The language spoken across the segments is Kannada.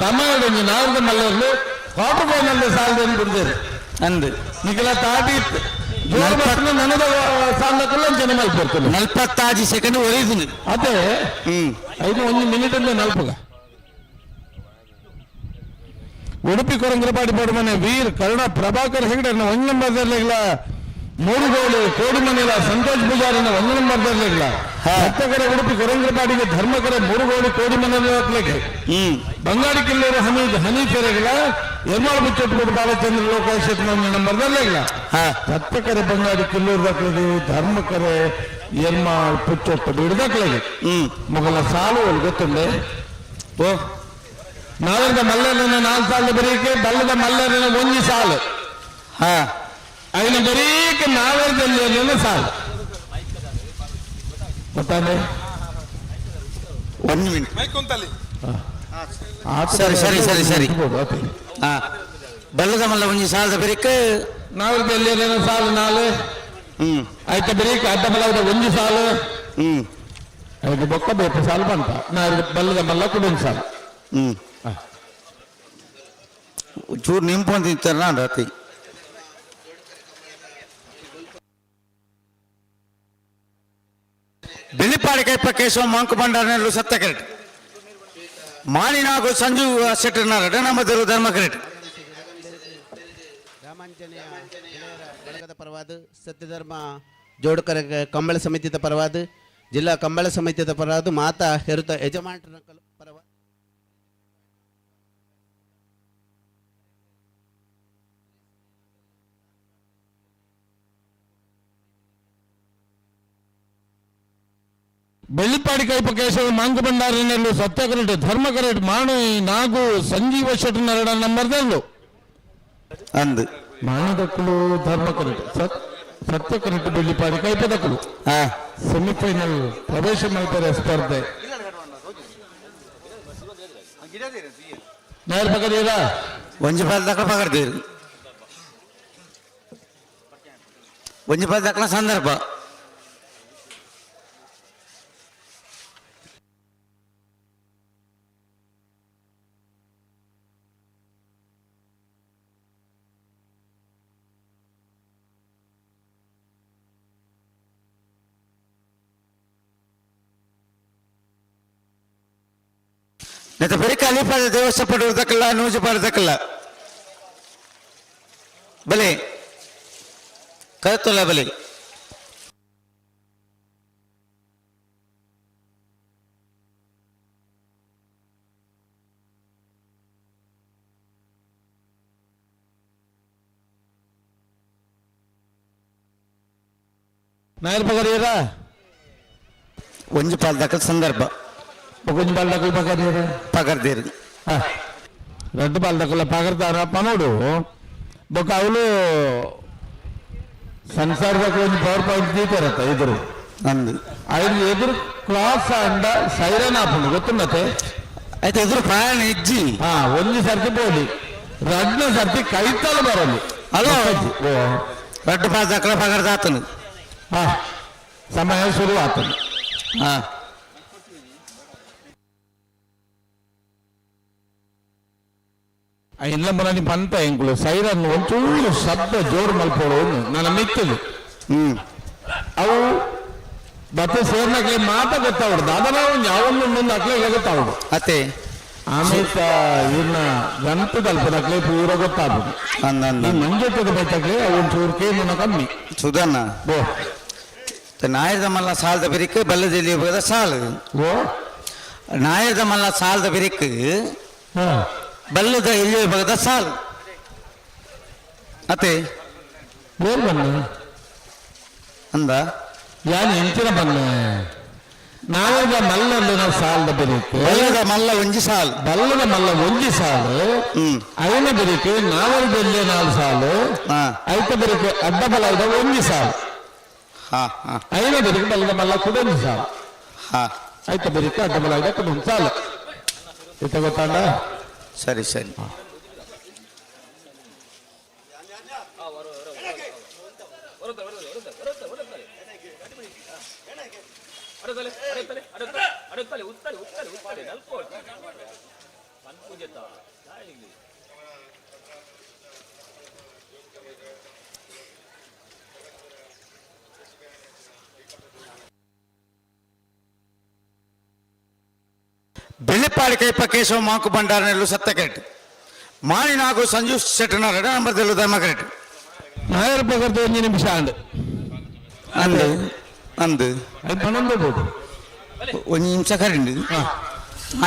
ತಮಿಳು ನಾಲ್ಕು ಮಲ್ಲರ್ಲು ಕ್ವಾರ್ಟರ್ ಫೈನಲ್ ಸಾಲದಲ್ಲಿ ಬಿಡ್ತಾರೆ ಅಂದು ನಿಖಲ ತಾಟಿ ನನಗೆ ಸಾಲಕ್ಕಲ್ಲ ಜನ ಮಲ್ಪಡ್ತಾರೆ 45 ಸೆಕೆಂಡ್ ಒಯ್ದು ಅದೇ 1 ಮಿನಿಟ್ ಅಂದ್ರೆ ನಲ್ಪಗ ಉಡುಪಿ ಕೊರಂಗರಪಾಡಿ ಪಡುಮನೆ ವೀರ್ ಕರುಣ ಪ್ರಭಾಕರ್ ಹೆಗಡೆ 1 ನಂಬರ್ದಲ್ಲಿಲ್ಲ 3 ಗೋಲು ಕೋಡಿಮನೆಲ ಸಂತೋಷ್ ಪೂಜಾರಿನ 1 ನಂಬರ್ದಲ್ಲಿಲ್ಲ ಹತ್ತಕರೆ ಉಡುಪಿ ಕೊರಂಗರಪಾಡಿಗೆ ಧರ್ಮಕರೆ 3 ಗೋಲು ಕೋಡಿಮನೆಲ ಹಾಕ್ಲಿಕ್ಕೆ ಬಂಗಾಡಿ ಕಿಲ್ಲೂರು ಹಮೀದ್ ಹನೀಫೆರೆಗಳ ಎರ್ಮಾಳ್ ಮುಚ್ಚಟ್ಟು ಬಾಲಚಂದ್ರ ಲೋಕೇಶ್ 1 ನಂಬರ್ದಲ್ಲಿಲ್ಲ ಹತ್ತಕರೆ ಬಂಗಾಡಿ ಕಿಲ್ಲೂರು ಹಾಕ್ಲಿಗೆ ಧರ್ಮಕರೆ ಎರ್ಮಾಳ್ ಪುಚ್ಚೊಟ್ಟು ಬಿಡದಾಕ್ಲಿಗೆ ಮೊಗಲ ಸಾಲು ಗೊತ್ತುಂಡೆ ಓ ನಾಳೆದ ಮಲ್ಲರನ 4 ಸಾಲು ಬರೀಕೆ ಬಲ್ಲದ ಮಲ್ಲರನ 1 ಸಾಲು അതിന് ബരീക്ക് നാവേർജല്യ സാൽ ಗೊತ್ತಾನೆ 1 ಮಿನಿಟ್ ಸರಿ ಸರಿ ಸರಿ ಸರಿ ಬಲ್ಲದ ಮಲ್ಲ 1 ಸಾಲದ ಬರೀಕ್ ನಾವೇರ್ಜಲ್ಯ ಸಾಲು 4 ಆಯ್ತ ಬರೀಕ್ ಅಡ್ಡ ಬಲ್ಲದ 1 ಸಾಲು ಅದು ಬೊಕ್ಕ ಬೇಕು ಸಾಲು ಬಂತ ನಾ ಬಲ್ಲದ ಮಲ್ಲ ಕೂಡ 1 ಸಾಲು ಚೂರು ನಿಂಪೊಂದಿರ್ತಾರ ನಾನು ರಾತ್ರಿ ಬೆಳ್ಳಿಪಾಡಿ ಕೈಪ ಕೇಶವ ಮಂಕ ಬಂಡಾರನೆಲ್ಲು ಸತ್ತ ಕೆರೆಟ್ ಮಾಣಿನಾಗು ಸಂಜು ಶೆಟ್ಟರ್ನಾರ ನಮ್ಮದರು ಧರ್ಮ ಕೆರೆಟ್ ರಾಮಾಂಜನೇಯ ಬಳಗದ ಪರವಾದ ಸತ್ಯಧರ್ಮ ಜೋಡಕರ ಕಂಬಳ ಸಮಿತಿಯ ಪರವಾದ ಜಿಲ್ಲಾ ಕಂಬಳ ಸಮಿತಿಯ ಪರವಾದ ಮಾತಾ ಹೆರುತ ಯಜಮಾನರ ಪರವಾದ ಬೆಳ್ಳಿಪಾಡಿ ಕೈಪ ಕೇಶವ ಮಾಂಕ ಭಂಡಾರನೆಲ್ಲು ಸತ್ಯಕರೆಟ್ ಧರ್ಮ ಕರೆಟ್ ಮಾಣು ನಾಗು ಸಂಜೀವ ಶೆಟ್ಟರ್ನ 2 ನಂಬರ್ದಲ್ಲು ಅಂದು ಮಾಣದಕ್ಕಳು ಧರ್ಮ ಕರೆಟ್ ಸತ್ಯ ಕರೆಟ್ ಬೆಳ್ಳಿಪಾಡಿ ಕೈಪದಕ್ಕಳು ಸೆಮಿಫೈನಲ್ ಪ್ರವೇಶ ಮಾಡ್ತಾರೆ ಸ್ಪರ್ಧೆ ನೇರ ಪಕಡಿಯಲ್ಲ ಒಂಜಿ ಪಾದ ದಕ್ಕ ಪಕಡ್ತೀರಿ ಒಂಜಿ ಪಾದ ದಕ್ಕನ ಸಂದರ್ಭ नेता बरी खाली पाहिजे देवस्थ पडवतकला नूज पडतकला भले कळतोला भले नायर पकड़िएगा ಒಂಜಿ ಪಾಲ್ ದಕ್ಕದ ಸಂದರ್ಭ కొంచెం బాల్ డక్కులు పకడేరు పకడదేరు 2 బాల్ డక్కుల పకడతారా పనుడు ఒక అవులు ಸಂಸಾರದ ಒಂದು ಪವರ್ ಪಾಯಿಂಟ್ తీతారట ఎదురు అందు ఆయన ఎదురు క్లాస్ అండ సైరన్ ఆపండి ಗೊತ್ತುಂಡತೆ అయితే ఎదురు ప్రయాణ ఇజ్జి ಒಂದು ಸರ್ತಿ ಬೋಲಿ ರಡ್ನ ಸರ್ತಿ ಕೈತಲು ಬರಲಿ ಹಲೋ ರಡ್ಡು ಪಾಸ್ ದಕ್ಕಲ ಪಕಡದಾತನು ಸಮಯ ಶುರು ಆತನು ಎಲ್ಲ ಮನೆ ಪಂತ ಎಂಕುಲು ಸೈರನ್ ಒಂಚೂರು ಶಬ್ದ ಜೋರು ಮಲ್ಪೋಡು ನನ್ನ ಮಿಕ್ಕದು ಅವು ಮತ್ತೆ ಸೇರ್ನಕ್ಕೆ ಮಾತ ಗೊತ್ತಾವಡ್ದು ಅದನ್ನ ಯಾವೊಂದು ಮುಂದೆ ಅಕ್ಲೆ ಗೊತ್ತಾವಡು ಅತ್ತೆ ಆಮೇಲೆ ಇನ್ನ ಗಂಟು ತಲುಪದಕ್ಲೆ ಪೂರ ಗೊತ್ತಾಗ್ಬೋದು ಮಂಜೆತ್ತದ ಬೈತಕ್ಲೆ ಒಂಚೂರು ಕೇಳಿನ ಕಮ್ಮಿ ಸುಧನ್ನ ಓ ನಾಯರದ ಮಲ್ಲ ಸಾಲದ ಬಿರಿಕ್ ಬಲ್ಲದಲ್ಲಿ ಹೋಗದ ಸಾಲು ಓ ನಾಯರದ ಮಲ್ಲ ಸಾಲದ ಬಿರಿಕ್ ಬಲ್ಲದ ಇಲ್ಲಿ ಹೋಗದ ಸಾಲು ಅತ್ತೆ ಬೋಲ್ ಬನ್ನಿ ಅಂದ ಯಾನ್ ಎಂಚಿನ ಬನ್ನಿ ನಾವೀಗ ಮಲ್ಲಲ್ಲಿನ ಸಾಲದ ಬೆರಿಕೆ ಬಲ್ಲದ ಮಲ್ಲ ಒಂಜಿ ಸಾಲು ಬಲ್ಲದ ಮಲ್ಲ ಒಂಜಿ ಸಾಲು ಐನ ಬೆರಿಕೆ ನಾವಲ್ದಲ್ಲಿ 4 ಸಾಲು ಐತ ಬೆರಿಕೆ ಅಡ್ಡ ಬಲದ ಒಂಜಿ ಸಾಲು ಐನ ಬೆರಿಕೆ ಬಲ್ಲದ ಮಲ್ಲ ಕೂಡ ಒಂದು ಸಾಲು ಐತ ಬೆರಿಕೆ ಅಡ್ಡ ಬಲದ ಕೂಡ ಒಂದು ಸಾಲು ಇತ ಗೊತ್ತಾಂಡ ಸರಿ ಸರಿ ಬೆಳ್ಳಿಪಾಡಿ ಕೈಪ ಕೇಶವ ಮಾಕು ಭಂಡಾರ ನೆಲ್ಲು ಸತ್ತಕೆಟ್ ಮಾಣಿ ನಾಗು ಸಂಜು ಶೆಟ್ಟನ ರೆಡ ನಂಬರ್ ತೆಲ್ಲು ಧರ್ಮಕರೆಟ್ ನಾಯರ್ ಪಕರ್ದು 1 ನಿಮಿಷ ಅಂಡ್ ಅಂದು ಅಂದು ಅದು ಪಣಂದು ಬೋದು 1 ನಿಮಿಷ ಕರೆಂಡು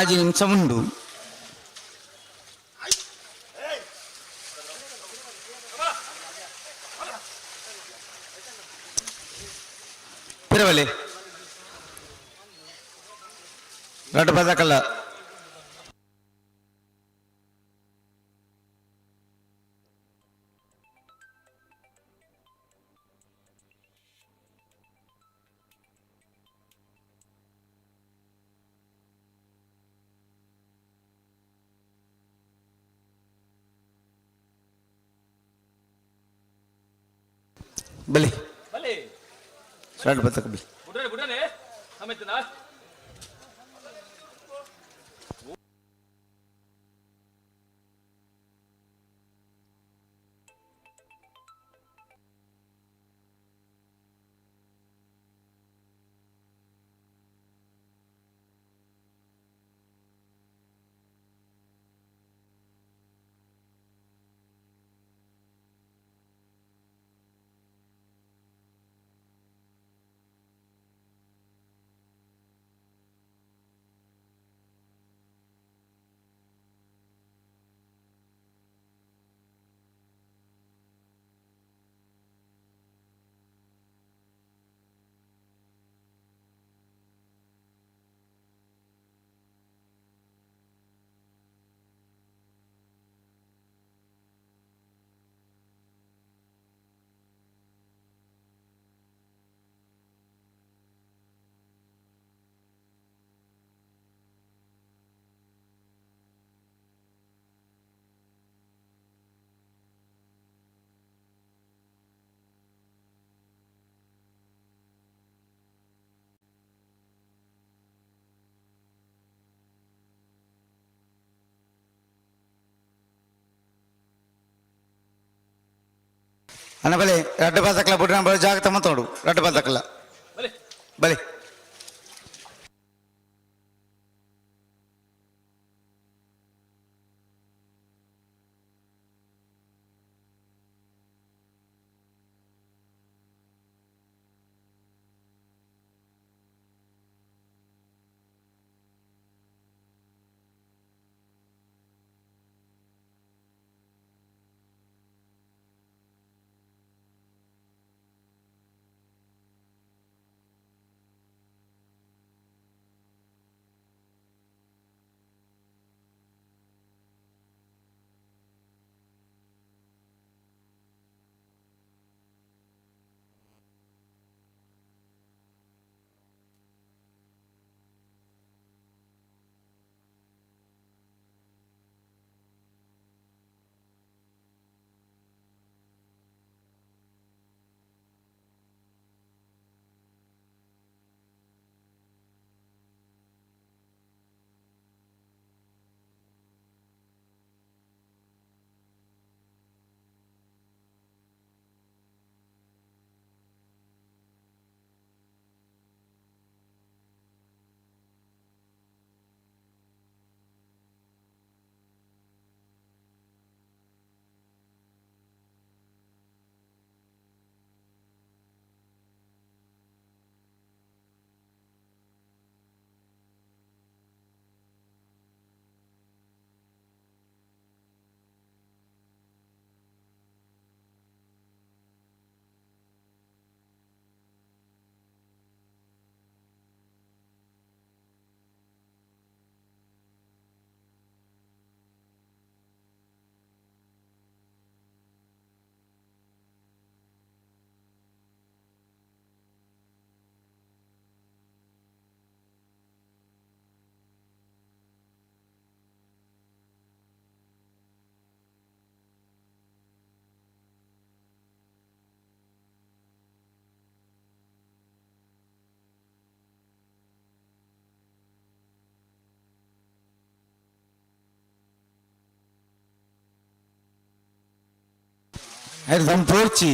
5 ನಿಮಿಷ ಉಂಡು పిరవలి రెండు పదకల్ల బలి రెండు పదక బలి అన్న బలి రెండు పదకల పుట్టిన బలి జాగ్రత్త తోడు రెండు పదకల బలి ಅದು ದಮ್ ತೋರ್ಚಿ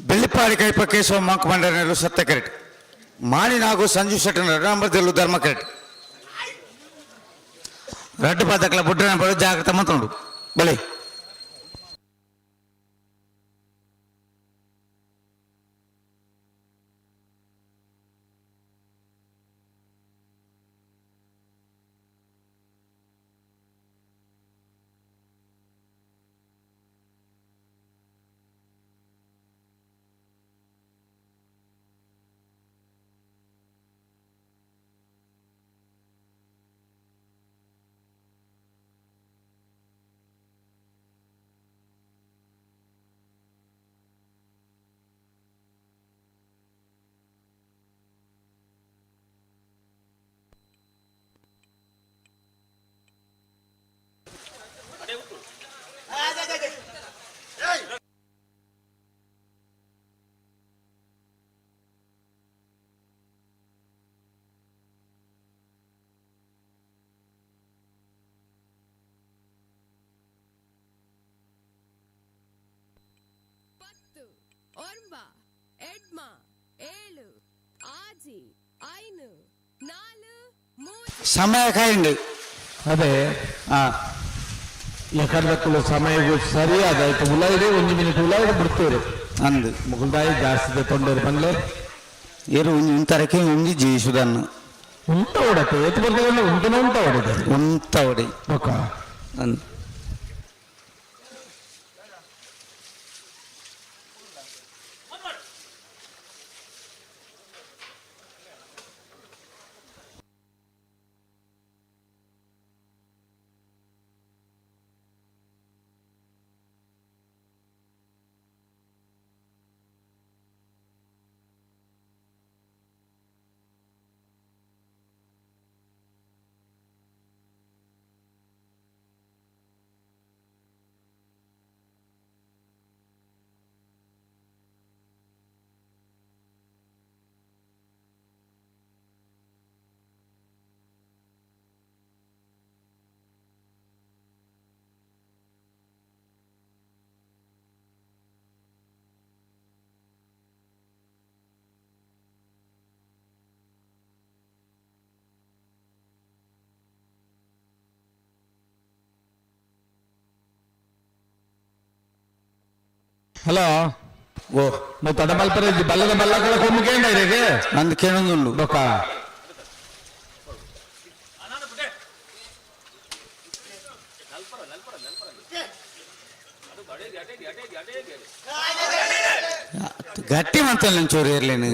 ಬೆಳ್ಳಿಪಾಡಿ ಕೈಪ ಕೇಶವ ಮಾಕು ಬಂಡಾರನೆಲ್ಲು ಸತ್ಯ ಕರೆಕ್ಟ್ ಮಾಣಿನ ಹಾಗೂ ಸಂಜು ಶೆಟ್ಟನ ರಣಂಬರದಲ್ಲೂ ಧರ್ಮ ಕರೆಕ್ಟ್ ರಡ್ಡು ಪದಕಲ ಬುಡ್ಡನ ಬಡ ಜಾಗ್ರತೆ ಮಾತನಾಡು ಬಲೆ ಒರ್ಬ ಎಡ್ಮ ಏಳು ಆಜಿ ಐನು ನಾಲು ಮೂರು ಸಮಯ ಕಾಯಿಂಡು ಅದೇ ಎಕರ್ದಕ್ಕೂ ಸಮಯಗೂ ಸರಿಯಾದ ಆಯ್ತು ಉಲಾಯಿದೆ 1 ಮಿನಿಟ್ ಉಲಾಯಿದೆ ಬಿಡ್ತೀರಿ ಅಂದು ಮುಗುಲ್ದಾಯಿ ಜಾಸ್ತಿ ತೊಂದರೆ ಬಂದ್ಲೆ ಏರು ಇಂತರಕ್ಕೆ ಒಂಜಿ ಜೀವಿಸುದನ್ನು ಉಂಟ ಹೊಡತೆ ಎತ್ತು ಬರ್ತದೆ ಉಂಟನ ಉಂಟ ಹೊಡೆದ ಒಂತ ಹೊಡಿ ಬೊಕ್ಕ ಅಂದು ಹಲೋ ಓ నువ్వు తడమల్పరే బల్లద బల్లకల కొమ్ముకేండి రేగే ಅಂದು ಕೇಳೊಂದುಂಡು బొక్క ಗಟ್ಟಿ ಮಾತಲ್ಲ ಚೋರಿ ಇರ್ಲೇನು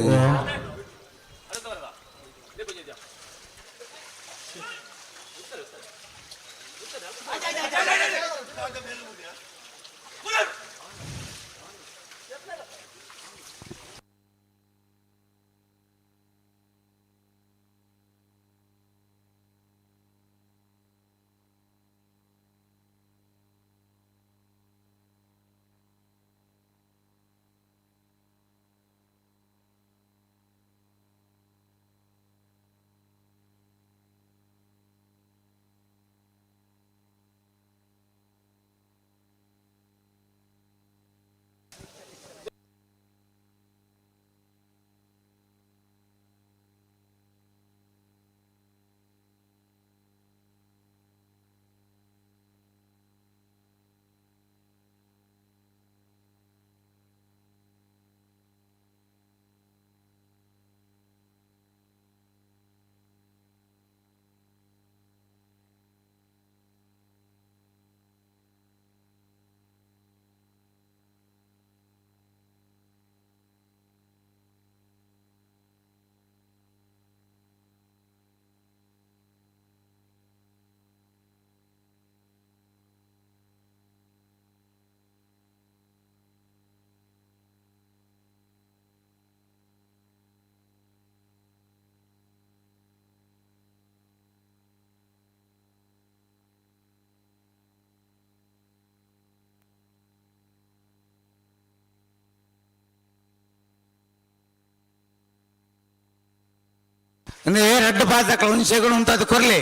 ಅಂದ್ರೆ ರೆಡ್ ಪಾತಕ್ಕಳ ಹುಣಸೆಗಳು ಉಂಟದು ಕೊರ್ಲೆ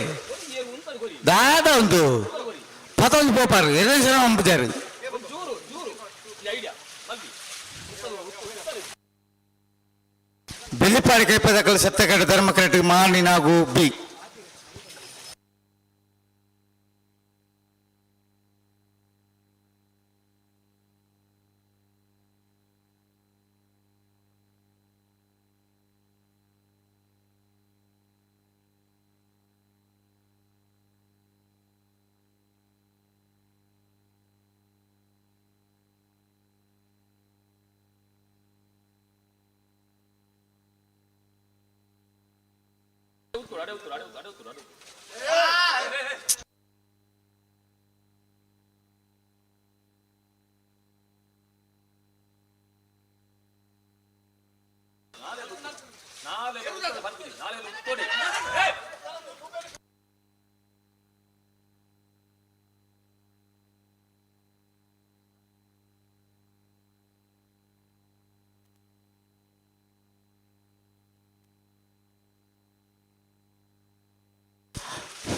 ದಾದ ಉಂಟು ಪತೊಂದು ಪೋಪಾರು ಎರಡು ಜನ ಅಂಬುದಾರು ಬೆಳ್ಳಿಪಾಡಿ ಕೈಪದಕ್ಕಳ ಸತ್ತಗಡ ಧರ್ಮಕರಟ್ ಮಾನಿ ನಾಗು ಬಿ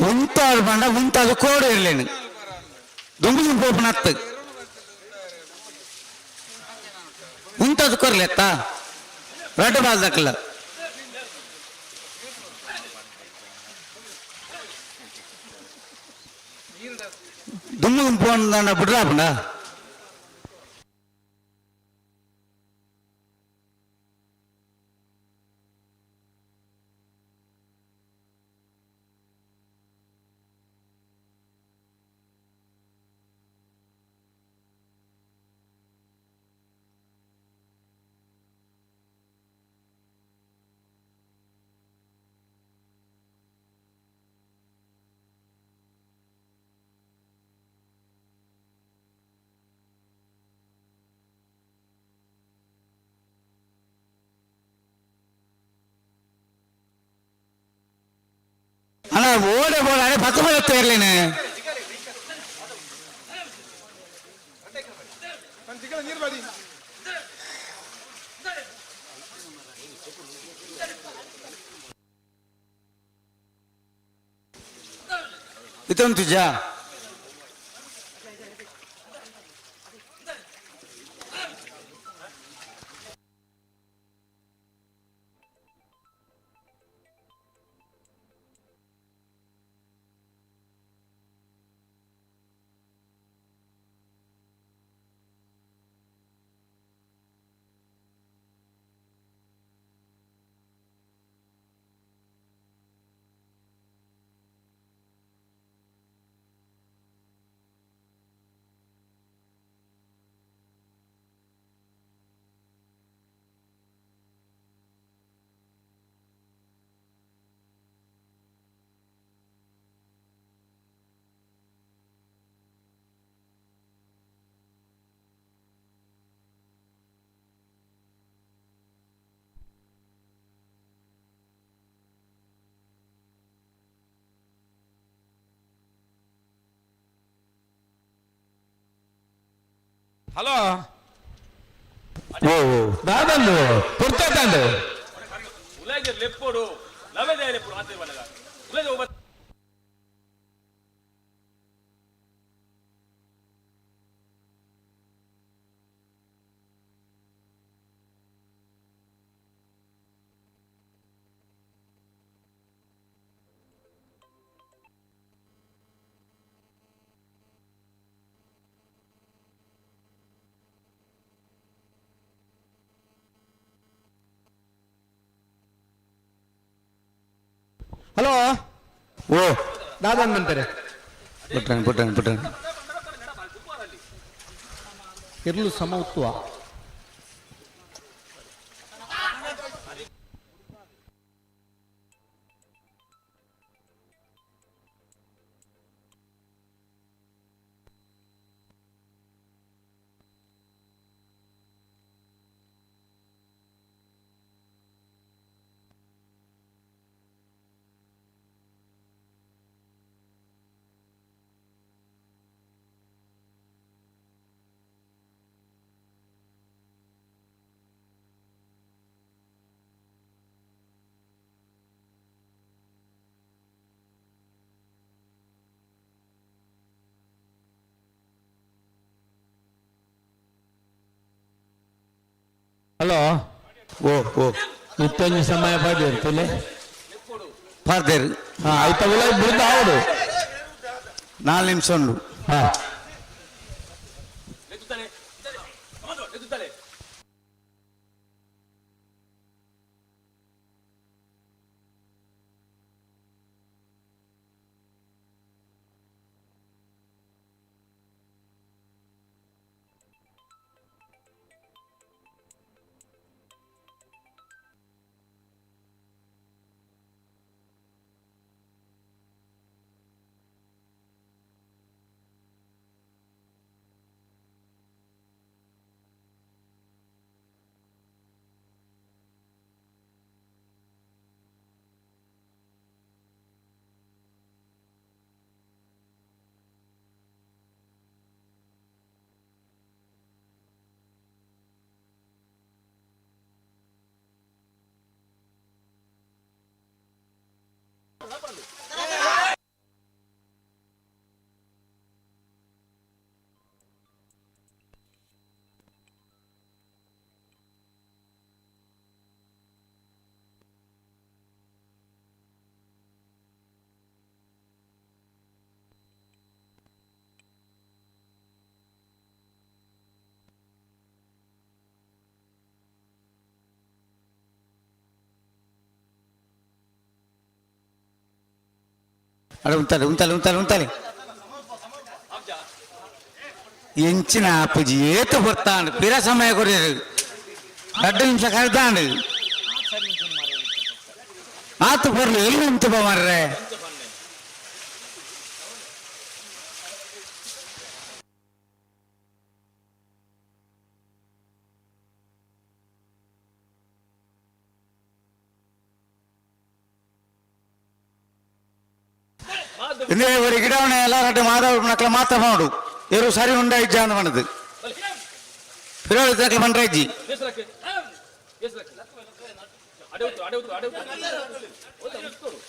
ಉಂಟಾಡು ಬಂಡ ಉಂಟಾದು ಕೋಡು ಇರಲೇನು ದುಂಬು ಪೋಪನ ಹತ್ತು ಉಂಟದು ಕೊರ್ಲೆತ್ತ ರೆಡ್ ಬಾಲ್ ದಕ್ಕಲ್ಲ ದುಮ್ಮು ಪೋನ ಬಿಡ್ರಾಪಂಡ ஆனா ஓட போடானே 10 மணி தேர்லேன்னு ఇతంతుజా హలో ఓ దాదండు పుర్తాతండు ఉలేజర్ లెప్పుడు లవేదే లెప్పుడు అంతే వల్లగా ఉలేజర్ హలో ಓ దాదండు అంటారు ಬಿಟ್ಟಾನೆ ಇರ್ಲು ಸಮತ್ವ ಹಲೋ ಓ ಓ ಇತ್ತೊಂದು ಸಮಯ ಪಾಡಿ ಇರ್ತಲೆ ಪಾರ್ದೇರು ಹಾ ಆಯ್ತಾ ಉಲ ಬಿಡ್ದ ಅವಡು 4 ನಿಮಿಷ ಉಂಡು ಹಾ ಎತ್ತುತ್ತಾನೆ ಎತ್ತುತ್ತಾನೆ ಅಡ ಉಂತಲೆ ಎಂಚಿನ ಅಪ್ಪಜಿ ಏತು ಬರ್ತಾಂಡು ಪಿರ ಸಮಯ ಕೊಡಿರು 2 ನಿಮಿಷ ಕರೆದಾಂಡು ಆತು ಬರ್ಲಿ ಎಲ್ಲಿ ಉಂಟು ಮಾರ್ರೆ ಇಂದೇ ஒரு ಗಿಡವನ್ನ ಎಲ್ಲಾರಟ್ಟು ಮಾತಾಡ ಮಾತ್ರ ಮಾಡು ಇವರು ಸರಿ ಉಂಡ ಇಜ್ಜ ಅಂತ ಮಾಡದು ಫಿರೋಲ್ ತಕ್ಕ ಬಂಡ್ರ ಇಜ್ಜಿ ಹೆಸರಕ್ಕೆ ಹೆಸರಕ್ಕೆ ಅಡೌತು ಅಡೌತು ಅಡೌತು ಓದ ಮುಸ್ತೋರು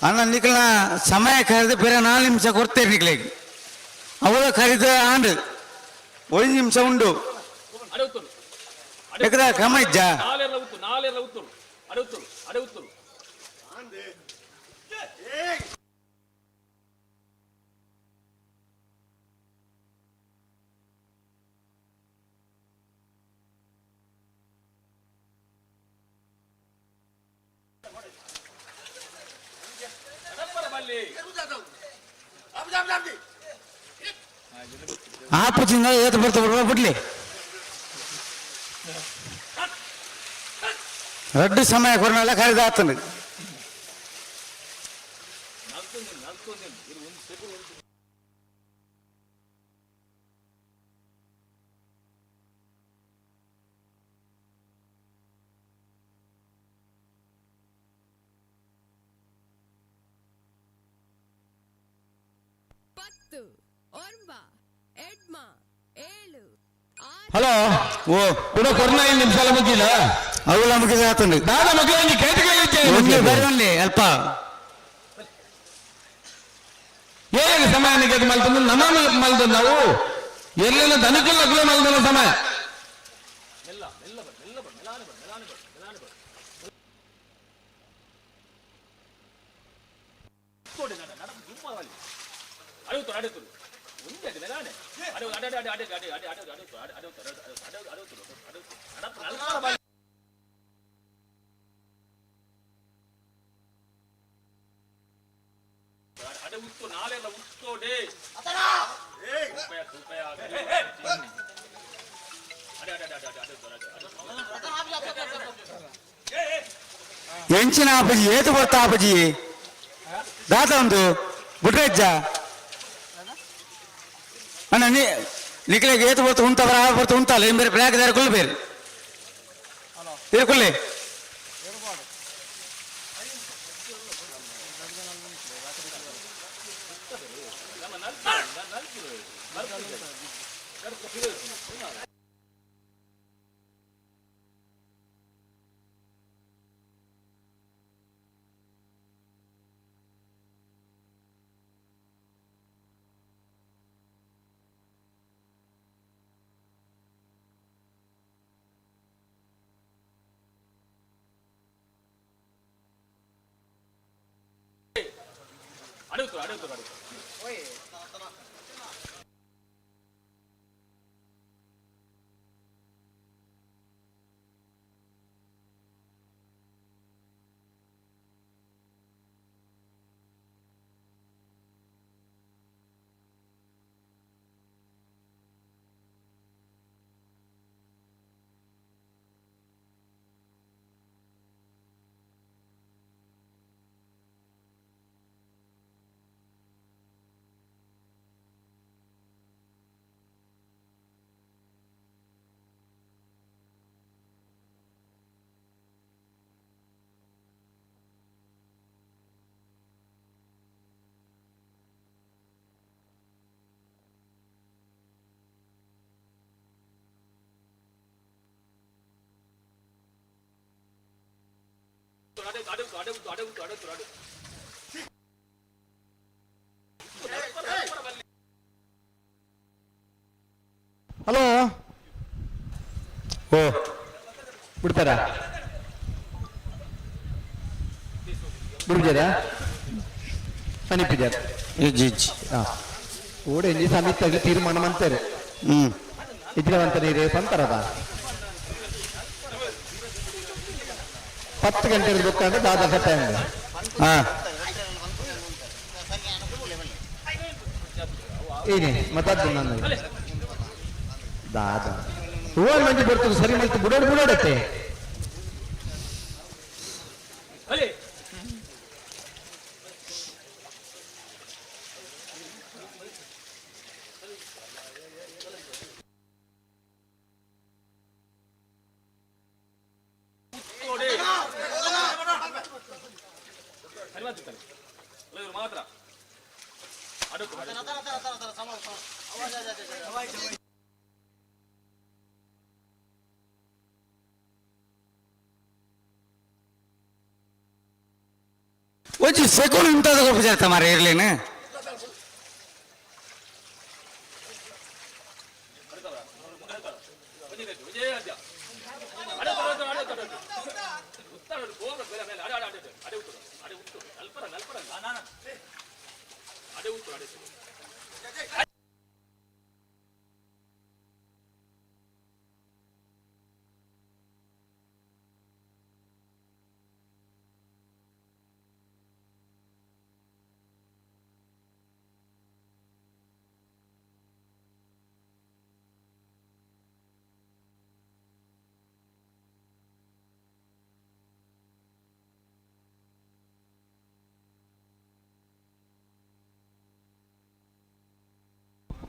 ಅಣ್ಣ ನಿಖಲ ಸಮಯ ಕರೆದು ಬೇರೆ 4 ನಿಮಿಷ ಕೊಡ್ತೇನೆ ನಿಖಲಿಗೆ ಅವಳ ಕರೆದ ಆಂಡು 1 ನಿಮಿಷ ಉಂಡು ಅಡೌತರು ಯಾಕಂದ್ರೆ ಕ್ರಮ ಇಜ್ಜ ನಾಲೆಲ್ಲ ಉತ್ತರು ಅಡೌತರು ಅಡೌತರು ಆಪಚಿಂದ ಏತು ಬರ್ತಾ ಬಿಡ್ಲಿ 2 ಸಮಯ ಕೊರನೆಲ್ಲ ಕರೆದ ಆತನು ಪತ್ತು ಒರ್ಬ ಎಡ್ಮ ಏಳು ಹಲೋ ಓ ಕೂಡ ಕೊರೋನಾ 5 ನಿಮಿಷಾಲ ಮುಗಿಲ್ಲ ಅವಳ ಮುಗಿದ ಆತನು ದಾದ ಮಕ್ಕಳಿಗೆ ಒಂದು ಬರವಲ್ಲಿ ಅಲ್ಪ ಏನಾಗ ಸಮಯ ನಿಗದಿ ಮಲ್ತಂದು ನಮ್ಮ ಮಲ್ದ ನಾವು ಎಲ್ಲೆಲ್ಲ ದನಕಲ್ಲ ಅಗ್ಲ ಮಲ್ದನ ಸಮಯ ಅಡೌತರು ಅಡೌತರು ಮುಂದೆ ದಿನಗಾನೆ ಅಡು ಅಡು ಅಡು ಅಡು ಅಡು ಅಡು ಅಡು ಅಡು ಅಡು ಅಡು ಅಡು ಅಡು ಅಡು ಅಡು ಉತ್ತು ನಾಳೆಲ್ಲ ಉತ್ತೋಡೆ ರೂಪಾಯ ರೂಪಾಯ ಎಂಚಿನ ಆಪಜಿ ಏತು ಬರ್ತಾ ಆಪಜಿ ದಾತ ಒಂದು ಬುಡ್ರಜ್ಜ ಅಣ್ಣ ನಿಖಿಲಿಗೆ ಏತು ಬರ್ತಾ ಉಂಟವರ ಆ ಬರ್ತಾ ಉಂಟಲ್ಲ ಏನ್ ಬೇರೆ ಬ್ಲ್ಯಾಕ್ ದಾರ ಕೊಲ್ಲ ಬೇರೆ ಇರ್ಕೊಳ್ಳಿ ಅಡುತ್ತು ಅಡುತ್ತು ಅಡುತ್ತು ಅಡುತ್ತು ಅಡುತ್ತು ಅಡುತ್ತು ಅಡುತ್ತು ಅಡುತ್ತು ಹಲೋ ಓ ಬಿಡ್ತಾರಾ ಬಿಡ್ಜಾರಾ ಅನಿಪಿದ್ದಾರೆ ಇಜ್ಜಿ ಓಡೆ ಎಂಜಿ ಸಮಿತಿಯಾಗಿ ತೀರ್ಮಾನ ಮಾಡ್ತಾರೆ ಇದ್ರವಂತ ನೀರೇ ಪಂತರದ 10 ಗಂಟೆ ಇರ್ಬೇಕಂದ್ರೆ ದಾದ ಟೈಮ್ ಏನೇ ಮತ್ತದ್ದು ನನ್ನ ದಾದ ಹೂವನ್ ಮಂದಿ ಬರ್ತದೆ ಸರಿ ಮತ್ತೆ ಬುಡೋಡತ್ತೆ ಅಲೆ ಮಾತ್ರ ಅಡುತ್ತು ಒಂಚು ಸೆಕೆಂಡ್ ಇಂಥದ್ದು ಗೊಬ್ಬರ ಮಾರ ಇರ್ಲೇನು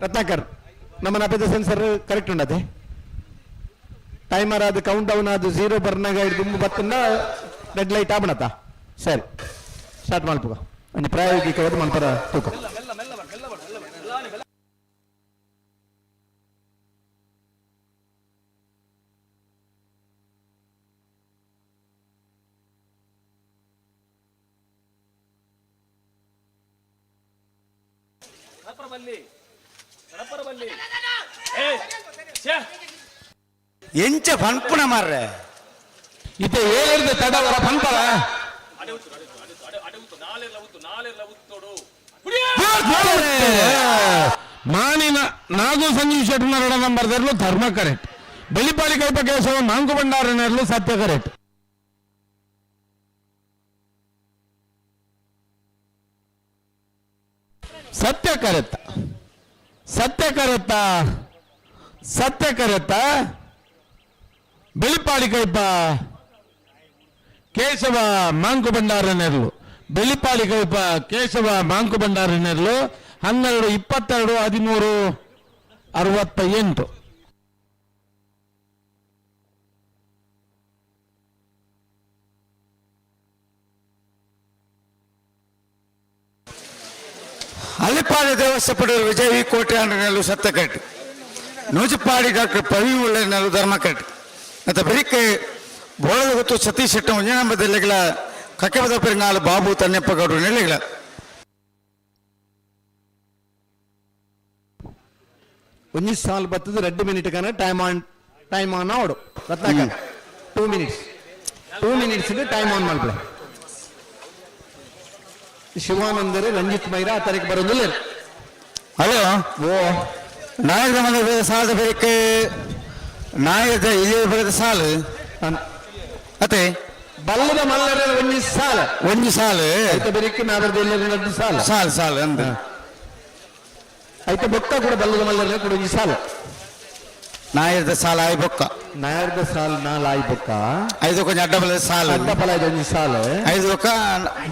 ರತ್ನಾಕರ್ ನಮ್ಮ ನಪದ ಸೆನ್ಸರ್ ಕರೆಕ್ಟ್ ಉಂಡದೆ ಟೈಮರ್ ಅದು ಕೌಂಟ್ ಡೌನ್ ಅದು 0 ಬರ್ನಾಗ ದುಂಬು ಬತ್ತಂದ ರೆಡ್ ಲೈಟ್ ಆಬಣತ ಸರಿ ಸ್ಟಾರ್ಟ್ ಮಾಡ್ಪುಗ ಒಂದು ಪ್ರಾಯೋಗಿಕವಾದ ಮಂತ್ರ ತೂಕ ಎಂಚ ಪನ್ಪುಣ ಮಾರ್ರೆ ಇತ್ತೆ ಏಳಿರ್ದೆ ತಡವರ ಪಂಪರ ಮಾನಿನ ನಾಗು ಸಂಜೀವ್ ಶೆಟ್ಟಿ ನರಡ ನಂಬರ್ ದರ್ಲು ಧರ್ಮ ಕರೆಕ್ಟ್. ಬೆಳಿಪಾಲಿ ಕೈಪ ಕೇಶವ ಮಾಂಕು ಭಂಡಾರನೆರ್ಲು ಸತ್ಯ ಕರೆಕ್ಟ್. ಸತ್ಯ ಕರೆತ್ತ ಸತ್ಯ ಕರೆತ್ತ ಸತ್ಯ ಕರೆತ್ತ ಬೆಳಿಪಾಡಿ ಕೈಪ ಕೇಶವ ಮಾಂಕು ಭಂಡಾರನೆರ್ಲು ಬೆಳಿಪಾಡಿ ಕೈಪ ಕೇಶವ ಮಾಂಕು ಭಂಡಾರನೆರ್ಲು 12 22 13 68. ಅಲ್ಲಿಪಾಡಿ ದೇವಸ್ಥಾಪಡೂರು ವಿಜಯ ವಿ ಕೋಟೆ ಅಂಡ್ರೆನಲ್ಲೂ ಸತ್ತಕಟ್ಟು ನೂಜಿಪ್ಪಾಡಿ ಡಾಕ್ಟರ್ ಪ್ರವೀಣ್ ಒಳ್ಳೆನಲ್ಲೂ ಧರ್ಮಕಟ್ಟು ಮತ್ತು ಬರಿಕೆ ಬೋಳದ ಗೊತ್ತು ಸತೀಶ್ ಶೆಟ್ಟ ಮುಂಜಾನಂಬದಲ್ಲಿಗಳ ಕಕ್ಕೆಬದ ಪೆರಿಂಗಾಲು ಬಾಬು ತನ್ನೆಪ್ಪ ಗೌಡರು ನೆಲೆಗಳ ಒಂಜಿ ಸಾಲ್ ಬರ್ತದೆ 2 ಮಿನಿಟ್ ಕನ ಟೈಮ್ ಆನ್ ಆಡು ರತ್ನಾಕರ್ 2 ಮಿನಿಟ್ಸ್ ಟೈಮ್ ಆನ್ ಮಾಡ್ಬಿಡ. ಶಿವಾನಂದರು ರಂಜಿತ್ ಮೈರಾ ಆ ತಾರೀಕು ಬರೋದಿಲ್ಲ. ಹಲೋ ಓ ನಾಯಕರ ಮನೆ ಸಾಲದ ಬರಿಕೆ ನಾಯಕದ ಇಲ್ಲಿ ಬರೆದ ಸಾಲು ಅತ್ತೆ ಬಲ್ಲದ ಮಲ್ಲರ ಒಂಜಿ ಸಾಲು ಐತೆ ಬರೀಕೆ ನಾವರದ ಎಲ್ಲರ ಸಾಲ ಸಾಲು ಸಾಲು ಅಂದ ಐತೆ ಬೊಕ್ಕ ಕೂಡ ಬಲ್ಲದ ಮಲ್ಲರ ಕೂಡ ಒಂಜಿ ಸಾಲ ನಾಯಕದ ಸಾಲ ಆಯ್ ಬೊಕ್ಕ ನಾಯರ್ದ ಸಾಲ ನಾಲ್ ಬೊಕ್ಕ ಐದು ಕೊಂಚ ಅಡ್ಡ ಬಲದ ಸಾಲು ಅಡ್ಡ ಬಲ ಇದೆ ಒಂಜಿ ಸಾಲ ಐದು ಬೊಕ್ಕ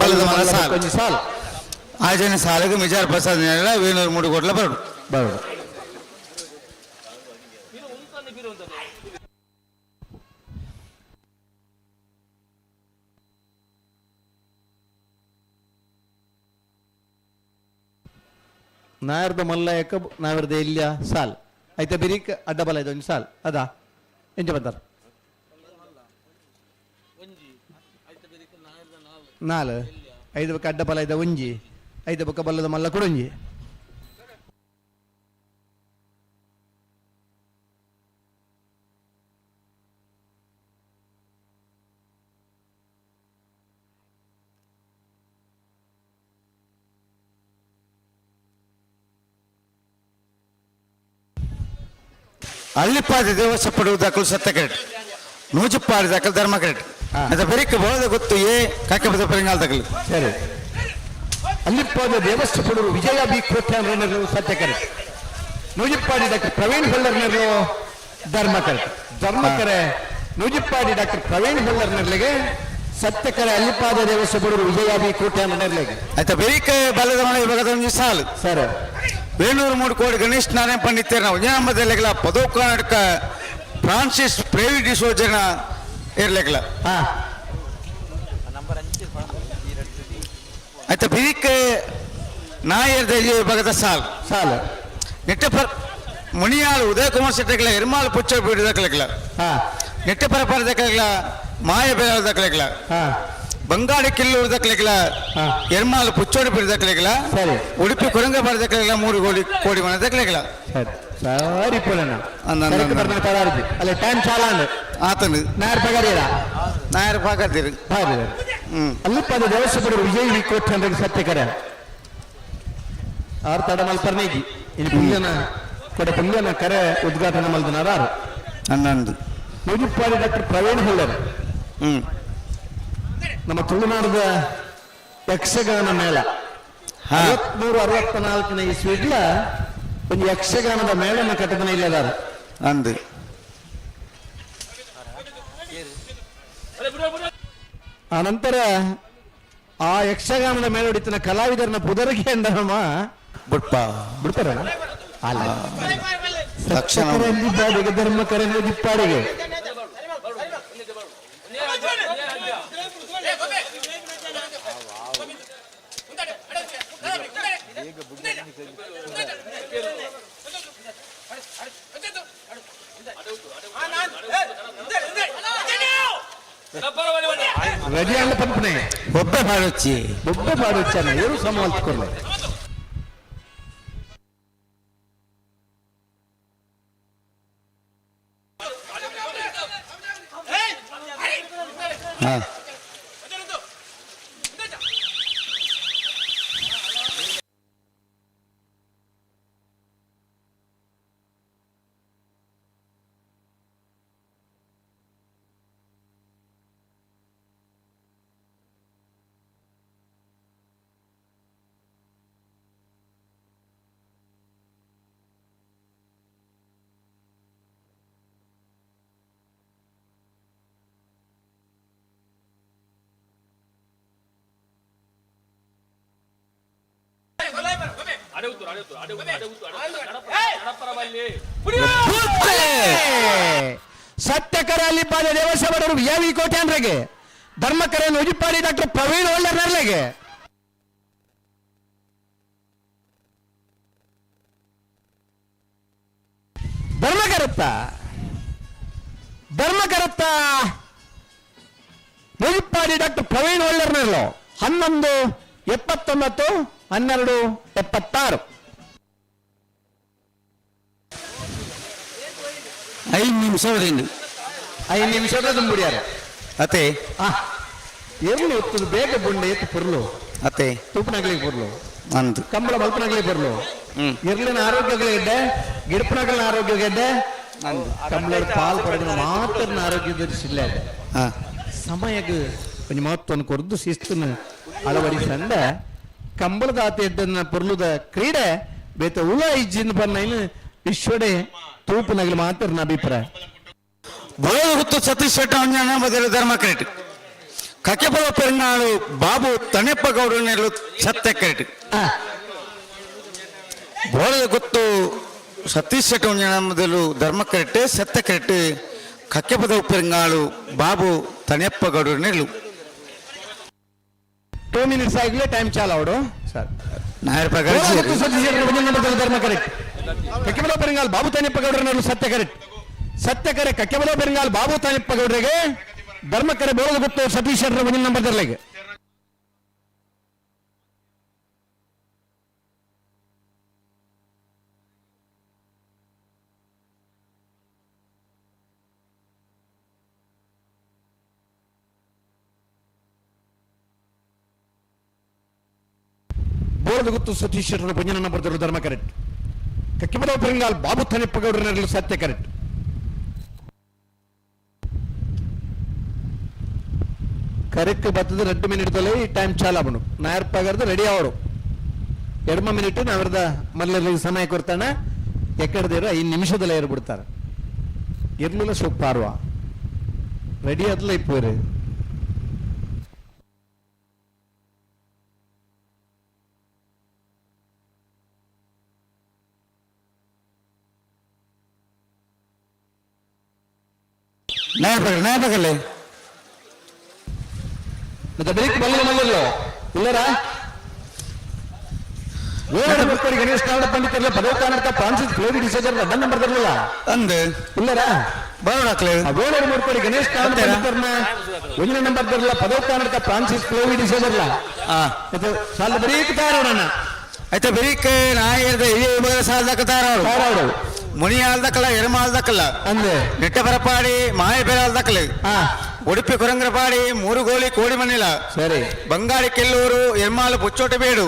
ಬಲದ ಮಲ ಸಾಲು ಒಂಜಿ ಸಾಲ ಆಜನ ಸಾಲಿಗೆ ಮಿಜಾರ್ ಪ್ರಸಾದ್ ವೇಣೂರು 3 ಕೋಟ್ಲ ಬರೋಡು ಬರೋಡು. ನಾಯರ್ದ ಮಲ್ಲಯಕ ನಾಯರ್ದ ಇಲ್ಯ ಸಾಲ್ ಐತೆ ಬಿರಿಕ್ ಅಡ್ಡ ಬಲ ಇದೆ ಒಂಜಿ ಸಾಲ್ ಅದಾ ಎಂಚ ಬಂತಾರ 4 5 ಬೊಕ್ಕ ಅಡ್ಡ ಬಲ ಇದೆ ಒಂಜಿ 5 ಬೊಕ್ಕ ಬಲ್ಲದ ಮಲ್ಲ ಕೂಡ ಒಂಜಿ. ಅಲ್ಲಿಪಾದಿ ದೇವಸ್ಥಾಪಡು ದಾಖಲು ಸತ್ಯ ಕರೆಕ್ಟ್ ನೂಜಿಪ್ಪಾಡಿ ದಾಖಲು ಧರ್ಮ ಕರೆಕ್ಟ್ ಅದು ಬರೀಕ್ ಬೋಳದ ಗೊತ್ತು ಕಕ್ಕೆ ಬದ ಪೆರಿಂಗಾಲ್ ದಾಖಲು ಸರಿ ಅಲ್ಲಿಪ್ಪಾದ ದೇವಸ್ಥಾಪಡರು ವಿಜಯ ಬಿ ಕೋಟ್ಯಾನರು ಸತ್ಯಕರೆ ನೂಜಿಪ್ಪಾಡಿ ಡಾಕ್ಟರ್ ಪ್ರವೀಣ್ ಹೊಲ್ಲರ್ನರು ಧರ್ಮಕರೆ ನೂಜಿಪ್ಪಾಡಿ ಡಾಕ್ಟರ್ ಪ್ರವೀಣ್ ಹೊಲ್ಲರ್ನರ್ಲೆಗೆ ಸತ್ಯಕರೆ ಅಲ್ಲಿಪಾದ ದೇವಸ್ಥಾಪಡರು ವಿಜಯ ಬಿ ಕೋಟ್ಯಾನರ್ಲೆಗೆ ಆಯ್ತಾ ಬರೀಕ್ ಬಲದ ಮನೆ ವಿಭಾಗದ ಒಂದು ಸಾಲು ಸರ್ ವೇಣೂರು 3 ಕೋಟಿ ಗಣೇಶ್ ನಾರಾಯಣ ಪಂಡಿತೇರ ನಾವು ಉಜ್ಜಾನಂಬದಲ್ಲಿಗಳ ಪದೋ ಕರ್ನಾಟಕ ಫ್ರಾನ್ಸಿಸ್ ಪ್ರೇವಿ ಡಿಸೋಜನ ಇರ್ಲಿಕ್ಕಲ್ಲ ಹಾ ಆಯ್ತಾ ಬರೀಕ್ ನಾಯರ್ದ ವಿಭಾಗದ ಸಾಲು ನೆಟ್ಟಪರ ಮುನಿಯಾಳು ಉದಯ ಕುಮಾರ್ ಶೆಟ್ಟಿಗಳ ಎರ್ಮಾಳು ಪುಚ್ಚ ಬೀಡದಕ್ಕಲಿಕ್ಕಲ್ಲ ಹಾ ನೆಟ್ಟಪರ ಪರದಕ್ಕಲಿಕ್ಕಲ ಮಾಯ ಬೇಡದಕ್ಕಲಿಕ್ಕಲ್ಲ ಹಾ ಬಂಗಾಳಿ ಕಿಲ್ಲೂರು ದಕ್ಕಲಿಕ್ಕಲ ಎರ್ಮಾಳು ಪುಚ್ಚೋಡಿ ಬಿಡದಕ್ಕಲಿಕ್ಕಲ ಸರಿ ಉಡುಪಿ ಕುರಂಗ ಬರದಕ್ಕಲಿಕ್ಕಲ 3 ಕೋಟಿ ಮನೆ ದಕ್ಕಲಿಕ್ಕಲ ಸರಿ ಸರಿ ಪುಲನ ಅಂದ ಅಲ್ಲ ಟೈಮ್ ಚಾಲಾಂಡ್ ಆತನು ನಾಯರ್ ಪಗಾರಿಯಲ್ಲ ನಾಯರ್ ಪಾಕತ್ತೀರಿ ಅಲ್ಲಿಪ್ಪಾದ ದೇವಸ್ಥಾಪಡರು ವಿಜಯ ವಿ ಕೋಟ್ಯಾನರಿಗೆ ಸತ್ಯಕರೆ ಆರು ತಡ ಮಲ್ಪರ್ನೇಗಿ ಇನ್ನು ಪುಲ್ಯನ ಕರೆ ಉದ್ಘಾಟನೆ ಮಲ್ದನಾರ ಹನ್ನೊಂದು ನೂಜಿಪ್ಪಾಡಿ ಡಾಕ್ಟರ್ ಪ್ರವೀಣ್ ಹೊಳ್ಳರ್ ನಮ್ಮ ತುಳುನಾಡದ ಯಕ್ಷಗಾನ ಮೇಳ 63-64 ಇಸ್ವಿಡ್ಲ ಒಂದು ಯಕ್ಷಗಾನದ ಮೇಳನ ಕಟ್ಟದನ ಇಲ್ಲದಾರ ಅಂದು ಆ ನಂತರ ಆ ಯಕ್ಷಗಾನದ ಮೇಳೊಡಿತಿನ ಕಲಾವಿದರನ್ನ ಪುದರಿಗೆ ಎಂದಮ್ಮ ಬಿಡ್ತಾರ ಅಲ್ಲ ಸತ್ಯಕರೆಂದಿದ್ದ ಧರ್ಮ ಕರೆ ನೂಜಿಪ್ಪಾಡಿಗೆ ರಜೆಯಲ್ಲ ಪಂಪನೆ ಒಬ್ಬ ಪಾಡೊಚ್ಚಾನೆ ಏನು ಸಮಾಲ್ಸ್ಕೊಳ್ಳಿ ನಡಪರವಲ್ಲಿ ಸತ್ಯಕರ ಅಲ್ಲಿಪಾದ ದೇವಸ್ವ ಬಡವರು ವಿಜಯವಿ ಕೋಟ್ಯಾನ್ರಿಗೆ ಧರ್ಮಕರ ನುಜಿಪಾಡಿ ಡಾಕ್ಟರ್ ಪ್ರವೀಣ್ ಒಳ್ಳೆರ್ನರ್ಲೆಗೆ ಧರ್ಮಕರತ್ತ ನುಜಿಪಾಡಿ ಡಾಕ್ಟರ್ ಪ್ರವೀಣ್ ಒಳ್ಳೆರ್ನರ್ಲು 11:79 12:76 5 ನಿಮಿಷ ಹೊಡೆಯುದು 5 ನಿಮಿಷದ ತುಂಬಿಡ್ಯಾರ ಅತ್ತೆ ಎರ್ಲು ಒತ್ತದು ಬೇಗ ಬುಂಡೆ ಎತ್ತು ಪುರ್ಲು ಅತ್ತೆ ತೂಪನಗಳಿಗೆ ಪುರ್ಲು ಅಂದು ಕಂಬಳ ಬಲ್ಪನಗಳಿಗೆ ಬರಲು ಇರ್ಲಿನ ಆರೋಗ್ಯಗಳಿದ್ದೆ ಗಿಡಪನಗಳ ಆರೋಗ್ಯಗಳಿದ್ದೆ ಕಂಬಳ ಪಾಲ್ ಪಡೆದ ಮಾತ್ರ ಆರೋಗ್ಯದ ಸಿಲ್ಲ ಸಮಯಕ್ಕೆ ಕೊಂಚ ಮಹತ್ವವನ್ನು ಕೊರದು ಶಿಸ್ತನ್ನು ಅಳವಡಿಸಂದ ಕಂಬಳದ ಆತ ಎದ್ದನ್ನ ಪೊರ್ಲುದ ಕ್ರೀಡೆ ಬೇತ ಉಳ ಇಜ್ಜಿನ ಪನ್ನ ವಿಶ್ವಡೆ ತೂಪನಗಳು ಮಾತ್ರ ನನ್ನ ಅಭಿಪ್ರಾಯ ಬರೋದು ಹೊತ್ತು ಸತೀಶ್ ಶೆಟ್ಟಿ ಅಂಜನ ಬದಲು ಧರ್ಮಕರೆಟ್ ಕಕ್ಕೆಪದ ಪೆರುನಾಳು ಬಾಬು ತಣೆಪ್ಪ ಗೌಡನೆರಳು ಸತ್ಯಕರೆಟ್ ಬೋಳದ ಗೊತ್ತು ಸತೀಶ್ ಶೆಟ್ಟಿ ಅಂಜನ ಮೊದಲು ಧರ್ಮಕರೆಟ್ ಸತ್ಯಕರೆಟ್ ಕಕ್ಕೆಪದ ಪೆರುನಾಳು ಬಾಬು ತಣೆಪ್ಪ ಗೌಡನೆರಳು 2 minutes ಆಗಲೇ ಟೈಮ್ ಚಾಲ ಅವಡು ಸರ್ ನಾಯರ್ ಪಗಾರ ಧರ್ಮ ಕರೆಕ್ಟ್ ಕಕ್ಕೆಬಲ ಪೆರಿಂಗಾಲ್ ಬಾಬು ತಾನಿಪ್ಪ ಗೌಡರನ್ನು ಸತ್ಯಕರೆ ಕಕ್ಕೆಬಲ ಪೆರಿಂಗಾಲ್ ಬಾಬು ತಾನಿಪ್ಪ ಗೌಡರಿಗೆ ಧರ್ಮಕರೆ ಬೋಳದ ಗೊತ್ತು ಸತೀಶ್ ಶೆಟ್ಟರ ಮುಂದಿನ ನಂಬರ್ದರ್ಲೆಗೆ ಬೋಳದ ಗೊತ್ತು ಸತೀಶ್ ಶೆಟ್ಟರ ಮುಂದಿನ ನಂಬರ್ದರ್ಲು ಧರ್ಮ ಕರೆಕ್ಟ್ ಕಕ್ಕೆಬಲ ಪೆರಿಂಗಾಲ್ ಬಾಬು ತಾನಿಪ್ಪ ಗೌಡರನ್ನು ಸತ್ಯ ಕರೆಕ್ಟ್ ಕರೆಕ್ಟ್ ಬರ್ತದೆ 2 ಮಿನಿಟ್ದಲ್ಲಿ ಟೈಮ್ ಚಾಲ ಬಣ್ಣು ನಾಯರ್ ಪಗಾರ್ದು ರೆಡಿ ಅವರು 2 ಮಿನಿಟ್ ನಾವ್ರದ ಮಲ್ಲಲ್ಲಿ ಸಮಯ ಕೊಡ್ತಾನ ಎಕ್ಕಡದೇರು 5 ನಿಮಿಷದಲ್ಲೇ ಏರ್ಬಿಡ್ತಾರೆ ಇರ್ಲಿಲ್ಲ ಸೊಪ್ಪಾರ್ವ ರೆಡಿ ಆದ್ಲ ಇಪ್ಪೋರಿ ನಾಯರ್ ಪಗಲ್ಲೇ ಮತ್ತೆ ಬೆಳಿಗ್ಗೆ ಮಲ್ಲല്ലോ ಇಲ್ಲರ ವೇಣುಗೋಪಾಲ್ ಗಣೇಶ್ ನಾಡ ಪಂಡಿತರಲ್ಲ ಪದವಕಾನರ್ಕ ಫ್ರಾನ್ಸಿಸ್ ಫ್ಲೇವಿ ಡಿಸೈಜರ್ ಅಡ್ಡ ನಂಬರ್ ತರಲಿಲ್ಲ ಅಂದು ಇಲ್ಲರ ಬರೋಡಾಕ್ಲೆ ವೇಣುಗೋಪಾಲ್ ಗಣೇಶ್ ನಾಡ ಪಂಡಿತರನ್ನ ಒಂದನೇ ನಂಬರ್ ತರಲಿಲ್ಲ ಪದವಕಾನರ್ಕ ಫ್ರಾನ್ಸಿಸ್ ಫ್ಲೇವಿ ಡಿಸೈಜರ್ಲ ಮತ್ತೆ ಸಾಲ ಬರೀಕ್ ತಾರೋಣ అయితే బెరీక్ నాయర్ద ఇదే మొదల సాల్దక తారాడు ముని ఆల్దకల ఎరమ ఆల్దకల ಅಂದೆ ನೆಟ್ಟ ಬರಪಾಡಿ ಮಾಯ ಬೇರೆ ಆಲ್ದಕಲೆ ಉಡುಪಿ ಕುರಂಗ್ರಪಾಡಿ 3 ಗೋಲಿ ಕೋಡಿ ಮನಿಲ ಸರಿ ಬಂಗಾಳಿ ಕೆಲ್ಲೂರು ಎರ್ಮಾಲು ಪುಚ್ಚೋಟ ಬೇಡು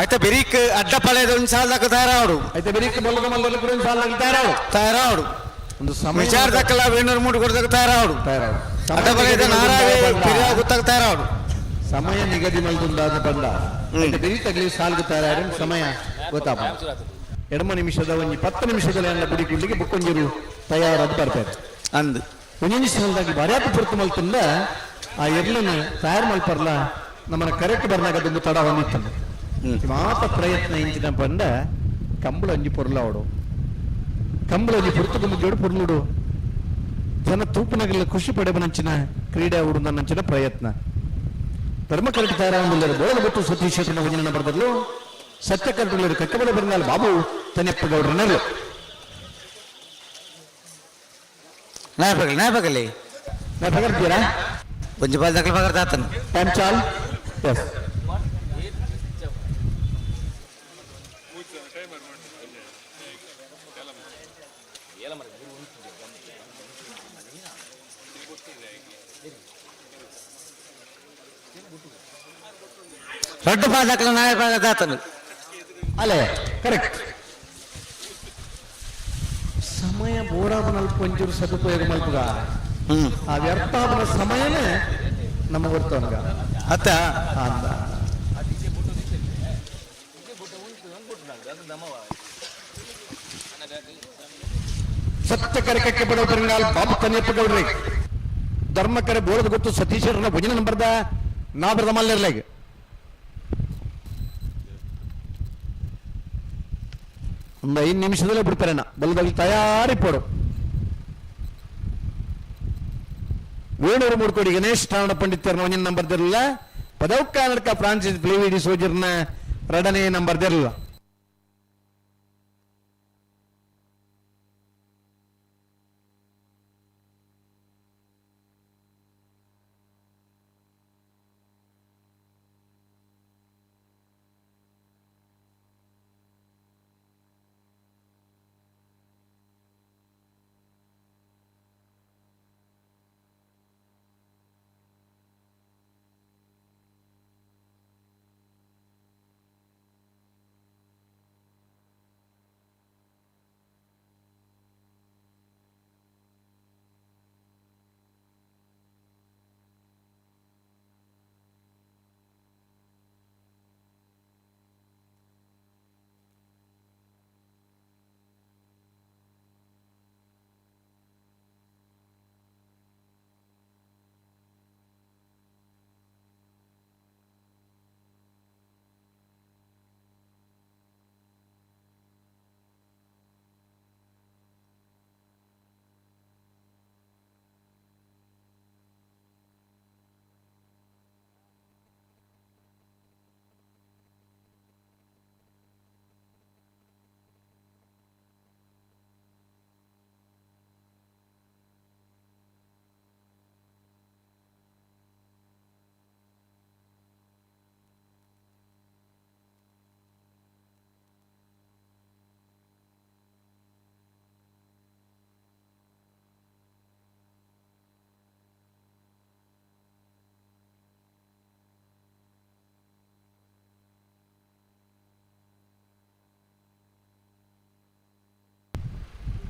అయితే బెరీక్ అడ్డపలేదు ಒಂದು ಸಾಲ್ದಕ తారాడు అయితే బెరీక్ బొల్లక మల్లల గురించి సాల్దక తారాడు ಒಂದು ಸಮಯ ವಿಚಾರ ದಕ್ಕಲ ವೇಣೂರು ಮೂಡು ಕೊಡದಕ తారాడు ಅಡ್ಡಪలేదు ನಾರಾಯ ಪಿರಿಯಾ ಗುತ್ತಕ తాರಾడు ಸಮಯ ನಿಗದಿ ಮಲ್ದುಂದಾದ ಬಂದ ಬೆರಿ ತಗಲಿ ಸಾಲ್ಗುತ್ತಾರೆ ಸಮಯ ಗೊತ್ತಾಪ ಎಡಮ ನಿಮಿಷದ ಒಂದು 10 ನಿಮಿಷದಲ್ಲಿ ಎಲ್ಲ ಬಿಡಿಕೊಳ್ಳಿಗೆ ಬುಕ್ಕೊಂಜರು ತಯಾರಾಗಿ ಬರ್ತಾರೆ ಅಂದು ಒಂದೊಂದು ಸಾಲದಾಗಿ ಬರ್ಯಾಪ ಪುರ್ತು ಮಲ್ತಂದ ಆ ಎರ್ಲನ್ನು ತಯಾರು ಮಲ್ಪರ್ಲ ನಮ್ಮನ್ನ ಕರೆಕ್ಟ್ ಬರ್ನಾಗದೊಂದು ತಡ ಹೊಂದಿತ್ತಂದು ಮಾತ ಪ್ರಯತ್ನ ಇಂಚಿನ ಬಂದ ಕಂಬಳ ಒಂಜಿ ಪೊರ್ಲ ಅವಡು ಕಂಬಳ ಒಂಜಿ ಪುರ್ತು ಮುಗ್ಗೋಡು ಪೊರ್ಲುಡು ಜನ ತೂಪನಗಲ್ಲ ಖುಷಿ ಪಡೆಬನಂಚಿನ ಕ್ರೀಡೆ ಅವಡು ನನ್ನಂಚಿನ ಪ್ರಯತ್ನ ಧರ್ಮ ಕರೆಕ್ಟ್ ತಯಾರಾಗಿಲ್ಲರು ಬೋಳದ ಗೊತ್ತು ಸತೀಶ್ ಶೆಟ್ಟರ ಮುಂದಿನ ನಂಬರ್ದಲ್ಲೂ ಸತ್ಯ ಕರೆಕ್ಟ್ ಕಕ್ಕೆಬಲ ಬರಂಗಾಲ್ ಬಾಬು ತನೆಪ್ಪ ಗೌಡ್ರನರು ನಾಯಪಗಲಿ ನಾ ಪಗರ್ತೀರಾ ಒಂಜಿ ಬಾಲ್ ದಕ್ಕಲ ಪಗರ್ತಾತನ ಟೈಮ್ ಚಾಲ್ ಎಸ್ రెండు బాల్ దక్కల నాయర్ పగర్తాతను ಅಲ್ಲೇ ಕರೆಕ್ಟ್ ಸಮಯ ಬೋರಾಬನಲ್ಲಿ ಕೊಂಚೂರು ಸದುಪಯೋಗ ಮಲ್ಪುಗ ಆ ವ್ಯರ್ಥಾಪನ ಸಮಯನೇ ನಮ್ಮ ಹೊರ್ತವನ್ಗ ಅತ್ತ ಅಂದ ಸತ್ಯಕರೆ ಕಕ್ಕೆ ಬಡವ ಪೆರಂಗಾಲ್ ಬಾಬು ತನೆಪ್ಪ ಗೌಡ್ರಿ ಧರ್ಮಕರೆ ಬೋಳದ ಗೊತ್ತು ಸತೀಶರನ್ನ ಭುಜನ ನಂಬರ್ದ ನಾ ಬರದ ಮಲ್ಲಿರ್ಲೆಗೆ ಒಂದು 5 ನಿಮಿಷದಲ್ಲೇ ಬಿಡ್ತಾರೆ ಬಲದಲ್ಲಿ ತಯಾರಿ ಪಡು. ವೇಣೂರು ಮೂಡ್ಕೋಡಿ ಗಣೇಶ್ ಶ್ರಾವಣ ಪಂಡಿತರ್ನ ಒಂಜಿನ ನಂಬರ್ ದಿರಲಿಲ್ಲ. ಪದೌಕ ನಡ್ಕ ಫ್ರಾನ್ಸಿಸ್ ಪ್ಲೇವಿಡಿ ಸೋಜರ್ನ 2ನೇ ನಂಬರ್ ದಿರಲಿಲ್ಲ.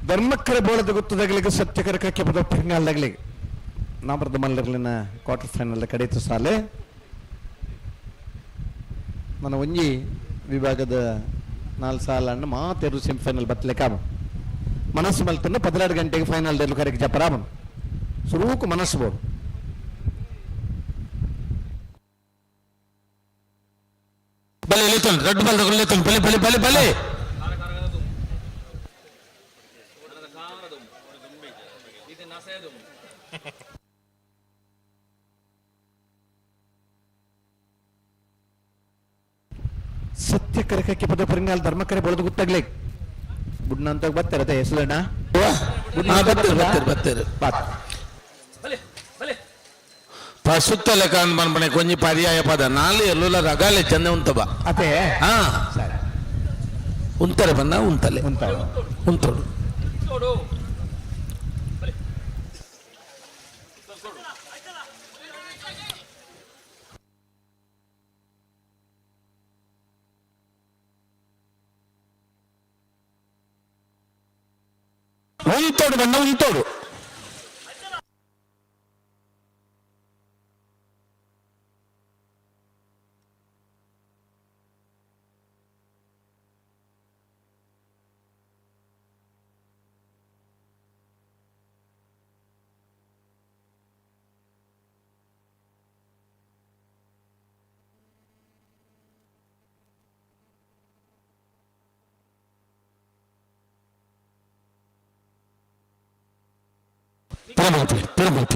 ಧರ್ಮಕ್ಕರ ಬೋಳದ ಗೊತ್ತದಾಗಲಿಗೆ ಸತ್ಯಕರ ಕಕ್ಕೆ ಪದ ಫೈನಲ್ದಾಗಲಿಗೆ ನಾಮರದ ಮಲ್ಲರ್ಲಿನ ಕ್ವಾರ್ಟರ್ ಫೈನಲ್ ಕಡೆಯಿತು ಸಾಲೆ ನನ್ನ ಒಂಜಿ ವಿಭಾಗದ 4 ಸಾಲನ್ನು ಮಾತೆರು ಸೆಮಿಫೈನಲ್ ಬತ್ತಲಿಕ್ಕೆ ಮನಸ್ಸು ಮಲ್ತನ್ನು 12 ಗಂಟೆಗೆ ಫೈನಲ್ ಡೆಲ್ಲು ಕರೆಗೆ ಜಪರಾಮನ್ ಸುರೂಕು ಮನಸ್ಸು ಬೋದು ಬಲೆ ಲೇತನ್ ರೆಡ್ ಬಾಲ್ ಲೇತನ್ ಬಲೆ ಬಲೆ ಬಲೆ ಬಲೆ ಸತ್ಯ ಕರಕಕ್ಕೆ ಪದ ಪರಿಣಾಮ ಧರ್ಮಕರೆ ಬಳದು ಗೊತ್ತಾಗ್ಲಿ ಬುಡ್ನ ಅಂತ ಬರ್ತಾರದೆ ಹೆಸರಣ್ಣ ಸುತ್ತ ಲೆಕ್ಕ ಅಂತ ಬಂದ್ಬಣೆ ಕೊಂಚ ಪರ್ಯಾಯ ಪದ 4 ಎಲ್ಲೂಲ ರಗಾಲೆ ಚಂದ ಉಂಟಬ ಅದೇ ಹಾ ಉಂತಾರೆ ಬಂದ ಉಂತಲೆ ಉಂತೋಡು ಉಂತೋಡು ಬಣ್ಣ ಉಂತೋಡು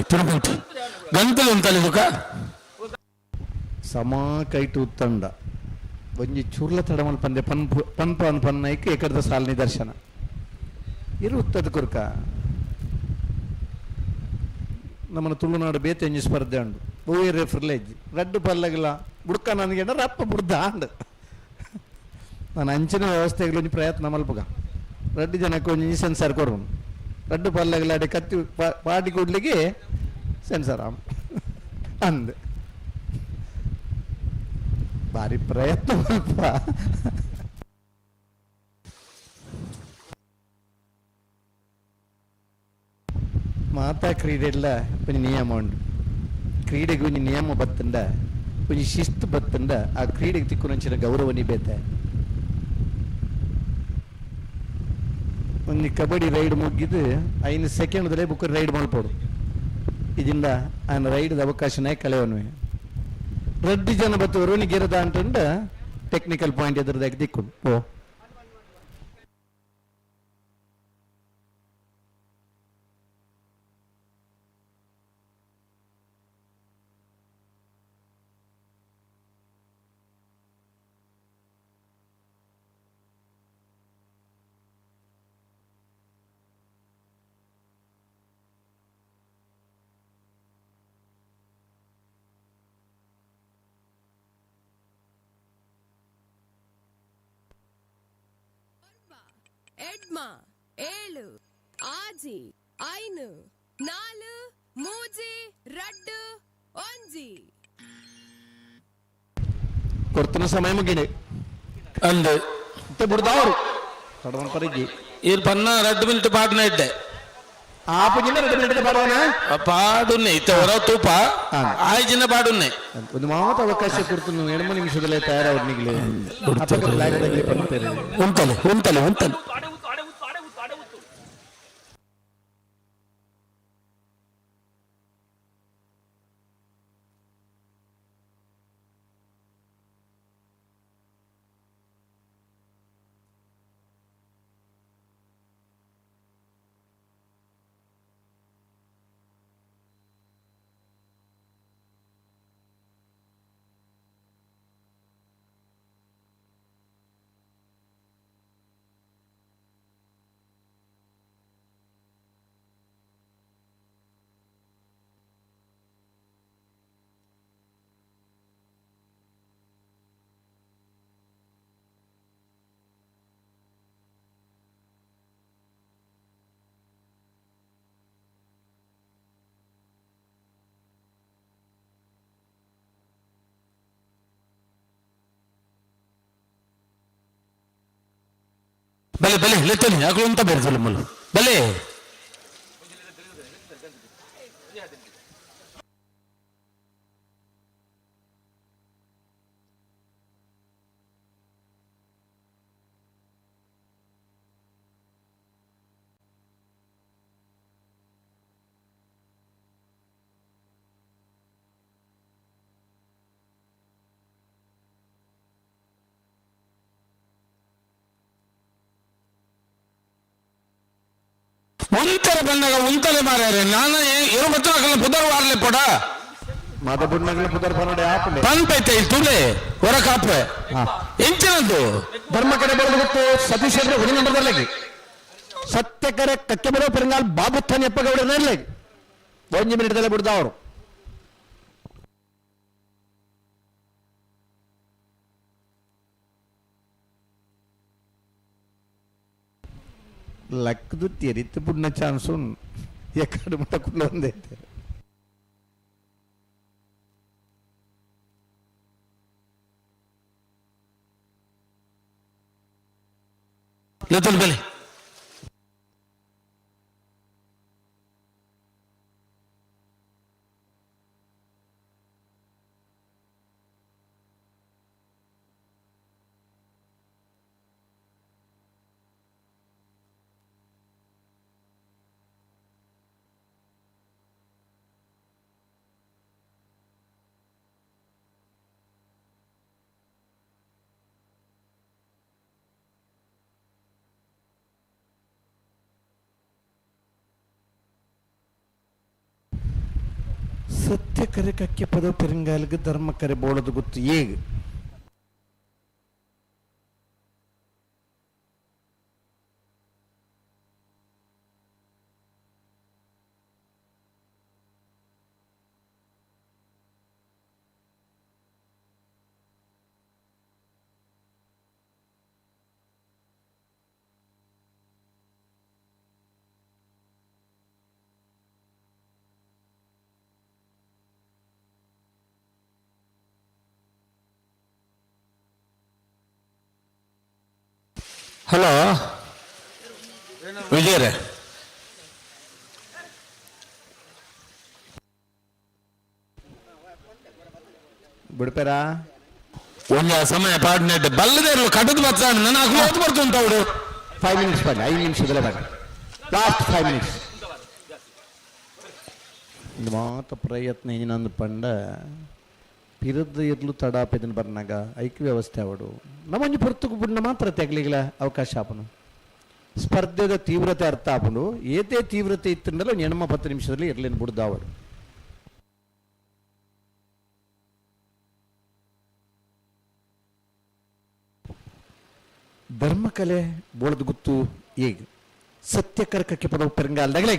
ತಿರುಮೂತಿ ಗಂಟಲು ಉಂಟಲ್ಲ ಸಮ ಕೈಟು ಉತ್ತಂಡ ಒಂಜಿ ಚೂರ್ಲ ತಡಮಲ್ ಪಂದೆ ಪನ್ನೈಕ್ ಏಕರ್ದ ಸಾಲ ನಿದರ್ಶನ ಇರು ಉತ್ತದ ಕುರ್ಕ ನಮ್ಮನ ತುಳುನಾಡು ಬೇತೆಂಜಿ ಸ್ಪರ್ಧೆ ಉಂಡು ಬೋಯ್ ರೆಫರ್ಲೇಜ್ ರಡ್ಡು ಪಲ್ಲಗಿಲ್ಲ ಬುಡ್ಕ ನನಗೆ ರಪ್ಪ ಬುಡ್ದ ಅಂಡ್ ನಾನು ಅಂಚಿನ ವ್ಯವಸ್ಥೆಗಳು ಒಂಜಿ ಪ್ರಯತ್ನ ಮಲ್ಪಗ ರಡ್ಡು ಜನಕ್ಕೆ ಒಂಜಿ ಸೆನ್ಸರ್ ಕೊಡು ರಡ್ಡು ಪಲ್ಲಗಲಾಡಿ ಕತ್ತಿ ಪಾಟಿ ಕೊಡ್ಲಿಕ್ಕೆ ಸೆನ್ಸರ್ ಅಂದ್ ಭಾರಿ ಪ್ರಯತ್ನ ಸ್ವಲ್ಪ ಮಾತಾ ಕ್ರೀಡೆಲ್ಲ ಕೊಂಚ ನಿಯಮ ಉಂಟು ಕ್ರೀಡೆಗೆ ಒಂಜಿ ನಿಯಮ ಬತ್ತಂಡ ಒಂಜಿ ಶಿಸ್ತು ಬತ್ತಂಡ ಆ ಕ್ರೀಡೆಗೆ ತಿಕ್ಕುನಂಚಿನ ಗೌರವ ನಿಬೇತೆ ಒಂದು ಕಬಡ್ಡಿ ರೈಡ್ ಮುಗಿದು 5 ಸೆಕೆಂಡ್ದಲ್ಲೇ ಬುಕ್ ರೈಡ್ ಮಾಡ್ಬೋದು ಇದರಿಂದ ಆ ರೈಡ್ದ ಅವಕಾಶನೇ ಕಳೆಯವನು ರಡ್ಡಿ ಜನ ಬತ್ತವರು ಗೆರದ ಅಂತಂಡ ಟೆಕ್ನಿಕಲ್ ಪಾಯಿಂಟ್ ಎದುರದಾಗಿ ದಿಕ್ಕು ಓ ಎಡ್ಮ ಏಳು ಆಜಿ ಐನು ನಾಲು ಮೂಜಿ ರಡ್ಡು ಒಂಜಿ ಕೊಡ್ತಿನ ಸಮಯ ಮುಗಿಡೆ ಅಂದು ಮತ್ತೆ ಬಿಡ್ದವರು ತಡವನ್ ಪರಿಜಿ ಇರ್ ಪನ್ನ 2 ಮಿನಿಟ್ ಪಾಡ್ನ ಇದ್ದೆ ಆಪಜಿನ 2 ಮಿನಿಟ್ ಪಾಡೋಣ ಪಾಡುನ್ನೆ ಇತ್ತ ಹೊರ ತೂಪ ಆಯ್ಜಿನ ಪಾಡುನ್ನೆ ಒಂದು ಮಾತ ಅವಕಾಶ ಕೊಡ್ತು 2 ನಿಮಿಷದಲ್ಲೇ ತಯಾರವ್ರು ನಿಗ್ಲೆ ಉಂಟಲೆ ಉಂಟಲೆ ಉಂಟಲೆ ಆಡೆ ಉತ್ತು ಆಡೆ ಉತ್ತು ಆಡೆ ಉತ್ತು ಆಡೆ ಉತ್ತು ಬಲೆ ಬಲೆ ಲೆತ್ತನಿ ಯಾಕಲು ಅಂತ ಬೇರೆ ಮಲ್ಲು ಬಲೆ ಒಂತಲೆ ಬಂದಾಗ ಒಂತಲೆ ಮಾರ್ಯಾರೆ ನಾನು ಏನು ಗೊತ್ತಾಗಲ್ಲ ಬುಧವಾರಲೆ ಪೋಡ ಮಾದ ಬುಡ್ನಗಳ ಪುದರ್ ಪನಡೆ ಆಪಲೆ ಪನ್ಪೈತೆ ತುಳೆ ಹೊರ ಕಾಪೆ ಎಂಚಿನದ್ದು ಧರ್ಮ ಕಡೆ ಬರೋದು ಗೊತ್ತು ಸತೀಶ್ ಅಂದ್ರೆ ಹುಡಿ ನಂಬರ್ದಲ್ಲಿ ಸತ್ಯಕರೆ ಕಕ್ಕೆ ಬರೋ ಪೆರಂಗಾಲ್ ಬಾಬುತ್ತಾನೆ ಎಪ್ಪಗೌಡ ನೆರಲೆ 1 ಮಿನಿಟ್ದಲ್ಲೇ ಬಿಡ್ದ ಅವರು లక్కదు తెరిత్తుపుడిన ఛాన్స్ ఎక్కడ ముట్టకుండా ఉంది అయితే లేతల్ బలి ಸತ್ಯ ಕರೆ ಕಕ್ಕೆ ಪದ ಪೆರಂಗಾಲಿಗೆ ಧರ್ಮ ಕರೆ ಬೋಳದು ಗೊತ್ತು ಹೇಗೆ ಹಲೋ ವಿಜಯರೇ ಬಿಡ್ಪೇರಾ ಒಂದು ಸಮಯ ಪಾಡ್ನೆಟ್ ಬಲ್ಲದೇರು ಕಟ್ಟದು ಬರ್ತಾನೆ ನನಗೆ ಓದ್ ಬರ್ತುಂಟ ಅವಳು 5 minutes ಬನ್ನಿ 5 ನಿಮಿಷದಲ್ಲೇ ಬನ್ನಿ ಲಾಸ್ಟ್ 5 minutes ಇದು ಮಾತ ಪ್ರಯತ್ನ ಇನ್ನೊಂದು ಪಂಡ ಪಿರದ್ ಎದ್ಲು ತಡಾಪೆದನ್ ಬರ್ನಾಗ ಐಕ್ಯ ವ್ಯವಸ್ಥೆ ಅವಡು ನಮ್ಮಂಜು ಪುರ್ತುಕು ಬುಡ್ನ ಮಾತ್ರ ತೆಗ್ಲಿಗ್ಲ ಅವಕಾಶ ಆಪನು ಸ್ಪರ್ಧೆದ ತೀವ್ರತೆ ಅರ್ಥ ಆಪನು ಏತೇ ತೀವ್ರತೆ ಇತ್ತಂಡಲ್ಲ 10 ನಿಮಿಷದಲ್ಲಿ ಇರ್ಲೇನು ಬುಡ್ದ ಅವಡು ಧರ್ಮಕಲೆ ಬೋಳದು ಗುತ್ತು ಹೇಗೆ ಸತ್ಯಕರ್ಕಕ್ಕೆ ಪದ ಪೆರಂಗಾಲ್ದಾಗಲೇ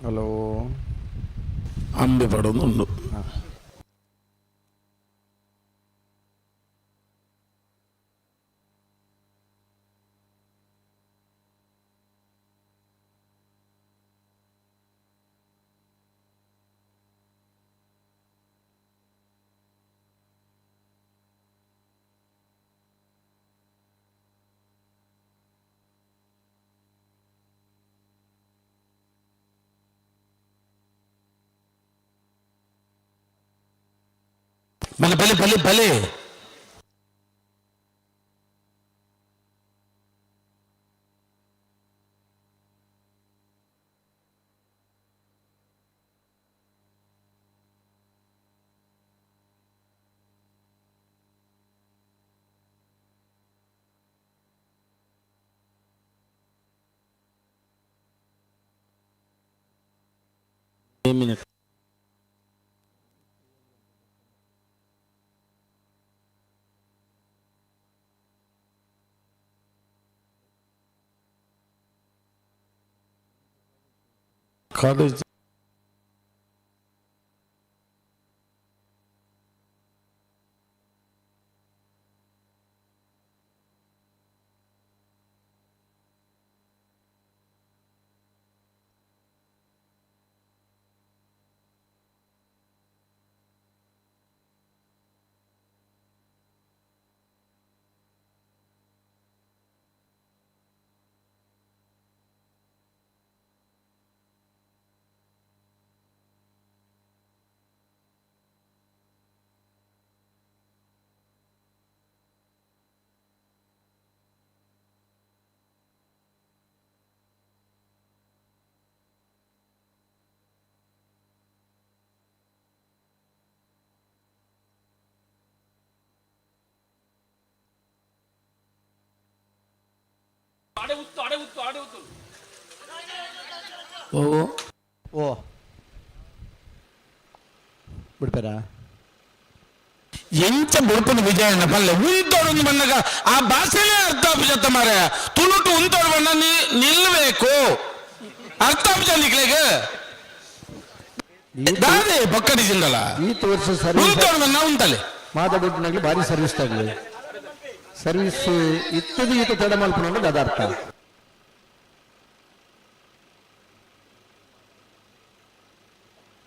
ಹಲೋ ಅಂಬೆ ಪಡೋದುಂಡು. ಬಲೆ ಬಲೆ ಬಲೆ ಬಲೆ ಮಿನಿಟ್ ಕಾಲೇಜ್ ಓ ಓ ಬಿಡ್ತಾರಾ ಎಂಚ ಬುಡ್ಪನ ವಿಜಯಣ್ಣ ಪಲ್ಲೆ ಉಂತೋಡು ಬಂದಾಗ ಆ ಭಾಷೆನೇ ಅರ್ಥ ಆಪುಜತ್ತ ಮಾರ ತುಳುಟು ಉಂತೋಡು ಬಣ್ಣ ನಿಲ್ಬೇಕು ಅರ್ಥ ಆಪುಜಲಿಕ್ಲೆಗೆ ದಾದೆ ಪಕ್ಕಡಿಸಿಂದಲ್ಲ ಈ ತೋರ್ಸ ಸರ್ವಿಸ್ ಉಂತೋಡು ಬಣ್ಣ ಉಂತಲೆ ಮಾತಾಡೋಟ್ನಾಗ್ಲಿ ಭಾರಿ ಸರ್ವಿಸ್ ತಗಲಿ ಸರ್ವಿಸ್ ಇತ್ತದು ಈತ ತಡ ಮಲ್ಪನೊಂದು ಅದಾರ್ಥ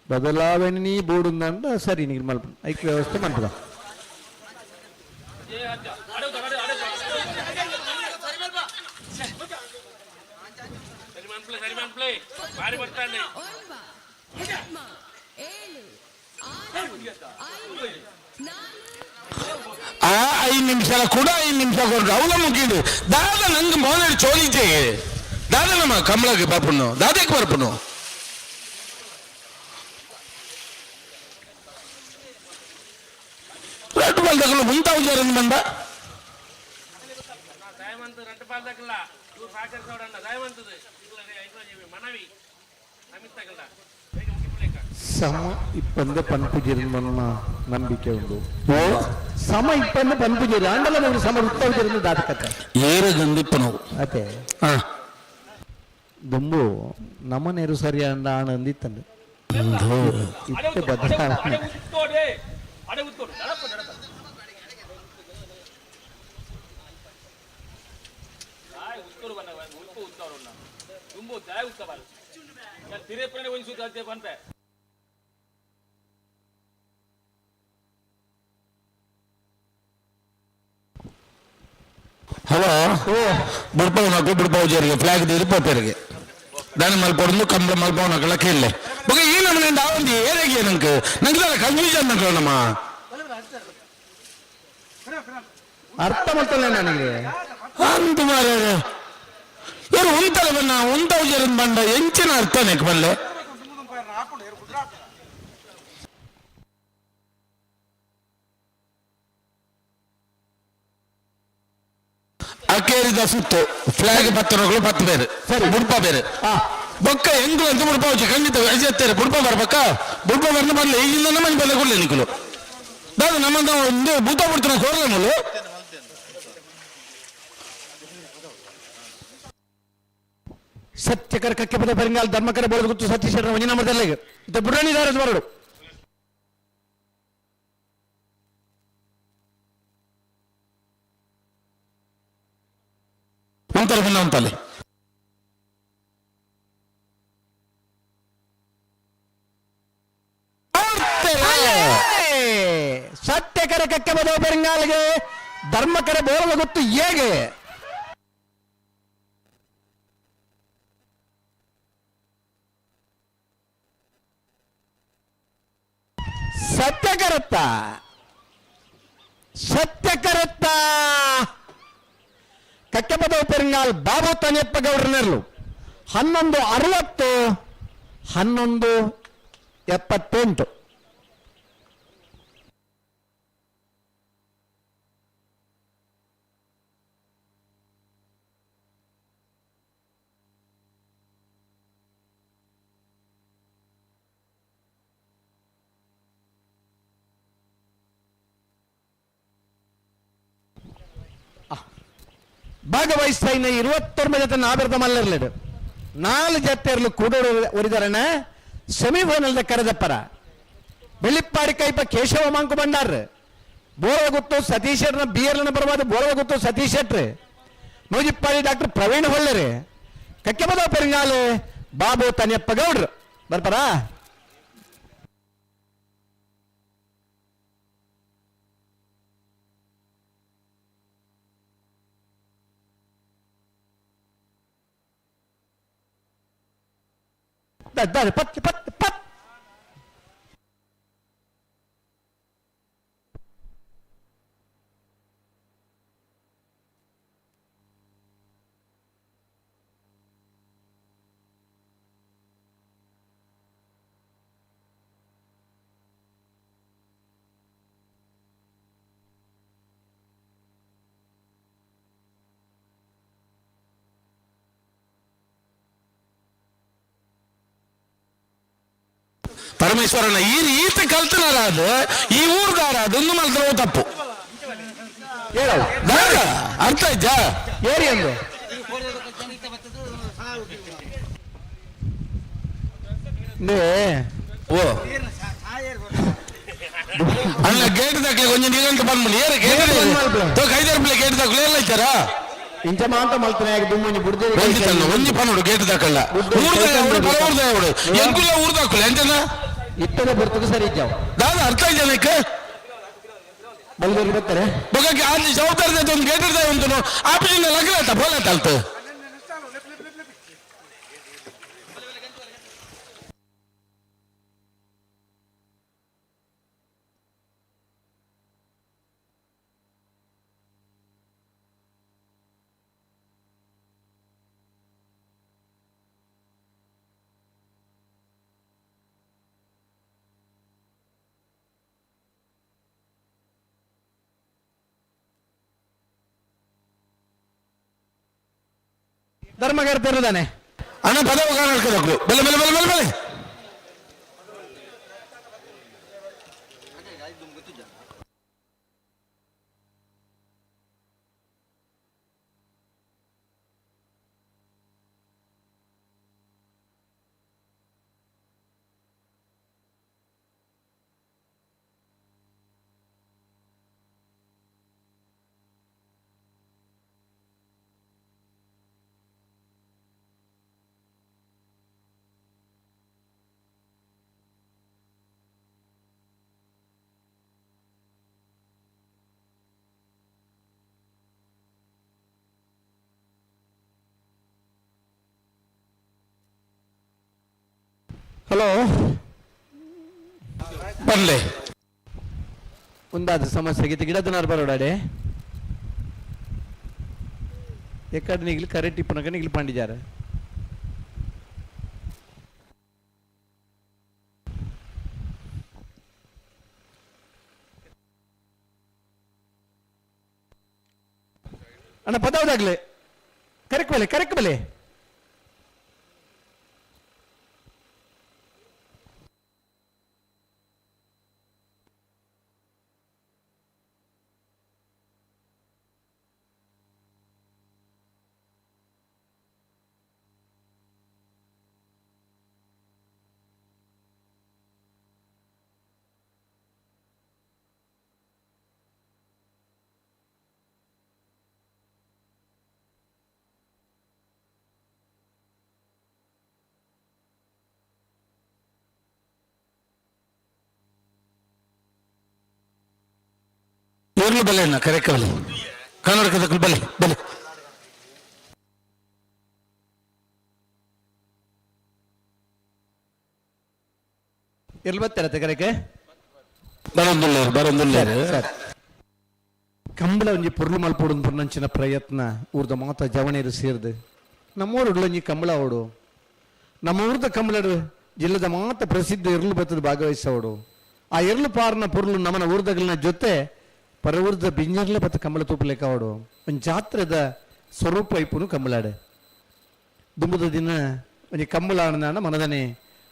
ಬದಲಾವಣೆ ಬೋರ್ಡ್ ఉందంట సరే నీకు మల్ప ఐక్య వ్యవస్థ మల్పదా ಒಂಬ ಹೆಡ್ಮ ಏಳು ಆರು ಐದು ನಾಲ್ಕು ಆ 5 ನಿಮಿಷ ಕೂಡ 5 ನಿಮಿಷ ಕೊಡ್ರು ಅವಳ ಮುಗಿದು ದಾದ ನಂಗೆ ಮೋನಡಿ ಚೋಲಿಚೆ ದಾದ ನಮ್ಮ ಕಮಲಗೆ ಬರ್ಪುನು ದಾದಕ್ಕೆ ಬರ್ಪುನು రెండు పాలు ముంతా ఉజారు మంద ಸಮ ಇಪ್ಪಂದೆ ಪನ್ಪುಜಿರ ನನ್ನ ನಂಬಿಕೆ ಉಂಟು ಸಮ ಇಪ್ಪಂದೆ ಪನ್ಪುಜಿರ ಅಂಡಲ ನಾವು ಸಮ ಉತ್ತವಿಜಿರ ದಾತಕತೆ ಏರು ಗಂದಿಪ್ಪ ನಾವು ಅದೇ ದುಂಬು ನಮ್ಮನೇರು ಸರಿ ಅಂದ ಆನಂದಿತ್ತಂದು ಇತ್ತೆ ಬದಲಾವಣೆ హలో బుడిపావు నాకు బుడిపావు జరిగే ఫ్లాగ్ తీరి పోతారు దాన్ని మల్పొందు కమ్మల మల్పావు నాకు లెక్కలే ఒక ఈ నమ్మ దావంది ఏరేగే నాకు నాకు కన్ఫ్యూజన్ నమ్మ ಅರ್ಥ ಮಾಡ್ತಲ್ಲ ನನಗೆ ಅಂತ ಮಾರ ಇವರು ಉಂಟಲ್ಲ ಬಣ್ಣ ಉಂಟವು ಜರ ಬಂಡ ಎಂಚಿನ ಅರ್ಥ ನೆಕ್ ಬಲ್ಲೆ ಅಕ್ಕೇರಿದ ಸುತ್ತು ಫ್ಲಾಗ್ 10 ರೋಗಳು 10 ಬೇರೆ ಸರಿ ಬುಡ್ಪ ಬೇರೆ ಬೊಕ್ಕ ಹೆಂಗು ಅಂತ ಬುಡ್ಪ ಹೋಚೆ ಖಂಡಿತ ಅಜ್ಜತ್ತೇರೆ ಬುಡ್ಪ ಬರ್ಬೇಕ ಬುಡ್ಪ ಬರ್ನ ಬರ್ಲಿ ಈಗಿಂದ ನಮ್ಮನೆ ಬೆಲೆ ಕೊಡ್ಲಿ ನಿಕ್ಕಲು ದಾದ ನಮ್ಮಂದ ಒಂದು ಭೂತ ಬಿಡ್ತಾನೆ ಕೋರ್ಲ ಮೂಲು ಸತ್ಯಕರ ಕಕ್ಕೆ ಪದ ಪರಿಂಗಾಲ್ ಧರ್ಮಕರ ಬೋಳದ ಗುತ್ತು ಸತೀಶರ ಒಂಜಿನ ಮರದಲ್ಲಿ ಇದು ಬುಡಣಿದಾರ ಬರಡು ಅಂತಾರೆ ಭಿನ್ನ ಅಂತಲ್ಲಿ ಸತ್ಯಕರ ಕಕ್ಕೆ ಪದ ಪರಿಂಗಾಲ್ಗೆ ಧರ್ಮಕರ ಬೋಳದ ಗುತ್ತು ಹೇಗೆ ಸತ್ಯಕರತ್ತ ಸತ್ಯಕರತ್ತ ಕಕ್ಕೆಪದ ಪೆರಿಂಗಾಲ್ ಬಾಬು ತನಿಯಪ್ಪ ಗೌಡ್ರನೆರ್ಲು 11:60 11:78 ಭಾಗವಹಿಸ್ತಾ 29 ಜೊತೆ ನಾಬಿರ್ದ ಮಲ್ಲರ್ಲಿಡು 4 ಜೊತೆಯರ್ಲು ಕೂಡ ಒರಿದಾರಣ ಸೆಮಿಫೈನಲ್ ಕರೆದಪ್ಪರ ಬೆಳ್ಳಿಪ್ಪಾಡಿ ಕೈಪ ಕೇಶವ ಮಾಂಕು ಬಂಡಾರ ಬೋಳದ ಗುತ್ತು ಸತೀಶರ್ನ ಬಿಯರ್ಲನ ಬರವಾದ ಬೋಳದ ಗುತ್ತು ಸತೀಶ್ ಶೆಟ್ರಿ ನೂಜಿಪ್ಪಾಡಿ ಡಾಕ್ಟರ್ ಪ್ರವೀಣ್ ಹೊಳ್ಳರಿ ಕಕ್ಕೆಪದ ಪೆರಿಂಗಾಲು ಬಾಬು ತನಿಯಪ್ಪ ಗೌಡ್ರು ಬರ್ತಾರಾ ಪತ್ ಪತ್ ಪತ್ ಪರಮೇಶ್ವರನ ಈ ರೀತಿ ಕಲ್ತನಾರ ಅದು ಈ ಊರ್ದಾರ ಅದೊಂದು ಮಲ್ತರ ತಪ್ಪು ಹೇಳು ಅರ್ಥ ಆಯ್ತಾ ಏರಿ ಅಂದು ಓ ಅಲ್ಲ ಗೇಟ್ ದಾಖಲೆ ಕೊಂಚ ನೀಗಂತ ಬಂದ್ಬಿಡಿ ಏರ ಗೇಟ್ ಕೈದಾರ್ಪಿಲೆ ಗೇಟ್ ದಾಖಲೆ ಎಲ್ಲ ಇದ್ದಾರಾ ಇಂಚ ಮಾಂತ ಮಲ್ತನೆ ದುಮ್ಮನಿ ಬುಡ್ದೆ ಒಂಜಿ ಪನ್ನೋಡು ಗೇಟ್ ದಾಖಲ್ಲ ಊರ್ದಾಯವಡು ಎಂಕುಲ್ಲ ಊರ್ ದಾಖಲೆ ಎಂಜನ ಇಟ್ಟದ ಬರ್ತದೆ ಸರಿ ಇದ್ದಾವ ದಾದ ಅರ್ಥ ಜನಕ್ಕೆ ಬಲ್ಗೇರಿ ಬರ್ತಾರೆ ಬೊಗಕ್ಕೆ ಅಲ್ಲಿ ಜವಾಬ್ದಾರಿ ಒಂದು ಗೇಟ್ ಇರ್ತಾವೆ ಉಂಟು ಆಫೀಸಿನ ಲಗ್ನ ಬೋಲಾಟ ಅಲ್ತ ಧರ್ಮಗಾರ ತೆರದಾನೆ ಅಣ್ಣ ಪದವ ಕಾಣಬೇಕು ಬೆಲೆ ಬೆಲೆ ಬೆಲೆ ಬೆಲೆ ಬೆಲೆ ಹಲೋ ಬರ್ಲೆ ಒಂದಾದ ಸಮಸ್ಯೆಗೆ ಗಿಡದನಾರು ಬರೋಡಾಡೆ ಎಕ್ಕಡ ನಿಗ್ಲಿ ಕರೆಕ್ಟ್ ಇಪ್ಪನಕ ನಿಗ್ಲಿ ಪಾಂಡಿಜಾರ ಅಣ್ಣ ಪದಾವದಾಗ್ಲೆ ಕರೆಕ್ಟ್ ಬಲೆ ಇರ್ಲು ಬಲೆ ಕರೆಕ್ಟ್ ಬಲೆ ಕನ್ನಡಕದ ಬಲೆ ಬಲೆ ಎಲ್ಲಿ ಬರ್ತಾರೆ ಕರೆಕೆ ಬರೋದಿಲ್ಲ ಸರ್ ಕಂಬಳ ಒಂಜಿ ಪೊರ್ಲು ಮಲ್ಪೋಡು ಪೊರ್ನಂಚಿನ ಪ್ರಯತ್ನ ಊರ್ದ ಮಾತ ಜವಣೇರು ಸೇರ್ದು ನಮ್ಮೂರು ಒಂಜಿ ಕಂಬಳ ಅವಡು ನಮ್ಮ ಊರ್ದ ಕಂಬಳಡು ಜಿಲ್ಲದ ಮಾತ ಪ್ರಸಿದ್ಧ ಇರ್ಲು ಬತ್ತದ ಭಾಗವಹಿಸೋಡು ಆ ಇರ್ಲು ಪಾರ್ನ ಪೊರ್ಲು ನಮ್ಮನ ಊರ್ದಗಳನ್ನ ಜೊತೆ ಪರ ಊರ್ದ ಬಿಂಜರ್ಲೆ ಬತ್ತ ಕಂಬಳ ತೂಪಲೇಕ ಅವಡು ಒಂದು ಜಾತ್ರೆದ ಸ್ವರೂಪ ಇಪ್ಪುನು ಕಂಬಳಾಡೆ ದುಂಬುದ ದಿನ ಒಂಜಿ ಕಂಬಳ ಆಡಿನ ಮನದನೆ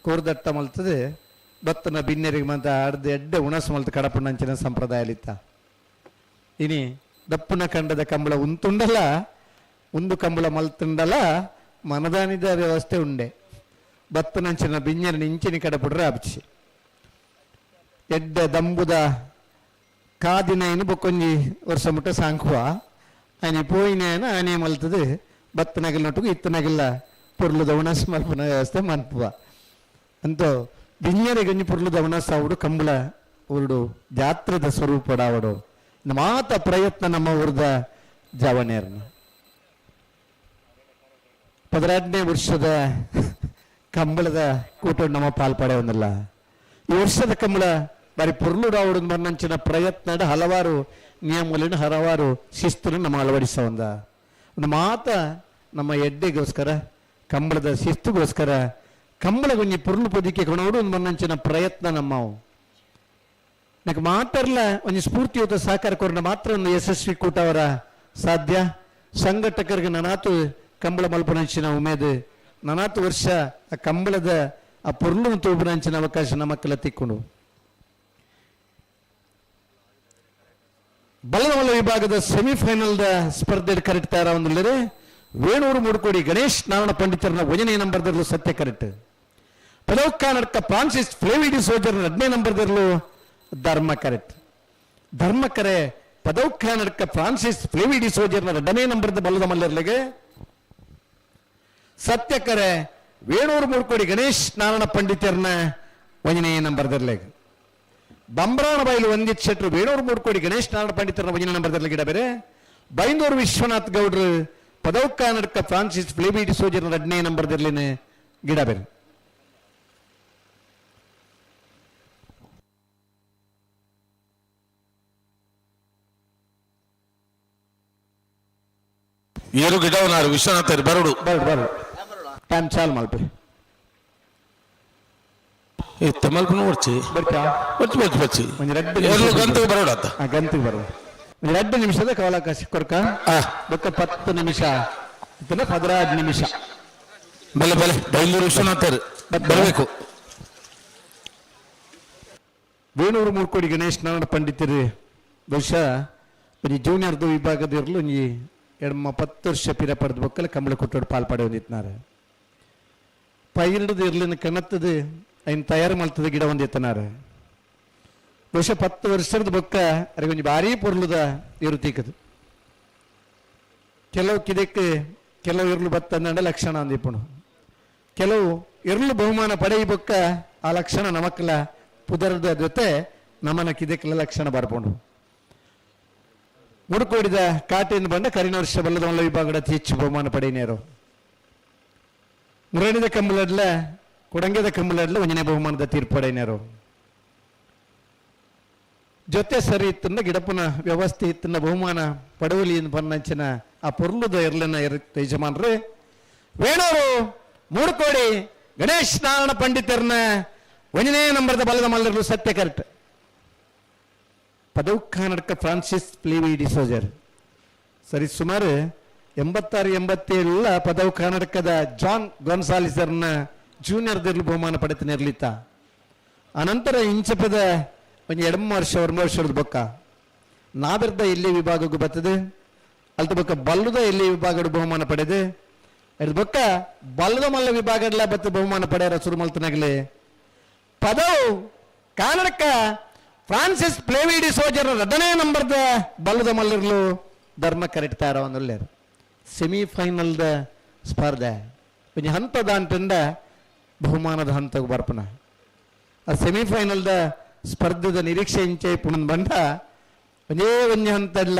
ಕೋರ್ದಟ್ಟ ಮಲ್ತದೆ ಬತ್ತನ ಬಿನ್ನೆರಿಗೆ ಮಂತ ಆಡ್ದು ಎಡ್ಡೆ ಉಣಸು ಮಲ್ತ ಕಡಪಣ್ಣಂಚಿನ ಸಂಪ್ರದಾಯಲಿತ್ತ ಇನಿ ದಪ್ಪನ ಕಂಡದ ಕಂಬಳ ಉಂತುಂಡಲ್ಲ ಒಂದು ಕಂಬಳ ಮಲ್ತುಂಡಲ್ಲ ಮನದಾನಿದ ವ್ಯವಸ್ಥೆ ಉಂಡೆ ಬತ್ತನಂಚಿನ ಬಿಂಜರಿನ ಇಂಚಿನ ಕಡಪುಡ್ರೆ ಅಬ್ಚಿ ಎಡ್ಡ ದಂಬುದ ಕಾದಿನೇನು ಬೊಕ್ಕೊಂಜಿ ವರ್ಷ ಮುಟ್ಟ ಸಾಂಕುವ ಆನೆ ಪೋಯಿನೇನ ಆನೆ ಮಲ್ತದು ಬತ್ತನಗಲ್ ನೊಟ್ಟಿಗೆ ಇತ್ತನಗಿಲ್ಲ ಪೊರ್ಲುದ ಉಣಸು ಮಲ್ಪನ ವ್ಯವಸ್ಥೆ ಮನ್ಪುವ ಅಂತೂ ಬಿಂಜರಿಗೆ ಪೊರ್ಲುದ ಉಣಸ ಅವಡು ಕಂಬಳ ಉರುಡು ಜಾತ್ರೆದ ಸ್ವರೂಪಡಾವಡು ಮಾತ ಪ್ರಯತ್ನ ನಮ್ಮ ಊರ್ದ ಜವನೇರ್ನ 18ನೇ ವರ್ಷದ ಕಂಬಳದ ಕೂಟ ನಮ್ಮ ಪಾಲ್ಪಡೆ ಒಂದಲ್ಲ ಈ ವರ್ಷದ ಕಂಬಳ ಬಾರಿ ಪೊರ್ಲುಡಾವಡು ಬರ್ನಂಚಿನ ಪ್ರಯತ್ನ ಹಲವಾರು ನಿಯಮಗಳನ್ನು ಹಲವಾರು ಶಿಸ್ತನ್ನು ನಮ್ಮ ಅಳವಡಿಸ ಒಂದು ಮಾತ ನಮ್ಮ ಎಡ್ಡೆಗೋಸ್ಕರ ಕಂಬಳದ ಶಿಸ್ತುಗೋಸ್ಕರ ಕಂಬಳಗೊಂಜಿ ಪೊರ್ಲು ಪೊದಿಕೆ ಕೊಣೋಡು ಒಂದು ಬರ್ನಂಚಿನ ಪ್ರಯತ್ನ ನಮ್ಮವು నాకు మాటర్ల ಒಂದು ಸ್ಫೂರ್ತಿಯುತ ಸಹಕಾರ ಕೊರನ ಮಾತ್ರ ಒಂದು ಯಶಸ್ವಿ ಕೂಟವರ ಸಾಧ್ಯ ಸಂಘಟಕರಿಗೆ ನನಾತು ಕಂಬಳ ಮಲ್ಪನಂಚಿನ ಉಮೇದು ನನಾತು ವರ್ಷ ಆ ಕಂಬಳದ ಆ ಪೊರ್ಲು ತೂಪನಂಚಿನ ಅವಕಾಶ ನಮ್ಮಕ್ಕೆಲ್ಲ ತಿಕ್ಕೊಂಡು ಬಲಮಲ್ಲ ವಿಭಾಗದ ಸೆಮಿಫೈನಲ್ದ ಸ್ಪರ್ಧೆ ಕರೆಕ್ಟ್ ತಯಾರ ಒಂದಿಲ್ಲದೆ ವೇಣೂರು ಮೂಡುಕೋಡಿ ಗಣೇಶ್ ನಾರಾಯಣ ಪಂಡಿತರನ 1ನೇ ನಂಬರ್ದಲ್ಲೂ ಸತ್ಯ ಕರೆಕ್ಟ್ ಪದೌಕ್ಕ ನಡ್ಕ ಫ್ರಾನ್ಸಿಸ್ ಫ್ಲೇವಿಡಿ ಸೋಜರ್ 2ನೇ ನಂಬರ್ದಲ್ಲೂ ಧರ್ಮ ಕರೆಕ್ಟ್ ಧರ್ಮ ಕರೆ ಪದೌಕ್ಕ ನಡ್ಕ ಫ್ರಾನ್ಸಿಸ್ ಫ್ಲೇವಿಡಿ ಸೋಜರ್ನ 2ನೇ ನಂಬರ್ದ ಬಲ್ಲದ ಮಲ್ಲರ್ಲೆಗೆ ಸತ್ಯ ಕರೆ ವೇಣೂರು ಮೂಡುಕೋಡಿ ಗಣೇಶ್ ನಾರಾಯಣ ಪಂಡಿತರನ 1ನೇ ನಂಬರ್ದರ್ಲೆಗೆ ಬಂಬ್ರಾಣ ಬೈಲು ವಂದಿತ್ ಶೆಟ್ರು ವೇಣೂರು ಮೂಡುಕೋಡಿ ಗಣೇಶ್ ನಾರಾಯಣ ಪಂಡಿತರನ 1ನೇ ನಂಬರ್ದಲ್ಲಿ ಗಿಡ ಬೇರೆ ಬೈಂದೂರು ವಿಶ್ವನಾಥ್ ಗೌಡ್ರು ಪದೌಕ್ಕ ನಡ್ಕ ಫ್ರಾನ್ಸಿಸ್ ಫ್ಲೇವಿಡಿ ಸೋಜರ್ನ 2ನೇ ನಂಬರ್ದಲ್ಲಿ ಗಿಡ ಬೇರೆ ಏರು ಗಿಡವನಾರು ವಿಶ್ವನಾಥ ಬರಡು ಬರಡು ಟೈಮ್ ಚಾಲ್ ಮಲ್ಪೆ ತಮಲ್ಪನ ಹೊಡ್ಚಿ ಬರ್ತಾ ಹೊಚ್ಚಿ ಹೊಚ್ಚಿ ಹೊಚ್ಚಿ ಒಂದು ಎರಡು ಗಂಟೆಗೆ ಬರೋಡತ್ತ ಗಂತಿಗೆ ಬರೋದು ಒಂದು 2 ನಿಮಿಷದ ಕಾಲಾವಕಾಶ ಕೊಡ್ಕ ಬೊಕ್ಕ 10 ನಿಮಿಷ 15 ನಿಮಿಷ ಬಲೆ ಬಲೆ ಬೈಲೂರು ವಿಶ್ವನಾಥರು ಬರಬೇಕು ವೇಣೂರು ಮೂಡುಕೋಡಿ ಗಣೇಶ್ ನಾರಾಯಣ ಪಂಡಿತರು ಬಹುಶಃ ಒಂದು ಜೂನಿಯರ್ದು ವಿಭಾಗದ ಇರಲು ಒಂಜಿ 10 ವರ್ಷ ಪಿರ ಪಡೆದ ಬೊಕ್ಕಲ ಕಂಬಳ ಕೊಟ್ಟೋಡು ಪಾಲ್ಪಡೆ ಹೊಂದಿತ್ನಾರ ಪೈರ್ಡದು ಇರ್ಲಿನ ಕಣತ್ತದು ಐನ್ ತಯಾರು ಮಲ್ತದ ಗಿಡ ಹೊಂದಿತ್ತನಾರ ಬಹುಶಃ 10 ವರ್ಷದ ಬೊಕ್ಕ ಅರೆ ಒಂಜಿ ಭಾರಿ ಪೊರ್ಲುದ ಇರು ತೀಕದು ಕೆಲವು ಕಿದಕ್ಕೆ ಕೆಲವು ಇರ್ಲು ಬತ್ತಂದ ಲಕ್ಷಣ ಅಂದಿಪ್ಪುಣು ಕೆಲವು ಇರ್ಲು ಬಹುಮಾನ ಪಡೆಯಿ ಬೊಕ್ಕ ಆ ಲಕ್ಷಣ ನಮಕ್ಕಲ ಪುದರದ ಜೊತೆ ನಮ್ಮನ ಕಿದಕ್ಕೆಲ್ಲ ಲಕ್ಷಣ ಬರ್ಕೊಂಡು ಮುಡುಕೋಡಿದ ಕಾಟೆಯನ್ನು ಬಂದ ಕರಿನ ವರ್ಷ ಬಲ್ಲದ ಮಲ್ಲ ವಿಭಾಗದ ಹೆಚ್ಚು ಬಹುಮಾನ ಪಡೆಯಿನೇರು ಮುರಣಿದ ಕಂಬಳಡ್ಲ ಕೊಡಂಗೆದ ಕಂಬಳಡ್ಲ 1ನೇ ಬಹುಮಾನದ ತೀರ್ಪು ಪಡೆಯಿನೇರು ಜೊತೆ ಸರಿ ಇತ್ತನ್ನ ಗಿಡಪನ ವ್ಯವಸ್ಥೆ ಇತ್ತನ್ನ ಬಹುಮಾನ ಪಡವಲಿ ಬನ್ನಂಚಿನ ಆ ಪೊರ್ಲುದ ಇರ್ಲನ್ನ ಯಜಮಾನ್ರೆ ವೇಣೂರು ಮೂಡುಕೋಡಿ ಗಣೇಶ್ ನಾರಾಯಣ ಪಂಡಿತರನ್ನ 1ನೇ ನಂಬರ್ದ ಬಲ್ಲದ ಮಲ್ಲರು ಸತ್ಯ ಕರೆಕ್ಟ್ ಪದೌಕ್ಕ ನಡ್ಕ ಫ್ರಾನ್ಸಿಸ್ ಫ್ಲೇವಿಡಿ ಸೋಜರ್ ಸರಿ ಸುಮಾರು 86-87 ಪದೌಕ್ಕ ನಡ್ಕದ ಜಾನ್ ಗೊನ್ಸಾಲಿಸರ್ನ ಜೂನಿಯರ್ದಿರ್ಲು ಬಹುಮಾನ ಪಡೆತ ನಿರ್ಲಿತ್ತ ಅನಂತರ ಇಂಚಪದ ಒಂದು 2 ವರ್ಷದ ಬೊಕ್ಕ ನಾವೆರ್ದ ಎಲ್ಲಿ ವಿಭಾಗಕ್ಕೂ ಬರ್ತದೆ ಅಲ್ತ ಬೊಕ್ಕ ಬಲ್ಲುದ ಎಲ್ಲಿ ವಿಭಾಗದ ಬಹುಮಾನ ಪಡೆದು ಎಡ್ ಬೊಕ್ಕ ಬಲ್ಲದ ಮಲ್ಲ ವಿಭಾಗಡ್ಲ ಬತ್ತ ಬಹುಮಾನ ಪಡೆಯರ ಶುರು ಮಲ್ತನಾಗಲಿ ಪದವು ಕಾನಡಕ್ಕ ಫ್ರಾನ್ಸಿಸ್ ಫ್ಲೇವಿಡಿ ಸೋಜರ್ 2ನೇ ನಂಬರ್ದ ಬಲ್ಲದ ಮಲ್ಲರ್ಲು ಧರ್ಮ ಕರೆಕ್ಟ್ ತಾರ ಒಂದೊಳ್ಳೆಯರು ಸೆಮಿಫೈನಲ್ದ ಸ್ಪರ್ಧೆ ಒಂದು ಹಂತದ ಅಂತಂದ ಬಹುಮಾನದ ಹಂತಕ್ಕೆ ಬರ್ಪನ ಆ ಸೆಮಿಫೈನಲ್ದ ಸ್ಪರ್ಧೆದ ನಿರೀಕ್ಷೆ ಇಂಚೆ ಪುಣನ್ ಬಂದ ಒಂದೇ ಒಂದೇ ಹಂತಲ್ಲ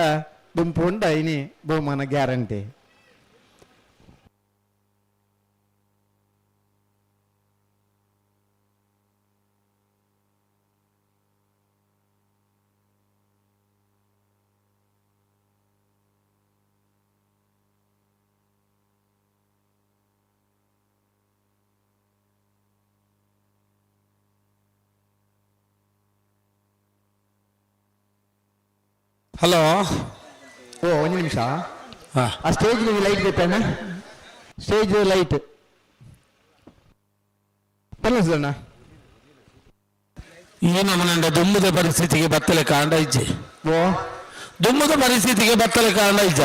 ಗುಂಪು ಉಂಡ ಇನಿ ಬಹುಮಾನ ಗ್ಯಾರಂಟಿ. ಹಲೋ, ಓ ಒಂದು ನಿಮಿಷ, ಹಾ ಆ ಸ್ಟೇಜ್ ಲೈಟ್ ಬೇಕಣ್ಣ, ಸ್ಟೇಜ್ ಲೈಟ್ ಬಲ್ಲಣ್ಣ. ಈ ನಮ್ಮನ ದುಮ್ಮದ ಪರಿಸ್ಥಿತಿಗೆ ಬತ್ತಲೆ ಕಾಂಡ ಇಜ್ಜೆ, ಓ ದುಮ್ಮದ ಪರಿಸ್ಥಿತಿಗೆ ಬತ್ತಲೆ ಕಾಂಡ ಇಜ್ಜ.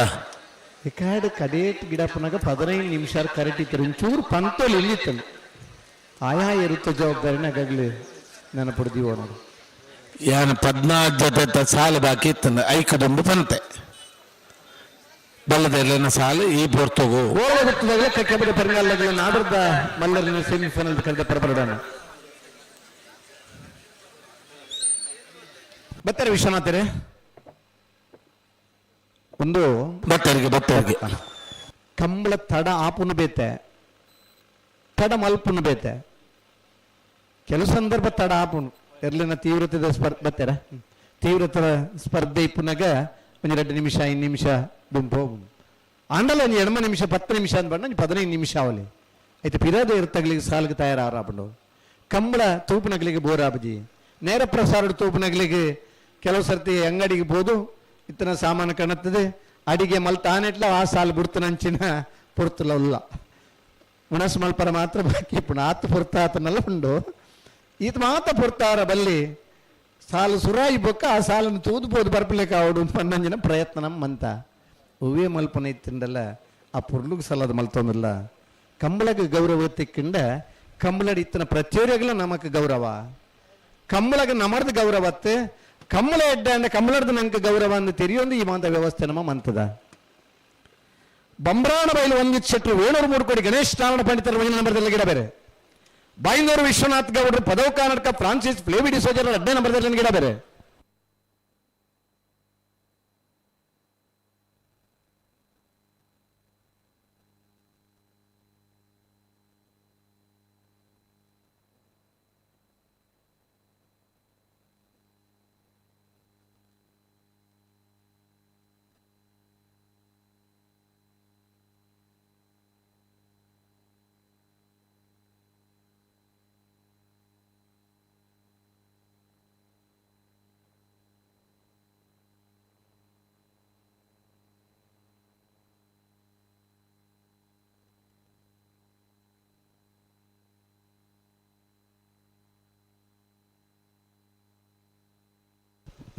ರೆಕಾರ್ಡ್ ಕಡೇಟ್ ಗಿಡ ಪುನಗ 15 ನಿಮಿಷ ಕರೆಕ್ಟ್ ಇತ್ತು, ಒಂಚೂರು ಪಂತೋಲಿ ಇಲ್ಲಿತ್ತಲ್ಲ ಆಯಾ ಇರುತ್ತೆ ಜವಾಬ್ದಾರಿನ ಗಗ್ಲಿ ನೆನಪುಡ್ದೀವೋ ನೋಡಿ. ಯಾನ 14 ಜೊತೆ ಸಾಲು ಬಾಕಿ ಇತ್ತಂದ ಐಕದೊಂದು ಪಂತೆ ಬಲ್ಲದಲ್ಲಿನ ಸಾಲು ಈ ಪೊರ್ತಗು ಓಲೆ ಗೊತ್ತದಾಗಲೇ ಕಬ್ಬಡಿ ಪರಂಗಾಲ ನಾಡದ ಮಲ್ಲರಿನ ಸೆಮಿಫೈನಲ್ ಕರೆದ ಪರಬರಡಣ ಬತ್ತಾರೆ ವಿಶ್ವನಾಥರೇ. ಒಂದು ಬತ್ತರಿಗೆ ಕಂಬಳ ತಡ ಆಪುನು ಬೇತೆ, ತಡ ಮಲ್ಪುನು ಬೇತೆ, ಕೆಲವು ಸಂದರ್ಭ ತಡ ಆಪುನು ಎರ್ಲಿನ ತೀವ್ರತೆದ ಬತ್ತಾರ ತೀವ್ರತರ ಸ್ಪರ್ಧೆ ಇಪ್ಪುನಾಗ ಒಂದು 2 ನಿಮಿಷ 5 ನಿಮಿಷ ದುಂಪು ಆಂಡಲ ಒಂದು 2 ನಿಮಿಷ 10 ನಿಮಿಷ ಅಂದ್ಬಂಡ 15 ನಿಮಿಷ ಅವಲಿ ಆಯ್ತು ಪಿರಾದ ಇರ್ತಗ್ಲಿಗೆ ಸಾಲಿಗೆ ತಯಾರಾಪಂಡು. ಕಂಬಳ ತೂಪುನಗ್ಲಿಗೆ ಬೋರಾಬಜಿ ನೇರ ಪ್ರಸಾರ ತೂಪುನಗ್ಲಿಗೆ ಕೆಲವು ಸರ್ತಿ ಅಂಗಡಿಗೆ ಬೋದು ಇತ್ತನ ಸಾಮಾನು ಕಾಣುತ್ತದೆ ಅಡಿಗೆ ಮಲ್ ತಾನೆಟ್ಲ ಆ ಸಾಲು ಬಿಡ್ತನಂಚಿನ ಪುರ್ತಲ್ಲ ಮುನಸ್ ಮಲ್ಪರ ಮಾತ್ರ ಬಾಕಿ ಪುಣ ಆತ ಪುರ್ತ ಆತನೆಲ್ಲ ಉಂಡು ಈತ ಮಾತ ಪುರ್ತಾರ ಬಲ್ಲಿ ಸಾಲು ಸುರಾಯಿ ಬೊಕ್ಕ ಆ ಸಾಲನ್ನು ತೂದುಬೋದು ಬರ್ಪಲಿಕ್ಕೆ ಆವಡು ಪನ್ನಂಜಿನ ಪ್ರಯತ್ನ ಮಂತ ಹೂವೇ ಮಲ್ಪನ ಇತ್ತಿಂಡಲ್ಲ ಆ ಪುರ್ಲುಗ್ ಸಲದ ಮಲ್ತೊಂದಿಲ್ಲ. ಕಂಬಳಗೆ ಗೌರವ ತಿಕ್ಕಿಂಡ ಕಂಬಳಡಿ ಇತ್ತನ ಪ್ರಚೇರಿಯಗಳ ನಮಕ್ ಗೌರವ, ಕಂಬಳಗೆ ನಮರ್ದ ಗೌರವತ್ತೆ ಕಮ್ಮಳ ಎಡ್ಡ ಅಂದ್ರೆ ಕಮ್ಮಳದ ನಂಗೆ ಗೌರವ ಅಂತ ತೆರೆಯೊಂದು ಈ ಮಾತ ವ್ಯವಸ್ಥೆ ನಮ್ಮ ಮಂತದ. ಬಂಬ್ರಾಣ ಬೈಲು ಒಂದಿತ್ ಶೆಟ್ರು 703 ಕೋಟಿ ಗಣೇಶ್ ನಾರಾಯಣ ಪಂಡಿತರ ನಂಬರ್ದಲ್ಲಿ ಗಿಡ ಬೇರೆ, ಬೈಂದೂರು ವಿಶ್ವನಾಥ್ ಗೌಡ್ರು ಪದವ ಕರ್ನಾಟಕ ಫ್ರಾನ್ಸಿಸ್ ಫ್ಲೇವಿ ಡಿಸೋಜರ್ 10ನೇ ನಂಬರ್ದಲ್ಲಿ ಗಿಡ ಬೇರೆ.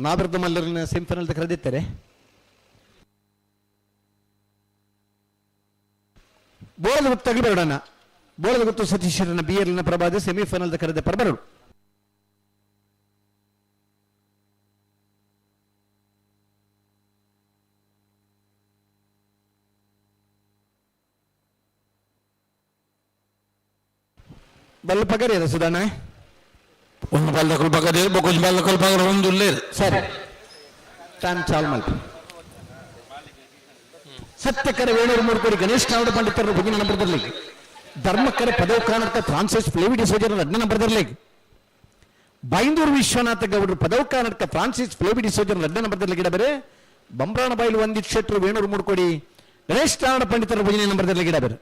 ನಾಬರ್ದು ಮಲ್ಲರಿನ ಸಿಂಫನಲ್ ಕರೆದಿದ್ದಾರೆ. ಬೋಳದ ಗೊತ್ತಾಗಲಿ ಬರೋಣ, ಬೋಳದ ಗೊತ್ತು ಸತೀಶ್ವರನ ಬಿಯರ್ನ ಪ್ರಭಾದ ಸೆಮಿಫೈನಲ್ ಕರೆದ ಪರಬರು. ಬಲ್ಲ ಪಗರಿ ಅದ ಸುಧಾನ ಒಂದು ಬಲ್ಲಕಲ್ ಪಕ್ಕದ ಬೊಕೊಂದು ಬಲ್ಲಕಲ್ ಪಕ್ಕದ ಒಂದು ಸರಿ ಟೈಮ್ ಚಾಲ್ ಮಲ್ಪ ಸತ್ಯಕರ 703 ಕೋಟಿ ಗಣೇಶ್ ನಾರಾಯಣ ಪಂಡಿತರ ಬುಗಿನ ನಂಬರ್ದಲ್ಲಿ ಧರ್ಮಕರ ಪದವ ಕರ್ನಾಟಕ ಫ್ರಾನ್ಸಿಸ್ ಫ್ಲೇವಿ ಡಿಸೋಜರ್ 10ನೇ ನಂಬರ್ದಲ್ಲಿ, ಬೈಂದೂರು ವಿಶ್ವನಾಥ ಗೌಡರು ಪದವ ಕರ್ನಾಟಕ ಫ್ರಾನ್ಸಿಸ್ ಫ್ಲೇವಿ ಡಿಸೋಜರ್ 2ನೇ ನಂಬರ್ದಲ್ಲಿ ಗಿಡ ಬೇರೆ, ಬಂಬ್ರಾಣ ಬೈಲು ಒಂದಿತ್ ಶೆಟ್ರು 703 ಕೋಟಿ ಗಣೇಶ್ ನಾರಾಯಣ ಪಂಡಿತರ ಬುಗಿನ ನಂಬರ್ದಲ್ಲಿ ಗಿಡ ಬೇರೆ.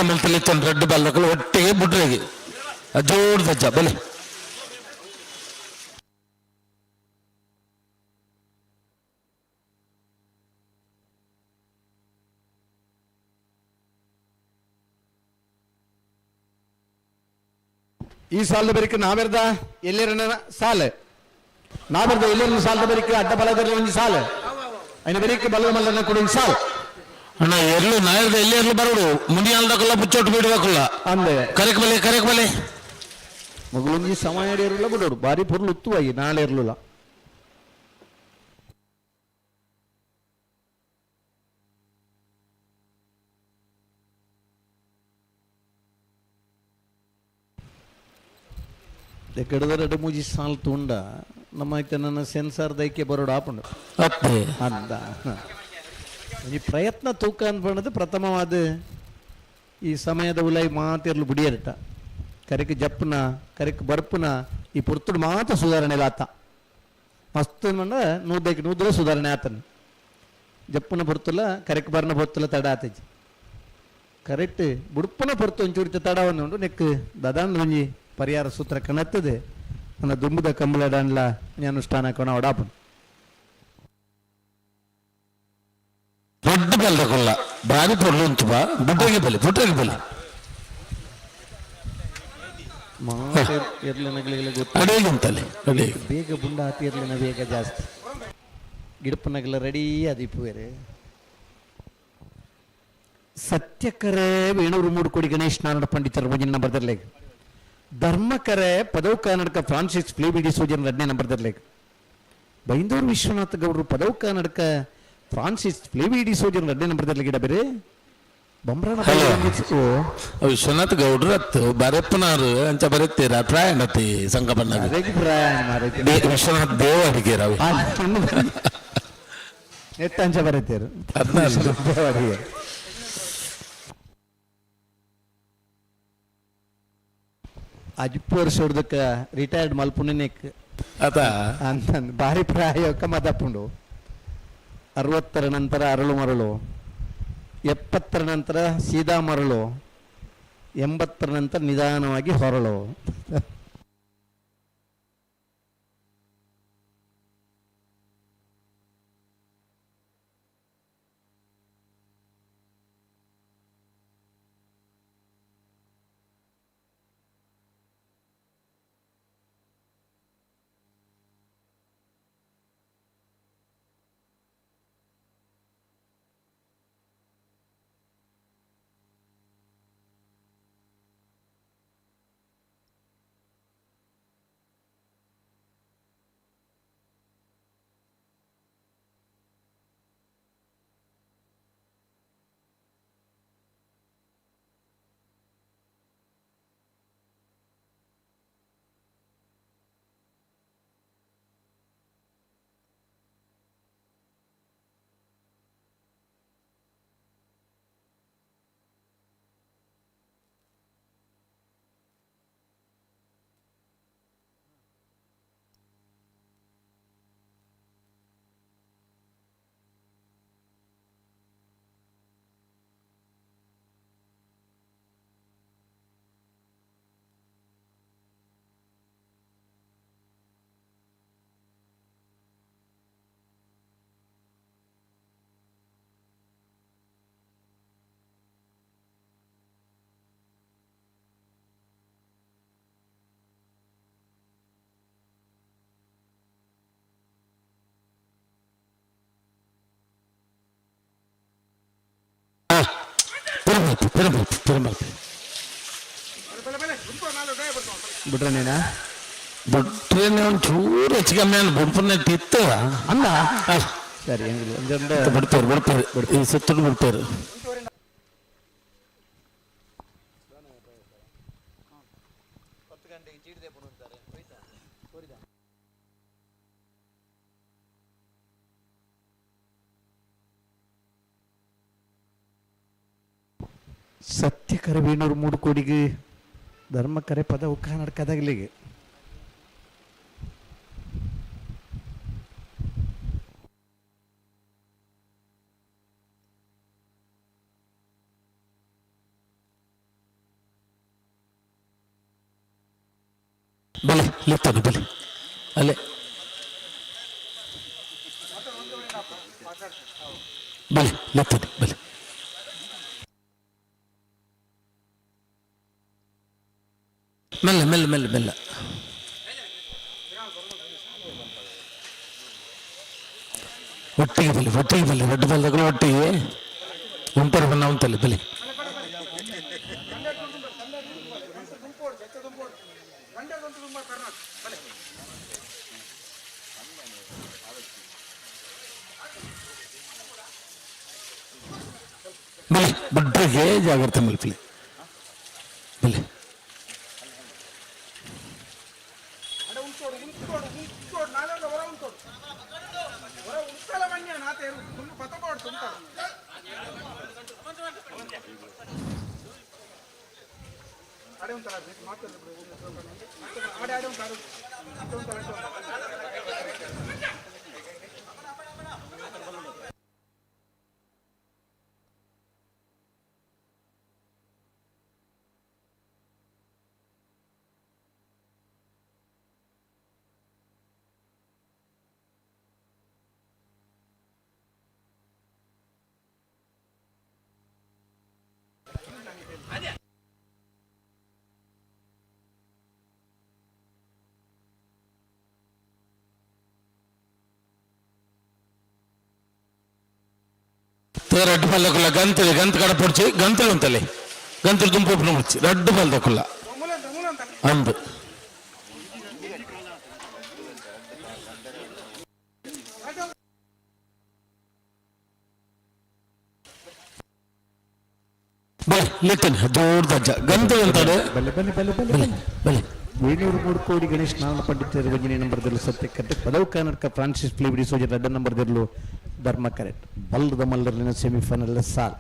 ಮೆಲ್ತಲಿತ್ತು ರೆಡ್ ಬಾಲ್ ಒಟ್ಟಿಗೆ ಬಿಡ್ರಿಗೆ ಜೋಡ್ದಜ್ಜ ಬಲೆ ಈ ಸಾಲದ ಬರಿಕ ನಾವೆರ್ದ ಎಲ್ಲೇರನ ಸಾಲ ನಾವೆರ್ದ ಎಲ್ಲೇರನ ಸಾಲದ ಬರಿಕ ಅಡ್ಡ ಬಲದಲ್ಲಿ ಒಂದು ಸಾಲ ಐನ ಬರಿಕ ಬಲದ ಮಲ್ಲನ ಕೊಡು ಸಾಲ ಅಣ್ಣ ಎರ್ಲು ನಾಯರ್ದ ಎಲ್ಲಿ ಎರ್ಲು ಬರೋಡು ಮುನಿಯಾಲ್ದಕ್ಕಲ್ಲ ಬುಚ್ಚೊಟ್ಟು ಬಿಡ್ಬೇಕಲ್ಲ ಅಂದೆ ಕರೆಕ್ ಬಲೆ ಮಗುಲೊಂಜಿ ಸಮಯ ಇರಲ್ಲ ಬಿಡೋಡು ಬಾರಿ ಪೊರ್ಲು ಉತ್ತುವಾಗಿ ನಾಳೆ ಇರ್ಲಿಲ್ಲ ಎಕ್ಕಡದ ಎರಡು ಮೂಜಿ ಸಾಲ್ ತುಂಡ ನಮ್ಮ ನನ್ನ ಸೆನ್ಸಾರ್ ದೈಕೆ ಬರೋಡು ಆಪುಂಡು ಅತ್ತೆ ಅಂದ ಈ ಪ್ರಯತ್ನ ತೂಕ ಅನ್ಪಣ್ಣದು ಪ್ರಥಮವಾದ ಈ ಸಮಯದ ಉಲಾಯಿ ಮಾತಿರ್ಲು ಬುಡಿಯರಟ ಕರೆಕ್ ಜಪ್ಪನ ಕರೆಕ್ ಬರ್ಪುನ ಈ ಪುರ್ತುಡು ಮಾತ್ರ ಸುಧಾರಣೆ ಆತ ಮಸ್ತ್ ಮಂಡ ನೂದ್ರ ಸುಧಾರಣೆ ಆತನ ಜಪ್ಪನ ಪುರ್ತುಲ ಕರೆಕ್ ಬರ್ನ ಪೊರ್ತುಲ ತಡ ಆತಜಿ ಕರೆಕ್ಟ್ ಬುಡ್ಪುನ ಪೊರ್ತು ಒಂಚೂರಿತ ತಡವನ್ನು ಉಂಟು ನೆಕ್ ದದಾನ್ ಒಂಜಿ ಪರಿಹಾರ ಸೂತ್ರ ಕಣತ್ತದೆ ನನ್ನ ದುಂಬುದ ಕಂಬಳಡನ್ಲ ಅನುಷ್ಠಾನ ಕಣ ಒಡಾಪು ದೊಡ್ಡ ಬಲ್ದಕ್ಕಲ್ಲ ಭಾರಿ ಪೊರ್ಲು ಉಂಟು ಬಾ ಬುಡ್ಡಗೆ ಬಲೆ ಇರ್ಲಿನಗಳಿಗೆ ಅಡಿಗೆ ಉಂಟಲ್ಲಿ ಅಡಿಗೆ ಬೇಗ ಬುಂಡ ಹಾಕಿ ಇರ್ಲಿನ ಬೇಗ ಜಾಸ್ತಿ ಗಿಡಪನಗೆಲ್ಲ ರೆಡಿ ಅದಿಪ್ಪುವೇರೆ ಸತ್ಯಕರೆ ವೇಣೂರು ಮೂಡುಕೋಡಿ ಗಣೇಶ್ ನಾರಾಯಣ ಪಂಡಿತರ ಮುಂಜಿನ ನಂಬರ್ದರ್ಲೇಗ ಧರ್ಮಕರೆ ಪದವು ಕನ್ನಡಕ ಫ್ರಾನ್ಸಿಸ್ ಫ್ಲೇಬಿಡಿ ಸೂಜನ್ 2ನೇ ನಂಬರ್ದರ್ಲೇಗ ಬೈಂದೂರು ವಿಶ್ವನಾಥ ಗೌಡರು ಪದವು ಕನ್ನಡಕ ಫ್ರಾನ್ಸಿಸ್ ಫ್ಲೇಬಿಡಿ ಸೂಜನ್ 2ನೇ ನಂಬರ್ದರ್ಲೇಗ ಗಿಡ ಬೇರೆ ವಿಶ್ವನಾಥ್ ಗೌಡ್ರು ಹತ್ತು ಬರೆಪ್ಪನಾರು ಅಂಚ ಬರೀತೀರ ಪ್ರಾಯಣತಿ ಸಂಗಮಣ್ಣ ವಿಶ್ವನಾಥ್ ದೇವ ಅಡಿಗೆ ರಾವ್ ಎತ್ತಂಚ ಬರೀತೀರು ಅಜಿಪ್ಪು ವರ್ಷ ಹೊಡ್ದಕ್ಕ ರಿಟೈರ್ಡ್ ಮಲ್ಪುಣಿನೆಕ್ ಅದ ಅಂತ ಭಾರಿ ಪ್ರಾಯೋಗ ಮದಪ್ಪುಂಡು 60ರ ನಂತರ ಅರಳು ಮರಳು 70ರ ನಂತರ ಸೀದಾ ಮರಳು 80ರ ನಂತರ ನಿಧಾನವಾಗಿ ಹೊರಳು ಬಿಟ್ರೇನೇನಾ ಬಿಟ್ರೇನೆ ಒಂಚೂರು ಹೆಚ್ಚು ಕಮ್ಮಿ ಅಲ್ಲ ಬುಡ್ಪನ್ನ ತಿತ್ತವ ಅಲ್ಲ ಸರಿ ಬಿಡ್ತಾರೆ ಈ ಸುತ್ತಲು ಬಿಡ್ತಾರೆ ಸತ್ಯಕರ ವೇಣೂರು ಮೂಡುಕೋಡಿಗೆ ಧರ್ಮಕರೆ ಪದ ಉಕ್ಕ ನಡ್ಕದಾಗಲಿಗೆ ಬಲೆ ಲಿತ್ತಾನೆ ಬಲೆ ಅಲ್ಲೇ ಬಲೆ ಲಿತ್ತಾನೆ ಬಲೆ ಮೆಲ್ಲ ಮೆಲ್ಲ ಮೆಲ್ಲ ಮೆಲ್ಲ ಒಟ್ಟಿಗೆ ಬಲೆ ರೆಡ್ ಬಾಲ್ ತಗೊಳ್ಳಿ ಒಟ್ಟಿಗೆ ಉಂಟರು ಬಣ್ಣ ಉಂಟಲ್ಲಿ ಬಲೆ ಬಲೆ ಬಡ್ರಿಗೆ ಜಾಗ್ರತೆ ಮಲ್ಪಲಿ ಬಲೆ రెడ్ పళ్ళ కుల్ల గంత కడ పొడిచి గంతులు ఉంటలే గంతులు దుంపొప్పున పొడిచి రెడ్ పళ్ళ కుల్ల అందు ಬಲೆ ಲಿತ್ತನೆ ಜೋರ್ ದಜ್ಜ ಗಂತಲು ಅಂತಾడు ಬಲೆ ಏಳ್ನೂರು 3 ಕೋಡಿ ಗಣೇಶ್ ನಾರಾಯಣ ಪಂಡಿತರ ವಂಜನೆ ನಂಬರ್ದಲ್ಲೂ ಸತ್ಯ ಕರೆಕ್ಟ್ ಪದವು ಕರ್ನಾಟಕ ಫ್ರಾನ್ಸಿಸ್ ಫ್ಲೇವರಿ ಸೋಜರ್ ರೆಡ್ ನಂಬರ್ದಲ್ಲೂ ಧರ್ಮ ಕರೆಕ್ಟ್ ಬಲ್ಲದ ಮಲ್ಲರಿನ ಸೆಮಿಫೈನಲ್ ಸಾಲ್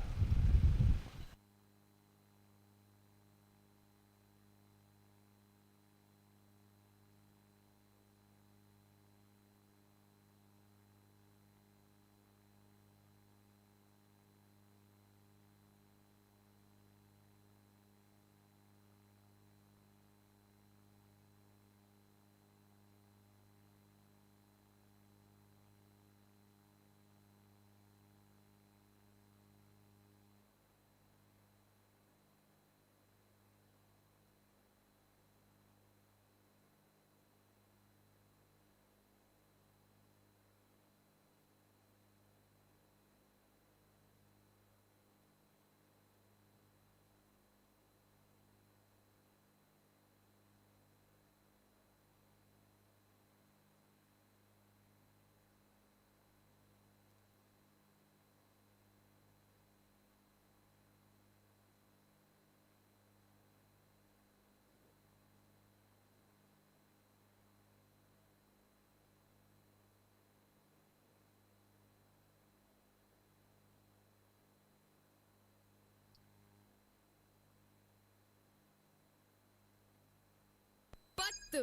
ಪತ್ತು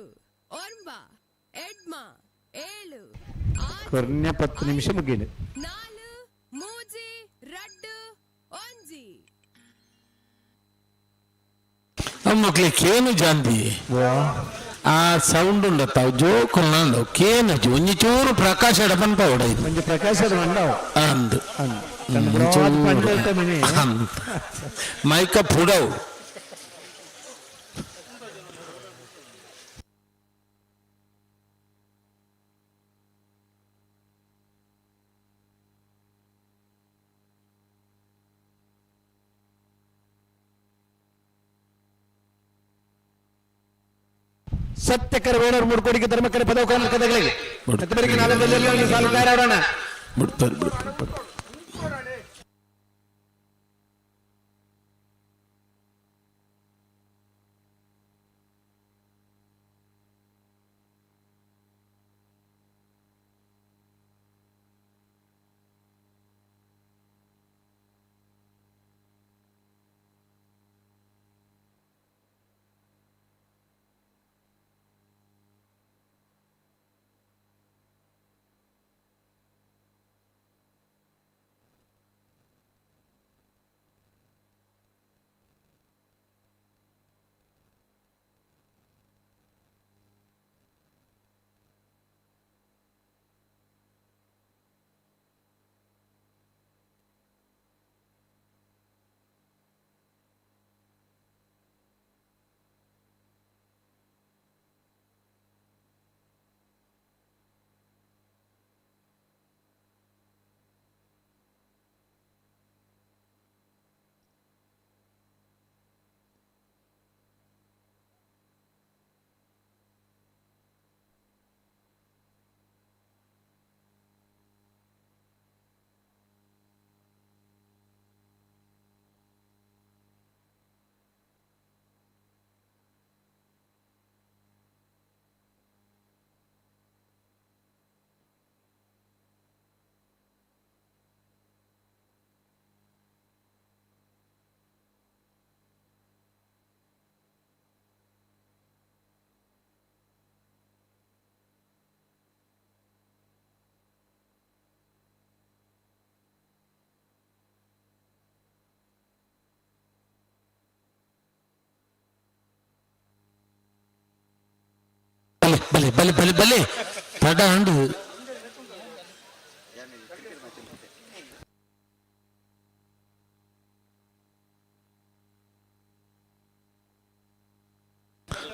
ಒರ್ಮ ಎಡ್ಮ ಏಳು ಕೊರ್ನ್ಯ 10 ನಿಮಿಷ ಮುಗಿಯಲು ನಾಲು ಮೂಜಿ ರಡ್ಡು ಒಂಜಿ ಮಕ್ಳಿಗೆ ಏನು ಜಾಂದಿ ಆ ಸೌಂಡ್ ఉండతావు జోకున్నాడు కేన జొన్ని చూరు ప్రకాశ ఎడపన్ పవడైదు మంచి ప్రకాశం ఉండవు అందు పండుగ మైక పుడవు ಸತ್ಯಕರ ವೇಣೂರು 3 ಕೋಟಿಗೆ ಧರ್ಮಕರ ಪದವು ಕರ್ನಾಟಕದಲ್ಲಿ ಪ್ರತಿಬರಿಗೆ ನಾಲ್ಕರಲ್ಲಿ ಸಾಲು ತಯಾರಾಡೋಣ ಬಿಡ್ತಾರೆ ಬಲೆ ಬಲೆ ಬಲೆ ಬಲೆ ತಡ ಅಂಡು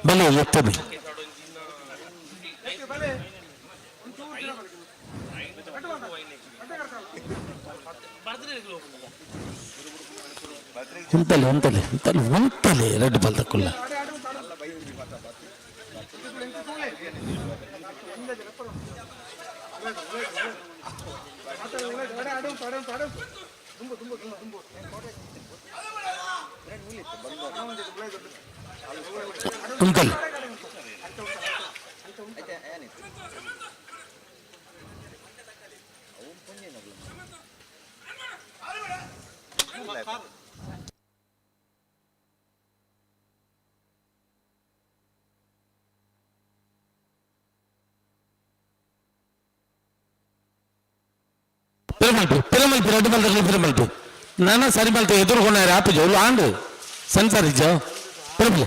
ಬಲೆ ಎತ್ತದು ఉంటలే ఉంటలే ఉంటలే ఉంటలే రెడ్ బాల్ తక్కువ ఉంటలే పిరమల్పి రెడ్ బాల్ తగ్గల పిరమల్పి నానా సరి బాల్తో ఎదుర్కొన్నారు ఆపు జోలు ఆండు సెన్సార్ ఇచ్చావు పిరమలి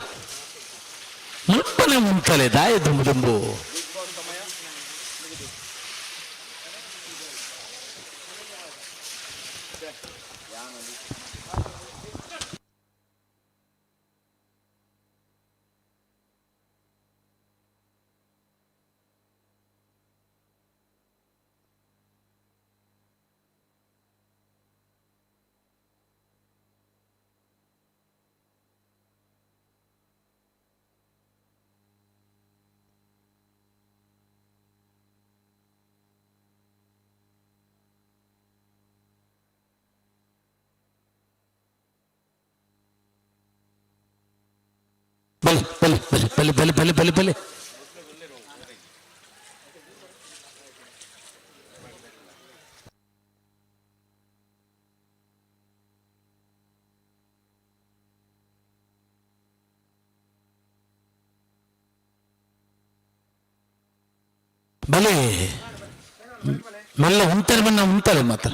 ముప్పనే ఉంటలే దాయ దుమ్ము దుమ్ము ಬಲೆ ಬಲೆ ಬಲೆ ಬಲೆ ಬಲೆ ಬಲೆ ಬಲೆ ಬಲೆ ಬಲೆ ಮಲ್ಲ ಉಂಟಲೆ ಬಣ್ಣ ಉಂಟಲೆ ಮಾತ್ರ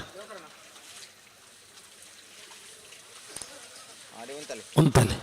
ಉಂಟಲೆ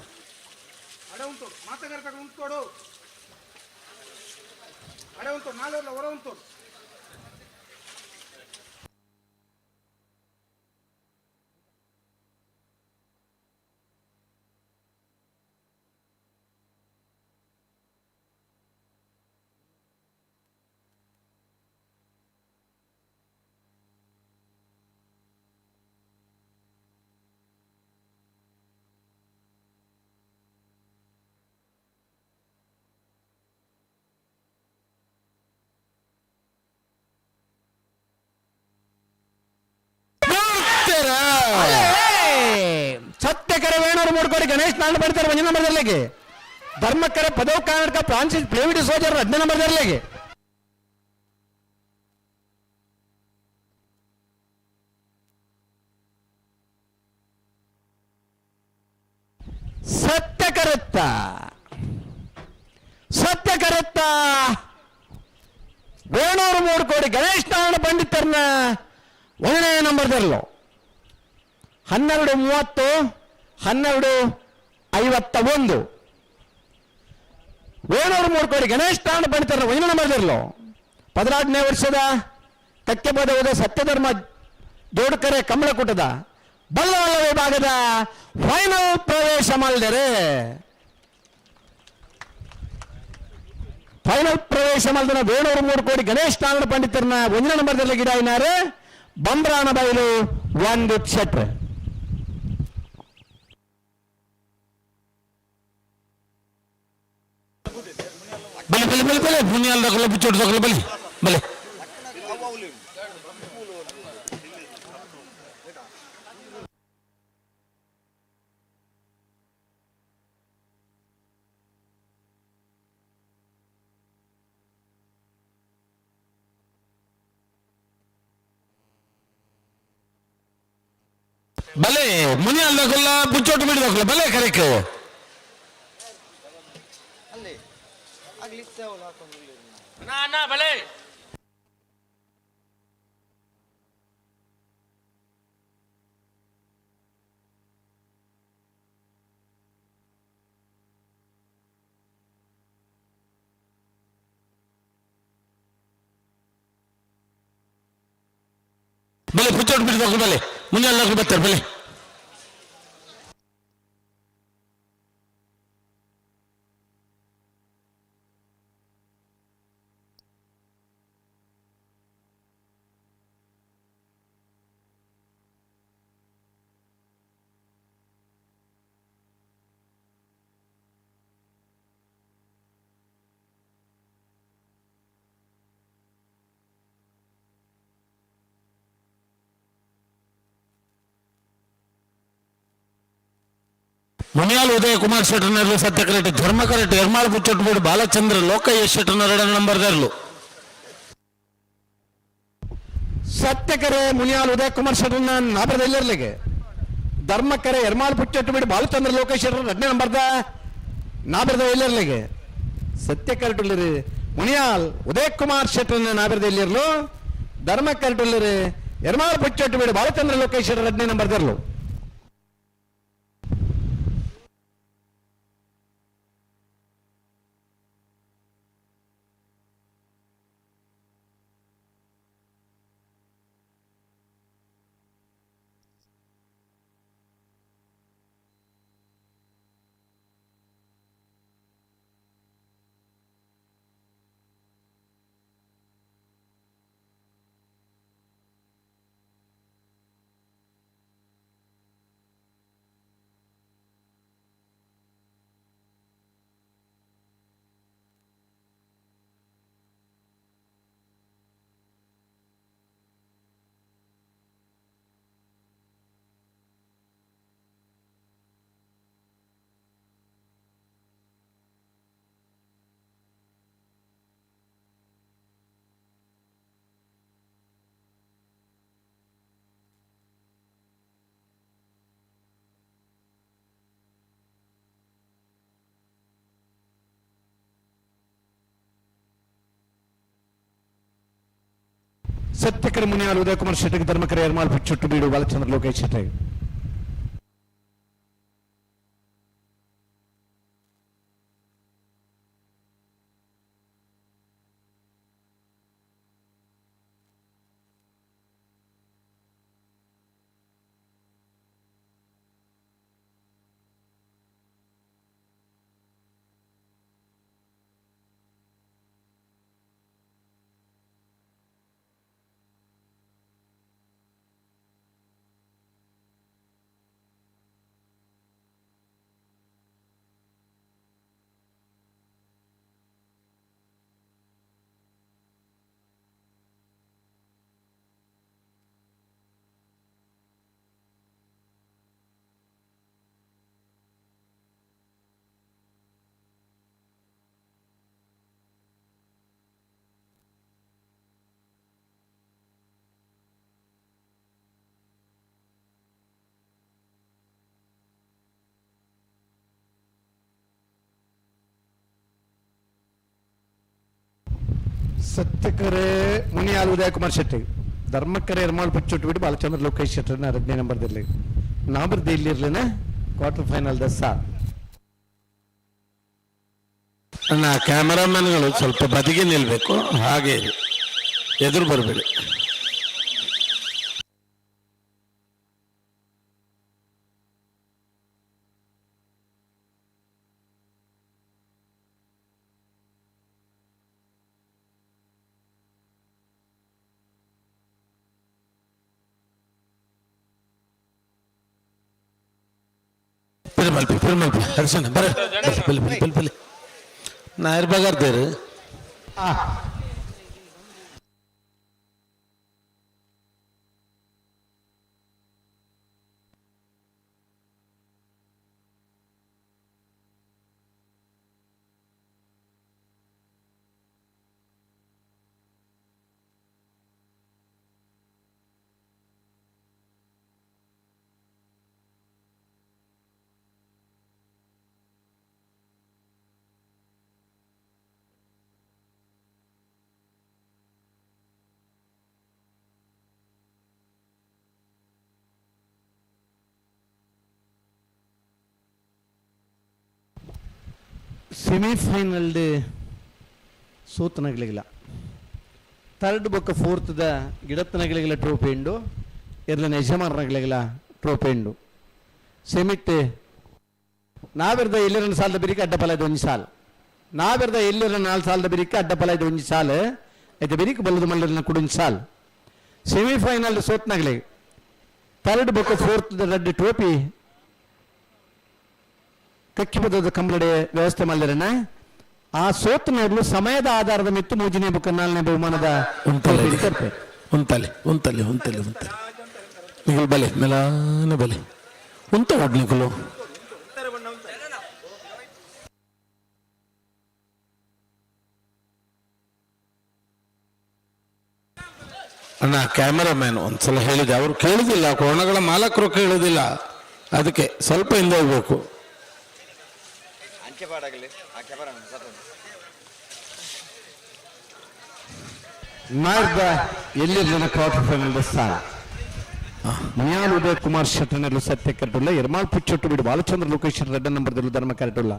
ಸತ್ಯಕರ ವೇಣೂರು ಮೂಡ್ಕೋಡಿ ಗಣೇಶ್ ನಾಲ್ಕು ಬರ್ತಾರೆ 1 ನಂಬರ್ದಲ್ಲಿಗೆ ಧರ್ಮಕರ ಪದವ್ ಕರ್ನಾಟಕ ಫ್ರಾನ್ಸಿಸ್ ಪ್ಲೇವಿಡಿ ಸೋಜರ್ 10 ನಂಬರ್ದಲ್ಲಿಗೆ ಸತ್ಯಕರತ್ತ ಸತ್ಯಕರತ್ತ ವೇಣೂರು ಮೂಡ್ಕೋಡಿ ಗಣೇಶ್ ನಾರಾಯಣ ಪಂಡಿತರನ್ನ 1ನೇ ನಂಬರ್ದಲ್ಲೋ 12:30 12:51 ವೇಣೂರು ಮೂಡ್ಕೋಡಿ ಗಣೇಶ್ ನಾರಾಯಣ ಪಂಡಿತರ 1ನೇ ನಂಬರ್ದಲ್ಲೋ 16ನೇ ವರ್ಷದ ಕಕ್ಕೆಪದವದ ಸತ್ಯಧರ್ಮ ಜೋಡುಕರೆ ಕಮಲಕೂಟದ ಬಲ್ಲವಲ್ಲ ವಿಭಾಗದ ಫೈನಲ್ ಪ್ರವೇಶ ಮಾಡಿದರೆ ಫೈನಲ್ ಪ್ರವೇಶ ಮಾಡಿದ ವೇಣೂರು ಮೂಡ್ಕೋಡಿ ಗಣೇಶ್ ನಾರಾಯಣ ಪಂಡಿತರನ್ನ 1ನೇ ನಂಬರ್ದಲ್ಲಿ ಗಿಡಾಯಿನಾರೆ ಬಂಬ್ರಾನ ಬಯಲು 1 ಶೆಟ್ರ್ ಬಲೆ ಬಲೆ ಬಲೆ ಬಲೆ ಬುನಿಯಾಲ್ ದಕಲ ಬಿಚ್ಚೋಟ್ ದಕಲ ಬಲೆ ಬಲೆ ಬಲೆ ಮುನಿಯಾಲ್ ದಕಲ ಬುಚ್ಚೋಟ್ ಬಿಡಿ ದಕಲ ಬಲೆ ಕರೆಕ್ಟ್ ನಾ ಬಲೆ ಬಲೆ ಪುಚ್ಚೋಟ್ ಬಿಟ್ಟು ಬಲೆ ಮುಂದೆ ಎಲ್ಲ ಬರ್ತಾರೆ ಬಲೆ. ಮುನಿಯಾಲ್ ಉದಯ ಕುಮಾರ್ ಶೆಟ್ಟರ್ನರ್ಲು ಸತ್ಯಕರೆಟ್ಟಿ ಧರ್ಮಕರೆಟ್ಟಿ ಎರ್ಮಾಳ್ ಪುಚ್ಚೊಟ್ಟುಬೇಡು ಬಾಲಚಂದ್ರ ಲೋಕಯ್ಯ ಶೆಟ್ಟರ್ನರ್ 2 ನಂಬರ್ದರ್ಲು ಸತ್ಯಕರೆ ಮುನಿಯಾಲ್ ಉದಯ ಕುಮಾರ್ ಶೆಟ್ಟರ್ನ ನಾಪರದಲ್ಲಿರ್ಲಿಗೆ ಧರ್ಮಕರೆ ಎರ್ಮಾಳ್ ಪುಚ್ಚೊಟ್ಟುಬೇಡು ಬಾಲಚಂದ್ರ ಲೋಕಯ್ಯ ಶೆಟ್ಟರ್ 2 ನಂಬರ್ದ ನಾಪರದ ಎಲ್ಲರ್ಲಿಗೆ ಸತ್ಯಕರೆಟುಲ್ಲರು ಮುನಿಯಾಲ್ ಉದಯ ಕುಮಾರ್ ಶೆಟ್ಟರ್ನ ನಾಪರದಲ್ಲಿರ್ಲು ಧರ್ಮಕರೆಟುಲ್ಲರು ಎರ್ಮಾಳ್ ಪುಚ್ಚೊಟ್ಟುಬೇಡು ಬಾಲಚಂದ್ರ ಲೋಕಯ್ಯ ಶೆಟ್ಟರ್ 2 ನಂಬರ್ದರ್ಲು ಸತ್ಯಕರೆ ಮುನಿಯಾಲ್ ಉದಯ ಕುಮಾರ್ ಶೆಟ್ಟಿಗೆ ಧರ್ಮಕರೆ ಎರ್ಮಾಳ್ ಪುಚ್ಚೊಟ್ಟುಬೇಡು ಬಾಲಚಂದ್ರ ಲೋಕಯ್ಯ ಶೆಟ್ಟಿ ಸತ್ಯಕರೆ ಮುನಿಯಾಲ್ ಉದಯ ಕುಮಾರ್ ಶೆಟ್ಟಿ ಧರ್ಮಕರೆ ಎರ್ಮಾಳ್ ಪುಚ್ಚೊಟ್ಟುಬೇಡು ಬಾಲಚಂದ್ರ ಲೋಕಯ್ಯ ಶೆಟ್ಟರ್ನ 2 ನಂಬರ್ದಲ್ಲಿ ನಾಬರ್ದ ಇಲ್ಲಿರ್ಲಿನ ಕ್ವಾರ್ಟರ್ ಫೈನಲ್ ದಸ ಅಣ್ಣ ಕ್ಯಾಮರಾಮನ್ಗಳು ಸ್ವಲ್ಪ ಬದಿಗೆ ನಿಲ್ಬೇಕು, ಹಾಗೆ ಎದುರು ಬರಬೇಡಿ. ಮಲ್ಪಿ ಹರ್ಷಣ ಬರ ಬಲ್ಲಿ ನಾ ಇರ್ಬಾರ್ದೇರು ಸೆಮಿಫೈನಲ್ ಸೋತನಗಳಿಗಿಲ್ಲ ಥರ್ಡ್ ಬೊಕ್ಕ ಫೋರ್ತ್ದ ಗಿಡತ್ತನಗಳಿಗಿಲ್ಲ ಟ್ರೋಫಿ ಉಂಡು ಇರ್ಲಿನ ಯಜಮಾನರಾಗ್ಲಿಲ್ಲ ಟ್ರೋಫಿ ಉಂಡು ಸೆಮಿಟ್ ನಾವೆರ್ದ ಎಲ್ಲರ ಸಾಲದ ಬಿರಿಕೆ ಅಡ್ಡಪಲಾಯ್ದು ಒಂದು ಸಾಲು ನಾವೆರ್ದ ಎಲ್ಲರ 4 ಸಾಲದ ಬಿರಿಕೆ ಅಡ್ಡಪಲಾಯ್ದು ಒಂದು ಸಾಲು ಐತೆ ಬಿರಿಕೆ ಬಲ್ಲದ ಮಲ್ಲರನ್ನ ಕುಡಿನ ಸಾಲು ಸೆಮಿಫೈನಲ್ ಸೋತ್ನಾಗ್ಲಿ 3rd book 4th red trophy ಕಕ್ಕಿ ಬದದ ಕಂಬಳಡೆ ವ್ಯವಸ್ಥೆ ಮಾಡಿರನ ಆ ಸೋತ್ನಲ್ಲೂ ಸಮಯದ ಆಧಾರದ ಮಿತ್ತು 3ನೇ ಬುಕ್ 4ನೇ ಬಹುಮಾನದ ಉಂತಲೆ ನಿಖಲ್ ಬಲೆ ಮೆಲಾನೆ ಬಲೆ ಉಂತ ಒಡ್ ನಿಖಲು ಅಣ್ಣ ಕ್ಯಾಮರಾಮ್ಯಾನ್ ಒಂದ್ಸಲ ಹೇಳಿದೆ ಅವರು ಕೇಳುದಿಲ್ಲ ಕೋಣಗಳ ಮಾಲಕರು ಕೇಳುದಿಲ್ಲ ಅದಕ್ಕೆ ಸ್ವಲ್ಪ ಹಿಂದೆ ಹೋಗ್ಬೇಕು ನಾಡ್ದ ಎಲ್ಲಿರ್ಲಿನ ಕ್ವಾರ್ಟರ್ ಫೈನಲ್ ಸ್ಥಾನ ಮಯಾಲ್ ಉದಯ್ ಕುಮಾರ್ ಶೆಟ್ಟನಲ್ಲೂ ಸತ್ಯ ಕರೆಟುಲ್ಲ ಎರ್ಮಾಳ್ ಪುಚ್ಚೊಟ್ಟು ಬಿಡು ಬಾಲಚಂದ್ರ ಲೋಕೇಶ್ ರೆಡ್ಡ ನಂಬರ್ ಧರ್ಮ ಕರೆಟುಲ್ಲ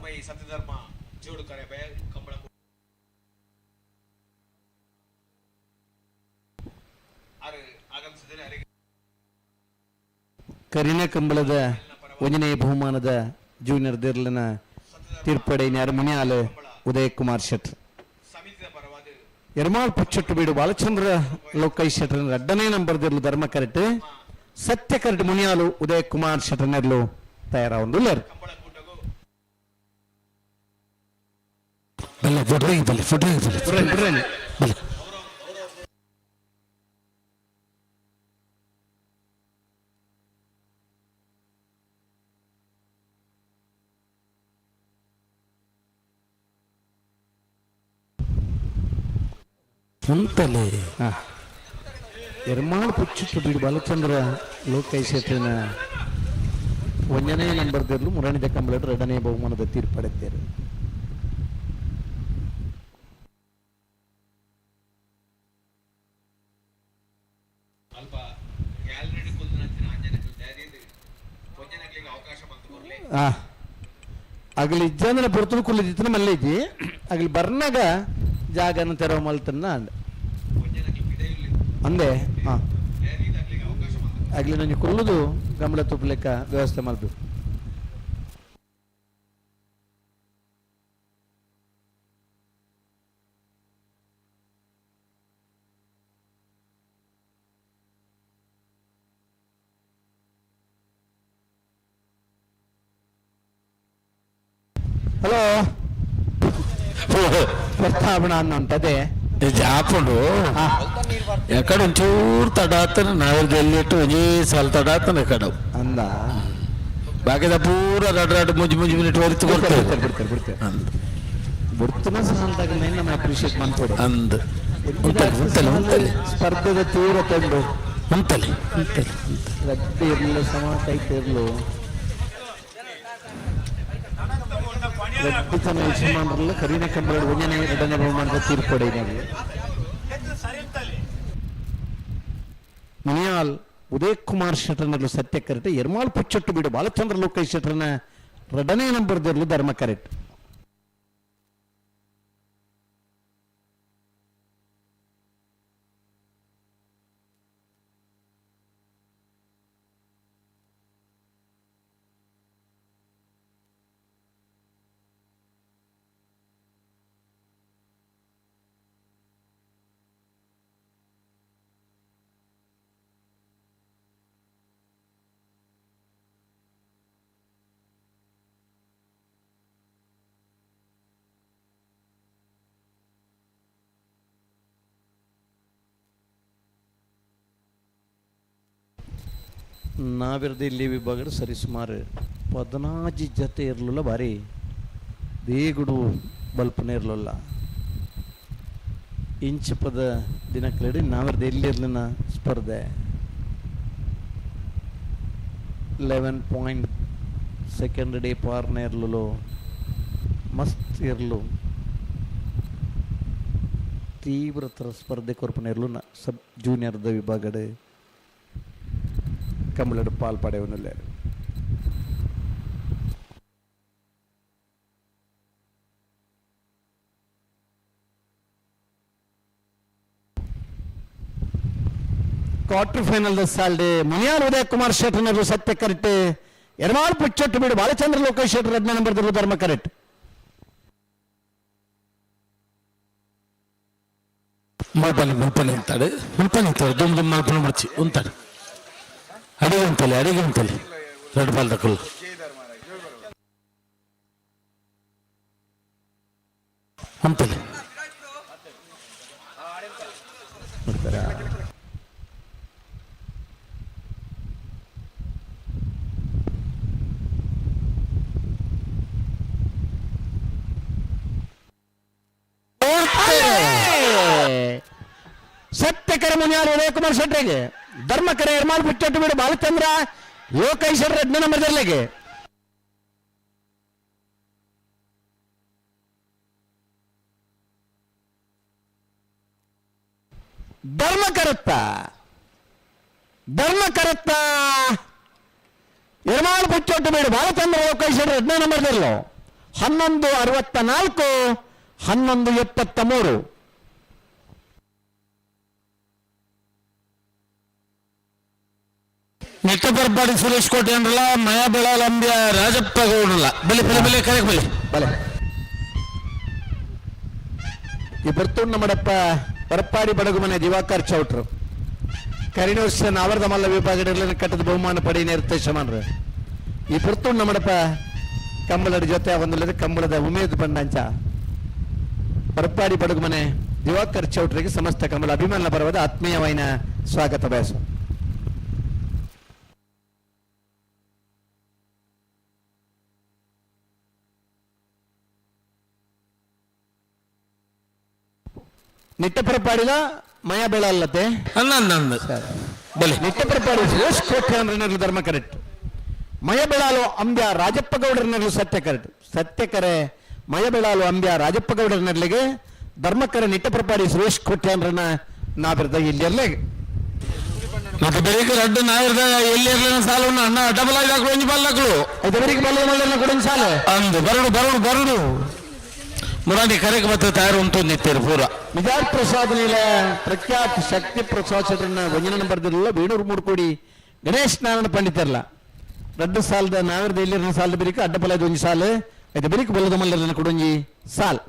ಕರಿನ ಕಂಬಳದ 1ನೇ ಬಹುಮಾನದ ಜೂನಿಯರ್ ದಿರ್ಲಿನ ತೀರ್ಪಡೆ ಮುನಿಯಾಲ್ ಉದಯ್ ಕುಮಾರ್ ಶೆಟ್ ಎರ್ಮಾಳ್ ಪುಚ್ಚೊಟ್ಟು ಬೀಡು ಬಾಲಚಂದ್ರ ಲೋಕೇಶ್ ಶೆಟ್ಟರ್ 2ನೇ ನಂಬರ್ ಧರ್ಮ ಕರೆಟ್ ಸತ್ಯ ಕರೆಟ್ ಮುನಿಯಾಲು ಉದಯ್ ಕುಮಾರ್ ಶೆಟ್ಟರ್ನರ್ಲು ತಯಾರಾಗೊಂಡು ಉಂತಲೆ ಎರ್ಮಾಳ್ ಪುಚ್ಚೊಟ್ಟು ಬೀಡು ಬಾಲಚಂದ್ರ ಲೋಕೇಶ್ ಶೆಟ್ಟರ್ನ 1ನೇ ನಂಬರ್ ದಿರ್ಲು ಮುರಣಿದ ಕಂಬಳದ 2ನೇ ಬಹುಮಾನದ ತೀರ್ಪಡೆತ್ತೇರು ಅಗಲಿ ಇಜ್ಜಂದ್ರೆ ಪುರ್ತನ ಕುಲ್ಲಿದ್ದಿತ್ತನ ಮಲ್ಲೈತಿ ಅಗಲಿ ಬರ್ನಾಗ ಜಾಗನ ತೆರವ ಮಲ್ತನ್ನ ಅಂದೆ ಆಗ್ಲಿ ನನಗೆ ಕುಲ್ಲುದು ಗಮಲ ತುಪ್ಪಲೆಕ್ಕ ವ್ಯವಸ್ಥೆ ಮಾಡ್ಬೇಕು హలో ప్రస్తావన అన్న ఉంటదే ಜಾಪುಂಡು ಎಕಡೆ ಒಂಚೂರು ತಡಾತನ ನಾವಿರ್ದು ಎಲ್ಲಿಟ್ಟು ಒಂಜೇ ಸಾಲ ತಡಾತನ ಎಕಡೆ ಅಂದ ಬಾಕಿದ ಪೂರ ರಡ್ ಮುಂಜಿ ಮಿನಿಟ್ ಹೊರಿತು ಬಿಡ್ತೇವೆ ಬಿಡ್ತನ ಸಾಲದಾಗ ನಮ್ಮ ಅಪ್ರಿಷಿಯೇಟ್ ಮಾಡ್ಕೊಡು ಅಂದ್ ಉಂತಲೆ ಸ್ಪರ್ಧೆದ ತೀವ್ರ ತಂದು ಉಂತಲೆ ರದ್ದೆ ಇರಲಿಲ್ಲ ಸಮ ಕೈತೆ ಇರಲು ರದ್ದ ಯಜಮಾನರಲ್ಲ ಕರೀನ ಕಂಬಳ 1ನೇ 2ನೇ ಬಹುಮಾನದ ತೀರ್ಪಡೆ ಮುನಿಯಾಲ್ ಉದಯ್ ಕುಮಾರ್ ಶೆಟ್ಟರ್ನಲ್ಲೂ ಸತ್ಯ ಕರೆಟ್ ಎರ್ಮಾಳ್ ಪುಚ್ಚೊಟ್ಟು ಬಿಡು ಬಾಲಚಂದ್ರ ಲೋಕೇಶ್ ಶೆಟ್ಟರ್ನ 2ನೇ ನಂಬರ್ ದಿರ್ಲು ಧರ್ಮ ಕರೆಟ್ ನಾವಿರ್ದು ಇಲ್ಲಿ ವಿಭಾಗದ ಸರಿಸುಮಾರು 14 ಜೊತೆ ಇರಲಿಲ್ಲ ಭಾರಿ ದೇಗುಡು ಬಲ್ಪನೇ ಇರಲಿಲ್ಲ ಇಂಚ್ ಪದ ದಿನಕ್ಲಡಿ ನಾವಿರ್ದು ಎಲ್ಲಿರ್ಲಿನ ಸ್ಪರ್ಧೆ 11 ಪಾಯಿಂಟ್ ಸೆಕೆಂಡ್ ಡೇ ಪಾರ್ನೇ ಇರಲು ಮಸ್ತ್ ಇರಲು ತೀವ್ರತರ ಸ್ಪರ್ಧೆ ಕೊರ್ಪನೆ ಇರಲು ಸಬ್ ಜೂನಿಯರ್ದ ವಿಭಾಗದ ಕಂಬಳದ ಪಾಲ್ಪಡೆಯವನಲ್ಲೇ ಕ್ವಾರ್ಟರ್ ಫೈನಲ್ ಸಾಲ್ಡೆ ಮುನಿಯಾಲ್ ಉದಯ ಕುಮಾರ್ ಶೆಟ್ಟರ್ನರು ಸತ್ಯ ಕರೆಕ್ಟ್ ಎರ್ಮಾಳ್ ಪುಚ್ಚೊಟ್ಟು ಬಿಡು ಬಾಲಚಂದ್ರ ಲೋಕೇಶ್ ಶೆಟ್ಟರ್ 10 ನಂಬರ್ ಧರ್ಮ ಕರೆಕ್ಟ್ ಮಲ್ಪನೆ ಅಂತಾడు దుమ్ దుమ్ మల్పన మర్చి ఉంటాడు అడిగి ఉంటలే 2 బాల్ దక్కులు అంతలే ಸತ್ಯಕರ ಮುನಿಯಾಲ್ ಉದಯ ಕುಮಾರ್ ಶೆಟ್ಟರಿಗೆ ಧರ್ಮಕರ ಎರ್ಮಾಳ್ ಪುಚ್ಚೊಟ್ಟು ಬಿಡು ಬಾಲಚಂದ್ರ ಲೋಕೇಶ್ ಶೆಟ್ಟರ್ 10 ನಂಬರ್ ಧರ್ಲೆಗೆ ಧರ್ಮಕರತ್ತ ಎರ್ಮಾಳ್ ಪುಚ್ಚೊಟ್ಟು ಬಿಡು ಬಾಲಚಂದ್ರ ಲೋಕೇಶ್ ಶೆಟ್ಟರ್ 10 ನಂಬರ್ ಧರ್ಲು 11:64 11:73 ನಿಟ್ಟಪರಪಾಡಿ ಸುರೇಶ್ ಕೋಟೆ ಅಂದ್ರಲ್ಲ ಮಯಾ ಬೆಳಾಲ್ ಅಂಬ್ಯ ರಾಜಪ್ಪ ಗೌಡ್ರಲ್ಲ ಬೆಲೆ ಕರೆಕ್ಟ್ ಬೆಲೆ ಈ ಬರ್ತೂರು ನಮ್ಮಡಪ್ಪ ಪರಪ್ಪಾಡಿ ಬಡಗು ಮನೆ ದಿವಾಕರ್ ಚೌಟ್ರು ಕರಿನೋರ್ಸ್ ಆವರದ ಮಲ್ಲ ವಿಭಾಗದಲ್ಲಿ ಕಟ್ಟದ ಬಹುಮಾನ ಪಡಿ ಶ್ರಮನ್ರು ಈ ಬರ್ತೂರು ನಮ್ಮಡಪ್ಪ ಕಂಬಳದ ಜೊತೆ ಒಂದಲ್ಲದೆ ಕಂಬಳದ ಉಮೇದ್ ಬಂಡಂಚ ಪರಪ್ಪಾಡಿ ಬಡಗು ಮನೆ ದಿವಾಕರ್ ಚೌಟ್ರಿಗೆ ಸಮಸ್ತ ಕಂಬಳ ಅಭಿಮಾನ ಪರವಾದ ಆತ್ಮೀಯವಾದ ಸ್ವಾಗತ ಬಯಸು ನಿಟ್ಟಪರಪಾಡಿಲ ಮಯ ಬೆಳಲ್ಲತೆ ಅನ್ನ ಬಲೆ ನಿಟ್ಟಪರಪಾಡಿ ಸುರೇಶ್ ಕೋಟೆ ಅಂದ್ರೆ ಧರ್ಮ ಕರೆಕ್ಟ್ ಮಯ ಬೆಳಾಲು ಅಂಬ್ಯ ರಾಜಪ್ಪ ಗೌಡರನರ್ಲು ಸತ್ಯ ಕರೆಕ್ಟ್ ಸತ್ಯಕರೆ ಮಯ ಬೆಳಾಲು ಅಂಬ್ಯ ರಾಜಪ್ಪ ಗೌಡರನರ್ಲಿಗೆ ಧರ್ಮಕರ ನಿಟ್ಟಪರಪಾಡಿ ಸುರೇಶ್ ಕೋಟೆ ಅಂದ್ರನ ನಾ ಬಿರ್ದ ಇಲ್ಲಿ ಮತ್ತೆ ಬೆಳಿಗ್ಗೆ ರಡ್ಡು ನಾಯಿರ್ದ ಎಲ್ಲಿ ಇರ್ಲಿನ ಸಾಲವನ್ನು ಅಣ್ಣ ಡಬಲ್ ಆಗಿ ಹಾಕಲು ಒಂಜಿ ಬಾಲ್ ಹಾಕಲು ಇದವರಿಗೆ ಬಲ್ಲ ಕೊಡಿನ ಸಾಲ ಅಂದು ಬರಡು ಮುರಾಡಿ ಕರೆಗೆ ಮತ್ತೆ ತಯಾರು ಉಂಟು ನಿತ್ಯರು ಪೂರ ನಿಜಾರ್ ಪ್ರಸಾದ್ ನೀಲ ಪ್ರಖ್ಯಾತ್ ಶಕ್ತಿ ಪ್ರಸಾದ್ ಶೆಟ್ಟರ್ನ ವಂಜನ ಬರ್ದಿರಲಿಲ್ಲ ಬೇಣೂರು ಮೂಡ್ಕೋಡಿ ಗಣೇಶ್ ನಾರಾಯಣ ಪಂಡಿತರ್ಲ 2 ಸಾಲದ ನಾವಿರದ ಎಲ್ಲಿನ ಸಾಲದ ಬರೀಕ ಅಡ್ಡಪಲದ ಒಂಜಿ ಸಾಲು ಐತೆ ಬರೀಕ ಬಲ್ಲದ ಮಲ್ಲರನ್ನ ಕೊಡೊಂಜಿ ಸಾಲ್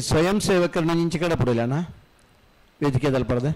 ಸ್ವಯಂ ಸೇವಕರನ್ನ ಇಂಚೆ ಕಡೆ ಪಡಿಲ್ಲಣ್ಣ ವೇದಿಕೆ ತಲುಪದೆ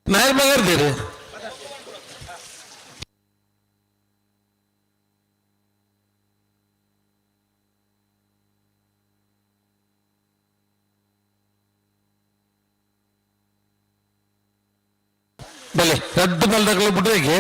ನಾಯರ್ ಬಗರ್ದೇರಿ ಬಲೆ ರದ್ದು ಮಲ್ದಾಗಲು ಬಿಡ್ರಿಗೆ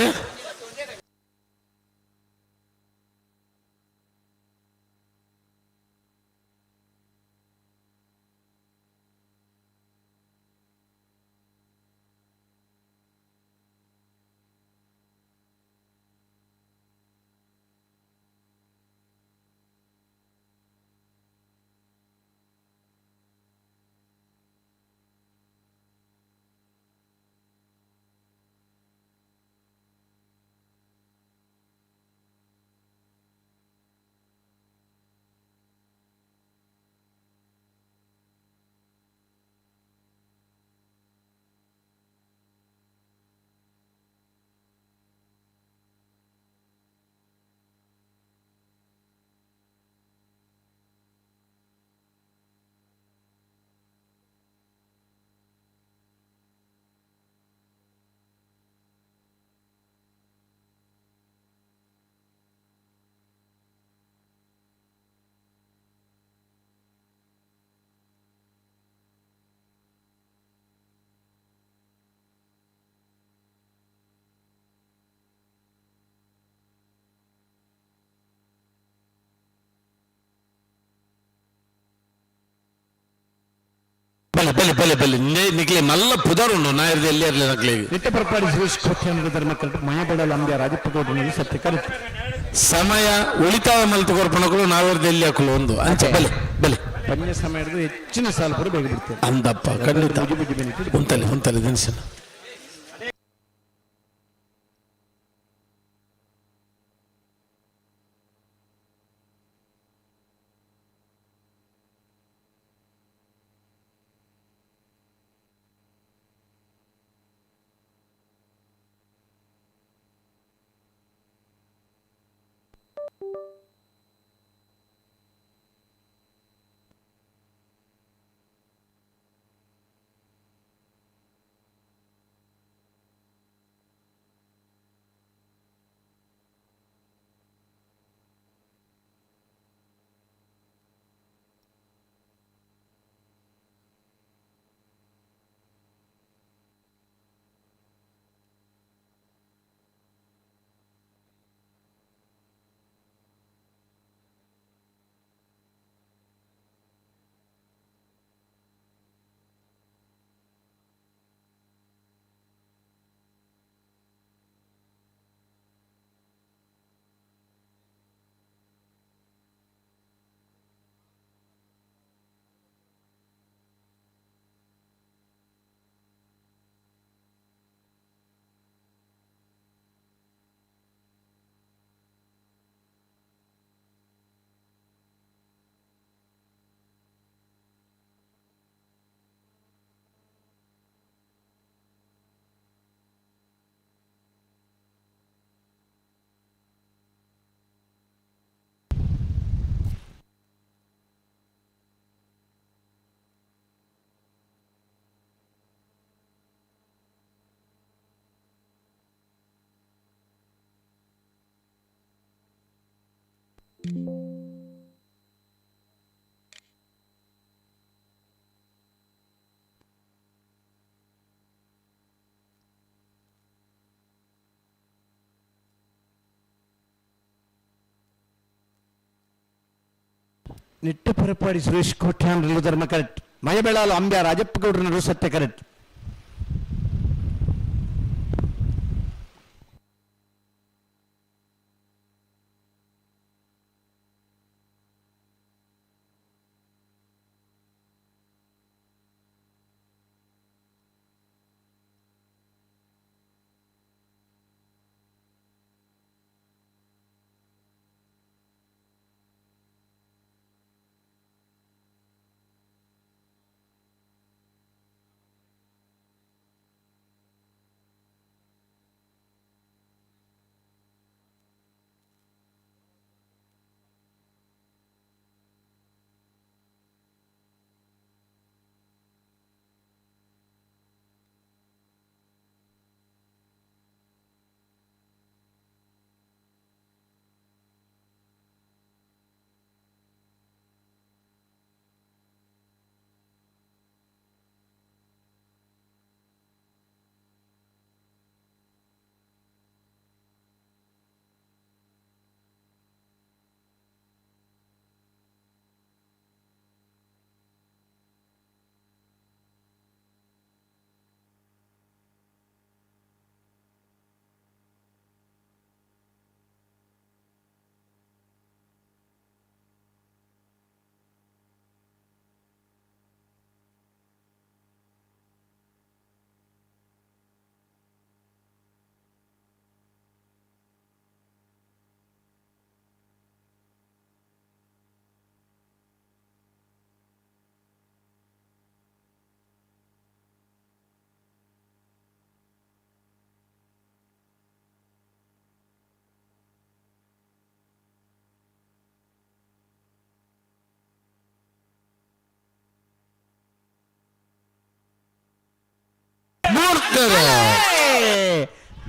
ಬಲೆ ಬಲೆ ಬಲೆ ಬಲೆ ನಿಕ್ಲೆ ಮಲ್ಲ ಪುದಾರ್ ಉಂಡು ನಾಯರ್ದು ಎಲ್ಲಿ ಇರಲಿ ನಕ್ಲೆ ನಿಟ್ಟಪರಪಾಡಿ ಸುರೇಶ್ ಕೋಟ್ಯಾನರ ಧರ್ಮಕರ್ತ ಮಯಬೆಡಾಲ ಅಂಬ್ಯ ರಾಜಪ್ಪಗೌಡನಿಗೆ ಸತ್ಯ ಕರೆತು ಸಮಯ ಉಳಿತಾಯ ಮಲ್ತು ಕೊರ್ಪಣಗಳು ನಾವಿರ್ದು ಎಲ್ಲಿ ಹಾಕಲು ಒಂದು ಅಂಚೆ ಬಲೆ ಬಲೆ ಪಂಜ ಸಮಯದ ಹೆಚ್ಚಿನ ಸಾಲ ಪೂರ ಬೇಗ ಬಿಡ್ತೇವೆ ಅಂದಪ್ಪ ಖಂಡಿತ ಬುಜಿ ಬುಜಿ ಬೆನಿಫಿಟ್ ಹೊಂತಲೆ ದಿನಸನ ನಿಟ್ಟಪರಪಾಡಿ ಸುರೇಶ್ ಕೋಟ್ಯಾನರ ಧರ್ಮ ಕರೆಕ್ಟ್ ಮಯಬೆಳಾಲ ಅಂಬ್ಯ ರಾಜಪ್ಪಗೌಡರವರು ಸತ್ಯ ಕರೆಕ್ಟ್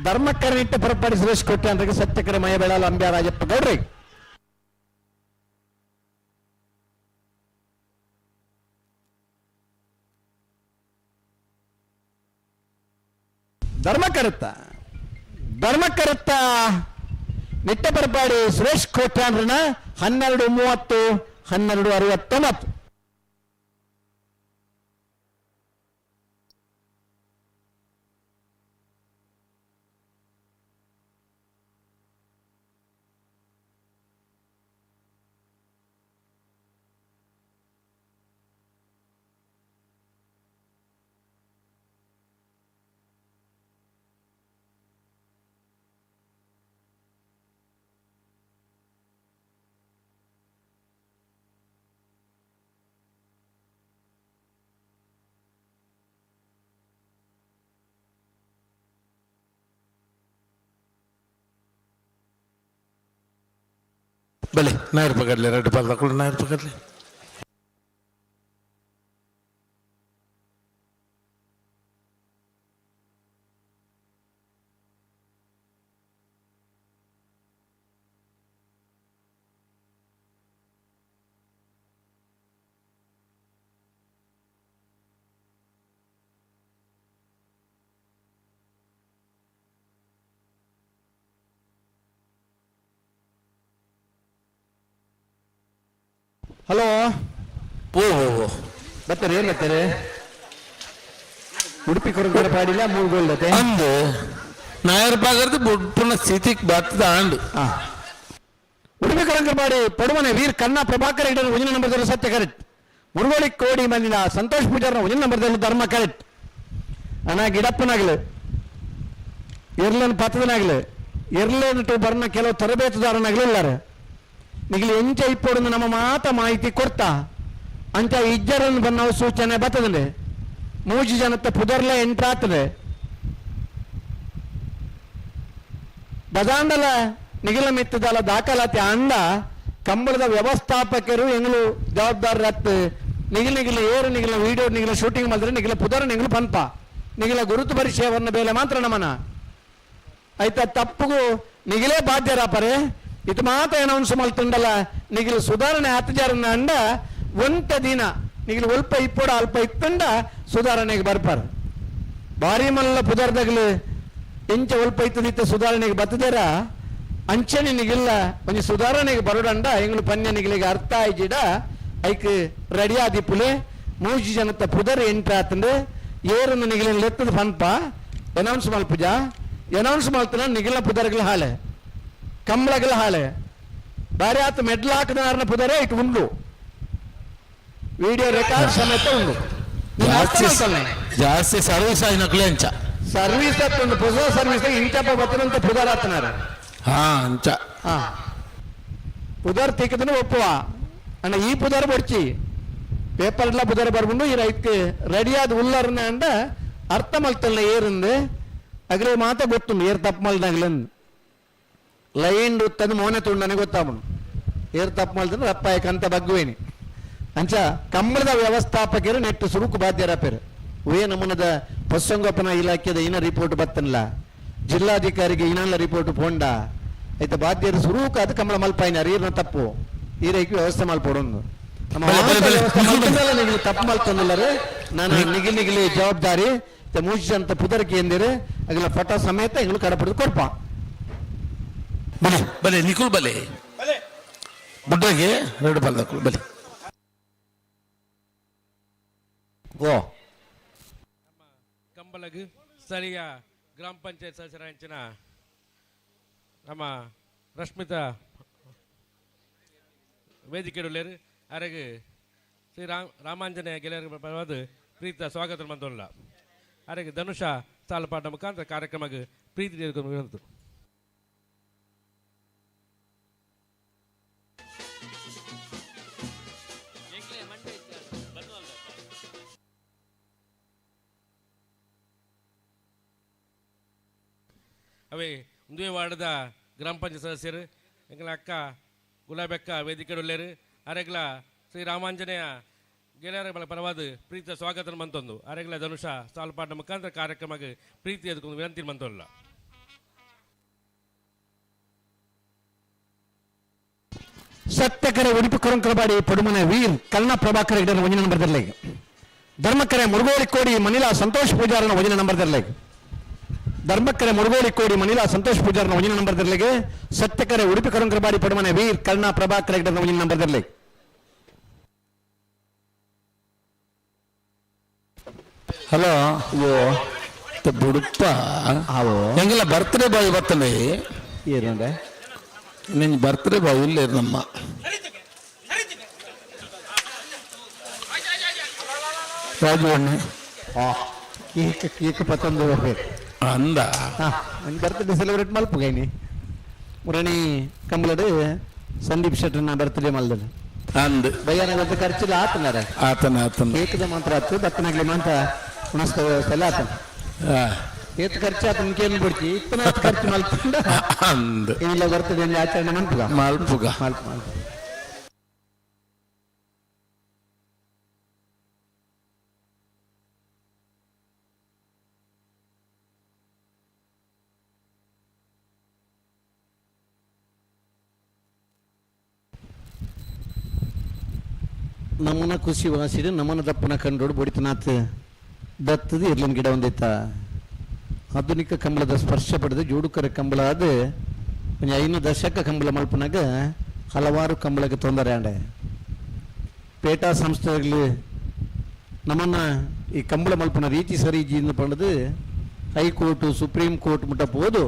ಧರ್ಮಕ್ಕರ ನಿಟ್ಟ ಪರಪಾಡಿ ಸುರೇಶ್ ಕೋಟೆ ಅಂದ್ರೆ ಸತ್ಯಕರ ಮಯ ಬೆಳಾಲ ಅಂಬ್ಯಾ ರಾಜಪ್ಪ ಗೌಡ್ರಿ ಧರ್ಮಕ್ಕರತ್ತ ನಿಟ್ಟ ಪರಪಾಡಿ ಸುರೇಶ್ ಕೋಟೆ ಅಂದ್ರನ 12:30 12:69 भले नायर पकड़ ले रेड पाल पकड़ नायर पकड़ ले ಹಲೋ ಓ ಬರ್ತಾರೆ ಏನ್ ಬರ್ತಾರೆ ಉಡುಪಿ ಕೊರಗರ ಪಾಡಿಲ್ಲ 3 ಗೋಲ್ ಅತೆ ಅಂದು ನಾಯರ್ ಪಾಗರ್ದು ಪುನಃ ಸ್ಥಿತಿಗೆ ಬರ್ತದ ಆಂಡು ಉಡುಪಿ ಕೊರಗರ ಪಾಡಿ ಪಡುವನೆ ವೀರ್ ಕನ್ನಾ ಪ್ರಭಾಕರ್ ಇಡರ 1 ನಂಬರ್ದಲ್ಲಿ ಸತ್ಯ ಕರೆಕ್ಟ್ ಮುರುಗೋಳಿ ಕೋಡಿ ಮನಿಲ ಸಂತೋಷ್ ಪೂಜಾರ್ನ 1 ನಂಬರ್ದಲ್ಲಿ ಧರ್ಮ ಕರೆಕ್ಟ್ ಅಣ್ಣ ಗಿಡಪ್ಪನಾಗ್ಲು ಇರ್ಲನ್ ಪತ್ತದನಾಗ್ಲು ಇರ್ಲನ್ಟು ಬರ್ನ ಕೆಲವು ತರಬೇತುದಾರನಾಗ್ಲು ಇಲ್ಲಾರ ನಿಗಲಿ ಎಂಚ ಇಪ್ಪೊಡು ನಮ್ಮ ಮಾತ ಮಾಹಿತಿ ಕೊಡ್ತಾ ಅಂಚ ಇಜ್ಜರನ್ನು ಬನ್ನವು ಸೂಚನೆ ಬರ್ತದೆ 3 ಜನತ್ತ ಪುದರ್ಲ ಎಂಟ್ರ್ ಆಗ್ತದೆ ಬಜಾಂಡಲ ನಿಗಿಲ ಮಿತ್ತದಲ ದಾಖಲಾತಿ ಅಂಡ ಕಂಬಳದ ವ್ಯವಸ್ಥಾಪಕರು ಎಂಗ್ಲು ಜವಾಬ್ದಾರರತ್ತು ನಿಗಿಲ ಏರು ನಿಗಿಲ ವಿಡಿಯೋ ನಿಗಿಲ ಶೂಟಿಂಗ್ ಮಾಡಿದ್ರೆ ನಿಗಿಲ ಪುದರ್ ನಿಗಿಲು ಪನ್ಪ ನಿಗಿಲ ಗುರುತು ಪರಿಚಯವನ್ನ ಬೇಲೆ ಮಾತ್ರ ನಮನ ಆಯ್ತಾ ತಪ್ಪುಗೂ ನಿಗಿಲೇ ಬಾಧ್ಯರಾಪರೆ ಇದು ಮಾತ ಅನೌನ್ಸ್ ಮಲ್ತುಂಡಲ್ಲ ನಿಗಿಲು ಸುಧಾರಣೆ ಹತ್ತಜಾರನ್ನ ಅಂಡ ಒಂಟ ದಿನ ನಿಗಿಲು ಒಲ್ಪ ಇಪ್ಪೋಡ ಅಲ್ಪ ಇತ್ತಂಡ ಸುಧಾರಣೆಗೆ ಬರ್ಪಾರ ಭಾರಿ ಮಲ್ಲ ಪುದರ್ದಾಗಲು ಎಂಚ ಒಲ್ಪ ಇತ್ತದಿತ್ತ ಸುಧಾರಣೆಗೆ ಬತ್ತದಾರ ಅಂಚನೆ ನಿಗಿಲ್ಲ ಒಂಜಿ ಸುಧಾರಣೆಗೆ ಬರೋಡಂಡ ಎಂಗ್ಳು ಪನ್ಯ ನಿಗಿಲಿಗೆ ಅರ್ಥ ಆಯ್ಜಿಡ ಐಕ್ ರೆಡಿ ಆದಿಪ್ಪುಲೆ 3 ಜನತ್ತ ಪುದರ್ ಎಂಟ್ರ್ ಆತಂಡು ಏರನ್ನು ನಿಗಿಲಿನ ಲೆತ್ತದ ಪನ್ಪ ಅನೌನ್ಸ್ ಮಲ್ಪುಜ ಅನೌನ್ಸ್ ಮಲ್ತನ ನಿಗಿಲ ಪುದರ್ಗಳ ಹಾಳೆ ಕಂಬಳಗಳ ಹಾಳೆ ಬಾರಿ ಆತ ಮೆಡ್ಲ್ ಹಾಕದಾರನ ಪುದರೇ ಇಟ್ಟು ಉಂಡು ವಿಡಿಯೋ ರೆಕಾರ್ಡ್ ಸಮೇತ ಉಂಡು ಜಾಸ್ತಿ ಸರ್ವಿಸ್ ಆಯ್ನಕ್ಲೆ ಅಂಚ ಸರ್ವಿಸ್ ಒಂದು ಹೊಸ ಸರ್ವಿಸ್ ಇಂಚಪ್ಪ ಬತ್ತನಂತ ಪುದರ್ ಆತನಾರ ಹಾ ಅಂಚ ಹಾ ಪುದರ್ ತಿಕ್ಕದನು ಒಪ್ಪುವ ಅಣ್ಣ ಈ ಪುದರ್ ಬಡ್ಚಿ ಪೇಪರ್ಲ ಪುದರ್ ಬರ್ಬಂಡು ಈ ರೈತ್ಗೆ ರೆಡಿಯಾದ ಉಲ್ಲರ್ನ ಅಂಡ ಅರ್ಥ ಮಲ್ತಲ್ಲ ಏರಂದು ಅಗ್ರೆ ಮಾತ ಗೊತ್ತುಂಡು ಏರ್ ತಪ್ಪು ಮಲ್ದಾಗ್ಲಂದು ಲೈನ್ ತಂದು ಮೋನೆ ತುಂಡು ನನಗೆ ಗೊತ್ತಾವನು ಏರ್ ತಪ್ಪು ಮಲ್ದ್ರೆ ರಪ್ಪಾಯ ಕಂತ ಬಗ್ಗುವೇನಿ ಅಂಚ ಕಂಬಳದ ವ್ಯವಸ್ಥಾಪಕರು ನೆಟ್ಟು ಸುರುಕು ಬಾಧ್ಯರಪ್ಪರು ಉಯೇ ನಮೂನದ ಪಶುಸಂಗೋಪನಾ ಇಲಾಖೆದ ಇನ ರಿಪೋರ್ಟ್ ಬತ್ತನಲ್ಲ ಜಿಲ್ಲಾಧಿಕಾರಿಗೆ ಇನ್ನಲ್ಲ ರಿಪೋರ್ಟ್ ಪೋಂಡ ಆಯ್ತಾ ಬಾಧ್ಯರು ಸುರೂಕ ಅದು ಕಂಬಳ ಮಲ್ಪಾಯಿನಾರ ಈರ್ನ ತಪ್ಪು ಈರೈಕಿ ವ್ಯವಸ್ಥೆ ಮಲ್ಪಡೋದು ನಿಗಿಲಿ ತಪ್ಪು ಮಲ್ತಂದಿಲ್ಲರೆ ನಾನು ನಿಗಿಲಿ ಜವಾಬ್ದಾರಿ ಮೂಜಿ ಅಂತ ಪುದರ್ಕಿ ಎಂದಿರು ಅಗಲ ಫಟ ಸಮೇತ ಎಂಗಳು ಕಡಪಡಿದು ಕೊಡ್ಪ ಬಲೆ ಬಲೆ ನಿಕುಲ್ ಬಲೆ ಬುಡ್ಡಗೆ ರೆಡ್ ಪಾಲ್ ತಕೊಳ್ ಬಲೆ ಓ ಕಂಬಳಗು ಸ್ಥಳೀಯ ಗ್ರಾಮ ಪಂಚಾಯತ್ ಸದಸ್ಯರಾಂಚಿನ ನಮ್ಮ ರಶ್ಮಿತಾ ವೇದಿಕೆಡುಲ್ಲೇರು ಅರೆಗೆ ಶ್ರೀ ರಾಮಾಂಜನೇಯ ಗೆಳೆಯರ ಪರವಾದ ಪ್ರೀತ ಸ್ವಾಗತ ಮಂದೋಲ್ಲ ಅರೆಗೆ ಧನುಷ ಸಾಲಪಾಠ ಮುಖಾಂತರ ಕಾರ್ಯಕ್ರಮಕ್ಕೆ ಪ್ರೀತಿ ಹೇಳ್ತು ಅವೇ ಒಂದೇ ವಾರ್ಡದ ಗ್ರಾಮ ಪಂಚಾಯತ್ ಸದಸ್ಯರು ಎಂಗಳ ಅಕ್ಕ ಗುಲಾಬೆಕ್ಕ ವೇದಿಕೆಡುಲ್ಲೇರು ಅರೆಗ್ಲ ಶ್ರೀ ರಾಮಾಂಜನೇಯ ಗೆಳೆಯರ ಪರವಾದ ಪ್ರೀತಿಯ ಸ್ವಾಗತ ಮಂತೊಂದು ಅರೆಗಲ ಧನುಷ ಸಾಲ್ಪಾಟ ಮುಖಾಂತರ ಕಾರ್ಯಕ್ರಮಕ್ಕೆ ಪ್ರೀತಿ ಎದುಕೊಂಡು ವಿನಂತಿ ಮಂತೊಲ್ಲ. ಸತ್ಯಕರೆ ಉಡುಪಿ ಕೊರಂಕರಪಾಡಿ ಪಡುಮನೆ ವೀರ್ ಕಲ್ನ ಪ್ರಭಾಕರ ಹೆಗಡೆ ಒಂಜಿನ ನಂಬರ್ದಲ್ಲಿ ಧರ್ಮಕರೆ ಮುರುಗೋಳಿ ಕೋಡಿ ಮನಿಲಾ ಸಂತೋಷ್ ಪೂಜಾರನ ಒಂಜಿನ ನಂಬರ್ದಲ್ಲಿ ಧರ್ಮಕರೆ ಮುರುಗೋಳಿ ಕೋಡಿ ಮನಿಲಾ ಸಂತೋಷ್ ಪೂಜಾರನ ಒಂಜಿನ ನಂಬರ್ದಲ್ಲಿ ಸತ್ಯಕರೆ ಉಡುಪಿ ಕೊರಂಕರಪಾಡಿ ಪಡುಮನೆ ವೀರ್ ಕಲ್ನ ಪ್ರಭಾಕರ ಹೆಗಡೆ ಒಂಜಿನ ನಂಬರ್ದಲ್ಲಿ. ಹಲೋ ಬುಡುಪ್ಪ ಹೆಂಗಿಲ್ಲ ಬರ್ತ್ಡೇ ಬಾಯ್ ಬರ್ತದೆ ಏನಂದ್ರೆ ನಿನ್ ಬರ್ತ್ಡೇ ಬಾಯ್ ಇಲ್ಲ ನಮ್ಮ ರಾಜವಣ್ಣೆ ಕೇಕ್ ಕೇಕ್ ಪತ್ತೊಂದು ಬರ್ಬೇಕು ಅಂದ ನನ್ನ ಬರ್ತ್ಡೇ ಸೆಲೆಬ್ರೇಟ್ ಮಲ್ಪುಗೈನಿ ಮುರಣಿ ಕಂಬಳಡು ಸಂದೀಪ್ ಶೆಟ್ಟರ್ನ ಬರ್ತ್ಡೇ ಮಲ್ದಳು ಅಂದ್ ಬಯ್ಯನ ಗೊತ್ತ ಖರ್ಚಿಲ್ಲ ಆತನಾರ ಆತನ ಕೇಕ್ದ ಮಾತ್ರ ಆತು ದತ್ತನಾಗ್ಲಿ ಮಾತ್ರ ಉಣಸ್ತ ವ್ಯವಸ್ಥೆ ಎಲ್ಲ ಆತನ ಏತ್ ಖರ್ಚು ಆತನ ಕೇಳಿ ಬಿಡ್ತಿ ಇತ್ತನ ಖರ್ಚು ಮಲ್ಪುಂಡ ಅಂದ್ ಏನಿಲ್ಲ ಬರ್ತದೆ ಅಂದ್ರೆ ಆಚರಣೆ ಮಲ್ಪುಗ ಮಲ್ಪುಗ ಮಲ್ಪ ಮಲ್ಪ ನಮ್ಮನ್ನ ಖುಷಿ ವಾಸಿಡು ನಮ್ಮನ್ನ ದಪ್ಪನ ಕಂಡೋಡು ಬಡಿತನಾಥ್ ದತ್ತದ ಇರ್ಲಿನ ಗಿಡ ಒಂದೈತ ಆಧುನಿಕ ಕಂಬಳದ ಸ್ಪರ್ಶ ಪಡೆದು ಜೋಡುಕರ ಕಂಬಳ ಆದ ಒಂದು 5 ದಶಕ ಕಂಬಳ ಮಲ್ಪನಾಗ ಹಲವಾರು ಕಂಬಳಕ್ಕೆ ತೊಂದರೆ ಆಂಡೆ ಪೇಟಾ ಸಂಸ್ಥೆಗಳು ನಮ್ಮನ್ನ ಈ ಕಂಬಳ ಮಲ್ಪನ ರೀತಿ ಸರಿ ಜೀವನ ಪಡೆದು ಹೈಕೋರ್ಟ್ ಸುಪ್ರೀಂ ಕೋರ್ಟ್ ಮುಟ್ಟ ಹೋದು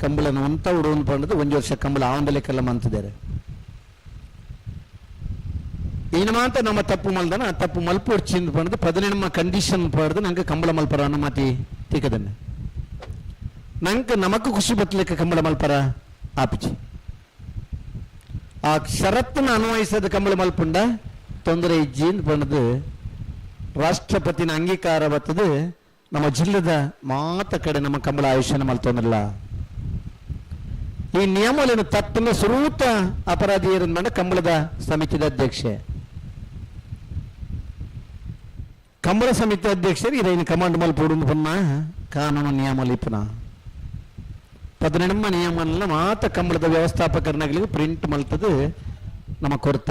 ಕಂಬಳನ ಅಂತ ಉಡುವನು ಪಡೆದು 1 ವರ್ಷ ಕಂಬಳ ಆವಂದಲೆ ಕಲ್ಲ ಅಂತಿದ್ದಾರೆ. ఈయన మాత్రం నమ్మ తప్పు మల్దన తప్పు మలుపు వచ్చింది పడదు 17 కండిషన్ పడదు ನಂಗೆ ಕಂಬಳ ಮಲ್ಪರ ಅನ್ನೋ ಮಾತಿ ತೀಕದನ್ನ ನಂಗೆ ನಮಕ್ ಖುಷಿ ಬತ್ತಲಿಕ್ಕೆ ಕಂಬಳ ಮಲ್ಪರ ಆಪಿಚಿ ಆ ಷರತ್ತನ್ನು ಅನ್ವಯಿಸದ ಕಂಬಳ ಮಲ್ಪುಂಡ ತೊಂದರೆ ಇಜ್ಜಿ ಅಂತ ಪಣದು ರಾಷ್ಟ್ರಪತಿನ ಅಂಗೀಕಾರ ಬರ್ತದೆ ನಮ್ಮ ಜಿಲ್ಲೆದ ಮಾತ ಕಡೆ ನಮ್ಮ ಕಂಬಳ ಆಯುಷ್ಯನ ಮಲ್ತೊಂದಿಲ್ಲ. ಈ ನಿಯಮಗಳನ್ನು ತಪ್ಪಿನ ಸುರೂತ ಅಪರಾಧಿಯರನ್ನ ಮಾಡ ಕಂಬಳದ ಸಮಿತಿದ ಅಧ್ಯಕ್ಷೆ ಕಂಬಳ ಸಮಿತಿ ಅಧ್ಯಕ್ಷರು ಇದನ್ನು ಕಮಾಂಡ್ ಮಲ್ಪೋಡು ಪನ್ನ ಕಾನೂನು ನಿಯಮ ಲಿಪನ 17 ನಿಯಮಲ್ಲ ಮಾತ ಕಂಬಳದ ವ್ಯವಸ್ಥಾಪಕರನಾಗಲಿ ಪ್ರಿಂಟ್ ಮಲ್ತದು ನಮ್ಮ ಕೊರತ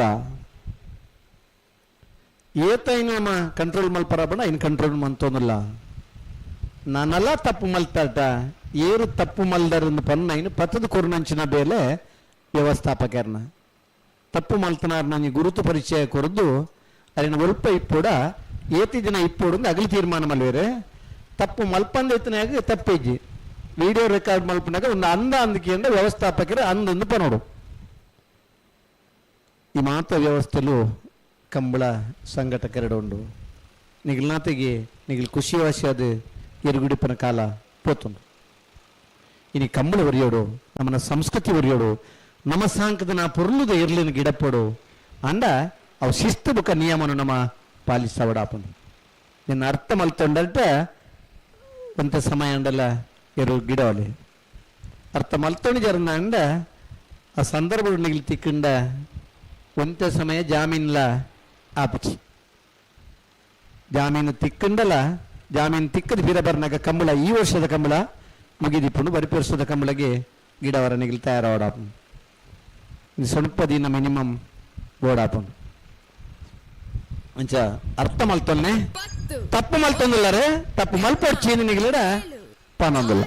ಏತ ನಮ್ಮ ಕಂಟ್ರೋಲ್ ಮಲ್ಪರ ಬಣ್ಣ ಇನ್ನು ಕಂಟ್ರೋಲ್ ಮಂತೋನಲ್ಲ ನಾನೆಲ್ಲ ತಪ್ಪು ಮಲ್ತಾಟ ಏರು ತಪ್ಪು ಮಲ್ದರನ್ನು ಪನ್ನ ಇನ್ನು ಪತ್ತದ ಕೊರ್ನಂಚಿನ ಬೇಲೆ ವ್ಯವಸ್ಥಾಪಕರನ್ನ ತಪ್ಪು ಮಲ್ತನಾರ ನಾನು ಗುರುತು ಪರಿಚಯ ಕೊರದು ಅಲ್ಲಿನ ಒಲ್ಪ ಇಪ್ಪೋಡ ಏತಿ ದಿನ ಇಪ್ಪೋಡು ಅಗಲಿ ತೀರ್ಮಾನ ಮಲ್ವೇರೆ ತಪ್ಪು ಮಲ್ಪಂದೈತನಾಗ ತಪ್ಪಿಜ್ಜಿ ವಿಡಿಯೋ ರೆಕಾರ್ಡ್ ಮಲ್ಪನಾಗ ಒಂದು ಅಂದ ಅಂದಿಕೆಯಿಂದ ವ್ಯವಸ್ಥಾಪಕರು ಅಂದೊಂದು ಪನೋಡು ಈ ಮಾತ ವ್ಯವಸ್ಥೆಲು ಕಂಬಳ ಸಂಘಟಕರೆಡು ಉಂಡು ನಿಗಿಲ್ನಾತೆಗೆ ನಿಗಿಲ್ ಖುಷಿ ವಾಸಿ ಅದು ಎರುಗುಡಿಪನ ಕಾಲ ಪೋತುಂಡು ಇನಿ ಕಂಬಳ ಒರಿಯೋಡು ನಮ್ಮನ ಸಂಸ್ಕೃತಿ ಒರಿಯೋಡು ನಮ್ಮ ಸಾಂಕದ ನಾ ಪೊರ್ಲುದ ಇರ್ಲಿನ ಗಿಡಪೋಡು ಅಂಡ ಅವು ಶಿಸ್ತು ಬುಕ ನಿಯಮನು ನಮ್ಮ ಪಾಲಿಸವಡಾಪನು ನಿನ್ನ ಅರ್ಥ ಮಲ್ತೊಂಡಲ್ಟ ಒಂತ ಸಮಯ ಅಂಡಲ್ಲ ಎರು ಗಿಡವಲ್ಲಿ ಅರ್ಥ ಮಲ್ತೊಂಡಿಜರನ್ನ ಅಂಡ ಆ ಸಂದರ್ಭ ನಿಗಿಲ್ ತಿಕ್ಕಂಡ ಒಂತ ಸಮಯ ಜಾಮೀನ್ಲ ಆಪಿಚಿ ಜಾಮೀನು ತಿಕ್ಕಂಡಲ್ಲ ಜಾಮೀನು ತಿಕ್ಕದ ಬೀರಬರ್ನಾಗ ಕಂಬಳ ಈ ವರ್ಷದ ಕಂಬಳ ಮುಗಿದಿಪ್ಪುಂಡು ಬರಿಪಿ ವರ್ಷದ ಕಂಬಳಗೆ ಗಿಡವರ ನಿಗಿಲ್ ತಯಾರಾವಡಾಪನು ಸ್ವಲ್ಪ ದಿನ ಮಿನಿಮಮ್ ಓಡಾಪನು ಅಂಚ ಅರ್ಥ ಮಲ್ತೊನ್ನೆ ತಪ್ಪು ಮಲ್ತೊಂದಿಲ್ಲರೆ ತಪ್ಪು ಮಲ್ಪೊಡ್ಚೀನಿ ನಿಗಿಲಿಡ ಪಾನೊಂದಿಲ್ಲ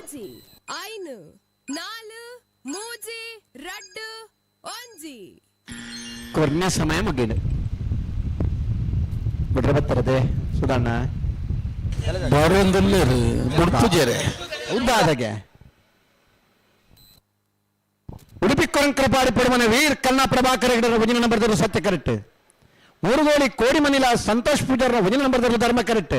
5 4 3 2 1 ಕೊರ್ನೆ ಸಮಯ ಮುಗಿದು ಬಿಡ್ರೆ ಬತ್ತರದೆ ಸುಧಾಣ ಬರೋಂದಲ್ಲೇ ಪೂಜಾರೆ ಉದ್ದಾದಗೆ ಉಡುಪಿ ಕೊರಂಕರಪಾಡಿ ಪಡುಮನೆ ವೀರ್ ಕನ್ನ ಪ್ರಭಾಕರ ಹೆಗಡೆ ವಜನ ನಂಬರ್ದರು ಸತ್ಯ ಕರೆಕ್ಟ್ ಮೂರುಗೋಳಿ ಕೋಡಿ ಮನಿಲ ಸಂತೋಷ್ ಪೂಜಾರ ವಜನ ನಂಬರ್ದರು ಧರ್ಮ ಕರೆಕ್ಟ್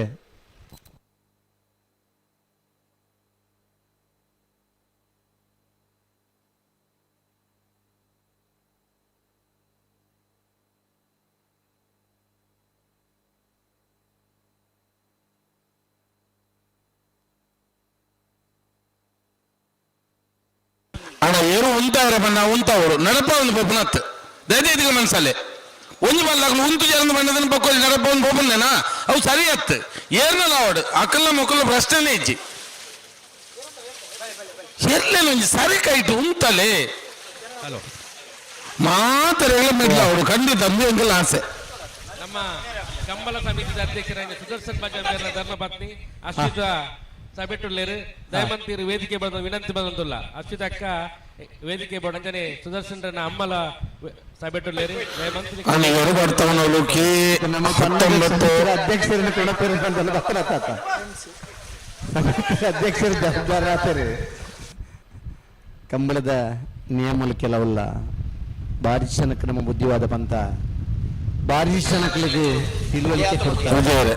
ಅಣ್ಣ ಏರು ಉಂತಾವ್ರೆ ಬಣ್ಣ ಉಂತಾವರು ನಡಪ ಒಂದು ಪಪ್ಪನತ್ ದಯದಿಗೆ ಮನ್ಸಲ್ಲೇ ಒಂಜಿ ಬಲ್ಲಾಗಲು ಉಂತು ಜನ ಬಂದದನ್ನು ಬಕ್ಕೋಲಿ ನಡಪೊಂದು ಬೋಪನ್ನೇನಾ ಅವು ಸರಿ ಅತ್ತು ಏರ್ನಲ್ಲ ಅವಡು ಅಕ್ಕಲ್ಲ ಮೊಕ್ಕಲ್ಲ ಪ್ರಶ್ನೆನೇ ಇಜ್ಜಿ ಎಲ್ಲೇನು ಒಂಜಿ ಸರಿ ಕೈಟು ಉಂತಲೇ ಹಲೋ ಮಾತ್ರ ಮೆಡ್ಲ ಅವಡು ಖಂಡಿತ ಅಂಬಿ ಅಂಕಲ್ ಆಸೆ ನಮ್ಮ ಕಂಬಳ ಸಮಿತಿಯ ಅಧ್ಯಕ್ಷರಾದ ಸುದರ್ಶನ್ ಬಜಾರ್ ಧರ್ಮಪತ್ನಿ ಅಶ್ವಿತ ಸಭೆಟ್ಟುಳ್ಳೇರು ದಯಮಂತಿರು ವೇದಿಕೆ ಬಂದು ವಿನಂತಿ ಬಂದುಲ್ಲ ಅಶ್ವಿತ ಅಕ್ಕ ವೇದಿಕೆ ಬೋರ್ಡ್ ಅಂಜನೆ ಸುದರ್ಶನ್ ಅಮ್ಮಲ ಸಭೆಟ್ಟುಳ್ಳೇರು ದಯಮಂತ್ರಿ ಅಲ್ಲಿವರು ಬರ್ತವನವಳು ಕೇ ನಮ್ಮ 19 ಅಧ್ಯಕ್ಷರನ್ನು ಕೊಡಪೇರು ಅಂತ ಬರ್ತಾರ ಅಧ್ಯಕ್ಷರು ಜವಾಬ್ದಾರಿ ಕಂಬಳದ ನಿಯಮలు ಕೆಲವಲ್ಲ ಭಾರಿ ಜನಕ್ಕೆ ನಮ್ಮ ಬುದ್ಧಿವಾದ ಪಂತ ಭಾರಿ ಜನಗಳಿಗೆ ತಿಳುವಳಿಕೆ ಕೊಡ್ತಾರೆ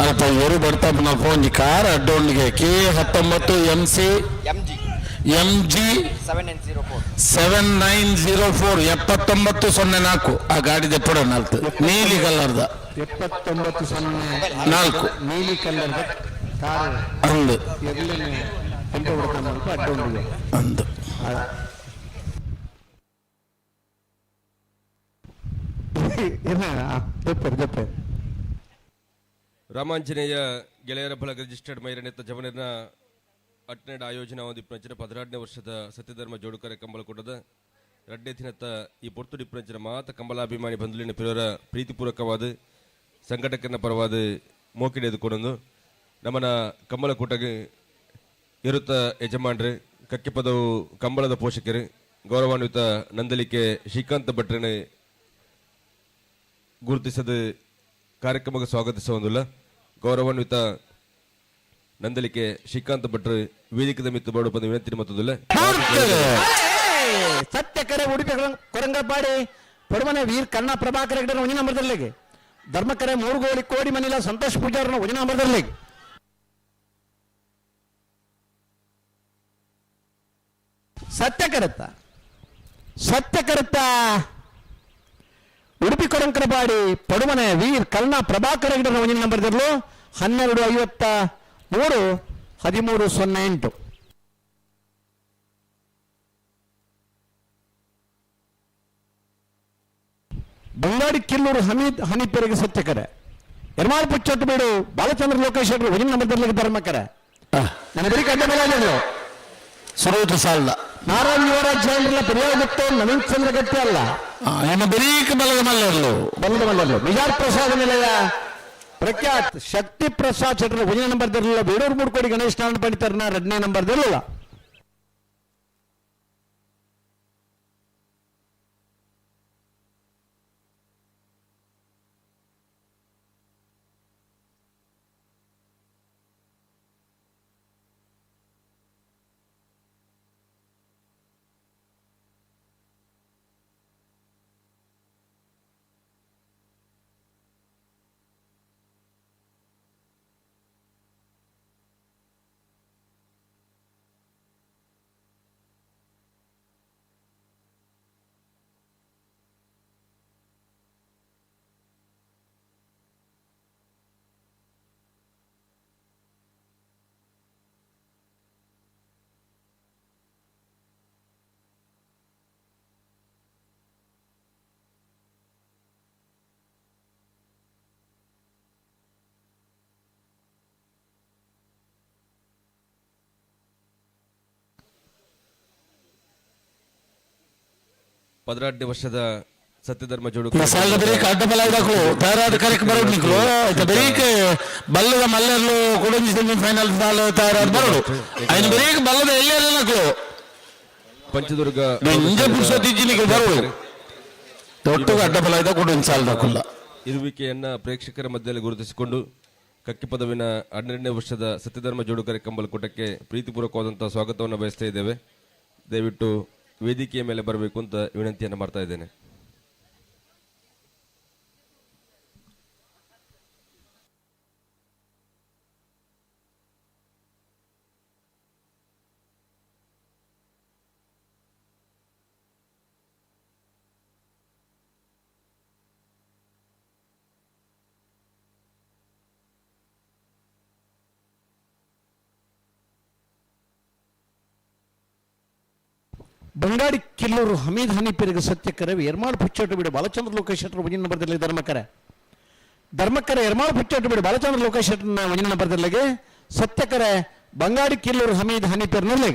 ಅಲ್ಪ ಇವರು ಬರ್ತಾ ಒಂಜಿ ಕಾರ್ ಅಡ್ಡೋಣಿಗೆ K19 MC MG 7904 7904 ಆ ಗಾಡಿ ದೆಪ್ಪಡ ನಾಲ್ಕು ನೀಲಿ ಕಲರ್ದ 7904 ನೀಲಿ ಕಲರ್ದ ಕಾರು ಅಂದು ಎರ್ಲಿನ ಕೆಂಪು ಹೊಡೆದ ಅಡ್ಡೋಣಿಗೆ ಅಂದು ರಾಮಾಂಜನೇಯ ಗೆಳೆಯರ ಬಳಗ ರಿಜಿಸ್ಟರ್ಡ್ ಮೈರನೆತ್ತ ಜವನರ್ನ ಅಟ್ನೆಡ್ ಆಯೋಜನಾ ದಿಪ್ಪಂಚಿನ 16ನೇ ವರ್ಷದ ಸತ್ಯಧರ್ಮ ಜೋಡುಕರೆ ಕಂಬಳಕೂಟದ 2ನೇ ದಿನತ್ತ ಈ ಪೊರ್ತು ಡಿಪ್ಪಂಚಿನ ಮಾತ ಕಂಬಲಾಭಿಮಾನಿ ಬಂಧುಲಿನ ಪಿರವರ ಪ್ರೀತಿಪೂರ್ವಕವಾದ ಸಂಘಟಕನ ಪರವಾದ ಮೋಕಿಡೆದುಕೊಂಡು ನಮ್ಮನ ಕಂಬಳಕೂಟಗೆ ಇರುತ್ತ ಯಜಮಾನ್ರು ಕಕ್ಕೆ ಪದವು ಕಂಬಳದ ಪೋಷಕರು ಗೌರವಾನ್ವಿತ ನಂದಲಿಕೆ ಶ್ರೀಕಾಂತ ಭಟ್ರನೆ ಗುರುತಿಸದ ಕಾರ್ಯಕ್ರಮಕ್ಕೆ ಸ್ವಾಗತಿಸುವುದಿಲ್ಲ ಗೌರವಾನ್ವಿತ ನಂದಲಿಕೆ ಶ್ರೀಕಾಂತ ಭಟ್ರು ವೇದಿಕೆ ಮಿತ್ತು ಬೋರ್ಡು ಬಂದು ವಿನಂತಿ ಮತ್ತದಿಲ್ಲ ಸತ್ಯಕರೆ ಉಡುಪಿ ಕೊರಂಗಪಾಡಿ ಪಡುಮನೆ ವೀರ್ ಕಣ್ಣ ಪ್ರಭಾಕರ ಹೆಗಡೆ ಒಂಜಿ ನಂಬರ್ದಲ್ಲಿಗೆ ಧರ್ಮಕರೆ ಮೂರುಗೋಳಿ ಕೋಡಿ ಮನಿಲ ಸಂತೋಷ್ ಪೂಜಾರನ ಒಂಜಿ ನಂಬರ್ದಲ್ಲಿಗೆ ಸತ್ಯಕರುತ್ತ ಉಡುಪಿ ಕೊರಂಕರಪಾಡಿ ಪಡುಮನೆ ವೀರ್ ಕಲ್ನ ಪ್ರಭಾಕರ ಹೆಗಡೆ ಒಂಜಿ ನಂಬರ್ದಲ್ಲೂ 1253 1308 ಬಂಗಾಡಿ ಕಿಲ್ಲೂರು ಹಮೀದ್ ಹನೀಪೆರಿಗೆ ಸತ್ಯಕರೆ ಎರ್ಮಾಳ್ ಪುಚ್ಚಟ್ಟು ಬೀಡು ಬಾಲಚಂದ್ರ ಲೋಕೇಶ್ ಒಂಜಿ ನಂಬರ್ದಲ್ಲಿಗೆ ಧರ್ಮಕರೆ ನನ್ನ ಬರೀ ಕಡ್ಡ ಮೇಲೆ ಸುರೂತು ಸಾಲ ನಾರಾಯಣ ಯುವರಾಜ್ ಜೈನ್ರಲ್ಲ ಪರ್ಯಾಯಗುತ್ತು ನವೀನ್ ಚಂದ್ರ ಗಟ್ಟಿ ಅಲ್ಲ ಏನು ಬರೀಕ ಬಲದ ಮಲ್ಲರ್ಲು ಬಲ್ಲದು ನಿಜಾರ್ ಪ್ರಸಾದ ನಿಲಯ ಪ್ರಖ್ಯಾತ್ ಶಕ್ತಿ ಪ್ರಸಾದ್ ಚಟ್ರ ಒಂಜನೇ ನಂಬರ್ದಲ್ಲಿಲ್ಲ ಬೇಡೂರು ಮೂಡ್ಕೋಡಿ ಗಣೇಶ್ ನಾರಾಯಣ ಪಂಡಿತರ್ನ 2ನೇ ನಂಬರ್ದಲ್ಲಿಲ್ಲ ಪದರಾಡ್ಯ ವರ್ಷದ ಸತ್ಯಧರ್ಮ ಜೋಡು ಸಾಲ ಬರೀಕ ಅಡ್ಡ ಬಲ ಇದಾಕಲು ತಯಾರಾದ ಕಾರ್ಯಕ್ರಮ ಬರೋದು ನಿಕ್ಲು ಬರೀಕ ಬಲ್ಲದ ಮಲ್ಲರ್ಲು ಕೊಡಂಜಿ ಸೆಮಿ ಫೈನಲ್ ಸಾಲ ತಯಾರಾದ ಬರೋದು ಐದು ಬರೀಕ ಬಲ್ಲದ ಎಲ್ಲೆಲ್ಲ ನಕ್ಲು ಪಂಚದುರ್ಗ ಇಂಜ ಪುರುಷೋತ್ತಿಜ್ಜಿನಿಗೆ ಬರೋದು ದೊಡ್ಡ ಅಡ್ಡ ಬಲ ಇದ್ದ ಕೊಡಂಜಿ ಸಾಲ ದಾಕುಲ್ಲ ಇರುವಿಕೆಯನ್ನ ಪ್ರೇಕ್ಷಕರ ಮಧ್ಯದಲ್ಲಿ ಗುರುತಿಸಿಕೊಂಡು ಕಕ್ಕಿ ಪದವಿನ 12ನೇ ವರ್ಷದ ಸತ್ಯಧರ್ಮ ಜೋಡುಕರೆ ಕಂಬಳಕೂಟಕ್ಕೆ ಪ್ರೀತಿಪೂರ್ವಕವಾದಂತಹ ಸ್ವಾಗತವನ್ನು ಬಯಸ್ತಾ ಇದ್ದೇವೆ ದಯವಿಟ್ಟು ವೇದಿಕೆಯ ಮೇಲೆ ಬರಬೇಕು ಅಂತ ವಿನಂತಿಯನ್ನು ಮಾಡ್ತಾ ಇದ್ದೇನೆ ಬಂಗಾಡಿ ಕಿಲ್ಲೂರು ಹಮೀದ್ ಹನೀಫಿರಿಗೆ ಸತ್ಯಕರ ಎರ್ಮಾಳ್ ಪುಚ್ಚೋಟು ಬಿಡು ಬಾಲಚಂದ್ರ ಲೋಕೇಶ್ ಶೆಟ್ಟರ್ ಮುಂದಿನ ಬರ್ದಲ್ಲಿ ಧರ್ಮಕರ ಎರ್ಮಾಳ್ ಪುಚ್ಚೋಟು ಬಿಡು ಬಾಲಚಂದ್ರ ಲೋಕೇಶ್ ಶೆಟ್ಟರ್ನ ಮುಂದಿನ ಬರ್ದಲ್ಲಿಗೆ ಸತ್ಯಕರ ಬಂಗಾಡಿ ಕಿಲ್ಲೂರು ಹಮೀದ್ ಹನೀಫಿರ್ನಲ್ಲಿ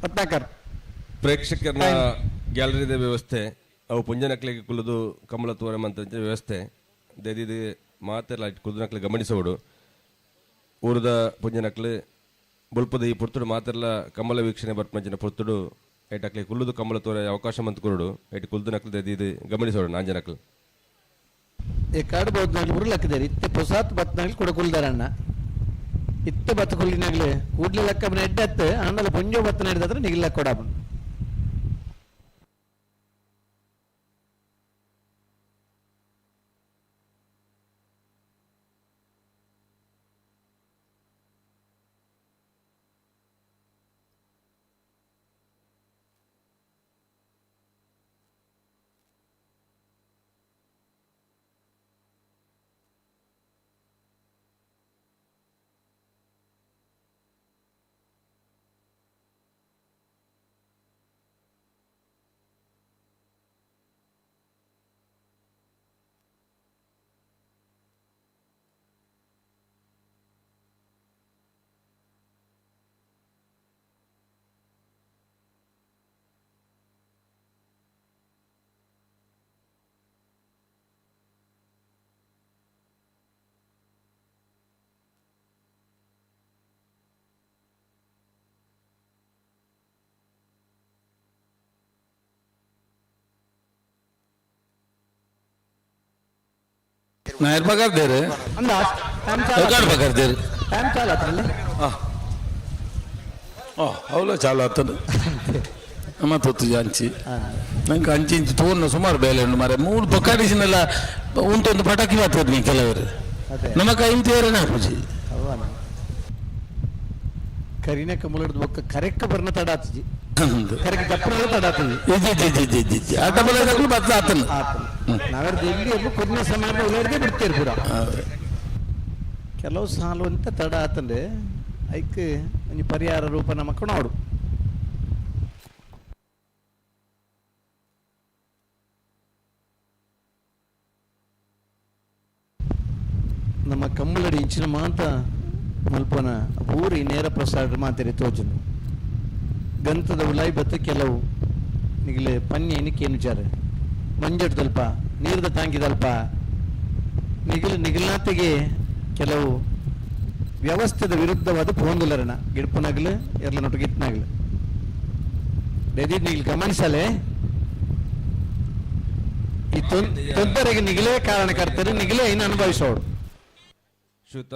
ಪತ್ನಾಕರ್ ಪ್ರೇಕ್ಷಕರನ್ನ ಗ್ಯಾಲರಿದ ವ್ಯವಸ್ಥೆ ಅವು ಪುಂಜನಕ್ಲಿಗೆ ಕುಲ್ಲದು ಕಮಲ ತೋರಂ ಅಂತ ವ್ಯವಸ್ಥೆ ದೆದಿದು ಮಾತೆಲ್ಲ ಕುಲ್ದನಕ್ಲೆ ಗಮನಿಸೋಡು ಊರದ ಪುಂಜನಕ್ಲೆ ಬುಲ್ಪದ ಈ ಪುರ್ತುಡು ಮಾತೆಲ್ಲ ಕಮಲ ವೀಕ್ಷಣೆ ಬರ್ಪಂಚಿನ ಪುರ್ತುಡು ಐಟಕ್ಲೆ ಕುಲ್ಲುದು ಕಮಲ ತೋರ ಅವಕಾಶ ಮಂತ್ ಕೊರಡು ಐಟ್ ಕುಲ್ದನಕ್ಲೆ ದೆದಿದು ಗಮನಿಸೋಡು ನಾಂಜನಕ್ಲು ಈ ಕಾಡು ಬಹುದ್ನಾಗ್ಲಿ ಉರುಳಕ್ಕಿದ್ದಾರೆ ಇತ್ತೆ ಪೊಸಾತ್ ಬತ್ನಾಗ್ಲಿ ಕೂಡ ಕುಲ್ದಾರಣ್ಣ ಇತ್ತೆ ಬತ್ತ ಕುಲ್ಲಿನಾಗ್ಲಿ ಕೂಡ್ಲಿ ಲೆಕ್ಕ ಎಡ್ಡತ್ತು ಆಮೇಲೆ ಪುಂಜೋ ಬತ್ತ ನಡೆದಾದ್ರೆ ನಿಗಿಲ್ಲ ಕೊಡಬ ನಾಯರ್ ಬಗಾರ್ದೇರು ಬಗಾರ್ದೇರು ಟೈಮ್ ಚಾಲು ಅದ್ರಲ್ಲಿ ಅವಳ ಚಾಲು ಆಗ್ತದೆ ಮತ್ತೊತ್ತು ಅಂಚಿ ನಂಗೆ ಅಂಚಿ ಇಂಚಿ ತೋರ್ನ ಸುಮಾರು ಬೇಲೆ ಉಂಟು ಮಾರೆ ಮೂರು ಪೊಕ್ಕಾಡಿಸಿನೆಲ್ಲ ಉಂಟೊಂದು ಪಟಾಕಿ ಮಾಡ್ತಾರೆ ನೀವು ಕೆಲವರು ನಮ್ಮ ಕೈ ಇಂತಿಯವರೇನ ಪೂಜಿ ಕರಿನ ಕಮಲದ ಬೊಕ್ಕ ಕರೆಕ್ಟ್ ಬರ್ನ ತಡಾತ್ಜಿ ಕರೆಕ್ಟ್ ತಪ್ಪನ ತಡಾತ್ಜಿ ಆಟ ಬಲ ಬತ್ತ ಆತನ ನಾವ್ಯಾರ ಎಲ್ಲಿ ಎಲ್ಲೂ ಕೊನೆ ಸಮಯ ಉಳ್ಳಾಡ್ದೆ ಬಿಡ್ತೀರಿ ಪೂರ ಕೆಲವು ಸಾಲು ಅಂತ ತಡ ಆತಂದ್ರೆ ಐಕ್ ಒಂಜಿ ಪರಿಹಾರ ರೂಪ ನಮಕ್ ನೋಡು ನಮ್ಮ ಕಂಬಳಡಿ ಇಂಚಿನ ಮಾತ ಮಲ್ಪನ ಊರಿ ನೇರ ಪ್ರಸಾರ ಮಾತಿರಿ ತೋಜನು ಗಂತದ ಉಲಾಯಿ ಬತ್ತ ಕೆಲವು ನಿಗಲೆ ಪನ್ನಿ ಏನಕ್ಕೇನು ವಿಚಾರ ಮಂಜಟ್ ತಲ್ಪ ನೀರ್ದ ತಾಂಗಿದಲ್ಪ ನಿಗಲ್ನಾತಿಗೆ ಕೆಲವು ವ್ಯವಸ್ಥೆದ ವಿರುದ್ಧವಾದ ಪೋಂದುಲರಣ ಗಿಡ್ಪನಾಗ್ಲು ಎಲ್ಲ ನೊಟಗಿತ್ನಾಗ್ಲು ನಿಗಲ್ ಗಮನಿಸಲೆ ಈ ತೊಂದರೆಗೆ ನಿಗಲೇ ಕಾರಣಕರ್ತರು ನಿಗಲೇ ಇನ್ನು ಅನುಭವಿಸೋಡು ಶ್ರೀಯುತ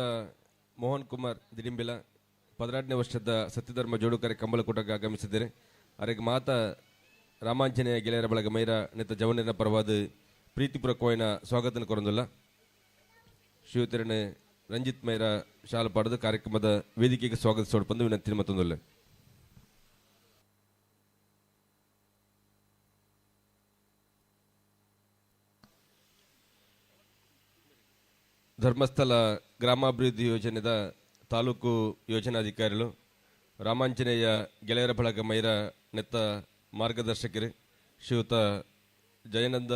ಮೋಹನ್ ಕುಮಾರ್ ದಿಡಿಂಬಿಲ 16ನೇ ವರ್ಷದ ಸತ್ಯಧರ್ಮ ಜೋಡುಕರೆ ಕಂಬಳಕೂಟಕ್ಕೆ ಆಗಮಿಸಿದ್ದಾರೆ ಅವರಿಗೆ ಮಾತಾ ರಾಮಾಂಜನೇಯ ಗೆಳೆಯರ ಬಳಗ ಮೈರ ನೆತ್ತ ಜವನಿನ ಪರವಾದ ಪ್ರೀತಿಪೂರ್ವಕವಾದ ಸ್ವಾಗತ ಕೊರಂದಿಲ್ಲ ಶ್ರೀಯುತರನೆ ರಂಜಿತ್ ಮೈರ ಶಾಲೆ ಪಡೆದು ಕಾರ್ಯಕ್ರಮದ ವೇದಿಕೆಗೆ ಸ್ವಾಗತಿಸೋಡು ಬಂದು ವಿನಂತಿ ಮತ್ತೊಂದಲ್ಲ ಧರ್ಮಸ್ಥಳ ಗ್ರಾಮಾಭಿವೃದ್ಧಿ ಯೋಜನೆದ ತಾಲೂಕು ಯೋಜನಾಧಿಕಾರಿಗಳು ರಾಮಾಂಜನೇಯ ಗೆಳೆಯರ ಬಳಗ ಮೈರ ನೆತ್ತ ಮಾರ್ಗದರ್ಶಕರು ಶ್ರೀಯುತ ಜಯನಂದ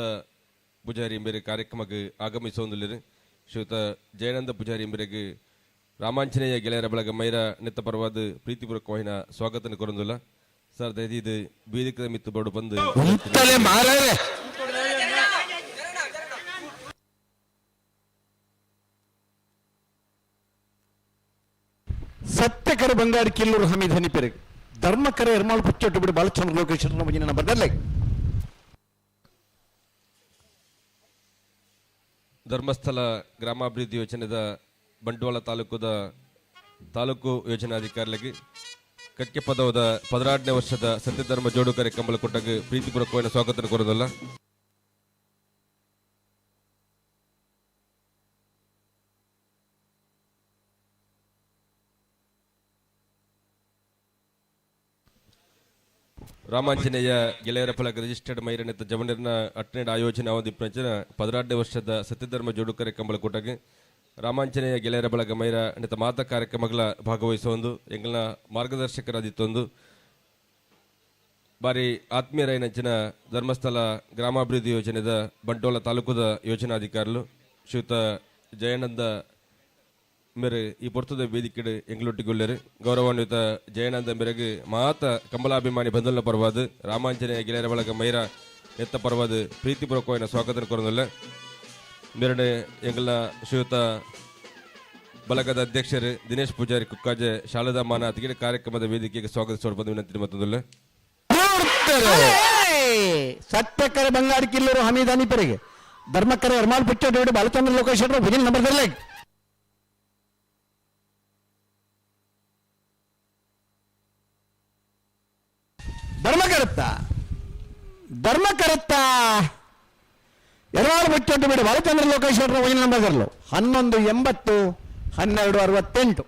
ಪೂಜಾರಿ ಎಂಬರೆ ಕಾರ್ಯಕ್ರಮಕ್ಕೆ ಆಗಮಿಸೋದಿಲ್ಲರು ಶ್ರೀಯುತ ಜಯನಂದ ಪೂಜಾರಿ ಎಂಬರಿಗೆ ರಾಮಾಂಜನೇಯ ಗೆಳೆಯರ ಬಳಗ ಮೈರ ನೆತ್ತ ಪರವಾದ ಪ್ರೀತಿಪೂರ್ವಕವಾದ ಸ್ವಾಗತ ಕೊರಂದಿಲ್ಲ ಸರ್ ದಯದಿದು ವೇದಿಕೆ ಮಿತ್ತು ಬೋರ್ಡು ಬಂದು ಸತ್ಯಕರ ಬಂಗಾಡಿ ಕಿಲ್ಲೂರು ಹಮೀದ್ ಹನೀಫಿರಿಗೆ ಧರ್ಮಕರ ಎರ್ಮಾಳ್ ಪುಚ್ಚೊಟ್ಟು ಬಿಡು ಬಾಲಚಂದ್ರ ಲೋಕೇಶ್ ಮುಂದಿನ ಬರ್ದಲ್ಲೇ ಧರ್ಮಸ್ಥಳ ಗ್ರಾಮಾಭಿವೃದ್ಧಿ ಯೋಜನೆದ ಬಂಟ್ವಾಳ ತಾಲೂಕು ಯೋಜನಾಧಿಕಾರಿಗೆ ಕಕ್ಕೆ ಪದವದ 16ನೇ ವರ್ಷದ ಸತ್ಯಧರ್ಮ ಜೋಡುಕರೆ ಕಂಬಳಕೂಟಕ್ಕೆ ಪ್ರೀತಿಪೂರ್ವಕವಾದ ಸ್ವಾಗತ ಕೋರೋದಲ್ಲ ರಾಮಾಂಜನೇಯ ಗೆಳೆಯರ ಫಲಕ ರಿಜಿಸ್ಟರ್ಡ್ ಮೈರನೆತ್ತ ಜವನಿರ್ನ 8ನೇ ಆಯೋಜನೆ ಅವಧಿ ಪ್ರಚನ 16ನೇ ವರ್ಷದ ಸತ್ಯಧರ್ಮ ಜೋಡುಕರೆ ಕಂಬಳಕೂಟಕ್ಕೆ ರಾಮಾಂಜನೇಯ ಗೆಳೆಯರ ಬಳಗ ಮೈರ ನೆತ್ತ ಮಾತ ಕಾರ್ಯಕ್ರಮಗಳ ಭಾಗವಹಿಸೊಂದು ಎಂಗಳ ಮಾರ್ಗದರ್ಶಕರಾದಿತ್ತೊಂದು ಬಾರಿ ಆತ್ಮೀಯರೈನಂಚಿನ ಧರ್ಮಸ್ಥಳ ಗ್ರಾಮಾಭಿವೃದ್ಧಿ ಯೋಜನೆದ ಬಂಟ್ವಾಳ ತಾಲೂಕುದ ಯೋಜನಾಧಿಕಾರುಲು ಶ್ರೀಯುತ ಜಯಾನಂದ ಮೇರೆ ಈ ಪೊರ್ತದ ವೇದಿಕೆ ಎಂಗಳೊಟ್ಟಿಗೊಳ್ಳರು ಗೌರವಾನ್ವಿತ ಜಯಾನಂದ ಮೇರೆಗೆ ಮಾತ ಕಮಲಾಭಿಮಾನಿ ಬಂಧುಲ ಪರವಾದ ರಾಮಾಂಜನೇಯ ಗೆಳೆಯರ ಬಳಗ ಮೈರ ಎತ್ತ ಪರವಾದ ಪ್ರೀತಿಪೂರ್ವಕವಾದ ಸ್ವಾಗತ ಕೊರೊಂದಿಲ್ಲ ಮೇರನೆ ಎಂಗಳ ಶ್ರೀಯುತ ಬಳಗದ ಅಧ್ಯಕ್ಷರು ದಿನೇಶ್ ಪೂಜಾರಿ ಕುಕ್ಕಾಜೆ ಶಾಲದಾ ಮಾನ ಅತಿಗೆ ಕಾರ್ಯಕ್ರಮದ ವೇದಿಕೆಗೆ ಸ್ವಾಗತಿಸೋಣ ಬಂದು ವಿನಂತಿ ಮತ್ತೊಂದಿಲ್ಲ ಸತ್ಯಕರೆ ಬಂಗಾಡಿ ಕಿಲ್ಲೂರು ಹಮೀದ್ ಅನಿಪರಿಗೆ ಧರ್ಮಕರೆ ಎರ್ಮಾಲ್ ಪಿಚ್ಚೋಡಿ ಬಾಲಚಂದ್ರ ಲೋಕೇಶ್ವರ ವಿಜಿಲ್ ನಂಬರ್ ದರ್ಲೆ ಧರ್ಮಕರುತ್ತ ಎರ್ಮಾಲ್ ಪಿಚ್ಚೋಡಿ ಬಿಡು ಬಾಲಚಂದ್ರ ಲೋಕೇಶ್ವರ ವಿಜಿಲ್ ನಂಬರ್ ದರ್ಲು 1180 1268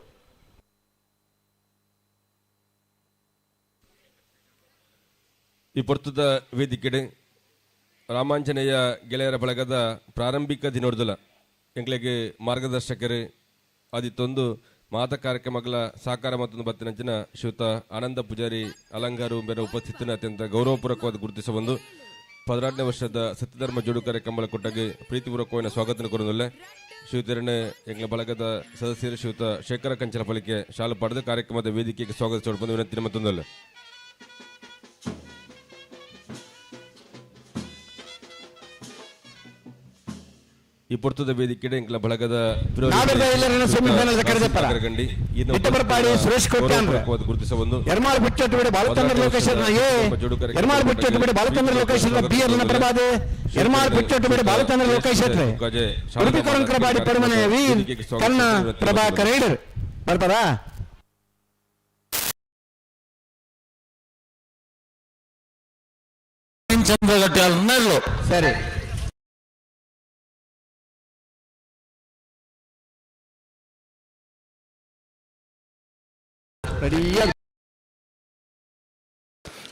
ಈ ಪೊರ್ತದ ವೇದಿಕೆ ರಾಮಾಂಜನೇಯ ಗೆಳೆಯರ ಬಳಗದ ಪ್ರಾರಂಭಿಕ ದಿನೋರ್ದಲ ಎಂಗ್ಲೆಗೆ ಮಾರ್ಗದರ್ಶಕರು ಆದಿತ್ತೊಂದು ಮಾತ ಕಾರ್ಯಕ್ರಮಗಳ ಸಾಕಾರ ಮತ್ತೊಂದು ಬತ್ತಿನಂಚಿನ ಶ್ರೀಯುತ ಆನಂದ ಪೂಜಾರಿ ಅಲಂಗಾರು ಬೇರೆ ಉಪಸ್ಥಿತಿನ ಅತ್ಯಂತ ಗೌರವಪೂರ್ವಕವಾದ ಗುರುತಿಸ ಬಂದು 16ನೇ ವರ್ಷದ ಸತ್ಯಧರ್ಮ ಜೋಡುಕರೆ ಕಂಬಳ ಕೊಟ್ಟಗೆ ಪ್ರೀತಿಪೂರ್ವಕವಾದ ಸ್ವಾಗತ ಕೊರೊಂದಿಲ್ಲ ಶ್ರೀಯುತರನ್ನೇ ಎಂಗ್ಲ ಬಳಗದ ಸದಸ್ಯರು ಶ್ರೀಯುತ ಶೇಖರ ಕಂಚಲ ಫಲಿಕೆ ಶಾಲು ಪಡೆದು ಕಾರ್ಯಕ್ರಮದ ವೇದಿಕೆಗೆ ಸ್ವಾಗತಿಸೋಣ ಬಂದು ವಿನಂತಿ ಮತ್ತೊಂದಲ್ಲ ಈ ಪೊರ್ತದ ವೇದಿಕೆ ಎಂಗ್ಲ ಬಳಗದ ಸುರೇಶ್ ಗುರುತಿಸ ಬಂದು ಎರ್ಮಾಲ್ ಬಿಚ್ಚಟ್ಟು ಬಿಡು ಬಾಲಚಂದ್ರ ಲೋಕೇಶ್ವರ ಎರ್ಮಾಲ್ ಬಿಚ್ಚಟ್ಟು ಬಿಡು ಬಾಲಚಂದ್ರ ಲೋಕೇಶ್ವರ ಬಿಎಲ್ ನ ಪ್ರಭಾದೆ ಎರ್ಮಾಲ್ ಬಿಚ್ಚಟ್ಟು ಬಿಡು ಬಾಲಚಂದ್ರ ಲೋಕೇಶ್ವರ ಉಡುಪಿ ಕೊರಂಕರಬಾಡಿ ಪರಮನೆ ವೀರ್ ಕನ್ನ ಪ್ರಭಾಕರ್ ಐಡರ್ ಬರ್ತಾರಾ ಸರಿ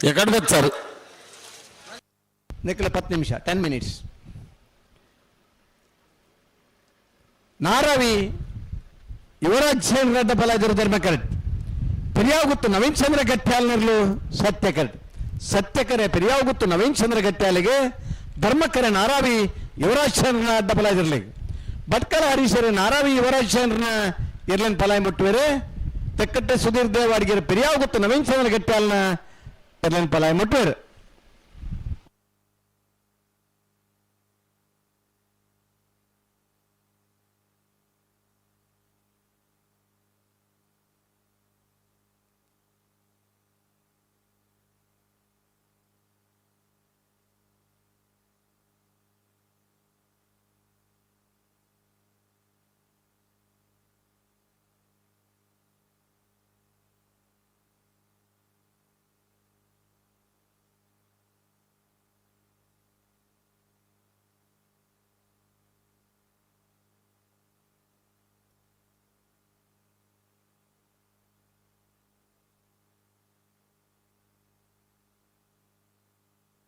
ఎక్కడ వచ్చారు ನಿಖಿಲ 10 ನಿಮಿಷ 10 ಮಿನಿಟ್ಸ್ ನಾರಾವಿ ಯುವರಾಜ್ ಸೇನ್ ರಡ್ಡ ಬಲಾಜರು ಧರ್ಮಕರಡ್ ಪೆರಿಯಾಗುತ್ತು ನವೀನ್ ಚಂದ್ರ ಗಟ್ಟ್ಯಾಲ್ನರ್ಲು ಸತ್ಯಕರೆ ಪೆರಿಯಾಗುತ್ತು ನವೀನ್ ಚಂದ್ರ ಗಟ್ಟ್ಯಾಲಿಗೆ ಧರ್ಮಕರೆ ನಾರಾವಿ ಯುವರಾಜ್ ಸೇನ್ ಅಡ್ಡ ಬಲಾಜರ್ಲಿ ಭಟ್ಕಳ ಹರೀಶರು ನಾರಾವಿ ಯುವರಾಜ್ ಸೇನ್ರನ್ನ ಇರ್ಲನ್ ಪಲಾಯ್ ಮುಟ್ಟುವರೆ ತೆಕ್ಕಟ್ಟೆ ಸುಧೀರ್ ದೇವ್ ಅಡಿಗೆ ಪೆರಿಯಾಗುತ್ತು ನವೀನ್ ಚಂದ್ರ ಗಟ್ಟ್ಯಾಲ್ನ ಇರ್ಲನ್ ಪಲಾಯ್ ಮುಟ್ಟುವರೆ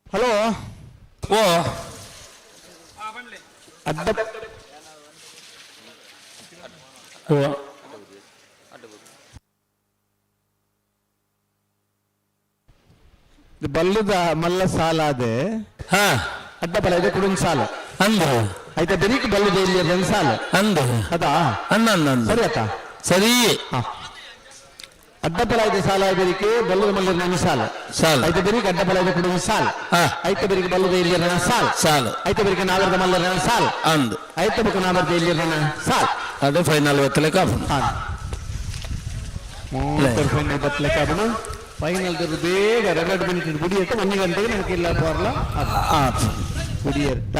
ಹಲೋ ಓ ಅಡ್ಡ ಬಲ್ಲುದ ಮಲ್ಲ ಸಾಲ ಅದೇ ಹಾ ಅಡ್ಡ ಬಲ ಇದೆ ಕುಡುಂಗ್ ಸಾಲ ಅಂದ ಆಯ್ತಾ ಬೆರೀಕ್ ಬಲ್ಲುದ ಇಲ್ಲಿ ಅದೊಂದು ಸಾಲ ಅಂದ ಅದಾ ಅಂದ ಸರಿ ಆತ ಸರಿ ಅಡ್ಡಬಲ ಇದೆ ಸಾಲ ಬೆರಿಕೆ ಬಲ್ಲುದ ಮಲ್ಲ ನನ್ನ ಸಾಲ ಸಾಲ ಆಯ್ತಾ ಬೆರೀಕ್ ಅಡ್ಡಬಲ ಇದೆ ಕುಡುಂಗ್ ಸಾಲ ಆಯ್ತಾ ಬೆರೀಕ್ ಬಲ್ಲುದ ಇಲ್ಲಿ ನನ್ನ ಸಾಲ ಸಾಲ ಆಯ್ತಾ ಬೆರೀಕ್ ನಾವರ್ದ ಮಲ್ಲ ನನ್ನ ಸಾಲ ಅಂದ್ ಆಯ್ತಾ ಬೇಕು ನಾವರ್ದ ಇಲ್ಲಿ ನನ್ನ ಸಾಲ ಅದು ಫೈನಲ್ ಎತ್ತಲೆ ಕಾಫ್ ಫೈನಲ್ ಬತ್ತಲೆ ಕಾಬನು ಫೈನಲ್ ಬೇಗ 2 ಮಿನಿಟ್ ಗುಡಿಯತ್ತ 1 ಗಂಟೆಗೆ ನನಗೆ ಇಲ್ಲ ಬರಲ್ಲ ಗುಡಿಯತ್ತ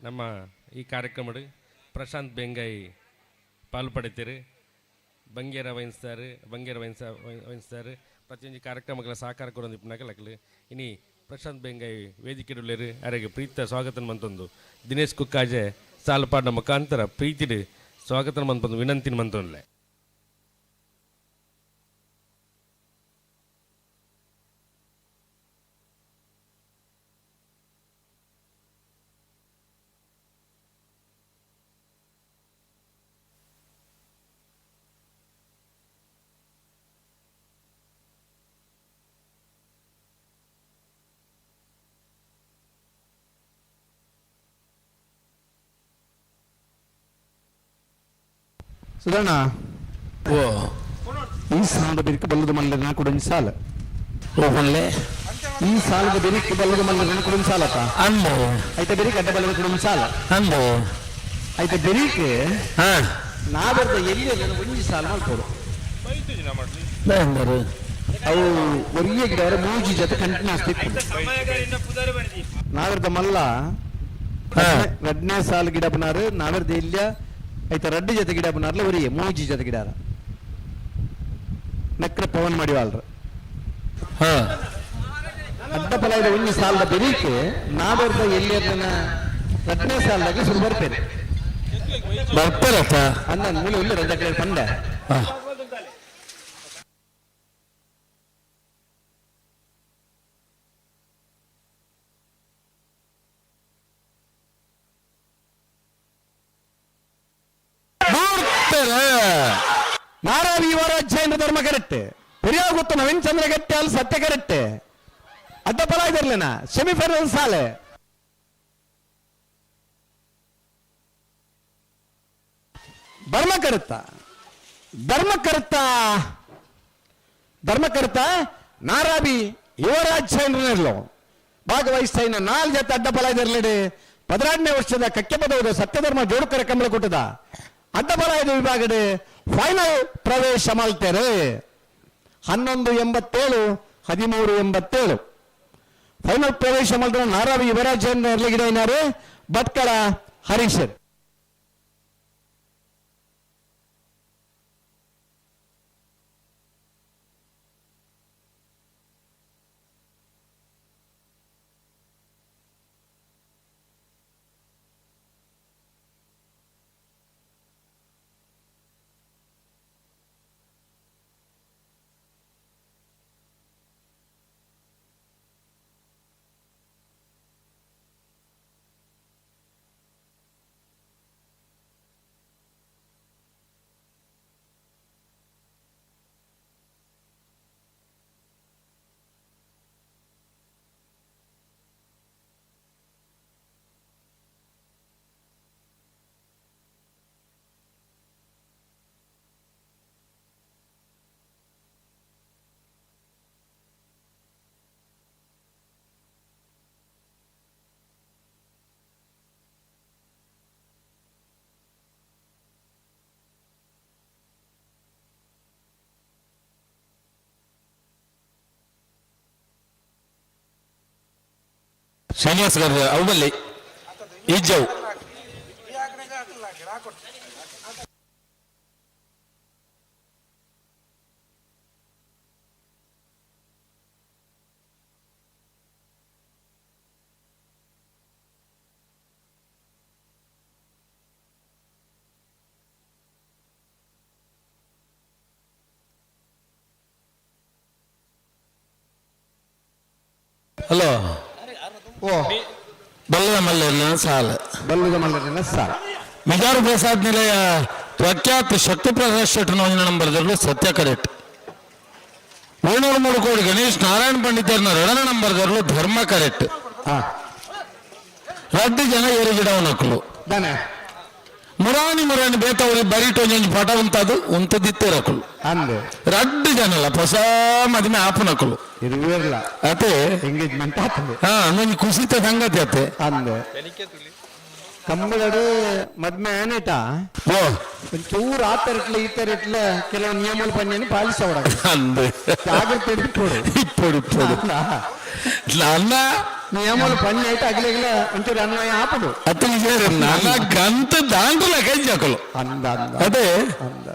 ನಮ್ಮ ಈ ಕಾರ್ಯಕ್ರಮಡು ಪ್ರಶಾಂತ್ ಬೆಂಗಾಯಿ ಪಾಲ್ಪಡುತ್ತೀರಿ ಬಂಗೇರ ವಹಿಸ್ತಾರೆ ಪ್ರತಿಯೊಂದು ಕಾರ್ಯಕ್ರಮಗಳ ಸಹಕಾರ ಕೊಡೊಂದು ನಗಲಕಲು ಇನಿ ಪ್ರಶಾಂತ್ ಬೆಂಗಾಯಿ ವೇದಿಕೆಡುಳ್ಳೇರು ಅವರಿಗೆ ಪ್ರೀತ ಸ್ವಾಗತ ಮಂತೊಂದು ದಿನೇಶ್ ಕುಕ್ಕಾಜೆ ಸಾಲಪಾಡಿನ ಮುಖಾಂತರ ಪ್ರೀತಿಡು ಸ್ವಾಗತ ಮಂತೊಂದು ವಿನಂತಿನ ಮಂತೊಂದುಲೆ ಸುಧಣ್ಣ ಓ ಈ ಸಾಲದ ಬೆರಿಕೆ ಬಲ್ಲದ ಮಲ್ಲನ ಕೊಡೊಂದು ಸಾಲ ಹೋಗಲ್ಲೇ ಈ ಸಾಲದ ಬೆರಿಕೆ ಬಲ್ಲದ ಮಲ್ಲನ ಕೊಡೊಂದು ಸಾಲತ ಅಂದು ಐತೆ ಬೆರಿಕೆ ಅಡ್ಡ ಬಲ್ಲದ ಕೊಡೊಂದು ಸಾಲ ಅಂದು ಐತೆ ಬೆರಿಕೆ ಹಾ ನಾವೆರ್ದ ಎಲ್ಲಿ ಒಂದು ಸಾಲ ಮಾಡ್ಕೊಡು ಬೇಂದರು ಅವು ಒರಿಯ ಗಿಡ ಅವರ ಮೂಜಿ ಜೊತೆ ಕಂಟಿನ್ಯೂಸ್ ತಿಕ್ಕು ನಾವೆರ್ದ ಮಲ್ಲ ರಡ್ನೇ ಸಾಲ ಗಿಡ ಬನಾರು ನಾವೆರ್ದ ಇಲ್ಲ ಐತೆ ರಡ್ಡು ಜೊತೆ ಗಿಡ ಬನಾರ್ಲ ಒರಿಯ ಮೂಜಿ ಜೊತೆ ಗಿಡ ನಕ್ರ ಪವನ್ ಮಾಡಿವಾಳ್ರ ಹಾ ಅಡ್ಡ ಫಲದ ಒಂದು ಸಾಲದ ಬೆರೀಕೆ ನಾವೆರ್ದ ಎಲ್ಲಿ ರಡ್ನೇ ಸಾಲದಾಗ ಸುರು ಬರ್ತೇನೆ ಬರ್ತಾರತ್ತ ಅಂದ ಮೂಲೆ ಉಳ್ಳಿ ರಜಾ ಕಡೆ ಪಂಡೆ ಹಾ ನಾರಾವಿ ಇವರ ಜೈನ ಧರ್ಮ ಕರೆಕ್ಟ್ ಪೆರಿಯಾಗ ಗೊತ್ತು ನವೀನ್ ಚಂದ್ರ ಗಟ್ಟೆ ಅಲ್ಲಿ ಸತ್ಯ ಕರೆಕ್ಟ್ ಅಡ್ಡ ಫಲ ಇದಿರ್ಲಿನ ಸೆಮಿಫೈನಲ್ ಸಾಲೆ ಧರ್ಮಕರ್ತ ನಾರಾವಿ ಯುವರಾಜ್ ಜೈನರಲ್ಲೋ ಭಾಗವಹಿಸ್ತಾ ನಾಲ್ ಜೊತೆ ಅಡ್ಡ ಫಲ ಇದಿರ್ಲಿಡಿ 16ನೇ ವರ್ಷದ ಕಕ್ಕೆ ಪದವದ ಸತ್ಯಧರ್ಮ ಜೋಡುಕರ ಕಂಬಳ ಕೊಟ್ಟದ ಅಡ್ಡಬಲಾಯದ ವಿಭಾಗದ ಫೈನಲ್ ಪ್ರವೇಶ ಮಾಡ್ತಾರೆ 11:87 13:87 ಫೈನಲ್ ಪ್ರವೇಶ ಮಾಡಿದ್ರೆ ನಾರಾವಿ ಯುವರಾಜ್ ಗಿಡ ಏನಾರು ಭಟ್ಕಳ ಹರೀಶ್ ಶ್ರೀನಿವಾಸ್ గారు అవుబల్లి ఈజవు ಹಲೋ ಓ ಬಲ್ಲದ ಮಲ್ಲನ ಸಾಲ ಬಲ್ಲದ ಮಲ್ಲನ ಸಾಲ ಮಿಗಾರು ಪ್ರಸಾದ್ ನಿಲಯ ಪ್ರಖ್ಯಾತ ಶಕ್ತಿ ಪ್ರಕಾಶ್ ಶೆಟ್ಟಿ ನಂಬರ್ದಲ್ಲೂ ಸತ್ಯ ಕರೆಕ್ಟ್ 303 ಕೋಟಿ ಗಣೇಶ್ ನಾರಾಯಣ ಪಂಡಿತರ್ನ 2ನೇ ನಂಬರ್ದಲ್ಲೂ ಧರ್ಮ ಕರೆಕ್ಟ್ ರಡ್ಡು ಜನ ಏರಿಗಿಡವನಕ್ಕಲು ಮುರಾಣಿ ಬೇತವರಿ ಬರಿಟ್ ಒಂಜೊಂಜಿ ಪಟ ಉಂತದಿತ್ತೆ ರಕುಲು ಅಂದೆ ರಡ್ಡು ಜನಲ್ಲ ಹೊಸ ಮದಿಮೆ ಆಪನಕಲು ಇರುವಿರಲ್ಲ ಅತೆ ಎಂಗೇಜ್ಮೆಂಟ್ ಆಗ್ತದೆ ಹಾ ನಂಗೆ ಕುಸಿತ ಸಂಗತಿ ಅತ್ತೆ ಅಂದೆ ಕಂಬಳಡು ಮದ್ಮೆ ಆನೇಟ ಓ ಒಂಚೂರು ಆ ತರಟ್ಲ ಈ ತರಟ್ಲ ಕೆಲವು ನಿಯಮಗಳು ಪನ್ಯನು ಪಾಲಿಸೋಡ ಅಂದು ಜಾಗ್ರತೆ ಇಟ್ಕೊಡು ಇಪ್ಪಡು ಇಪ್ಪಡು ನನ್ನ ನಿಯಮಗಳು ಪನ್ಯ ಆಯ್ತು ಅಗಲಿಗಲ ಒಂಚೂರು ಅನ್ವಯ ಆಪಡು ಅತ್ತನ ಸೇರಿ ನನ್ನ ಗಂತ ದಾಂಡುಲ ಕೈ ಜಾಕಲು ಅಂದ ಅಂದ ಅದೇ ಅಂದ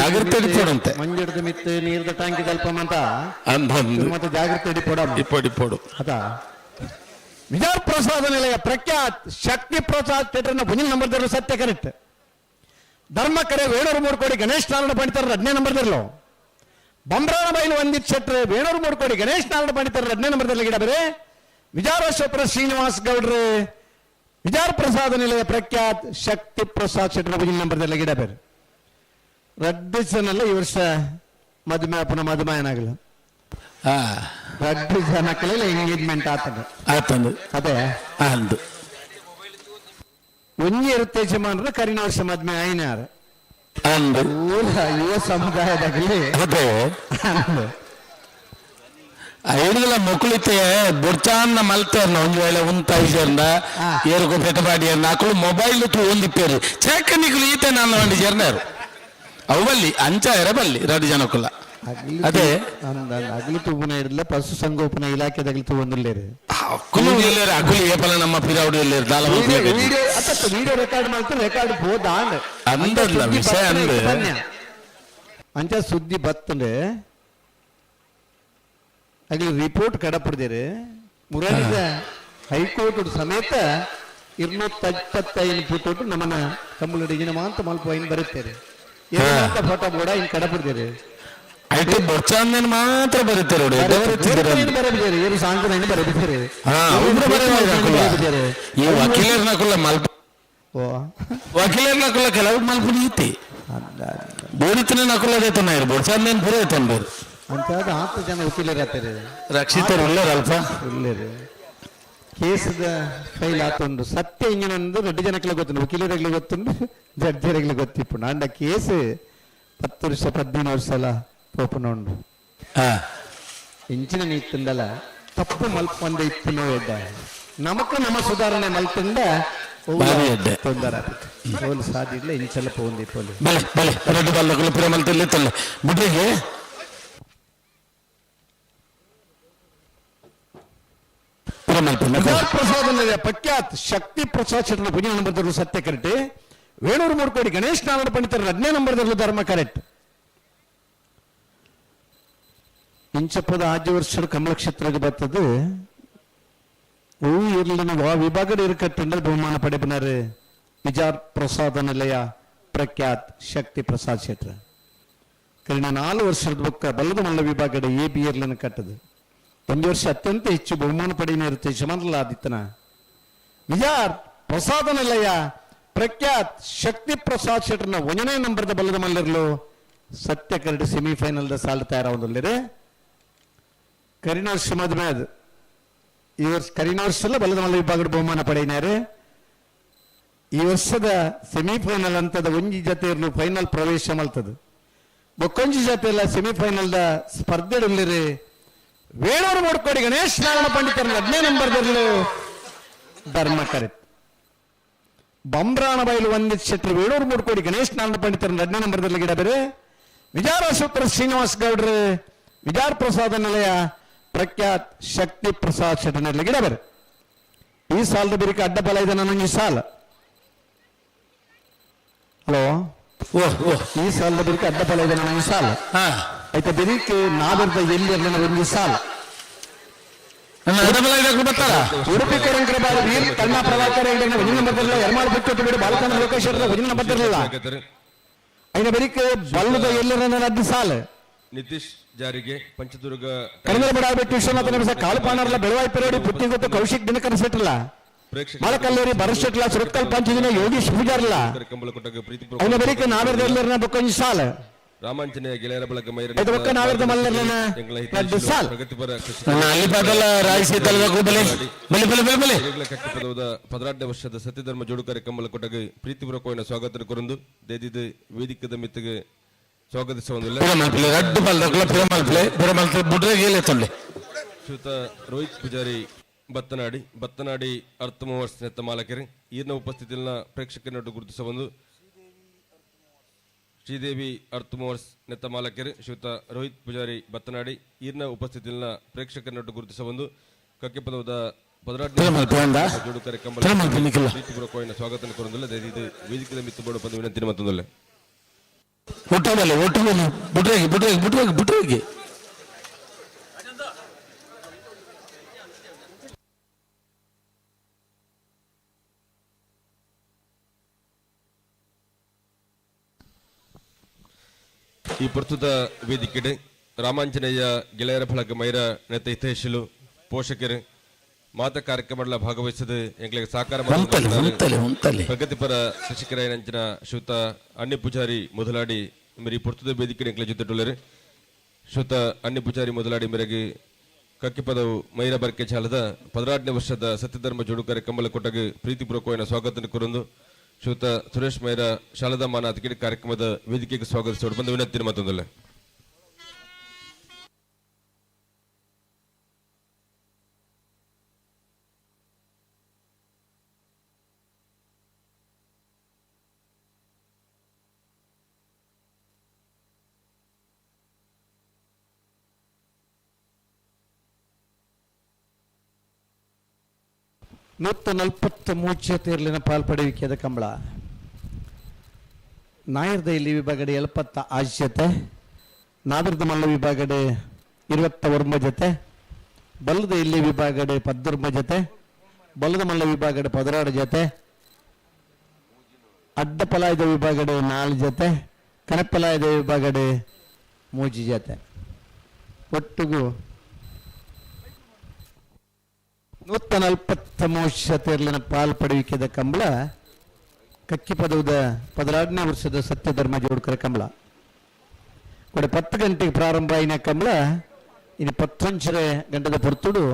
ಜಾಗ್ರತೆ ಇಡ್ಕೊಡಂತೆ ಮಂಜಿಡ್ದು ಮಿತ್ತು ನೀರ್ದ ಟಾಂಕಿ ತಲ್ಪಮಂತ ಅಂದು ಮತ್ತೆ ಜಾಗ್ರತೆ ಇಡಿಪೋಡ ಇಪ್ಪಡು ಇಪ್ಪಡು ಅದಾ ವಿಜಾರ್ ಪ್ರಸಾದ ನಿಲಯ ಪ್ರಖ್ಯಾತ್ ಶಕ್ತಿ ಪ್ರಸಾದ್ ಥಿಯೇಟರ್ನ ಮುಂದಿನ ನಂಬರ್ದಲ್ಲೂ ಸತ್ಯ ಕರೆಕ್ಟ್ ಧರ್ಮಕರೆ ವೇಣೂರು ಮೂಡ್ಕೋಡಿ ಗಣೇಶ್ ನಾರಾಯಣ ಪಂಡಿತರ 10ನೇ ನಂಬರ್ದಲ್ಲೋ ಬಂಬ್ರಾಣ ಬೈಲು ವಂದಿತ್ ಶೆಟ್ರೆ ವೇಣೂರು ಮೂಡ್ಕೋಡಿ ಗಣೇಶ್ ನಾರಾಯಣ ಪಂಡಿತರ 10ನೇ ನಂಬರ್ದಲ್ಲಿ ಗಿಡ ಬೇರೆ ವಿಜಾರೇಶ್ವರ ಶ್ರೀನಿವಾಸ್ ಗೌಡ್ರೆ ವಿಜಾರ್ ಪ್ರಸಾದ ನಿಲಯ ಪ್ರಖ್ಯಾತ್ ಶಕ್ತಿ ಪ್ರಸಾದ್ ಶೆಟ್ರ ಮುಂದಿನ ನಂಬರ್ದಲ್ಲಿ ಗಿಡ ಬೇರೆ ರಡ್ಡಿಸನಲ್ಲ ಈ ವರ್ಷ ಮದುವೆ ಪುನಃ ಮದುಮಾಯನಾಗಲ್ಲ ರಡ್ಡಿ ಜನಕ್ಕೆಲ್ಲ ಎಂಗೇಜ್ಮೆಂಟ್ ಆತದ ಆತಂದು ಅದೇ ಅಂದು ಒಂಜಿ ಇರುತ್ತೆ ಯಜಮಾನ್ರು ಕರಿನ ವರ್ಷ ಮದ್ಮೆ ಆಯ್ನಾರ ಅಂದು ಯುವ ಸಮುದಾಯದಾಗಲಿ ಅದೇ ಐಡುಗಳ ಮಕ್ಕಳಿತೆ ಬೊಡ್ಚಾನ್ನ ಮಲ್ತೇರ್ನ ಒಂದು ವೇಳೆ ಉಂತ ಐಜರ್ನ ಏರುಗು ಪೆಟ್ಟಪಾಡಿ ನಾಕಲು ಮೊಬೈಲ್ ತು ಒಂದಿಪ್ಪೇರು ಚೇಕನಿಗಳು ಈತೆ ನಾನು ಒಂದು ಜರ್ನಾರು ಅವಲ್ಲಿ ಅಂಚ ಎರಬಲ್ಲಿ ಎರಡು ಜನಕ್ಕಲ್ಲ ಅದೇ ಅಗಲಿ ತೂಪನ ಇಡಲ್ಲ ಪಶು ಸಂಗೋಪನಾ ಇಲಾಖೆದಾಗಲಿ ತಗೊಂಡಿಲ್ಲೇರಿ ಅಕ್ಕಲು ಎಲ್ಲೇರು ಅಕ್ಕಲು ಏಪಲ ನಮ್ಮ ಪಿರಾವಡಿ ಎಲ್ಲೇರು ವಿಡಿಯೋ ರೆಕಾರ್ಡ್ ಮಾಡ್ತಾರೆ ರೆಕಾರ್ಡ್ ಹೋದ ಅಂದಲ್ಲ ವಿಷಯ ಅಂದ್ರೆ ಅಂಚ ಸುದ್ದಿ ಬತ್ತಂದ್ರೆ ಆಗಲಿ ರಿಪೋರ್ಟ್ ಕಡಪಡ್ದೇರಿ ಮುರಾರಿದ ಹೈಕೋರ್ಟ್ ಸಮೇತ 225 ಫೋಟೋ ನಮ್ಮನ್ನ ಕಂಬಳಡಿಗಿನ ಮಾಂತ ಮಲ್ಪ ಇನ್ ಬರುತ್ತೇರಿ ಫೋಟೋ ಕೂಡ ಇನ್ ಕಡಪಡ್ದೇರಿ ಐಟಿ ಬೊಡ್ಚಾಂದೇನು ಮಾತ್ರ ಬರುತ್ತಾರೆ ಬರಬಿದ್ದೀರಿ ಏನು ಸಾಂಗ್ನ ಬರಬಿದ್ದೀರಿ ಈ ವಕೀಲರ್ನ ಕುಲ್ಲ ಮಲ್ಪ ಓ ವಕೀಲರ್ನ ಕುಲ್ಲ ಕೆಲವು ಮಲ್ಪ ನೀತಿ ಬೋಡಿತನ ನಕುಲ್ಲದೈತನ ಇರು ಬೊಡ್ಚಾಂದೇನು ಪುರ ಐತನ್ ಬೇರು ಅಂತ 10 ಜನ ವಕೀಲರಾಗ್ತಾರೆ ರಕ್ಷಿತರು ಇಲ್ಲರ ಅಲ್ಪ ಇಲ್ಲರಿ ಕೇಸದ ಫೈಲ್ ಆತುಂಡು ಸತ್ಯ ಇಂಜಿನೊಂದು 2 ಜನಕ್ಕೆ ಗೊತ್ತುಂಡು ವಕೀಲರಿಗೆ ಗೊತ್ತುಂಡು ಜಡ್ಜರಿಗೆ ಗೊತ್ತಿಪ್ಪು ಅಂಡ ಕೇಸ್ 10 ವರ್ಷ 15 ವರ್ಷ ಅಲ್ಲ ಪೋಪುಂಡು ಇಂಚಿನ ನೀತಿಂದಲ್ಲ ತಪ್ಪು ಮಲ್ಪಂದ ಇಪ್ಪು ಎಡ್ಡ ನಮಕ್ ನಮ್ಮ ಸುಧಾರಣೆ ಮಲ್ಪಂದ ತೊಂದರೆ ಹೋಲ್ ಸಾಧಿಲ್ಲ ಇಂಚಲ್ಲ ಪೋಂದಿ ಪೋಲಿ ಬಲೆ ಬಲೆ ಎರಡು ಬಲ್ಲಗಳು ಪುರ ಮಲ್ತಲ್ಲಿ ತಲ್ಲ ಬಿಡ್ರಿಗೆ ಪ್ರಸಾದ ಪ್ರಖ್ಯಾತ್ ಶಕ್ತಿ ಪ್ರಸಾದ್ ಶೆಟ್ರ ಪುಣ್ಯ ನಂಬರ್ದಲ್ಲೂ ಸತ್ಯ ಕರೆಕ್ಟ್ ವೇಣೂರು ಮೂಡ್ಕೋಡಿ ಗಣೇಶ್ ನಾರಾಯಣ ಪಂಡಿತರ 10ನೇ ನಂಬರ್ದಲ್ಲೂ ಧರ್ಮ ಕರೆಕ್ಟ್ ಇಂಚಪ್ಪದ ಆದ್ಯ ವರ್ಷ ಕಮಲ ಕ್ಷೇತ್ರಕ್ಕೆ ಬರ್ತದೆ ಹೂ ಇರ್ಲಿನ ವಿಭಾಗದ ಇರಕಟ್ಟಂಡ ಬಹುಮಾನ ಪಡೆಬನಾರು ವಿಜಾರ್ ಪ್ರಸಾದ ನಿಲಯ ಪ್ರಖ್ಯಾತ್ ಶಕ್ತಿ ಪ್ರಸಾದ್ ಶೆಟ್ರ ಕರಿನ 4 ವರ್ಷದ ಬುಕ್ಕ ಬಲ್ಲದ ಮಲ್ಲ ವಿಭಾಗದ ಎಬಿ ಇರ್ಲಿನ ಕಟ್ಟದು 1 ವರ್ಷ ಅತ್ಯಂತ ಹೆಚ್ಚು ಬಹುಮಾನ ಪಡೆಯನೇ ಇರುತ್ತೆ ಯಜಮಾನಲ್ಲ ಆದಿತ್ತನ ವಿಜಾರ್ ಪ್ರಸಾದ ನಿಲಯ ಪ್ರಖ್ಯಾತ್ ಶಕ್ತಿ ಪ್ರಸಾದ್ ಶೆಟ್ರನ 1ನೇ ನಂಬರ್ದ ಬಲ್ಲದ ಮಲ್ಲರ್ಲು ಸತ್ಯ ಕರಡು ಸೆಮಿಫೈನಲ್ ಸಾಲ ತಯಾರಾವೊಂದಿಲ್ಲರೆ ಕರಿನ ವರ್ಷ ಮದುವೆ ಅದು ಈ ವರ್ಷ ಕರಿನ ವರ್ಷಲ್ಲ ಬಲ್ಲದ ಮಲ್ಲ ವಿಭಾಗದ ಬಹುಮಾನ ಪಡೆಯಿನಾರೆ ಈ ವರ್ಷದ ಸೆಮಿಫೈನಲ್ ಅಂತದ ಒಂಜಿ ಜೊತೆ ಇರಲು ಫೈನಲ್ ಪ್ರವೇಶ ಮಲ್ತದು ಬೊಕ್ಕೊಂಜಿ ಜೊತೆ ಎಲ್ಲ ಸೆಮಿಫೈನಲ್ ಸ್ಪರ್ಧೆ ಉಳ್ಳಿರಿ ವೇಣೂರು ಮೂಡ್ಕೋಡಿ ಗಣೇಶ್ ನಾರಾಯಣ ಪಂಡಿತರ 10ನೇ ನಂಬರ್ದಲ್ಲೂ ಧರ್ಮ ಕರೆಕ್ಟ್ ಬಂಬ್ರಾಣ ಬೈಲು ವಂದಿತ್ ಶೆಟ್ರು ವೇಣೂರು ಮೂಡ್ಕೋಡಿ ಗಣೇಶ್ ನಾರಾಯಣ ಪಂಡಿತರ 10ನೇ ನಂಬರ್ದಲ್ಲಿ ಗಿಡ ಬೇರೆ ವಿಜಾರೇಶ್ವರ ಶ್ರೀನಿವಾಸ್ ಗೌಡ್ರು ವಿಜಾರ್ ಪ್ರಸಾದ ನಿಲಯ ಪ್ರಖ್ಯಾತ್ ಶಕ್ತಿ ಪ್ರಸಾದ್ ಶೆಟ್ಟನಲ್ಲಿ ಗಿಡ ಬೇರೆ ಈ ಸಾಲದ ಬಿರಿಕೆ ಅಡ್ಡ ಬಲ ಇದೆ ನನಗೆ ಈ ಸಾಲ ಹಲೋ ಈ ಸಾಲದ ಬಿರಿಕೆ ಅಡ್ಡ ಬಲ ಇದೆ ನನಗೆ ಸಾಲ ಆಯ್ತಾ ಬೆರಿಕೆ ನಾವೆರ್ದ ಎಲ್ಲಿ ಒಂದು ಸಾಲ ಉಡುಪಿ ಕರಂಕರ ಬಾರಿ ವೀರ್ ಕನ್ನಡ ಪ್ರಭಾಕರ ಒಂದು ನಂಬರ್ದಲ್ಲ ಎರ್ಮಾಳ್ ಬಿಟ್ಟು ಬಿಡು ಬಾಲಕಾಂಡ ಲೋಕೇಶ್ವರ ಒಂದು ನಂಬರ್ದಿರಲಿಲ್ಲ ಐನ ಬೆರಿಕೆ ಬಲ್ಲದ ಎಲ್ಲರ ಅಡ್ಡ ಸಾಲ ನಿತೀಶ್ ಜಾರಿಗೆ ಪಂಚದುರ್ಗ ಕನ್ನಡ ಬಡಾಬಿಟ್ಟು ವಿಶ್ವನಾಥ ಕಾಳುಪಾಣರ್ಲ ಬೆಳವಾಯಿ ಪೆರೋಡಿ ಪುಟ್ಟಿಗೊತ್ತು ಕೌಶಿಕ್ ದಿನಕರ ಸೆಟ್ರಲ್ಲ ಮಳಕಲ್ಲೂರಿ ಭರತ್ ಸುರತ್ಕಲ್ ಪಂಚದಿನ ಯೋಗೀಶ್ ಪೂಜಾರ್ಲ ಕಂಬಳ ಕೊಟ್ಟಾಗ ಪ್ರೀತಿ ಐನ ಬೆರಿಕೆ ನಾವೆರ್ದ ಎಲ್ಲರನ್ನ ಬೊಕ್ಕೊಂಜಿ ಸಾಲ ರಾಮಾಂಜನೇಯ ಗೆಳೆಯರ ಬಳಗ ಪದರಾಢ್ಯ ವರ್ಷದ ಸತ್ಯಧರ್ಮ ಜೋಡುಕಾರೆ ಕಂಬಳ ಕೊಟ್ಟಾಗ ಪ್ರೀತಿಪೂರ್ವಕವಾದ ಸ್ವಾಗತ ಕೊರಂದು ದೇದಿದ ವೇದಿಕದ ಮಿತ್ತಿಗೆ ಸ್ವಾಗತಿಸುವುದಿಲ್ಲ ಶ್ರೀಯುತ ರೋಹಿತ್ ಪೂಜಾರಿ ಬತ್ತನಾಡಿ ಅರ್ಥಮೋವರ್ಸ್ ನೆತ್ತ ಮಾಲಕೆರೆ ಈರ್ನ ಉಪಸ್ಥಿತಿಯಲ್ಲಿನ ಪ್ರೇಕ್ಷಕರನ್ನು ಗುರುತಿಸಬಂದು ಶ್ರೀದೇವಿ ಅರ್ಥಮೋವರ್ಸ್ ನೆತ್ತ ಮಾಲಕೆರೆ ಶ್ರೀಯುತ ರೋಹಿತ್ ಪೂಜಾರಿ ಬತ್ತನಾಡಿ ಈರ್ನ ಉಪಸ್ಥಿತಿಯಲ್ಲಿನ ಪ್ರೇಕ್ಷಕರನ್ನು ಗುರುತಿಸಬಂದು ಕಕ್ಕೆಪದದ ಜೋಡುಕರೆ ಕಂಬಳ ಪ್ರೀತಿಪೂರ್ವಕವಾಗಿ ಸ್ವಾಗತ ಕೋರುವುದಿಲ್ಲ ಇದು ವೇದಿಕೆ ಮಿತ್ತುಬೋಡು ಬಂದು ವಿನಂತಿ ಮತ್ತೊಂದಲ್ಲ ಬಿಟ್ರೋಗಿ ಈ ಪ್ರಸ್ತುತ ವೇದಿಕೆ ರಾಮಾಂಜನೇಯ ಗೆಳೆಯರ ಬಳಗ ಮೈರ ನೆತ್ತ ಹಿತೈಷಿಲು ಪೋಷಕರು ಮಾತ ಕಾರ್ಯಕ್ರಮಗಳ ಭಾಗವಹಿಸದ ಎಂಗಳಿಗೆ ಸಹಕಾರ ಪ್ರಗತಿಪರ ಶಿಕ್ಷಕರಾಯನಂಚಿನ ಶ್ರೀಯುತ ಅನ್ನಿ ಪೂಜಾರಿ ಮೊದಲಾಡಿ ಮೇರಿ ಪ್ರಸ್ತುತ ವೇದಿಕೆ ಎಂಕ್ಲೆ ಜೊತೆಟುಳ್ಳರು ಶ್ರೀಯುತ ಅನ್ನಿ ಪೂಜಾರಿ ಮೊದಲಾಡಿ ಮೇರೆಗೆ ಕಕ್ಕಿಪದವು ಮೈರ ಬರ್ಕೆ ಚಾಲದ 16ನೇ ವರ್ಷದ ಸತ್ಯಧರ್ಮ ಜೋಡುಕರೆ ಕಂಬಳ ಕೊಟ್ಟಗೆ ಪ್ರೀತಿಪೂರ್ವಕವಾದ ಸ್ವಾಗತ ಕೋರೊಂದು ಶ್ರೀಯುತ ಸುರೇಶ್ ಮೈರ ಶಾಲದಾ ಮಾನ ಅತಿಥಿ ಕಾರ್ಯಕ್ರಮದ ವೇದಿಕೆಗೆ ಸ್ವಾಗತಿಸೋಡು ಬಂದ ವಿನಂತಿ ಮತ್ತೊಂದಲ್ಲ ನೂತ 43 ತೇರ್ಲಿನ ಪಾಲ್ಪಡುವಿಕೆಯಾದ ಕಂಬಳ ನಾಯರ್ದ ಇಲ್ಲಿ ವಿಭಾಗಡೆ 70 ಆಜ್ಯತೆ ನಾದರ್ದ ಮಲ್ಲ ವಿಭಾಗಡೆ 29 ಜತೆ ಬಲ್ಲದ ಇಲ್ಲಿ ವಿಭಾಗಡೆ 19 ಜತೆ ಬಲ್ಲದ ಮಲ್ಲ ವಿಭಾಗಡೆ 16 ಜತೆ ಅಡ್ಡಪಲಾಯದ ವಿಭಾಗಡೆ 4 ಜತೆ ಕನಪಲಾಯದ ವಿಭಾಗಡೆ 3 ಜತೆ ಒಟ್ಟಿಗೂ 143 ತೇರ್ಲಿನ ಪಾಲ್ಪಡುವಿಕೆದ ಕಂಬಳ ಕಕ್ಕಿಪದದ 16ನೇ ವರ್ಷದ ಸತ್ಯಧರ್ಮ ಜೋಡುಕರೆ ಕಂಬಳ ಕೊಡೆ 10 ಗಂಟೆಗೆ ಪ್ರಾರಂಭ ಆಯಿನ ಕಂಬಳ ಇನ್ನು 11 ಗಂಟೆದ ಪೊರ್ತುಡು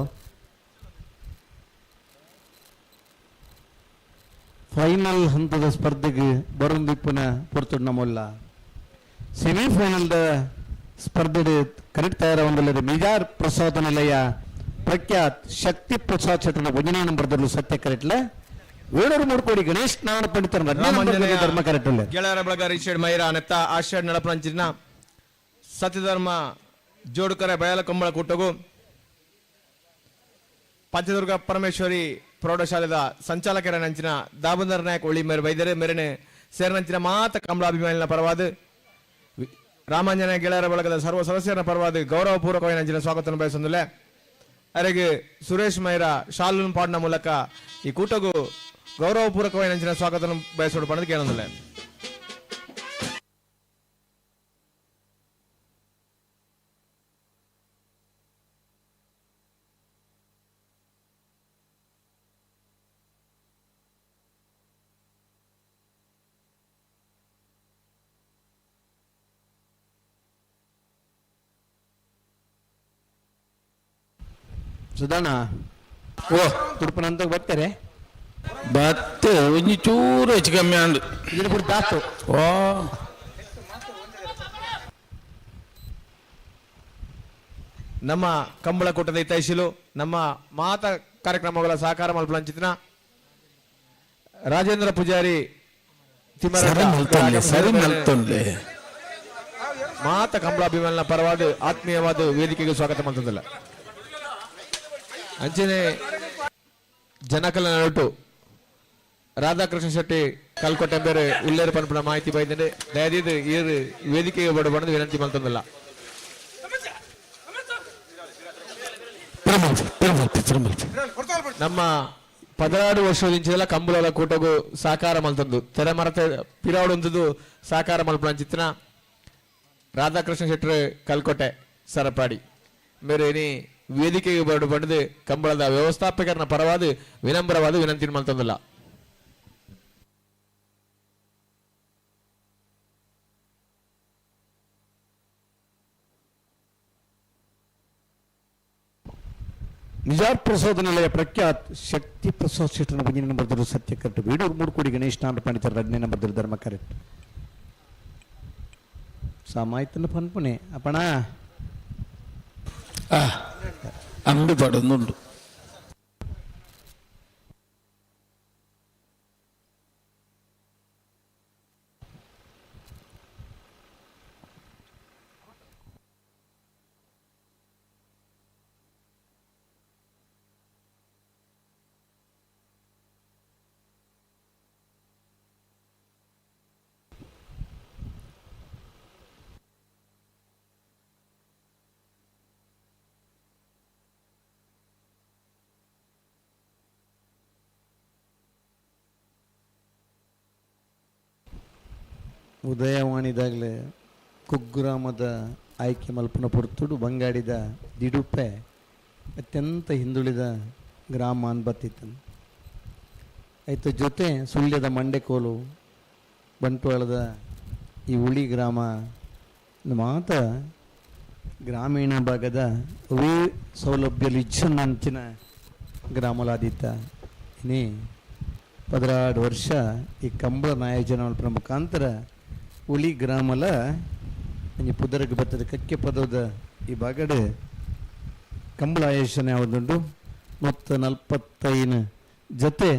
ಫೈನಲ್ ಹಂತದ ಸ್ಪರ್ಧೆಗೆ ಬರುಂದಿಪ್ಪನ ಪೊರ್ತುಡು ನಮ್ಮಲ್ಲ ಸೆಮಿಫೈನಲ್ದ ಸ್ಪರ್ಧೆ ಕರೆಕ್ಟ್ ತಯಾರವೊಂದಲ್ಲದೆ ಮಿಜಾರ್ ಪ್ರಸಾದ ನಿಲಯ ಪ್ರಖ್ಯಾತ್ ಶಕ್ತಿ ಪ್ರಸಾದ್ ಚಟನ 1ನೇ ನಂಬರ್ದಲ್ಲೂ ಸತ್ಯ ಕರೆಕ್ಟ್ಲ 703 ಕೋಟಿ ಗಣೇಶ್ ನಾರಾಯಣ ಪಂಡಿತರ ಧರ್ಮ ಕರೆಕ್ಟ್ ಗೆಳೆಯರ ಬಳಗ ರಿಷೇಡ್ ಮೈರಾ ನೆತ್ತ ಆಷಾಢ ನಳಪಂಚಿನ ಸತ್ಯಧರ್ಮ ಜೋಡುಕರೆ ಬಯಲ ಕಂಬಳ ಕೂಟಗು ಪಂಚದುರ್ಗ ಪರಮೇಶ್ವರಿ ಪ್ರೌಢಶಾಲೆದ ಸಂಚಾಲಕರ ನಂಚಿನ ದಾಬಂದರ್ ನಾಯಕ್ ಒಳ್ಳಿ ಮೇರೆ ವೈದ್ಯರೇ ಮೇರೆನೆ ಸೇರನಂಚಿನ ಮಾತ ಕಂಬಳಾಭಿಮಾನಿನ ಪರವಾದ ರಾಮಾಂಜನೇಯ ಗೆಳೆಯರ ಬಳಗದ ಸರ್ವ ಸದಸ್ಯರ ಪರವಾದ ಗೌರವಪೂರ್ವಕವಾಗಿ ನಂಚಿನ ಸ್ವಾಗತ ಬಯಸೊಂದಿಲ್ಲ ಅರೆಗೆ ಸುರೇಶ್ ಮೈರಾ ಶಾಲೂನ್ ಪಾಡ್ನ ಮೂಲಕ ಈ ಕೂಟಗೂ ಗೌರವಪೂರ್ವಕವಾಗಿ ನಂಚಿನ ಸ್ವಾಗತ ಬಯಸೋಡು ಪಡೆದು ಕೇಳೋದಿಲ್ಲ ಸುಧಾಣ ಓ ತುಡುಪನಂತ ಬರ್ತಾರೆ ಬತ್ತೆ ಒಂಜಿ ಚೂರು ಹೆಚ್ಚು ಕಮ್ಮಿ ಅಂದು ಇದನ್ನು ಕೂಡ ದಾತು ಓ ನಮ್ಮ ಕಂಬಳ ಕೂಟದ ಹಿತೈಷಿಲು ನಮ್ಮ ಮಾತ ಕಾರ್ಯಕ್ರಮಗಳ ಸಹಕಾರ ಮಲ್ಪಂಚಿನ ರಾಜೇಂದ್ರ ಪೂಜಾರಿ ಸರಿ ಮಲ್ತೊಂಡ್ಲೆ ಮಾತ ಕಂಬಳಾಭಿಮಾನಿನ ಪರವಾದ ಆತ್ಮೀಯವಾದ ವೇದಿಕೆಗೆ ಸ್ವಾಗತ ಮಾಡ್ತದಲ್ಲ ಅಂಚನೆ ಜನಕಲ ನಟು ರಾಧಾಕೃಷ್ಣ ಶೆಟ್ಟಿ ಕಲ್ಕೊಟ್ಟೆ ಬೇರೆ ಉಳ್ಳೇರು ಪನ್ಪನ ಮಾಹಿತಿ ಬೈದರೆ ದಯದಿದ್ದು ಈ ವೇದಿಕೆಗೆ ಬಡಬಂದು ವಿನಂತಿ ಮಾಡ್ತದಲ್ಲ ನಮ್ಮ 16 ವರ್ಷದಿಂಚೆಲ್ಲ ಕಂಬಳ ಕೂಟಗೂ ಸಹಕಾರ ಮಲ್ತಂದು ತೆರೆ ಮರತೆ ಪಿರಾವಡೊಂದು ಸಹಕಾರ ಮಲ್ಪಂಚಿತ್ತಿನ ರಾಧಾಕೃಷ್ಣ ಶೆಟ್ಟಿ ಕಲ್ಕೊಟ್ಟೆ ಸರಪಾಡಿ ಮೇರೆ ನೀ ವೇದಿಕೆಗೆ ಬರಡು ಬಂದು ಕಂಬಳದ ವ್ಯವಸ್ಥಾಪಕರನ ಪರವಾದ ವಿನಮ್ರವಾದ ವಿನಂತಿ ಮಾಡ್ತಂದಿಲ್ಲ ನಿಜಾರ್ ಪ್ರಸಾದ ನಿಲಯ ಪ್ರಖ್ಯಾತ್ ಶಕ್ತಿ ಪ್ರಸಾದ್ ಶೆಟ್ಟನ 1ನೇ ನಂಬರ್ದಲ್ಲೂ ಸತ್ಯ ಕರೆಕ್ಟ್ 703 ಕೋಟಿ ಗಣೇಶ್ ನಾರಾಯಣ ಪಂಡಿತರ 2ನೇ ನಂಬರ್ದಲ್ಲಿ ಧರ್ಮ ಕರೆಕ್ಟ್ ಸಮಾಯ್ತನ ಪನ್ಪುನೆ ಅಪ್ಪಣ ಅಂಬಿ ಪಡುന്നുണ്ട് ಉದಯವಾಣಿದಾಗಲೇ ಕುಗ್ರಾಮದ ಆಯ್ಕೆ ಮಲ್ಪನ ಪುರ್ತುಡು ಬಂಗಾಡಿದ ದಿಡುಪೆ ಅತ್ಯಂತ ಹಿಂದುಳಿದ ಗ್ರಾಮ ಅನ್ಬತ್ತಿತ್ತು. ಆಯ್ತು ಜೊತೆ ಸುಳ್ಯದ ಮಂಡೆಕೋಲು ಬಂಟ್ವಾಳದ ಈ ಉಳಿ ಗ್ರಾಮ ಮಾತ ಗ್ರಾಮೀಣ ಭಾಗದ ಅವೇ ಸೌಲಭ್ಯలు ఇచ్చినంచిన గ్రామాలాదిత్త ఇని 16 ವರ್ಷ ಈ ಕಂಬಳ ಆಯೋಜನ ಮಲ್ಪನ ಮುಖಾಂತರ ಉಳಿ ಗ್ರಾಮಲ ಈ ಪುದರ್ಗೆ ಬರ್ತದೆ ಕಕ್ಕೆ ಪದದ ಈ ಬಾಗಡೆ ಕಂಬಳ ಆಯೋಜನೆ ಯಾವುದುಂಟು ಮತ್ತು 45 ಜೊತೆ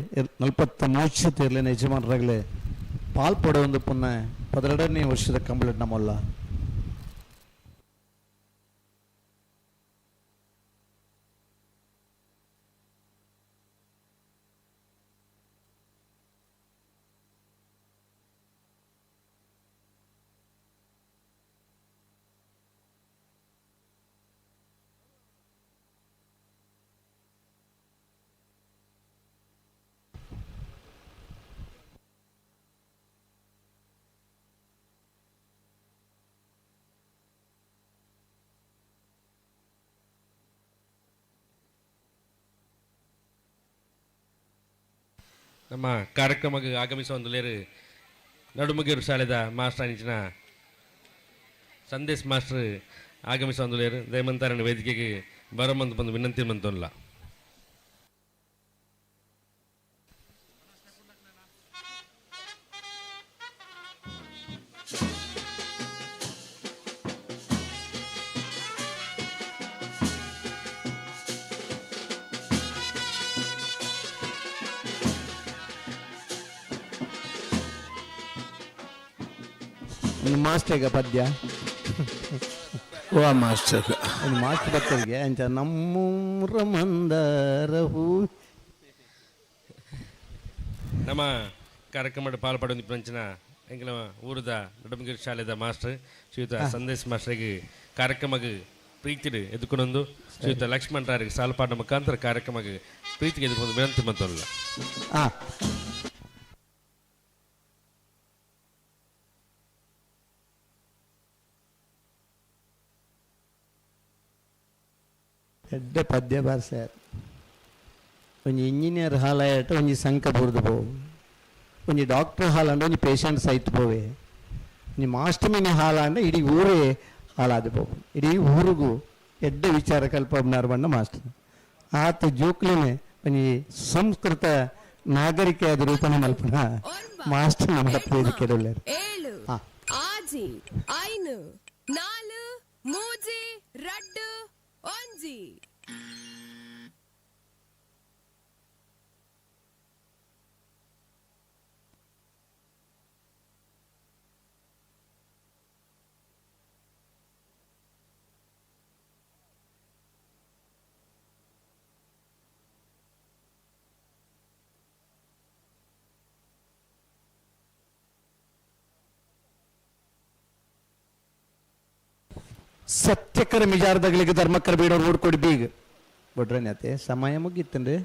43 ಇರಲಿನ ಯಜಮಾನರಾಗಲೇ ಪಾಲ್ಪಡೋ ಒಂದು ಪುನಃ 12ನೇ ವರ್ಷದ ಕಂಬಳ ನಮ್ಮಲ್ಲ. ನಮ್ಮ ಕಾರ್ಯಕ್ರಮಕ್ಕೆ ಆಗಮಿಸುವ ಒಂದು ಲೇರು ನಡುಮುಗೇರು ಶಾಲೆದ ಮಾಸ್ಟರ್ ಅನಿಚಿನ ಸಂದೇಶ್ ಮಾಸ್ಟರ್ ಆಗಮಿಸುವ ಒಂದು ಲೇರು ದಯಮಂತಾರನ ವೇದಿಕೆಗೆ ಬರಮಂತ ಬಂದು ವಿನಂತಿ ಮಂತಲ್ಲ. ಮಾಸ್ಟರ್ಗ ಪದ್ಯ ವಾ ಮಾಸ್ಟರ್ ಒಂದು ಮಾಸ್ಟರ್ ಬರ್ತರಿಗೆ ಅಂಚ ನಮ್ಮೂರ ಮಂದಾರ ಹೂ. ನಮ್ಮ ಕಾರ್ಯಕ್ರಮದ ಪಾಲ್ಪಡೋ ಪಂಚನ ಎಂಗಿನ ಊರದ ನಡುಮುಗೇರು ಶಾಲೆದ ಮಾಸ್ಟರ್ ಶ್ರೀಯುತ ಸಂದೇಶ್ ಮಾಸ್ಟರ್ಗೆ ಕಾರ್ಯಕ್ರಮಕ್ಕೆ ಪ್ರೀತಿಡು ಎದುಕೊಂಡೊಂದು ಶ್ರೀಯುತ ಲಕ್ಷ್ಮಣ್ ರಾರಿಗೆ ಸಾಲ್ಪಾಡ ಮುಖಾಂತರ ಕಾರ್ಯಕ್ರಮಕ್ಕೆ ಪ್ರೀತಿಗೆ ಎದುಕೊಂಡು ವಿನಂತಿ ಮಂತಲ್ಲ. ಎಡ್ಡೆ ಪದ್ಯ ಬಾರ್ಸ್ಯಾರ ಒಂಜಿ ಇಂಜಿನಿಯರ್ ಹಾಲ್ ಆಯ್ತು ಒಂಜಿ ಸಂಖ ಬುರ್ದು ಪೋವು, ಒಂಜಿ ಡಾಕ್ಟರ್ ಹಾಲ್ ಅಂದ್ರೆ ಒಂಜಿ ಪೇಷಂಟ್ ಸೈತ್ ಪೋವೆ, ಒಂಜಿ ಮಾಸ್ಟರ್ ಮಿನಿ ಹಾಲ್ ಅಂದ್ರೆ ಇಡೀ ಊರೇ ಹಾಲಾದ ಪೋವು. ಇಡೀ ಊರಿಗೂ ಎಡ್ಡೆ ವಿಚಾರ ಕಲ್ಪನಾರ್ ಬಣ್ಣ ಮಾಸ್ಟರ್ ಆತ ಜೋಕ್ಲೇನೆ ಒಂಜಿ ಸಂಸ್ಕೃತ ನಾಗರಿಕೆಯಾದ ರೂಪನೆ ಮಲ್ಪನ ಮಾಸ್ಟರ್ ನಮ್ಮ ವೇದಿಕೆ ಒಳ್ಳೆಯರು. 7 ಆಜಿ 5 4 3 2 1. ಸತ್ಯಕರ ಮಿಜಾರ್ದಗಳಿಗೆ ಧರ್ಮಕ್ಕರ ಬೇಡವ್ರು ಓಡ್ಕೊಡಿ ಬೀಗ ಬಡ್ರನ್ಯತೆ ಸಮಯ ಮುಗೀತನ್ರಿ.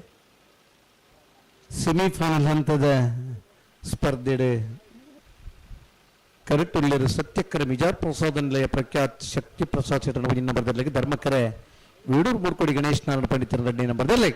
ಸೆಮಿಫೈನಲ್ ಹಂತದ ಸ್ಪರ್ಧೆಡೆ ಕರೆಕ್ಟುಳ್ಳರು ಸತ್ಯಕರ ಮಿಜಾರ್ ಪ್ರಸಾದ ನಿಲಯ ಪ್ರಖ್ಯಾತ್ ಶಕ್ತಿ ಪ್ರಸಾದ್ ಶೆಟ್ಟರ್ ನಂಬರ್ದಲ್ಲಿ ಧರ್ಮಕ್ಕರೆ ವೀಡೂರು ಮೂಡ್ಕೊಡಿ ಗಣೇಶ್ ನಾರಾಯಣ ಪಂಡಿತರ ರೆಡ್ಡಿ ನಂಬರ್ದಲ್ಲಿ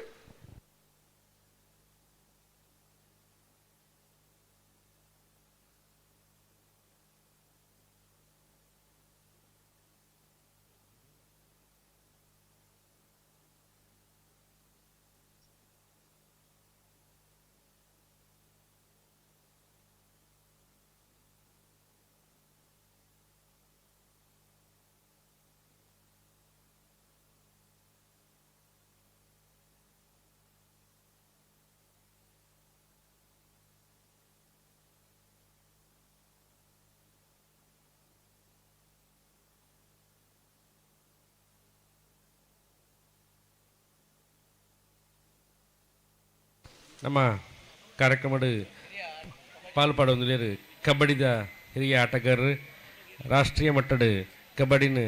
ನಮ್ಮ ಕಾರ್ಯಕ್ರಮದ ಪಾಲ್ಪಡೋದು ಕಬಡ್ಡಿದ ಹಿರಿಯ ಆಟಗಾರರು ರಾಷ್ಟ್ರೀಯ ಮಟ್ಟದ ಕಬಡ್ಡಿನ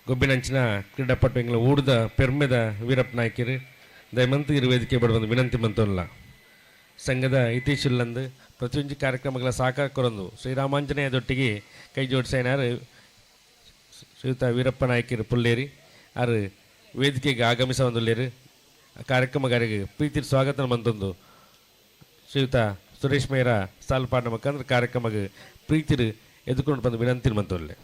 ಗೊಬ್ಬಿನಂಚಿನ ಕ್ರೀಡಾಪಟು ಎಂಗ್ಲ ಊಡದ ಪೆರ್ಮೆದ ವೀರಪ್ಪ ನಾಯ್ಕರು ದಯಮಂತ ವೇದಿಕೆ ಬಡಬಂದು ವಿನಂತಿ ಮಂತಲ್ಲ. ಸಂಘದ ಇತೀಶಿಲ್ಲಂದು ಪ್ರತಿಯೊಂದು ಕಾರ್ಯಕ್ರಮಗಳ ಸಹಕಾರ ಕೊರೊಂದು ಶ್ರೀರಾಮಾಂಜನೇಯದೊಟ್ಟಿಗೆ ಕೈ ಜೋಡಿಸೇನಾರು ಶ್ರೀಯುತ ವೀರಪ್ಪ ನಾಯ್ಕರು ಪುಲ್ಲೇರಿ ಆರು ವೇದಿಕೆಗೆ ಆಗಮಿಸ ಬಂದುಲ್ಲೇರು ಕಾರ್ಯಕ್ರಮಗಾರಿಗೆ ಪ್ರೀತಿ ಸ್ವಾಗತ ಮಂತೊಂದು ಶ್ರೀಯುತ ಸುರೇಶ್ ಮೇರ ಸಾಲ್ಪಾಡಿನ ಮುಖಾಂತರ ಕಾರ್ಯಕ್ರಮಕ್ಕೆ ಪ್ರೀತಿರು ಎದುಕೊಂಡು ಬಂದು ವಿನಂತಿ ಮಂತೊಲ್ಲೆ.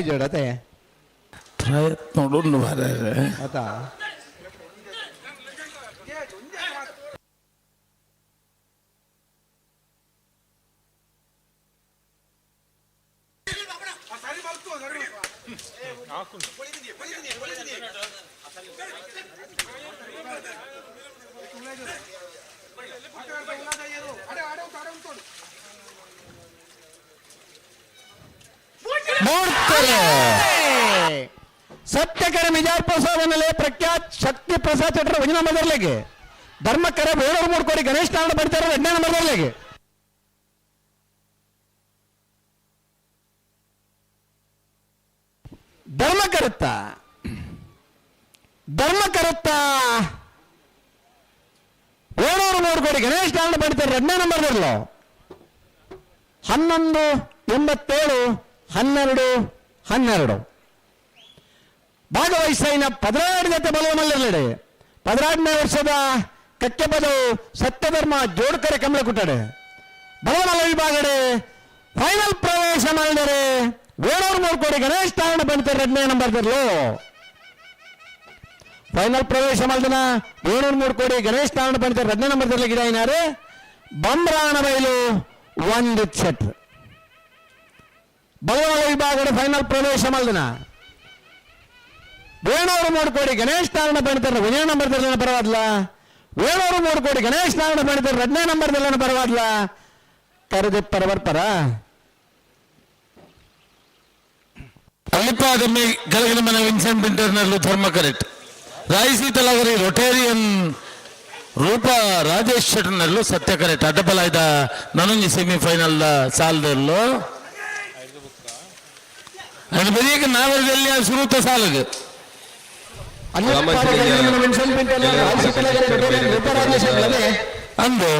जोडते ಪ್ರಯತ್ನ ಉಂಡು ಮಾರ್ರೆ. आता सत्यकर मिजार प्रसाद प्रख्यात शक्ति प्रसाद चट्र वंजना नंबर धर्मकर बेड़ूर मूडकोड़ी गणेश नारायण बड़े 2ನೇ नंबर धर्मकरुत्ता बेड़ूर मूडकोड़ी गणेश नारायण बड़े 2ನೇ नंबर 1187 12 ಭಾಗವಹಿಸಿನ 16 ಜೊತೆ ಬಲವಮಲ್ಲಡೆ 16ನೇ ವರ್ಷದ ಕಕ್ಕೆಪದವು ಸತ್ಯಧರ್ಮ ಜೋಡ್ಕರೆ ಕಮಲಕುಟ್ಟಡೆ ಬಲವಮಲ್ಲ ವಿಭಾಗಡೆ ಫೈನಲ್ ಪ್ರವೇಶ ಮಾಡಿದರೆ 703 ಕೋಟಿ ಗಣೇಶ್ ತಾರಣ ಬಂತಾರೆ 2ನೇ ನಂಬರ್ದಲ್ಲೂ ಫೈನಲ್ ಪ್ರವೇಶ ಮಾಡಿದ 703 ಕೋಟಿ ಗಣೇಶ್ ತಾರಣ ಬಂತಾರೆ 2ನೇ ನಂಬರ್ದಲ್ಲಿ ಗಿಡ ಏನಾರು ಬಂಬ್ರಾಣ ಬಯಲು 1 ಸೆಟ್ ಬಲವಮಲ್ಲ ವಿಭಾಗಡೆ ಫೈನಲ್ ಪ್ರವೇಶ ಮಾಡಿದ 703 ಕೋಟಿ ಗಣೇಶ್ ತಾರಣ ಬಂತಾರೆ 1ನೇ ನಂಬರ್ದಲ್ಲಿ ಪರವಾದ್ಲ 703 ಕೋಟಿ ಗಣೇಶ್ ತಾರಣ ಬಂತಾರೆ 2ನೇ ನಂಬರ್ದಲ್ಲಿ ಪರವಾದ್ಲ ಕರೆದೆಪ್ಪರ ಬರ್ಪರ ಅಲ್ಲಿಪಾದಮ್ಮಿ ಕೆಳಗಿನ ಮನೆ ವಿನ್ಸೆಂಟ್ ಇಂಟರ್ನಲ್ಲು ಧರ್ಮ ಕರೆಕ್ಟ್ ರಾಯಿಸಿ ತಲಗರಿ ರೊಟೇರಿಯನ್ ರೂಪ ರಾಜೇಶ್ ಶೆಟ್ನಲ್ಲೂ ಸತ್ಯ ಕರೆಕ್ಟ್ ಅಡ್ಡಬಲ ಇದ್ದ ನನಂಜಿ ಸೆಮಿಫೈನಲ್ ಸಾಲದಲ್ಲೂ ಅದು ಬರೀಗ ನಾವರಲ್ಲಿ ಸುರುತ ಸಾಲಗೆ ಅಂದು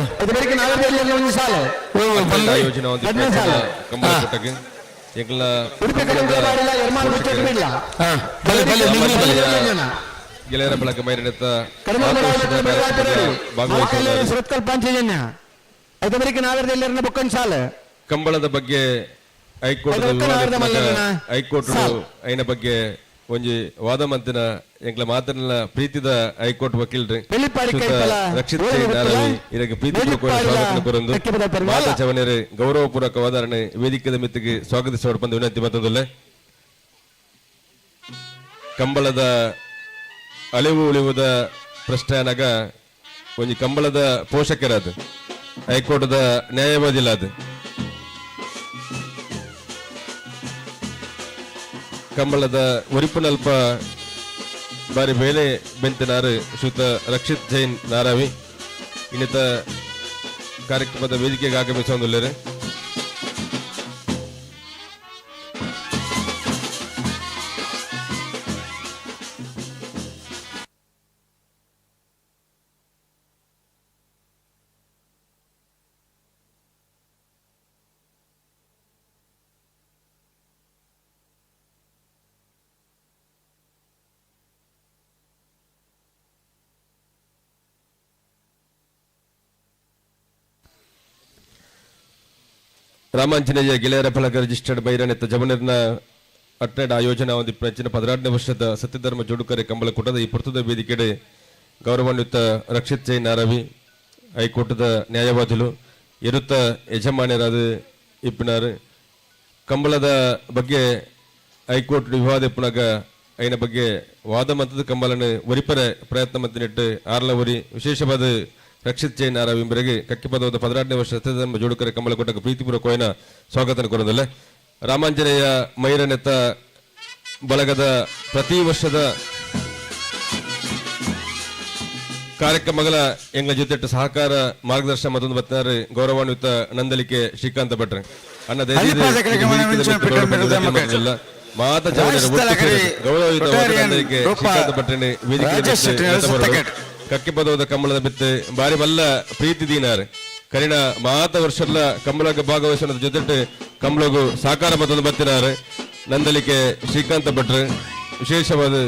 ಸಾಲ ಆಯೋಜನೆ ಗೆಳೆಯರ ಬಳಗ ಮೈರನೆತ್ತ ಕಂಬಳದ ಬಗ್ಗೆ ಹೈಕೋರ್ಟ್ ಐನ ಬಗ್ಗೆ ಒಂಜಿ ವಾದ ಮಂತಿನ ಎಂಕ್ಲ ಮಾತನ ಪ್ರೀತಿದ ಹೈಕೋರ್ಟ್ ವಕೀಲ್ರಿ ರಕ್ಷಿತ್ ಇದಕ್ಕೆ ಪ್ರೀತಿ ಮಾತ ಚವನೇರಿ ಗೌರವಪೂರ್ವಕ ವಾದಾರಣೆ ವೇದಿಕೆದ ಮಿತ್ತಿಗೆ ಸ್ವಾಗತಿಸೋಡು ಬಂದು ವಿನಂತಿ ಮತ್ತೊಂದಲ್ಲೇ ಕಂಬಳದ ಅಳಿವು ಉಳಿವುದ ಪ್ರಶ್ನೆ ಅನಾಗ ಒಂಜಿ ಕಂಬಳದ ಪೋಷಕರಾದ ಹೈಕೋರ್ಟ್ದ ನ್ಯಾಯವಾದಿಲ್ಲ ಅದು ಕಂಬಳದ ಒರಿಪುನಲ್ಪ ಬಾರಿ ಬೇಲೆ ಬೆಂತನಾರು ಶ್ರೀಯುತ ರಕ್ಷಿತ್ ಜೈನ್ ನಾರಾವಿ ಇನ್ನಿತ ಕಾರ್ಯಕ್ರಮದ ವೇದಿಕೆಗೆ ಆಗಮಿಸುವುದಿಲ್ಲರೆ ರಾಮಾಂಜನೇಯ ಗೆಳೆಯರ ಫಲಕ ರಿಜಿಸ್ಟರ್ಡ್ ಬೈರನೆತ್ತ ಜಮನರ್ನ ಅಟ್ನೆಡ್ ಆಯೋಜನಾ ಒಂದು ಪ್ರಚನ 16ನೇ ವರ್ಷದ ಸತ್ಯಧರ್ಮ ಜೋಡುಕರೆ ಕಂಬಳಕೂಟದ ಈ ಪುರ್ತದ ವೇದಿಕೆಡೆ ಗೌರವಾನ್ವಿತ ರಕ್ಷಿತ್ ಜೈನ್ ನಾರವಿ ಹೈಕೋರ್ಟ್ದ ನ್ಯಾಯವಾದಿಗಳು ಇರುತ್ತ ಯಜಮಾನ್ಯರಾದ ಇಪ್ಪನಾರು ಕಂಬಳದ ಬಗ್ಗೆ ಹೈಕೋರ್ಟ್ ವಿವಾದ ಇಪ್ಪನಾಗ ಐನ ಬಗ್ಗೆ ವಾದ ಮತದ ಕಂಬಳನ ಒರಿಪರ ಪ್ರಯತ್ನ ಮಂತಿನಿಟ್ಟು ಆರ್ಲವರಿ ವಿಶೇಷವಾದ ರಕ್ಷಿತ್ ಜೈನ್ ನಾರಾವಿ ಮೇರೆಗೆ ಕಕ್ಕಿಪದವಾದ 16ನೇ ವರ್ಷ ಸತ್ಯಧರ್ಮ ಜೋಡುಕರೆ ಕಂಬಳಕೂಟಕ್ಕೆ ಪ್ರೀತಿಪೂರ್ವಕವಾದ ಸ್ವಾಗತ ಕೊಡೋದಲ್ಲ ರಾಮಾಂಜನೇಯ ಮೈರನೆತ್ತ ಬಳಗದ ಪ್ರತಿ ವರ್ಷದ ಕಾರ್ಯಕ್ರಮಗಳ ಎಂಗ್ಲ ಜೊತೆ ಸಹಕಾರ ಮಾರ್ಗದರ್ಶನ ಮತ್ತೊಂದು ಬತ್ತಾರೆ ಗೌರವಾನ್ವಿತ ನಂದಲಿಕೆ ಶ್ರೀಕಾಂತ ಭಟ್ರೆ ಅನ್ನ ಮಾತ ಗೌರವಯುತ ನಂದಲಿಕೆ ಶ್ರೀಕಾಂತ ಭಟ್ರೆ ವೇದಿಕೆ ಕಕ್ಕಿಪದವಾದ ಕಂಬಳದ ಬಿತ್ತು ಬಾರಿ ಬಲ್ಲ ಪ್ರೀತಿ ದೀನಾರ್ ಕರಿಣ ಮಾತ ವರ್ಷಲ್ಲ ಕಂಬಳಗ ಭಾಗವಹಿಸೋದ ಜೊತೆ ಕಂಬಳಗು ಸಾಕಾರ ಮತ್ತೊಂದು ಬತ್ತಿನಾರ ನಂದಲಿಕೆ ಶ್ರೀಕಾಂತ ಭಟ್ರು ವಿಶೇಷವಾದ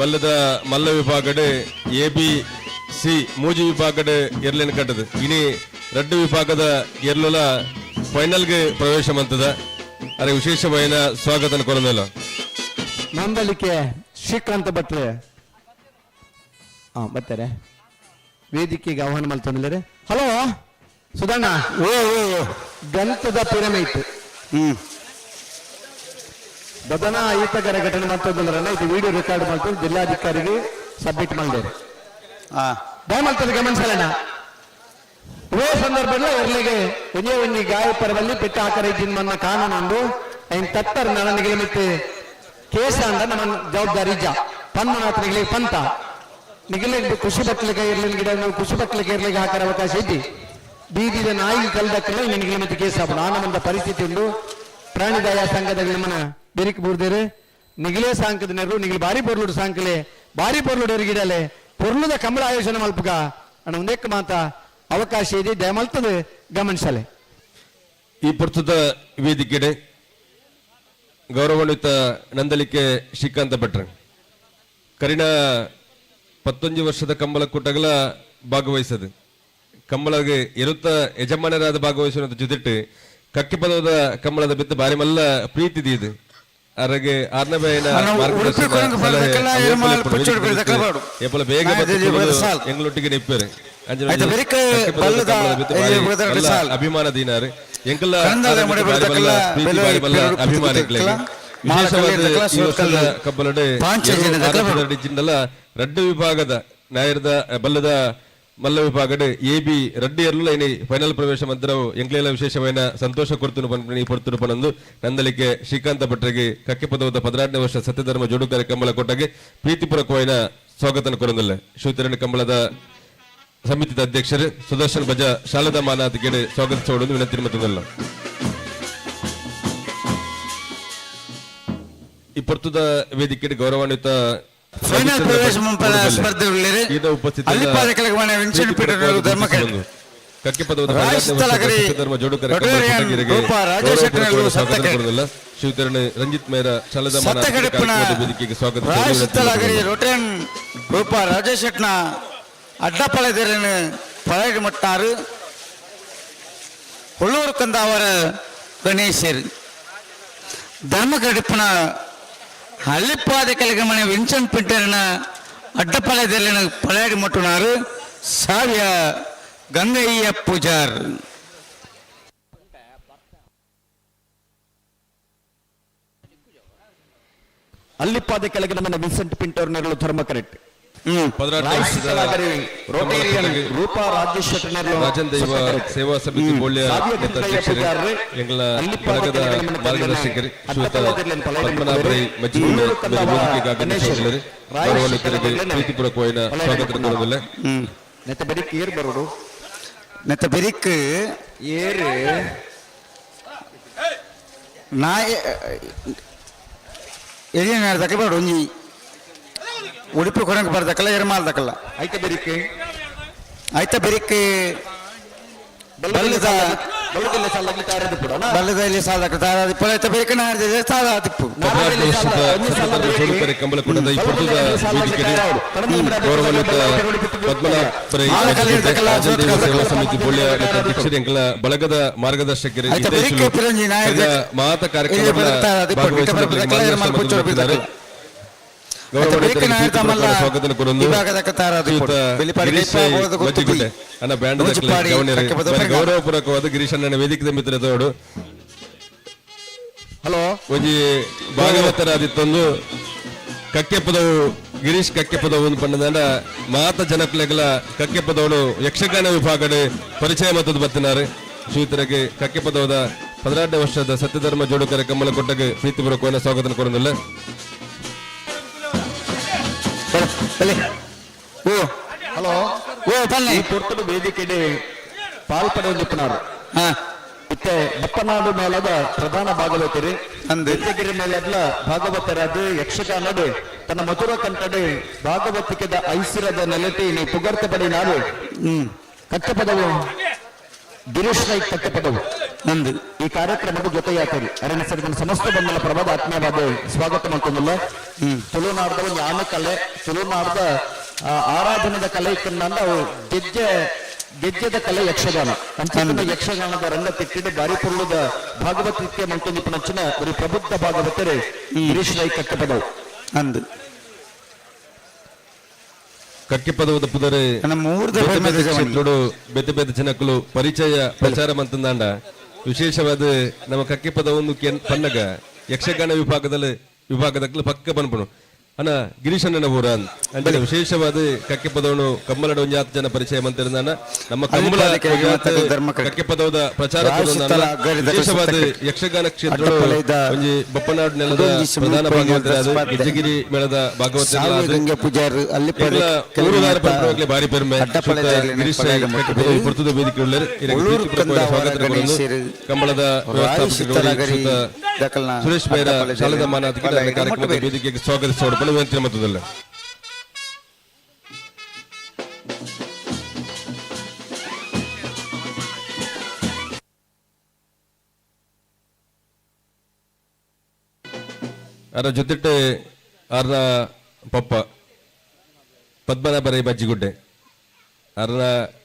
ಬಲ್ಲದ ಮಲ್ಲ ವಿಭಾಗಡೆ ABC ಮೂಜಿ ವಿಭಾಗಡೆ ಎರ್ಲಿನ ಕಟ್ಟದ ಇನಿ ರಡ್ಡು ವಿಭಾಗದ ಎರ್ಲುಲ ಫೈನಲ್ಗೆ ಪ್ರವೇಶ ಮಂತದ ಅರೆ ವಿಶೇಷವಾದ ಸ್ವಾಗತ ಕೊರನಲ್ಲ ನಂದಲಿಕೆ ಶ್ರೀಕಾಂತ ಭಟ್ರೆ ಬರ್ತಾರೆ ವೇದಿಕೆಗೆ ಆಹ್ವಾನ ಮಾಡ್ತಂದ್ರೆ ಹಲೋ ಸುಧಣ್ಣ ಗಂತದ ಪಿರಮಿಡ್ ಬದನ ಈತಗರ ಘಟನೆ ಮಾಡ್ತಂದ್ರೆ ಇದು ವಿಡಿಯೋ ರೆಕಾರ್ಡ್ ಮಾಡ್ಕೊಂಡು ಜಿಲ್ಲಾಧಿಕಾರಿಗೆ ಸಬ್ಮಿಟ್ ಮಾಡಿದ್ದಾರೆ ದಯಮಾಡ್ತದೆ ಗಮನಿಸೋಣ ಇದೇ ಸಂದರ್ಭದಲ್ಲಿ ಅವರಿಗೆ ಒಂದೇ ಗಾಯ ಪರವಲ್ಲಿ ಪೆಟ್ಟ ಹಾಕರ ಮನ್ನ ಕಾನೂನು ಐನ್ ತತ್ತರ್ ನನಗೆ ಮತ್ತೆ ಕೇಸ ಅಂದ ನಮ್ಮ ಜವಾಬ್ದಾರಿ ಜ ಪನ್ಮನಾಥನಿಗೆ ಪಂತ ನಿಗಲೆ ಕೃಷಿ ಬತ್ತಲಿಗೆ ಇರ್ಲಿಲ್ಲ ಗಿಡ ಕೃಷಿ ಬತ್ತಲಿಗೆ ಇರ್ಲಿಕ್ಕೆ ಹಾಕರ ಅವಕಾಶ ಇದ್ದಿ ಬೀದಿದ ನಾಯಿ ಕಲ್ದಕ್ಕಲ್ಲ ನಿನಗೆ ಮತ್ತೆ ಕೇಸ್ ಹಾಕೋದು ಆನಂದ ಪರಿಸ್ಥಿತಿ ಉಂಟು ಪ್ರಾಣಿ ದಯಾ ಸಂಘದ ನಮ್ಮನ ಬೆರಿಕ್ ಬೂರ್ದೇರು ನಿಗಲೇ ಸಾಂಕದ ನೆರವು ನಿಗಲಿ ಬಾರಿ ಪೊರ್ಲುಡು ಸಾಂಕಲೆ ಬಾರಿ ಪೊರ್ಲುಡು ಎರಿಗಿಡಲೆ ಪೊರ್ಲುದ ಕಂಬಳ ಆಯೋಜನೆ ಮಲ್ಪಗ ಅಣ್ಣ ಒಂದೇಕ ಮಾತ ಅವಕಾಶ ಇದೆ ದಯಮಲ್ತದೆ ಗಮನಿಸಲೆ. ಈ ಪ್ರಸ್ತುತ ವೇದಿಕೆಡೆ ಗೌರವಾನ್ವಿತ ನಂದಲಿಕೆ ಶ್ರೀಕಾಂತ ಭಟ್ರ ಕರಿನ 11 ವರ್ಷದ ಕಂಬಳ ಕೂಟಗಳ ಭಾಗವಹಿಸದು ಕಂಬಳಗೆ ಇರುತ್ತ ಯಜಮಾನರಾದ ಭಾಗವಹಿಸುವಂತ ಜೊತೆಟ್ಟು ಕಕ್ಕಿ ಪದದ ಕಂಬಳದ ಬಿತ್ತ ಬಾರಿ ಮಲ್ಲ ಪ್ರೀತಿ ಇದು ಅರಗೆ ಆರ್ನಬೆಯನ ಬೇಗ ಎಂಗಳೊಟ್ಟಿಗೆ ನಿಪ್ಪೇರೆ ಅಭಿಮಾನ ದೀನಾರು ಎಂಕಲ್ಲ ಅಭಿಮಾನಿಗಳಿಗೆ ಕಬ್ಬಲಡೆ ಜಿಂದಲ ರಡ್ಡು ವಿಭಾಗದ ನ್ಯಾಯದ ಬಲ್ಲದ ಮಲ್ಲ ವಿಭಾಗಡ್ AB ರಡ್ಡಿಯರ್ಲು ಇನಿ ಫೈನಲ್ ಪ್ರವೇಶ ಮಂತ್ರವು ಎಂಕ್ಲೆಲ ವಿಶೇಷమైన ಸಂತೋಷ ಕೊರ್ತುನು ಪನ್ಪನಿ ಪೊರ್ತುನು ಪನಂದು ನಂದಲಿಕೆ ಶ್ರೀಕಾಂತ ಭಟ್ರಿಗೆ ಕಕ್ಕೆ ಪದವದ 16ನೇ ವರ್ಷ ಸತ್ಯಧರ್ಮ ಜೋಡುಕರೆ ಕಂಬಳ ಕೊಟ್ಟಗೆ ಪ್ರೀತಿಪೂರ್ವಕವಾದ ಸ್ವಾಗತನ ಕೊರಂದಲ್ಲ ಶಿವತಿರಣ ಕಂಬಳದ ಸಮಿತಿದ ಅಧ್ಯಕ್ಷರು ಸುದರ್ಶನ್ ಬಜ ಶಾಲದಾ ಮಾನಾತಿಗೆ ಸ್ವಾಗತಿಸೋಡು ವಿನಂತಿ ಮತ್ತೊಂದಲ್ಲ. ಈ ಪ್ರಸ್ತುತ ವೇದಿಕೆ ಗೌರವಾನ್ವಿತ ಫೈನಲ್ ಪ್ರವೇಶ ಮುಂಪದ ಸ್ಪರ್ಧೆಗಳಲ್ಲಿ ಅಲ್ಲಿಪಾದ ಕೆಳಗಮನೆ ವಿನ್ಸೆಂಟ್ ಪೀಟರ್ ಧರ್ಮಕಡೆ ಕಕ್ಕೆ ಪದವದ ಧರ್ಮ ಜೋಡುಕರೆ ಶಿವತರಣ ರಂಜಿತ್ ಮೇರ ಶಾಲದಾ ವೇದಿಕೆಗೆ ಸ್ವಾಗತ. ರೋಟನ್ ರೂಪ ರಾಜೇಶ್ ಶೆಟ್ನ ಅಡ್ಡಪಳೆದರನ್ನು ಪಳಗಿ ಮಟ್ಟಾರು ಹುಳ್ಳೂರು ಕಂದಾವರ ಗಣೇಶರ್ ಧರ್ಮಕಡಿಪ್ಪನ ಹಳ್ಳಿಪಾದ ಕೆಳಗಮನೆ ವಿನ್ಸೆಂಟ್ ಪಿಂಟರ್ನ ಅಡ್ಡಪಳೆದಲ್ಲಿ ಪಳಯಾಡಿ ಮುಟ್ಟುನಾರು ಸಾವಿಯ ಗಂಗಯ್ಯ ಪೂಜಾರ್. ಅಲ್ಲಿಪಾದ ಕೆಳಗೆ ನಮ್ಮ ವಿನ್ಸೆಂಟ್ ಪಿಂಟರ್ ನೆರಳು ಧರ್ಮ ಕರೆಕ್ಟ್ ರೂಪಾ ರಾಜೇಶ್ ಸೇವಾ ಸಮಿತಿ ಮಾರ್ಗದರ್ಶಕರು ಪದ್ಮನಾಭರೈ ಪ್ರೀತಿಪೂರ್ವಕವಾದ ಸ್ವಾಗತ ಕೊಡುವುದಿಲ್ಲ. ನೆತ್ತ ಬೆರಿಕ್ ಏರ್ ಬರೋಡು ನೆತ್ತ ಬೆರಿಕ್ ಏರ್ ನಾಯ ಎಲ್ಲಿನ ತಕಬೇಡ ಒಂಜಿ ಉಡುಪಿ ಕೊಡಂಗೆ ಬರ್ದಕ್ಕಲ್ಲ ಎರ್ಮಾಲ್ ದಕ್ಕಲ್ಲ ಆಯ್ತ ಬೆರಿಕೆ ಬಲ್ಲದಲ್ಲಿ ಸಾಲ ತಾರಾದಿಪ್ಪು ಆಯ್ತ ಬೆರಿಕೆ ನಾಡಿದೆ ಸಾಲಾದಿಪ್ಪು ಕಂಬಳ ಕೂಟದ ಈ ಪ್ರಸ್ತುತ ಗೌರವಾನ್ವಿತ ಪದ್ಮನಾಭರೈ ಸೇವಾ ಸಮಿತಿ ಬೋಳ್ಯ ಅಧ್ಯಕ್ಷರು ಎಂಕಲ ಬಳಗದ ಮಾರ್ಗದರ್ಶಕರು ಮಾತ ಕಾರ್ಯಕ್ರಮಗಳ ಭಾಗವಹಿಸಿದ್ದಾರೆ. ಸ್ವಾಗತ ಗೌರವಪೂರ್ವಕವಾದ ಗಿರೀಶ್ ಅಣ್ಣನ ವೇದಿಕೆ ಮಿತ್ರದೋಡು ಹಲೋ ಒಂಜಿ ಭಾಗವತರಾದಿತ್ತೊಂದು ಕಕ್ಕೆ ಪದವು ಗಿರೀಶ್ ಕಕ್ಕೆ ಪದವು ಪಂಡದ ಮಾತ ಜನಕ್ಲೆಗಳ ಕಕ್ಕೆ ಪದವನು ಯಕ್ಷಗಾನ ವಿಭಾಗದ ಪರಿಚಯ ಮತ್ತದು ಬತ್ತಿನಾರು ಶ್ರೀತರಿಗೆ ಕಕ್ಕೆ ಪದವದ 16ನೇ ವರ್ಷದ ಸತ್ಯಧರ್ಮ ಜೋಡುಕರೆ ಕಮ್ಮಲ ಕೊಟ್ಟಗೆ ಪ್ರೀತಿಪೂರ್ವಕವಾದ ಸ್ವಾಗತ ಕೊಡೋದಿಲ್ಲ. ಹಲೋ ಈ ಪೊರ್ತುಡು ವೇದಿಕೆಡೆ ಪಾಲ್ಪಡೆಯುತ್ತಿಪ್ಪನಾರು ಮತ್ತೆ ಬಪ್ಪನಾಡು ಮೇಲದ ಪ್ರಧಾನ ಭಾಗವತರು ಅಂದಗಿರಿ ಮೇಲದ ಭಾಗವತರಾದ ಯಕ್ಷಗಾನಡು ತನ್ನ ಮಧುರ ಕಂಠಡೆ ಭಾಗವತಿಕೆದ ಐಸಿರದ ನೆಲೆಟಿ ನೀ ಪುಗರ್ತ ಪಡಿ ನಾಡು ಕಟ್ಟಪದವು ಗಿರೀಶ್ ರೈ ಕಟ್ಟಪದವು ನಂದು ಈ ಕಾರ್ಯಕ್ರಮದ ಜೊತೆಯಾತರಿ ಅರಣ್ಯ ಸರಿದ ಸಮಸ್ತ ಬಂಧನ ಪ್ರಭಾದ ಆತ್ಮೀಯವಾದ ಸ್ವಾಗತ ಮಾಡ್ಕೊಂಡಿಲ್ಲ. ತುಳುನಾಡದ ಒಂದು ಆನ ಕಲೆ ತುಳುನಾಡದ ಆರಾಧನದ ಕಲೆ ಇಕ್ಕಂಡ ಗೆಜ್ಜೆದ ಕಲೆ ಯಕ್ಷಗಾನ ಅಂಚಿನ ಯಕ್ಷಗಾನದ ರಂಗ ತಿಟ್ಟಿಡು ಬಾರಿ ಪುರುಳದ ಭಾಗವತಿಕೆ ಮಂಟು ನಂಚಿನ ಒಂದು ಪ್ರಬುದ್ಧ ಭಾಗವತರೇ ಗಿರೀಶ್ ರೈ ಕಟ್ಟಪದವು ಅಂದು ಕಕ್ಕೆ ಪದವದ ಪುದರೆ ಕ್ಷೇತ್ರಡು ಬೇತೆ ಬೇತೆ ಜನಕ್ಕಲು ಪರಿಚಯ ಪ್ರಚಾರ ಮಂತಂದಾಂಡ ವಿಶೇಷವಾದ ನಮ್ಮ ಕಕ್ಕೆ ಪದವನ್ನು ಪನ್ನಗ ಯಕ್ಷಗಾನ ವಿಭಾಗದ ಪಕ್ಕ ಬನ್ಪನು ಅನ್ನ ಗಿರೀಶಣ್ಣನ ಊರ ಅಂದ್ರೆ ವಿಶೇಷವಾದ ಕಕ್ಕೆ ಪದವನ್ನು ಕಮ್ಮಲಡ ಒಂಜಾತ್ ಜನ ಪರಿಚಯ ಮಂತಿರುತ್ತಾನ ನಮ್ಮ ಕಮ್ಮಲ ಕಕ್ಕೆ ಪದವದ ಪ್ರಚಾರ ವಿಶೇಷವಾದ ಯಕ್ಷಗಾನ ಕ್ಷೇತ್ರ ಒಂಜಿ ಬಪ್ಪನಾಡು ನೆಲದ ಪ್ರಧಾನ ಭಾಗವತರಾದ ಗಿಜ್ಜಗಿರಿ ಮೇಳದ ಭಾಗವತ ಬಾರಿ ಪೆರ್ಮೆ ಗಿರೀಶ್ ಪುರ್ತದ ವೇದಿಕೆ ಸ್ವಾಗತ ಕಂಬಳದ ವ್ಯವಸ್ಥಾಪಕ ಸುರೇಶ್ ಬೇರ ಶಾಲದಾ ಮಾನಾತಿಗೆ ಕಾರ್ಯಕ್ರಮದ ವೇದಿಕೆಗೆ ಸ್ವಾಗತಿಸೋಣ ವಿನಂತಿ ಮತ್ತದಲ್ಲ. ಅದರ ಜೊತೆಟ್ಟು ಅರ್ನ ಪಪ್ಪ ಪದ್ಮನಾಭರೈ ಬಜ್ಜಿಗುಡ್ಡೆ ಅರ್ನ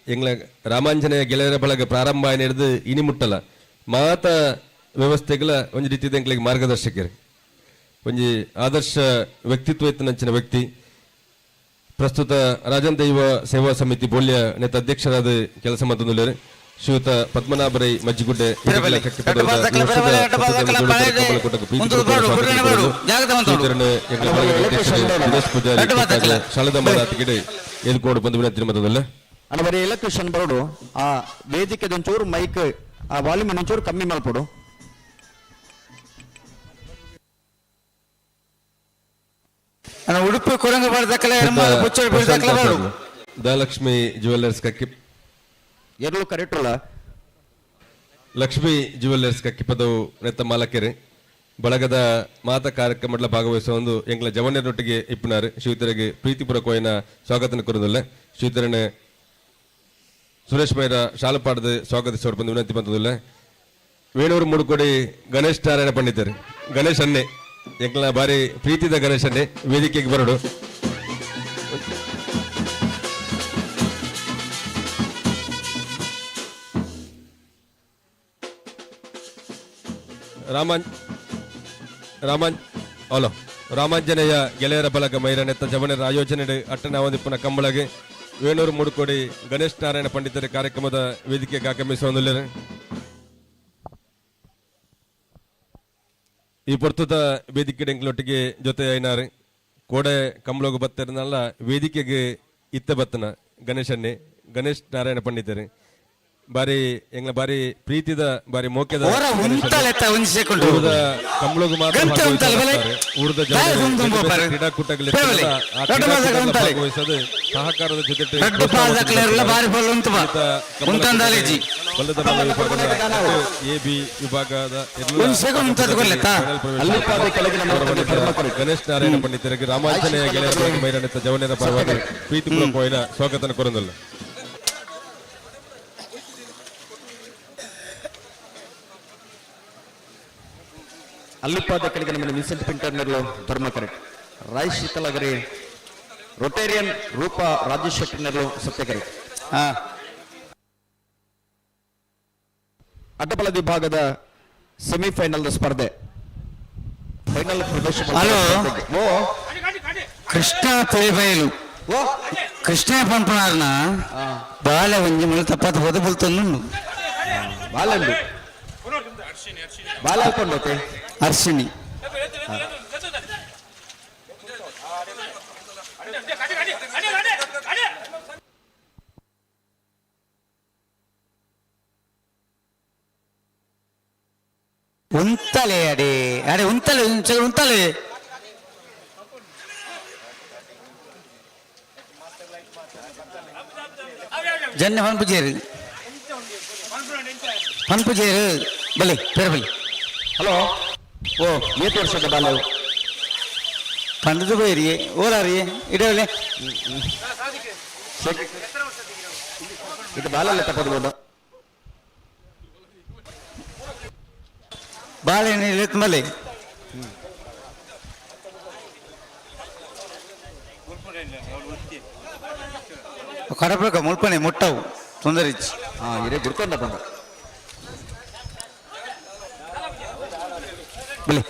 ಎಂಗ್ಲ ರಾಮಾಂಜನೇಯ ಗೆಳೆಯರ ಬಳಗ ಪ್ರಾರಂಭ ಹಿಡಿದು ಇನಿ ಮುಟ್ಟಲ್ಲ ಮಾತ ವ್ಯವಸ್ಥೆಗಳ ಒಂದು ರೀತಿಯ ಎಂಗ್ಲಿಗೆ ಮಾರ್ಗದರ್ಶಕರು ಒಂಜಿ ಆದರ್ಶ ವ್ಯಕ್ತಿತ್ವ ಇತ್ತಿನಂಚಿನ ವ್ಯಕ್ತಿ ಪ್ರಸ್ತುತ ರಾಜನ್ ದೈವ ಸೇವಾ ಸಮಿತಿ ಬೋಲ್ಯ ನೇತ ಅಧ್ಯಕ್ಷರಾದ ಕೆಲಸ ಮತ್ತೊಂದು ಶ್ರೀಯುತ ಪದ್ಮನಾಭರೈ ಮಜ್ಜಿಗುಡ್ಡೆ ಶಾಲದ ಮಾತಿಗೆ ಎದ್ಕೊಂಡು ಬಂದು ವಿನಂತಿ ಮತದಲ್ಲ ಅನವರಿ ಎಲೆಕ್ಟ್ರಿಷನ್ ಬರೋಡು ಆ ವೇದಿಕೆ ಒಂಚೂರು ಮೈಕ್ ಆ ವಾಲ್ಯೂಮ್ ಒಂಚೂರು ಕಮ್ಮಿ ಮಾಡ್ಕೊಡು. ಉಡುಪಿ ಕುರಂಗ ಧನಲಕ್ಷ್ಮಿ ಜ್ಯುವೆಲ್ಲರ್ಸ್ ಕಕ್ಕಿ ಎರಡು ಕರೆಕ್ಟಲ್ಲ ಲಕ್ಷ್ಮಿ ಜ್ಯುವೆಲ್ಲರ್ಸ್ ಕಕ್ಕಿಪದವು ನೆತ್ತ ಮಾಲಕೆರೆ ಬಳಗದ ಮಾತ ಕಾರ್ಯಕ್ರಮಗಳ ಭಾಗವಹಿಸುವ ಒಂದು ಎಂಗ್ಲ ಜವನ್ಯರೊಟ್ಟಿಗೆ ಇಪ್ಪನಾರು ಶ್ರೀಯುತರಿಗೆ ಪ್ರೀತಿಪೂರ್ವಕವಾಯಿನ ಸ್ವಾಗತನ ಕೊರೋದಿಲ್ಲ ಶ್ರೀಯುತರನ್ನ ಸುರೇಶ್ ಬೈರ ಶಾಲಪಾಡದ ಸ್ವಾಗತಿಸೋರು ಬಂದು ವಿನಂತಿ ಬಂದದಿಲ್ಲ ವೇಣೂರು ಮುಡುಕೋಡಿ ಗಣೇಶ್ ನಾರಾಯಣ ಪಂಡಿತರು ಗಣೇಶ್ ಅನ್ನೆ ಎಂಗ್ಲ ಬಾರಿ ಪ್ರೀತಿದ ಗಣೇಶ್ ಅನ್ನೆ ವೇದಿಕೆಗೆ ಬರೋಡು ರಾಮಾಂಜನೇಯ ಗೆಳೆಯರ ಬಲಗ ಮೈರನೆತ್ತ ಜವನರ ಆಯೋಜನೆ ಅಟ್ಟನ ಅವಧಿಪ್ಪನ ಕಂಬಳಗೆ ವೇಣೂರು ಮೂಡುಕೋಡಿ ಗಣೇಶ್ ನಾರಾಯಣ ಪಂಡಿತರ ಕಾರ್ಯಕ್ರಮದ ವೇದಿಕೆಗೆ ಆಗಮಿಸುವ ಈ ಪ್ರಸ್ತುತ ವೇದಿಕೆ ಎಂಗ್ಲೊಟ್ಟಿಗೆ ಜೊತೆ ಐನಾರು ಕೋಡೆ ಕಂಬಳಗು ಬತ್ತರನಲ್ಲ ವೇದಿಕೆಗೆ ಇತ್ತ ಬತ್ತನ ಗಣೇಶನ್ನೇ ಗಣೇಶ್ ನಾರಾಯಣ ಪಂಡಿತರು ಬಾರಿ ಎಂಗ್ಲ ಬಾರಿ ಪ್ರೀತಿದ ಬಾರಿ ಮೋಕ್ಯದ ಕಂಬಳಗು ಮಾತ್ರ ಊರದ ಕ್ರೀಡಾಕೂಟಗಳು ಭಾಗವಹಿಸೋದು ಸಹಕಾರದ ಜೊತೆ ಎಬಿ ವಿಭಾಗದ ಗಣೇಶ್ ನಾರಾಯಣ ಪಂಡಿತರಿಗೆ ರಾಮಾಂಜನೇಯ ಗೆಳೆಯರ ಮೈರಾಣಿತ ಜವನರ ಪರವಾಗಿ ಪ್ರೀತಿಪೂರ್ವಕವಾದ ಸ್ವಾಗತನ ಕೊರೊಂದಲ್ಲ ಅಲ್ಲಿಪಾದ ಕೆಳಗೆ ನಮ್ಮ ವಿನ್ಸೆಂಟ್ ಪಿಂಟರ್ನರ್ಲು ಧರ್ಮ ಕರೆಕ್ಟ್ ರಾಯ್ ಶೀತಲಗರಿ ರೊಟೇರಿಯನ್ ರೂಪ ರಾಜೇಶ್ ಶೆಟ್ಟಿನರ್ಲು ಸತ್ಯ ಕರೆಕ್ಟ್ ಅಡ್ಡಬಲ ವಿಭಾಗದ ಸೆಮಿಫೈನಲ್ ಸ್ಪರ್ಧೆ ಫೈನಲ್ ಪ್ರದರ್ಶನ ಹಲೋ ಕೃಷ್ಣ ತೇಬೈಲು ಕೃಷ್ಣ ಪಂಪನಾರ್ನ ಬಾಲ ಒಂಜಿ ಮಳೆ ತಪ್ಪತ್ತು ಹೋದ ಬಲ್ತನ್ನು ಬಾಲಂಡು ಬಾಲ ಹಾಕೊಂಡೋತೆ ಅರ್ಶಿನಿ ಉಂತಲೆ ಅಡೆ ಅಡೆ ಉಂತಲೆ ಉಂತಲೆ ಜನ್ಯ ಪನ್ಪುಜೇರು ಬಲಿ ಪೇರು ಬಲಿ ಹಲೋ ಓ ಏತ್ ವರ್ಷದ ಬಾಲ ಪಂಡದು ಬೈರಿ ಓಲಾರಿ ಇಡವಲೆ ಇದು ಬಾಲಲ್ಲ ತಪ್ಪದು ಬಾಳೆಹಣ್ಣು ಇಳಿತ್ ಮಲೆ ಕಡಪಕ ಮುಳ್ಪನೆ ಮುಟ್ಟವು ತೊಂದರೆ ಇರೇ ಗುಡ್ಕೊಂಡ ಬಂದ ಬಲಿ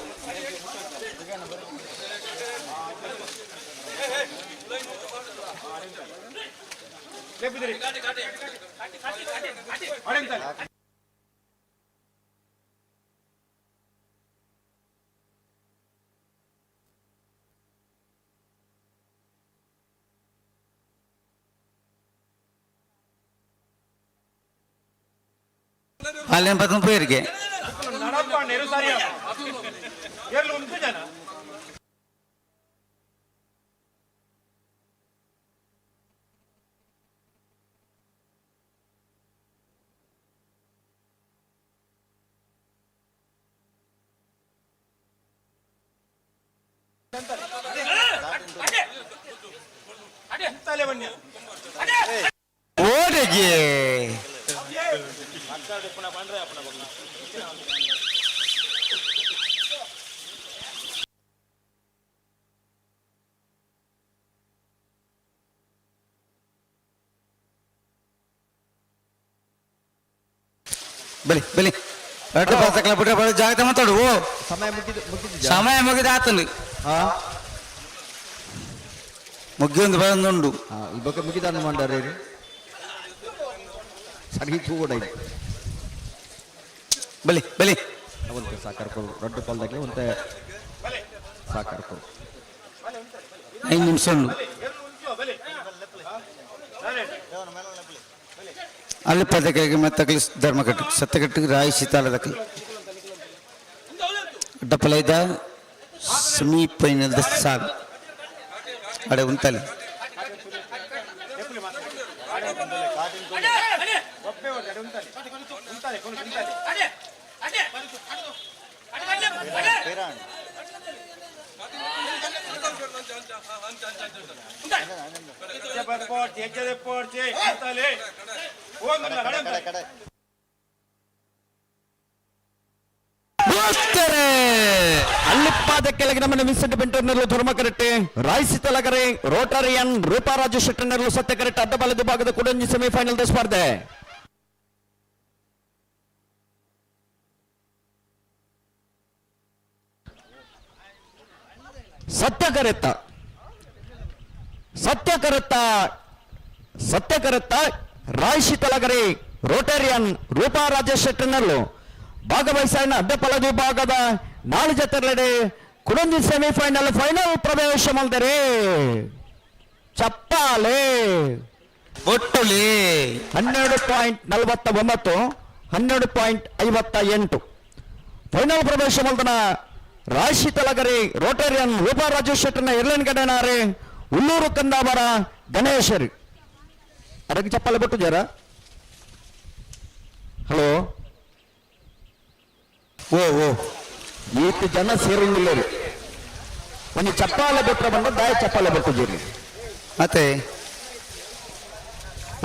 ಅಲ್ಲೇನು 10 ರೂಪಾಯಿಗೆ ಓಡಿಗೆ ಬಲಿ ಬಲಿ ರಡ್ಡು ಪಾತಕಲ ಬಿಟ್ರೆ ಬರೋ ಜಾಗದ ಮಾತಾಡು ಓ ಸಮಯ ಮುಗಿದು ಸಮಯ ಮುಗಿದ ಆತನು ಹಾ ಮುಗಿಯೊಂದು ಬಂದುಂಡು ಈ ಬಗ್ಗೆ ಮುಗಿದಾನ ಮಾಡ್ಯಾರ ಸರಿ ಕೂಡ ಇದೆ ಬಲಿ ಬಲಿ ಒಂತೆ ಸಾಕಾರ್ಕೊಳು ರಡ್ಡು ಪಾಲ್ದಾಗೆ ಒಂತೆ ಸಾಕಾರ್ಕೊಳು 5 ನಿಮಿಷ ಉಂಡು ಅಲ್ಲಿ ಪದಕ್ಕೆ ಮತ್ತೆ ಧರ್ಮಕಟ್ಟು ಸತ್ತಕಟ್ಟಿಗೆ ರಾಯಿ ಶೀತಾಲದಕ್ಕೆ ಅಡ್ಡಪಲೈದ ಸಮೀಪೈನದ ಸಾಲು ಅಡೆ ಉಂಟಲ್ಲಿ ಅಲ್ಲಿಪ್ಪಾದ ಕೆಳಗಿನ ಮನೆ ವಿನ್ಸೆಂಟ್ ಬೆಂಟರ್ನಲ್ಲೂ ಧರ್ಮಕರಟ್ಟೆ ರಾಯಿಸಿ ತಲಗರೆ ರೋಟರಿಯನ್ ರೂಪಾರಾಜು ಶೆಟ್ಟರ್ನಲ್ಲೂ ಸತ್ಯಕರಟ್ಟೆ ಅಡ್ಡ ಬಲದ ಭಾಗದ ಕುಡಂಜಿ ಸೆಮಿಫೈನಲ್ ಸ್ಪರ್ಧೆ ಸತ್ಯಕರತ್ತ ಸತ್ಯಕರತ್ತ ಸತ್ಯಕರತ್ತ ರಾಯಿಸಿ ತಲಗರೆ ರೋಟರಿಯನ್ ರೂಪಾರಾಜ ಶೆಟ್ಟರ್ನಲ್ಲೂ ಭಾಗವಹಿಸಿನ ಅಡ್ಡಪಲದ ವಿಭಾಗದ 4 ಜತೆಗಳೆಡೆ ಕುಡಂಜಿ ಸೆಮಿಫೈನಲ್ ಫೈನಲ್ ಪ್ರವೇಶ ಮಾಡಿದರೆ ಚಪ್ಪಾಲೆ ಒಟ್ಟುಲಿ 12.49 12.58 ಫೈನಲ್ ಪ್ರವೇಶ ಮಾಡಿದ ರಾಶಿ ತಲಗರಿ ರೋಟರಿಯನ್ ರೂಪಾರಾಜು ಶೆಟ್ಟರ್ನ ಎರಲನ್ ಗಡನಾರೆ ಉಲ್ಲೂರು ಕಂದಾವರ ಗಣೇಶರಿ ಅದಕ್ಕೆ ಚಪ್ಪಾಲೆ ಬಿಟ್ಟು ಜರ ಹಲೋ ಓ ಓ ಈತು ಜನ ಸೇರಂಗಿಲ್ಲ ರೀ ಒಂದು ಚಪ್ಪಾಲೆ ಬಿಟ್ಟರೆ ಬಂದ ದಾಯ ಚಪ್ಪಾಲೆ ಬಿಟ್ಟಿದ್ದೀರಿ ಮತ್ತೆ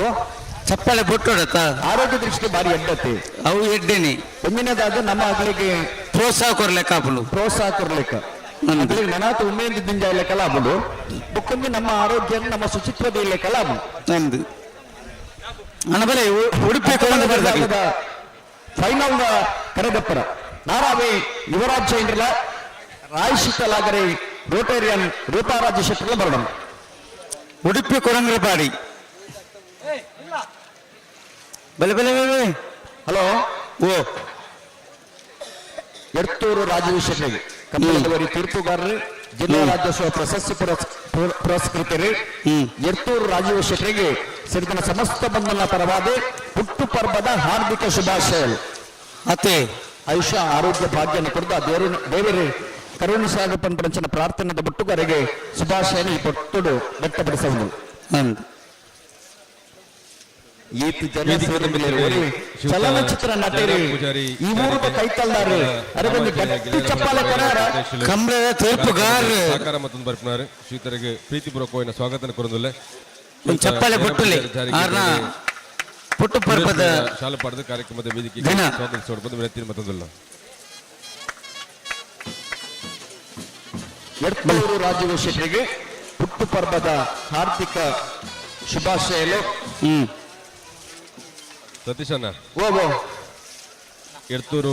ಓ ಚಪ್ಪಾಳೆ ಬಿಟ್ಟೋಡತ್ತ ಆರೋಗ್ಯ ದೃಷ್ಟಿ ಭಾರಿ ಅಡ್ಡತಿ ಅವು ಎಡ್ಡೇನಿ ಒಮ್ಮಿನದಾದ ನಮ್ಮ ಅಗ್ಲಿಗೆ ಪ್ರೋತ್ಸಾಹ ಕೊರ್ಲೆಕ್ಕ ಆಪಲು ಪ್ರೋತ್ಸಾಹ ಕೊರ್ಲಿಕ್ಕೆ ಅಗ್ಲಿಗೆ ನೆನಾತು ಉಮ್ಮೆಂದು ದಿಂಜ ಇಲ್ಲಕ್ಕೆಲ್ಲ ಆಗ್ಬೋದು ಬುಕ್ಕೊಂದು ನಮ್ಮ ಆರೋಗ್ಯ ನಮ್ಮ ಶುಚಿತ್ವದ ಇಲ್ಲಕ್ಕೆಲ್ಲ ಆಗ್ಬೋದು ನಂದು ಅಣ್ಣಬಲೆ ಉಡುಪಿ ಕೊರಂಗ ಫೈನಲ್ ಕರೆದಪ್ಪರ ನಾರಾವಿ ಯುವರಾಜ್ ಚೈಂದ್ರಲ ರಾಯಶಿತಲಾಗರೆ ರೋಟೇರಿಯನ್ ರೂಪಾರಾಜ ಶೆಟ್ಟರ್ಲ ಬರಡಂ ಉಡುಪಿ ಕೊರಂಗ್ರಪಾಡಿ ಬಲೆ ಬಲೆ ಬಲೆ ಹಲೋ ಓ ಎರ್ತೂರು ರಾಜೀವ್ ಶೆಟ್ಟರಿಗೆ ಕನ್ನಡದವರಿ ತೀರ್ಪುಗಾರರು ಜಿಲ್ಲಾ ರಾಜ್ಯೋತ್ಸವ ಪ್ರಶಸ್ತಿ ಪುರಸ್ಕೃತರು ಎರ್ತೂರು ರಾಜೀವ್ ಶೆಟ್ಟರಿಗೆ ಸೇರಿದ ಸಮಸ್ತ ಬಂಧನ ಪರವಾದ ಹುಟ್ಟು ಪರ್ವದ ಹಾರ್ದಿಕ ಶುಭಾಶಯಗಳು ಅತ್ತೆ ಆಯುಷ್ಯ ಆರೋಗ್ಯ ಭಾಗ್ಯನ ಕುರಿತ ದೇವರು ಕರುಣೆ ಸಾಗಪ್ಪನ ಪಂಚನ ಪ್ರಾರ್ಥನೆದ ಬುಟ್ಟುಗಾರಿಗೆ ಶುಭಾಶಯನ ಈ ಪೊಟ್ಟುಡು ವ್ಯಕ್ತಪಡಿಸುವುದು ನಂದು ಈತ ಜನ ಚಲನಚಿತ್ರ ನಟರು ಈ ಊರು ಕೈತಲ್ಲಾರು ಅದಕ್ಕೊಂದು ಗಟ್ಟಿ ಚಪ್ಪಾಳೆ ಕೊಡಾರ ಕಂಬಳದ ತೀರ್ಪುಗಾರರು ಸಾಕಾರ ಮತ್ತೊಂದು ಬರ್ಪಿನಾರು ಶ್ರೀತರಿಗೆ ಪ್ರೀತಿಪೂರ್ವಕವಾದ ಸ್ವಾಗತ ಕೊರೊಂದುಲ್ಲೆ ಒಂದು ಚಪ್ಪಾಳೆ ಬಿಟ್ಟುಲಿ ಆರ್ನ ಪುಟ್ಟು ಪರ್ವದ ಶಾಲೆ ಪಾಠದ ಕಾರ್ಯಕ್ರಮದ ವೇದಿಕೆಗೆ ಸ್ವಾಗತಿಸೋಣ ಬಂದು ವಿನಂತಿ ಮತ್ತೊಂದಿಲ್ಲ ಎರ್ತೂರು ರಾಜೀವ್ ಶೆಟ್ಟರಿಗೆ ಹುಟ್ಟು ಪರ್ವದ ಹಾರ್ದಿಕ ಶುಭಾಶಯಗಳು ಸತೀಶಣ್ಣ ಓ ಎರ್ತೂರು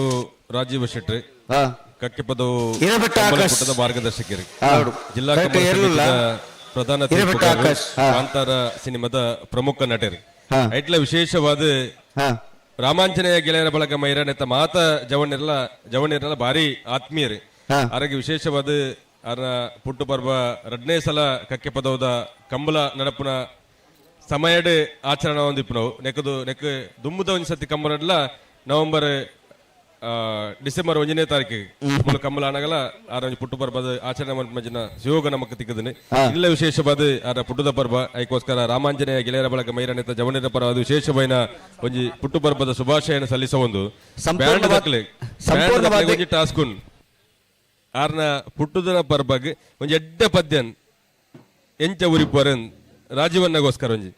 ರಾಜೀವ ಶೆಟ್ಟಿ ಹಾ ಕಕ್ಕೆಪದವು ಹಿರೇಬೆಟ್ಟ ಆಕಾಶ್. ಪುಟದ ಮಾರ್ಗದರ್ಶಕರು ಹೌದು. ಜಿಲ್ಲಾ ಕರೆಕ್ಟ್ ಕನ್ನಡ ಇರ್ಲಿಲ್ಲ. ಸಮಿತಿಯ ಪ್ರಧಾನ ಹಿರೇಬೆಟ್ಟ ತೀರ್ಪುಗಾರರು, ಆಕಾಶ್. ಕಾಂತಾರ ಸಿನಿಮಾದ ಪ್ರಮುಖ ನಟರು ಹಾ. ಐಟ್ಲ ವಿಶೇಷವಾದ ಹಾ ರಾಮಾಂಜನೇಯ ಗೆಳೆಯರ ಬಳಗ ಮೈರನೆತ್ತ ಮಾತ ಜವಣಿರಲ್ಲ ಭಾರಿ ಆತ್ಮೀಯರು ಹಾ. ಅವರಿಗೆ ವಿಶೇಷವಾದ ಅವರ ಪುಟ್ಟು ಪರ್ವ 2ನೇ ಸಲ ಕಕ್ಕೆ ಪದವದ ಕಂಬಳ ನಡಪುನ ಸಮಯಡ್ ಆಚರಣೆ ಹೊಂದಿಪ್ಪು ನಾವು ನೆಕ್ ದುಮ್ಮದ ಒಂದ್ ಸತಿ ಕಂಬಳ ನವೆಂಬರ್ ಡಿಸೆಂಬರ್ 1ನೇ ತಾರೀಕಿಗೆ ಕಂಬಳ ಆನಾಗಲ ಆರ ಪುಟ್ಟು ಪರ್ವದ ಆಚರಣೆ ಮಂಜಿನ ಶಿವೋಗ ನಮಕ್ ತಿಕ್ಕದನೆ ಇಲ್ಲ ವಿಶೇಷವಾದ ಆರ ಪುಟ್ಟದ ಪರ್ವ ಐಕೋಸ್ಕರ ರಾಮಾಂಜನೇಯ ಗೆಳೆಯರ ಬಳಗ ಮೈರನೆತ್ತ ಜವಣಿರ ಪರವಾದ ವಿಶೇಷವಾದ ಒಂಜಿ ಪುಟ್ಟು ಪರ್ವದ ಶುಭಾಶಯನ ಸಲ್ಲಿಸ ಒಂದು ಸಂಪೂರ್ಣವಾಗಿ ಟಾಸ್ಕುನ್ ಆರ್ನ ಪುಟ್ಟುದನ ಪರ್ಬಗ್ ಒಂಜಿ ಎಡ್ಡ ಪದ್ಯನ್ ಎಂಚ ಉರಿಪೋರನ್ ರಾಜೀವನ್ನಗೋಸ್ಕರ ಒಂಜಿ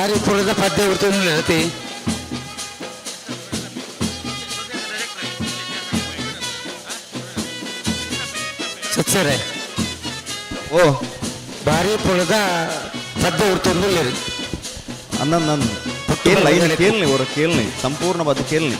ಭಾರಿ ಪುರದ ಪದ್ಯ ಇರ್ತಿ ಸತ್ಸರೆ ಓ ಭಾರಿ ಪುರದ ಪದ್ಯ ಇರ್ತಂದಿಲ್ಲ ರೀ ಅನ್ನ ಕೇಳಲಿ ಅವರು ಕೇಳಲಿ ಸಂಪೂರ್ಣವಾದ ಕೇಳಲಿ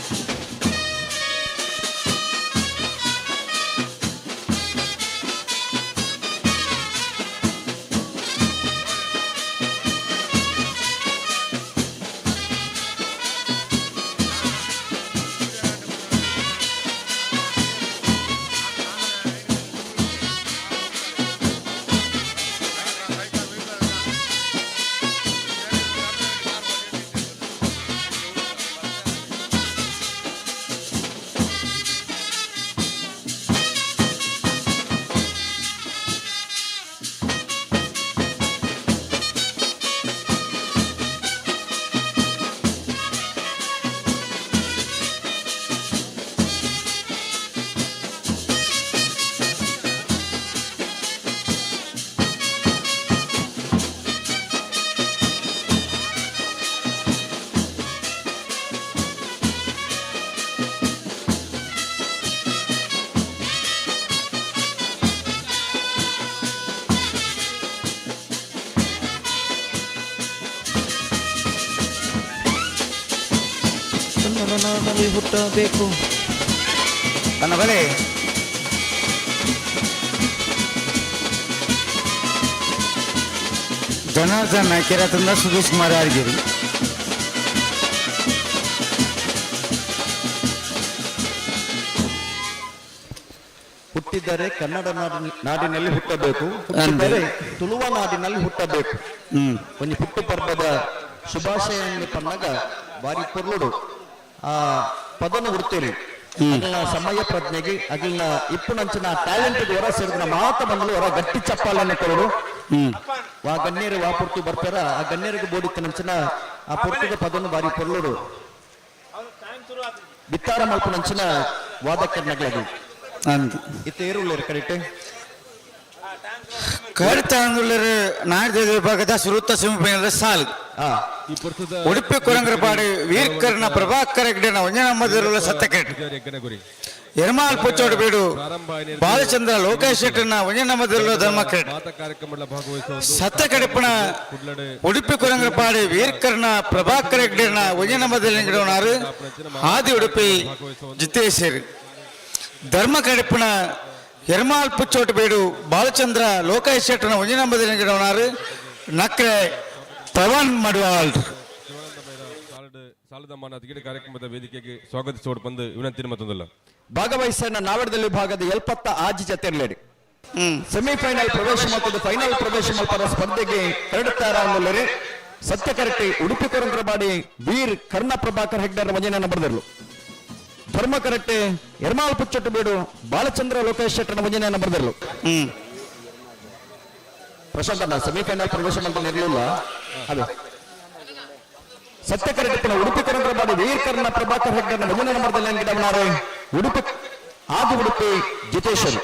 ಹುಟ್ಟಬೇಕು ನನ್ನ ಬಲೆ ಜನಾರ್ದನ್ ನಾಯ್ಕೆರ ತಂದ ಸುಧೀಶ್ ಕುಮಾರ್ ಯಾದಗಿರಿ ಹುಟ್ಟಿದರೆ ಕನ್ನಡ ನಾಡಿನಲ್ಲಿ ಹುಟ್ಟಬೇಕು, ಹುಟ್ಟಿದರೆ ತುಳುವ ನಾಡಿನಲ್ಲಿ ಹುಟ್ಟಬೇಕು. ಒಂದು ಹುಟ್ಟು ಪರ್ವದ ಶುಭಾಶಯ ಪನ್ನಗ ಬಾರಿ ಪೊರ್ಲುಡು ಆ ಪದನ ಹುಡ್ತೇರಿ ಅಗಲ್ನ ಸಮಯ ಪ್ರಜ್ಞೆಗೆ ಅಗಲ್ನ ಇಪ್ಪುನಂಚಿನ ಟ್ಯಾಲೆಂಟ್ಗೆ ಹೊರ ಸೇರಿದ ಮಾತ ಬಂದಲು ಹೊರ ಗಟ್ಟಿ ಚಪ್ಪಾಲನ್ನು ಕೊಡೋರು ವಾ ಗಣ್ಯರು ವಾ ಪೂರ್ತಿ ಬರ್ತಾರ ಆ ಗಣ್ಯರಿಗೆ ಬೋಡಿತ್ತನಂಚಿನ ಆ ಪೂರ್ತಿಗೆ ಪದನು ಬಾರಿ ಪೊರ್ಲುಡು ಬಿತ್ತಾರ ಮಲ್ಪನಂಚಿನ ವಾದಕ್ಕೆ ನಗಲದು ಇತ್ತು ಏರುಳ್ಳೇರು ಕರೆಕ್ಟ್ ಕರಿತಾಂದುಳ್ಳರು ನಾಡ್ಯ ವಿಭಾಗದ ಸುರುತ್ತ ಸೆಮಿಫೈನಲ್ ಸಾಲು ಉಡುಪಿ ಕುರಂಗರಪಾಡಿ ವೀರ್ಕರ್ನ ಪ್ರಭಾಕರ ಗಿಡನ ಒಂಜನಮ್ಮದಿರುವ ಸತ್ತಕೆಟ್ ಎರ್ಮಾಲ್ ಪುಚ್ಚೋಡು ಬೀಡು ಬಾಲಚಂದ್ರ ಲೋಕೇಶ್ ಶೆಟ್ಟನ ಒಂಜನಮ್ಮದಿರುವ ಧರ್ಮಕೆಟ್ ಸತ್ತಕೆಡಪಣ ಉಡುಪಿ ಕುರಂಗರಪಾಡಿ ವೀರ್ಕರ್ನ ಪ್ರಭಾಕರ ಗಿಡನ ಒಂಜನಮ್ಮದಿರುವ ಗಿಡವನಾರು ಆದಿ ಉಡುಪಿ ಜಿತೇಶರ್ ಧರ್ಮಕೆಡಪಣ ಎರ್ಮಾಲ್ ಪುಚ್ಚೋಟು ಬೇಡು ಬಾಲಚಂದ್ರ ಲೋಕೇಶ್ ಶೆಟ್ಟನ ಒಂಜನಮ್ಮದಿರುವ ಗಿಡವನಾರು ನಕ್ರೆ ಪವನ್ ಮಡ್ವಾಲ್ ಸಾಲದಮ್ಮನ ಅತಿಗೆಡೆ ಕಾರ್ಯಕ್ರಮದ ವೇದಿಕೆಗೆ ಸ್ವಾಗತಿಸೋಡು ಬಂದು ವಿನಂತಿ ಮತ್ತೊಂದಲ್ಲ ಭಾಗವಹಿಸಿದ ನಾವಡದಲ್ಲಿ ವಿಭಾಗದ ಎಲ್ಪತ್ತ ಆಜಿ ಜತೆರ್ಲೇಡಿ ಸೆಮಿಫೈನಲ್ ಪ್ರವೇಶ ಮತ್ತು ಫೈನಲ್ ಪ್ರವೇಶ ಮಲ್ಪರ ಸ್ಪರ್ಧೆಗೆ ಎರಡುತ್ತಾರ ಸತ್ಯಕರಟಿ ಉಡುಪಿ ಕೊರಂಗ್ರಬಾಡಿ ವೀರ್ ಕರ್ಣ ಪ್ರಭಾಕರ್ ಹೆಗ್ಡರ್ ವಂಜನೆಯನ್ನು ಬರೆದಿರಲು ಧರ್ಮಕರಟ್ಟೆ ಎರ್ಮಾಲ್ ಪುಚ್ಚೊಟ್ಟು ಬೀಡು ಬಾಲಚಂದ್ರ ಲೋಕೇಶ್ ಶೆಟ್ಟನ ವಂಜನೆಯನ್ನು ಬರೆದಿರಲು ಪ್ರಶಾಂತ್ ಸೆಮಿಫೈನಲ್ ಪ್ರವೇಶ ಮಂತ್ರ ಇರಲಿಲ್ಲ ಅದು ಸತ್ಯಕರಟಿನ ಉಡುಪಿ ಕೊರಂಗ್ರಬಾಡಿ ವೀರ್ ಕರ್ಣ ಪ್ರಭಾಕರ್ ಹೆಗ್ಡರ್ನ ವಂಜನೆ ನಂಬರ್ದಲ್ಲಿ ಗಿಡವನಾರೆ ಉಡುಪಿ ಆದಿ ಉಡುಪಿ ಜಿತೇಶ್ವರಿ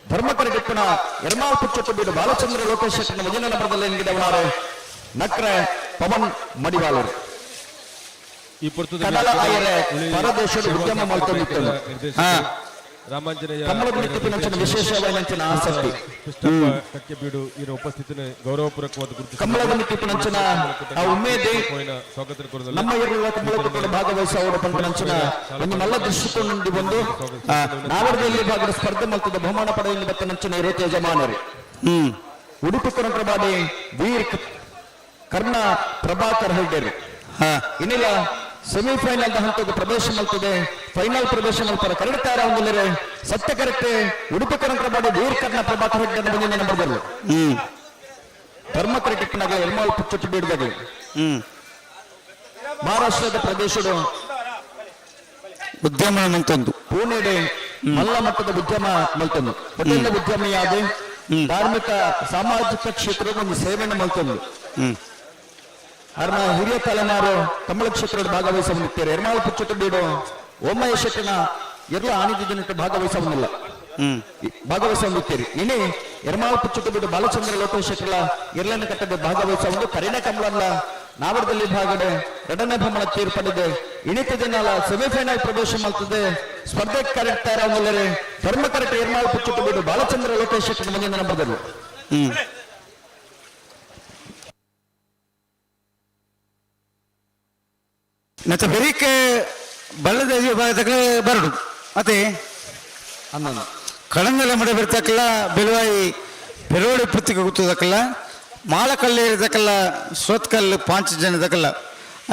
ಧರ್ಮಕರಟಿನ ಎರ್ಮಾಲ್ ಪುಚ್ಚೊಟ್ಟು ಬೀಡು ಬಾಲಚಂದ್ರ ಲೋಕೇಶ್ ಶೆಟ್ಟನ ವಂಜನೆ ನಂಬರ್ದಲ್ಲಿ ಗಿಡವನಾರೆ ನಕ್ರೆ ಪವನ್ ಮಡಿವಾಲರು ಈ ಪುರ್ತದ ಕಡಲ ಆಯರೆ ಪರದೇಶದ ಉದ್ಯಮ ಮಾಡ್ಕೊಂಡಿತ್ತು ರಾಮಾಂಜನೇಯ ವಿಶೇಷವಾದ ಆಸಕ್ತಿ ಕಕ್ಕೆಬೀಡು ಇವರ ಉಪಸ್ಥಿತಿನ ಗೌರವಪೂರ್ವಕವಾದ ಗುರುತು ಕಮಲದ ಮಿತ್ತಿನ ಆ ಉಮೇದೆ ಸ್ವಾಗತ ನಮ್ಮ ಇರುವ ಕಮಲದ ಭಾಗವಹಿಸಿ ಅವರ ಪಂಚನ ಒಂದು ಮಲ್ಲ ದೃಷ್ಟಿಕೋನದಿಂದ ಬಂದು ನಾವಡದಲ್ಲಿ ಭಾಗದ ಸ್ಪರ್ಧೆ ಮಲ್ತದ ಬಹುಮಾನ ಪಡೆಯಲ್ಲಿ ಬತ್ತ ನಂಚಿನ ಇರೋತಿ ಯಜಮಾನರು ಉಡುಪಿ ಕೊರಂಗ್ರಬಾಡಿ ವೀರ್ ಕರ್ಣ ಪ್ರಭಾಕರ್ ಹೆಗ್ಡರ್ ಇನ್ನಿಲ್ಲ ಸೆಮಿಫೈನಲ್ ಹಂತದ ಪ್ರವೇಶ ಮಲ್ತದೆ ಫೈನಲ್ ಪ್ರವೇಶ ಮಲ್ಪರ ಕರಡ್ತಾರ ಒಂದಿಲ್ಲರೆ ಸತ್ಯ ಕರೆಕ್ಟ್ ಉಡುಪಿ ಕೊರಂಗ್ರಬಾಡಿ ವೀರ್ ಕರ್ಣ ಪ್ರಭಾಕರ್ ಹೆಗ್ಡರ್ ಬಂದಿನ ನಂಬರ್ಗಳು ಧರ್ಮ ಕ್ರಿಕೆಟ್ನಾಗ ಎಲ್ಮಾಲ್ ಪುಚ್ಚೊಟ್ಟು ಬೀಡ್ದಾಗ ಮಹಾರಾಷ್ಟ್ರದ ಪ್ರದೇಶದ ಉದ್ಯಮ ಮಲ್ತೊಂದು ಪುಣೆಡೆ ಮಲ್ಲ ಮಟ್ಟದ ಉದ್ಯಮ ಮಲ್ತೊಂದು ಹೋಟೆಲ್ ಉದ್ಯಮಿಯಾದ ಧಾರ್ಮಿಕ ಸಾಮಾಜಿಕ ಕ್ಷೇತ್ರದ ಒಂದು ಸೇವೆಯನ್ನು ಮಲ್ತೊಂದು ಅರ್ನ ಹಿರಿಯ ತಲೆಮಾರು ಕಮಲ ಕ್ಷೇತ್ರದ ಭಾಗವಹಿಸಬಂದಿದ್ದಾರೆ ಎರ್ಮಾಲ್ ಪುಚ್ಚೊಟ್ಟು ಬೀಡು ಓಮಯ ಶೆಟ್ಟನ ಎಲ್ಲ ಆನಿದಿನ ಭಾಗವಹಿಸಬಂದಿಲ್ಲ ಭಾಗವಹಿಸಬಂದಿದ್ದೀರಿ ನಿನ್ನೆ ಎರ್ಮಾಲ್ ಪುಚ್ಚೊಟ್ಟು ಬೀಡು ಬಾಲಚಂದ್ರ ಲೋಕೇಶ್ ಶೆಟ್ಟಲ ಎರಲನ್ನ ಕಟ್ಟದ ಭಾಗವಹಿಸಬಂದು ಕರಿಣ ಕಮಲನ್ನ ನಾವರದಲ್ಲಿ ಭಾಗಡೆ ಎರಡನೇ ಬಹುಮಾನ ತೀರ್ಪಡಿದೆ ಇಣಿತ ದಿನಾಲ ಸೆಮಿಫೈನಲ್ ಪ್ರವೇಶ ಮಾಡ್ತದೆ ಸ್ಪರ್ಧೆ ಕರೆಕ್ಟ್ ತಯಾರಾಗಲರೆ ಧರ್ಮ ಕರೆಕ್ಟ್ ಏರ್ಮಾಳು ಪುಚ್ಚುಟ್ಟು ಬಿಡು ಬಾಲಚಂದ್ರ ಲೋಕೇಶ್ ಮುಂದಿನ ನಂಬರ್ಗಳು ಮತ್ತೆ ಬೆರಿಕೆ ಬಲ್ಲದ ವಿಭಾಗದಲ್ಲಿ ಬರಡು ಮತ್ತೆ ಅನ್ನೋದು ಕಳಂಗಲ ಮಡೆ ಬರ್ತಕ್ಕಲ್ಲ ಬೆಳವಾಯಿ ಬೆಳವಡಿ ಪುತ್ತಿಗೆ ಗೊತ್ತದಕ್ಕಲ್ಲ ಮಾಳಕಲ್ಲು ಇರತಕ್ಕಲ್ಲ ಸೋತ್ಕಲ್ಲು ಪಾಂಚ ಜನದಕ್ಕಲ್ಲ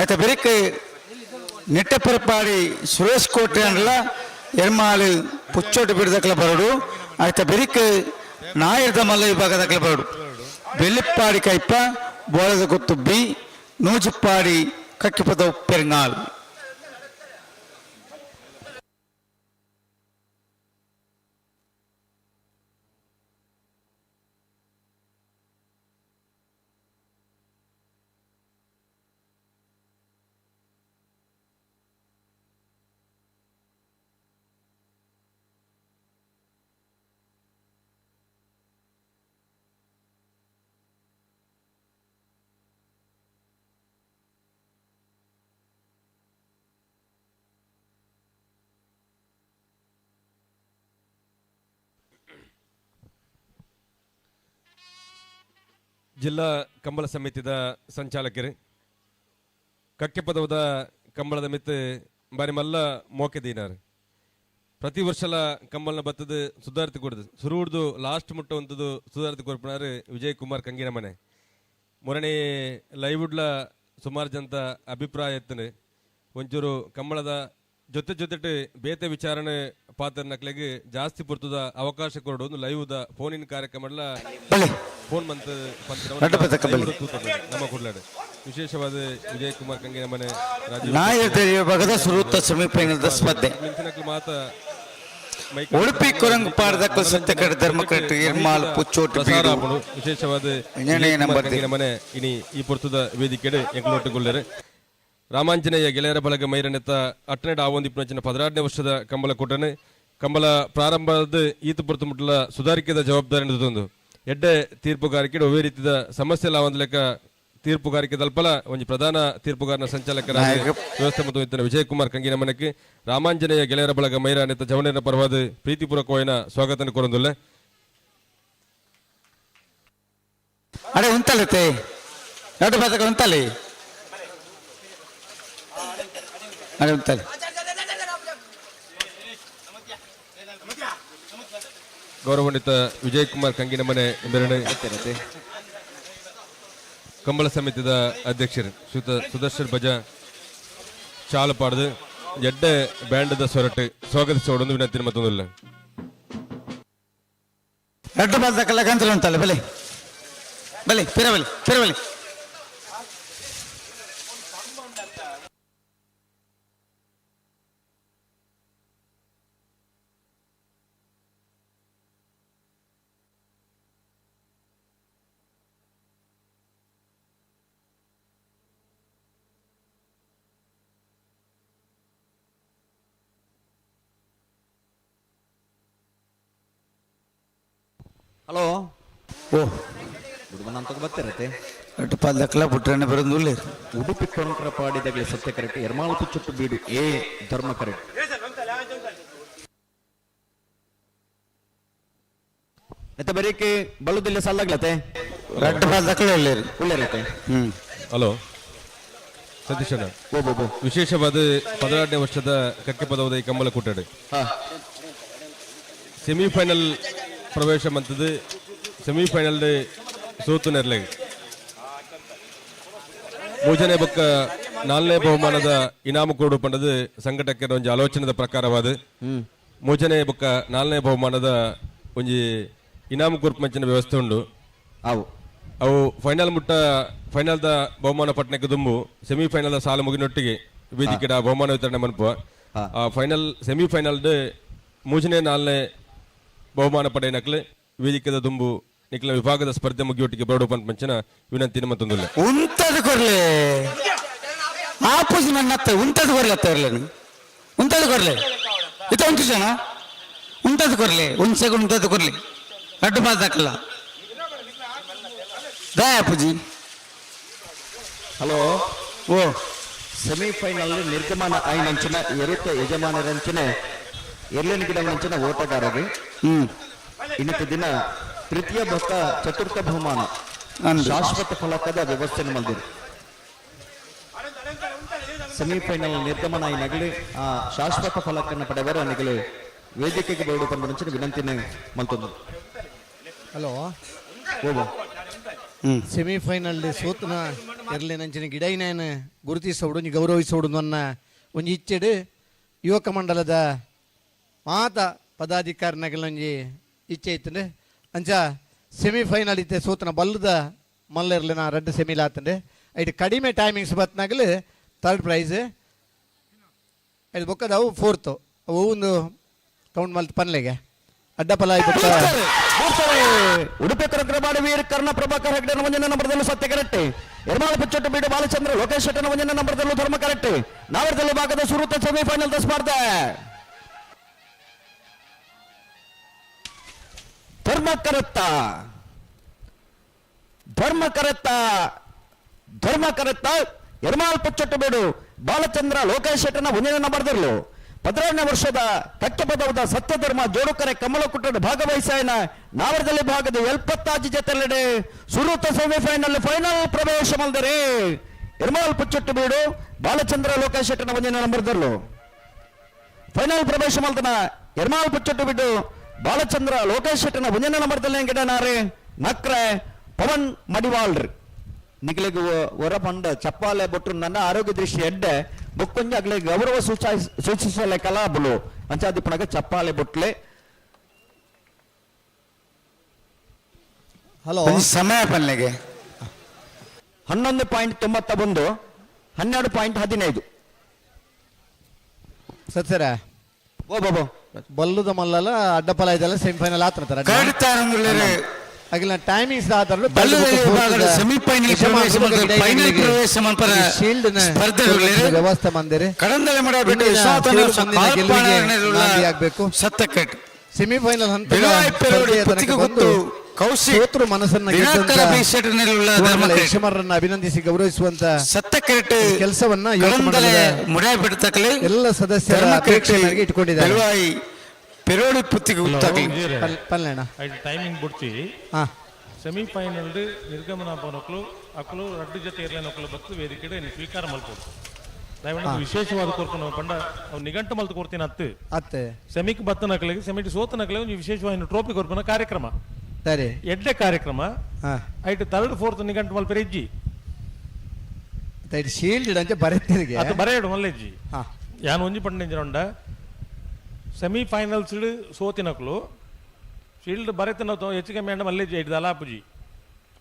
ಆಯ್ತಾ ಬೆರಿಕೆ ನೆಟ್ಟಪರಪಾಡಿ ಸುರೇಶ್ ಕೋಟೆ ಅಂಡಲ ಎರ್ಮಾಳು ಪುಚ್ಚೋಟು ಬಿಡದಕ್ಕಲ್ಲ ಬರಡು ಆಯ್ತಾ ಬೆರಿಕೆ ನಾಯರದ ಮಲ್ಲ ವಿಭಾಗದಕ್ಕಲ್ಲ ಬರಡು ಬೆಳ್ಳಿಪ್ಪಾಡಿ ಕೈಪ ಬೋಳದ ಗೊತ್ತು ಬಿ ನೂಜಿಪ್ಪಾಡಿ ಕಕ್ಕಿಪದ ಪೆರಂಗಾಲ್ ಜಿಲ್ಲಾ ಕಂಬಳ ಸಮಿತಿದ ಸಂಚಾಲಕರು ಕಕ್ಕೆ ಪದವದ ಕಂಬಳದ ಮಿತ್ತು ಬಾರಿ ಮಲ್ಲ ಮೋಕೆ ದೀನಾರು ಪ್ರತಿ ವರ್ಷಲ ಕಂಬಳನ ಬತ್ತದ ಸುಧಾರಿತ ಕೊಡದು ಶುರು ಹಿಡ್ದು ಲಾಸ್ಟ್ ಮುಟ್ಟ ಒಂತದ್ದು ಸುಧಾರಿತ ಕೊರ್ಪನಾರು ವಿಜಯ್ ಕುಮಾರ್ ಕಂಗಿನ ಮನೆ ಮೊರನೇ ಲೈವ್ಡ್ಲ ಸುಮಾರು ಜನತ ಅಭಿಪ್ರಾಯ ಎತ್ತನು ಒಂಚೂರು ಕಂಬಳದ ಜೊತೆ ಬೇತೆ ವಿಚಾರಣೆ ಪಾತ್ರ ನಕ್ಲೆಗೆ ಜಾಸ್ತಿ ಪುರ್ತದ ಅವಕಾಶ ಕೊರಡು ಒಂದು ಲೈವ್ದ ಫೋನಿನ ಕಾರ್ಯಕ್ರಮ ಫೋನ್ ಮಂತ್ ನಮ್ಮ ಕೊಡ್ಲಾಡು ವಿಶೇಷವಾದ ವಿಜಯ್ ಕುಮಾರ್ ಕಂಗಿನ ಮನೆ ವಿಭಾಗದ ಸುರುತ್ತ ಸೆಮಿಫೈನಲ್ ಸ್ಪರ್ಧೆ ಮಾತ ಉಡುಪಿ ಕುರಂಗಪಾಡದ ಸತ್ಯಕಡೆ ಧರ್ಮಕಟ್ಟು ಇರ್ಮಾಲ್ ಪುಚ್ಚೋಟು ವಿಶೇಷವಾದ ಮನೆ ಇನಿ ಈ ಪುರ್ತದ ವೇದಿಕೆಡೆ ಎಂಗಳೊಟ್ಟುಗೊಳ್ಳರೆ ರಾಮಾಂಜನೇಯ ಗೆಳೆಯರ ಬಳಗ ಮೈರನೆತ್ತ ಅಟ್ಟನೆಡ ಆವೊಂದಿಪ್ಪುನಂಚಿನ 16ನೇ ವರ್ಷದ ಕಂಬಳ ಕೊಟ್ಟನೆ ಕಂಬಳ ಪ್ರಾರಂಭದ ಈತ ಪುರ್ತು ಮುಟ್ಟಲ ಸುಧಾರಿಕೆದ ಜವಾಬ್ದಾರಿ ನಡೆದೊಂದು ಎಡ್ಡೆ ತೀರ್ಪುಗಾರಿಕೆ ಒವೇ ರೀತಿಯ ಸಮಸ್ಯೆ ಲಾವಂದ ಲೆಕ್ಕ ತೀರ್ಪುಗಾರಿಕೆ ತಲ್ಪಲ ಒಂದು ಪ್ರಧಾನ ತೀರ್ಪುಗಾರನ ಸಂಚಾಲಕರಾಗಿ ವ್ಯವಸ್ಥೆ ಮತ್ತು ವಿಜಯ್ ಕುಮಾರ್ ಕಂಗಿನ ಮನಕ್ಕೆ ರಾಮಾಂಜನೇಯ ಗೆಳೆಯರ ಬಳಗ ಮೈರಾನೆತ್ತ ಜವನೇರ ಪರವಾದ ಪ್ರೀತಿಪೂರ್ವಕವಾದ ಸ್ವಾಗತ ಕೊರೊಂದುಲ್ಲ ಅಡೆ ಉಂತಲತೆ ಎರಡು ಪದಕ ಉಂತಲೆ ಅಡೆ ಉಂತಲೆ ಗೌರವಾನ್ವಿತ ವಿಜಯ್ ಕುಮಾರ್ ಕಂಗಿನ ಮನೆ ಬೆರಳೆ ಕಂಬಳ ಸಮಿತಿದ ಅಧ್ಯಕ್ಷರು ಸುದರ್ಶನ್ ಭಜ ಚಾಲು ಪಾಡ್ದು ಎಡ್ಡೆ ಬ್ಯಾಂಡದ ಸೊರಟು ಸ್ವಾಗತಿಸೋಡೊಂದು ವಿನಂತಿ ಮತ್ತೊಂದಿಲ್ಲ ಎರಡು ಪದಕಲ್ಲ ಗಂತಲು ಉಂತಲ್ಲ ಬಲೆ ಬಲೆ ಪಿರಬಲಿ ಪಿರಬಲಿ ಹಲೋ ಓ ಅಂತ ಬರ್ತಿರತ್ತೆ ಎರಡು ಪದಕಲ್ಲ ಬಿಟ್ರೆ ಬರೋದಿಲ್ಲ ಉಡುಪಿ ಕೊರಂಕರಪಾಡಿದಾಗಲೇ ಸತ್ಯ ಕರೆಕ್ಟ್ ಎರ್ಮಾಳು ಪುಚ್ಚುಟ್ಟು ಬೀಡು ಎ ಧರ್ಮ ಕರೆಕ್ಟ್ ಮತ್ತೆ ಬರೀಕೆ ಬಳುದಿಲ್ಲ ಸಲ್ಲಾಗ್ಲತೆ ಎರಡು ಪದಕಲ್ಲ ಒಳ್ಳೆರತ್ತೆ ಹಲೋ ಸತೀಶಣ್ಣ ವಿಶೇಷವಾದ 16ನೇ ವರ್ಷದ ಕಕ್ಕೆ ಪದವದ ಈ ಕಂಬಳ ಕೂಟಡೆ ಸೆಮಿಫೈನಲ್ ಪ್ರವೇಶ ಮಂತದ್ದು ಸೆಮಿಫೈನಲ್ ಸೋತು ನೆರಲೆ ಮೂಜನೆ ಬೊಕ್ಕ 4ನೇ ಬಹುಮಾನದ ಇನಾಮು ಕೊಡು ಪಂಡದು ಸಂಘಟಕ್ಕೆ ಒಂದು ಆಲೋಚನೆದ ಪ್ರಕಾರವಾದ ಮೂಜನೆ ಬೊಕ್ಕ 4ನೇ ಬಹುಮಾನದ ಒಂಜಿ ಇನಾಮು ಕೊರ್ಪಂಚಿನ ವ್ಯವಸ್ಥೆ ಉಂಡು ಅವು ಫೈನಲ್ದ ಬಹುಮಾನ ಪಟ್ಟಣಕ್ಕೆ ದುಂಬು ಸೆಮಿಫೈನಲ್ ಸಾಲ ಮುಗಿನೊಟ್ಟಿಗೆ ವೇದಿಕೆಡ ಬಹುಮಾನ ವಿತರಣೆ ಮನ್ಪುವ ಫೈನಲ್ ಸೆಮಿಫೈನಲ್ ಮೂಜನೆ 4ನೇ ಬಹುಮಾನ ಪಡೆ ನಕ್ಲೆ ವೇದಿಕೆದ ದುಂಬು ನಿಕ್ಲ ವಿಭಾಗದ ಸ್ಪರ್ಧೆ ಮುಗಿಯೊಟ್ಟಿಗೆ ಬರೋಡು ಪಂಚನ ವಿನಂತಿನ ಮತ್ತೊಂದಿಲ್ಲ ಉಂಟದು ಕೊರ್ಲೆ ಆಪೋಸಿ ನನ್ನ ಉಂಟದು ಕೊರ್ಲೆ ಉಂಟದು ಕೊರ್ಲೆ ಇತ ಉಂಟು ಜನ ಉಂಟದು ಕೊರ್ಲೆ ಒಂದು ಸೆಕೆಂಡ್ ಉಂಟದು ಕೊರ್ಲೆ ಎರಡು ಮಾತು ಹಾಕಲ್ಲ ದಯ ಪೂಜಿ ಹಲೋ ಓ ಸೆಮಿಫೈನಲ್ ನಿರ್ಗಮನ ಆಯ್ನಂಚಿನ ಎರುತ ಯಜಮಾನರಂಚಿನ ಎರ್ಲೆನ್ ಗಿಡಂಚಿನ ಓಟಗಾರರು ಇನ್ನಿತ ದಿನ ತೃತೀಯ ಮತ್ತು ಚತುರ್ಥ ಬಹುಮಾನ ಶಾಶ್ವತ ಫಲಕದ ವ್ಯವಸ್ಥೆ ಮಲ್ದಿರು ಸೆಮಿಫೈನಲ್ ನಿರ್ಗಮನ ಈ ನಗಲಿ ಆ ಶಾಶ್ವತ ಫಲಕನ್ನು ಪಡೆದವರು ನಿಗಲಿ ವೇದಿಕೆಗೆ ಬೇಡು ಬಂದ ವಿನಂತಿನೇ ಮಲ್ತೊಂದು. ಹಲೋ ಓಬೋ ಸೆಮಿಫೈನಲ್ ಸೋತನ ಇರಲಿ ನಂಚಿನ ಗಿಡೈನೇನು ಗುರುತಿಸೋಡು ನೀ ಗೌರವಿಸೋಡು ನನ್ನ ಒಂದು ಇಚ್ಚೆಡು ಯುವಕ ಮಂಡಲದ ಮಾತ ಪದಾಧಿಕಾರಿನಗಳೊಂಜಿ ಇಚ್ಛೆ ಇತ್ತಂಡೆ ಅಂಚ ಸೆಮಿಫೈನಲ್ ಇತ್ತೆ ಸೋತನ ಬಲ್ಲದ ಮಲ್ಲ ಇರಲಿನ ರೆಡ್ ಸೆಮಿಲ್ ಆತಂಡೆ ಐದು ಕಡಿಮೆ ಟೈಮಿಂಗ್ಸ್ ಬತ್ನಾಗಲು ಥರ್ಡ್ ಪ್ರೈಸ್ ಐದು ಬೊಕ್ಕದವು ಫೋರ್ತು ಅವು ಒಂದು ಕೌಂಟ್ ಮಲ್ತ್ ಪನ್ಲೆಗೆ ಅಡ್ಡಪಲ ಉಡುಪಿ ಕೊರಕರಬಾಡಿ ವೀರ್ ಕರ್ಣ ಪ್ರಭಾಕರ್ ಹೆಗ್ಡೆ ಒಂದನೇ ನಂಬರ್ದಲ್ಲೂ ಸತ್ಯ ಕರೆಕ್ಟೆ ಎರ್ಮಾಳ ಪಚ್ಚೊಟ್ಟು ಬೀಡು ಬಾಲಚಂದ್ರ ಲೋಕೇಶ್ ಶೆಟ್ಟನ ಒಂದನೇ ನಂಬರ್ದಲ್ಲೂ ಧರ್ಮ ಕರೆಕ್ಟೆ ನಾವರದಲ್ಲಿ ಭಾಗದ ಸುರುತ ಸೆಮಿಫೈನಲ್ ಸ್ಪರ್ಧೆ ಧರ್ಮ ಕರೆತ್ತ ಎರ್ಮಾಳ್ ಪಚ್ಚೊಟ್ಟು ಬೀಡು ಬಾಲಚಂದ್ರ ಲೋಕೇಶ್ ಶೆಟ್ಟನ ಒಂದನೇ ನಂಬರ್ದಲ್ಲೂ 17ನೇ ವರ್ಷದ ಕಟ್ಟಪದವದ ಸತ್ಯಧರ್ಮ ಜೋಡುಕರೆ ಕಮಲಕುಟ್ಟ ಭಾಗವಹಿಸಾಯನ ನಾವರದಲ್ಲಿ ಭಾಗದ 75 ಜೊತೆಲೆಡೆ ಸುರುತ ಸೆಮಿಫೈನಲ್ ಫೈನಲ್ ಪ್ರವೇಶ ಮಲ್ದರೆ ಎರ್ಮಾಳ್ ಪಚ್ಚೊಟ್ಟು ಬೀಡು ಬಾಲಚಂದ್ರ ಲೋಕೇಶ್ ಶೆಟ್ಟನ ಒಂದನೇ ನಂಬರ್ದಲ್ಲೂ ಫೈನಲ್ ಪ್ರವೇಶ ಮಲ್ತನ ಎರ್ಮಾಳ್ ಪಚ್ಚೊಟ್ಟು ಬಿಟ್ಟು ಬಾಲಚಂದ್ರ ಲೋಕೇಶ್ ಶೆಟ್ಟನ ಒಂದನೇ ನಂಬರ್ದಲ್ಲಿ ಗಿಡನಾರೆ ನಕ್ರೆ ಪವನ್ ಮಡಿವಾಳ್ರಿ ನಿಗಲಿಗೆ ಹೊರ ಬಂಡ ಚಪ್ಪಾಲೆ ಬೊಟ್ಟು ನನ್ನ ಆರೋಗ್ಯ ದೃಷ್ಟಿ ಎಡ್ಡೆ ಬುಕ್ಕೊಂಜಿ ಅಗ್ಲೆ ಗೌರವ ಸೂಚಿಸಲೆ ಕಲಾಬುಲು ಅಂಚಾದಿಪ್ಪನಾಗ ಚಪ್ಪಾಲೆ ಬೊಟ್ಲೆ ಹಲೋ ಸಮಯ ಪನ್ನೆಗೆ 11.91 12.15 ಸತ್ಸರ ಓ ಬಾಬೋ ಬಲ್ಲುದ ಮಲ್ಲಲ ಅಡ್ಡಪಲ ಇದೆಲ್ಲ ಸೆಮಿಫೈನಲ್ ಆತರ ಅಗಿಲ ಟೈಮಿಂಗ್ಸ್ ಆದರೂ ವ್ಯವಸ್ಥೆ ಮಂದಿರಿ ಆಗಬೇಕು ಸೆಮಿಫೈನಲ್ ಹಂತ ಸೋತರು ಮನಸ್ಸನ್ನ ಯಶಮರನ್ನ ಅಭಿನಂದಿಸಿ ಗೌರವಿಸುವಂತ ಕೆಲಸವನ್ನ ಎಲ್ಲ ಸದಸ್ಯರ ಅಪೇಕ್ಷೆ ಮೇರೆಗೆ ಇಟ್ಕೊಂಡಿದ್ದಾರೆ. ಪೆರೋಡಿ ಪುತ್ತಿಗೆ ಪಲ್ಲೇಣ ಟೈಮಿಂಗ್ ಬಿಡ್ತೀವಿ ಸೆಮಿಫೈನಲ್ ನಿರ್ಗಮನ ಪನೊಕ್ಲು ಅಕ್ಕಲು ರಡ್ಡು ಜೊತೆ ಇರಲಿನ ಒಕ್ಕಲು ಬತ್ತು ವೇದಿಕೆ ಸ್ವೀಕಾರ ಮಲ್ಪೋದು ದಯವಿಟ್ಟು ವಿಶೇಷವಾದ ಕೋರ್ಕೊಂಡು ಪಂಡ ಅವ್ನು ನಿಘಂಟು ಮಲ್ತು ಕೊಡ್ತೀನಿ ಅತ್ತೆ ಸೆಮಿಕ್ ಬತ್ತ ನಕಲಿಗೆ ಸೆಮಿಟ್ ಸೋತ ನಕಲಿಗೆ ನೀವು ವಿಶೇಷವಾಗಿ ಟ್ರೋಫಿ ಕೊರ್ಪನ ಕಾರ್ಯಕ್ರಮ ಸರಿ ಎಡ್ಡೆ ಕಾರ್ಯಕ್ರಮ ಐಟ್ ಥರ್ಡ್ ಫೋರ್ತ್ ನಿಘಂಟು ಮಲ್ಪರ ಇಜ್ಜಿ ಶೀಲ್ಡ್ ಅಂತ ಬರೆತಿರಿಗೆ ಅದು ಬರೆಯಡು ಮಲ್ಲೆಜ್ಜಿ ಯಾನು ಒಂಜಿ ಪಂಡ ಸೆಮಿಫೈನಲ್ಸ್ ಸೋತಿನಕ್ಲು ಶೀಲ್ಡ್ ಬರೆತಿನ ಹೆಚ್ಚಿಗೆ ಮೇಂಡ ಮಲ್ಲೆಜ್ಜಿ ಐದು ಅಲಾಪುಜಿ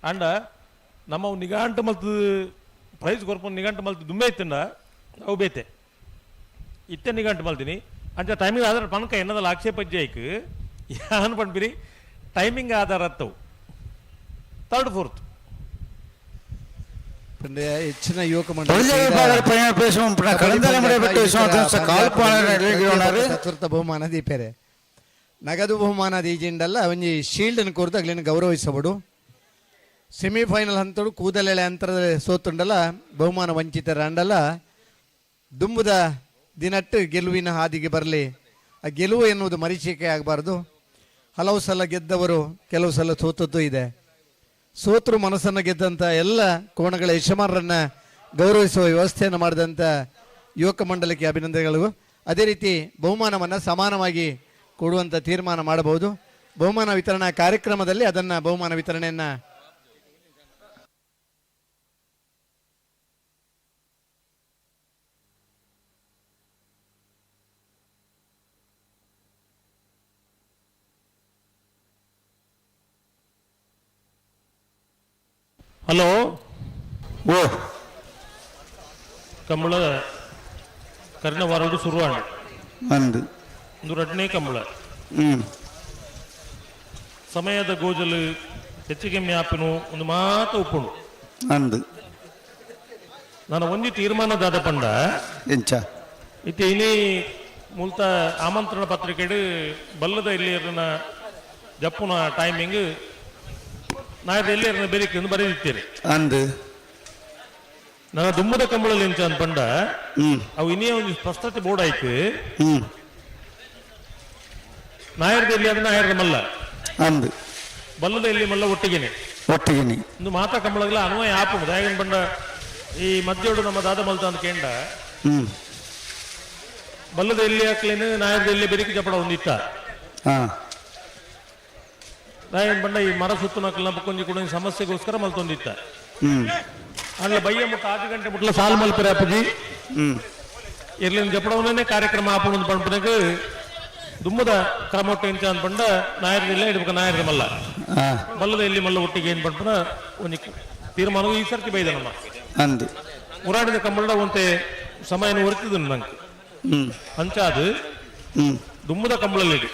ಅಂಡ ನಮ್ಮ ನಿಘಂಟು ಮಲ್ತು ಪ್ರೈಸ್ ಕೊರ್ಪು ನಿಘಂಟು ಮಲ್ತು ದುಮ್ಮೆ ಇತ್ತಂಡ ಅವು ಬೇತೆ ಇತ್ತೆ ನಿಘಂಟು ಮಲ್ತೀನಿ ಅಂಚ ಟೈಮಿಂಗ್ ಆಧಾರ ಪಣಕ ಎನ್ನದಲ್ಲ ಆಕ್ಷೇಪಜ್ಜಿ ಐಕ್ ಯಾನ್ ಪಣ್ಬಿರಿ ಟೈಮಿಂಗ್ ಆಧಾರ ಅತ್ತವು ಥರ್ಡ್ ಫೋರ್ತ್ ಹೆಚ್ಚಿನ ಯುವಕ ಮಂಡಲ ಚತುರ್ಥ ಬಹುಮಾನ ದೀಪೇರೆ ನಗದು ಬಹುಮಾನ ದೀಜಿಂಡಲ್ಲ ಒಂಜಿ ಶೀಲ್ಡ್ ಕೊರ್ದು ಅಗ್ಲಿನ ಗೌರವಿಸಬಡು ಸೆಮಿಫೈನಲ್ ಹಂತಡು ಕೂದಲೆಳೆ ಅಂತರದ ಸೋತುಂಡಲ್ಲ ಬಹುಮಾನ ವಂಚಿತರ ಅಂಡಲ್ಲ ದುಂಬುದ ದಿನಟ್ಟು ಗೆಲುವಿನ ಹಾದಿಗೆ ಬರಲಿ ಆ ಗೆಲುವು ಎನ್ನುವುದು ಮರೀಚಿಕೆ ಆಗಬಾರ್ದು. ಹಲವು ಸಲ ಗೆದ್ದವರು ಕೆಲವು ಸಲ ಸೋತದ್ದು ಇದೆ. ಸೋತರು ಮನಸ್ಸನ್ನು ಗೆದ್ದಂಥ ಎಲ್ಲ ಕೋಣಗಳ ಯಜಮಾನರನ್ನ ಗೌರವಿಸುವ ವ್ಯವಸ್ಥೆಯನ್ನು ಮಾಡಿದಂಥ ಯುವಕ ಮಂಡಲಕ್ಕೆ ಅಭಿನಂದನೆಗಳು. ಅದೇ ರೀತಿ ಬಹುಮಾನವನ್ನು ಸಮಾನವಾಗಿ ಕೊಡುವಂಥ ತೀರ್ಮಾನ ಮಾಡಬಹುದು. ಬಹುಮಾನ ವಿತರಣಾ ಕಾರ್ಯಕ್ರಮದಲ್ಲಿ ಅದನ್ನು ಬಹುಮಾನ ವಿತರಣೆಯನ್ನು ಹಲೋ ಓ ಕಂಬಳ ಕರ್ಣ ವಾರಡು ಶುರುವಾಂಡ್ ಒಂದು ರಡ್ನೇ ಕಂಬಳ ಸಮಯದ ಗೋಜಲು ಹೆಚ್ಚಿಗೆ ಮ್ಯಾಪಿನು ಒಂದು ಮಾತು ಉಪ್ಪುಂಡು ನಾನು ಒಂಜಿ ತೀರ್ಮಾನದಾದ ಪಂಡ ಎಂಚ ಇತ್ತೆ ಇನಿ ಮೂಲತ ಆಮಂತ್ರಣ ಪತ್ರಿಕೆಡು ಬಲ್ಲದ ಇಲ್ಲಿಯರನ ಜಪ್ಪುನ ಟೈಮಿಂಗ್ ನಾಳೆ ಎಲ್ಲಿಯರನ್ನ ಬೇರೆ ಬರೆದಿತ್ತೇನೆ ಅಂದು ನನ್ನ ದುಮ್ಮದ ಕಂಬಳಲ್ಲಿ ಎಂಚ ಅನ್ಪಂಡ ಅವು ಇನ್ನೇ ಒಂದು ಸ್ಪಷ್ಟತೆ ಬೋರ್ಡ್ ಆಯ್ತು ನಾಯರದ ಎಲ್ಲಿ ಅಂದ್ರೆ ನಾಯರದ ಮಲ್ಲ ಅಂದು ಬಲ್ಲದ ಎಲ್ಲಿ ಮಲ್ಲ ಒಟ್ಟಿಗೆನೆ ಒಂದು ಮಾತಾ ಕಂಬಳಗಳ ಅನ್ವಯ ಆಪು ದಾಯಗನ್ ಬಂಡ ಈ ಮಧ್ಯೋಡು ನಮ್ಮ ದಾದ ಮಲ್ತ ಅಂತ ಕೇಂಡ ಬಲ್ಲದ ಎಲ್ಲಿ ಹಾಕ್ಲೇನು ನಾಯರದ ಎಲ್ಲಿ ಬೆರಿಕೆ ಜಪಡ ಒಂದಿತ್ತ ದಾಯಗನ್ ಬಂಡ ಈ ಮರ ಸುತ್ತು ನಕ್ಕಲ ಕೊಂಜಿ ಕೂಡ ಸಮಸ್ಯೆಗೋಸ್ಕರ ಮಲ್ತೊಂದಿತ್ತ ಅಲ್ಲ ಬಯ್ಯ ಮುಟ್ಟ 6 ಗಂಟೆ ಮುಟ್ಲ ಸಾಲು ಮಲ್ಪರೆ ಅಪ್ಪಜಿ ಇರ್ಲಿನ ಜಪಡವನೇ ಕಾರ್ಯಕ್ರಮ ಆಪುಣದ ಪಂಪನೆಗ ದುಮ್ಮದ ಕ್ರಮೊಟ್ಟು ಎಂಚ ಅನ್ಪಂಡ ನಾಯರದಿಲ್ಲ ಇಡ್ಬೇಕು ನಾಯರದ ಮಲ್ಲ ಬಲ್ಲದ ಎಲ್ಲಿ ಮಲ್ಲ ಒಟ್ಟಿಗೆ ಏನ್ ಪಂಪನ ಒಂದು ತೀರ್ಮಾನವು ಈ ಸರ್ತಿ ಬೈದ ನಮ್ಮ ಅಂದು ಉರಾಡಿದ ಕಂಬಳ ಒಂತೆ ಸಮಯನ ಹೊರತಿದ್ದು ನಂಗೆ ಅಂಚಾದು ದುಮ್ಮದ ಕಂಬಳಲ್ಲಿ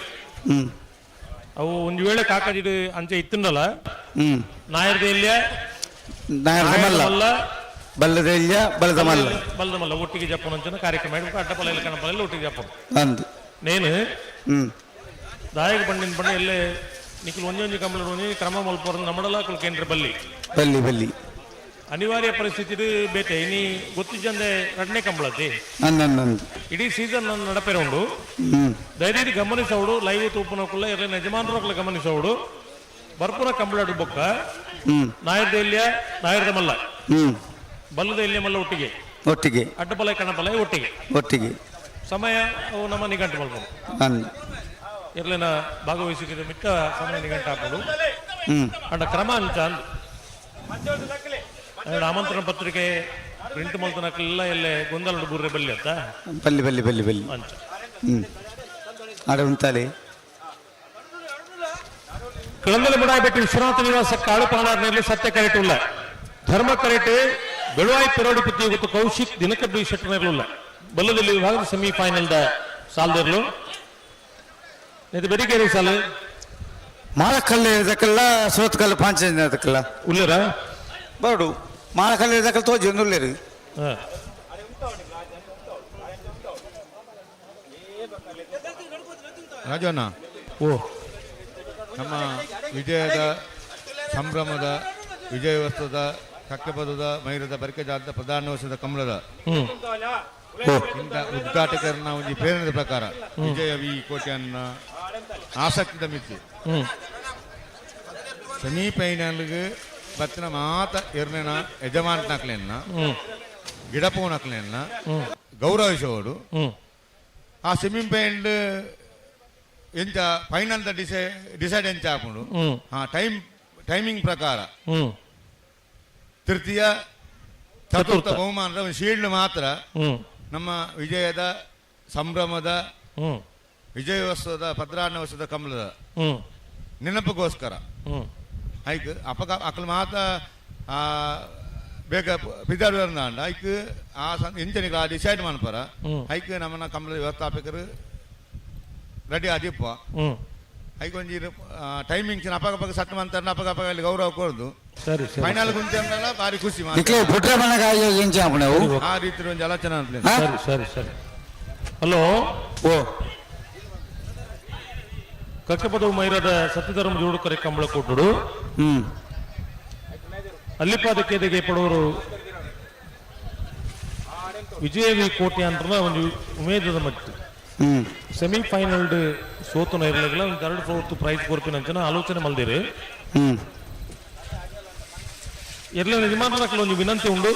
ಅವು ಒಂದು ವೇಳೆ ಕಾಕಾಜಿಡು ಅಂಚೆ ಇತ್ತುಂಡಲ್ಲ ನಾಯರದ ಎಲ್ಲಿಯ ಮಲ್ಲ ಬಲ್ಲದ ಎಲ್ಲಿಯ ಬಲದ ಮಲ್ಲ ಬಲ್ಲದ ಮಲ್ಲ ಒಟ್ಟಿಗೆ ಜಪ್ಪನ ಅಂಚನ ಕಾರ್ಯಕ್ರಮ ಇಡ್ಬೇಕು ಅಡ್ಡಪಲ್ಲ ಎಲ್ಲ ಕಣಪಲ್ಲ ಒಟ್ಟಿಗೆ ಜಪ್ಪನ ಅಂದು ನೇನು ದಾಯಕ ಪಂಡಿನ ಪಂಡ ಎಲ್ಲೇ ನಿಖಿಲ್ ಒಂಜೊಂಜಿ ಕಂಬಳ ಒಂಜಿ ಕ್ರಮ ಮಲ್ಪರ ನಮ್ಮಡಲ್ಲ ಕೇಂದ್ರ ಬಲ್ಲಿ ಬಲ್ಲಿ ಬಲ್ಲಿ ಅನಿವಾರ್ಯ ಪರಿಸ್ಥಿತಿ ಬೇಟೆ ಇನಿ ಗೊತ್ತಿದ್ದಂದೆ 2ನೇ ಕಂಬಳತಿ ಇಡೀ ಸೀಸನ್ ನಡಪೆರೆ ಉಂಡು ದಯವಿಟ್ಟು ಗಮನಿಸೋಡು ಲೈವ್ ತೂಪನಕ್ಕಲ್ಲ ಎಲ್ಲ ಯಜಮಾನರಕ್ಕಲ್ಲ ಗಮನಿಸೋಡು ಬರ್ಪುರ ಕಂಬಳಾಡು ಬೊಕ್ಕ ನಾಯರದ ಎಲ್ಲಿಯ ನಾಯರದ ಮಲ್ಲ ಬಲ್ಲದ ಎಲ್ಲಿಯ ಮಲ್ಲ ಒಟ್ಟಿಗೆ ಒಟ್ಟಿಗೆ ಅಡ್ಡಪಲ ಕಣಪಲ ಒಟ್ಟಿಗೆ ಒಟ್ಟಿಗೆ ಸಮಯ ಅವು ನಮ್ಮ ನಿಘಂಟು ಮಲ್ಬೋದು ಇರ್ಲಿನ ಭಾಗವಹಿಸಿದ ಮಿಕ್ಕ ಸಮಯ ನಿಘಂಟು ಹಾಕೋದು ಅಂಡ ಕ್ರಮ ಅಂಚ ಆಮಂತ್ರಣ ಪತ್ರಿಕೆ ಪ್ರಿಂಟ್ ಮಲ್ತನಕ್ಕೆಲ್ಲ ಎಲ್ಲೇ ಗೊಂದಲ ಬುರ್ರೆ ಬಲ್ಲಿ ಅಂತ ಬಲ್ಲಿ ಬಲ್ಲಿ ಬಲ್ಲಿ ಬಲ್ಲಿ ಅಂಚ ಆಡ ಉಂಟಾಲೆ കിളന്തല മുടായിപ്പെട്ടി വിശ്വനാഥ നിവാസ കാളുപാണാറിನಲ್ಲಿ ಸತ್ಯ ಕರೆಟುಲ್ಲ ಧರ್ಮ ಕರೆಟು ಬೆಳುವಾಯಿ ಪೆರೋಡಿ ಪುತ್ತಿ ಗೊತ್ತು ಕೌಶಿಕ್ ದಿನಕಬ್ಬಿ ಶೆಟ್ಟರ್ನಲ್ಲ ಬಲ್ಲದಲ್ಲಿ ವಿಭಾಗದ ಸೆಮಿಫೈನಲ್ ದ ಸಾಲ್ದಿರ್ಲು ಇದು ಬೆರಿಗೇರಿ ಸಾಲು ಮಾಳಕಲ್ಲೆ ಇದಕ್ಕೆಲ್ಲ ಸೋತ್ಕಲ್ಲ ಪಾಂಚಜನ್ಯ ಅದಕ್ಕೆಲ್ಲ ಉಳ್ಳರ ಬರಡು ಮಾಳಕಲ್ಲೆ ಇದಕ್ಕೆಲ್ಲ ತೋಜಿ ಒಂದು ಉಳ್ಳೇರು ರಾಜಣ್ಣ ಓ ನಮ್ಮ ವಿಜಯದ ಸಂಭ್ರಮದ ವಿಜಯೋತ್ಸವದ ಕಕ್ಕಪದದ ಮೈರದ ಬರಿಕೆಜಾದ ಪ್ರಧಾನ ವರ್ಷದ ಕಮಲದ ಉದ್ಘಾಟಕರನ್ನ ಒಂದು ಪ್ರೇರಣದ ಪ್ರಕಾರ ವಿಜಯ ವಿ ಕೋಟೆಯನ್ನ ಆಸಕ್ತಿದ ಮಿತಿ ಸೆಮಿಫೈನಲ್ಗೆ ಬತ್ತಿನ ಮಾತ ಎರಡನೇನ ಯಜಮಾನಕ್ಲೆನ್ನ ಗಿಡಪವನಕ್ಲೆನ್ನ ಗೌರವಿಸೋಡು ಆ ಸೆಮಿಫೈನಲ್ ಎಂಚ ಫೈನಲ್ ಡಿಸೈಡ್ ಎಂಚ ಹಾಕೊಂಡು ಟೈಮಿಂಗ್ ಪ್ರಕಾರ ತೃತೀಯ ಚತುರ್ಥ ಬಹುಮಾನದ ಒಂದು ಶೀಲ್ಡ್ ಮಾತ್ರ ನಮ್ಮ ವಿಜಯದ ಸಂಭ್ರಮದ ವಿಜಯೋತ್ಸವದ ಭದ್ರಾನ ವರ್ಷದ ಕಮಲದ ನೆನಪಿಗೋಸ್ಕರ ಐಕ್ ಅಕ್ಕಲು ಮಾತ ಬೇಗ ಪಿದಾರ್ನ ಐಕ್ ಆ ಎಂಚನಿಗೆ ಡಿಸೈಡ್ ಮಾಡ್ಪಾರ ಐಕ್ ನಮ್ಮನ್ನ ಕಮಲದ ವ್ಯವಸ್ಥಾಪಕರು ರೆಡಿ ಆದಿಪ್ಪ ಐಕ್ ಒಂಜಿ ಟೈಮಿಂಗ್ ಅಪಗ ಸಟ್ ಮಾಡ್ತಾರೆ ಅಪಗ ಅಲ್ಲಿ ಗೌರವ ಕೊಡೋದು ಫೈನಲ್ ಗುಂತೆ ಭಾರಿ ಖುಷಿ ಆ ರೀತಿ ಒಂದು ಆಲೋಚನೆ ಸರಿ ಸರಿ ಹಲೋ ಓ ಕಕ್ಕಪದವು ಮೈರದ ಸತ್ಯಧರ್ಮ ಜೋಡುಕರೆ ಕಂಬಳ ಕೊಟ್ಟುಡು ಅಲ್ಲಿಪಾದಕ್ಕೆ ಪಡೋರು ವಿಜಯವಿ ಕೋಟೆ ಅಂತ ಒಂದು ಉಮೇದದ ಮಟ್ಟು ಸೆಮಿಫೈನಲ್ ಸೋತನ ಇರಲಿಲ್ಲ ಒಂದು 3/4 ಪ್ರೈಸ್ ಕೊರ್ಪಿನ ಆಲೋಚನೆ ಮಲ್ದಿರಿ ಎಲ್ಲ ಯಜಮಾನರಕ್ಕಲು ಒಂದು ವಿನಂತಿ ಉಂಡು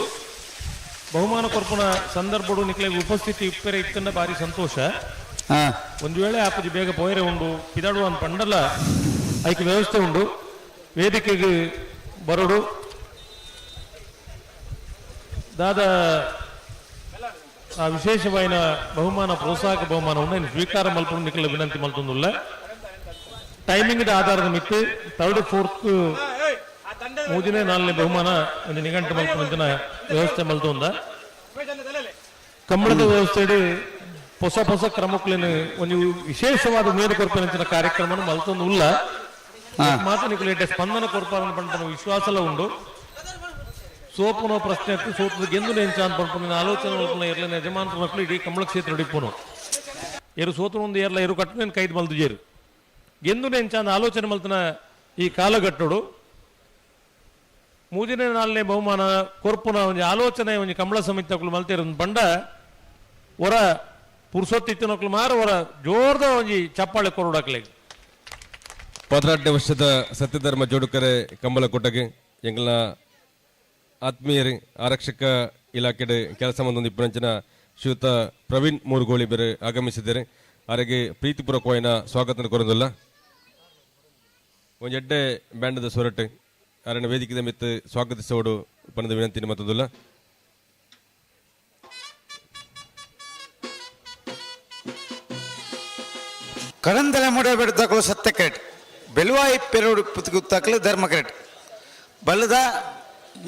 ಬಹುಮಾನ ಕೊರ್ಪುನ ಸಂದರ್ಭಡು ನಿಕ್ಲೆ ಉಪಸ್ಥಿತಿ ಇಪ್ಪರೆ ಇತ್ತನ್ನ ಭಾರಿ ಸಂತೋಷ ಒಂದು ವೇಳೆ ಆಪಜಿ ಬೇಗ ಪೋಯರೆ ಉಂಡು ಪಿದಾಡುವ ಅಂತ ಪಂಡಲ್ಲ ಐಕೆ ವ್ಯವಸ್ಥೆ ಉಂಡು ವೇದಿಕೆಗೆ ಬರೋಡು ದಾದ ಆ ವಿಶೇಷವಾದ ಬಹುಮಾನ ಪ್ರೋತ್ಸಾಹಕ ಬಹುಮಾನವನ್ನು ಸ್ವೀಕಾರ ಮಲ್ಪಡು ನಿಕ್ಲೆ ವಿನಂತಿ ಮಲ್ತೊಂದುಲ್ಲ ಟೈಮಿಂಗ್ ಆಧಾರದ ಮಿತ್ತು 3rd 4th ಮೂಜಿನೇ 4ನೇ ಬಹುಮಾನ ಒಂದು ನಿಘಂಟು ಮಲ್ಪನ ವ್ಯವಸ್ಥೆ ಮಲ್ತೊಂದ ಕಂಬಳದ ವ್ಯವಸ್ಥೆ ಹೊಸ ಹೊಸ ಕ್ರಮಕ್ಕೇನು ಒಂದು ವಿಶೇಷವಾದ ಮೇಲು ಕೊರ್ಪನ ಕಾರ್ಯಕ್ರಮ ಮಲ್ತೊಂದು ಉಲ್ಲ ಮಾತ್ರ ನಿಕ್ಲೇಟೆ ಸ್ಪಂದನ ಕೊರ್ಪಾರ ಪಂಪನ ವಿಶ್ವಾಸಲ ಉಂಡು ಸೋಪುನೋ ಪ್ರಶ್ನೆ ಸೋತದ ಗೆಂದು ನೆಂಚ ಅಂತ ಪಂಪನ ಆಲೋಚನೆ ಮಲ್ಪನ ಇರ್ಲಿನ ಯಜಮಾನರ ಮಕ್ಕಳು ಇಡೀ ಕಂಬಳ ಕ್ಷೇತ್ರ ಹಿಡಿಪುನು ಏರು ಸೋತು ಒಂದು ಏರ್ಲ ಏರು ಕಟ್ಟು నేను ಕೈದು ಮಲ್ದು ಜೇರು ಗೆಂದು ನೆಂಚ ಅಂತ ಆಲೋಚನೆ ಮಲ್ತನ ಈ ಕಾಲಘಟ್ಟಡು ಮೂಜಿನ ನಾಲ್ನೇ ಬಹುಮಾನ ಕೊರ್ಪುನ ಒಂದು ಆಲೋಚನೆ ಒಂದು ಕಂಬಳ ಸಮಿತಿ ತಕ್ಕಲು ಮಲ್ತಿರೋ ಪಂಡ ಹೊರ ಪುರುಷೋತ್ತಿತ್ತಿನಕ್ಲು ಮಾರ ಹೊರ ಜೋರ್ದ ಒಂಜಿ ಚಪ್ಪಾಳೆ ಕೊರಡಾಕ್ಲೆ 18 ವರ್ಷದ ಸತ್ಯಧರ್ಮ ಜೋಡುಕರೆ ಕಂಬಳ ಕೊಟ್ಟಗೆ ಎಂಗಳ ಆತ್ಮೀಯರು ಆರಕ್ಷಕ ಇಲಾಖೆ ಕೆಲಸ ಮಂದೊಂದು ಇಪ್ಪಂಚಿನ ಶ್ರೀಯುತ ಪ್ರವೀಣ್ ಮೂರುಗೋಳಿ ಬೇರೆ ಆಗಮಿಸಿದ್ದಾರೆ ಅವರಿಗೆ ಪ್ರೀತಿಪೂರ್ವಕವಾದ ಸ್ವಾಗತ ಕೊರೊಂದಿಲ್ಲ ಒಂದು ಎಡ್ಡೆ ಬ್ಯಾಂಡದ ಸೊರಟೆ ಅವರನ್ನು ವೇದಿಕೆ ಮಿತ್ತು ಸ್ವಾಗತಿಸೋಡು ಪಣದ ವಿನಂತಿ ಮತ್ತೊಂದಿಲ್ಲ ಕಡಂದಲೆ ಮುಡಬೇಡ್ತಕ್ಕಳು ಸತ್ಯಕೇಟ್ ಬೆಲುವಾಯಿ ಪೆರೋಡು ಪುತ್ತಕಲು ಧರ್ಮಕೇಟ್ ಬಲ್ಲದ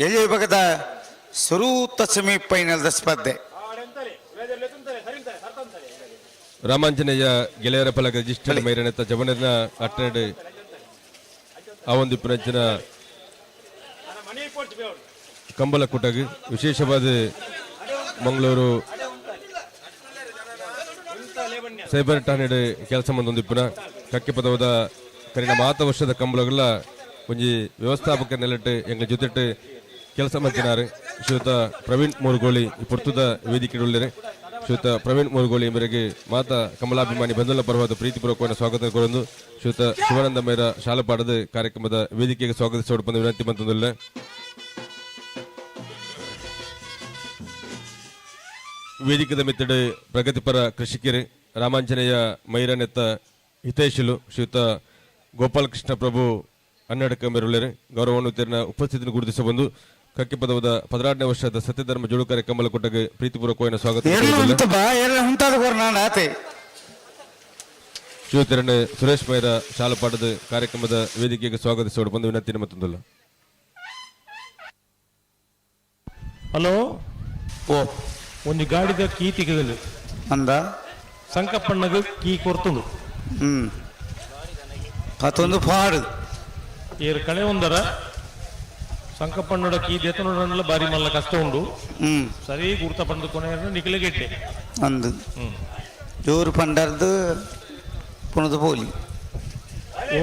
ಎಳೆ ವಿಭಾಗದ ಸ್ವರೂತ ಸೆಮಿಫೈನಲ್ದ ಸ್ಪರ್ಧೆ ರಾಮಾಂಜನೇಯ ಗೆಳೆಯರ ಫಲಕ ರಿಜಿಸ್ಟರ್ಡ್ ಮೈರನೆತ್ತ ಜವನರ್ನ ಅಟ್ಟೆಡ್ ಆ ಒಂದು ಪ್ರಚನ ಕಂಬಳ ಕೊಟ್ಟಾಗ ವಿಶೇಷವಾದ ಮಂಗಳೂರು ಸೈಬರ್ ಠಾಣೆಡ್ ಕೆಲಸ ಮಂದೊಂದಿಪ್ಪನ ಕಕ್ಕೆ ಪದವಾದ ಕರಿನ ಮಾತ ವರ್ಷದ ಕಂಬಳಗಳ ಒಂಜಿ ವ್ಯವಸ್ಥಾಪಕ ನೆಲಟ್ಟು ಎಂಗ ಜೊತೆಟ್ಟು ಕೆಲಸ ಮಾಡ್ತಿದ್ದಾರೆ ಶ್ರೀಯುತ ಪ್ರವೀಣ್ ಮೂರುಗೋಳಿ ಪುರ್ತುದ ವೇದಿಕೆ ಉಳ್ಳರೆ ಶ್ರೀಯುತ ಪ್ರವೀಣ್ ಮೂರುಗೋಳಿ ಮೇರೆಗೆ ಮಾತ ಕಮಲಾಭಿಮಾನಿ ಬಂಧುಲ ಪರವಾದ ಪ್ರೀತಿಪೂರ್ವಕವಾದ ಸ್ವಾಗತ ಕೋರೊಂದು ಶ್ರೀಯುತ ಶಿವಾನಂದ ಮೇರ ಶಾಲಪಾಡದ ಕಾರ್ಯಕ್ರಮದ ವೇದಿಕೆಗೆ ಸ್ವಾಗತಿಸೋಡು ಬಂದ ವಿನಂತಿ ಬಂತಂದಿಲ್ಲ ವೇದಿಕೆದ ಮೆತ್ತಡೆ ಪ್ರಗತಿಪರ ಕೃಷಿಕರು ರಾಮಾಂಜನೇಯ ಮೈರನೆತ್ತ ಹಿತೈಷಿಲು ಶ್ರೀಯುತ ಗೋಪಾಲಕೃಷ್ಣ ಪ್ರಭು ಹನ್ನೆರಡಕ್ಕೆ ಮೇರುಳ್ಳರೆ ಗೌರವಾನ್ವಿತರನ್ನ ಉಪಸ್ಥಿತಿಯನ್ನು ಗುರುತಿಸಬಂದು ಕಕ್ಕೆ ಪದವಾದ 18ನೇ ವರ್ಷದ ಸತ್ಯಧರ್ಮ ಜೋಡುಕರೆ ಕಂಬಳ ಕೊಟ್ಟಗೆ ಪ್ರೀತಿಪೂರ್ವಕವಾದ ಸ್ವಾಗತ ಶ್ರೀಯುತರನ್ನ ಸುರೇಶ್ ಮೈರ ಶಾಲಪಾಡದ ಕಾರ್ಯಕ್ರಮದ ವೇದಿಕೆಗೆ ಸ್ವಾಗತಿಸೋಡು ಬಂದು ವಿನಂತಿ ಮತ್ತೊಂದಲ್ಲ ಹಲೋ ಓ ಒಂದು ಗಾಡಿದ ಕೀ ತೆಗೆದಲು ಅಂದ ಸಂಕಪ್ಪಣ್ಣಗ ಕೀ ಕೊರ್ತುಂಡು ಅದೊಂದು ಪಾಡು ಏರು ಕಳೆ ಒಂದರ ಸಂಕಪ್ಪಣ್ಣಡ ಕೀ ದೇತನೋಡಲ್ಲ ಬಾರಿ ಮಲ್ಲ ಕಷ್ಟ ಉಂಡು ಸರಿ ಗುರ್ತ ಪಂಡ ಕೊನೆ ನಿಖಿಲಗೆಟ್ಟೆ ಅಂದು ಜೋರು ಪಂಡರ್ದು ಪುನದ ಪೋಲಿ ಓ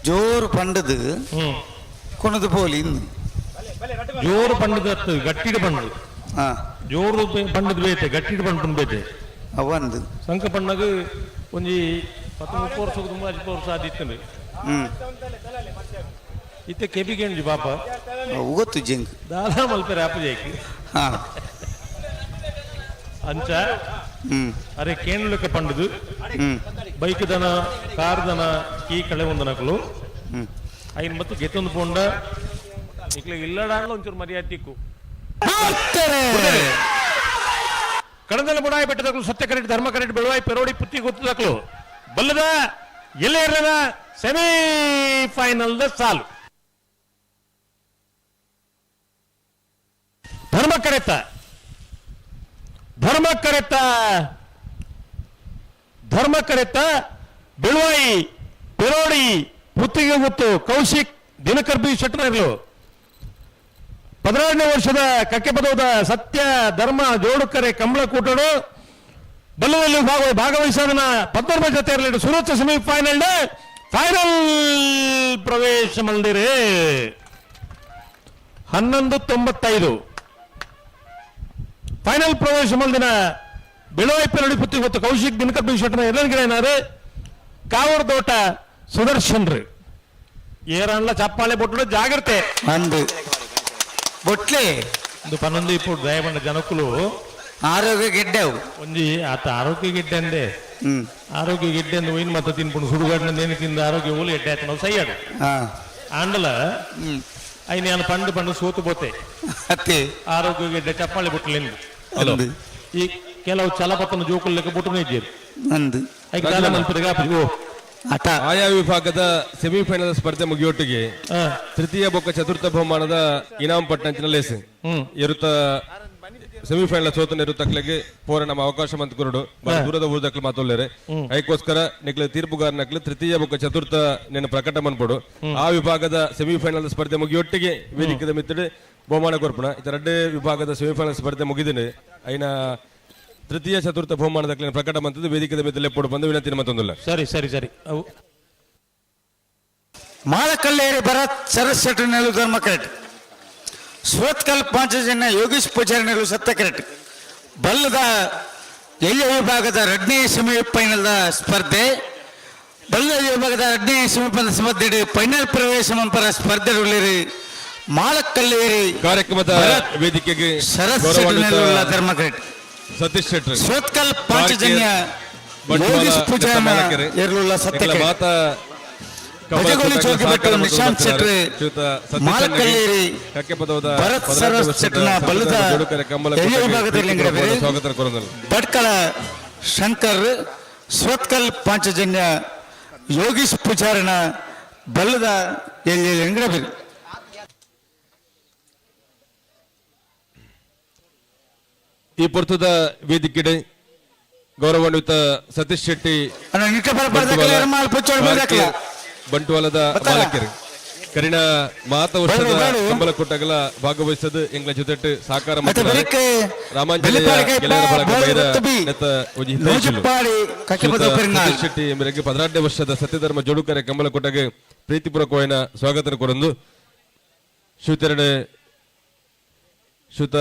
ಜೋರು ಪಂಡದು ಕೊನದು ಪೋಲಿ ಇನ್ನು ಜೋರು ಪಂಡದ ಗಟ್ಟಿಡ ಪಂಡು ಜೋರು ಪಂಡದ ಬೇತೆ ಗಟ್ಟಿಡ ಪಂಡು ಬೇತೆ ಅವಂದು ಸಂಕಪ್ಪಣ್ಣಗ ಒಂಜಿ 10-30 ವರ್ಷ ತುಂಬಾ 10 ವರ್ಷ ಆದಿತ್ತಂದ್ರೆ ಇತ್ತೆ ಕೆಬಿಗೆಂಜಿ ಪಾಪ ಗೊತ್ತು ಜಿಂಕ್ ದಾದಾ ಮಲ್ಪೆ ಆಪ ಜೈಕಿ ಅಂಚ ಅರೆ ಕೇಣುಲಕ್ಕೆ ಪಂಡದು ಬೈಕ್ ದನ ಕಾರ್ ದನ ಕೀ ಕಳೆ ಒಂದು ನಕಲು ಐನ್ ಮತ್ತು ಗೆತ್ತೊಂದು ಪೋಂಡ ಇಕ್ಲಿಗೆ ಇಲ್ಲಡಾಂಡ್ಲ ಒಂಚೂರು ಮರ್ಯಾದಿಕ್ಕು ಕಡದಲ್ಲ ಬುಡಾಯಿ ಬೆಟ್ಟದಕ್ಕಲು ಸತ್ಯ ಕರೆಕ್ಟ್ ಧರ್ಮ ಕರೆಕ್ಟ್ ಬೆಳವಾಯಿ ಪೆರೋಡಿ ಪುತ್ತಿ ಗೊತ್ತದಕ್ಕಲು ಬಲ್ಲದ ಎಲ್ಲೇ ಇರಲದ ಸೆಮಿಫೈನಲ್ ಸಾಲು ಧರ್ಮ ಕರೆತ್ತ ಬೆಳವಾಯಿ ಪೆರೋಡಿ ಪುತ್ತಿಗೆ ಗೊತ್ತು ಕೌಶಿಕ್ ದಿನಕರ್ ಬಿ ಶೆಟ್ಟರ್ಗಳು 18ನೇ ವರ್ಷದ ಕಕ್ಕೆ ಪದವಾದ ಸತ್ಯ ಧರ್ಮ ಜೋಡುಕರೆ ಕಂಬಳ ಕೂಟರು ಬಲ್ಲದಲ್ಲಿ ಭಾಗವಹಿಸೋದನ್ನ 14 ಜೊತೆ ಇರಲಿ ಸುರಕ್ಷ ಸೆಮಿಫೈನಲ್ ಫೈನಲ್ ಪ್ರವೇಶ ಮಂದಿರೆ 11:95 ಫೈನಲ್ ಪ್ರವೇಶ ಮಂದಿನ ಬೆಳವಾಯಿ ಪೆರಡಿ ಪುತ್ತಿ ಗೊತ್ತು ಕೌಶಿಕ್ ದಿನಕರ್ ಬಿ ಶೆಟ್ಟರ್ ಎಲ್ಲರಿಗೇನಾರು ಕಾವೂರು ತೋಟ ಸುದರ್ಶನ್ ಏರಣ್ಣ ಚಪ್ಪಾಳೆ ಬೊಟ್ಟು ಜಾಗ್ರತೆ ಅಂದು ಬೊಟ್ಲೆ ಒಂದು 11 ఇప్పుడు దయబండ జనకులు ಆರೋಗ್ಯ ಗೆಡ್ಡೆವು ಒಂಜಿ ಆತ ಆರೋಗ್ಯ ಗೆಡ್ಡೆ ಅಂದೆ ಆರೋಗ್ಯ ಗೆಡ್ಡೆ ಅಂದು ಒಯ್ನು ಮತ್ತೆ ತಿನ್ಪುಂಡು ಸುಡುಗಾಡಿನ ನೇನು ತಿಂದ ಆರೋಗ್ಯ ಓಲಿ ಎಡ್ಡೆ ಆಯ್ತು ನಾವು ಸೈಯಾಡು ಆಂಡಲ ಅಯ್ಯ ನಾನು ಪಂಡು ಸೋತು ಬೋತೆ ಅತ್ತೆ ಆರೋಗ್ಯ ಗೆಡ್ಡೆ ಚಪ್ಪಾಳೆ ಬುಟ್ಟಲೆಂದು ಈ ಕೆಲವು ಚಲಪತನ ಜೋಕುಲ್ ಲೆಕ್ಕ ಬುಟ್ಟನೇ ಇದ್ದೀರಿ ಅಂದು ಆಯಾ ವಿಭಾಗದ ಸೆಮಿಫೈನಲ್ ಸ್ಪರ್ಧೆ ಮುಗಿಯೊಟ್ಟಿಗೆ ತೃತೀಯ ಬೊಕ್ಕ ಚತುರ್ಥ ಬಹುಮಾನದ ಇನಾಮ್ ಪಟ್ಟಂಚಿನ ಲೇಸ್ ಇರುತ್ತ ಸೆಮಿಫೈನಲ್ ಸೋತನ ಇರುತ್ತಕ್ಲೆಗೆ ಪೋರ ನಮ್ಮ ಅವಕಾಶ ಮಂತ್ ಕುರುಡು ದೂರದ ಊರ್ದಕ್ಲು ಮಾತೊಲ್ಲೇರೆ ಅದಕ್ಕೋಸ್ಕರ ನಿಕ್ಲೆ ತೀರ್ಪುಗಾರನಕ್ಲು ತೃತೀಯ ಬೊಕ್ಕ ಚತುರ್ಥ ನೆನ ಪ್ರಕಟ ಮನ್ಪಡು ಆ ವಿಭಾಗದ ಸೆಮಿಫೈನಲ್ ಸ್ಪರ್ಧೆ ಮುಗಿಯೊಟ್ಟಿಗೆ ವೇದಿಕೆದ ಮಿತ್ತಡೆ ಬಹುಮಾನ ಕೊರ್ಪಣ ಇತರಡ್ಡೆ ವಿಭಾಗದ ಸೆಮಿಫೈನಲ್ ಸ್ಪರ್ಧೆ ಮುಗಿದಿನಿ ಐನ ತೃತೀಯ ಚತುರ್ಥ ಬಹುಮಾನದ ಪ್ರಕಟ ಮಂತದ್ದು ವೇದಿಕೆದ ಮೇಲೆ ಪೋಡು ಬಂದು ವಿನಂತಿ ಮತ್ತೊಂದಿಲ್ಲ ಸರಿ ಮಾಲಕಲ್ಲೇರಿ ಭರತ್ ಸರಸ್ವತಿ ನೆಲು ಧರ್ಮಕೇಟ್ ಸುರತ್ಕಲ್ ಪಾಂಚಜನ್ಯ ಯೋಗೀಶ್ ಪೂಜಾರಿ ನೆರಳು ಸತ್ತಕೆರೆಟ್ ಬಲ್ಲದ ಎಲ್ಲಿಯ ವಿಭಾಗದ 2ನೇ ಸೆಮಿಫೈನಲ್ ಸ್ಪರ್ಧೆ ಬಲ್ಲದ ವಿಭಾಗದ 2ನೇ ಸೆಮಿಫೈನಲ್ ಸ್ಪರ್ಧೆ ಫೈನಲ್ ಪ್ರವೇಶ ಮಂಪರ ಸ್ಪರ್ಧೆಗಳಲ್ಲಿ ಮಾಲಕ್ಕಲ್ಲೇರಿ ಕಾರ್ಯಕ್ರಮದ ವೇದಿಕೆಗೆ ಧರ್ಮಕರೆಟ್ ಸತೀಶ್ ಶೆಟ್ಟಿ ಸುರತ್ಕಲ್ ಪಾಂಚಜನ್ಯ ಯೋಗೀಶ್ ಪೂಜಾರಿ ನೆರಳುಳ್ಳ ಸತ್ತಕೆರೆಟ್ ಮಾತಾ ಭಜಗೋಲಿ ಚೌಕಿಬೆಟ್ಟು ನಿಶಾಂತ್ ಶೆಟ್ಟಿ ಮಾಲಕ್ಕಲ್ಲೇರಿ ಭರತ್ ಸರೋಜ್ ಶೆಟ್ಟಿನ ಬಲ್ಲದ ಎಲ್ಲಿಯ ವಿಭಾಗದಲ್ಲಿ ಸ್ವಾಗತ ಕೊರೊಂದರು ಭಟ್ಕಳ ಶಂಕರ್ ಸುರತ್ಕಲ್ ಪಾಂಚಜನ್ಯ ಯೋಗೀಶ್ ಪೂಜಾರಿನ ಬಲ್ಲದ ಎಲ್ಲಿ ಎಂಗ್ರಬಿರಿ ಈ ಪೊರ್ತದ ವೇದಿಕೆಡೆ ಗೌರವಾನ್ವಿತ ಸತೀಶ್ ಶೆಟ್ಟಿ ಬಂಟ್ವಾಳದ ಮಾಲಕರು ಕರಿಣ ಮಾತ ವರ್ಷದ ಕಂಬಳ ಕೊಟ್ಟಾಗಲ ಭಾಗವಹಿಸದು ಎಂಗ್ಲ ಜೊತೆ ಸಾಕಾರ ಶೆಟ್ಟಿ ಮೇರೆಗೆ 16ನೇ ವರ್ಷದ ಸತ್ಯಧರ್ಮ ಜೋಡುಕರೆ ಕಂಬಳ ಕೊಟ್ಟಾಗ ಪ್ರೀತಿಪೂರ್ವಕವಾದ ಸ್ವಾಗತ ಕೊರಂದು ಶ್ರೀತರಣೆ ಶ್ರುತ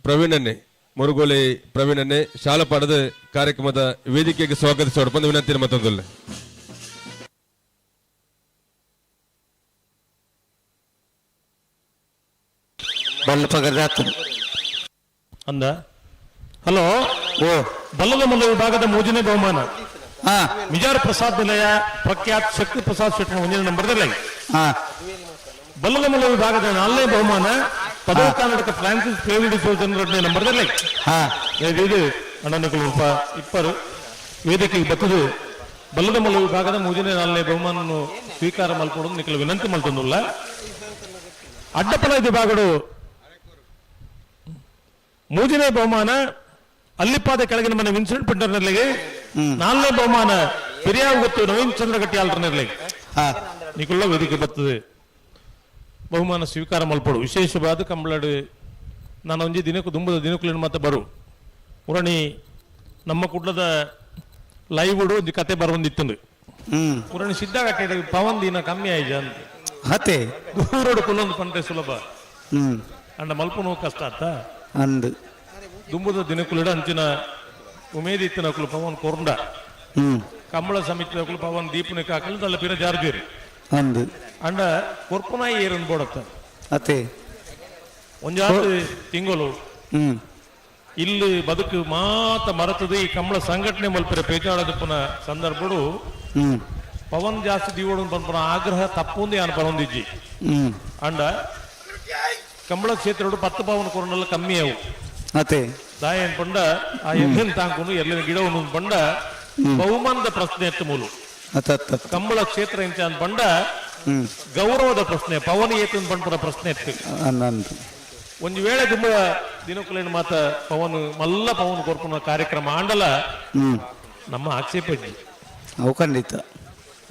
ಪ್ರವೀಣನ್ನೇ ಮುರುಗೋಲಿ ಪ್ರವೀಣನ್ನೇ ಶಾಲಾ ಪಾಡದ ಕಾರ್ಯಕ್ರಮದ ವೇದಿಕೆಗೆ ಸ್ವಾಗತಿಸೋಣ ಬಂದು ವಿನಂತಿ ಮತ್ತೊಂದಲ್ಲ ಅಂದ ಹಲೋ ಬಲ್ಲದ ಮಲ್ಲ ವಿಭಾಗದ 3ನೇ ಬಹುಮಾನ ಮಿಜಾರ್ ಪ್ರಸಾದ್ ನಿಲಯ ಪ್ರಖ್ಯಾತ್ ಶಕ್ತಿ ಪ್ರಸಾದ್ ಶೆಟ್ಟಿ 1ನೇ ನಂಬರ್ದಲ್ಲಿ ಬಲ್ಲದ ಮಲ್ಲ ವಿಭಾಗದ 4ನೇ ಬಹುಮಾನ ಪದವಿ ಕರ್ನಾಟಕ ಫ್ರಾನ್ಸಿಸ್ ಪ್ರೇವಿಡಿ ಸೋಜನ್ 2ನೇ ನಂಬರ್ದಲ್ಲಿ ಇದು ಅಣ್ಣನಗಳು ಇಬ್ಬರು ವೇದಿಕೆಗೆ ಬತ್ತದು ಬಲ್ಲದ ಮಲ್ಲ ವಿಭಾಗದ 3ನೇ 4ನೇ ಬಹುಮಾನವನ್ನು ಸ್ವೀಕಾರ ಮಲ್ಕೊಡೋದು ನಿಖಲು ವಿನಂತಿ ಮಲ್ತೊಂದಿಲ್ಲ ಅಡ್ಡಪಲ ವಿಭಾಗಗಳು 3ನೇ ಬಹುಮಾನ ಅಲ್ಲಿಪಾದ ಕೆಳಗಿನ ಮನೆ ವಿನ್ಸೆಂಟ್ ಪಿಂಟರ್ನಲ್ಲಿಗೆ 4ನೇ ಬಹುಮಾನ ಪೆರಿಯಾವ್ ಗೊತ್ತು ನವೀನ್ ಚಂದ್ರ ಗಟ್ಟಿಯಾಲ್ರನಲ್ಲಿ ನಿಖುಲ್ಲ ವೇದಿಕೆ ಬರ್ತದೆ ಬಹುಮಾನ ಸ್ವೀಕಾರ ಮಲ್ಪಡು ವಿಶೇಷವಾದ ಕಂಬಳಡು ನಾನು ಒಂಜಿ ದಿನಕ್ಕೂ ದುಂಬದ ದಿನಕ್ಕೂ ಮತ್ತೆ ಬರು ಪುರಾಣಿ ನಮ್ಮ ಕುಡ್ಲದ ಲೈವ್ ಒಂದು ಕತೆ ಬರೊಂದಿತ್ತು ಪುರಾಣಿ ಸಿದ್ಧ ಕಟ್ಟೆ ಪವನ್ ದಿನ ಕಮ್ಮಿ ಆಯ್ಜ ಅಂತ ಹತೆ ದೂರೋಡು ಕುಲ್ಲೊಂದು ಪಂಟೆ ಸುಲಭ ಅಂಡ ಮಲ್ಪನು ಕಷ್ಟ ಆತ ಅಂದು ದುಂಬದ ದಿನಕ್ಕುಲಿಡ ಅಂಚಿನ ಉಮೇದಿ ಇತ್ತಿನ ಪವನ್ ಕೊರಂಡ ಕಂಬಳ ಸಮಿತಿ ಪವನ್ ದೀಪನಿಕ ಹಾಕಲು ಅಲ್ಲ ಪಿರ ಜಾರ್ಜೇರಿ ಅಂದು ಅಂಡ ಕೊರ್ಪನಾಯಿ ಏರನ್ ಬೋಡತ್ತ ಅತೆ ಒಂಜಾತು ತಿಂಗಳು ಇಲ್ಲಿ ಬದುಕು ಮಾತ ಮರತದ ಈ ಕಂಬಳ ಸಂಘಟನೆ ಮಲ್ಪಿರ ಪೇಚಾಡದಪ್ಪನ ಸಂದರ್ಭಡು ಪವನ್ ಜಾಸ್ತಿ ದೀವೋಡು ಪಂಪನ ಆಗ್ರಹ ತಪ್ಪುಂದು ಯಾನು ಪರೊಂದಿಜ್ಜಿ ಅಂಡ ಕಂಬಳ ಕ್ಷೇತ್ರ 10 ಪವನ್ ಕೊರನಲ್ಲ ಕಮ್ಮಿ ಅವು ಅತೆ ದಾಯ ಏನ್ ಪಂಡ ಆ ಎಲ್ಲಿನ ತಾಂಕೊಂಡು ಎಲ್ಲಿನ ಗಿಡವನ್ನು ಪಂಡ ಬಹುಮಾನದ ಪ್ರಶ್ನೆ ಎತ್ತು ಮೂಲು ಕಂಬಳ ಕ್ಷೇತ್ರ ಇಂಚ ಅಂತ ಪಂಡ ಗೌರವದ ಪ್ರಶ್ನೆ ಪವನ್ ಏತು ಪಂಪನ ಪ್ರಶ್ನೆ ಎತ್ತು ಒಂದು ವೇಳೆ ತುಂಬ ದಿನಕ್ಕೂಲೇನು ಮಾತ ಪವನ್ ಮಲ್ಲ ಪವನ್ ಕೊರ್ಪನ ಕಾರ್ಯಕ್ರಮ ಆಂಡಲ ನಮ್ಮ ಆಕ್ಷೇಪ ಅವು ಖಂಡಿತ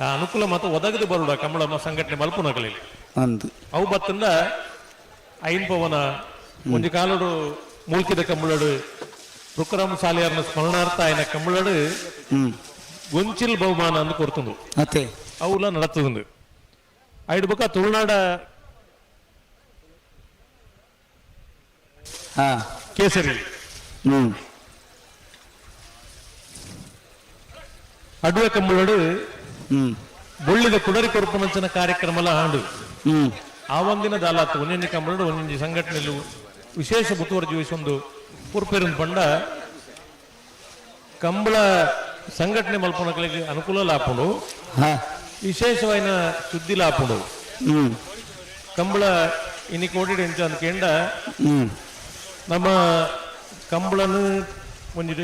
ಆ ಅನುಕೂಲ ಮಾತ್ರ ಒದಗದು ಬರುಡ ಕಂಬಳ ಸಂಘಟನೆ ಮಲ್ಪುನಗಳಲ್ಲಿ ಅವು ಬತ್ತಂದ ಐನ್ ಪವನ ಒಂದು ಕಾಲಡು ಮೂಲ್ಕಿದ ಕಂಬಳಡು ರುಕ್ರಾಮ್ ಸಾಲಿಯಾರ್ನ ಸ್ಮರಣಾರ್ಥ ಆಯ್ನ ಕಂಬಳಡು ಗೊಂಚಿಲ್ ಬಹುಮಾನ ಅಂದು ಕೊರ್ತಂದು ಅವುಲ ನಡತದಂದು ಐದು ಬೊಕ್ಕ ತುಳುನಾಡ ಕೇಸರಿ ಅಡುವೆ ಕಂಬಳಡು ಬೊಳ್ಳಿದ ಕುಡರಿ ಕೊರ್ಪನಂಚನ ಕಾರ್ಯಕ್ರಮ ಆಂಡು ಆ ಒಂದಿನ ದಾಲಾತು ಒಂದೊಂದು ಕಂಬಳಡು ಒಂದೊಂದು ಸಂಘಟನೆಯಲ್ಲೂ ವಿಶೇಷ ಮುತುವರ್ಜಿ ವಹಿಸೊಂದು ಪೂರ್ಪೇರನ್ ಪಂಡ ಕಂಬಳ ಸಂಘಟನೆ ಮಲ್ಪನಗಳಿಗೆ ಅನುಕೂಲ ಲಾಪುಂಡು ವಿಶೇಷವಾದ ಸುದ್ದಿ ಲಾಪುಂಡು ಕಂಬಳ ಇನಿ ಕೋಟಿಡೆ ಅಂತ ಕೇಂಡ ನಮ್ಮ ಕಂಬಳನು ಒಂದು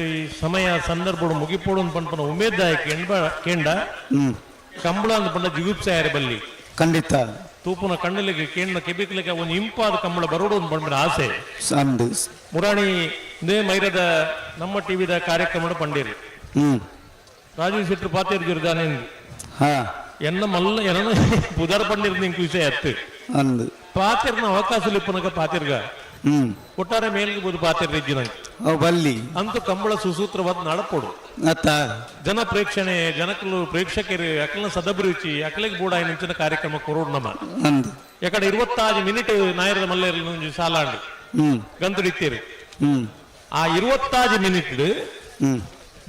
ಸಮಯ ಸಂದರ್ಭ ಮುಗಿಪೋಡು ಪಂಪನ ಉಮೇದಾಯಕ ಕೇಂಡ ಕಂಬಳ ಅಂತ ಪಂಡ ಜಿಗುಪ್ಸಾಯರ ಬಲ್ಲಿ ಖಂಡಿತ ತೂಪುನ ಕಣ್ಣಲಿಗೆ ಕೇಂದ್ರ ಕೆಬಿಕ್ಲಿಕ್ಕೆ ಒಂದು ಇಂಪಾದ ಕಂಬಳ ಬರೋಡು ಒಂದು ಪಂಪಿನ ಆಸೆ ಮುರಾಣಿ ನೇ ಮೈರದ ನಮ್ಮ ಟಿವಿದ ಕಾರ್ಯಕ್ರಮ ಪಂಡೇರಿ ರಾಜೀವ್ ಶೆಟ್ಟಿ ಪಾತಿರ್ಜಿರ್ದಾನೆ ಎನ್ನ ಮಲ್ಲ ಎನ್ನ ಪುದರ್ ಪಂಡಿರ್ ನಿಂಗೆ ವಿಷಯ ಅತ್ತು ಪಾತಿರ್ನ ಅವಕಾಶ ಲಿಪ್ಪನಕ ಪಾತಿರ್ಗ ಒಟ್ಟಾರೆ ಮೇಲ್ಗೆ ಬೋದು ಪಾತಿರ್ಜಿನ ಬಲ್ಲಿ ಅಂತೂ ಕಂಬಳ ಸುಸೂತ್ರವಾದ ನಡಪೋಡು ಜನ ಪ್ರೇಕ್ಷಣೆ ಜನಕಲು ಪ್ರೇಕ್ಷಕರು ಅಕಲ್ನ ಸದಭಿರುಚಿ ಅಕಲಿಗೆ ಬೂಡ ನಿಂಚಿನ ಕಾರ್ಯಕ್ರಮ ಕೊರೋಡು ನಮ್ಮ ಎಕಡೆ 26 ಮಿನಿಟ್ ನಾಯರದ ಮಲ್ಲೇರು ಒಂಜಿ ಸಾಲಾಂಡು ಗಂತುಡು ಇತ್ತೀರು ಆ 26 ಮಿನಿಟ್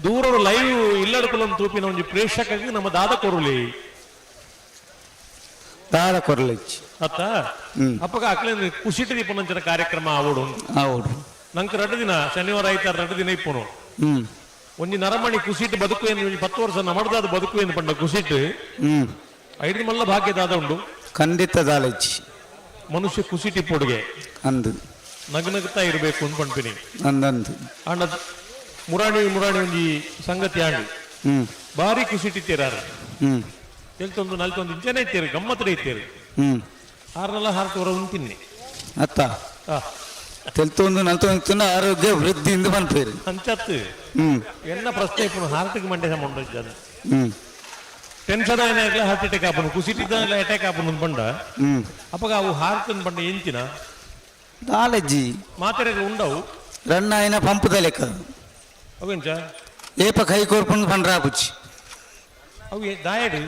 ದೂರದ ಲೈವ್ ಇಲ್ಲಡಕುಲನ್ನು ತೂಪಿನ ಒಂಜಿ ಪ್ರೇಕ್ಷಕರಿಗೆ ನಮ್ಮ ದಾದ ಕೊರುಲಿ ಅತ್ತ ಅಪ್ಪಗ ಅಕ್ಲೇನು ಕುಶಿಟಿ ದೀಪನಂಚನ ಕಾರ್ಯಕ್ರಮ ಆವೋಡು ನಂಗೆ 2 ದಿನ ಶನಿವಾರ ಐತಾರ 2 ದಿನ ಇಪ್ಪನು ಒಂಜಿ ನರಮಣಿ ಕುಸಿಟ್ಟು ಬದುಕು ಏನು 10 ವರ್ಷ ನಮಡ್ದಾದ ಬದುಕು ಏನು ಪಂಡ ಕುಸಿಟ್ಟು 5 ಮಲ್ಲ ಭಾಗ್ಯದಾದ ಉಂಡು ಖಂಡಿತ ದಾಲಜ್ಜಿ ಮನುಷ್ಯ ಕುಸಿಟಿ ಪೊಡುಗೆ ಅಂದು ನಗನಗ್ತಾ ಇರಬೇಕು ಅಂತ ಪಂಪಿನಿ ಅಂದಂದು ಅಣ್ಣ ಮುರಾಣಿ ಒಂಜಿ ಸಂಗತಿ ಆಂಡಿ ಬಾರಿ ಕುಸಿಟ್ಟಿತ್ತೀರಾರು ತೆಲ್ತೊಂದು ನಲ್ತೊಂದು ಇಂಚನೆ ಇತ್ತೀರಿ ಗಮ್ಮತ್ತಡೆ ಇತ್ತೀರಿ ಆರ್ನೆಲ್ಲ ಹಾರ್ತವರ ಉಂತಿನ್ನಿ ಅತ್ತ ತೆಲ್ತೊಂದು ನಲ್ತೊಂದು ಆರೋಗ್ಯ ವೃದ್ಧಿಯಿಂದ ಬಂದ್ಪೇರಿ ಅಂಚತ್ತು ಎನ್ನ ಪ್ರಶ್ನೆ ಇಪ್ಪನು ಹಾರ್ಟಿಗೆ ಮಂಡೆ ಸಂಬಂಧ ಇದ್ದದು ಟೆನ್ಷನ್ ಏನಾಗಲ ಹಾರ್ಟ್ ಅಟ್ಯಾಕ್ ಆಪನು ಕುಸಿಟ್ಟಿದ್ದಾಗಲ ಅಟ್ಯಾಕ್ ಆಪನು ಪಂಡ ಅಪ್ಪಗ ಅವು ಹಾರ್ಟ್ ಪಂಡ ಎಂಚಿನ ದಾಲಜ್ಜಿ ಮಾತ್ರೆಗಳು ಉಂಡವು ರನ್ನ ಆಯ್ನ ಪಂಪ್ ಲೆಕ್ಕ ಅವೆಂಚ ಏಪ ಕೈ ಕೋರ್ಪುಂಡು ಪಂಡ್ರ ಆಪುಚ್ಚಿ ಅವು ದಾಯಡು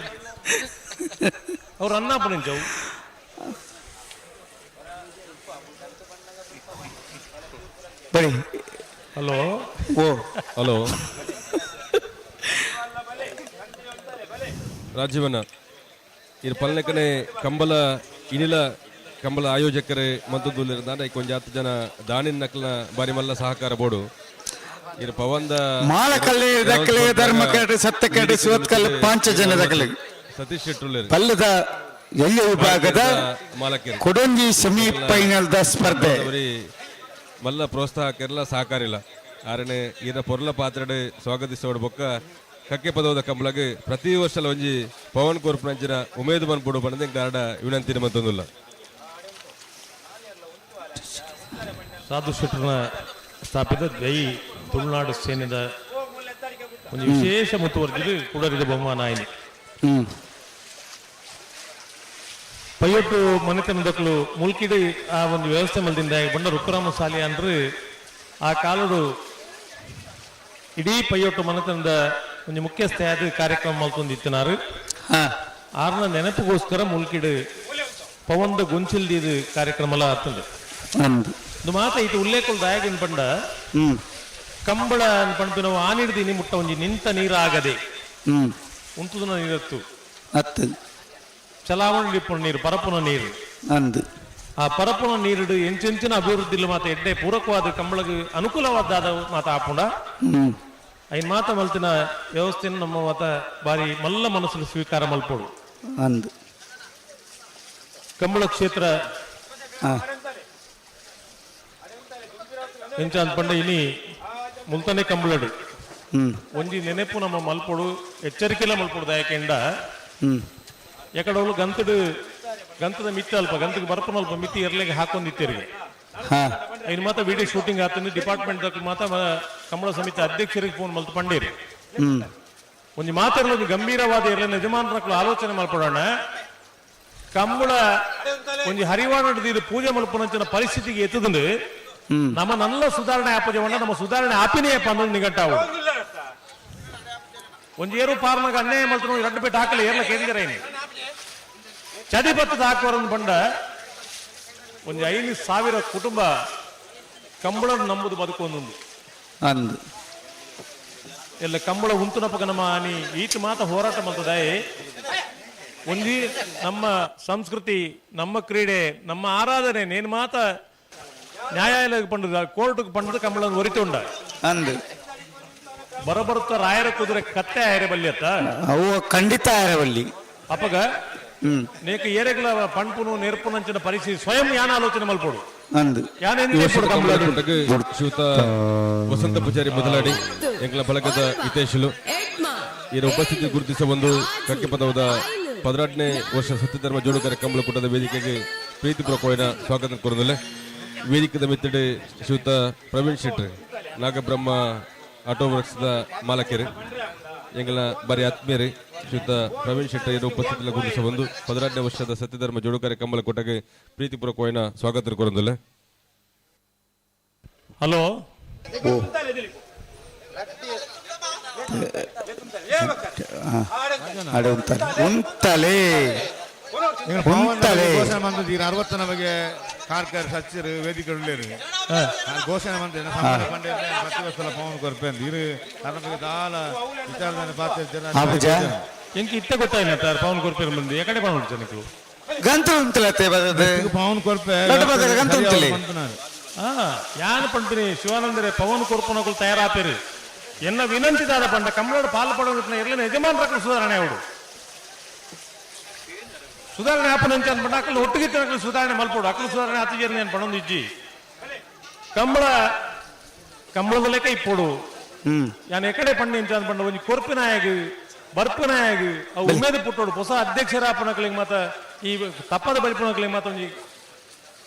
ಅವ್ರು ಅನ್ನಾಪನೆಂಚವು ಬರೀ ಹಲೋ ಹಲೋ ರಾಜೀವನ ಇದು ಪಲ್ಲೆಕನೆ ಕಂಬಲ ಇನಿಲ ಕಂಬಲ ಆಯೋಜಕರೇ ಮಂತುದುಲ್ಲಿರುತ್ತಾರೆ ಕೊಂಚ 10 ಜನ ದಾಣಿನ ನಕಲ ಬಾರಿ ಮಲ್ಲ ಸಹಕಾರ ಬೋಡು ಇದು ಪವಂದ ಮಾಲಕಲ್ಲೆ ದಕ್ಕಲೆ ಧರ್ಮಕಡೆ ಸತ್ತಕಡೆ ಸುವತ್ಕಲ್ಲೆ 5 ಜನ ದಕ್ಕಲೆ ಸತೀಶ್ ಶೆಟ್ಟುಲ್ಲೇರು ಪಲ್ಲದ ಎಲ್ಲ ವಿಭಾಗದ ಮಾಲಕರು ಕೊಡಂಜಿ ಸೆಮಿ ಫೈನಲ್ ದ ಸ್ಪರ್ಧೆ ಮಲ್ಲ ಪ್ರೋತ್ಸಾಹಕರೆಲ್ಲ ಸಹಕಾರಿಲ್ಲ ಆರನೇ ಈನ ಪೊರ್ಲ ಪಾತ್ರಡೆ ಸ್ವಾಗತಿಸೋಡು ಬೊಕ್ಕ ಕಕ್ಕೆ ಪದವದ ಕಂಬಳಗೆ ಪ್ರತಿ ವರ್ಷ ಒಂಜಿ ಪವನ್ ಕೋರ್ಪುನಂಚಿನ ಉಮೇದು ಬನ್ಪುಡು ಬಣ್ಣದ ಗಾರ್ಡ ವಿನಂತಿನ ಮತ್ತೊಂದಿಲ್ಲ ಸಾಧು ಶೆಟ್ಟರ್ನ ಸ್ಥಾಪಿತ ಜೈ ತುಳುನಾಡು ಸೇನೆದ ಒಂದು ವಿಶೇಷ ಮುತುವರ್ಜಿಗೆ ಕುಡರಿದ ಬಹುಮಾನ ಆಯ್ತು ಪೈಯೊಟ್ಟು ಮನೆತನದಕ್ಕಲು ಮುಲ್ಕಿಡಿ ಆ ಒಂದು ವ್ಯವಸ್ಥೆ ಮಲ್ದಿಂದ ಬಂಡ ರುಕ್ಕರಾಮ ಸಾಲಿ ಅಂದ್ರೆ ಆ ಕಾಲಡು ಇಡೀ ಪೈಯೊಟ್ಟು ಮನೆತನದ ಒಂದು ಮುಖ್ಯಸ್ಥೆಯಾದ ಕಾರ್ಯಕ್ರಮ ಮಲ್ತೊಂದಿತ್ತಿನಾರು ಆರ್ನ ನೆನಪಿಗೋಸ್ಕರ ಮುಲ್ಕಿಡು ಪವಂದ ಗೊಂಚಿಲ್ದಿದು ಕಾರ್ಯಕ್ರಮ ಆತಂದು ಇದು ಮಾತ ಇದು ಉಲ್ಲೇಖ ದಾಯಗಿನ ಪಂಡ ಕಂಬಳ ಪಂಪಿನ ಆನಿಡ್ದಿನಿ ಮುಟ್ಟ ಒಂಜಿ ನಿಂತ ನೀರಾಗದೆ ಉಂಟುದನ ನೀರತ್ತು ಚಲಾವಣೆ ನೀರು ಪರಪುನ ನೀರು ಅಂದು ಆ ಪರಪುನ ನೀರು ಎಂಚೆಂಚಿನ ಅಭಿವೃದ್ಧಿ ಮಾತ ಎಡ್ಡೆ ಪೂರಕವಾದ ಕಂಬಳಗೆ ಅನುಕೂಲವಾದ ಮಾತ ಆಪುಂಡ ಐನ್ ಮಾತ ಮಲ್ತಿನ ವ್ಯವಸ್ಥೆಯನ್ನು ನಮ್ಮ ಮಾತ ಬಾರಿ ಮಲ್ಲ ಮನಸ್ಸು ಸ್ವೀಕಾರ ಮಲ್ಪೋಡು ಅಂದು ಕಂಬಳ ಕ್ಷೇತ್ರ ಎಂಚ ಅಂದ್ಪಂಡ ಇನಿ ಮುಲ್ತಾನೆ ಕಂಬಳಡು ಒಂಜಿ ನೆನಪು ನಮ್ಮ ಮಲ್ಪೋಡು ಎಚ್ಚರಿಕೆಲ್ಲ ಮಲ್ಪೋಡು ದಾಯಕೆಂಡ ಎಕಡೋಳು ಗಂತದ ಮಿತಿ ಅಲ್ಪ ಗಂತಕ್ಕೆ ಬರಪನ ಅಲ್ಪ ಮಿತಿ ಎರಲೆಗೆ ಹಾಕೊಂಡಿತ್ತೀರಿಗೆ ಇನ್ನು ಮಾತ್ರ ವಿಡಿಯೋ ಶೂಟಿಂಗ್ ಆತಂದು ಡಿಪಾರ್ಟ್ಮೆಂಟ್ ಮಾತ್ರ ಕಂಬಳ ಸಮಿತಿ ಅಧ್ಯಕ್ಷರಿಗೆ ಫೋನ್ ಮಲ್ತು ಪಂಡೇರಿ ಒಂದು ಮಾತಾಡಲು ಒಂದು ಗಂಭೀರವಾದ ಎಲ್ಲ ಯಜಮಾನರು ಆಲೋಚನೆ ಮಾಡ್ಕೊಡೋಣ ಕಂಬಳ ಒಂದು ಹರಿವಾಣ ಪೂಜೆ ಮಲ್ಪನಂಚಿನ ಪರಿಸ್ಥಿತಿಗೆ ಎತ್ತದಂದು ನಮ್ಮ ನಲ್ಲ ಸುಧಾರಣೆ ಆಪಜವಣ್ಣ ನಮ್ಮ ಸುಧಾರಣೆ ಆಪಿನೇ ಪನ್ನೊಂದು ನಿಘಂಟಾವು ಒಂದು ಏರು ಪಾರ್ನಾಗ ಅನ್ಯಾಯ ಮಲ್ತು ಎರಡು ಪೇಟೆ ಹಾಕಲಿ ಏರ್ಲ ಕೇಂದ್ರ ಚದಿಪತ್ತದ ಹಾಕುವರನ್ನು ಬಂಡ ಒಂದು 5,000 ಕುಟುಂಬ ಕಂಬಳ ನಂಬುದು ಬದುಕೊಂದು ಅಂದು ಎಲ್ಲ ಕಂಬಳ ಉಂತುನಪಕ ನಮ್ಮ ಆನಿ ಈಟ್ ಮಾತ ಹೋರಾಟ ಮಲ್ತದಾಯಿ ಒಂಜಿ ನಮ್ಮ ಸಂಸ್ಕೃತಿ ನಮ್ಮ ಕ್ರೀಡೆ ನಮ್ಮ ಆರಾಧನೆ ನೇನು ಮಾತ ನ್ಯಾಯಾಲಯಕ್ಕೆ ಪಂಡದ ಕೋರ್ಟ್ಗೆ ಪಂಡದ ಕಂಬಳ ಒರಿತುಂಡ ಅಂದು ಬರಬರುತ್ತ ರಾಯರ ಕುದುರೆ ಕತ್ತೆ ಆಯರೆ ಬಲ್ಲಿಯತ್ತ ಅವು ಖಂಡಿತ ಆಯರವಲ್ಲಿ ಅಪ್ಪಗ ನೇಕ ಏರೆಗಳ ಪಂಪುನು ನೆರ್ಪುನಂಚಿನ ಪರಿಸ್ಥಿತಿ ಸ್ವಯಂ ಯಾನ ಆಲೋಚನೆ ಮಲ್ಪೋಡು ಅಂದು ಶ್ರೀಯುತ ವಸಂತ ಪೂಜಾರಿ ಮೊದಲಾಡಿ ಎಂಗ್ಲ ಬಳಗದ ಹಿತೇಶುಲು ಇದರ ಉಪಸ್ಥಿತಿ ಗುರುತಿಸ ಒಂದು ಕಕ್ಕೆ ಪದವದ 18ನೇ ವರ್ಷ ಸತ್ಯಧರ್ಮ ಜೋಡುಕರ ಕಂಬಳ ಕೂಟದ ವೇದಿಕೆಗೆ ಪ್ರೀತಿಪೂರ್ವಕವಾದ ಸ್ವಾಗತ ಕೋರುತ್ತಲೇ ವೇದಿಕೆದ ಮಿತ್ತಡೆ ಶ್ರೀಯುತ ಪ್ರವೀಣ್ ಶೆಟ್ಟಿ ನಾಗಬ್ರಹ್ಮ ಆಟೋ ವರ್ಕ್ಸ್ದ ಮಾಲಕರು ಎಂಗಳ ಬಾರಿ ಆತ್ಮೀಯರೇ ಶ್ರೀಯುತ ಪ್ರವೀಣ್ ಶೆಟ್ಟಿ ಉಪಸ್ಥಿತಿಯಲ್ಲಿ ಗುರುತಿಸ ಒಂದು 18ನೇ ವರ್ಷದ ಸತ್ಯಧರ್ಮ ಜೋಡುಕರ ಕಂಬಳ ಕೂಟಕ್ಕೆ ಪ್ರೀತಿಪೂರ್ವಕವಾದ ಸ್ವಾಗತ ಕೋರುತ್ತಲೇ ಹಲೋ ಉಂತಲೇ ಘೋಷಣೆ ಮಂದಿ 60 ನಮಗೆ ಕಾರ್ಕರ್ ಸಚ್ಚಿರು ವೇದಿಕೆ ಉಳ್ಳೇರು ಘೋಷಣೆ ಮಂದಿ ಸಂಬಂಧ ಪಂಡ ಪ್ರತಿ ವರ್ಷ ಪವನ್ ಕೊರ್ಪೇಂದು ಇರು ನಮಗೆ ದಾಲ ವಿಚಾರದಲ್ಲಿ ಪಾತ್ರ ಎಂಕಿ ಇತ್ತ ಗೊತ್ತಾಯಿನ ಪವನ್ ಕೊರ್ಪೇರು ಮಂದಿ ಎಕಡೆ ಪವನ್ ಜನಕ್ಕೆ ಗಂತು ಉಂಟಲತ್ತೆ ಪವನ್ ಕೊರ್ಪೆ ಗಂತು ಉಂಟಲೆ ಯಾನ್ ಪಂಡ್ರಿ ಶಿವಾನಂದರೇ ಪವನ್ ಕೊರ್ಪನಗಳು ತಯಾರಾಪೇರು ಎನ್ನ ವಿನಂತಿದಾದ ಪಂಡ ಕಂಬಳೋಡು ಪಾಲು ಪಡೋದನ್ನ ಎಲ್ಲ ಯಜಮಾನರ ಸುಧಾರಣೆ ಅವಡು ಸುಧಾರಣೆ ಆಪನ ಅಂತ ಅಂದ್ಬಿಟ್ಟು ಅಕ್ಕಲು ಒಟ್ಟಿಗೆ ತಿನ್ನಕಲು ಸುಧಾರಣೆ ಮಲ್ಪೋಡು ಅಕ್ಕಲು ಸುಧಾರಣೆ ಹತ್ತಿಜೇರಿ ನಾನು ಪಡೊಂದು ಇಜ್ಜಿ ಕಂಬಳದ ಲೆಕ್ಕ ಇಪ್ಪೋಡು ಯಾನ್ ಎಕಡೆ ಪಂಡಿ ಅಂತ ಅಂದ್ಪಂಡ ಒಂಜಿ ಕೊರ್ಪಿನಾಯಗ್ ಬರ್ಪಿನಾಯಗ್ ಅವು ಉಮೇದು ಪುಟ್ಟೋಡು ಹೊಸ ಅಧ್ಯಕ್ಷರ ಆಪನಕ್ಲಿಗೆ ಮತ್ತ ಈ ತಪ್ಪದ ಬಲಿಪನಕ್ಲಿಗೆ ಮತ್ತ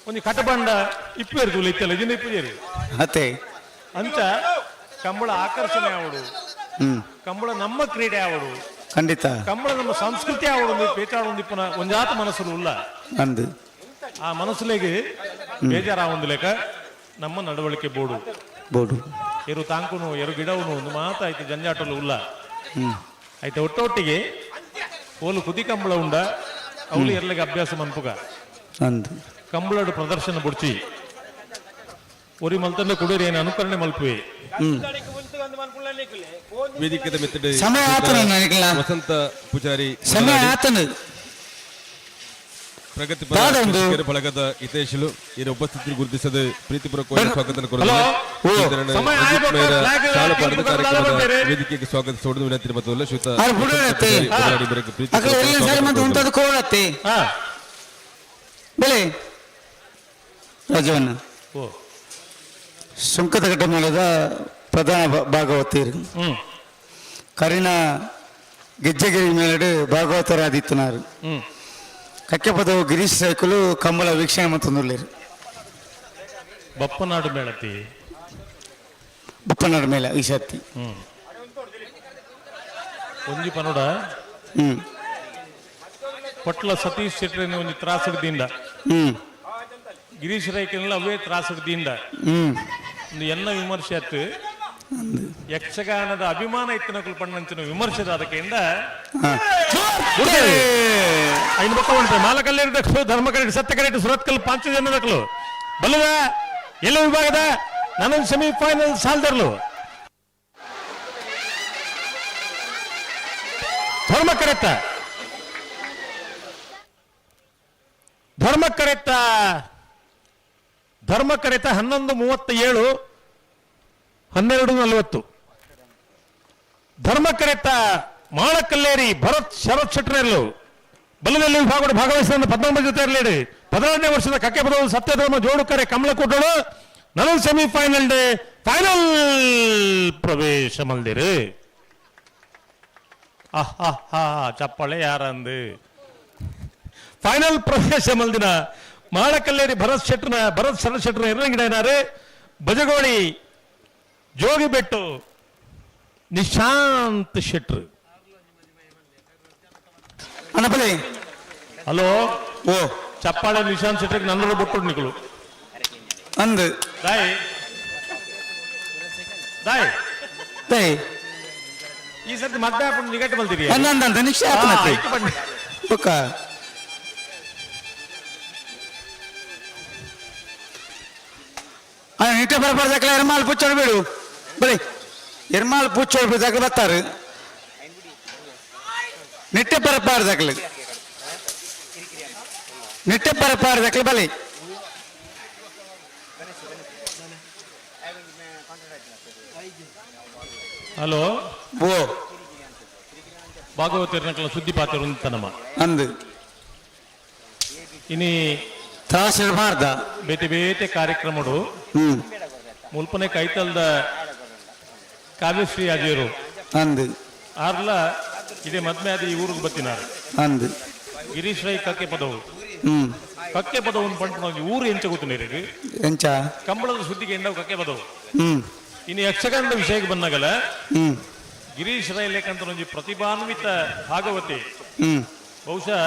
ಒಂಜಿ ಕಟಬಂಡ ಇಪ್ಪೇರು ಇತ್ತಲ್ಲ ಇದನ್ನ ಇಪ್ಪೇರಿ ಅತ್ತೆ ಅಂಚ ಕಂಬಳ ಆಕರ್ಷಣೆ ಆವಡು ಕಂಬಳ ನಮ್ಮ ಕ್ರೀಡೆ ಆವಡು ಖಂಡಿತ ಕಂಬಳ ನಮ್ಮ ಸಂಸ್ಕೃತಿ ಆವಡು ಪೇಚಾಡು ಇಪ್ಪನ ಒಂಜಾತ ಮನಸ್ಸು ಉಲ್ಲ ಅಂದು ಆ ಮನಸ್ಸುಲೆಗೆ ಬೇಜಾರಾವೊಂದು ಲೆಕ್ಕ ನಮ್ಮ ನಡವಳಿಕೆ ಬೋಡು ಎರು ತಾಂಕುನು ಎರು ಗಿಡವನು ಒಂದು ಮಾತಾಯ್ತು ಜಂಜಾಟಲು ಉಲ್ಲ ಆಯ್ತು ಒಟ್ಟೊಟ್ಟಿಗೆ ಓಲು ಕುದಿ ಕಂಬಳ ಉಂಡ ಅವಳು ಎರಲಿಗೆ ಅಭ್ಯಾಸ ಮನ್ಪುಗ ಕಂಬಳಡು ಪ್ರದರ್ಶನ ಬುಡ್ಚಿ ಒರಿ ಮಲ್ತಂಡ ಕುಡಿಯರಿ ಏನು ಅನುಕರಣೆ ಮಲ್ಪುವೆ ವೇದಿಕೆದ ಮೆತ್ತಡೆ ಸಮಯ ಆತನ ವಸಂತ ಪೂಜಾರಿ ಸಮಯ ಆತನ ಪ್ರಗತಿಪರ ಕೃಷಿಕರ ಬಳಗದ ಹಿತೈಷಿಗಳು ಇದರ ಉಪಸ್ಥಿತಿ ಗುರುತಿಸದ ಪ್ರೀತಿಪೂರ್ವಕವಾಗಿ ಸ್ವಾಗತ ವೇದಿಕೆಗೆ ಸ್ವಾಗತಿಸುವುದು ವಿನಂತಿ ಮತ್ತು ಶ್ರೀಯುತ ಬೆಳೆ ರಾಜವನ್ನ ಸುಂಕದಗಡ್ಡ ಮೇಳದ ಪ್ರಧಾನ ಭಾಗವತೀರು ಕರಿನ ಗೆಜ್ಜೆಗಿರಿ ಮೇಲಡು ಭಾಗವತರಾದಿತ್ತನಾರು ಕಕ್ಕೆಪದವು ಗಿರೀಶ್ ಸೈಕಲು ಕಂಬಳ ವೀಕ್ಷಣೆ ಮತ್ತೊಂದುಳ್ಳೇರು ಬಪ್ಪನಾಡು ಮೇಳತಿ ಬಪ್ಪನಾಡು ಮೇಳ ಈ ಶಕ್ತಿ ಒಂಜಿ ಪನೋಡ ಪಟ್ಲ ಸತೀಶ್ ಶೆಟ್ಟಿ ಒಂಜಿ ತ್ರಾಸಗದಿಂದ ಗಿರೀಶ್ ರೈಕೆಲ್ಲ ಅವೇ ತ್ರಾಸಗದಿಂದ ಒಂದು ಎನ್ನ ವಿಮರ್ಶೆ ಆಯ್ತು ಯಕ್ಷಗಾನದ ಅಭಿಮಾನ ಇತ್ತಿನಕಲು ಪಣ್ಣಂಚಿನ ವಿಮರ್ಶೆದ ಅದಕ್ಕಿಂದ ಐದು ಬಕ್ಕ ಉಂಟು ಮಾಲಕಲ್ಲೇರು ದಕ್ಷ ಧರ್ಮಕರೆಟ್ ಸತ್ಯಕರೆಟ್ ಸುರತ್ಕಲ್ 5 ಜನದಕ್ಕಲು ಬಲ್ಲದ ಎಲ್ಲ ವಿಭಾಗದ ನಾನೊಂದು ಸೆಮಿಫೈನಲ್ ಸಾಲ್ದರ್ಲು ಧರ್ಮಕರೆತ 11:37 12:40 ಧರ್ಮಕರೆತ ಮಾಳಕಲ್ಲೇರಿ ಭರತ್ ಶರತ್ ಶೆಟ್ರಲ್ಲು ಬಲ್ಲದಲ್ಲಿ ವಿಭಾಗದ ಭಾಗವಹಿಸಿದ 19 ಜೊತೆ ಇರಲಿ 16ನೇ ವರ್ಷದ ಕಕ್ಕೆಪದವು ಸತ್ಯಧರ್ಮ ಜೋಡುಕರೆ ಕಮಲಕೋಟೋಡು ನಾನು ಸೆಮಿಫೈನಲ್ ಡೇ ಫೈನಲ್ ಪ್ರವೇಶ ಮಲ್ದಿರು ಚಪ್ಪಳೆ ಯಾರಂದು ಫೈನಲ್ ಪ್ರವೇಶ ಮಲ್ದಿನ ಮಾಳಕಲ್ಲೇರಿ ಭರತ್ ಶರತ್ ಶೆಟ್ರ ಇರಂಗಿಡನಾರು ಬಜಗೋಳಿ ಜೋಗಿಬೆಟ್ಟು ನಿಶಾಂತ್ ಶೆಟ್ರು ಹಲೋ ಓ ಚಪ್ಪಾಳೆ ನಿಶಾಂತ್ ಶೆಟ್ರಿಗೆ ನನ್ನರು ಬಿಟ್ಟು ನಿಕ್ಕಳು ಅಂದು ದಾಯ್ ದಾಯ್ ದಾಯ್ ಈ ಸರ್ತಿ ಮದ್ದೆ ಹಾಕೊಂಡು ನಿಗಟ್ಟು ಬಲ್ತೀರಿ ಅನ್ನಂದ ನಿಶ್ಚಯ ಓಕ ನಿಟ್ಟ ಬರಬಾರ್ದಕ್ಲ ಎರ್ಮಾಲ್ ಪುಚ್ಚೋಡು ಬಿಡು ಬರೀ ಎರ್ಮಾಲ್ ಪುಚ್ಚೋಡು ಬಿದ್ದಾಕ ಬರ್ತಾರೆ ನಿಟ್ಟೆ ಬರಬಾರ್ದಕ್ಲ ನಿಟ್ಟೆ ಬರಬಾರ್ದಕ್ಲ ಬಲಿ ಹಲೋ ಓ ಭಾಗವತಿರ್ನಕಲ ಸುದ್ದಿ ಪಾತ್ರ ತನಮ ಅಂದು ಇನಿ ತ್ರಾಸಿರಬಾರ್ದ ಬೇತೆ ಬೇತೆ ಕಾರ್ಯಕ್ರಮಡು ಮುಲ್ಪನೆ ಕೈತಲ್ದ ಕಾವ್ಯಶ್ರೀ ಅಜಯರು ಅಂದು ಆರ್ಲ ಇದೇ ಮದ್ಮೆ ಆದ ಈ ಊರಿಗೆ ಬತ್ತಿನಾರು ಅಂದು ಗಿರೀಶ್ ರೈ ಕಕ್ಕೆ ಪದವು ಕಕ್ಕೆ ಪದವನ್ನು ಪಂಡ ಊರು ಎಂಚ ಗೊತ್ತಿನೇರಿಗೆ ಎಂಚ ಕಂಬಳದ ಸುದ್ದಿಗೆ ಎಂಡವು ಕಕ್ಕೆ ಪದವು ಇನ್ನು ಯಕ್ಷಗಾನದ ವಿಷಯಕ್ಕೆ ಬಂದಾಗಲ ಗಿರೀಶ್ ರೈ ಲೇಖಂತ ಒಂಜಿ ಪ್ರತಿಭಾನ್ವಿತ ಭಾಗವತಿ ಬಹುಶಃ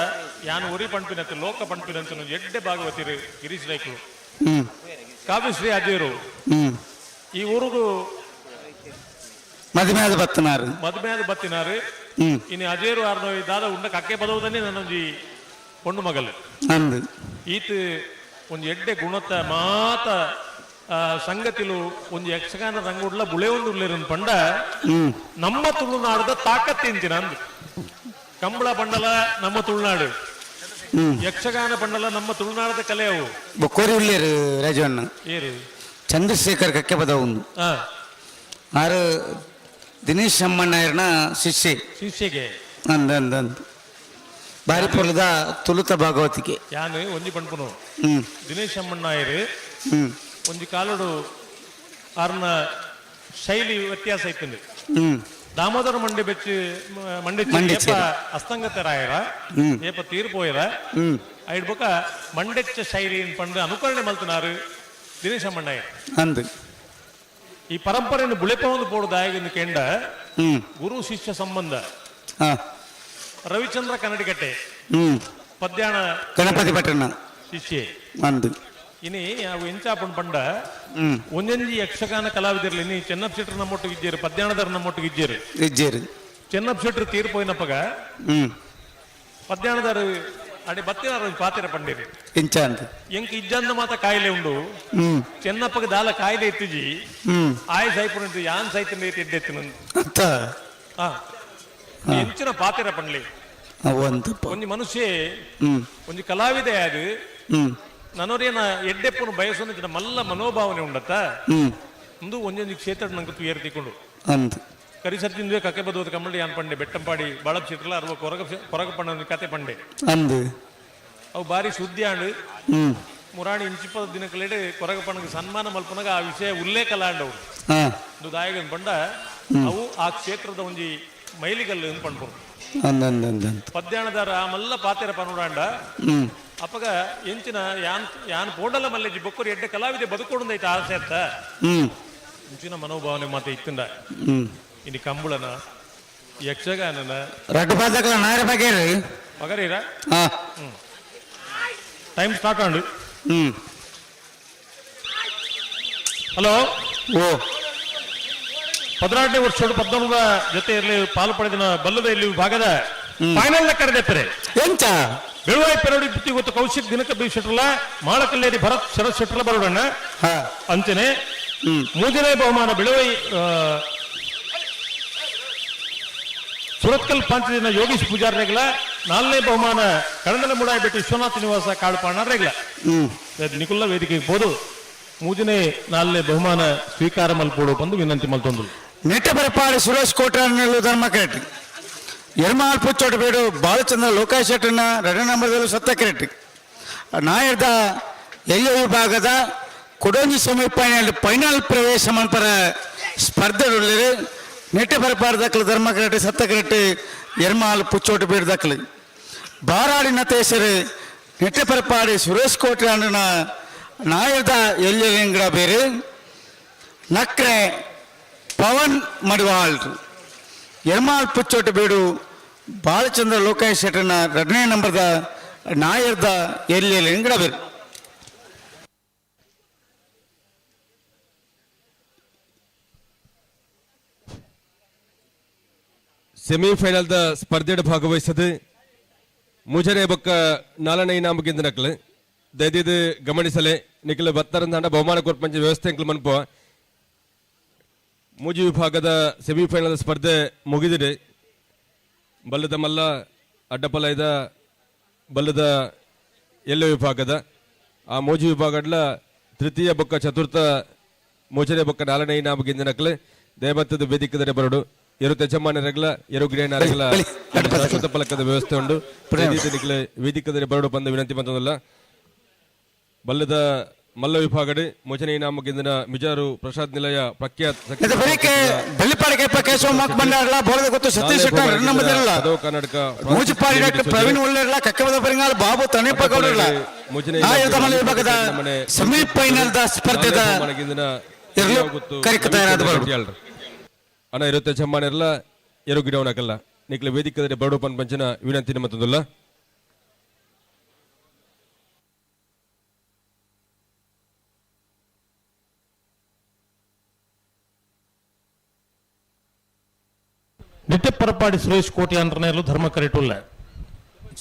ಯಾನು ಒರಿ ಪಂಪಿನಂತೆ ಲೋಕ ಪಂಪಿನಂತೆ ಎಡ್ಡೆ ಭಾಗವತಿರು ಗಿರೀಶ್ ರೈಕು ಕಾವ್ಯಶ್ರೀ ಅಜಯರು ಈ ಊರಿಗೂ ಮದುವೆಯಾದ ಬತ್ತಿನಾರು ಬತ್ತಿನಾರು ಇನ್ನು ಅಜಯರು ಆರ್ನೋ ದಾದ ಉಂಡ ಕಕ್ಕೆ ಪದವುದನ್ನೇ ನನ್ನೊಂಜಿ பொண்ணு மகள் ಅಂದು ಈತ ಒಂದು ಎಡ್ಡೆ ಗುಣತ ಮಾತ ಸಂಗತಿಲು ಒಂದು ಯಕ್ಷಗಾನ ರಂಗುಡ್ಲ ಬುಳೆ ಒಂದು ಉಳ್ಳೇರನ್ ಪಂಡ ನಮ್ಮ ತುಳುನಾಡದ ತಾಕತ್ತಿಂತಿನ ಅಂದು ಕಂಬಳ ಪಂಡಲ ನಮ್ಮ ತುಳುನಾಡು ಯಕ್ಷಗಾನ ಪಂಡಲ ನಮ್ಮ ತುಳುನಾಡದ ಕಲೆ ಅವು ಬೊಕ್ಕೋರಿ ಉಳ್ಳೇರು ರಾಜವಣ್ಣ ಏರು ಚಂದ್ರಶೇಖರ್ ಕಕ್ಕೆ ಪದ ಒಂದು ಆರು ದಿನೇಶ್ ಅಮ್ಮಣ್ಣಯ್ಯರ್ನ ಶಿಷ್ಯಗೆ ಅಂದ ಅಂದ ಅಂದ ಬಾರಿ ಪೊಲದ ತುಳುತ ಭಾಗವತಿಕೆ ಯಾನು ಒಂಜಿ ಪಂಪನು ದಿನೇಶ್ ಅಮ್ಮಣ್ಣಯ್ಯರು ಒಂಜಿ ಕಾಲಡು ಆರ್ನ ಶೈಲಿ ವ್ಯತ್ಯಾಸ ಇತ್ತು ದಾಮೋದರ ಮಂಡೆ ಬೆಚ್ಚು ಮಂಡೆಚ್ಚ ಅಸ್ತಂಗತ ರಾಯರ ಏಪ ತೀರ್ಪೋಯರ ಐಡ್ ಬೊಕ ಮಂಡೆಚ್ಚ ಶೈಲಿ ಪಂಡು ಅನುಕರಣೆ ಮಲ್ತನಾರು ದಿನೇಶ್ ಅಮ್ಮಣ್ಣಯ್ಯ ಅಂದು ಈ ಪರಂಪರೆಯನ್ನು ಬುಳೆಪವನ್ನು ಪೋಡುದಾಯಗನ್ನು ಕೆಂಡ ಗುರು ಶಿಷ್ಯ ಸಂಬಂಧ ರವಿಚಂದ್ರ ಕನ್ನಡಿಗಟ್ಟೆ ಪದ್ಯಾಣ ಗಣಪತಿ ಪಟ್ಟಣ ಶಿಷ್ಯೆ ಅಂದು ಇನಿ ಅವು ಎಂಚಾಪನ್ ಪಂಡ ಒಂದೊಂದು ಯಕ್ಷಗಾನ ಕಲಾವಿದರ್ಲಿ ಇನಿ ಚೆನ್ನಪ್ಪ ಶೆಟ್ರ್ ನಮ್ಮೊಟ್ಟಿಗೆ ಇದ್ದೀರು ಪದ್ಯಾಣದರ್ ನಮ್ಮೊಟ್ಟಿಗೆ ಇದ್ದೀರು ಚೆನ್ನಪ್ಪ ಶೆಟ್ರ್ ತೀರ್ಪೋಯ್ನಪ್ಪಗ ಪದ್ಯಾಣದರ್ ಅಡಿ ಬತ್ತಿನಾರ ಪಾತಿರ ಪಂಡೇರಿ ಎಂಚ ಅಂತ ಎಂಕ್ ಇಜ್ಜಂದ ಮಾತ ಕಾಯಿಲೆ ಉಂಡು ಚೆನ್ನಪ್ಪಗ ದಾಲ ಕಾಯಿಲೆ ಎತ್ತಿಜಿ ಆಯ ಸೈಪುರ ಯಾನ್ ಸೈತಿನ ಎದ್ದೆತ್ತಿನ ಎಂಚಿನ ಪಾತಿರ ಪಂಡ್ಲಿ ಒಂಜಿ ಮನುಷ್ಯ ಒಂಜಿ ಕಲಾವಿದೆ ಅದು ನನ್ನೋರೇನ ಎಡ್ಡೆಪ್ಪನು ಬಯಸೋನ ಮಲ್ಲ ಮನೋಭಾವನೆ ಉಂಡತ್ತ ಒಂದು ಒಂದೊಂದು ಕ್ಷೇತ್ರ ನಂಗೆ ತುಯರ್ ತಿಕೊಂಡು ಕರಿಸರ್ತಿಂದುವೆ ಕಕ್ಕೆ ಬದುವುದು ಕಮ್ಮಡಿ ಯಾನ್ ಪಂಡೆ ಬೆಟ್ಟಂಪಾಡಿ ಬಾಳ ಕ್ಷೇತ್ರ ಅರ್ವ ಕೊರಗ ಪಂಡ ಕತೆ ಪಂಡೆ ಅವು ಬಾರಿ ಸುದ್ದಿ ಆಂಡು ಮುರಾಣಿ ಇಂಚಿಪ್ಪದ ದಿನಕಲೆಡೆ ಕೊರಗ ಪಣ್ಣಗೆ ಸನ್ಮಾನ ಮಲ್ಪನಾಗ ಆ ವಿಷಯ ಉಲ್ಲೇಖ ಆಂಡವ್ರು ಒಂದು ದಾಯಗನ್ ಪಂಡ ಅವು ಆ ಕ್ಷೇತ್ರದ ಒಂಜಿ ಮೈಲಿಗಲ್ಲು ಪಂಡ್ಬೋದು ಪದ್ಯಾಣದಾರ ಆ ಮಲ್ಲ ಪಾತೆರ ಪನುಡಾಂಡ ಅಪ್ಪಗ ಎಂಚಿನ ಯಾನ್ ಪೋಂಡಲ ಮಲ್ಲೆಜಿ ಬೊಕ್ಕರು ಎಡ್ಡೆ ಕಲಾವಿದೆ ಬದುಕೋಡೈತೆ ಆಸೆ ಅತ್ತ ಇಂಚಿನ ಮನೋಭಾವನೆ ಮಾತೆ ಇತ್ತಂಡ ಇನಿ ಕಂಬಳನ ಯಕ್ಷಗಾನನ ಮಗರೀರ ಟೈಮ್ ಸ್ಟಾರ್ಟ್ ಆಂಡು ಹಲೋ 18ನೇ ವರ್ಷದ 19ರ ಜೊತೆಯಲ್ಲಿ ಪಾಲು ಪಡೆದಿನ ಬಲ್ಲದ ಇಲ್ಲಿ ಭಾಗದ ಫೈನಲ್ ಕರೆದೆಪ್ಪರೆ ಎಂಚ ಬೆಳುವಾಯಿ ಪೆರಡಿ ಬುತ್ತಿ ಗೊತ್ತು ಕೌಶಿಕ್ ದಿನಕ ಬಿ ಶೆಟ್ರಲ ಮಾಳಕಲ್ಲೇರಿ ಭರತ್ ಶರತ್ ಶೆಟ್ರಲ ಬರೋಡಣ್ಣ ಅಂಚನೆ ಮೂಜನೇ ಬಹುಮಾನ ಬೆಳುವಾಯಿ ಸುರತ್ಕಲ್ ಪಾಂಚದಿನ ಯೋಗೀಶ್ ಪೂಜಾರ್ ರೇಗ್ಲ 4ನೇ ಬಹುಮಾನ ಕಡಂದಲ ಮುಡಾಯಿ ಬೆಟ್ಟಿ ವಿಶ್ವನಾಥ ನಿವಾಸ ಕಾಡುಪಾಣ ರೇಗ್ಲ ನಿಕುಲ್ಲ ವೇದಿಕೆಗೆ ಹೋದು 3ನೇ 4ನೇ ಬಹುಮಾನ ಸ್ವೀಕಾರ ಮಲ್ಪೋಡು ಬಂದು ವಿನಂತಿ ಮಲ್ತೊಂದು ನೆಟ್ಟಬರಪಾಡಿ ಸುರೇಶ್ ಕೋಟೆನಲ್ಲೂ ಧರ್ಮಕರೆಟ್ಟಿ ಎರ್ಮಾಲ್ ಪುಚ್ಚೋಟ ಬೇಡು ಬಾಲಚಂದ್ರ ಲೋಕಾಯ್ ಶೆಟ್ಟನ 2ನೇ ನಂಬರ್ದಲ್ಲೂ ಸತ್ತಕರೆಟ್ಟಿ ನಾಯರ್ದ ಎಲ್ಯ ವಿಭಾಗದ ಕೊಡೋಂಜಿ ಸೆಮಿಫೈನಲ್ ಪ್ರವೇಶ ಮನ್ಪರ ಸ್ಪರ್ಧೆಗಳು ನೆಟ್ಟಬರಪಾಡಿ ದಕ್ಕಲು ಧರ್ಮಕರೆಟ್ಟಿ ಸತ್ತಕರೆಟ್ಟಿ ಎರ್ಮಾಲ್ ಪುಚ್ಚೋಟ ಬೇಡು ದಕ್ಕಲು ಬಾರಾಡಿನ ತೇಸರು ನೆಟ್ಟಬರಪಾಡಿ ಸುರೇಶ್ ಕೋಟೆ ಅಂಡನ ನಾಯರ್ದ ಎಲ್ಯಲಿಂಗಡ ಬೇರೆ ನಕ್ರೆ ಪವನ್ ಮಡಿವಾಳ್ ಎರ್ಮಾಲ್ ಪುಚ್ಚೋಟ ಬೇಡು ಬಾಲಚಂದ್ರ ಲೋಕಾಯ್ ಶೆಟ್ಟನ 2ನೇ ನಂಬರ್ದ ನಾಯರ್ದ ಎಲ್ಯಲಿಂಗಡ ಬೇರೆ ಸೆಮಿಫೈನಲ್ದ ಸ್ಪರ್ಧೆಡ್ ಭಾಗವಹಿಸದು ಮುಜರೆ ಬೊಕ್ಕ 4ನೇ ಇನಾಮಕ್ಕಿಂದ ನಕಲು ದಯದಿದು ಗಮನಿಸಲೆ ನಿಖಿಲ ಬತ್ತರಂದ ಬಹುಮಾನ ಕೊರ್ಪಂಚ ವ್ಯವಸ್ಥೆ ಅಂಕಲ್ ಮನ್ಪೋ ಮೂಜಿ ವಿಭಾಗದ ಸೆಮಿಫೈನಲ್ ಸ್ಪರ್ಧೆ ಮುಗಿದಿದೆ ಬಲ್ಲದ ಮಲ್ಲ ಅಡ್ಡಪಲಯದ ಬಲ್ಲದ ಎಲ್ಲ ವಿಭಾಗದ ಆ ಮೂಜಿ ವಿಭಾಗಡ್ಲ ತೃತೀಯ ಬೊಕ್ಕ ಚತುರ್ಥ ಮೂಜನೆ ಬೊಕ್ಕ 4ನೇ ಇನಾಮಕ್ಕಿಂದ ನಕಲು ದಯಮತ್ತದ ವೇದಿಕದರೆ ಬರಡು ಎರಡು ಯಜಮಾನರಗಲ ಎರಡು ಗಿಡೇನರಗಲ ಶಾಶ್ವತ ಫಲಕದ ವ್ಯವಸ್ಥೆ ಉಂಟು ನಿಖಿಲ ವೇದಿಕದರೆ ಬರಡು ಬಂದ ವಿನಂತಿ ಬಂದದಲ್ಲ ಬಲ್ಲದ ಮಲ್ಲ ವಿಭಾಗಡೆ ಮೋಚನೆ ಇನಾಮಕ್ಕಿಂದ ಮಿಜಾರು ಪ್ರಸಾದ್ ನಿಲಯ ಪ್ರಖ್ಯಾತ ಕರ್ನಾಟಕ ಪ್ರವೀಣ್ ಒಳ್ಳೆರ್ಲ ಕಕ್ಕಬದ ಪರಿಂಗಾಲ ಬಾಬು ತನೇಪ ಗೌಡರ್ಲ ಸೆಮಿಫೈನಲ್ ಸ್ಪರ್ಧೆದ ಅನ್ನ 20 ಜಮ್ಮಾನೆರ್ಲ ಎರಡು ಗಿಡವನಕಲ್ಲ ನಿಖಿಲ ವೇದಿಕದರೆ ಬರಡು ಪಂಚನ ವಿನಂತಿ ಮತ್ತೊಂದಲ್ಲ ನೆಟ್ಟೆಪ್ಪರಪಾಡಿ ಸುರೇಶ್ ಕೋಟೆ ಅಂದ್ರನೇಲು ಧರ್ಮ ಕರೆಟುಲ್ಲ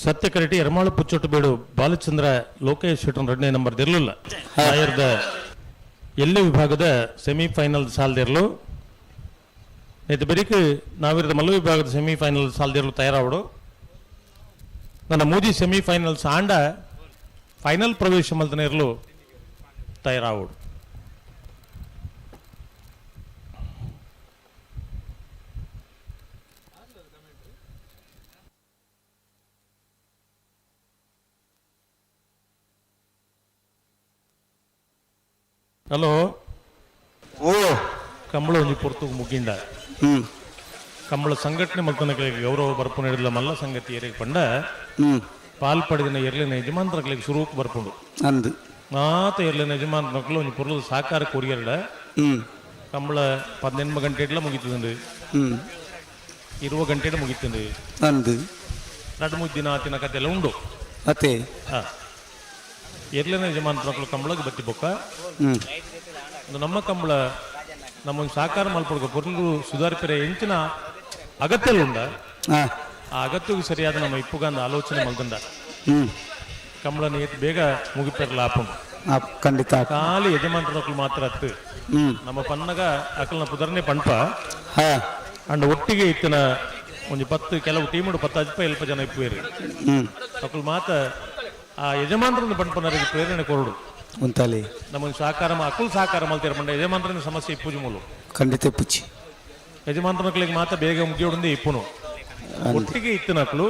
ಸತ್ಯಕರಟಿ ಎರ್ಮಾಳು ಪುಚ್ಚೊಟ್ಟು ಬೇಡು ಬಾಲಚಂದ್ರ ಲೋಕೇಶ್ ಶೆಟ್ಟನ್ 2ನೇ ನಂಬರ್ ದಿರ್ಲಿಲ್ಲ ಆಯರ್ದ ಎಲ್ಲೆ ವಿಭಾಗದ ಸೆಮಿಫೈನಲ್ ಸಾಲ್ದಿರ್ಲು ನೆತ್ತ ಬೆರಿಕು ನಾವಿರದ ಮಲ್ಲ ವಿಭಾಗದ ಸೆಮಿಫೈನಲ್ ಸಾಲ್ದಿರ್ಲು ತಯಾರಾವಡು ನನ್ನ ಮೂಜಿ ಸೆಮಿಫೈನಲ್ಸ್ ಆಂಡ ಫೈನಲ್ ಪ್ರವೇಶ ಮಲ್ತನೆ ಇರಲು ತಯಾರಾವಡು ಹಲೋ ಓ ಕಂಬಳ ಒಂಜಿ ಪೊರ್ತು ಮುಗಿಂಡ ಕಂಬಳ ಸಂಘಟನೆ ಮಲ್ತನಗಳಿಗೆ ಗೌರವ ಬರ್ಪು ನೀಡಿಲ್ಲ ಮಲ್ಲ ಸಂಗತಿ ಏರಿಗೆ ಪಂಡ ಪಾಲ್ಪಡಿನ ಎರ್ಲಿನ ಯಜಮಾನ್ಗಳಿಗೆ ಶುರುಕ್ ಬರ್ಪುಂಡು ಅಂದು ಮಾತ ಎರ್ಲಿನ ಯಜಮಾನ್ ಮಕ್ಕಳು ಒಂಜಿ ಪೊರ್ಲು ಸಾಕಾರ ಕೊರಿಯರ್ಡ ಕಂಬಳ 18 ಗಂಟೆಡ್ಲ ಮುಗಿತುಂಡು 20 ಗಂಟೆಡ್ ಮುಗಿತುಂಡು ಅಂದು ನಡು ದಿನ ಆತಿನ ಕತೆ ಎಲ್ಲ ಉಂಡು ಮತ್ತೆ ಎರ್ಲಿನ ಯಜಮಾನ್ ಮಕ್ಕಳು ಕಂಬಳಕ್ಕೆ ಬತ್ತಿ ಬೊಕ್ಕ ನಮ್ಮ ಕಂಬಳ ನಮ್ಮೊಂದು ಸಾಕಾರ ಮಲ್ಪಡ್ಕೊ ಪೊರ್ಲು ಸುಧಾರಿಪರೆ ಎಂಚಿನ ಅಗತ್ಯ ಉಂಡ ಆ ಅಗತ್ಯವು ಸರಿಯಾದ ನಮ್ಮ ಇಪ್ಪುಗಂದ ಆಲೋಚನೆ ಮಲ್ದಂಡ ಕಂಬಳ ನೀತಿ ಬೇಗ ಮುಗಿಪೆರ್ಲ ಆಪುಂಡು ಖಂಡಿತ ಖಾಲಿ ಯಜಮಾನ್ರ ಮಕ್ಕಳು ಮಾತ್ರ ಹತ್ತು ನಮ್ಮ ಪನ್ನಗ ಅಕಲ್ನ ಪುದರ್ನೆ ಪಂಪ ಅಂಡ್ ಒಟ್ಟಿಗೆ ಇತ್ತಿನ ಒಂದು 10 ಕೆಲವು ಟೀಮುಡು 10 ಎಲ್ಪ ಜನ ಇಪ್ಪುವೇರು ಮಕ್ಕಳು ಮಾತ ಆ ಯಜಮಾನ್ರನ್ನ ಪಂಪನರಿಗೆ ಪ್ರೇರಣೆ ಕೊರಡು ಉಂತಾಲಿ ನಮಗೆ ಸಹಕಾರ ಅಕ್ಕಳು ಸಹಕಾರ ಮಲ್ತೀರ ಪಂಡ ಯಜಮಾನ್ರನ್ನ ಸಮಸ್ಯೆ ಇಪ್ಪುಜು ಮೂಲು ಖಂಡಿತ ಪುಚ್ಚಿ ಯಜಮಾನ್ರ ಮಕ್ಕಳಿಗೆ ಮಾತ್ರ ಬೇಗ ಮುಗಿಯೋಡು ಇಪ್ಪುನು ಒಟ್ಟಿಗೆ ಇತ್ತಿನ ಅಕ್ಕಳು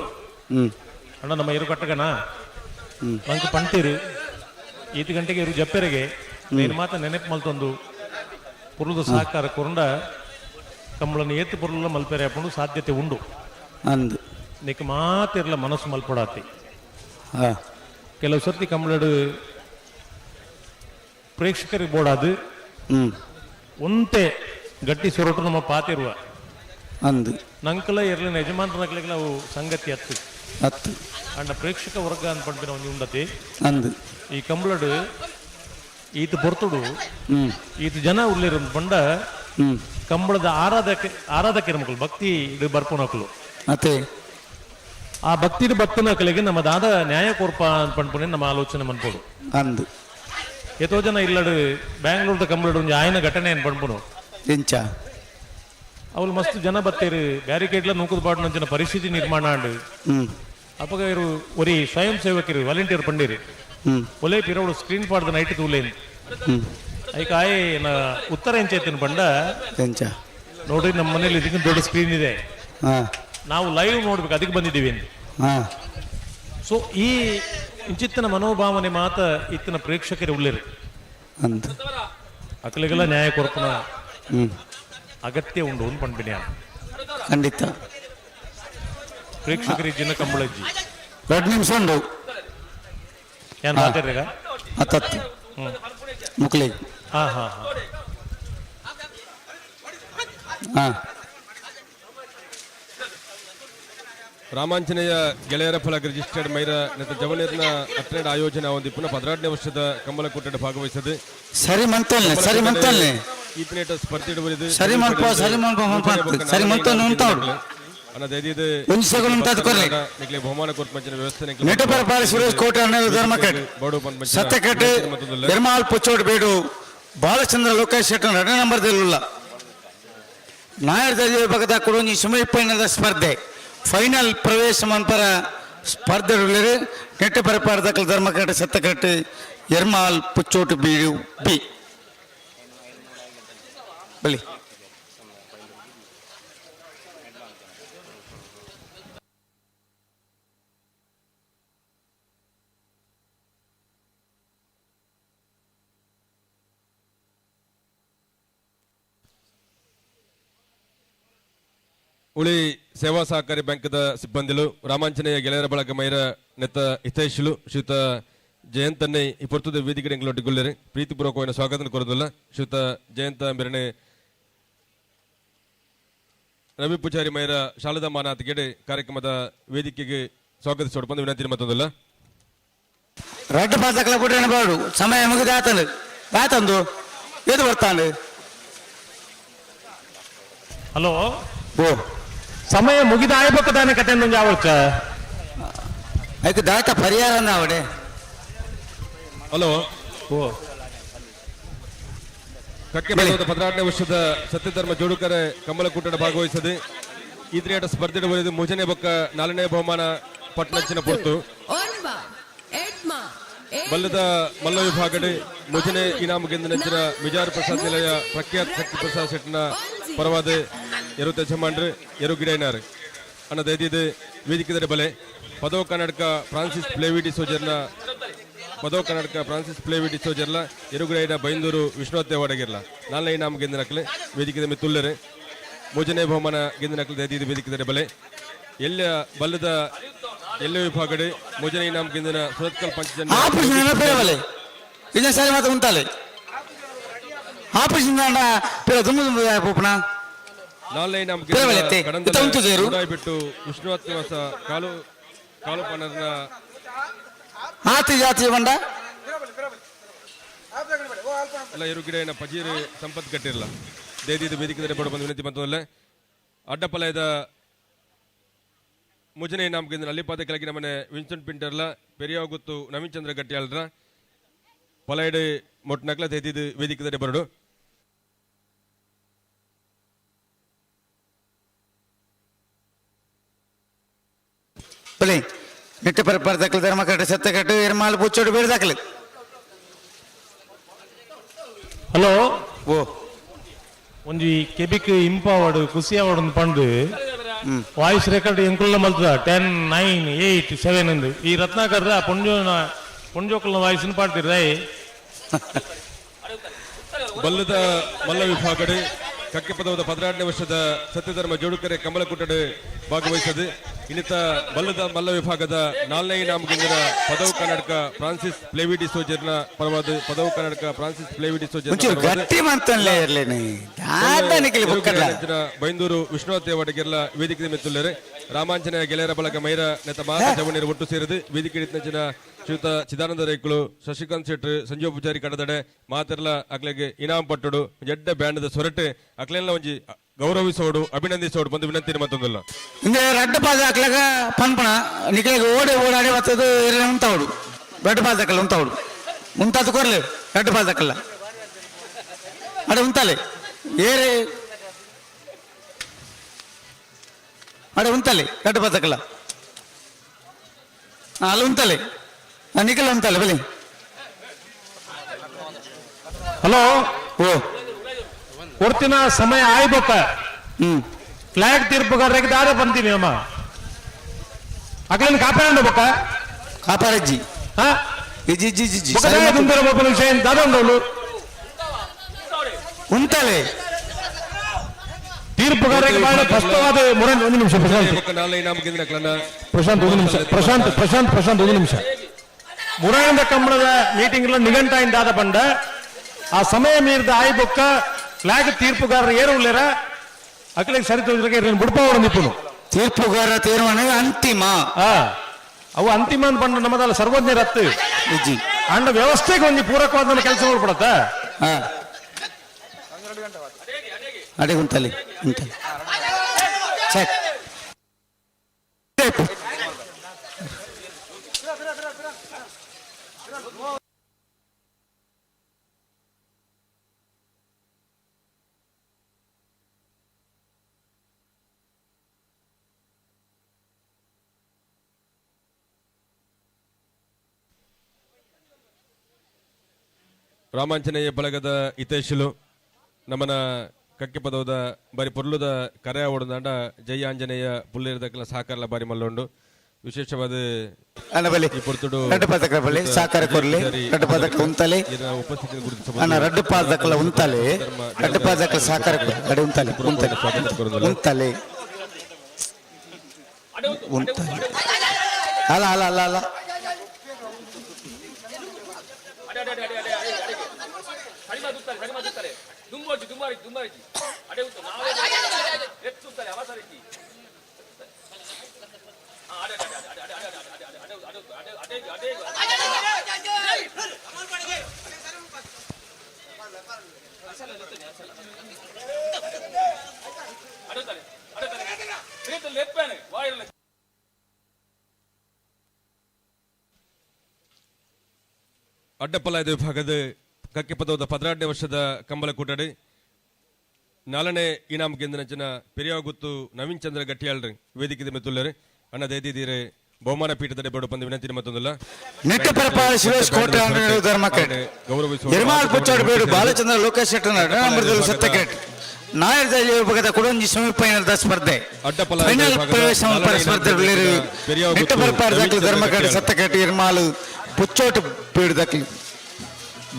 ಅಣ್ಣ ನಮ್ಮ ಇರು ಕಟ್ಟಗನ ನಂಗೆ ಪಂಟೀರು 8 ಗಂಟೆಗೆ ಇರು ಜಪ್ಪೆರೆಗೆ ನೀನು ಮಾತ್ರ ನೆನಪು ಮಲ್ತೊಂದು ಪುರುದ ಸಹಕಾರ ಕೊರಂಡ ಕಂಬಳನ್ನು ಏತು ಪುರುಲ ಮಲ್ಪೆರೆ ಹಾಕೊಂಡು ಸಾಧ್ಯತೆ ಉಂಡು ಅಂದು ನೀಕು ಮಾತಿರಲ ಮನಸ್ಸು ಮಲ್ಪಡಾತಿ ಕೆಲವು ಸರ್ತಿ ಕಂಬಳಡು ಪ್ರೇಕ್ಷಕರಿಗೆ ಬೋಡಾದು ಒಂತೆ ಗಟ್ಟಿ ಸೊರಟು ನಮ್ಮ ಪಾತಿರುವ ಅಂದು ನಂಕಲ ಇರ್ಲಿನ ಯಜಮಾನ್ರಗಳಿಗೆ ನಾವು ಸಂಗತಿ ಹತ್ತು ಅಂಡ ಪ್ರೇಕ್ಷಕ ವರ್ಗ ಅನ್ಪಂಪಿನ ಒಂದು ಉಂಡತಿ ಅಂದು ಈ ಕಂಬಳಡು ಈತ ಬರ್ತುಡು ಈತ ಜನ ಉಳ್ಳಿರ ಪಂಡ ಕಂಬಳದ ಆರಾಧಕರ ಮಕ್ಕಳು ಭಕ್ತಿ ಬರ್ಪುನಕಲು ಮತ್ತೆ ಆ ಭಕ್ತಿ ಭಕ್ತನಕಲಿಗೆ ನಮ್ಮ ದಾದ ನ್ಯಾಯ ಕೋರ್ಪ ಅನ್ಪಂಪನೆ ನಮ್ಮ ಆಲೋಚನೆ ಮನ್ಪೋಡು ಅಂದು ಎಷ್ಟೋ ಜನ ಇಲ್ಲಡು ಬ್ಯಾಂಗ್ಳೂರ್ದ ಕಂಬಳಡು ಒಂದು ಆಯ್ನ ಘಟನೆ ಅನ್ಪಂಪನು ಎಂಚ ಅವಳು ಮಸ್ತ್ ಜನ ಬತ್ತೇರು ಬ್ಯಾರಿಕೇಡ್ಲ ನೂಕದ ಪಾಡು ಜನ ಪರಿಸ್ಥಿತಿ ನಿರ್ಮಾಣ ಆಂಡು ಅಪ್ಪಗ ಇರು ಒರಿ ಸ್ವಯಂ ಸೇವಕರು ವಾಲಂಟಿಯರ್ ಪಂಡಿರು ಒಲೆ ಪಿರವಳು ಸ್ಕ್ರೀನ್ ಪಾಡ್ದ ನೈಟ್ ತೂಲೇನು ಐಕ ಆಯ್ ಉತ್ತರ ಎಂಚೈತಿನ ಪಂಡ ಎಂಚ ನೋಡ್ರಿ ನಮ್ಮ ಮನೇಲಿ ಇದಕ್ಕೆ ದೊಡ್ಡ ಸ್ಕ್ರೀನ್ ಇದೆ ನಾವು ಲೈವ್ ನೋಡ್ಬೇಕು ಅದಕ್ಕೆ ಬಂದಿದ್ದೀವಿ ಸೊ ಈ ಇಂಚಿತ್ತಿನ ಮನೋಭಾವನೆ ಮಾತ ಇತ್ತಿನ ಪ್ರೇಕ್ಷಕರು ಉಳ್ಳಿರು ಅಂದು ಅಕ್ಕಲಿಗೆಲ್ಲ ನ್ಯಾಯ ಕೊರಪನ ಅಗತ್ಯ ಉಂಡು ಒಂದು ಪಂಪಿನ ಖಂಡಿತ ಪ್ರೇಕ್ಷಕರಿಗೆ ಜಿನ ಕಂಬಳಜ್ಜಿ 2 ನಿಮಿಷ ಉಂಡು ಏನ್ ಮಾತಾಡ್ರಿಗ ಹತ್ತತ್ತು ಮುಕ್ಲಿ ಹಾ ರಾಮಾಂಜನೇಯ ಗೆಳೆಯರ ಫಲಕ ರಿಜಿಸ್ಟರ್ಡ್ ಮೈರ ನೆತ್ತ ಜವನೀರ್ನ 12 ಆಯೋಜನೆ ಹೊಂದಿಪ್ಪುನ 16ನೇ ವರ್ಷದ ಕಂಬಳ ಕೂಟದ ಭಾಗವಹಿಸದೆ ಸರಿ ಮಂತಲ್ನೆ ಈಪಿನೇಟ ಸ್ಪರ್ಧೆ ಬರಿದು ಸರಿ ಮಂತಲ್ನೆ ಉಂಟಾಡು ಒಂದು ಸೆಕೆಂಡ್ ಉಂಟಾದ ಕೊರ್ಲೆ ಬಹುಮಾನ ಕೊರ್ಪಂಚಿನ ವ್ಯವಸ್ಥೆ ನೆಟಪರಪಾಲಿ ಸುರೇಶ್ ಕೋಟೆ ಅನ್ನೋದು ಧರ್ಮಕಟ್ ಸತ್ಯಕಟ್ ಎರ್ಮಾಲ್ ಪುಚ್ಚೋಡ್ ಬೇಡು ಬಾಲಚಂದ್ರ ಲೋಕೇಶ್ ಶೆಟ್ಟನ್ 2ನೇ ನಂಬರ್ದಲ್ಲ ನಾಯರ್ದ ವಿಭಾಗದ ಕೊಡೋನಿ ಸೆಮಿಫೈನಲ್ ಸ್ಪರ್ಧೆ ಫೈನಲ್ ಪ್ರವೇಶ ಮನ್ಪರ ಸ್ಪರ್ಧೆ ನೆಟ್ಟಪರಪಾಡದಕ್ಕಲ ಧರ್ಮಕಟ್ ಸತ್ಯಕಟ್ ಎರ್ಮಾಲ್ ಪುಚ್ಚೋಟ್ ಬೀಡು ಬಿ ಬಲಿ ಉಳಿ ಸೇವಾ ಸಹಕಾರಿ ಬ್ಯಾಂಕ್ದ ಸಿಬ್ಬಂದಿಲು ರಾಮಾಂಜನೇಯ ಗೆಳೆಯರ ಬಳಗ ಮೈರ ನೆತ್ತ ಹಿತೈಷಿಲು ಶ್ರೀಯುತ ಜಯಂತನ್ನೇ ಈ ಪೊರ್ತುದ ವೇದಿಕೆ ಎಂಗ್ಲೊಟ್ಟಿಗೊಳ್ಳರೆ ಪ್ರೀತಿಪೂರ್ವಕವಾದ ಸ್ವಾಗತ ಕೊರದಲ್ಲ ಶ್ರೀಯುತ ಜಯಂತ ಮೆರಣೆ ರವಿ ಪೂಜಾರಿ ಮೈರ ಶಾಲದಾ ಮಾನಾತಿಗೆಡೆ ಕಾರ್ಯಕ್ರಮದ ವೇದಿಕೆಗೆ ಸ್ವಾಗತಿಸೋಡು ಬಂದು ವಿನಂತಿ ಮತ್ತೊಂದಲ್ಲ ರೆಡ್ ಪಾತಕಲ ಕೊಟ್ಟೆ ಬಾಡು ಸಮಯ ಮುಗಿದ ಆತಂದು ಏದು ಬರ್ತಾಂಡು ಹಲೋ ಸಮಯ ಮುಗಿದ ಆಯ್ಬೇಕದಾನೆ ಕತೆ ಯಾವಚ್ಚ ಅದಕ್ಕೆ ದಾಟ ಪರಿಹಾರ ಅವಡೆ ಹಲೋ ಓ ಕಕ್ಕೆ ಬಲದ 18ನೇ ವರ್ಷದ ಸತ್ಯಧರ್ಮ ಜೋಡುಕರೆ ಕಮಲಕೂಟದ ಭಾಗವಹಿಸದೆ ಇದ್ರಿಯಾಟ ಸ್ಪರ್ಧೆ ಬರೆದು ಮುಜನೆ ಬೊಕ್ಕ 4ನೇ ಬಹುಮಾನ ಪಟ್ನಂಚಿನ ಪೊರ್ತು ಬಲ್ಲದ ಮಲ್ಲ ವಿಭಾಗಡೆ ಮುಜನೆ ಇನಾಮ ಗೆಂದಿನ ವಿಜಾರ ಪ್ರಸಾದ್ ನಿಲಯ ಪ್ರಖ್ಯಾತ ಶಕ್ತಿ ಪ್ರಸಾದ್ ಶೆಟ್ನ ಪರವಾದ ಎರಡು ಯಜಮಾನ್ರು ಎರಡು ಗಿಡೈನಾರು ಅನ್ನ ದೈದಿದೆ ವೇದಿಕೆ ಬಲೆ ಪದವ ಕರ್ನಾಟಕ ಫ್ರಾನ್ಸಿಸ್ ಪ್ಲೇವಿಡಿ ಸೋಜರ್ನ ಪದವ ಕರ್ನಾಟಕ ಫ್ರಾನ್ಸಿಸ್ ಪ್ಲೇವಿಡಿ ಸೋಜರ್ಲ ಎರುಗಿಡೈನ ಬೈಂದೂರು ವಿಷ್ಣುವತ್ತೆ ಒಡಗಿರ್ಲ 4ನೇ ಇನಾಮ ಗೆಂದಿನಕ್ಲೆ ವೇದಿಕೆ ತುಲ್ಲರೆ ಮುಜನೆ ಬಹುಮಾನ ಗೆಂದಿನಕ್ಲೆ ದೈದಿದೆ ವೇದಿಕೆ ಬಲೆ ಎಲ್ಲ ಬಲ್ಲದ ಎಲ್ಲ ವಿಭಾಗಡೆ ಮುಜನೆ ಇನಾಮ ಗೆಂದಿನ ಸುರತ್ಕಲ್ ಪಂಚಜನ್ಯ ಸರಿ ಮಾತ್ರ ಉಂಟಾಲೆ ಆಪರೇಷನ್ ಪೂಪಣ 4ನೇ ಇನಾಮ ಬಿಟ್ಟು ವಿಷ್ಣುವತ್ ನಿವಾಸ ಕಾಲು ಕಾಲು ಪನ್ನರ್ನ ಆತಿ ಜಾತಿ ಬಂಡ ಎಲ್ಲ ಇರುಗಿಡೇನ ಪಜೀರ್ ಸಂಪತ್ ಕಟ್ಟಿರಲ್ಲ ದೇದಿದ ವೇದಿಕೆ ಬಡ ಬಂದು ವಿನಂತಿ ಬಂತಲ್ಲ ಅಡ್ಡಪಲಯದ ಮುಜನೆ ಇನಾಮ ಗೆಂದಿನ ಅಲ್ಲಿಪಾದ ಕೆಳಗಿನ ಮನೆ ವಿನ್ಸೆಂಟ್ ಪಿಂಟರ್ಲ ಪೆರಿಯಾಗುತ್ತು ನವೀನ್ ಚಂದ್ರ ಗಟ್ಟಿಯಾಳ್ರ ಪಲಯಡೆ ಮೊಟ್ನಕ್ಲ ದೇದಿದ ವೇದಿಕೆ ಬರಡು ಬಲೆ ನೆಟ್ಟ ಪರಪರ ದಕ್ಕಲು ಧರ್ಮ ಕಟ್ಟು ಸತ್ತ ಕಟ್ಟು ಎರ್ಮಾಲ್ ಪುಚ್ಚೋಡು ಬೇಡ ದಾಖಲೆ ಹಲೋ ಓ ಒಂಜಿ ಕೆಬಿಕ್ ಇಂಪಾವಡು ಕುಸಿಯಾವಡು ಪಂಡು ವಾಯ್ಸ್ ರೆಕಾರ್ಡ್ ಎಂಕುಲ್ಲ ಮಲ್ತದ 10 9 8 7 ಎಂದು ಈ ರತ್ನಾಕರ್ರ ಪುಂಜೋಕಲ್ನ ವಾಯ್ಸ್ ಪಾಡ್ತಿರ್ರೈ ಬಲ್ಲದ ಮಲ್ಲ ವಿಭಾಗಡೆ ಕಕ್ಕೆ ಪದವದ 18ನೇ ವರ್ಷದ ಸತ್ಯಧರ್ಮ ಜೋಡುಕರೆ ಕಮಲಕುಟಡೆ ಭಾಗವಹಿಸದೆ ಇನ್ನಿತ ಬಲ್ಲದ ಮಲ್ಲ ವಿಭಾಗದ 4ನೇ ಇನಾಮ ಗೆಂದಿನ ಪದವು ಕರ್ನಾಟಕ ಫ್ರಾನ್ಸಿಸ್ ಪ್ಲೇವಿಡಿ ಸೋಜರ್ನ ಪರವಾದ ಪದವು ಕರ್ನಾಟಕ ಫ್ರಾನ್ಸಿಸ್ ಪ್ಲೇವಿಡಿ ಬೈಂದೂರು ವಿಷ್ಣುವತ್ತೆ ಒಡಗಿರ್ಲ ವೇದಿಕೆ ಮೆತ್ತುಲ್ಲರೆ ರಾಮಾಂಜನೇಯ ಗೆಳೆಯರ ಬಳಗ ಮೈರ ನೆತ ಮಾತ ಜವಣಿಯರು ಒಟ್ಟು ಸೇರಿದು ವೇದಿಕೆ ಇಟ್ಟಿನ ಶ್ರೀಯುತ ಚಿದಾನಂದ ರೈಕುಳು ಶಶಿಕಾಂತ್ ಶೆಟ್ರು ಸಂಜೀವ ಪೂಜಾರಿ ಕಡದಡೆ ಮಾತೆರ್ಲ ಅಕ್ಲೆಗೆ ಇನಾಮ್ ಪಟ್ಟುಡು ಎಡ್ಡ ಬ್ಯಾಂಡದ ಸೊರಟೆ ಅಕ್ಲೆಲ್ಲ ಒಂಜಿ ಗೌರವಿಸೋಡು ಅಭಿನಂದಿಸೋಡು ಬಂದು ವಿನಂತಿ ಮತ್ತೊಂದಲ್ಲ ಹಿಂಗೆ ರಡ್ಡು ಪಾದ ಅಕ್ಲಾಗ ಪನ್ಪಣ ನಿಕ್ಲೆಗೆ ಓಡಾಡಿ ಬರ್ತದು ಉಂತಾವಡು ರಡ್ಡು ಪಾದ ಅಕ್ಕಲ್ಲ ಉಂತಾವಡು ಉಂತಾದು ಕೊರ್ಲೆ ರಡ್ಡು ಪಾದ ಅಕ್ಕಲ್ಲ ಅಡೆ ಉಂತಾಲೆ ಏರೆ ಅಡೆ ಉಂತಾಲೆ ರಡ್ಡು ಪಾದ ಅಕ್ಕಲ್ಲ ಅಲ್ಲಿ ಉಂತಾಲೆ ನಿಖಿಲ್ ಉಂತಾಲೆ ಬಲಿ ಹಲೋ ಓ ಕೊಡ್ತಿನ ಸಮಯ ಆಯ್ಬೇಕ ಫ್ಲಾಗ್ ತೀರ್ಪುಗಾರರಿಗೆ ದಾರ ಬಂತೀನಿ ಅಮ್ಮ ಅಕ್ಲೇನು ಕಾಪಾಡ ಬೊಕ್ಕ ಕಾಪಾರಜ್ಜಿ ಹಾ ಇಜಿ ಜಿ ಜಿ ಜಿ ಮುಂದಿರ ಒಬ್ಬನ ವಿಷಯ ದಾದ ಉಂಡವಳು ಉಂಟಲೆ ತೀರ್ಪುಗಾರರಿಗೆ ಬಹಳ ಸ್ಪಷ್ಟವಾದ ಒಂದು ನಿಮಿಷ ಪ್ರಶಾಂತ್ ಒಂದು ನಿಮಿಷ ಮುರಾಯಂದ ಕಂಬಳದ ಮೀಟಿಂಗ್ ನಿಘಂಟಾಯಿಂದಾದ ಬಂಡ ಆ ಸಮಯ ಮೀರಿದ ಆಯ್ಬೊಕ್ಕ ಫ್ಲಾಗ್ ತೀರ್ಪುಗಾರರು ಏರು ಉಳ್ಳೇರ ಅಕ್ಕಳಿಗೆ ಸರಿ ತೋದ್ರಿಗೆ ಬಿಡ್ಪಾವಡು ನಿಪ್ಪುನು ತೀರ್ಪುಗಾರ ತೀರ್ಮಾನ ಅಂತಿಮ ಅವು ಅಂತಿಮ ಅಂತ ಬಂದು ನಮ್ಮದಲ್ಲ ಸರ್ವಜ್ಞ ರತ್ತು ಅಂಡ ವ್ಯವಸ್ಥೆಗೆ ಒಂದು ಪೂರಕವಾದ ಕೆಲಸ ಮಾಡ್ಬಿಡತ್ತ ಅಡೆ ಉಂಟಲ್ಲಿ ಉಂಟಲ್ಲಿ ಚೆಕ್ ರಾಮಾಂಜನೇಯ ಬಳಗದ ಹಿತೈಷಿಲು ನಮ್ಮನ ಕಕ್ಕೆ ಪದವದ ಬಾರಿ ಪೊರ್ಲುದ ಕರೆ ಓಡದಾಂಡ ಜೈ ಆಂಜನೇಯ ಪುಲ್ಲಿರದಕ್ಕೆಲ್ಲ ಸಹಕಾರಲ ಬಾರಿ ಮಲ್ಲೊಂಡು ವಿಶೇಷವಾದ ಈ ಪೊರ್ತುಡು ರಡ್ಡು ಪಾದಕಲ ಬಲ್ಲಿ ಸಹಕಾರ ಕೊರ್ಲಿ ರಡ್ಡು ಪಾದಕಲ ಉಂತಲೆ ಉಪಸ್ಥಿತಿ ರಡ್ಡು ಪಾದಕಲ ಉಂತಲೆ ರಡ್ಡು ಪಾದಕಲ ಸಹಕಾರ ಅಡೆ ಉಂತಲೆ ಉಂತಲೆ ಉಂತಲೆ ಅಲ್ಲ ಅಲ್ಲ ಅಲ್ಲ ಅಲ್ಲ ಅಡ್ಡಪಲಾಯದ ವಿಭಾಗದ ಕಕ್ಕೆಪದದ 18ನೇ ವರ್ಷದ ಕಂಬಳ ಕೂಟಡಿ 4ನೇ ಇನಾಮ್ ಗೆಂದಿನ ಪೆರಿಯಾಗುತ್ತು ನವೀನ್ ಚಂದ್ರ ಗಟ್ಟಿಯಾಳ್ರಿ ವೇದಿಕೆ ಮೆತ್ತುಲ್ಲರು ಅಣ್ಣ ದಯದಿದ್ದೀರಿ ಬಹುಮಾನ ಪೀಠದ ಬೋರ್ಡು ಬಂದು ವಿನಂತಿ ಮತ್ತೊಂದಿಲ್ಲ ನಿಟ್ಟಪರಪಾಳ ಸುರೇಶ್ ಕೋಟೆ ಧರ್ಮಕೇಟ್ ನಿರ್ಮಾಲ್ ಪುಚ್ಚೋಡಬೇಡು ಬಾಲಚಂದ್ರ ಲೋಕೇಶ್ ಶೆಟ್ಟರ್ ನಂಬರ್ದಲ್ಲಿ ಸತ್ತಕೇಟ್ ನಾಯರ್ದ ವಿಭಾಗದ ಕುಡಂಜಿ ಸೆಮಿಫೈನಲ್ ಸ್ಪರ್ಧೆ ಫೈನಲ್ ಪ್ರವೇಶ ಸ್ಪರ್ಧೆ ನಿಟ್ಟಪರಪಾಳ ಧರ್ಮಕೇಟ್ ಸತ್ತಕೇಟ್ ನಿರ್ಮಾಲ್ ಪುಚ್ಚೋಟ ಬೀಡುದಕ್ಕೆ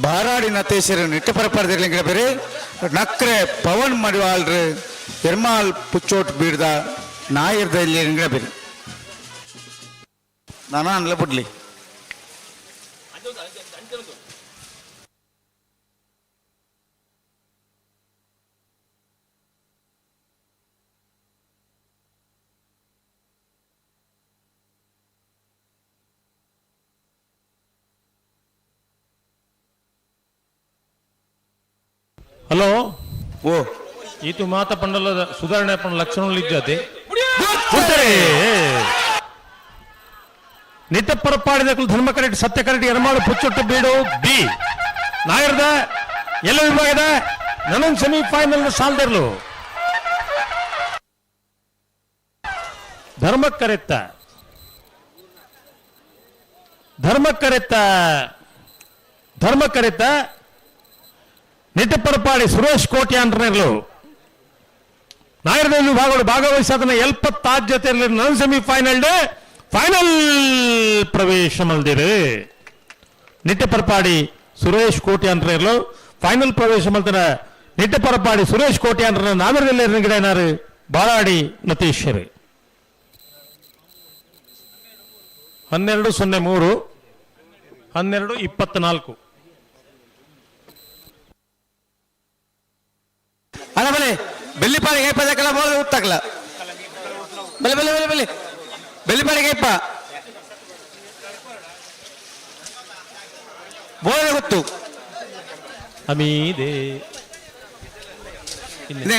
ಬಾರಾಡಿ ನತೇಶರು ನಿಟ್ಟಪರಪಾಳದಲ್ಲಿ ಬೇರೆ ನಕ್ರೆ ಪವನ್ ಮಡಿವಾಳ್ರು ನಿರ್ಮಾಲ್ ಪುಚ್ಚೋಟ್ ಬೀಡ್ದ ನಾಯರ್ದಲ್ಲಿ ಬೇರೆ ನಾನು ಅನ್ಲ ಬಿಡ್ಲಿ ಹಲೋ ಓ ಈತು ಮಾತ ಪಂಡಲದ ಸುಧಾರಣೆ ಪಂಡ ಲಕ್ಷಣಗಳು ಇಜ್ಜಾತಿ ನಿಟ್ಟಪರಪಾಡಿದ ಧರ್ಮ ಕರೆಕ್ಟ್ ಸತ್ಯ ಕರೆಕ್ಟ್ ಎರಮಾಳು ಪುಚ್ಚೊಟ್ಟು ಬೀಡು ಬಿ ನಾಯರ್ದ ಎಲ್ಲ ವಿಭಾಗದ ನನನ್ ಸೆಮಿಫೈನಲ್ ಸಾಲ್ದಿರ್ಲು ಧರ್ಮ ಕರೆತ್ತ ನಿಟ್ಟಪರಪಾಡಿ ಸುರೇಶ್ ಕೋಟ್ಯಾಂಡ್ರನೇರ್ಲು ನಾಯರ್ದ ವಿಭಾಗಗಳು ಭಾಗವಹಿಸೋದನ್ನ 70 ಜೊತೆಯಲ್ಲಿ ನನ್ನ ಸೆಮಿಫೈನಲ್ ಫೈನಲ್ ಪ್ರವೇಶ ಮಲ್ದಿರು ನಿಟ್ಟಪರಪಾಡಿ ಸುರೇಶ್ ಕೋಟ್ಯಾಂಡ್ರನೇರ್ಲು ಫೈನಲ್ ಪ್ರವೇಶ ಮಲ್ತಿನ ನಿಟ್ಟಪರಪಾಡಿ ಸುರೇಶ್ ಕೋಟ್ಯಾಂಡ್ರ ನಾಗರದಲ್ಲಿ ಗಿಡನಾರು ಬಾಳಾಡಿ ನತೀಶ್ವರಿ 12:03 12:24 ಅಲ್ಲ ಬಲೆ ಬೆಳ್ಳಿಪಾಡಿ ಗೈಪ ದಕ್ಕಲ ಬೋಳ ಉತ್ತಕಲ ಬಲೆ ಬಲೆ ಬಲೆ ಬಲೆ ಬೆಳ್ಳಿಪಾಡಿ ಗೈಪ ಬೋಳ ಗೊತ್ತು ಅಮೀದೆ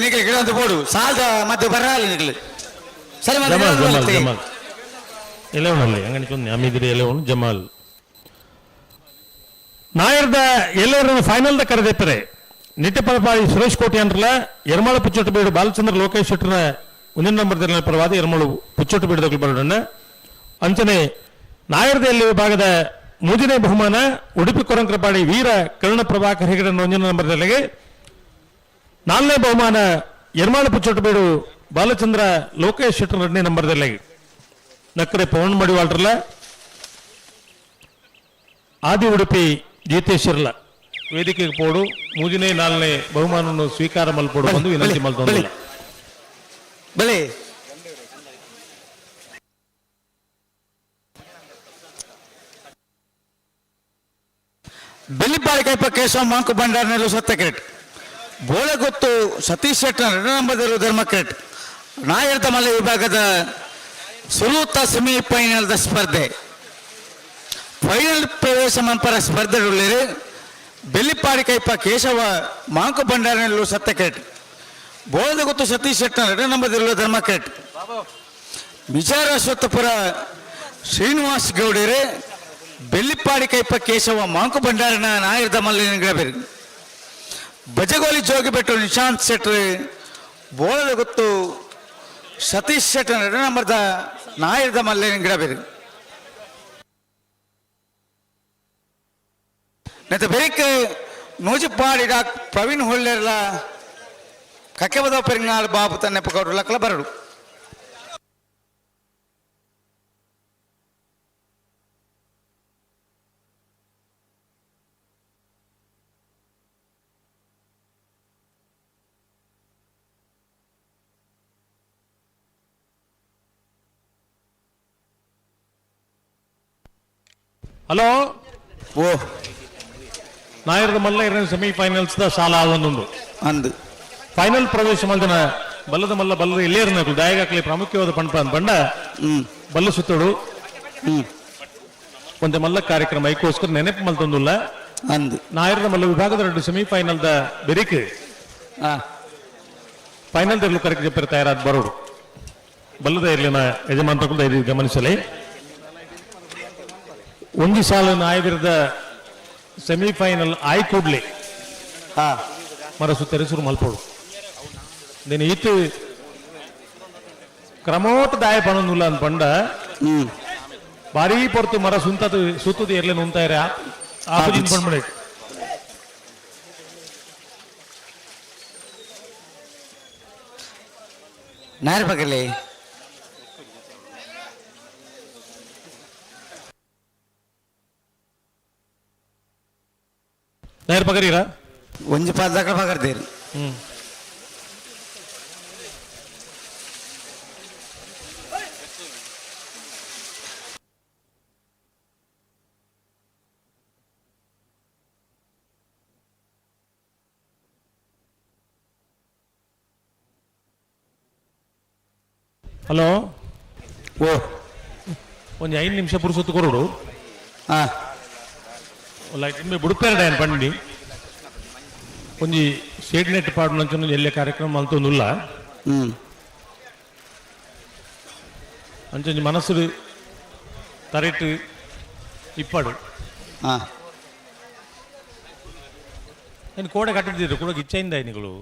ನಿಖಿಲ್ ಗಿಡ ಅಂತ ಬೋಡು ಸಾಲ್ದ ಮತ್ತೆ ಬರಲ್ಲ ನಿಖಿಲ್ ಸರಿ ಜಮಾಲ್ ಎಲೆವನಲ್ಲಿ ಅಂಗಡಿ ಚೊನ್ನೆ ಅಮೀದಿರಿ ಎಲೆವನು ಜಮಾಲ್ ನಾಯರ್ದ ಎಲ್ಲರನ್ನು ಫೈನಲ್ದ ಕರೆದೆಪ್ಪರೆ ನಿಟ್ಟಪರಪಾಡಿ ಸುರೇಶ್ ಕೋಟೆ ಅಂದ್ರಲ್ಲ ಎರಮಾಳ ಪುಚ್ಚೊಟ್ಟು ಬೀಡು ಬಾಲಚಂದ್ರ ಲೋಕೇಶ್ ಶೆಟ್ಟರ್ನ 1 ನಂಬರ್ ಪರವಾದ ಎರಮಾಳು ಪುಚ್ಚೊಟ್ಟು ಬೀಡದಲ್ಲಿ ಬರೋಣ ಅಂಚನೆ ನಾಯರ್ದಲ್ಲಿ ವಿಭಾಗದ 3ನೇ ಬಹುಮಾನ ಉಡುಪಿ ಕೊರಂಕ್ರಪಾಡಿ ವೀರ ಕರ್ಣ ಪ್ರಭಾಕರ್ ಹೆಗಡೆ 1 ನಂಬರ್ದಲ್ಲಿಗೆ 4ನೇ ಬಹುಮಾನ ಎರಮಾಳ ಪುಚ್ಚೊಟ್ಟು ಬೀಡು ಬಾಲಚಂದ್ರ ಲೋಕೇಶ್ ಶೆಟ್ಟರ್ 2ನೇ ನಂಬರ್ದಲ್ಲಿ ನಕ್ಕರೆ ಪವನ್ ಮಡಿವಾಳ್ರಲ್ಲ ಆದಿ ಉಡುಪಿ ಜೀತೇಶ್ವರ್ಲ ವೇದಿಕೆಗೆ ಪೋಡು 3ನೇ 4ನೇ ಬಹುಮಾನವನ್ನು ಸ್ವೀಕಾರ ಮಲ್ಪೋಡು ಬಂದು ವಿನಂತಿ ಮಲ್ತೊಂದಿಲ್ಲ ಬಲೆ ಬೆಳ್ಳಿಪಾಡಿ ಕೈಪ ಕೇಶವ ಮಾಂಕು ಭಂಡಾರನೆಲ್ಲ ಸತ್ತಕ್ರೇಟ್ ಬೋಳಗೊತ್ತು ಸತೀಶ್ ಶೆಟ್ಟರ್ 2 ನಂಬರ್ ಧರ್ಮಕ್ರೇಟ್ ನಾಯರ್ದ ಮಲೆ ವಿಭಾಗದ ಸುಲೂತ ಸೆಮಿಫೈನಲ್ದ ಸ್ಪರ್ಧೆ ಫೈನಲ್ ಪ್ರವೇಶ ಮಂಪರ ಸ್ಪರ್ಧೆಗಳಲ್ಲಿ ಬೆಳ್ಳಿಪಾಡಿ ಕೈಪ ಕೇಶವ ಮಾಂಕು ಭಂಡಾರನೆಲ್ಲೂ ಸತ್ತಕ್ರೇಟ್ ಬೋಳದ ಗೊತ್ತು ಸತೀಶ್ ಶೆಟ್ಟರ್ 2 ನಂಬರ್ ಧರ್ಮಕ್ರೇಟ್ ವಿಚಾರ ಸ್ವತ್ತಪುರ ಶ್ರೀನಿವಾಸ್ ಗೌಡರೇ ಬೆಳ್ಳಿಪಾಡಿ ಕೈಪ ಕೇಶವ ಮಾಂಕು ಭಂಡಾರನ ನಾಯರ್ದ ಮಲ್ಲಿನ ಬೇರೆ ಬಜಗೋಲಿ ಜೋಗಿಬೆಟ್ಟು ನಿಶಾಂತ್ ಶೆಟ್ಟಿ ಬೋಳದ ಗೊತ್ತು ಸತೀಶ್ ಶೆಟ್ಟರ್ 2 ನಂಬರ್ದ ನಾಯರ್ದ ಮಲ್ಲಿನ ಗಿಡ ಬೇರೆ ನೆತ್ತ ಬೆರಿಕ್ ನೂಜಿಪಾಡಿ ಪ್ರವೀಣ್ ಹೊಳ್ಳೆರ್ಲ ಕಕ್ಕೆಬದ ಪೆರಿಂಗಾಳ ಬಾಬು ತನ್ನೆಪ್ಪಗೌಡರು ಲಕ್ಕಲ ಬರಡು ಹಲೋ ಓ ನಾಯರ್ದ ಮಲ್ಲ 2 ಸೆಮಿಫೈನಲ್ಸ್ ದ ಸಾಲ ಆದೊಂದು ಅಂದು ಫೈನಲ್ ಪ್ರವೇಶ ಮಲ್ದಿನ ಬಲ್ಲದ ಮಲ್ಲ ಬಲ್ಲದ ಇಲ್ಲೇರ್ನಕು ದಾಯಗಾಕ್ಲಿ ಪ್ರಾಮುಖ್ಯವಾದ ಪಂಡ ಬಲ್ಲ ಸುತ್ತೋಡು ಒಂದೇ ಮಲ್ಲ ಕಾರ್ಯಕ್ರಮ ಐಕೋಸ್ಕರ ನೆನಪು ಮಲ್ತೊಂದುಲ್ಲ ಅಂದು ನಾಯರ್ದ ಮಲ್ಲ ವಿಭಾಗದ 2 ಸೆಮಿಫೈನಲ್ ದ ಬೆರಿಕ್ ಫೈನಲ್ ದರ್ಲು ಕರೆಕ್ಟ್ ಜಪ್ಪಿರ ತಯಾರಾದ ಬರೋಡು ಬಲ್ಲದ ಇರ್ಲಿನ ಯಜಮಾನರು ಇದು ಗಮನಿಸಲಿ ಒಂಜಿ ಸಾಲ ನಾಯದಿರದ ಸೆಮಿಫೈನಲ್ ಆಯ್ ಕೂಡ್ಲೆ ಮರ ಸುತ್ತರಿಸರು ಮಲ್ಪೋಡು ದಿನ ಇತ್ತು ಕ್ರಮೋಟ್ ದಾಯ ಪಣನುಲ್ಲ ಅಂತ ಪಂಡ ಭಾರಿ ಪೊರ್ತು ಮರ ಸುಂತದು ಸುತ್ತದು ಎರ್ಲೇನು ಉಂತಾಯಿರ ಆಪುಜಿನ್ ಪಂಡ್ಬಿಡೆ ನಾರ್ ಬಗಲೇ ನೇರ ಪಗರೀರಾ ಒಂಜಿ ಪಾದಕ ಪಗರ್ದೇರಿ ಹಲೋ ಓ ಒಂದು 5 ನಿಮಿಷ ಪುರುಸೊತ್ತು ಕೊರಡು ಲೈಕ್ ಇನ್ಮೆ ಬುಡುಪೇರಡ ಏನು ಪಂಡಿ ಒಂಜಿ ಸ್ಟೇಟ್ ನೆಟ್ ಪಾಡು ನಂಚನ ಎಲ್ಲೆ ಕಾರ್ಯಕ್ರಮ ಮಲ್ತೊಂದುಲ್ಲ ಅಂಚೊಂಜಿ ಮನಸ್ಸು ತರೆಟ್ ಇಪ್ಪಡು ಏನು ಕೋಡೆ ಕಟ್ಟಿದ್ದೀರು ಕೂಡ ಇಚ್ಛೆಯಿಂದ ಏನಿಗಳು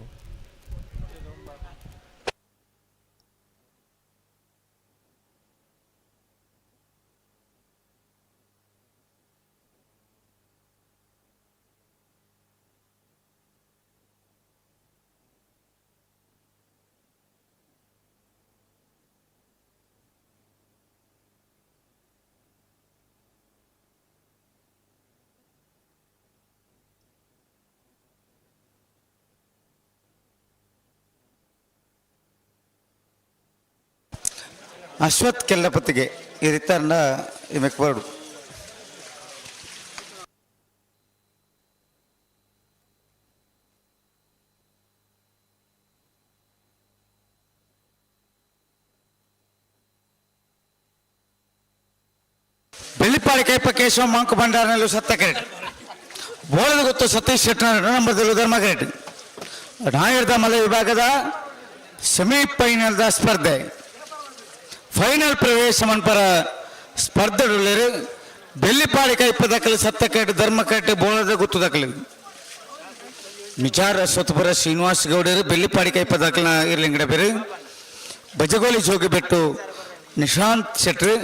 ಅಶ್ವಥ್ ಕೆಲ್ಲಪತ್ತಿಗೆ ಈ ರೀತಿಯನ್ನ ಮೆಕ್ಬಾರ್ದು ಬೆಳ್ಳಿಪಾಡಿ ಕೈಪ ಕೇಶವ ಮಾಂಕು ಭಂಡಾರನಲ್ಲೂ ಸತ್ತಕೆರೆಟ್ ಬೋಳದ ಗೊತ್ತು ಸತೀಶ್ ಶೆಟ್ಟರ್ ನಂಬರ್ದಲ್ಲೂ ಧರ್ಮಕೆರೆಟ್ ನಾಯರ್ದ ಮಲೆ ವಿಭಾಗದ ಸೆಮಿಫೈನಲ್ದ ಸ್ಪರ್ಧೆ ಫೈನಲ್ ಪ್ರವೇಶ ಮನ್ಪರ ಸ್ಪರ್ಧೆಗಳು ಬೆಳ್ಳಿಪಾಡಿ ಕೈಪ ದಕ್ಕಲು ಸತ್ತಕೆಟ್ ಧರ್ಮಕೆಟ್ ಬೋಳದ ಗೊತ್ತು ದಕ್ಕಲು ಮಿಚಾರ ಸ್ವತಪುರ ಶ್ರೀನಿವಾಸ್ ಗೌಡರು ಬೆಳ್ಳಿಪಾಡಿ ಕೈಪ ದಕ್ಕಲ ಇರ್ಲಿಂಗಡ ಬೇರೆ ಬಜಗೋಲಿ ಜೋಗಿಬೆಟ್ಟು ನಿಶಾಂತ್ ಶೆಟ್ರು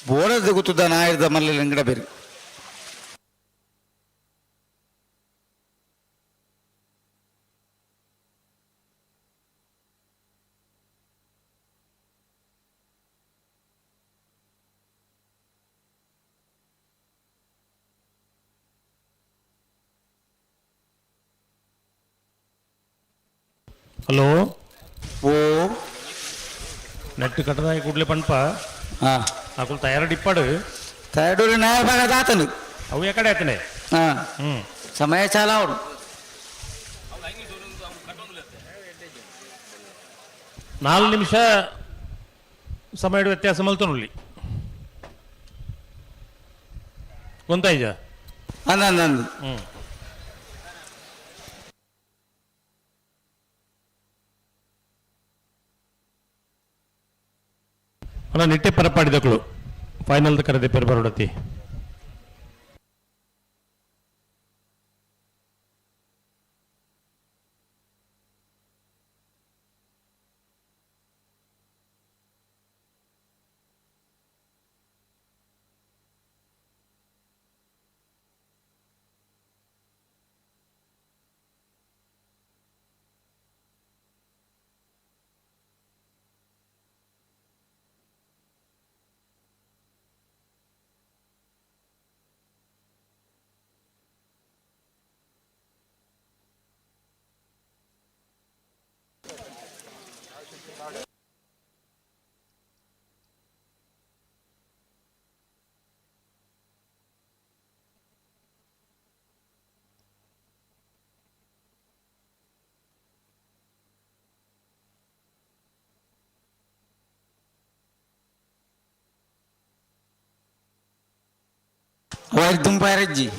ಬೋಳದ ಗೊತ್ತುದ ನಾಯರ್ದ ಮಲ್ಲ ಲಿಂಗಡ ಬೇರೆ ಹಲೋ ಓ ನೆಟ್ ಕಟ್ಟದಾಗಿ ಕೂಡ್ಲೆ ಪಂಪ ಆಕುಲ್ ತಯಾರಡಿಪ್ಪಾಡು ತಯಾರು ನಾಯ ಭಾಗದ ಆತನು ಅವು ಯಾಕಡೆ ಆತನೆ ಸಮಯ ಚಾಲ ಅವಡು 4 ನಿಮಿಷ ಸಮಯದ ವ್ಯತ್ಯಾಸ ಮಲ್ತನುಳ್ಳಿ ಗೊಂತಾಯ್ಜ ಅಂದಂದು ಅಣ್ಣ ನಿಟ್ಟೆ ಪರಪಾಡಿದಕ್ಕಳು ಫೈನಲ್ ಕರೆದೆ ಪೆರು ಬರೋಡತಿ वायर तुम पायरत जी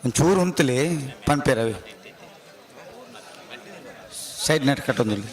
ಒಂಚೂರು ಉಂತಲಿ ಪನ್ಪೆ ರವಿ ಸೈಡ್ ನೆಟ್ ಕಟ್ಟೊಂದಿಲ್ಲ.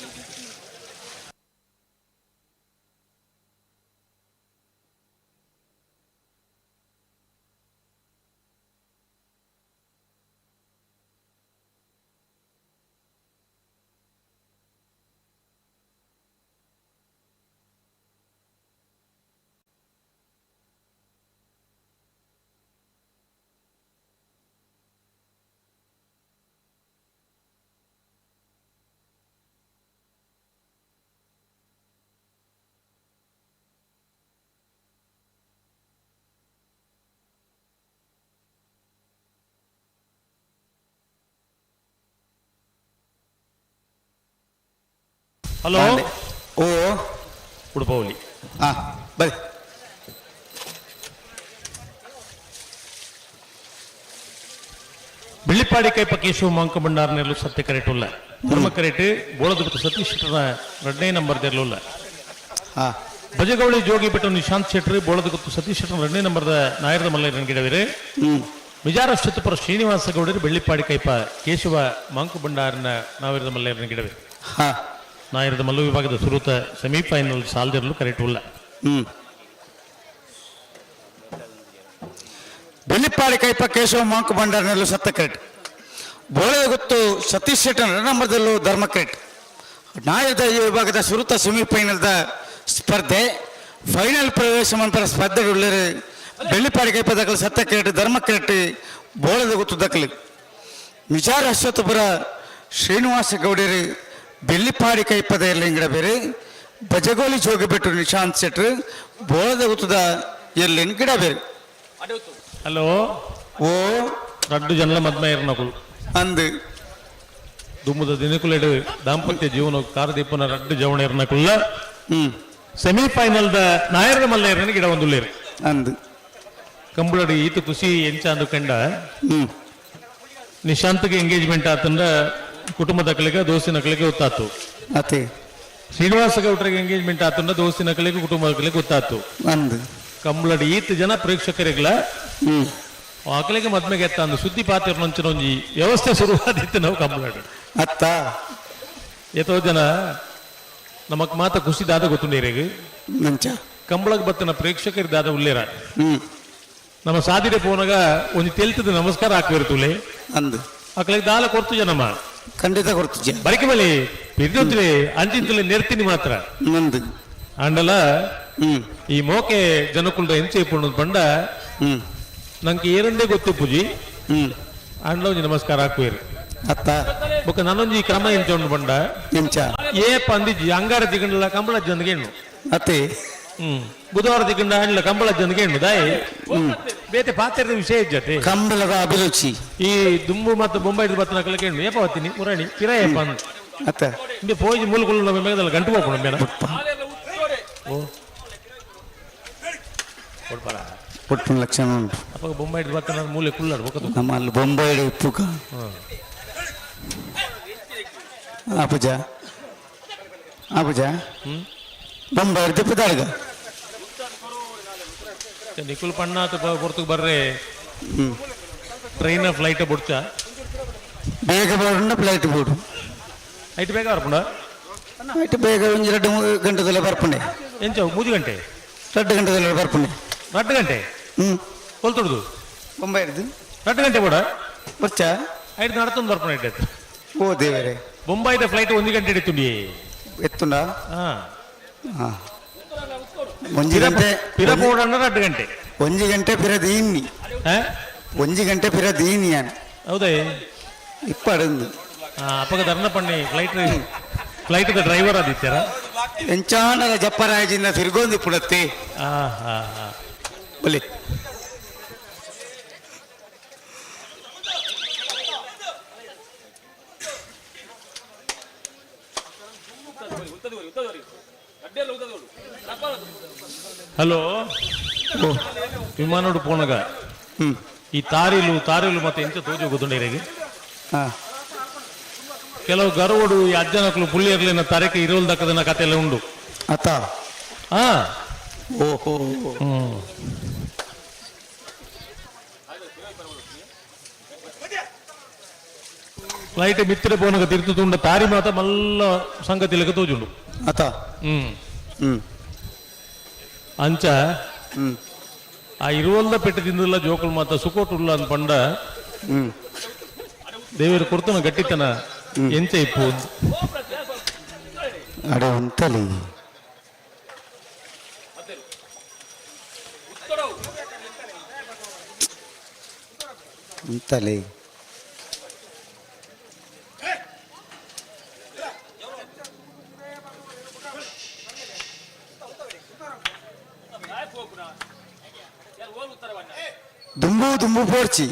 ಹಲೋ ಓ ಉಡುಪವಲ್ಲಿ ಹಾಂ ಬರ್ರಿ. ಬೆಳ್ಳಿಪಾಡಿ ಕೈಪ ಕೇಶವ ಮಾಂಕ ಬಂಡಾರನೆಲ್ಲೂ ಸತ್ಯ ಕರೆಟುಲ್ಲ ಧರ್ಮ ಕರೆಟ್ ಬೋಳದ ಬಿಟ್ಟು ಸತೀಶ್ ಶೆಟ್ಟರ 2ನೇ ನಂಬರ್ ತೆರಲುಲ್ಲ. ಬಜಗೌಳಿ ಜೋಗಿ ಬಿಟ್ಟು ನಿಶಾಂತ್ ಶೆಟ್ರಿ ಬೋಳದ ಗೊತ್ತು ಸತೀಶ್ ಶೆಟ್ಟರ 2ನೇ ನಂಬರ್ದ ನಾಯರದ ಮಲ್ಲಯ್ಯನ ಗಿಡವಿರೆ. ಮಿಜಾರ ಶತಪುರ ಶ್ರೀನಿವಾಸ ಗೌಡರು ಬೆಳ್ಳಿಪಾಡಿ ಕೈಪ ಕೇಶವ ಮಾಂಕು ಬಂಡಾರನ ನಾವಿರದ ಮಲ್ಲಯ್ಯನ ಗಿಡವಿರೆ. ನಾಯರದ ಮಲ್ಲು ವಿಭಾಗದ ಸುರೂತ ಸೆಮಿಫೈನಲ್ ಸಾಲ್ದಿರಲು ಕರೆಟುಲ್ಲ. ಬೆಳ್ಳಿಪಾಡಿ ಕೈಪ ಕೇಶವ ಮಾಂಕು ಬಂಡಾರನಲ್ಲೂ ಸತ್ತ ಕ್ರೇಟ್ ಬೋಳದ ಗೊತ್ತು ಸತೀಶ್ ಶೆಟ್ಟರ್ 2ನೇ ನಂಬರ್ದಲ್ಲೂ ಧರ್ಮ ಕ್ರೇಟ್. ನಾಯರದ ವಿಭಾಗದ ಸುರೂತ ಸೆಮಿಫೈನಲ್ದ ಸ್ಪರ್ಧೆ ಫೈನಲ್ ಪ್ರವೇಶ ಮಂತರ ಸ್ಪರ್ಧೆಗಳು ಬೆಳ್ಳಿಪಾಡಿ ಕೈಪ ದಕ್ಕಲು ಸತ್ತ ಕ್ರೇಟ್ ಧರ್ಮ ಕ್ರೇಟ್ ಬೋಳದ ಗೊತ್ತು ದಕ್ಕಲು ವಿಚಾರ ಅಶ್ವತ್ಥಪುರ ಶ್ರೀನಿವಾಸ ಗೌಡರು ಬೆಳ್ಳಿಪಾಡಿ ಕೈಪದ ಎಲ್ಲ ಇಂಗಡ ಬೇರೆ ಬಜಗೋಲಿ ಜೋಗಿಬಿಟ್ಟು ನಿಶಾಂತ್ ಶೆಟ್ರು ಬೋಳದ ಗೊತ್ತದ ಎಲ್ಲಿ ಗಿಡ ಬೇರೆ. ಹಲೋ ಓ 2 ಜನರ ಮದ್ಮೆಯರ್ನಗಳು ಅಂದು ದುಮ್ಮದ ದಿನಕುಲೆಡು ದಾಂಪತ್ಯ ಜೀವನ ಕಾರದೀಪನ 2 ಜವಣೆರ್ನಕುಲ್ಲ ಸೆಮಿಫೈನಲ್ದ ನಾಯರದ ಮಲ್ಲಯ್ಯರನ ಗಿಡ ಒಂದುಳ್ಳೇರು ಅಂದು ಕಂಬಳಡಿ ಈತ ಖುಷಿ ಎಂಚ ಅಂದುಕೊಂಡ ನಿಶಾಂತ್ಗೆ ಎಂಗೇಜ್ಮೆಂಟ್ ಆತಂದ್ರ ಕುಟುಂಬದ ಕಲಿಗೆ ದೋಸ್ತಿನ ಕಲಿಗೆ ಗೊತ್ತಾತು. ಅದೇ ಶ್ರೀನಿವಾಸ ಗೌಡ್ರಿಗೆ ಎಂಗೇಜ್ಮೆಂಟ್ ಆತಂದ್ರ ದೋಸ್ತಿನ ಕಲಿಗೆ ಕುಟುಂಬದ ಕಲಿಗೆ ಗೊತ್ತಾತು. ಅಂದು ಕಂಬಳಡಿ ಈತ ಜನ ಪ್ರೇಕ್ಷಕರಿಗ್ಲ ಆಕಲಿಗೆ ಮದ್ಮೆಗೆ ಎತ್ತ ಅಂದು ಸುದ್ದಿ ಪಾತ್ರ ನಂಚಿನ ಒಂಜಿ ವ್ಯವಸ್ಥೆ ಶುರುವಾದಿತ್ತು ನಾವು ಕಂಬಳಡಿ ಅತ್ತ ಎಷ್ಟೋ ಜನ ನಮಕ್ ಮಾತ ಖುಷಿ ದಾದ ಗೊತ್ತುಂಡೇರಿಗೆ ಮಂಚ ಕಂಬಳಗ್ ಬತ್ತನ ಪ್ರೇಕ್ಷಕರು ದಾದ ಉಳ್ಳೇರ ನಮ್ಮ ಸಾದಿರೆ ಪೋನಾಗ ಒಂದು ತೆಲ್ತದ ನಮಸ್ಕಾರ ಹಾಕಿರ್ತುಲೆ ಅಂದು ಅಕಲಿಗೆ ದಾಲ ಕೊರ್ತು ಜನಮ್ಮ ಖಂಡಿತ ಕೊಡ್ತಿದ್ಯ ಬರಕೆ ಬಲಿ ಬಿರ್ದುತ್ತಲೆ ಅಂಚಿಂತಲೆ ನೆರ್ತೀನಿ ಮಾತ್ರ ನಂದು ಅಂಡಲ ಈ ಮೋಕೆ ಜನಕುಲ್ದ ಎಂಚೆ ಪುಣ್ಣದ ಬಂಡ ನಂಗೆ ಏರಂದೇ ಗೊತ್ತು ಪೂಜಿ ಅಂಡ್ಲ ಒಂಜಿ ನಮಸ್ಕಾರ ಹಾಕುವೇರು ಅತ್ತ ಬೊಕ್ಕ ನಾನೊಂಜಿ ಕ್ರಮ ಎಂಚೊಂಡು ಬಂಡ ಎಂಚ ಏಪ ಅಂದಿಜ್ಜಿ ಅಂಗಾರ ದಿಗಂಡ್ಲ ಕಂಬಳ ಜನಗೆ ಹೆಣ್ಣು ಅತ್ತೆ ಬುಧವಾರ ದಿಗಂಡ ಅಂಡ್ಲ ಕಂಬಳ ಜನಗೆ ಹೆಣ್ಣು ದಾಯಿ ಬೇತೆ ಪಾತ್ರದ ವಿಷಯ ಜತೆ ಕಂಬಳದ ಅಭಿರುಚಿ ಈ ದುಂಬು ಮತ್ತು ಬೊಂಬೈ ಬತ್ತನ ಕಲಕೆ ಹೆಣ್ಣು ಏಪ ಹೊತ್ತೀನಿ ಮುರಾಣಿ ಪಿರ ಏಪ ಅಂದ ಅತ್ತ ಇಂದೆ ಪೋಜಿ ಮೂಲಗಳು ನಮ್ಮ ಮೇಗದಲ್ಲಿ ಗಂಟು ಹೋಗೋಣ ಮೇನ ಓ ಕೊಡ್ಪಾರ ಕೊಟ್ಟು ಲಕ್ಷಣ ಉಂಟು ಅಪ್ಪ ಬೊಂಬೈ ಬತ್ತನ ಮೂಲೆ ಕುಳ್ಳಾಡು ಹೋಗೋದು ನಮ್ಮ ಅಲ್ಲಿ ಬೊಂಬೈ ಉಪ್ಪುಕ ಆಪುಜ ಆಪುಜ ಬೊಂಬೈ ಹಿಡ್ದು ದಾಳಿಗ ನಿಕುಲ್ ಪಣ್ಣ ಪೊರ್ತಕ್ಕೆ ಬರ್ರೆ ಟ್ರೈನ್ ಫ್ಲೈಟ್ ಬಿಡ್ತ ಬೇಗ ಬೋರ್ಡ್ ಫ್ಲೈಟ್ ಬೋರ್ಡು ಐಟ್ ಬೇಗ ಬರ್ಪುಂಡ ಐಟ್ ಬೇಗ ಒಂದು 2 ಗಂಟೆದಲ್ಲೇ ಬರ್ಪುಂಡೆ ಎಂಚ 3 ಗಂಟೆ 2 ಗಂಟೆದಲ್ಲೇ ಬರ್ಪುಂಡೆ 2 ಗಂಟೆ ಕೊಲ್ತೊಡ್ದು ಬೊಂಬೈ ಹಿಡ್ದು 2 ಗಂಟೆ ಬೋಡ ಬರ್ಚ ಐಟ್ ನಡತೊಂದು ಬರ್ಪುಂಡ ಇಟ್ಟೈತೆ ಓ ದೇವರೇ ಬೊಂಬೈದ ಫ್ಲೈಟ್ 1 ಗಂಟೆ ಹಿಡಿತುಂಡಿ ಎತ್ತುಂಡ ಹಾ ಒಂಜಿ ಗಂಟೆ ಪಿರಪೋಡ 2 ಗಂಟೆ 1 ಗಂಟೆ ಪಿರದೀನಿ 1 ಗಂಟೆ ಪಿರದೀನಿ ಹೌದೇ ಇಪ್ಪಡಂದು ಅಪ್ಪಗ ಧರ್ನ ಪಣ್ಣಿ ಫ್ಲೈಟ್ ಡ್ರೈವರ್ ಆದಿತ್ಯಾರ ಎಂಚಾಂಡಲ ಜಪ್ಪರಾಯಜಿಂದ ತಿರ್ಗೊಂದು ಪುಡತ್ತೆ ಬಲಿ ಹಲೋ ವಿಮಾನೋಡು ಪೋಣಗ ಈ ತಾರಿಲು ಮತ್ತೆ ಎಂಚ ತೋಜು ಗೊತ್ತುಂಡೇರಿಗೆ ಕೆಲವು ಗರುವಡು ಈ ಅಜ್ಜನಕ್ಕಲು ಪುಳ್ಳಿಯರ್ಲಿನ ತರಕೆ ಇರೋಲ್ ದಕ್ಕದನ ಕತೆ ಎಲ್ಲ ಉಂಡು ಅತ್ತ ಹಾ ಓಹೋ ಫ್ಲೈಟ್ ಮಿತ್ರ ಪೋನಗ ತಿರ್ತು ತುಂಡ ತಾರಿ ಮಾತ ಮಲ್ಲ ಸಂಗತಿಲಕ ತೋಜುಂಡು ಅತ ಅಂಚ ಆ ಇರುವಲ್ಲ ಪೆಟ್ಟದಿಂದ ಜೋಕುಲ್ ಮಾತ ಸುಕೋಟುಲ್ಲ ಅಂತ ಪಂಡ ದೇವರು ಕೊಡ್ತನ ಗಟ್ಟಿತನ ಎಂಚ ಇಪ್ಪು ಅಡೆ ಅಂತಲಿ ಅಂತಲಿ దుంబు దుంబు పోర్చి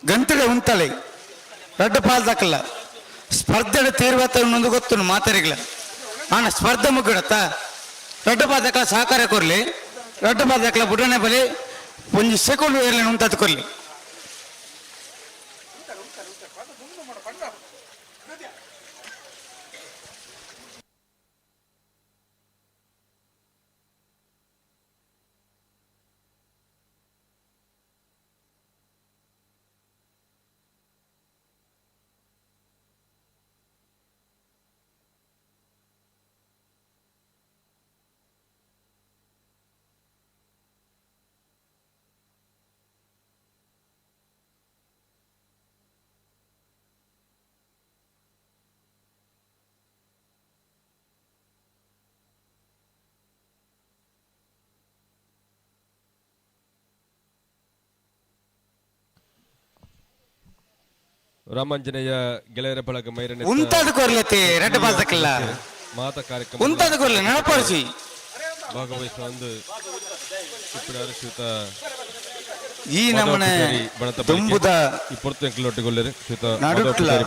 గంతుడే ఉంతలే రెడ్డ పాలు దక్కల ಸ್ಪರ್ಧೆಡ ತೀರ್ವತ್ತ ಇನ್ನೊಂದು ಗೊತ್ತು ಮಾತಾರಿಗಳ ಆನ ಸ್ಪರ್ಧೆ ಮುಗಿಡತ್ತ రెడ్డ పాలు దక్కల సహకార కొర్లి రెడ్డ పాలు దక్కల బుడనే బలి ಒಂಜಿ ಸೆಕೆಂಡ್ ಏರ್ಲಿ ಉಂಟದ ಕೊರ್ಲಿ ರಾಮಾಂಜನೇಯ ಗೆಳೆಯರ ಬಳಗ ಮೈರನೆ ಉಂಟದ ಕೊರ್ಲತೆ ರೆಡ್ಡ ಪಾಲ್ ದಕ್ಕಲ್ಲ ಮಾತ ಕಾರ್ಯಕ್ರಮ ಉಂಟದ ಕೊರ್ಲೆ ನೆನಪಡಿಸಿ ಭಾಗವಹಿಸುವ ಒಂದು ಶ್ರೀಯುತ ಈ ನಮ್ಮನೆ ತುಂಬುದ ಈ ಪೊರ್ತೊಟ್ಟಿಗೊಳ್ಳರು ಶ್ರೀಯುತ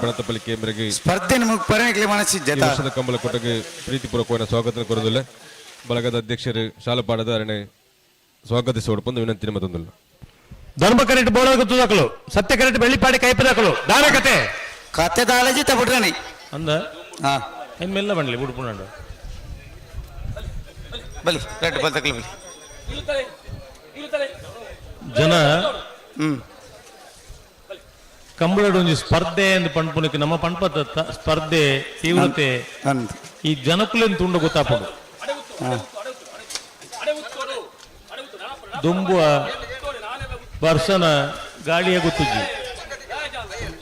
ಬಣತ ಪಲಿಕೆ ಮೇರೆಗೆ ಸ್ಪರ್ಧೆ ನಮಗೆ ಪರಣಿಗೆ ಮನಸ್ಸಿದ್ದ ವರ್ಷದ ಕಂಬಳ ಕೊಟ್ಟಗೆ ಪ್ರೀತಿಪೂರ್ವಕವಾದ ಸ್ವಾಗತ ಕೊರದಿಲ್ಲ ಬಳಗದ ಅಧ್ಯಕ್ಷರು ಶಾಲಪಾಡದ ಅರಣೆ ಸ್ವಾಗತಿಸಿಕೊಂಡು ವಿನಂತಿ ಮತ್ತೊಂದಿಲ್ಲ ಧರ್ಮ ಕರೆಕ್ಟ್ ಬೋಳ ಗೊತ್ತುದಾಕಲು ಸತ್ಯ ಕರೆಕ್ಟ್ ಬೆಳ್ಳಿಪಾಡಿ ಕೈಪದಾಕಲು ದಾರ ಕತೆ ಕತೆ ದಾಳಜಿ ತಬಿಡ್ರಾನಿ ಅಂದ ಇನ್ಮೆಲ್ಲ ಬಂಡ್ಲಿ ಬಿಡ್ಪುಂಡು ಬಲಿ ರೆಡ್ ಪಾಲ್ ದಕ್ಕಲ ಬಲಿ ಜನ ಕಂಬಳದ ಒಂದು ಸ್ಪರ್ಧೆ ಎಂದು ಪಂಪುನಕ್ಕೆ ನಮ್ಮ ಪಂಪದ ಸ್ಪರ್ಧೆ ತೀವ್ರತೆ ಈ ಜನಕುಲಿನ ತುಂಡ ಗೊತ್ತಾಪಡು ದುಂಬುವ ವರ್ಷನ ಗಾಳಿಯ ಗೊತ್ತುಜ್ಜಿ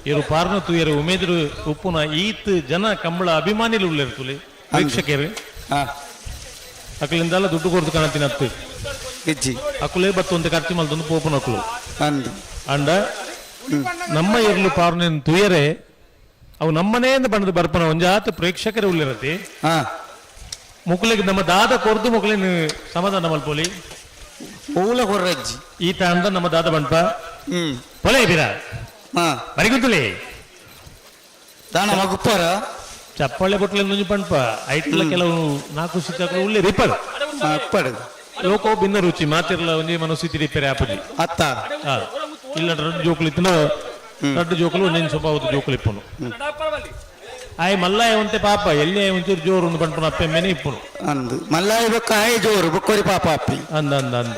ಇವರು ಪಾರ್ನ ತೂಯರು ಉಮೇದರು ಉಪ್ಪುನ ಈತ್ ಜನ ಕಂಬಳ ಅಭಿಮಾನಿಲು ಉಳ್ಳಿರ್ತುಲಿ ಪ್ರೇಕ್ಷಕರು ಅಕ್ಕಲಿಂದಲ್ಲ ದುಡ್ಡು ಕೊಡ್ತು ಕಾಣತೀನಿ ಹತ್ತು ಅಕ್ಕಲೇ ಬತ್ತೊಂದು ಖರ್ಚು ಮಲ್ತೊಂದು ಪೋಪನ ಅಕ್ಕಲು ಅಂಡ ನಮ್ಮ ಇರ್ಲು ಪಾರ್ನ ತುಯರೆ ಅವು ನಮ್ಮನೆಯಿಂದ ಬಂದು ಬರ್ಪನ ಒಂಜಾತ ಪ್ರೇಕ್ಷಕರೇ ಉಳ್ಳಿರತಿ ಮುಕ್ಲಿಗೆ ನಮ್ಮ ದಾದ ಕೊರ್ದು ಮುಕ್ಲಿನ ಸಮಾಧಾನ ಮಲ್ಪೋಲಿ ಪೂಲ ಕೊರ್ರಜ್ಜಿ ಈತ ಅಂದ ನಮ್ಮ ದಾದ ಬಂಟ ಪೊಲೆ ಬಿರ ಬರಿಗುತ್ತಲಿ ದಾನ ಮಗುಪ್ಪರ ಚಪ್ಪಾಳೆ ಬೊಟ್ಲೆ ನುಂಜಿ ಪಂಪ ಐಟ್ಲ ಕೆಲವು ನಾಲ್ಕು ಸಿಕ್ಕ ಉಳ್ಳಿ ರಿಪರ್ ಲೋಕೋ ಭಿನ್ನ ರುಚಿ ಮಾತಿರ್ಲ ಒಂದೇ ಮನಸ್ಥಿತಿ ರಿಪೇರಿ ಆಪದಿ ಅತ್ತ ಇಲ್ಲ ರಡ್ಡು ಜೋಕುಲು ಇತ್ತನ ರಡ್ಡು ಜೋಕುಲು ಒಂದೇನು ಸ್ವಭಾವದ ಜೋಕುಲು ಇಪ್ಪನು ಆಯ್ ಮಲ್ಲಾಯ ಒಂತೆ ಪಾಪ ಎಲ್ಲಿ ಒಂಚೂರು ಜೋರು ಒಂದು ಪಂಪನ ಅಪ್ಪೆ ಮೇನೆ ಇಪ್ಪನು ಅಂದು ಮಲ್ಲಾಯ ಬೊಕ್ಕ ಆಯ್ ಜೋರು ಬೊಕ್ಕೋರಿ ಪಾಪ ಅಪ್ಪಿ ಅಂದ ಅಂದ ಅಂದ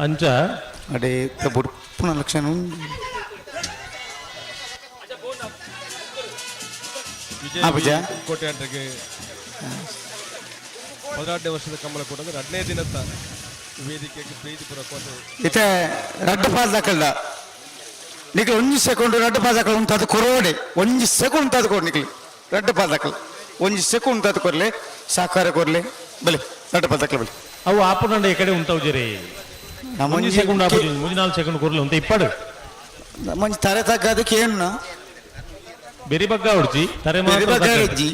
ಅಂಚ ಅಡೆ ಬುಡ್ಪುನ ಲಕ್ಷಣ ಕೋಟೆ ಅಂಟಗೆ 18ನೇ ವರ್ಷದ ಕಂಬಳ ಕೊಟ್ಟಂದ್ರೆ 2ನೇ ದಿನದ ವೇದಿಕೆಗೆ ಪ್ರೀತಿಪೂರ್ವಕವಾದ ಇತ್ತೆ ರಡ್ಡ ಪಾಲ್ ದಕ್ಕಲ್ಲ ನಿಕ್ಲಿ ಒಂಜಿ ಸೆಕೆಂಡ್ ರಡ್ಡ ಪಾಲ್ ದಕ್ಕಲ ಉಂಟದು ಕೊರೋಡೆ ಒಂಜಿ ಸೆಕೆಂಡ್ ಉಂಟದು ಕೊಡ್ ನಿಕ್ಲಿ ರಡ್ಡ ಪಾಲ್ ದಕ್ಕಲ ಒಂಜಿ ಸೆಕೆಂಡ್ ಉಂಟದು ಕೊರ್ಲೆ ಸಾಕಾರ ಕೊರ್ಲೆ ಬಲಿ ರಡ್ಡ ಪಾಲ್ ದಕ್ಕಲ ಬಲಿ ಅವು ಆಪುನಂಡ ಈ ಕಡೆ ಉಂಟಾವು ಜರಿ ಒಂಜಿ ಸೆಕೆಂಡ್ ಆಪು 3-4 ಸೆಕೆಂಡ್ ಕೊರ್ಲೆ ಉಂಟ ಇಪ್ಪಡು ಮಂಜಿ ತರೆ ತಗ್ಗದಕ್ಕೆ ಏನು ಬೆರಿ ಬಗ್ಗ ಹೊಡ್ಚಿ ತರೆ ಮಾಜ್ಜಿ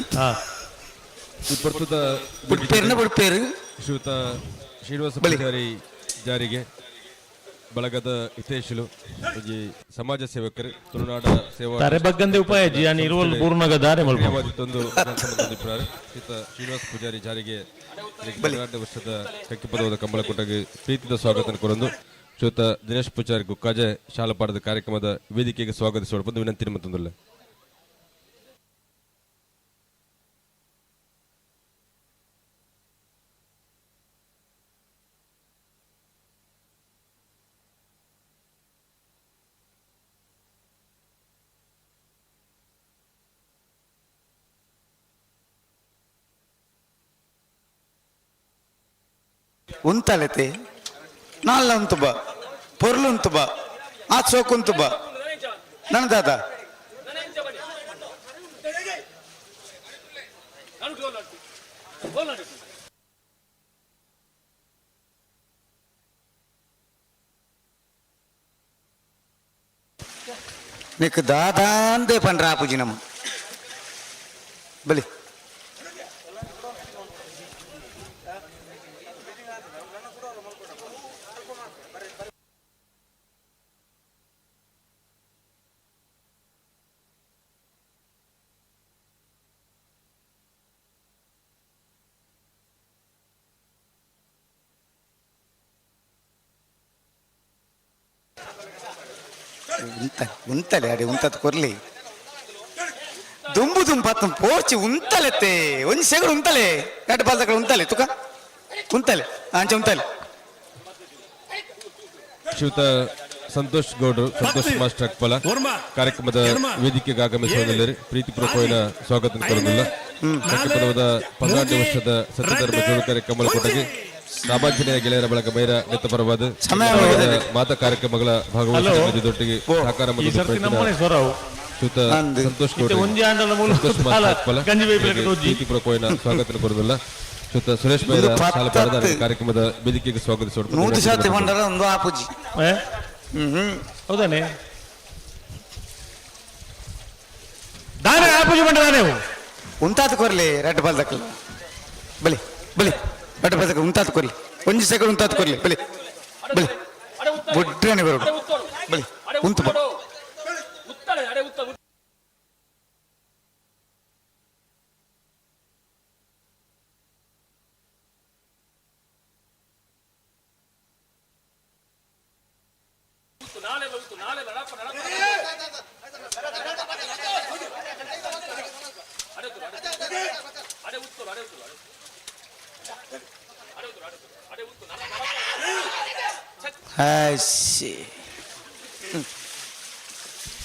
ಈ ಪ್ರಸ್ತುತ ಬುಡ್ಪೇರು ಶ್ರೀಯುತ ಶ್ರೀನಿವಾಸ ಪೂಜಾರಿ ಜಾರಿಗೆ ಬಳಗದ ಹಿತೇಶುಲು ಈ ಸಮಾಜ ಸೇವಕರು ತುಳುನಾಡ ಸೇವಾ ತರೆ ಬಗ್ಗಂದೆ ಉಪಾಯ ಜಿ ಅನಿ ಇರುವಲ್ ಪೂರ್ಣಗ ದಾರೆ ಮಲ್ಪೊಂದು ಶ್ರೀಯುತ ಶ್ರೀನಿವಾಸ ಪೂಜಾರಿ ಜಾರಿಗೆ 2 ವರ್ಷದ ಕಕ್ಕಿಪದವಾದ ಕಂಬಳ ಕೊಟ್ಟಗೆ ಪ್ರೀತಿದ ಸ್ವಾಗತ ಕೊರೊಂದು ಶ್ರೀಯುತ ದಿನೇಶ್ ಪೂಜಾರಿ ಗುಕ್ಕಾಜೆ ಶಾಲಪಾಡದ ಕಾರ್ಯಕ್ರಮದ ವೇದಿಕೆಗೆ ಸ್ವಾಗತಿಸಿಕೊಂಡು ವಿನಂತಿ ಮತ್ತೊಂದಿಲ್ಲ ಉಂತಲೆತೆ ನಾಲ್ಲ ಉಂತು ಬಾ ಪೊರ್ಲು ಉಂತು ಬಾ ಆ ಸೋಕು ಉಂತು ಬಾ ನನ್ನ ದಾದ నీకు దాదాందే పని రాపుజినం బలి ಉಂತಲೆ ಅಡಿ ಉಂತತ್ ಕೊರ್ಲಿ ದುಂಬು ದುಂಬತ್ತು ಪೋರ್ಚಿ ಉಂತಲೆತ್ತೆ ಒಂದ್ ಸೆಗಡು ಉಂತಲೆ ಎರಡು ಬಾಲ್ದಗಳು ಉಂತಲೆ ತುಕ ಉಂತಲೆ ಅಂಚೆ ಉಂತಲೆ ಶ್ರೀಯುತ ಸಂತೋಷ್ ಗೌಡ್ರು ಸಂತೋಷ್ ಮಾಸ್ಟರ್ ಅಕ್ಪಲ ಕಾರ್ಯಕ್ರಮದ ವೇದಿಕೆಗೆ ಆಗಮಿಸುವುದಿಲ್ಲ ಪ್ರೀತಿಪೂರ್ವಕವಾದ ಸ್ವಾಗತ ಕೋರುವುದಿಲ್ಲ ಕಾರ್ಯಕ್ರಮದ 16ನೇ ವರ್ಷದ ಸತ್ಯಧರ್ಮ ಜೋಡುಕರೆ ಕಮ್ಮಲಕೋಟೆಗೆ ರಾಮಾಂಜನೇಯ ಗೆಳೆಯರ ಬಳಗ ಬೈರ ನೆತ್ತಪರವಾದ ಮಾತಾ ಕಾರ್ಯಕ್ರಮಗಳ ಭಾಗವಹಿಸಿದೊಟ್ಟಿಗೆ ಸಹಕಾರ ಶ್ರೀಯುತ ಸಂತೋಷ್ ಗೌಡ್ರು ಸಂತೋಷ್ ಮಾಸ್ಟರ್ ಅಕ್ಪಲ ಪ್ರೀತಿಪೂರ್ವಕವಾದ ಸ್ವಾಗತ ಕೋರುವುದಿಲ್ಲ ಶ್ರೀಯುತ ಸುರೇಶ್ ಬೈರ ಶಾಲಾ ಪಾರದಾರ ಕಾರ್ಯಕ್ರಮದ ವೇದಿಕೆಗೆ ಸ್ವಾಗತಿಸಿಕೊಡುತ್ತಾರೆ ಹೌದಾನೆ ದಾನೆ ಆಪೂಜೆ ಮಂಡದಾನೆ ಉಂತಾತ ಕೊರ್ಲಿ ರೆಡ್ ಬಾಲ್ ದಕ್ಕಲ್ಲ ಬಲಿ ಬಲಿ ರೆಡ್ ಬಾಲ್ ದಕ್ಕ ಉಂತಾತ ಕೊರ್ಲಿ ಒಂಜಿ ಸೆಕೆಂಡ್ ಉಂತಾತ ಕೊರ್ಲಿ ಬಲಿ ಬಲಿ ಬುಡ್ಡನೆ ಬರೋಡು ಬಲಿ ಉಂತು ಬಾ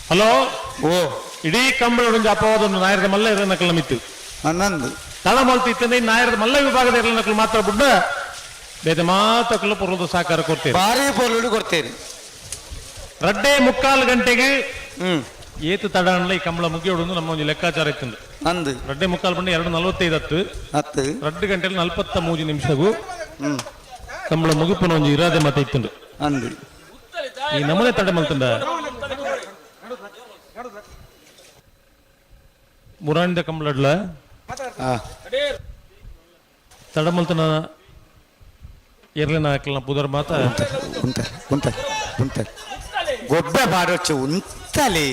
ಹಲೋ ಓ ಇಡೀ ಕಂಬಳ ಅಪವಾದ ಒಂದು ನಾಯರದ ಮಲ್ಲ ಇರೋ ನಕಲ ಮಿತ್ತು ಹನ್ನೊಂದು ತಳ ಮಲ್ತಿ ಇತ್ತಂದ್ರೆ ನಾಯರದ ಮಲ್ಲ ವಿಭಾಗದ ಇರಲ ನಕಲು ಮಾತ್ರ ಬಿಡ್ಡ ಬೇರೆ ಮಾತಕ್ಕಲು ಪೊರ್ಲದ ಸಹಕಾರ ಕೊಡ್ತೇವೆ ಭಾರಿ ಪೊರ್ಲು ಕೊಡ್ತೇವೆ 2:45 ಗಂಟೆಗೆ ಏತು ತಡ ಅನ್ಲ ಈ ಕಂಬಳ ಮುಗಿಯೋಡು ನಮ್ಮ ಒಂದು ಲೆಕ್ಕಾಚಾರ ಇತ್ತು ಅಂದು 2:45 ಬಂದು 2:45 ಹತ್ತು 2 ಗಂಟೆಲಿ 43 ನಿಮಿಷಗೂ ಕಂಬಳ ಮುಗಿಪನ ಒಂದು ಇರಾದೆ ಮಾತ ಇತ್ತು ಅಂದು ಈ ನಮೂನೆ ತಡೆ ಮಲ್ತಂಡ ಮುರಾಣಿದ ಕಂಬಳಡ್ಲ ತಡ ಮಲ್ತನ ಎರ್ಲಿನ ಹಾಕಲ್ನ ಪುದರ್ ಮಾತ ಗೊಬ್ಬೆ ಬಾಡೋಚ್ಚು ಉಂತಲೆ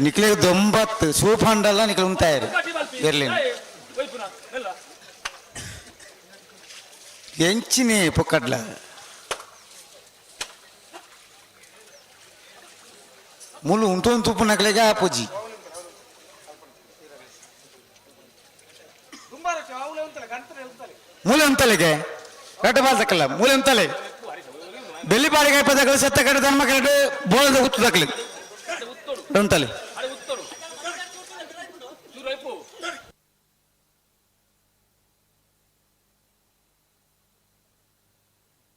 ನಿಕ್ಲೆ 90 ಸೂಪ್ ಹಂಡಲ್ಲ ನಿಕ್ಲೆ ಉಂತಾಯರು ಇರ್ಲಿ ಎಂಚಿನೇ ಪೊಕ್ಕಡ್ಲ ಮುಲು ಉಂಟು ತುಪ್ಪು ನಕ್ಲೆಗೆ ಆಪುಜಿ ಮೂಲೆ ಉಂತಲೆಗೆ ರಡ್ಡ ಬಾಲ್ದಕ್ಕಲ್ಲ ಮೂಲೆ ಉಂತಲೆ ಬೆಲ್ಲಿ ಬಾಡಿಗೆ ಪದಗಳು ಸತ್ತ ಕಡೆ ಧರ್ಮ ಕಡೆ ಬೋಳದ ಹುತ್ತು ದಕ್ಕಲಿ ಉಂತಲೆ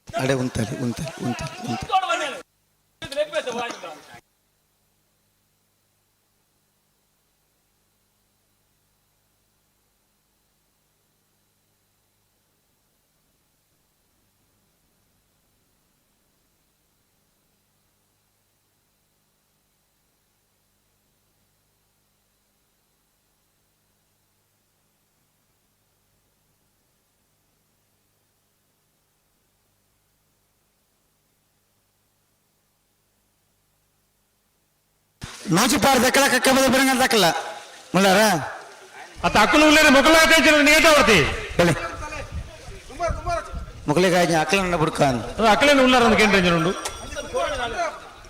ಅಡೆ ಉಂತಲೆ ಉಂತಲೆ ಉಂತಲೆ ಉಂತಲೆ ನೂಚಿಪಾಡು ದಕ್ಕಲ ಕಕ್ಕಬದ ಬರಂಗ ದಕ್ಕಲ್ಲ ಮುಳ್ಳಾರ ಅತ್ತ ಅಕ್ಕಲು ಉಳ್ಳೇನೆ ಮೊಕಲ ನಿಗೇಟ ಬರ್ತಿ ಬಲೆ ಮುಗಲಿಗಾಯ ಅಕ್ಕಲನ್ನ ಬುಡ್ಕಾನ್ ಅಕ್ಕಲೇನು ಉಳ್ಳಾರ ಅಂತ ಕೇಂದ್ರ ಉಂಡು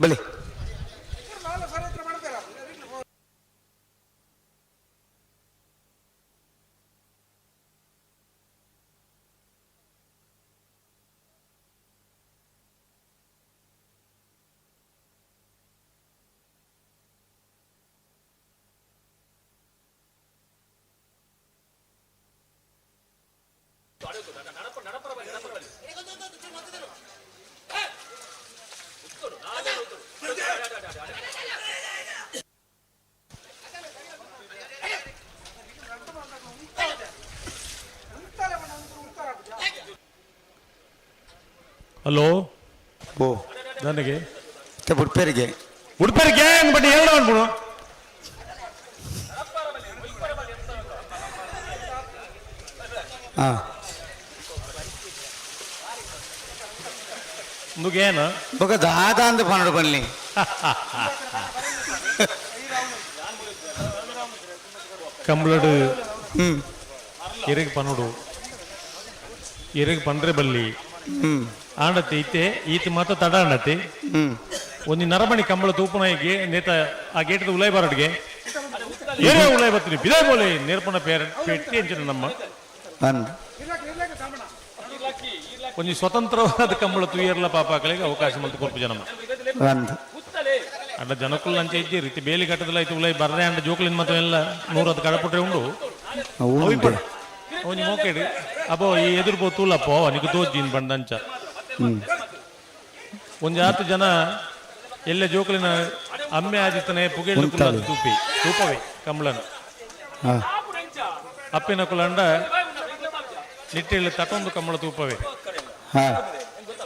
ಬಲೆ ಹಲೋ ಓ ನನಗೆ ಉಡುಪೇರಿಗೆ ಉಡುಪೇರಿಗೆ ಬಟ್ ಹೇಳ ಅನ್ಬಿಡು ಹಾ ಮುಂದಗೇನು ಬೊಕ ದಾದ ಅಂದ ಪನ್ನಡು ಬನ್ನಿ ಕಂಬಳಡು ಎರೆಗೆ ಪನ್ನಡು ಎರೆಗೆ ಪಂಡ್ರೆ ಬಲ್ಲಿ ಆಂಡತಿ ಇತ್ತೆ ಈತ ಮಾತ ತಡ ಆಂಡತಿ ಒಂದು ನರಮಣಿ ಕಂಬಳ ತೂಪನಾಯಿಗೆ ನೇತ ಆ ಗೇಟದ ಉಲೈ ಬಾರಡ್ಗೆ ಏನೇ ಉಲೈ ಬತ್ತೀನಿ ಬಿದೇ ಬೋಲೆ ನೇರ್ಪಣ ಪೆಟ್ಟಿ ಅಂಚಿನ ನಮ್ಮ ಒಂದು ಸ್ವತಂತ್ರವಾದ ಕಂಬಳ ತುಯ್ಯರ್ಲ ಪಾಪಾಕಳಿಗೆ ಅವಕಾಶ ಮಲ್ತು ಕೊರ್ಪು ಜನ ಅಂಡ ಜನಕ್ಕುಲ್ಲ ಅಂಚೆ ಇದ್ದಿ ರೀತಿ ಬೇಲಿ ಕಟ್ಟದಲ್ಲ ಐತಿ ಉಲೈ ಬರ್ರೆ ಅಂಡ ಜೋಕ್ಲಿನ ಮತ್ತೆ ಎಲ್ಲ 110 ಕಡಪುಟ್ರೆ ಉಂಡು ಅವನಿ ಮೋಕೇಡು ಅಪ್ಪೋ ಈ ಎದುರು ಪೋ ತೂಲಪ್ಪೋ ಅವನಿಗೆ ತೋಜ್ಜಿನ್ ಬಂದಂಚ ಒಂದು 10 ಜನ ಎಲ್ಲೇ ಜೋಕಲಿನ ಅಮ್ಮೆ ಆದಿತ್ತನೆ ಪುಗೇಳು ತೂಪವೇ ಕಂಬಳನ ಅಪ್ಪಿನ ಕುಲಂಡ ನಿಟ್ಟೆಯಲ್ಲಿ ತಟೊಂದು ಕಂಬಳ ತೂಪವೇ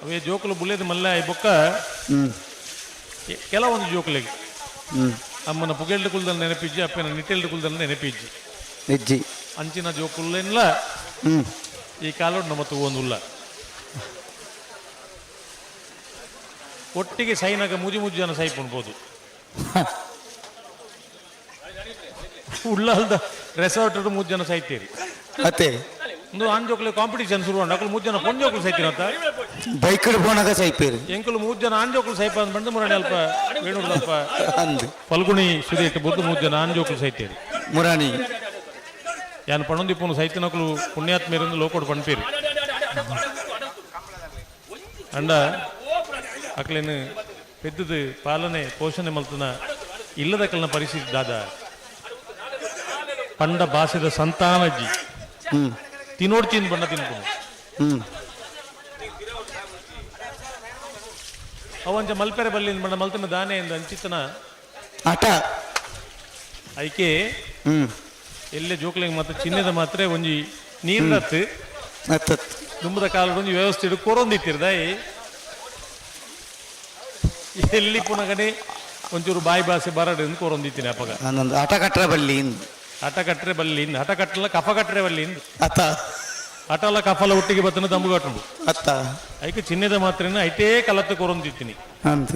ಅವೇ ಜೋಕುಲು ಬುಲ್ಲೆದ ಮಲ್ಲ ಬೊಕ್ಕ ಕೆಲವೊಂದು ಜೋಕುಲಿಗೆ ಅಮ್ಮನ ಪುಗೇಳ್ದು ಕುಲದಲ್ಲಿ ನೆನಪಿಜ್ಜಿ ಅಪ್ಪಿನ ನಿಟ್ಟೆಲ್ದು ಕುಲದಲ್ಲಿ ನೆನಪಿಜ್ಜಿ ಅಂಚಿನ ಜೋಕುಲ್ಲೆಲ್ಲ ಈ ಕಾಲೋಡ್ ನಮ್ಮ ತೂವೊಂದುಲ್ಲ ಒಟ್ಟಿಗೆ ಸೈನಾಗ ಮುಜಿ ಜನ ಸೈಪ್ ಉಣ್ಬೋದು ಉಳ್ಳಲ್ದ ರೆಸಾರ್ಟ್ 3 ಜನ ಸೈತೀರಿ ಮತ್ತೆ ಒಂದು ಆಂಜೋಕ್ಲೆ ಕಾಂಪಿಟೇಷನ್ ಶುರು ಅಕ್ಕಲು 3 ಜನ ಪೊಂಜೋಕ್ಲು ಸೈತಿರಂತ ಬೈಕ್ ಬೋನಾಗ ಸೈಪೇರಿ ಎಂಕಲು 3 ಜನ ಆಂಜೋಕ್ಲು ಸೈಪ ಅಂತ ಬಂದು ಮುರಾಣಿ ಅಲ್ಪ ವೇಣುರ್ಲಪ್ಪ ಫಲ್ಗುಣಿ ಸುದೇಟ್ ಬುದ್ದು 3 ಜನ ಆಂಜೋಕ್ಲು ಸೈತೀರಿ ಮುರಾಣಿ ಯಾನ್ ಪಣೊಂದಿಪ್ಪನು ಸೈತಿನಕ್ಲು ಪುಣ್ಯಾತ್ಮೇರಿಂದ ಲೋಕೋಡ್ ಪಣ್ಪೇರಿ ಅಂಡ ಅಕ್ಲೇನು ಪೆದ್ದದು ಪಾಲನೆ ಪೋಷಣೆ ಮಲ್ತನ ಇಲ್ಲದಕ್ಕಲ್ನ ಪರಿಸ್ಥಿತಿ ದಾದ ಪಂಡ ಭಾಷೆದ ಸಂತಾನಜ್ಜಿ ತಿನ್ನೋಡ್ತೀನಿ ಬಣ್ಣ ತಿನ್ಕೊಂಡು ಅವಂಚ ಮಲ್ಪೆರೆ ಬಲ್ಲಿಂದ ಬಣ್ಣ ಮಲ್ತನ ದಾನೆ ಎಂದು ಅಂಚಿತನ ಆಟ ಐಕೆ ಎಲ್ಲೇ ಜೋಕ್ಲಿಂಗ್ ಮಾತ್ರ ಚಿನ್ನದ ಮಾತ್ರ ಒಂಜಿ ನೀರ್ನತ್ತು ದುಂಬದ ಕಾಲದ ಒಂಜಿ ವ್ಯವಸ್ಥೆ ಇಡು ಕೊರೊಂದಿತ್ತಿರ್ದಾಯಿ ಎಲ್ಲಿ ಪುನಗನೆ ಒಂಚೂರು ಬಾಯಿ ಭಾಷೆ ಬರಡು ಎಂದು ಕೊರೊಂದಿತ್ತೀನಿ ಅಪ್ಪಗ ಆಟ ಕಟ್ರೆ ಬಲ್ಲಿ ಹಠ ಕಟ್ರೆ ಬಲ್ಲಿಂದ ಹಠ ಕಟ್ಟಲ ಕಫ ಕಟ್ರೆ ಬಲ್ಲಿಂದ ಅತ್ತ ಹಠಲ ಕಫಲ ಒಟ್ಟಿಗೆ ಬತ್ತನ ತಂಬು ಕಟ್ಟುಂಡು ಅತ್ತ ಐಕೆ ಚಿನ್ನದ ಮಾತ್ರೇನ ಐಟೇ ಕಲತ್ತು ಕೊರೊಂದಿತ್ತೀನಿ ಅಂತ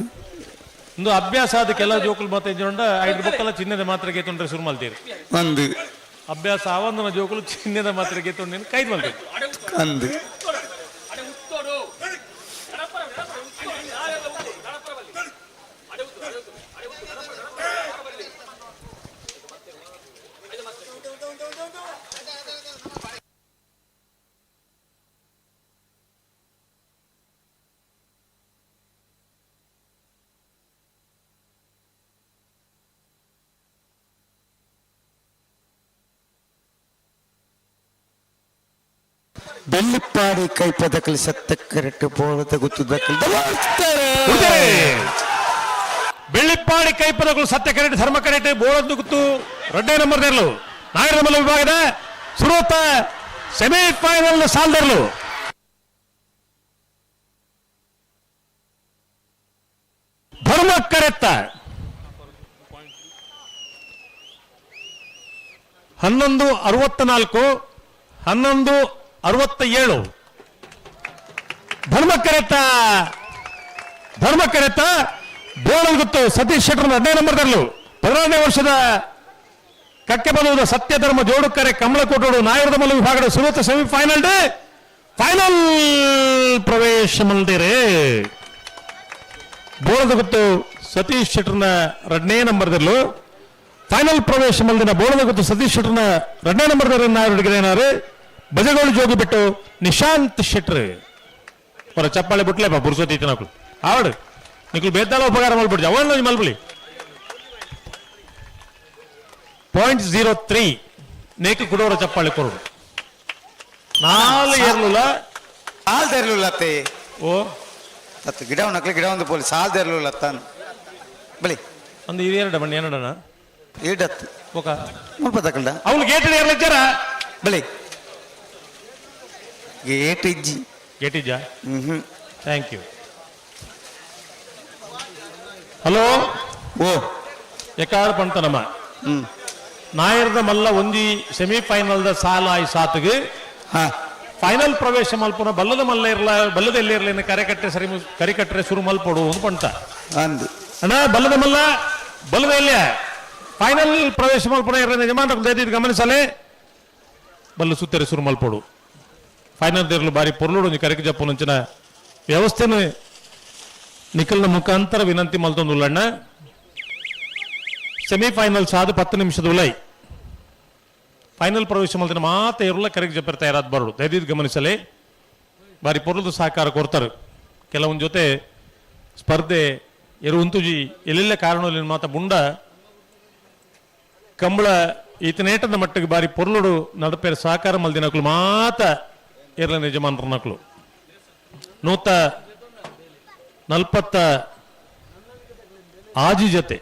ಒಂದು ಅಭ್ಯಾಸ ಆದ ಕೆಲವು ಜೋಕುಲು ಮತ್ತೆ ಜೊಂಡ 5 ಬೊಕ್ಕಲ ಚಿನ್ನದ ಮಾತ್ರೆಗೆ ತೊಂದ್ರೆ ಶುರು ಮಾಡ್ತೀರಿ ಒಂದು ಅಭ್ಯಾಸ ಆವಂದನ ಜೋಕುಲು ಚಿನ್ನದ ಮಾತ್ರೆಗೆ ತೊಂದ್ರೆ ಕೈದ್ ಮಾಡ್ತೀರಿ ಒಂದು ಬೆಳ್ಳಿಪ್ಪಾಡಿ ಕೈಪದಕಲಿ ಸತ್ತ ಕರೆಕ್ಟ್ ಬೋಳದ ಗುತ್ತದಕಲಿ ಬೆಳ್ಳಿಪ್ಪಾಡಿ ಕೈಪದಗಳು ಸತ್ಯ ಕರೆಕ್ಟ್ ಧರ್ಮ ಕರೆಕ್ಟ್ ಬೋಳದ್ದು ಗುತ್ತು 2ನೇ ನಂಬರ್ದರ್ಲು ನಾಗರಮಲ್ಲ ವಿಭಾಗದ ಸುರತ ಸೆಮಿಫೈನಲ್ ಸಾಲ್ದರ್ಲು ಧರ್ಮ ಕರೆತ್ತ 11:64 11:67 ಧರ್ಮ ಕರೆತ್ತ ಬೋಳಲ್ ಗುತ್ತು ಸತೀಶ್ ಶೆಟ್ಟರ್ 2ನೇ ನಂಬರ್ದರ್ಲು 16ನೇ ವರ್ಷದ ಕಕ್ಕೆಬಲುವುದ ಸತ್ಯಧರ್ಮ ಜೋಡುಕರೆ ಕಮಲಕೋಟೋಡು ನಾಯರದ ಮಲ್ಲ ವಿಭಾಗದ ಸುರತ ಸೆಮಿಫೈನಲ್ ಡೇ ಫೈನಲ್ ಪ್ರವೇಶ ಮಲ್ದಿರೆ ಬೋಳದ ಗೊತ್ತು ಸತೀಶ್ ಶೆಟ್ಟರ್ನ 2ನೇ ನಂಬರ್ದಲ್ಲೂ ಫೈನಲ್ ಪ್ರವೇಶ ಮಲ್ದಿನ ಬೋಳದ ಗೊತ್ತು ಸತೀಶ್ ಶೆಟ್ಟರ್ನ 2ನೇ ನಂಬರ್ದಲ್ಲಿ ನಾಯರುಡಿಗೆನಾರು ಬಜಗೋಳು ಜೋಗಿ ಬಿಟ್ಟು ನಿಶಾಂತ್ ಶೆಟ್ರ್ ಅವರ ಚಪ್ಪಾಳೆ ಬಿಟ್ಲೇಪ ಪುರುಸೋತಿ ನಕಲು ಆವಡು ನಿಖಲು ಬೇತಾಳ ಉಪಕಾರ ಮಲ್ಬಿಡ್ಜ ಅವನ್ನ ಮಲ್ಬಳಿ 0.03 ನೇಕು ಕುಡೋರ ಚಪ್ಪಾಳೆ ಕೊರಡು 4 ಏರ್ಲುಲ ಸಾಲ್ದಿರ್ಲಿಲ್ಲತ್ತೆ ಓ ತತ್ತು ಗಿಡ ನಕ್ಲಿ ಗಿಡ ಒಂದು ಪೋಲಿ ಸಾಲ್ದಿರ್ಲಿಲ್ಲತ್ತ ಬಲಿ ಒಂದು ಇವೆರಡು ಬಣ್ಣ ಏನಡಣ ಈಡತ್ತು ಓಕ ಮುಲ್ಪ ತಕಲ್ಡ ಅವನು ಗೇಟ್ ಏರ್ಲಚ್ಚಾರ ಬಲಿ ಗೇಟ್ ಇಜ್ಜಿ ಗೇಟಿಜ್ಜ ಥ್ಯಾಂಕ್ ಯು ಹಲೋ ಓ ಎಕಾರ ಪಂತನಮ್ಮ ನಾಯರದ ಮಲ್ಲ ಒಂಜಿ ಸೆಮಿಫೈನಲ್ದ ಸಾಲ ಆಯ್ ಸಾತ್ಗೆ ಫೈನಲ್ ಪ್ರವೇಶ ಮಲ್ಪುನ ಬಲ್ಲದ ಮಲ್ಲ ಇರ್ಲ ಬಲ್ಲದ ಎಲ್ಲಿ ಇರ್ಲಿ ಕರಿಕಟ್ಟರೆ ಶುರು ಮಲ್ಪಡು ಅಂತ ಪಂಟ ಅಣ್ಣ ಬಲ್ಲದ ಮಲ್ಲ ಬಲ್ಲದ ಎಲ್ಲಿಯ ಫೈನಲ್ ಪ್ರವೇಶ ಮಲ್ಪುನ ಇರ್ಲ ಯಜಮಾನ ಗಮನಿಸಲೇ ಬಲ್ಲ ಸುತ್ತರೆ ಶುರು ಮಲ್ಪಡು ಫೈನಲ್ ಇರಲು ಬಾರಿ ಪೊರ್ಲೋಡು ನೀ ಕರೆಕ ಜಪ್ಪು ನಂಚಿನ ವ್ಯವಸ್ಥೆನ ನಿಖಲ್ನ ಮುಖಾಂತರ ವಿನಂತಿ ಮಲ್ತೊಂದುಲ್ಲಣ್ಣ ಸೆಮಿಫೈನಲ್ ಸಾದು 10 ನಿಮಿಷದ ಉಲೈ ಫೈನಲ್ ಪ್ರವೇಶ ಮಲ್ತಿನ ಮಾತ ಇರಲ್ಲ ಕರೆಕ್ ಜಪ್ಪರ್ ತಯಾರಾದ ಬರಡು ದಯವಿಟ್ಟು ಗಮನಿಸಲೇ ಬಾರಿ ಪೊರ್ಲದ ಸಹಕಾರ ಕೊಡ್ತಾರೆ ಕೆಲವೊಂದು ಜೊತೆ ಸ್ಪರ್ಧೆ ಎರುವಂತುಜಿ ಎಲ್ಲೆಲ್ಲ ಕಾರಣ ಮಾತ ಬುಂಡ ಕಂಬಳ ಈತನೇಟದ ಮಟ್ಟಿಗೆ ಬಾರಿ ಪೊರ್ಲುಡು ನಡಪೇರ ಸಹಕಾರ ಮಲ್ದಿನಕ್ಲು ಮಾತ ಇರಲ ಯಜಮಾನರ ನಕ್ಲು 140 ಆಜಿ ಜೊತೆ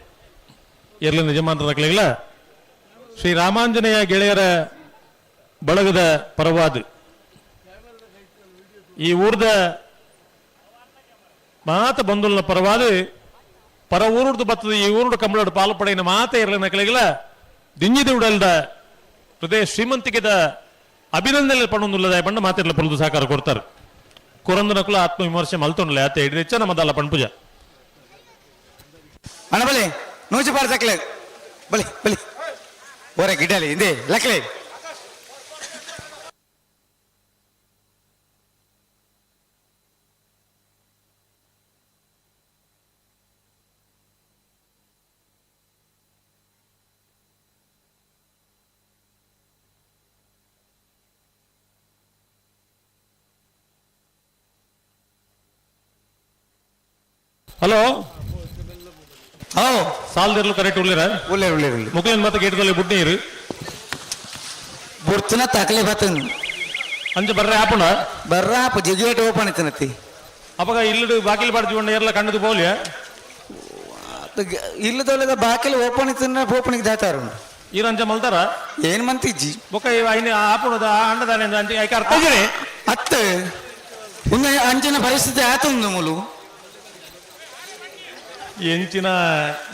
ಇರಲಿ ಯಜಮಾನರ ನಕ್ಲಿಲ್ಲ ಶ್ರೀ ರಾಮಾಂಜನೇಯ ಗೆಳೆಯರ ಬಳಗದ ಪರವಾದ ಈ ಊರ್ದ ಮಾತ ಬಂಧುಲ್ನ ಪರವಾದ ಪರ ಊರುಡ್ದು ಬತ್ತದ ಈ ಊರುಡು ಕಂಬಳಡು ಪಾಲು ಪಡೆಯಿನ ಮಾತ ಇರಲಿ ನಕ್ಲಿಲ್ಲ ದಿಂಜಿದ ಉಡಲ್ದ ಹೃದಯ ಶ್ರೀಮಂತಿಕೆದ ಅಭಿನಂದನೆ ಪಣ್ಣೊಂದುಲ್ಲದ ಪಂಡ ಮಾತಿರ್ಲ ಪೊಲದು ಸಹಕಾರ ಕೊಡ್ತಾರೆ ಕೊರಂದು ನಕುಲ ಆತ್ಮವಿಮರ್ಶೆ ಮಲ್ತೊಂಡ್ಲೆ ಆತ ಹಿಡಿದೆಚ್ಚ ನಮ್ಮದಲ್ಲ ಪಣ್ಪುಜ ಅಣ್ಣ ಬಲಿ ನೂಚಿ ಪಾಡ ತಕ್ಲೆ ಬಲಿ ಬಲಿ ಓರೆ ಗಿಡಲಿ ಹಿಂದೆ ಲಕ್ಲೆ ಹಲೋ ಹೋ ಸಾಲ್ದಿರ್ಲು ಕರೆಕ್ಟ್ ಉಳ್ಳಿರ ಉಳ್ಳೆ ಉಳ್ಳೆ ಉಳ್ಳೆ ಮುಕ್ಲಿನ ಮತ್ತೆ ಗೇಟ್ದಲ್ಲಿ ಬುಡ್ಡಿ ಇರು ಬುಡ್ತನ ತಕ್ಲೆ ಬತ್ತನ್ ಅಂಚ ಬರ್ರೆ ಆಪುಂಡ ಬರ್ರಾಪ ಜಿಗೇಟ್ ಓಪನ್ ಇತ್ತನತಿ ಅಪಗ ಇಲ್ಲಡು ಬಾಕಿಲ್ ಬಾಡ್ಜಿಕೊಂಡ ಎಲ್ಲ ಕಣ್ಣದು ಪೋಲಿಯ ಇಲ್ಲದೊಳಗ ಬಾಕಿಲ್ ಓಪನ್ ಇತ್ತನ ಓಪನಿಗೆ ದಾತಾರ ಈರಂಚ ಮಲ್ತಾರ ಏನ್ ಮಂತಿಜ್ಜಿ ಬೊಕ್ಕ ಐನ ಆಪುಣದ ಅಂಡದಾನೆ ಅಂಚ ಐಕ ಅರ್ಥ ಇದ್ರೆ ಅತ್ತ ಉನ್ನ ಅಂಚಿನ ಪರಿಸ್ಥಿತಿ ಆತಂದು ಮುಲು ಎಂಚಿನ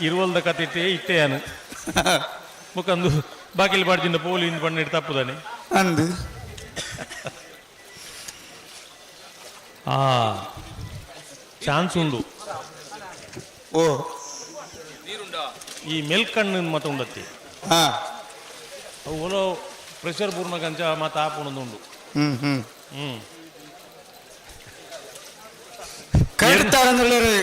ಇರುವಲ್ದ ಕತೆ ಇಟ್ಟೆ ಅನು ಮುಖಂದು ಬಾಕಿಲ್ ಬಾಡ್ಜಿಂದ ಪೋಲಿಂದ ಬಣ್ಣ ಇಟ್ಟು ತಪ್ಪುದಾನೆ ಅಂದು ಆ ಚಾನ್ಸ್ ಉಂಡು ಓ ಈ ಮೆಲ್ಕ್ ಕಣ್ಣು ಮತ್ತೆ ಉಂಡತ್ತಿ ಹಾ ಓಲೋ ಪ್ರೆಷರ್ ಪೂರ್ಣ ಕಂಚ ಮತ್ತೆ ಆಪುಣದುಂಡು കേട്ടാണെന്നുള്ളത്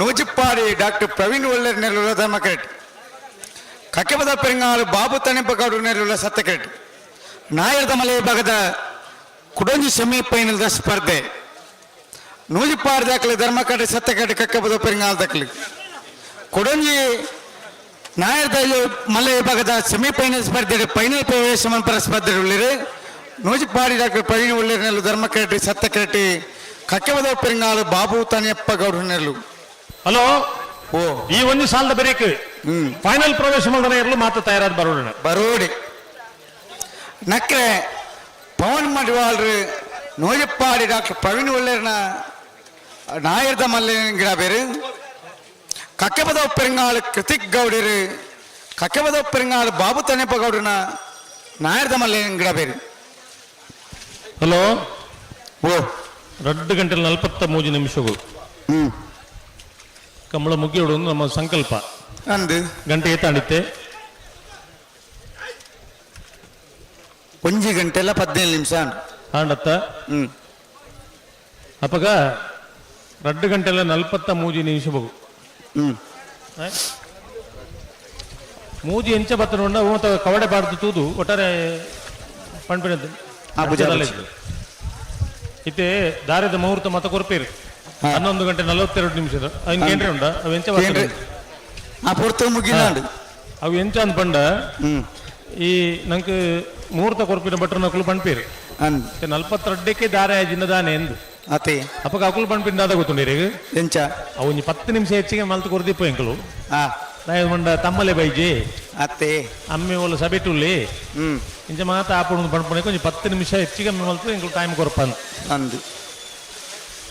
നൂജിപ്പാടി ഡോക്ടർ പ്രവീൺ വെള്ളർ നെല്ലുള്ള ധർമ്മക്കേട്ട് കക്കപದ പെരുങ്ങാൾ ಬಾಬು ತಣಿಪಗೌಡ ನೆಲ್ಲುള്ള ಸತ್ತಕೇಟ್ ನಾಯರದ ಮಲೆ ಭಾಗದ ಕುಡಂಜಿ ಸೆಮಿಫೈನಲ್ ಸ್ಪರ್ಧೆ ನೂಜಿಪಾಡಿ ದಾಖಲೆ ಧರ್ಮಕೇಟ್ ಸತ್ತಕೇಟ್ ಕಕ್ಕಪದ ಪೆರುಗಾಲ್ ದಾಖಲೆ ಕುಡಂಜಿ ನಾಯರದ ಮಲೆ ಭಾಗದ ಸೆಮಿಫೈನಲ್ ಸ್ಪರ್ಧೆ ಫೈನಲ್ ಪ್ರವೇಶ ಮಂಪರ ಸ್ಪರ್ಧೆ ಉಳ್ಳಿರು ನೂಜಿಪಾಡಿ ಡಾಕ್ಟರ್ ಪ್ರವೀಣ್ ಒಳ್ಳೆರ್ ನೆಲ್ಲು ಧರ್ಮಕೇಟಿ ಸತ್ತಕೇಟಿ ಕಕ್ಕೆಬದ ಪೆರುಗಾಲ್ ಬಾಬು ತಣಿಯಪ್ಪಗೌಡ ನೆಲ್ಲು ಹಲೋ ಓ ಈ ಒಂದು ಸಾಲದ ಬರೀಕ್ ಫೈನಲ್ ಪ್ರವೇಶ ಮಾಡಿದ ಇರಲು ಮಾತ್ರ ತಯಾರಾದ ಬರೋಣ ಬರೋಡಿ ನಕ್ರೆ ಪವನ್ ಮಡಿವಾಳ್ರು ನೂಜಿಪ್ಪಾಡಿ ಡಾಕ್ಟರ್ ಪ್ರವೀಣ್ ಒಳ್ಳೆರ್ನ ನಾಯರ್ದ ಮಲ್ಲೆ ಗಿಡ ಬೇರೆ ಕಕ್ಕೆಬದ ಪೆರುಗಾಲ್ ಕೃತಿಕ್ ಗೌಡರು ಕಕ್ಕೆಬದ ಪೆರುಗಾಲ್ ಬಾಬು ತಣಿಯಪ್ಪಗೌಡನ ನಾಯರ್ದ ಮಲ್ಲೆ ಗಿಡ ಬೇರೆ ಹಲೋ ಓ 2 ಗಂಟೆ 43 ನಿಮಿಷಗಳು ಕಂಬಳ ಮುಗಿಯೋಡು ನಮ್ಮ ಸಂಕಲ್ಪ ಅಂದು ಗಂಟೆ ತಾಂಡಿತ್ತೆ 1 ಗಂಟೆ 17 ನಿಮಿಷ ಆಂಡತ್ತ ಅಪ್ಪಗ 2 ಗಂಟೆ 43 ನಿಮಿಷ ಬಹುದು ಮೂಜಿ ಎಂಚ ಬತ್ತನೊಂಡ ಓತ ಕವಡೆ ಬಾರ್ದು ತೂದು ಒಟ್ಟಾರೆ ಪಣ್ಪಿನ ಇತ್ತೆ ದಾರದ ಮುಹೂರ್ತ ಮತ ಕೊರಪೇರು 11 ಗಂಟೆ 42 ನಿಮಿಷದ ಅವನ್ ಕೇಂದ್ರ ಉಂಡ ಅವು ಎಂಚ ಅವು ಎಂಚ ಅಂದ್ ಪಂಡ ಈ ನಂಗೆ ಮುಹೂರ್ತ ಕೊರಪಿನ ಭಟ್ರ ನಕಲು ಪಣ್ಪೇರು 42ಕ್ಕೆ ದಾರ ಜಿನ್ನದಾನೆ ಎಂದು ಅತ್ತೆ ಅಪ್ಪಗ ಅಕುಲು ಪಣ್ಪಿನ ದಾದ ಗೊತ್ತುಂಡಿ ಎಂಚ ಅವು 10 ನಿಮಿಷ ಹೆಚ್ಚಿಗೆ ಮಲ್ತು ಕೊರದಿಪ್ಪ ಎಂಕಲು ಮಂಡ ತಮ್ಮಲೆ ಬೈಜಿ ಅತ್ತೆ ಅಮ್ಮೆ ಒಲ್ಲ ಸಬೆಟುಲ್ಲಿ ಇಂಚ ಮಾತ ಆಪಣ ಪಣ್ಪಣೆ ಕೊಂಚ 10 ನಿಮಿಷ ಹೆಚ್ಚಿಗೆ ಮಲ್ತು ಎಂಕಲು ಟೈಮ್ ಕೊರಪನ್ ಅಂದು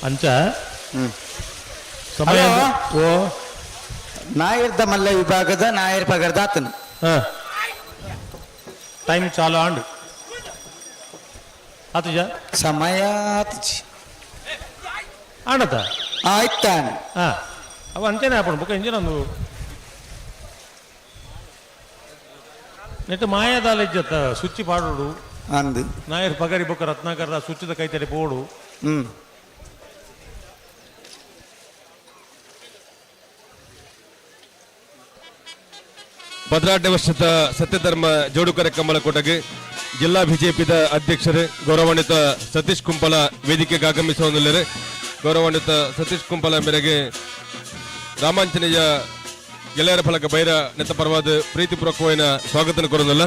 ಅಂಚ ಸಮಯ ಓ ನಾಯರ್ದ ಮಲ್ಲ ವಿಭಾಗದ ನಾಯರ್ ಪಗರ್ದ ಆತನು ಟೈಮ್ ಚಾಲು ಆಂಡು ಆತುಜ ಸಮಯ ಆತುಜಿ ಆಂಡತ ಆಯ್ತಾನ ಅವ ಅಂಚೆನೆ ಆಪಣ ಬುಕ್ಕ ಇಂಜಿನ ಒಂದು ನೆಟ್ಟು ಮಾಯಾದಾಲ ಇಜ್ಜತ್ತ ಸುಚ್ಚಿ ಪಾಡೋಡು ಅಂದು ನಾಯರ್ ಪಗರಿ ಬುಕ್ಕ ರತ್ನಾಕರ ಸುಚ್ಚಿದ ಕೈತಡೆ ಪೋಡು ಭದ್ರಾಢ್ಯ ವರ್ಷದ ಸತ್ಯಧರ್ಮ ಜೋಡುಕರ ಕಂಬಳಕೋಟಗೆ ಜಿಲ್ಲಾ ಬಿಜೆಪಿದ ಅಧ್ಯಕ್ಷರು ಗೌರವಾನ್ವಿತ ಸತೀಶ್ ಕುಂಪಲ ವೇದಿಕೆಗೆ ಆಗಮಿಸುವಂದಿಲ್ಲರು ಗೌರವಾನ್ವಿತ ಸತೀಶ್ ಕುಂಪಲ ಮೇರೆಗೆ ರಾಮಾಂಜನೇಯ ಗೆಳೆಯರ ಫಲಕ ಬೈರ ನೆತ್ತ ಪರವಾದ ಪ್ರೀತಿಪೂರ್ವಕವಾದ ಸ್ವಾಗತ ಕೊರೋದಲ್ಲ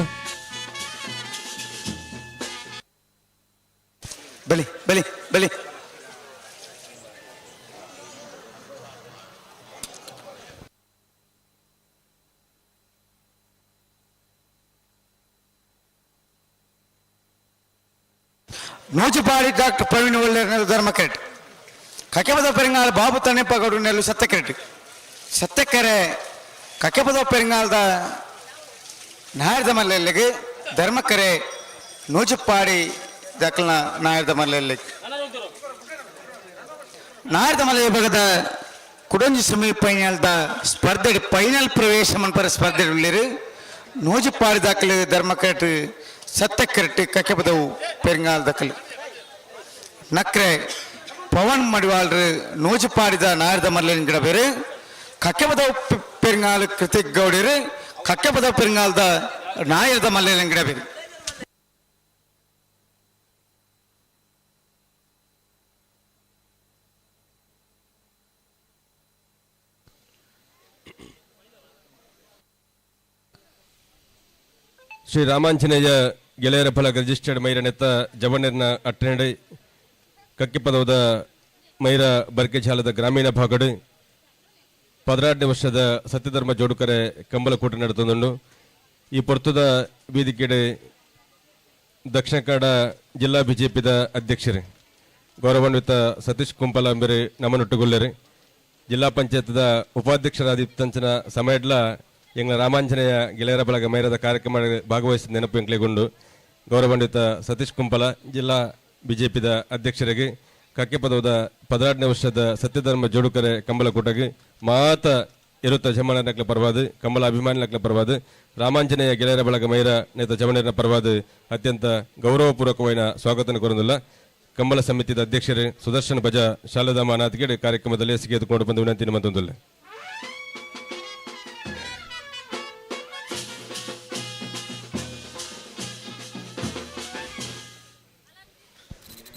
ಬಲಿ ಬಲಿ ಬಲಿ ನೂಜಿಪಾಡಿ ಡಾಕ್ಟರ್ ಪ್ರವೀಣ್ ಒಳ್ಳೆಯ ಧರ್ಮಕೆರೆಟ್ ಕಕೆಪದ ಪೆರಿಂಗಾಲ ಬಾಬು ತಣ್ಣೆಪ್ಪಗೌಡು ನೆಲ್ಲು ಸತ್ಯಕೆರೆಟ್ ಸತ್ಯಕೆರೆ ಕಕೆಪದ ಪೆರಿಂಗಾಲದ ನಾಯರ್ದ ಮಲ್ಲೆಲ್ಲಿಗೆ ಧರ್ಮಕೆರೆ ನೂಜಿಪಾಡಿ ದಾಖಲ ನಾಯರ್ದ ಮಲ್ಲೆಲ್ಲಿಗೆ ನಾಯರ್ದ ಮಲ್ಲೆ ವಿಭಾಗದ ಕುಡಂಜಿ ಸೆಮಿ ಫೈನಲ್ದ ಸ್ಪರ್ಧೆ ಫೈನಲ್ ಪ್ರವೇಶ ಮನ್ಪರ ಸ್ಪರ್ಧೆ ಉಳ್ಳಿರು ನೂಜಿಪಾಡಿ ದಾಖಲೆ ಧರ್ಮಕೆರೆಟ್ ಸತ್ಯಕೆರೆಟ್ ಕಕೆಪದವು ಪೆರಿಂಗಾಲ ದಾಖಲೆ ನಕ್ರೆ ಪವನ್ ಮಡಿವಾಳ್ರು ನೂಜಿಪಾಡಿದ ನಾಯರ್ದ ಮಲ್ಲೆನ ಗಿಡ ಬೇರೆ ಕಕ್ಕೆಪದ ಪೆರಿಂಗಾಲ ಕೃತಿಕ್ ಗೌಡಿರು ಕಕ್ಕೆಪದ ಪೆರಿಂಗಾಲದ ನಾಯರ್ದ ಮಲ್ಲೆನ ಗಿಡ ಬೇರೆ ಶ್ರೀ ರಾಮಾಂಜನೇಯ ಗೆಳೆಯರ ಫಲಕ ರಿಜಿಸ್ಟರ್ಡ್ ಮೈರ ನೆತ್ತ ಜವಣ್ಣರ್ನ ಅಟ್ಟೆನಡೆ ಕಕ್ಕಿಪದವದ ಮೈರ ಬರ್ಕೆಚಾಲದ ಗ್ರಾಮೀಣ ಭಾಗಡು 18 ವರ್ಷದ ಸತ್ಯಧರ್ಮ ಜೋಡುಕರೆ ಕಂಬಳಕೂಟ ನಡೆತುಂಡು ಈ ಪೊರ್ತುದ ವೇದಿಕೆಡೆ ದಕ್ಷಿಣ ಕನ್ನಡ ಜಿಲ್ಲಾ ಬಿಜೆಪಿದ ಅಧ್ಯಕ್ಷರು ಗೌರವಾನ್ವಿತ ಸತೀಶ್ ಕುಂಪಲ ಅಂಬೆರೆ ನಮ್ಮನೊಟ್ಟುಗೊಳ್ಳೆರು ಜಿಲ್ಲಾ ಪಂಚಾಯತ್ದ ಉಪಾಧ್ಯಕ್ಷರಾದಿತ್ತಂಚನ ಸಮಯಡ್ಲ ಎಂಗ್ಲ ರಾಮಾಂಜನೇಯ ಗೆಳೆಯರ ಬಳಗ ಮೈರದ ಕಾರ್ಯಕ್ರಮ ಭಾಗವಹಿಸಿದ ನೆನಪು ಎಂಕ್ಲೆಗೊಂಡು ಗೌರವಾನ್ವಿತ ಸತೀಶ್ ಕುಂಪಲ ಜಿಲ್ಲಾ ಬಿಜೆಪಿದ ಅಧ್ಯಕ್ಷರಿಗೆ ಕಕ್ಕೆಪದವದ 18 ವರ್ಷದ ಸತ್ಯಧರ್ಮ ಜೋಡುಕರೆ ಕಂಬಳಕೂಟಗೆ ಮಾತ ಇರುತ್ತ ಜಮಣರ್ನಕ್ಲ ಪರವಾದ ಕಂಬಳ ಅಭಿಮಾನಿನಕ್ಲ ಪರವಾದ ರಾಮಾಂಜನೇಯ ಗೆಳೆಯರ ಬಳಗ ಮೈರ ನೇತ ಜಮಣರ್ನ ಪರವಾದ ಅತ್ಯಂತ ಗೌರವಪೂರ್ವಕವಾದ ಸ್ವಾಗತ ಕೊರೊಂದಿಲ್ಲ ಕಂಬಳ ಸಮಿತಿದ ಅಧ್ಯಕ್ಷರು ಸುದರ್ಶನ್ ಭಜ ಶಾರದಾಮ ಅನಾಥ್ಗೆ ಕಾರ್ಯಕ್ರಮದಲ್ಲಿ ಸಿಗಿ ಎದುಕೊಂಡು ಬಂದು ವಿನಂತಿ ಮತ್ತೊಂದಿಲ್ಲ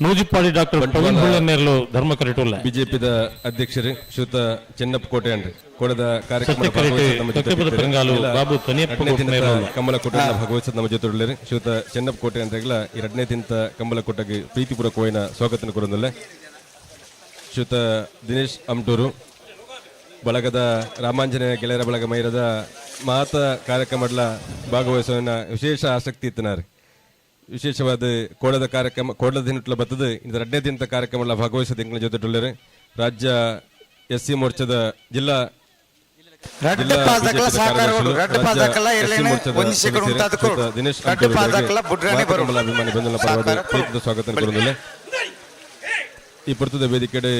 ನೂಜಿಪಾಡಿ ಡಾಕ್ಟರ್ ಪ್ರವೀಣ್ ಹುಳ್ಳೆನೇರ್ಲು ಧರ್ಮ ಕರೆಟುಲ್ಲ ಬಿಜೆಪಿದ ಅಧ್ಯಕ್ಷರು ಶ್ರೀಯುತ ಚೆನ್ನಪ್ಪ ಕೋಟೆ ಅಂಡ್ರಿ ಕೋಡದ ಕಾರ್ಯಕ್ರಮ ಬಾಬು ಕಂಬಳಕೂಟ ಭಾಗವಹಿಸಿದ ನಮ್ಮ ಜೊತೆ ಉಳ್ಳರು ಶ್ರೀಯುತ ಚೆನ್ನಪ್ಪ ಕೋಟೆ ಅಂದ್ರೆಗಳ 2ನೇ ದಿನದ ಕಂಬಳಕೂಟಗೆ ಪ್ರೀತಿಪೂರ್ವಕವಾದ ಸ್ವಾಗತ ಕೊರೊಂದಿಲ್ಲ ಶ್ರೀಯುತ ದಿನೇಶ್ ಅಮ್ಟೂರು ಬಳಗದ ರಾಮಾಂಜನೇಯ ಗೆಳೆಯರ ಬಳಗ ಮೈರದ ಮಾತ ಕಾರ್ಯಕ್ರಮಡ್ಲ ಭಾಗವಹಿಸುವ ವಿಶೇಷ ಆಸಕ್ತಿ ಇತ್ತನಾರೆ ವಿಶೇಷವಾದ ಕೋಡದ ಕಾರ್ಯಕ್ರಮ ಕೋಡದ ದಿನ ಬರ್ತದೆ ಇದು 2ನೇ ದಿನದ ಕಾರ್ಯಕ್ರಮ ಭಾಗವಹಿಸಿದ ಎಂಗಳ ಜೊತೆ ಟೊಳ್ಳೆರೆ ರಾಜ್ಯ SC ಮೋರ್ಚಾದ ಜಿಲ್ಲಾ ದಿನೇಶ್ ಅಭಿಮಾನಿ ಬಂಧುಗಳ ಪರವಾದ ಪ್ರೀತಿಯ ಸ್ವಾಗತ ಕೊರೊಂದಿಲ್ಲ ಈ ಪುರ್ತದ ವೇದಿಕೆಡೆ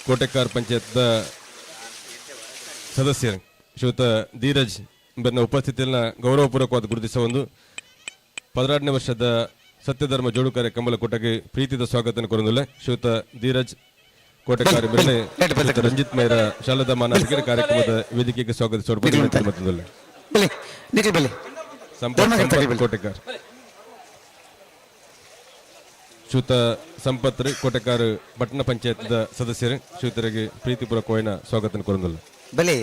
ಕೋಟೆಕಾರ್ ಪಂಚಾಯತ್ದ ಸದಸ್ಯರು ಶ್ರೀಯುತ ಧೀರಜ್ ಬೆನ್ನ ಉಪಸ್ಥಿತಿಯನ್ನು ಗೌರವಪೂರ್ವಕವಾದ ಗುರುತಿಸ ಒಂದು 16ನೇ ವರ್ಷದ ಸತ್ಯಧರ್ಮ ಜೋಡುಕಾರ್ಯ ಕಂಬಲಕೋಟಗೆ ಪ್ರೀತಿದ ಸ್ವಾಗತ ಕೊರೊಂದಿಲ್ಲ ಶ್ರೀಯುತ ಧೀರಜ್ ಕೋಟೆಕಾರಿ ಬೆಲೆ ರಂಜಿತ್ ಮೇರ ಶಾಲದಾ ಮಾನಸಿಕ ಕಾರ್ಯಕ್ರಮದ ವೇದಿಕೆಗೆ ಸ್ವಾಗತಿಸೋಣ ಕೋಟೆಕಾರ್ ಶ್ರೀಯುತ ಸಂಪತ್ ಕೋಟೆಕಾರ್ ಪಟ್ಟಣ ಪಂಚಾಯತ್ ಸದಸ್ಯರು ಶ್ರೀಯುತರಿಗೆ ಪ್ರೀತಿಪೂರ್ವಕವಾದ ಸ್ವಾಗತ ಕೊರೊಂದಿಲ್ಲ ಬಲೆ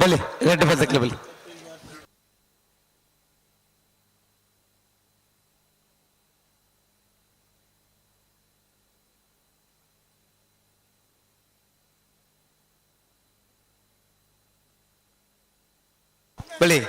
ಬಲೆ ರೆಡ್ ಬದಕ್ಲೆ ಬಲೆ ಬಲೆ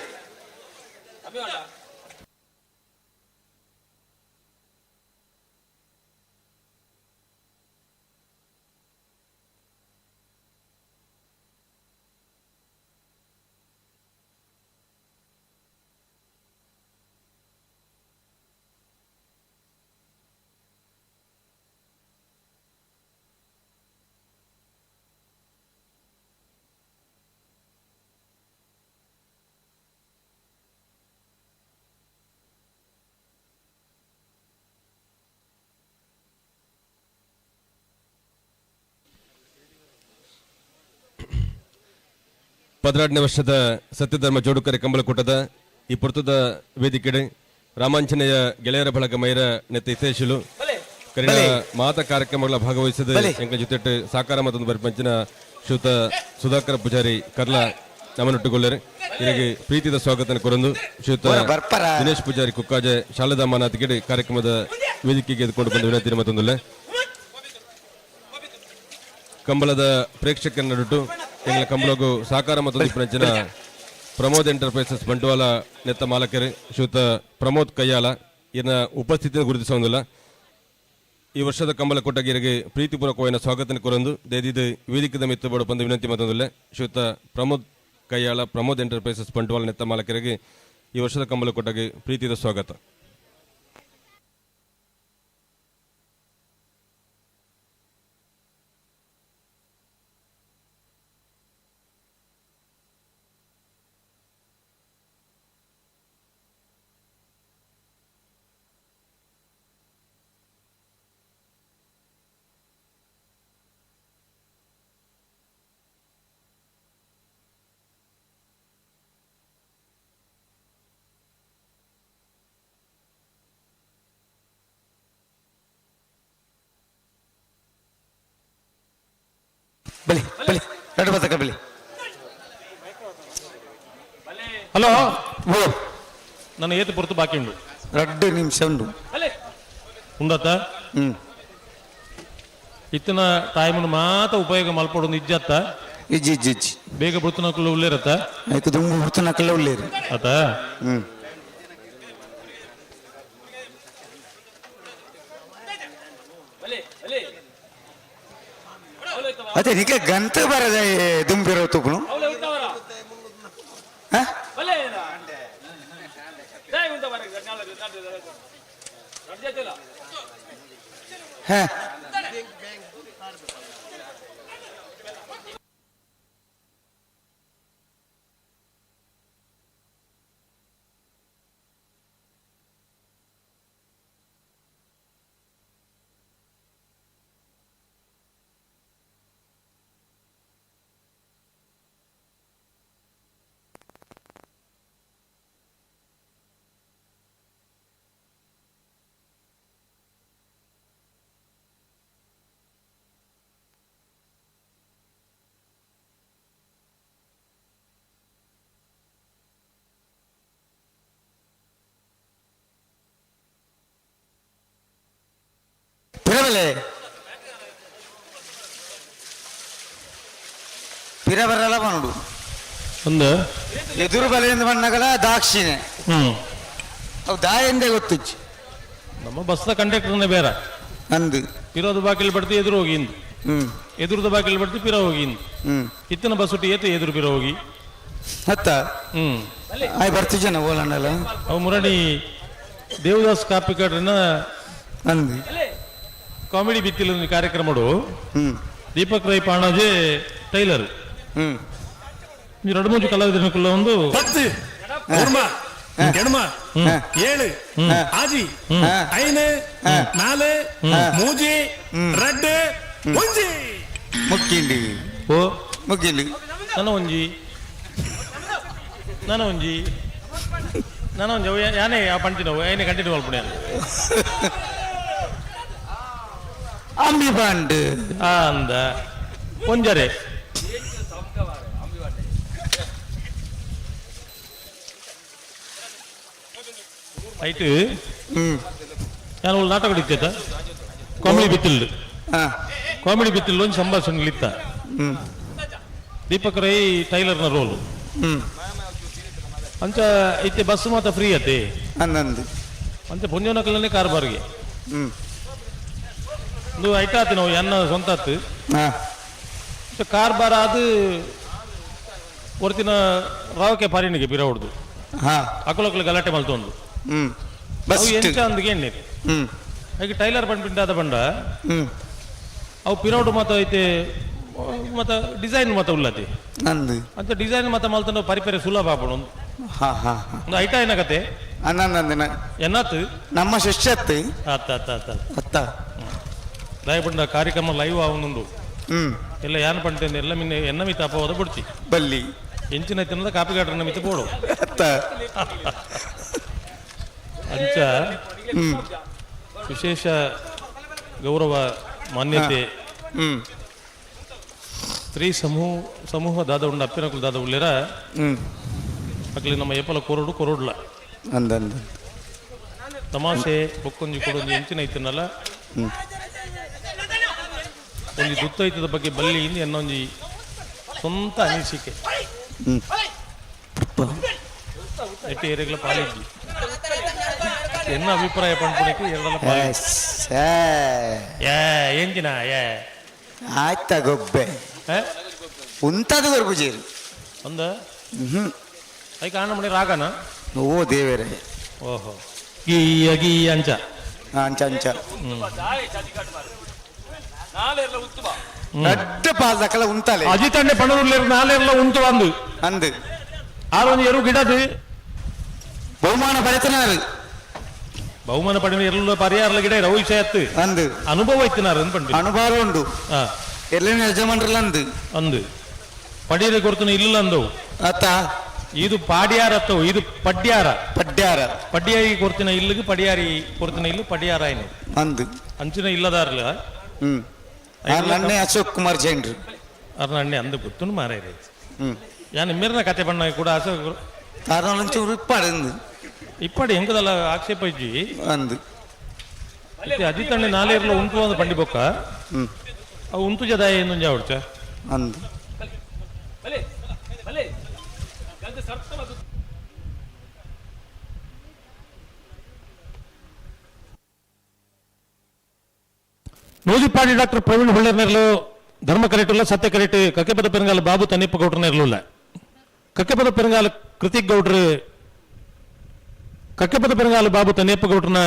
ಪದರಾಡನೇ ವರ್ಷದ ಸತ್ಯಧರ್ಮ ಜೋಡುಕರೆ ಕಂಬಲಕೋಟದ ಈ ಪುರ್ತದ ವೇದಿಕೆಡೆ ರಾಮಾಂಜನೇಯ ಗೆಳೆಯರ ಬಳಗ ಮೈರ ನೆತ್ತ ಇತೇಶಿಲು ಕರಿನ ಮಾತ ಕಾರ್ಯಕ್ರಮಗಳ ಭಾಗವಹಿಸಿದ ಎಂಗಳ ಜೊತೆ ಸಾಕಾರ ಮತ್ತೊಂದು ಬರ್ಪಂಚಿನ ಶ್ರೀಯುತ ಸುಧಾಕರ ಪೂಜಾರಿ ಕರ್ಲ ನಮನೊಟ್ಟುಗೊಳ್ಳರು ಇವರಿಗೆ ಪ್ರೀತಿದ ಸ್ವಾಗತ ಕೊರಂದು ಶ್ರೀಯುತ ದಿನೇಶ್ ಪೂಜಾರಿ ಕುಕ್ಕಾಜೆ ಶಾಲದಾ ಮಾನಾತಿಗೆ ಕಾರ್ಯಕ್ರಮದ ವೇದಿಕೆಗೆ ಎದುಕೊಂಡು ಬಂದ ವಿನಂತಿ ಮತ್ತೊಂದಿಲ್ಲ ಕಂಬಳದ ಪ್ರೇಕ್ಷಕರ ನಡುಟು ಎಂಗಳ ಕಂಬಳಗು ಸಾಕಾರ ಮತ್ತೊಂದು ಪ್ರಪಂಚನ ಪ್ರಮೋದ್ ಎಂಟರ್ಪ್ರೈಸಸ್ ಬಂಟ್ವಾಳ ನೆತ್ತ ಮಾಲಕರು ಶ್ರೀಯುತ ಪ್ರಮೋದ್ ಕಯ್ಯಾಲ ಇನ್ನ ಉಪಸ್ಥಿತಿಯನ್ನು ಗುರುತಿಸೋದಿಲ್ಲ ಈ ವರ್ಷದ ಕಂಬಲಕೋಟಗಿರಿಗೆ ಪ್ರೀತಿಪೂರ್ವಕವಾದ ಸ್ವಾಗತ ಕೊರಂದು ದೇದಿದ ವೇದಿಕೆದ ಮಿತ್ರ ಬೋಡ ಬಂದ ವಿನಂತಿ ಮತ್ತೊಂದಿಲ್ಲ ಶ್ರೀಯುತ ಪ್ರಮೋದ್ ಕಯ್ಯಾಳ ಪ್ರಮೋದ್ ಎಂಟರ್ಪ್ರೈಸಸ್ ಬಂಟ್ವಾಳ ನೆತ್ತ ಮಾಲಕರಿಗೆ ಈ ವರ್ಷದ ಕಂಬಲಕೋಟಗೆ ಪ್ರೀತಿದ ಸ್ವಾಗತ ಬಲಿ ಬಲಿ ರೆಡ್ ಬದಕ ಬಲಿ ಹಲೋ ನನ್ನ ಏತು ಪುರ್ತು ಬಾಕಿ ಉಂಡು 2 ನಿಮಿಷ ಉಂಡು ಉಂಡತ್ತ ಇತ್ತಿನ ಟೈಮನ್ನು ಮಾತ ಉಪಯೋಗ ಮಲ್ಪಡೋದು ಇಜ್ಜತ್ತ ಇಜ್ಜಿ ಇಜ್ಜಿ ಇಜ್ಜಿ ಬೇಗ ಬುಡ್ತನಕಲ್ಲ ಉಳ್ಳೇರತ್ತ ಆಯ್ತು ದುಂಗು ಬುಡ್ತನಕಲ್ಲ ಉಳ್ಳೇರು ಆತ ಅದೇ ನಿಕ್ಕೆ ಗಂತ ಬರದ ದುಂಬಿರೋ ತುಪ್ಪನು ಹಾ ಪಿರಬಲೆ ಪಿರಬರಲ್ಲ ಬನ್ನುಡು ಒಂದು ಎದುರು ಬಲೆಯಿಂದ ಬಣ್ಣಗಳ ದಾಕ್ಷಿಣೆ ಅವು ದಾಯಂದೇ ಗೊತ್ತಿಚ್ಚು ನಮ್ಮ ಬಸ್ದ ಕಂಡಕ್ಟರ್ನೇ ಬೇರೆ ಅಂದು ಪಿರೋದ ಬಾಕಿಲ್ ಬಡ್ತಿ ಎದುರು ಹೋಗಿ ಇಂದು ಎದುರದ ಬಾಕಿಲ್ ಬಡ್ತಿ ಪಿರ ಹೋಗಿ ಇಂದು ಇತ್ತಿನ ಬಸ್ ಒಟ್ಟಿ ಏತು ಎದುರು ಪಿರ ಹೋಗಿ ಹತ್ತ ಆಯ್ ಬರ್ತಿದ್ದೇನೆ ಓಲಣ್ಣಲ್ಲ ಅವು ಮುರಣಿ ದೇವದಾಸ್ ಕಾಪಿಕಾಡ್ರಿನ ಅಂದು ಕಾಮಿಡಿ ಬಿತ್ತಿಲ ಕಾರ್ಯಕ್ರಮ ದೀಪಕ್ ರೈ ಪಾಣಾಜೆ ಟೈಲರ್ ಎರಡು ಮೂರು ಕಲಾವಿದರನ್ನೆಲ್ಲ ಒಂದು ಎಡಮ 7 ಆಜಿ 5 4 ಮೂಜಿ ರಡ್ಡು ಒಂಜಿ ಮುಕ್ಕಿಂಡಿ ಓ ಮುಕ್ಕಿಂಡಿ ನನ್ನ ಒಂಜಿ ಯಾನೇ ಆ ಪಂಚಿನವು ಏನೇ ಕಂಟಿನ್ಯೂ ಮಾಡ್ಬಿಡಿ ಅಂಬಿ ಬಾಂಡ್ ಅಂದ ಒಂಜರೆ ಆಯ್ತು ನಾನು ಒಂದು ನಾಟಕ ಹಿಡಿತೈತ ಕಾಮಿಡಿ ಬಿತ್ತಿಲ್ ಒಂದು ಸಂಭಾಷಣೆ ಇತ್ತ ದೀಪಕ್ ರೈ ಟೈಲರ್ನ ರೋಲು ಅಂಚ ಐತೆ ಬಸ್ ಮಾತ್ರ ಫ್ರೀ ಅತ್ತೆ ಅಂಚ ಪುಂಜನಕಲ್ಲೇ ಕಾರ್ಬಾರ್ಗೆ ಒಂದು ಐಟ ಆತು ನಾವು ಎನ್ನ ಸ್ವಂತ ಆತು ಕಾರ್ಬಾರ್ ಅದು ಒರ್ತಿನ ರಾವಕ್ಕೆ ಪಾರಿಣಿಗೆ ಪಿರ ಹೊಡ್ದು ಅಕ್ಕಲಕ್ಕಲು ಗಲಾಟೆ ಮಲ್ತೊಂದು ಎಂಚ ಅಂದಿಗೆ ಎಣ್ಣೆ ಹಾಗೆ ಟೈಲರ್ ಬಂದ್ಬಿಟ್ಟಾದ ಬಂಡ ಅವು ಪಿರೌಡು ಮಾತ ಐತೆ ಮತ್ತ ಡಿಸೈನ್ ಮಾತ ಉಲ್ಲತಿ ಅಂತ ಡಿಸೈನ್ ಮಾತ ಮಲ್ತ ಪರಿಪರಿ ಸುಲಭ ಆಗ್ಬಿಡು ಒಂದು ಐಟ ಏನಾಗತ್ತೆ ಎನ್ನಾತು ನಮ್ಮ ಶಿಷ್ಯತ್ತು ಅತ್ತ ದಯಪಂಡ ಕಾರ್ಯಕ್ರಮ ಲೈವ್ ಆವನುಂಡು ಎಲ್ಲ ಯಾನ್ ಪಂಟೆ ಎಲ್ಲ ಮಿನ್ನೆ ಎನ್ನ ಮಿತ ಅಪವಾದ ಬಿಡ್ತಿ ಬಲ್ಲಿ ಎಂಚಿನ ತಿನ್ನದ ಕಾಪಿಗಾಡ್ರನ್ನ ಮಿತ ಬೋಡು ಅಂಚ ವಿಶೇಷ ಗೌರವ ಮಾನ್ಯತೆ ಸ್ತ್ರೀ ಸಮೂಹ ದಾದ ಉಂಡ ಅಪ್ಪಿನಕುಲು ದಾದ ಉಳ್ಳೇರ ಅಕ್ಲಿ ನಮ್ಮ ಏಪಲ ಕೊರೋಡ್ಲ ತಮಾಷೆ ಬೊಕ್ಕೊಂಜಿ ಕೊಡೊಂಜಿ ಎಂಚಿನ ಐತನಲ್ಲ ಒಂಜಿ ದುತ್ತೈತದ ಬಗ್ಗೆ ಬಲ್ಲಿ ಇಂದು ಎನ್ನೊಂಜಿ ಸ್ವಂತ ಅನಿಸಿಕೆ ಎಟ್ಟಿ ಏರಿಗಳ ಪಾಲಿದ್ದಿ ಎನ್ನ ಅಭಿಪ್ರಾಯ ಪಂಪುಣಿಕೆ ಎರಡಲ್ಲ ಎಂಜಿನ ಆಯ್ತ ಗೊಬ್ಬೆ ಉಂತದು ಗೊರ್ಬುಜೇರು ಒಂದ ಐ ಕಾರಣ ಮಣಿ ರಾಗನ ಓ ದೇವರೇ ಓಹೋ ಗೀಯ ಗೀಯ ಅಂಚ ಅಂಚ ಅಂಚ ಅಡ್ಡ ಪಾದಕಲ ಉಂತಲೆ ಅಜಿತಂಡೆ ಪಣೂರ್ಲೇರು ನಾಲೆಲ್ಲ ಉಂಟು ಅಂದು ಅಂದು ಆರೊಂದು ಎರು ಗಿಡದು ಬಹುಮಾನ ಪಡೆತನಾರು ಬಹುಮಾನ ಪಡೆದ ಎಲ್ಲ ಪರಿಹಾರ ಗಿಡ ಇರೋ ವಿಷಯ ಅತ್ತು ಅಂದು ಅನುಭವ ಇತ್ತಿನಾರ ಪಂಡು ಅನುಭವ ಉಂಡು ಎಲ್ಲೇನು ಯಜಮಾನ್ರಲ್ಲ ಅಂದು ಪಡಿಯರೆ ಕೊಡ್ತಾನೆ ಇಲ್ಲ ಅಂದವು ಅತ್ತ ಇದು ಪಾಡ್ಯಾರ ಅತ್ತವು ಇದು ಪಡ್ಯಾರ ಪಡ್ಯಾರಿ ಕೊಡ್ತಿನ ಇಲ್ಲಿಗೆ ಪಡಿಯಾರಿ ಕೊಡ್ತಿನ ಇಲ್ಲಿ ಪಡಿಯಾರ ಏನು ಅಂದು ಅಂಚಿನ ಇಲ್ಲದಾರ್ಲ ನನ್ನೇ ಅಶೋಕ್ ಕುಮಾರ್ ಜೈನ್ರು ಅವ್ರ ಅಣ್ಣೆ ಅಂದು ಗೊತ್ತು ಮಾರಾಯ ಯಾನ್ ಮಿರ್ನ ಕತೆ ಬಣ್ಣ ಕೂಡ ಅಶೋಕ್ ಕಾರಣಂಚೂರು ಇಪ್ಪಡಿ ಹೆಂಗದಲ್ಲ ಆಕ್ಷೇಪ ಇಜ್ಜಿ ಅಂದು ಅಜಿತಣ್ಣೆ ನಾಲೇರ್ಲ ಉಂಟು ಅಂದ ಪಂಡಿ ಬೊಕ್ಕ ಅವು ಉಂಟು ಜದಾಯ ಏನು ಜಾವಡ್ಚ ಅಂದು ನೂಜಿಪಾಡಿ ಡಾಕ್ಟರ್ ಪ್ರವೀಣ್ ಹೊಳ್ಳೆರ್ನೆರ್ಲು ಧರ್ಮ ಕರೆಟುಲ್ಲ ಸತ್ಯ ಕರೆಟ್ ಕಕ್ಕೆಪದ ಪೆರಂಗಾಲ ಬಾಬು ತನ್ನಿಪ್ಪ ಗೌಡ್ರನೆರ್ಲುಲ್ಲ ಕಕ್ಕೆಪದ ಪೆರಂಗಾಲ ಕೃತಿಕ್ ಗೌಡ್ರು ಕಕ್ಕೆಪದ ಪೆರಂಗಾಲ ಬಾಬು ತನ್ನಿಪ್ಪ ಗೌಡ್ರನ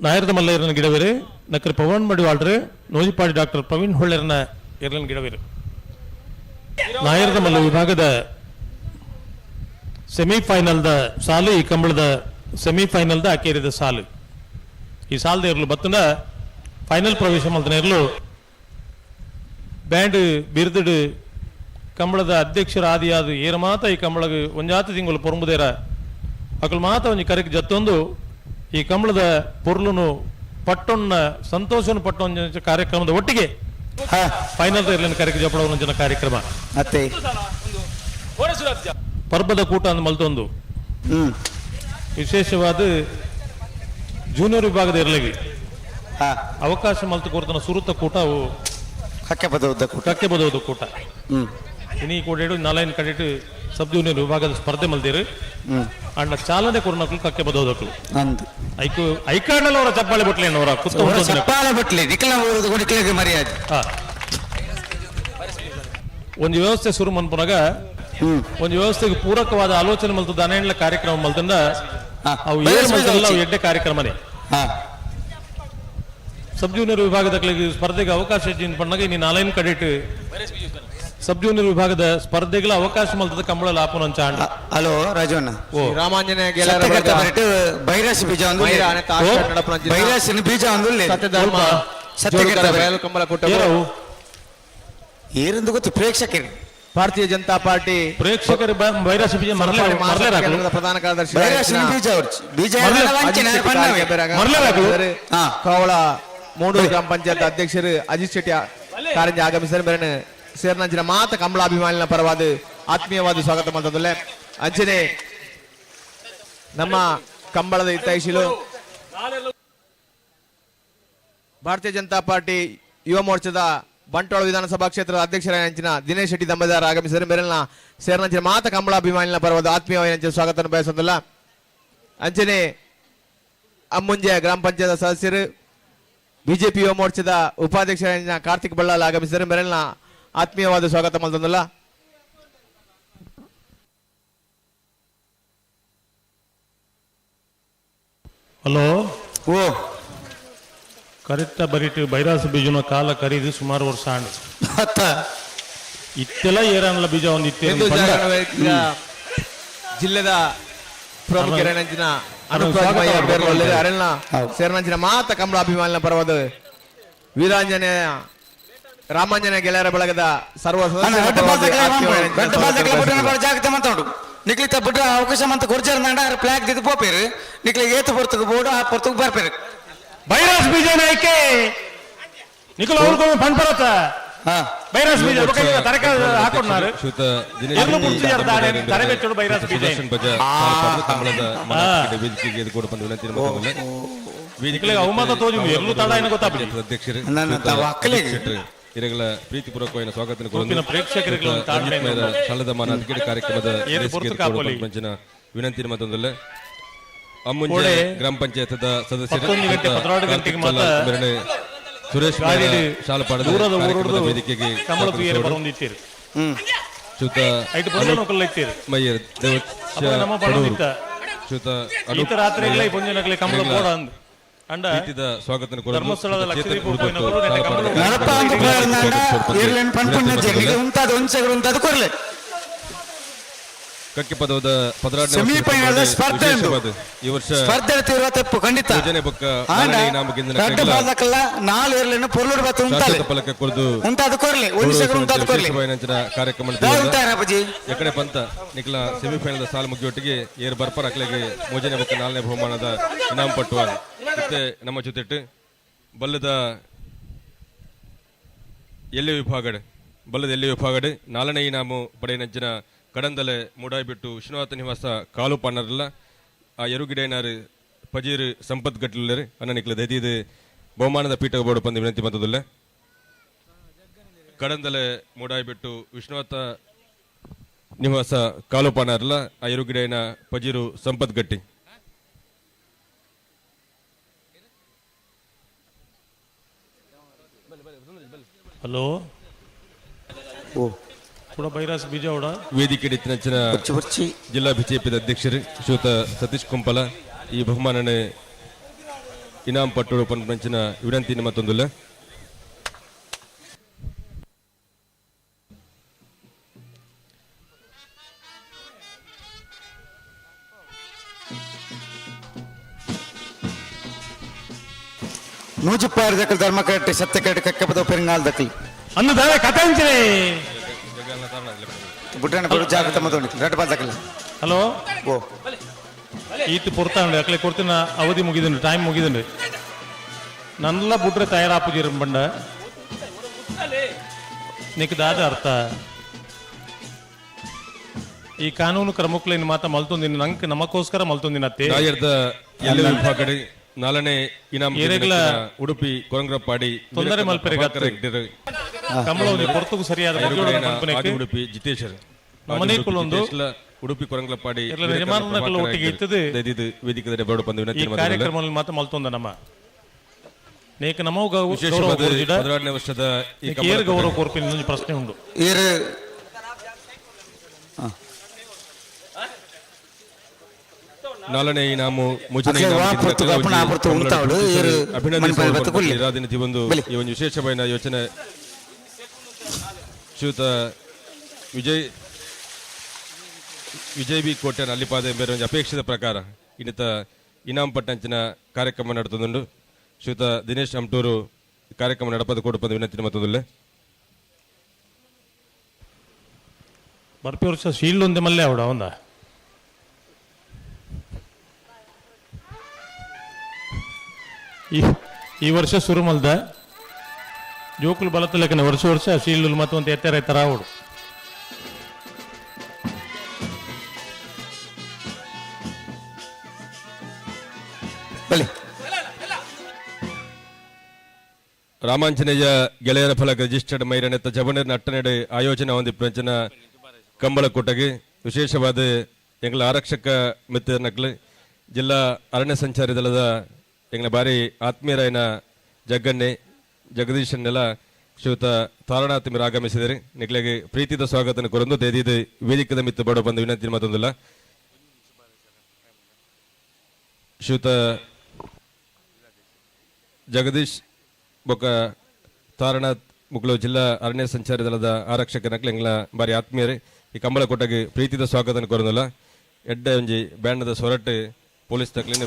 ನಾಯರದ ಮಲ್ಲಯ್ಯರನ ಗಿಡವೇರು ನಕ್ಕರೆ ಪವನ್ ಮಡಿವಾಳ್ರು ನೂಜಿಪಾಡಿ ಡಾಕ್ಟರ್ ಪ್ರವೀಣ್ ಹೊಳ್ಳೆರ್ನ ಎರಲನ ಗಿಡವೇರು ನಾಯರದ ಮಲ್ಲ ವಿಭಾಗದ ಸೆಮಿಫೈನಲ್ದ ಸಾಲು ಈ ಕಂಬಳದ ಸೆಮಿಫೈನಲ್ದ ಅಕ್ಕೇರಿದ ಸಾಲು ಈ ಸಾಲದ ಇರಲು ಬತ್ತನ ಫೈನಲ್ ಪ್ರವೇಶ ಮಾಡ್ತಾನೆ ಇರಲು ಬ್ಯಾಂಡ್ ಬಿರ್ದಡು ಕಂಬಳದ ಅಧ್ಯಕ್ಷರ ಆದಿಯಾದ ಏರ ಮಾತ ಈ ಕಂಬಳಗ ಒಂಜಾತ ತಿಂಗಳು ಪೊರಂಬುದೇರ ಅಕಲ್ ಮಾತ ಒಂಜಿ ಕರೆಗೆ ಜತ್ತೊಂದು ಈ ಕಂಬಳದ ಪೊರ್ಲುನು ಪಟ್ಟೊನ್ನ ಸಂತೋಷನು ಪಟ್ಟೊಂಜ ಕಾರ್ಯಕ್ರಮದ ಒಟ್ಟಿಗೆ ಫೈನಲ್ ಇರ್ಲಿನ ಕರೆಗೆ ಜಪಡ ಒಂಜನ ಕಾರ್ಯಕ್ರಮ ಮತ್ತೆ ಪರ್ಬದ ಕೂಟ ಅಂದ್ ಮಲ್ತೊಂದು ವಿಶೇಷವಾದ ಜೂನಿಯರ್ ವಿಭಾಗದ ಇರಲಿಗೆ ಅವಕಾಶ ಮಲ್ತು ಕೊಡ್ತಾನ ಸುರುತ ಕೂಟ ಅವು ಕಕ್ಕೆ ಬದೌದ ಕೂಟ ಕಕ್ಕೆ ಬದೋದು ಕೂಟ ಇನಿ ಕೂಡೇಡು ನಾಲೈನ್ ಕಡೆಟ್ ಸಬ್ ಜೂನಿಯರ್ ವಿಭಾಗದ ಸ್ಪರ್ಧೆ ಮಲ್ದಿರು ಅಂಡ ಚಾಲನೆ ಕೊರ್ನಕ್ಲು ಕಕ್ಕೆ ಬದೋದಕ್ಲು ಅಂದು ಐಕು ಐಕಾರ್ಡಲ್ಲಿ ಅವರ ಚಪ್ಪಾಳೆ ಬಟ್ಲೇನು ಅವರ ಕುತ್ತ ಚಪ್ಪಾಳೆ ಬಟ್ಲಿ ನಿಖಲ ಗುಡಿಕ್ಲಿಗೆ ಮರ್ಯಾದೆ ಒಂದು ವ್ಯವಸ್ಥೆ ಶುರು ಮನ್ಪುನಾಗ ಒಂದು ವ್ಯವಸ್ಥೆಗೆ ಪೂರಕವಾದ ಆಲೋಚನೆ ಮಲ್ತದ ಅನೇಳ ಕಾರ್ಯಕ್ರಮ ಮಲ್ತಂದ ಅವು ಏಳು ಮಲ್ತಲ್ಲ ಅವು ಎಡ್ಡೆ ಕಾರ್ಯಕ್ರಮನೇ ಸಬ್ ಜೂನಿಯರ್ ವಿಭಾಗದ ಸ್ಪರ್ಧೆಗೆ ಅವಕಾಶ ಪಣ್ಣಾಗ ಇನ್ನು ನಾಲೈನ್ ಕಡೆಟ್ ಸಬ್ ಜೂನಿಯರ್ ವಿಭಾಗದ ಸ್ಪರ್ಧೆಗಳ ಅವಕಾಶ ಮಲ್ತದ ಕಂಬಳ ಲಾಪನ ಅಂಚಾಂಡ ಹಲೋ ರಾಜವಣ್ಣ ಓ ರಾಮಾಂಜನೇಯ ಬೈರಾಸಿ ಬೀಜ ಒಂದು ಬೈರಾಸಿನ ಬೀಜ ಒಂದು ಕಂಬಳ ಕೊಟ್ಟ ಏರೆಂದು ಗೊತ್ತು ಪ್ರೇಕ್ಷಕರು ಭಾರತೀಯ ಜನತಾ ಪಾರ್ಟಿ ಪ್ರೇಕ್ಷಕರು ಬೈರಾಸಿ ಬೀಜ ಪ್ರಧಾನ ಕಾರ್ಯದರ್ಶಿ ಬೀಜ ಬೀಜ ಕವಳ ಮೂಡೂರು ಗ್ರಾಮ ಪಂಚಾಯತ್ ಅಧ್ಯಕ್ಷರು ಅಜಿತ್ ಶೆಟ್ಟಿ ಕಾರಂಜಿ ಆಗಮಿಸಿದ ಮೇರೆ ಸೇರ್ನಂಚಿನ ಮಾತ ಕಂಬಳಾಭಿಮಾನಿನ ಪರವಾದ ಆತ್ಮೀಯವಾದ ಸ್ವಾಗತ ಮಾಡ್ತದಲ್ಲೇ ಅಂಚನೆ ನಮ್ಮ ಕಂಬಳದ ಹಿತೈಷಿಲು ಭಾರತೀಯ ಜನತಾ ಪಾರ್ಟಿ ಯುವ ಮೋರ್ಚಾದ ಬಂಟ್ವಾಳ ವಿಧಾನಸಭಾ ಕ್ಷೇತ್ರದ ಅಧ್ಯಕ್ಷರಾದ ಅಂಚಿನ ದಿನೇಶ್ ಶೆಟ್ಟಿ ದಂಬದಾರ ಆಗಮಿಸಿದರೆ ಮೇರೆಲ್ನ ಸೇರ್ನಂಚಿನ ಮಾತ ಕಂಬಳಾಭಿಮಾನಿನ ಪರವಾದ ಆತ್ಮೀಯವಾದ ಸ್ವಾಗತ ಬಯಸೋದಲ್ಲ ಅಂಚನೆ ಅಮ್ಮುಂಜೆ ಗ್ರಾಮ ಪಂಚಾಯತ್ ಸದಸ್ಯರು ಬಿಜೆಪಿ ಯುವ ಮೋರ್ಚಾದ ಉಪಾಧ್ಯಕ್ಷರಾದ ಕಾರ್ತಿಕ್ ಬಳ್ಳಾಲ್ ಆಗಮಿಸಿದರೆ ಮೇರೆಲ್ನ ಆತ್ಮೀಯವಾದ ಸ್ವಾಗತ ಮಾಡ್ತದಲ್ಲ ಹಲೋ ಓ ಕರೆಕ್ಟ ಬರೀಟು ಬೈರಾಸ ಬೀಜನ ಕಾಲ ಕರೀದು ಸುಮಾರು ವರ್ಷ ಆಂಡ್ ಇತ್ತೆಲ್ಲ ಏರನ್ಲ ಬೀಜ ಒಂದು ಜಿಲ್ಲೆದ ಪ್ರಮುಖರಂಚಿನ ಅರಣ್ಯ ಸೇರ್ನಂಚಿನ ಮಾತ ಕಂಬಳ ಅಭಿಮಾನಿನ ಪರವಾದ ವೀರಾಂಜನೇಯ ರಾಮಾಂಜನೇಯ ಗೆಳೆಯರ ಬಳಗದ ಸರ್ವ ಜಾಗ್ರತೆ ಮಾತಾಡು ನಿಕ್ಲಿತ ಬಿಟ್ರೆ ಅವಕಾಶ ಮಂತ ಕೊರ್ಜಾರ ಫ್ಲಾಗ್ ದಿದ್ದು ಪೋಪೇರು ನಿಕ್ಲಿಗೆ ಏತು ಪೊರ್ತಕ್ಕೆ ಬೋಡು ಆ ಪೊರ್ತಕ್ಕೆ ಬರ್ಪೇರು ಬೈರಾಸ್ ಬೀಜ ನಾಯ್ಕೆ ನಿಖಿಲ್ ಅವ್ರಿಗೂ ಪಣ್ ಬರತ್ತ ಬೈರಾಸ್ ಬೀಜ ತರಕಾರಿ ಹಾಕೊಂಡ್ನಾರು ಎಲ್ಲೂ ಮುಚ್ಚಿಯಾರ ತರಬೇಚೋಡು ಬೈರಾಸ್ ಬೀಜ ವೇದಿಕೆಗೆ ಅವಮಾನ ತೋಜು ಎಲ್ಲೂ ತಡ ಏನು ಗೊತ್ತಾಗ್ಬಿಟ್ಟು ಅಧ್ಯಕ್ಷರು ಇರಗಳ ಪ್ರೀತಿಪೂರ್ವಕವಾದ ಸ್ವಾಗತ ಪ್ರೇಕ್ಷಕರಿಗೆ ಸ್ಥಳದ ಮಾನ ಅಧಿಕಾರಿ ಕಾರ್ಯಕ್ರಮದ ವಿನಂತಿ ಮತ್ತೊಂದಲ್ಲ ಅಮ್ಮುಂಜೆ ಗ್ರಾಮ ಪಂಚಾಯತ್ ಸದಸ್ಯರು ಸುರೇಶ್ ಶಾಲಪಾಡ ವೇದಿಕೆಗೆ ಮಯ್ಯರ್ ಸ್ವಾಗತ ಕಕ್ಕೆ ಪದದ ಸೆಮಿಫೈನಲ್ ಸ್ಪರ್ಧೆ ಈ ವರ್ಷ ಸ್ಪರ್ಧೆ ತಪ್ಪು ಖಂಡಿತ ಯೋಜನೆ ಬೊಕ್ಕ ನಾಲ್ ಏರ್ಲೇನು ಪೊರ್ಲೂರು ಬತ್ತು ಉಂಟಲ್ಲ ಫಲಕ ಕೊರ್ದು ಉಂಟಾದ ಕೊರ್ಲೆ ಒಂದು ಸೆಕೆಂಡ್ ಉಂಟಾದ ಕೊರ್ಲೆ ಕಾರ್ಯಕ್ರಮ ಎಕಡೆ ಪಂತ ನಿಕ್ಲ ಸೆಮಿಫೈನಲ್ ಸಾಲ ಮುಗಿಯೊಟ್ಟಿಗೆ ಏರ್ ಬರ್ಪರ್ ಅಕ್ಲೆಗೆ ಯೋಜನೆ ಬೊಕ್ಕ 4ನೇ ಬಹುಮಾನದ ಇನಾಮ ಪಟ್ಟುವ ಮತ್ತೆ ನಮ್ಮ ಜೊತೆಟ್ಟು ಬಲ್ಲದ ಎಲ್ಲಿ ವಿಭಾಗಡ್ 4ನೇ ಇನಾಮು ಪಡೆಯನಂಚಿನ ಕಡಂದಲೆ ಮೂಡಾಯ್ಬಿಟ್ಟು ವಿಶ್ವನಾಥ ನಿವಾಸ ಕಾಲು ಪಾನರ್ಲ ಆ ಎರುಗಿಡೇನಾರು ಪಜೀರ್ ಸಂಪತ್ ಗಟ್ಲರು ಅನ್ನ ನಿಕ್ಲ ದೈದಿದು ಬಹುಮಾನದ ಪೀಠ ಬೋರ್ಡು ಪಂದು ವಿನಂತಿ ಬಂದದಲ್ಲ ಕಡಂದಲೆ ಮೂಡಾಯ್ಬಿಟ್ಟು ವಿಶ್ವನಾಥ ನಿವಾಸ ಕಾಲು ಪಾನರ್ಲ ಆ ಎರುಗಿಡೇನ ಪಜೀರು ಸಂಪತ್ ಗಟ್ಟಿ ಹಲೋ ಓ ಬೈರಾಸ್ ಬೀಜ ವೇದಿಕೆ ನೆಚ್ಚಿನ ಜಿಲ್ಲಾ ಬಿಜೆಪಿ ಅಧ್ಯಕ್ಷರು ಶ್ರೀಯುತ ಸತೀಶ್ ಕುಂಪಲ ಈ ಬಹುಮಾನ ಇನಾಮ್ ಪಟ್ಟೋಡು ಪಂಚಿನ ವಿನಂತಿ ಮತ್ತೊಂದಿಲ್ಲ ನೂಜುಪ್ಪಾರು ದಕ್ಕಲ್ ಧರ್ಮ ಕಟ್ಟಿ ಸತ್ಯ ಕಟ್ಟಿ ಕಕ್ಕೆ ಪದ ಪೆರಿಂಗಾಲ್ ದಕ್ಕಲ್ ಅನ್ನದಾರೆ ಕಥಾಂಚನೆ ಬುಟ್ಟನ ಪಡು ಜಾಗೃತ ಮತೋಣಿ ರೆಡ್ ಬಾಲ್ ದಕ್ಕಲ್ ಹಲೋ ಓ ಈತ್ ಪುರ್ತಾಂಡ್ ಅಕ್ಲೆ ಕೊಡ್ತಿನ ಅವಧಿ ಮುಗಿದನು ಟೈಮ್ ಮುಗಿದನು ನನ್ನೆಲ್ಲ ಬಿಟ್ರೆ ತಯಾರಾಪುಜಿರ ಬಂಡ నీకు దాదా అర్థ ಈ ಕಾನೂನು ಕ್ರಮಕ್ಕಲೇನು ಮಾತ ಮಲ್ತೊಂದಿನ ನಂಗೆ ನಮಗೋಸ್ಕರ ಮಲ್ತೊಂದಿನ ಅತ್ತೆ ಎಲ್ಲ ವಿಭಾಗಡೆ ನಾಲ್ಕನೇ ಇನಾಮ್ ಏರೆಗ್ಲ ಉಡುಪಿ ಕೊರಂಗ್ರಪಾಡಿ ತೊಂದರೆ ಮಲ್ಪೆರೆಗೆ ಕಂಬಳವನ್ನು ಪೊರ್ತುಕು ಸರಿಯಾದ ಉಡುಪಿ ಜಿತೇಶರ್ ಮನೆಕುಲೊಂದು ಉಡುಪಿ ಕೊರಂಗ್ಲಪಾಡಿ ನಿರ್ಮಾಣ ಒಟ್ಟಿಗೆ ಇರ್ತದೆ ವೇದಿಕೆ ಬೋರ್ಡ್ ಬಂದು ಈ ಕಾರ್ಯಕ್ರಮದಲ್ಲಿ ಮಾತ್ರ ಮಲ್ತೊಂದ ನಮ್ಮ ನೇಕ ನಮೋ ವಿಶೇಷವಾದ 16ನೇ ವರ್ಷದ ಈ ಏರ್ ಗೌರವ ಕೋರ್ಪಿನ ಇನ್ನೊಂದು ಪ್ರಶ್ನೆ ಉಂಟು ನಾಲ್ಕನೇ ಇನಾಮು ಅಭಿನಂದಿಸಿ ಬಂದು ಈ ಒಂದು ವಿಶೇಷమైన ಯೋಚನೆ ಶ್ರೀಯುತ ವಿಜಯ್ ಬಿ ಕೋಟೆ ಅಲ್ಲಿಪಾದ ಬೇರೆ ಒಂದು ಅಪೇಕ್ಷಿತ ಪ್ರಕಾರ ಇನ್ನಿತ ಇನಾಮ್ ಪಟ್ಟಂಚಿನ ಕಾರ್ಯಕ್ರಮ ನಡೆತುಂಡು ಶ್ರೀಯುತ ದಿನೇಶ್ ಅಮ್ಟೂರು ಕಾರ್ಯಕ್ರಮ ನಡಪದ ಕೊಡುಪದ ವಿನಂತಿ ಮತ್ತೊಂದಿಲ್ಲ ಬರ್ಪಿ ವರ್ಷ ಶೀಲ್ಡ್ ಒಂದೇ ಮಲ್ಲೆ ಅವಡ ಒಂದ ಈ ವರ್ಷ ಶುರು ಮಲ್ದ ಜೋಕುಲು ಬಲತ ಲೆಕ್ಕನೆ ವರ್ಷ ವರ್ಷ ಶೀಲ್ಡ್ ಮತ್ತೊಂದು ಎತ್ತರ ಎತ್ತರ ಅವಡು ರಾಮಾಂಜನೇಯ ಗೆಳೆಯರ ಫಲಕ ರಿಜಿಸ್ಟರ್ಡ್ ಮೈರನೆತ್ತ ಜಬನರ್ ಅಟ್ಟನೆಡೆ ಆಯೋಜನೆ ಹೊಂದಿ ಪ್ರಂಚನ ಕಂಬಳ ಕೊಟ್ಟಗೆ ವಿಶೇಷವಾದ ಎಂಗ್ಲ ಆರಕ್ಷಕ ಮಿತ್ರ ನಕ್ಲು ಜಿಲ್ಲಾ ಅರಣ್ಯ ಸಂಚಾರಿ ದಳದ ಎಂಗ್ಲ ಬಾರಿ ಆತ್ಮೀಯರಾಯನ ಜಗ್ಗಣ್ಣೆ ಜಗದೀಶನ್ನೆಲ್ಲ ಶ್ರೀಯುತ ತಾರಣಾತಿಮರು ಆಗಮಿಸಿದರೆ ನಿಕ್ಲೆಗೆ ಪ್ರೀತಿದ ಸ್ವಾಗತನ ಕೊರಂದು ದೇದಿದು ವೇದಿಕದ ಮಿತ್ತು ಬಡ ಬಂದು ವಿನಂತಿ ಮತ್ತೊಂದಿಲ್ಲ ಶ್ರೀಯುತ ಜಗದೀಶ್ ಬೊಕ್ಕ ತಾರಣಾಥ್ ಮುಗ್ಲು ಜಿಲ್ಲಾ ಅರಣ್ಯ ಸಂಚಾರಿ ದಳದ ಆರಕ್ಷಕನಕ್ಲೆ ಎಂಗ್ಲ ಬಾರಿ ಆತ್ಮೀಯರೇ ಈ ಕಂಬಳ ಕೊಟ್ಟಗೆ ಪ್ರೀತಿದ ಸ್ವಾಗತನ ಕೊರಂದಿಲ್ಲ ಎಡ್ಡ ಒಂಜಿ ಬ್ಯಾಂಡದ ಸೊರಟು ಪೊಲೀಸ್ ತಕ್ಲಿನ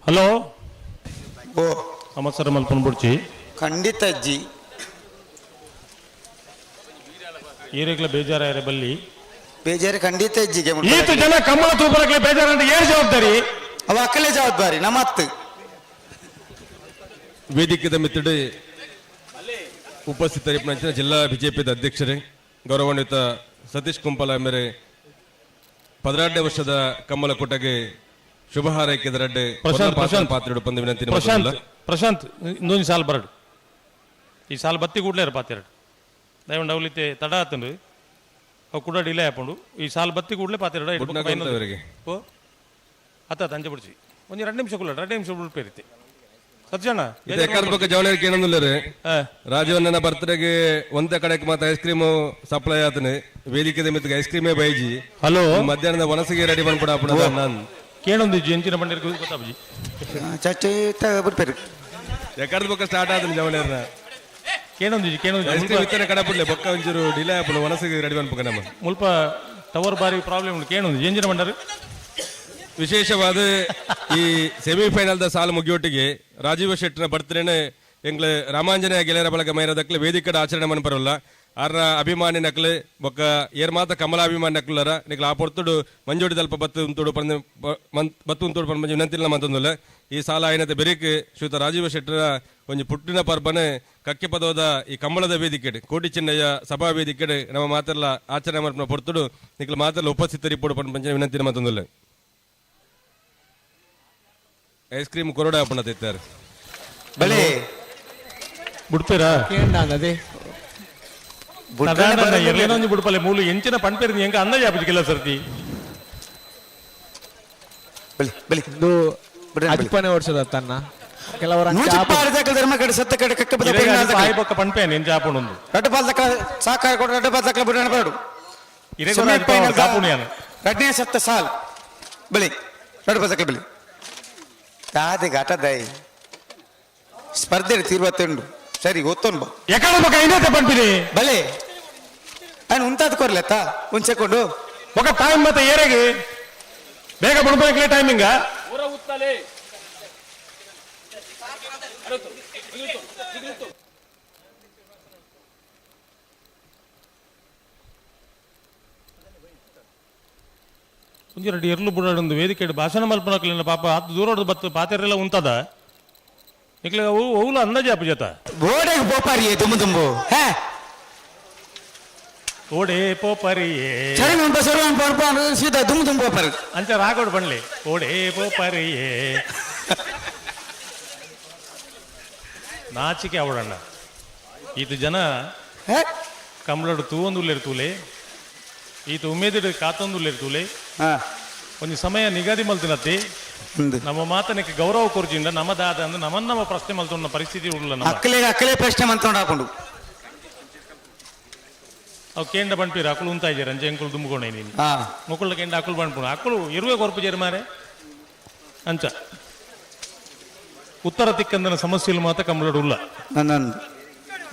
ಹಲೋ ನಮಸ್ಕಾರ ಮಲ್ಪನ್ ಬುಡ್ಚಿ ಖಂಡಿತ ಅಜ್ಜಿ ಈರೆಗ್ಲ ಬೇಜಾರ ಬಲ್ಲಿ ಬೇಜಾರು ಖಂಡಿತ ಅಜ್ಜಿಗೆ ಈತ ಜನ ಕಂಬಳ ತೂಪರಕ್ಕೆ ಬೇಜಾರ ಅಂತ ಏನು ಜವಾಬ್ದಾರಿ ಅವ ಅಕ್ಕಲೇ ಜವಾಬ್ದಾರಿ ನಮ್ಮತ್ತು ವೇದಿಕೆದ ಮಿತ್ತಡೆ ಉಪಸ್ಥಿತರಿಪ್ಪನ ಜಿಲ್ಲಾ ಬಿಜೆಪಿದ ಅಧ್ಯಕ್ಷರೇ ಗೌರವಾನ್ವಿತ ಸತೀಶ್ ಕುಂಪಲ ಮೇರೆ 16ನೇ ವರ್ಷದ ಕಂಬಳ ಕೊಟ್ಟಗೆ ಶುಭ ಹಾರೈಕೆದ ರಡ್ಡೆ ಪಾತ್ರ ಬಂದು ವಿನಂತಿ ಪ್ರಶಾಂತ್ ಇನ್ನೊಂದು ಸಾಲ ಬರಡು ಈ ಸಾಲ ಬತ್ತಿ ಕೂಡಲೇ ಪಾತೆರಡು ದಯವಿಟ್ಟು ಅವಲಿತ್ತೆ ತಡ ಆತಂಡು ಅವು ಕೂಡ ಡಿಲೇ ಹಾಕೊಂಡು ಈ ಸಾಲ ಬತ್ತಿ ಕೂಡಲೇ ಪಾತೆರಡು ಓ ಅತ್ತ ತಂಜೆ ಬಿಡಿಸಿ ಒಂದು 2 ನಿಮಿಷ ಕೂಡಲೇ 2 ನಿಮಿಷ ಬಿಡ್ಪೇರಿತೆ ಸಜ್ಜಣ್ಣ ಜವಳಿಗೆ ಏನಂದಿಲ್ಲ ರೀ ರಾಜವಣ್ಣನ ಬರ್ತಡೆಗೆ ಒಂದೇ ಕಡೆಗೆ ಮತ್ತೆ ಐಸ್ ಕ್ರೀಮು ಸಪ್ಲೈ ಆತನೆ ವೇದಿಕೆ ಮಿತ್ತಿಗೆ ಐಸ್ ಕ್ರೀಮೇ ಬೈಜಿ ಹಲೋ ಮಧ್ಯಾಹ್ನದ ವನಸಿಗೆ ರೆಡಿ ಮಾಡ್ಬಿಡ ನಾನು ಕೇಳೊಂದು ಎಂಚಿನ ಬಂಡಿರ್ ಗೊತ್ತಾಬಜಿ ಚಚ್ಚೆ ಬಿಡ್ಪೇರಿ ಎಕಡೆ ಬೊಕ್ಕ ಸ್ಟಾರ್ಟ್ ಆದ್ರೆ ಜವಳಿಯರ್ನ ಕೇಳೊಂದು ಐಸ್ ಕ್ರೀಮ್ ಇತ್ತನೆ ಕಡೆ ಬಿಡ್ಲೆ ಬೊಕ್ಕ ಒಂಚೂರು ಡಿಲೇ ಆಪುಡು ವನಸಿಗೆ ರೆಡಿ ಮಾಡ್ಬೇಕು ನಮ್ಮ ಮುಲ್ಪ ಟವರ್ ಬಾರಿ ಪ್ರಾಬ್ಲಮ್ ಉಂಟು ಕೇಳೊಂದು ಎಂಚಿನ ಬಂಡರು ವಿಶೇಷವಾದ ಈ ಸೆಮಿಫೈನಲ್ ದ ಸಾಲು ಮುಗಿಯೊಟ್ಟಿಗೆ ರಾಜೀವ ಶೆಟ್ಟಿನ ಬರ್ತ್ಡೇನೆ ಎಂಗ್ಲ ರಾಮಾಂಜನೇಯ ಗೆಳೆಯರ ಬಳಗ ಮೈರದಕ್ಲೆ ವೇದಿಕಡೆ ಆಚರಣೆ ಮನ್ಪರಲ್ಲ ಆರ್ನ ಅಭಿಮಾನಿ ನಕ್ಲೆ ಬೊಕ್ಕ ಏರ್ ಮಾತ ಕಮಲ ಅಭಿಮಾನಿ ನಕ್ಲರ ನಿಕ್ಲ ಆ ಪೊರ್ತುಡು ಮಂಜೋಡಿ ದಲ್ಪ ಬತ್ತು ಉಂತುಡು ಪಂದು ವಿನಂತಿಲ್ಲ ಮಂತೊಂದುಲ್ಲ ಈ ಸಾಲ ಆಯ್ನತೆ ಬೆರಿಕ್ ಶ್ರೀಯುತ ರಾಜೀವ ಶೆಟ್ಟರ ಒಂದು ಪುಟ್ಟಿನ ಪರ್ಬನೆ ಕಕ್ಕೆ ಪದವಾದ ಈ ಕಂಬಳದ ವೇದಿಕೆಡೆ ಕೋಟಿ ಚಿನ್ನಯ್ಯ ಸಭಾ ವೇದಿಕೆಡೆ ನಮ್ಮ ಮಾತೆಲ್ಲ ಆಚರಣೆ ಮನ್ಪನ ಪೊರ್ತುಡು ನಿಕ್ಲ ಮಾತೆಲ್ಲ ಉಪಸ್ಥಿತರಿಪ್ಪಡು ಪಂಚ ವಿನಂತಿನ ಮಂತೊಂದುಲ್ಲ ಐಸ್ ಕ್ರೀಮ್ ಕೊರಡ ಅಪ್ಪಣ ತಿತ್ತಾರೆ ಬಲೆ ಬಿಡ್ತೀರಾ ಅದೇ ಎರಡೊಂದು ಬಿಡ್ಪಲ್ಲೆ ಮೂಲು ಎಂಚಿನ ಪಂಪೇರಿ ಹೆಂಗ ಅಂದಾಜ ಹಾಪಿಸಿಲ್ಲ ಸರ್ತಿ ಅಜ್ಪನೆ ವರ್ಷದ ತನ್ನ ಕೆಲವರ ಧರ್ಮ ಕಡೆ ಸತ್ತ ಕಡೆ ಕಕ್ಕ ಪಂಪೇನ್ ಎಂಚ ಹಾಪುಣೊಂದು ಸಾಕಾರ ಕೊಡ ರಡ್ಡ ಬಿಡೋಣ ಬೇಡು ರಡ್ನೇ ಸತ್ತ ಸಾಲ್ ಬಳಿ ರಡ್ಡ ಬದಕ ಬಳಿ ದಾದೆ ಘಟದೈ ಸ್ಪರ್ಧೆ ತೀರ್ವತ್ತುಂಡು ಸರಿ ಗೊತ್ತೊಂದು ಬಾ ಯಾಕೆ ಪಂಪಿನಿ ಬಲೆ ఆయన ఉంటది కొరలేత ఉంచకుండా ఒక టైం ಮತ್ತೆ ಏರೆಗೆ ಬೇಗ ಬಣಪಕ್ಕೆ ಟೈಮಿಂಗ್ ಒಂಜಿ ಎರಡು ಎರ್ಲು ಬುಡೊಂದು ವೇದಿಕೆ ಭಾಷಣ ಮಲ್ಪನಕ್ಲಿನ ಪಾಪ ಹತ್ತು ದೂರ ಬತ್ತು ಪಾತೆರೆಲ್ಲ ಉಂಟದ ಇಕ್ಲ ಅವುಲ ಅಂದಾಜೆ ಅಪಜತ ಗೋಡೆಗೆ ಪೋಪಾರಿ ತುಂಬು ತುಂಬು ಹೇ ಓಡೆ ಪೋಪರಿಯೇ ಸರಿ ನಮ್ಮ ಬಸವ ಸೀದಾ ತುಂಬು ತುಂಬು ಪೋಪಾರಿ ಅಂಚ ರಾಗೋಡ್ ಬಣ್ಲಿ ಓಡೆ ಪೋಪರಿಯೇ ನಾಚಿಕೆ ಅವಡಣ್ಣ ಈತ ಜನ ಕಂಬಳಡು ತೂವೊಂದುಲ್ಲೇರು ತೂಲೆ ಈತ ಉಮೇದಿಡು ಕಾತೊಂದುಲ್ಲೇರು ತೂಲೆ ಒಂದು ಸಮಯ ನಿಗದಿ ಮಲ್ತಿನತ್ತಿ ನಮ್ಮ ಮಾತನಕ್ಕೆ ಗೌರವ ಕೊರ್ಜಿಂದ ನಮ್ಮದಾದ ಅಂದ್ರೆ ನಮ್ಮ ಪ್ರಶ್ನೆ ಮಲ್ತೊನ್ನ ಪರಿಸ್ಥಿತಿ ಉಳ್ಳ ಅಕ್ಕಲೇ ಪ್ರಶ್ನೆ ಮಲ್ತೊಂಡು ಹಾಕೊಂಡು ಅವು ಕೇಂಡ ಬಣ್ಪೀರು ಅಕ್ಕಳು ಉಂತಾ ಇದ್ದೀರ ಅಂಚೆ ಎಂಕುಳು ದುಂಬುಕೊಂಡೆ ನೀನು ಮುಕ್ಕಳ ಕೇಂಡ ಅಕ್ಕಳು ಬಣ್ಪುಣ ಅಕ್ಕಳು ಇರುವೆ ಕೊರಪು ಜೇರು ಮಾರೆ ಅಂಚ ಉತ್ತರ ತಿಕ್ಕಂದನ ಸಮಸ್ಯೆలు ಮಾತ್ರ ಕಂಬಳಡು ಉಲ್ಲ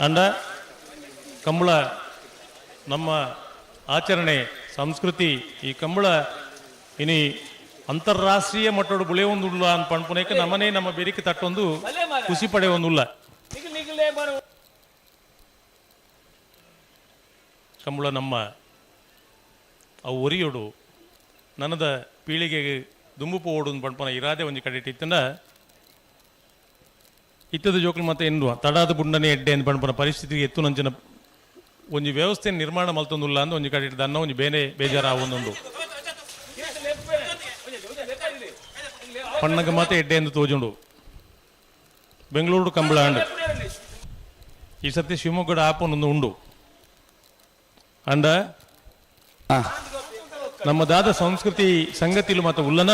ಅಂಡ ಕಂಬಳ ನಮ್ಮ ಆಚರಣೆ ಸಂಸ್ಕೃತಿ ಈ ಕಂಬಳ ಇನಿ ಅಂತಾರಾಷ್ಟ್ರೀಯ ಮಟ್ಟೋಡು ಬುಳೆ ಒಂದು ಉಳ್ಳ ಅಂತ ಪಣ್ಪುನೇಕ ನಮ್ಮನೆ ನಮ್ಮ ಬೇರಿಕೆ ತಟ್ಟೊಂದು ಖುಷಿ ಪಡೆ ಒಂದು ಉಲ್ಲ ಕಂಬಳ ನಮ್ಮ ಅವು ಒರಿಯೋಡು ನನ್ನದ ಪೀಳಿಗೆಗೆ ದುಂಬು ಪೋಡು ಪಣ್ಪನ ಇರಾದೆ ಒಂದು ಕಡೆ ಇತ್ತಂಡ ಇತ್ತದ ಜೋಕ್ಲು ಮತ್ತೆ ಎನ್ನುವ ತಡಾದ ಬುಂಡನೆ ಎಡ್ಡೆ ಅಂತ ಪಣ್ಪನ ಪರಿಸ್ಥಿತಿಗೆ ಎತ್ತು ನಂಚಿನ ಒಂದು ವ್ಯವಸ್ಥೆ ನಿರ್ಮಾಣ ಮಲ್ತೊಂದುಲ್ಲ ಅಂತ ಒಂದು ಕಡೆ ಇಟ್ಟಿದ್ದ ಅನ್ನೋ ಒಂದು ಬೇನೆ ಬೇಜಾರ ಒಂದೊಂದು ಪಣ್ಣಗೆ ಮಾತೆ ಎಡ್ಡೆ ಎಂದು ತೋಜುಂಡು ಬೆಂಗಳೂರು ಕಂಬಳ ಅಂಡ್ ಈ ಸತಿ ಶಿವಮೊಗ್ಗದ ಆಪನೊಂದು ಉಂಡು ಅಂಡ ನಮ್ಮ ದಾದ ಸಂಸ್ಕೃತಿ ಸಂಗತಿಲು ಮಾತ್ರ ಉಲ್ಲನ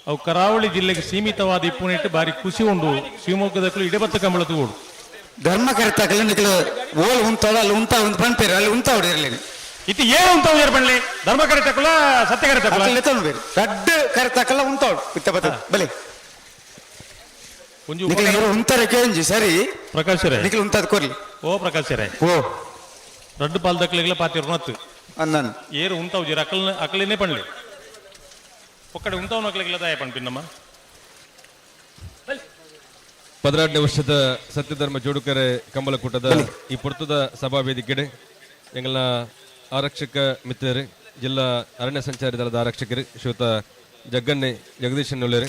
ಅವು ಕರಾವಳಿ ಜಿಲ್ಲೆಗೆ ಸೀಮಿತವಾದ ಇಪ್ಪುನಿಟ್ಟು ಬಾರಿ ಖುಷಿ ಉಂಡು ಶಿವಮೊಗ್ಗದಕ್ಕೂ ಇಡಬತ್ತ ಕಂಬಳ ತೂಡು ಧರ್ಮ ಕರೆತಾಕಲ್ಲ ನಿಖಲು ಓಲ್ ಉಂತಾಳ ಅಲ್ಲಿ ಉಂತಾ ಒಂದು ಪಂಪೇರು ಅಲ್ಲಿ ಉಂತಾ ಹೊಡಿರಲಿ ಇದು ಏನು ಉಂತ ಬಣ್ಲಿ ಧರ್ಮ ಕರೆತಕ್ಕಲ್ಲ ಸತ್ಯ ಕರೆತಕ್ಕಲ್ಲ ರಡ್ಡು ಕರೆತಾಕಲ್ಲ ಉಂತಾಳು ಇತ್ತ ಬತ್ತ ಬಲೆ ಉಂತಾರೆ ಕೇಂಜಿ ಸರಿ ಪ್ರಕಾಶ್ ರೇ ನಿಖಲು ಉಂತಾದ ಕೊರ್ಲಿ ಓ ಪ್ರಕಾಶ್ ರೇ ಓ ರಡ್ಡು ಪಾಲ್ ದಕ್ಕಲಿಗೆಲ್ಲ ಪಾತಿರ್ನತ್ತು ಅಂದಾನು ಏರು ಉಂತಾವು ಜೀರ ಅಕಲಿನೇ ಪಣ್ಲಿ ಒಕ್ಕಡೆ ಉಂತಾವ್ ನಕ್ಲಿಗೆಲ್ಲ ತಾಯ ಪಣ್ಪಿನ್ನಮ್ಮ 18ನೇ ವರ್ಷದ ಸತ್ಯಧರ್ಮ ಜೋಡುಕರೆ ಕಂಬಳಕೂಟದ ಈ ಪುರ್ತದ ಸಭಾ ವೇದಿಕೆಡೆ ಎಂಗಳ ಆರಕ್ಷಕ ಮಿತ್ರರು ಜಿಲ್ಲಾ ಅರಣ್ಯ ಸಂಚಾರಿ ದಳದ ಆರಕ್ಷಕರು ಶ್ರೀಯುತ ಜಗ್ಗನ್ನೆ ಜಗದೀಶನ್ ಒಳ್ಳೆರೆ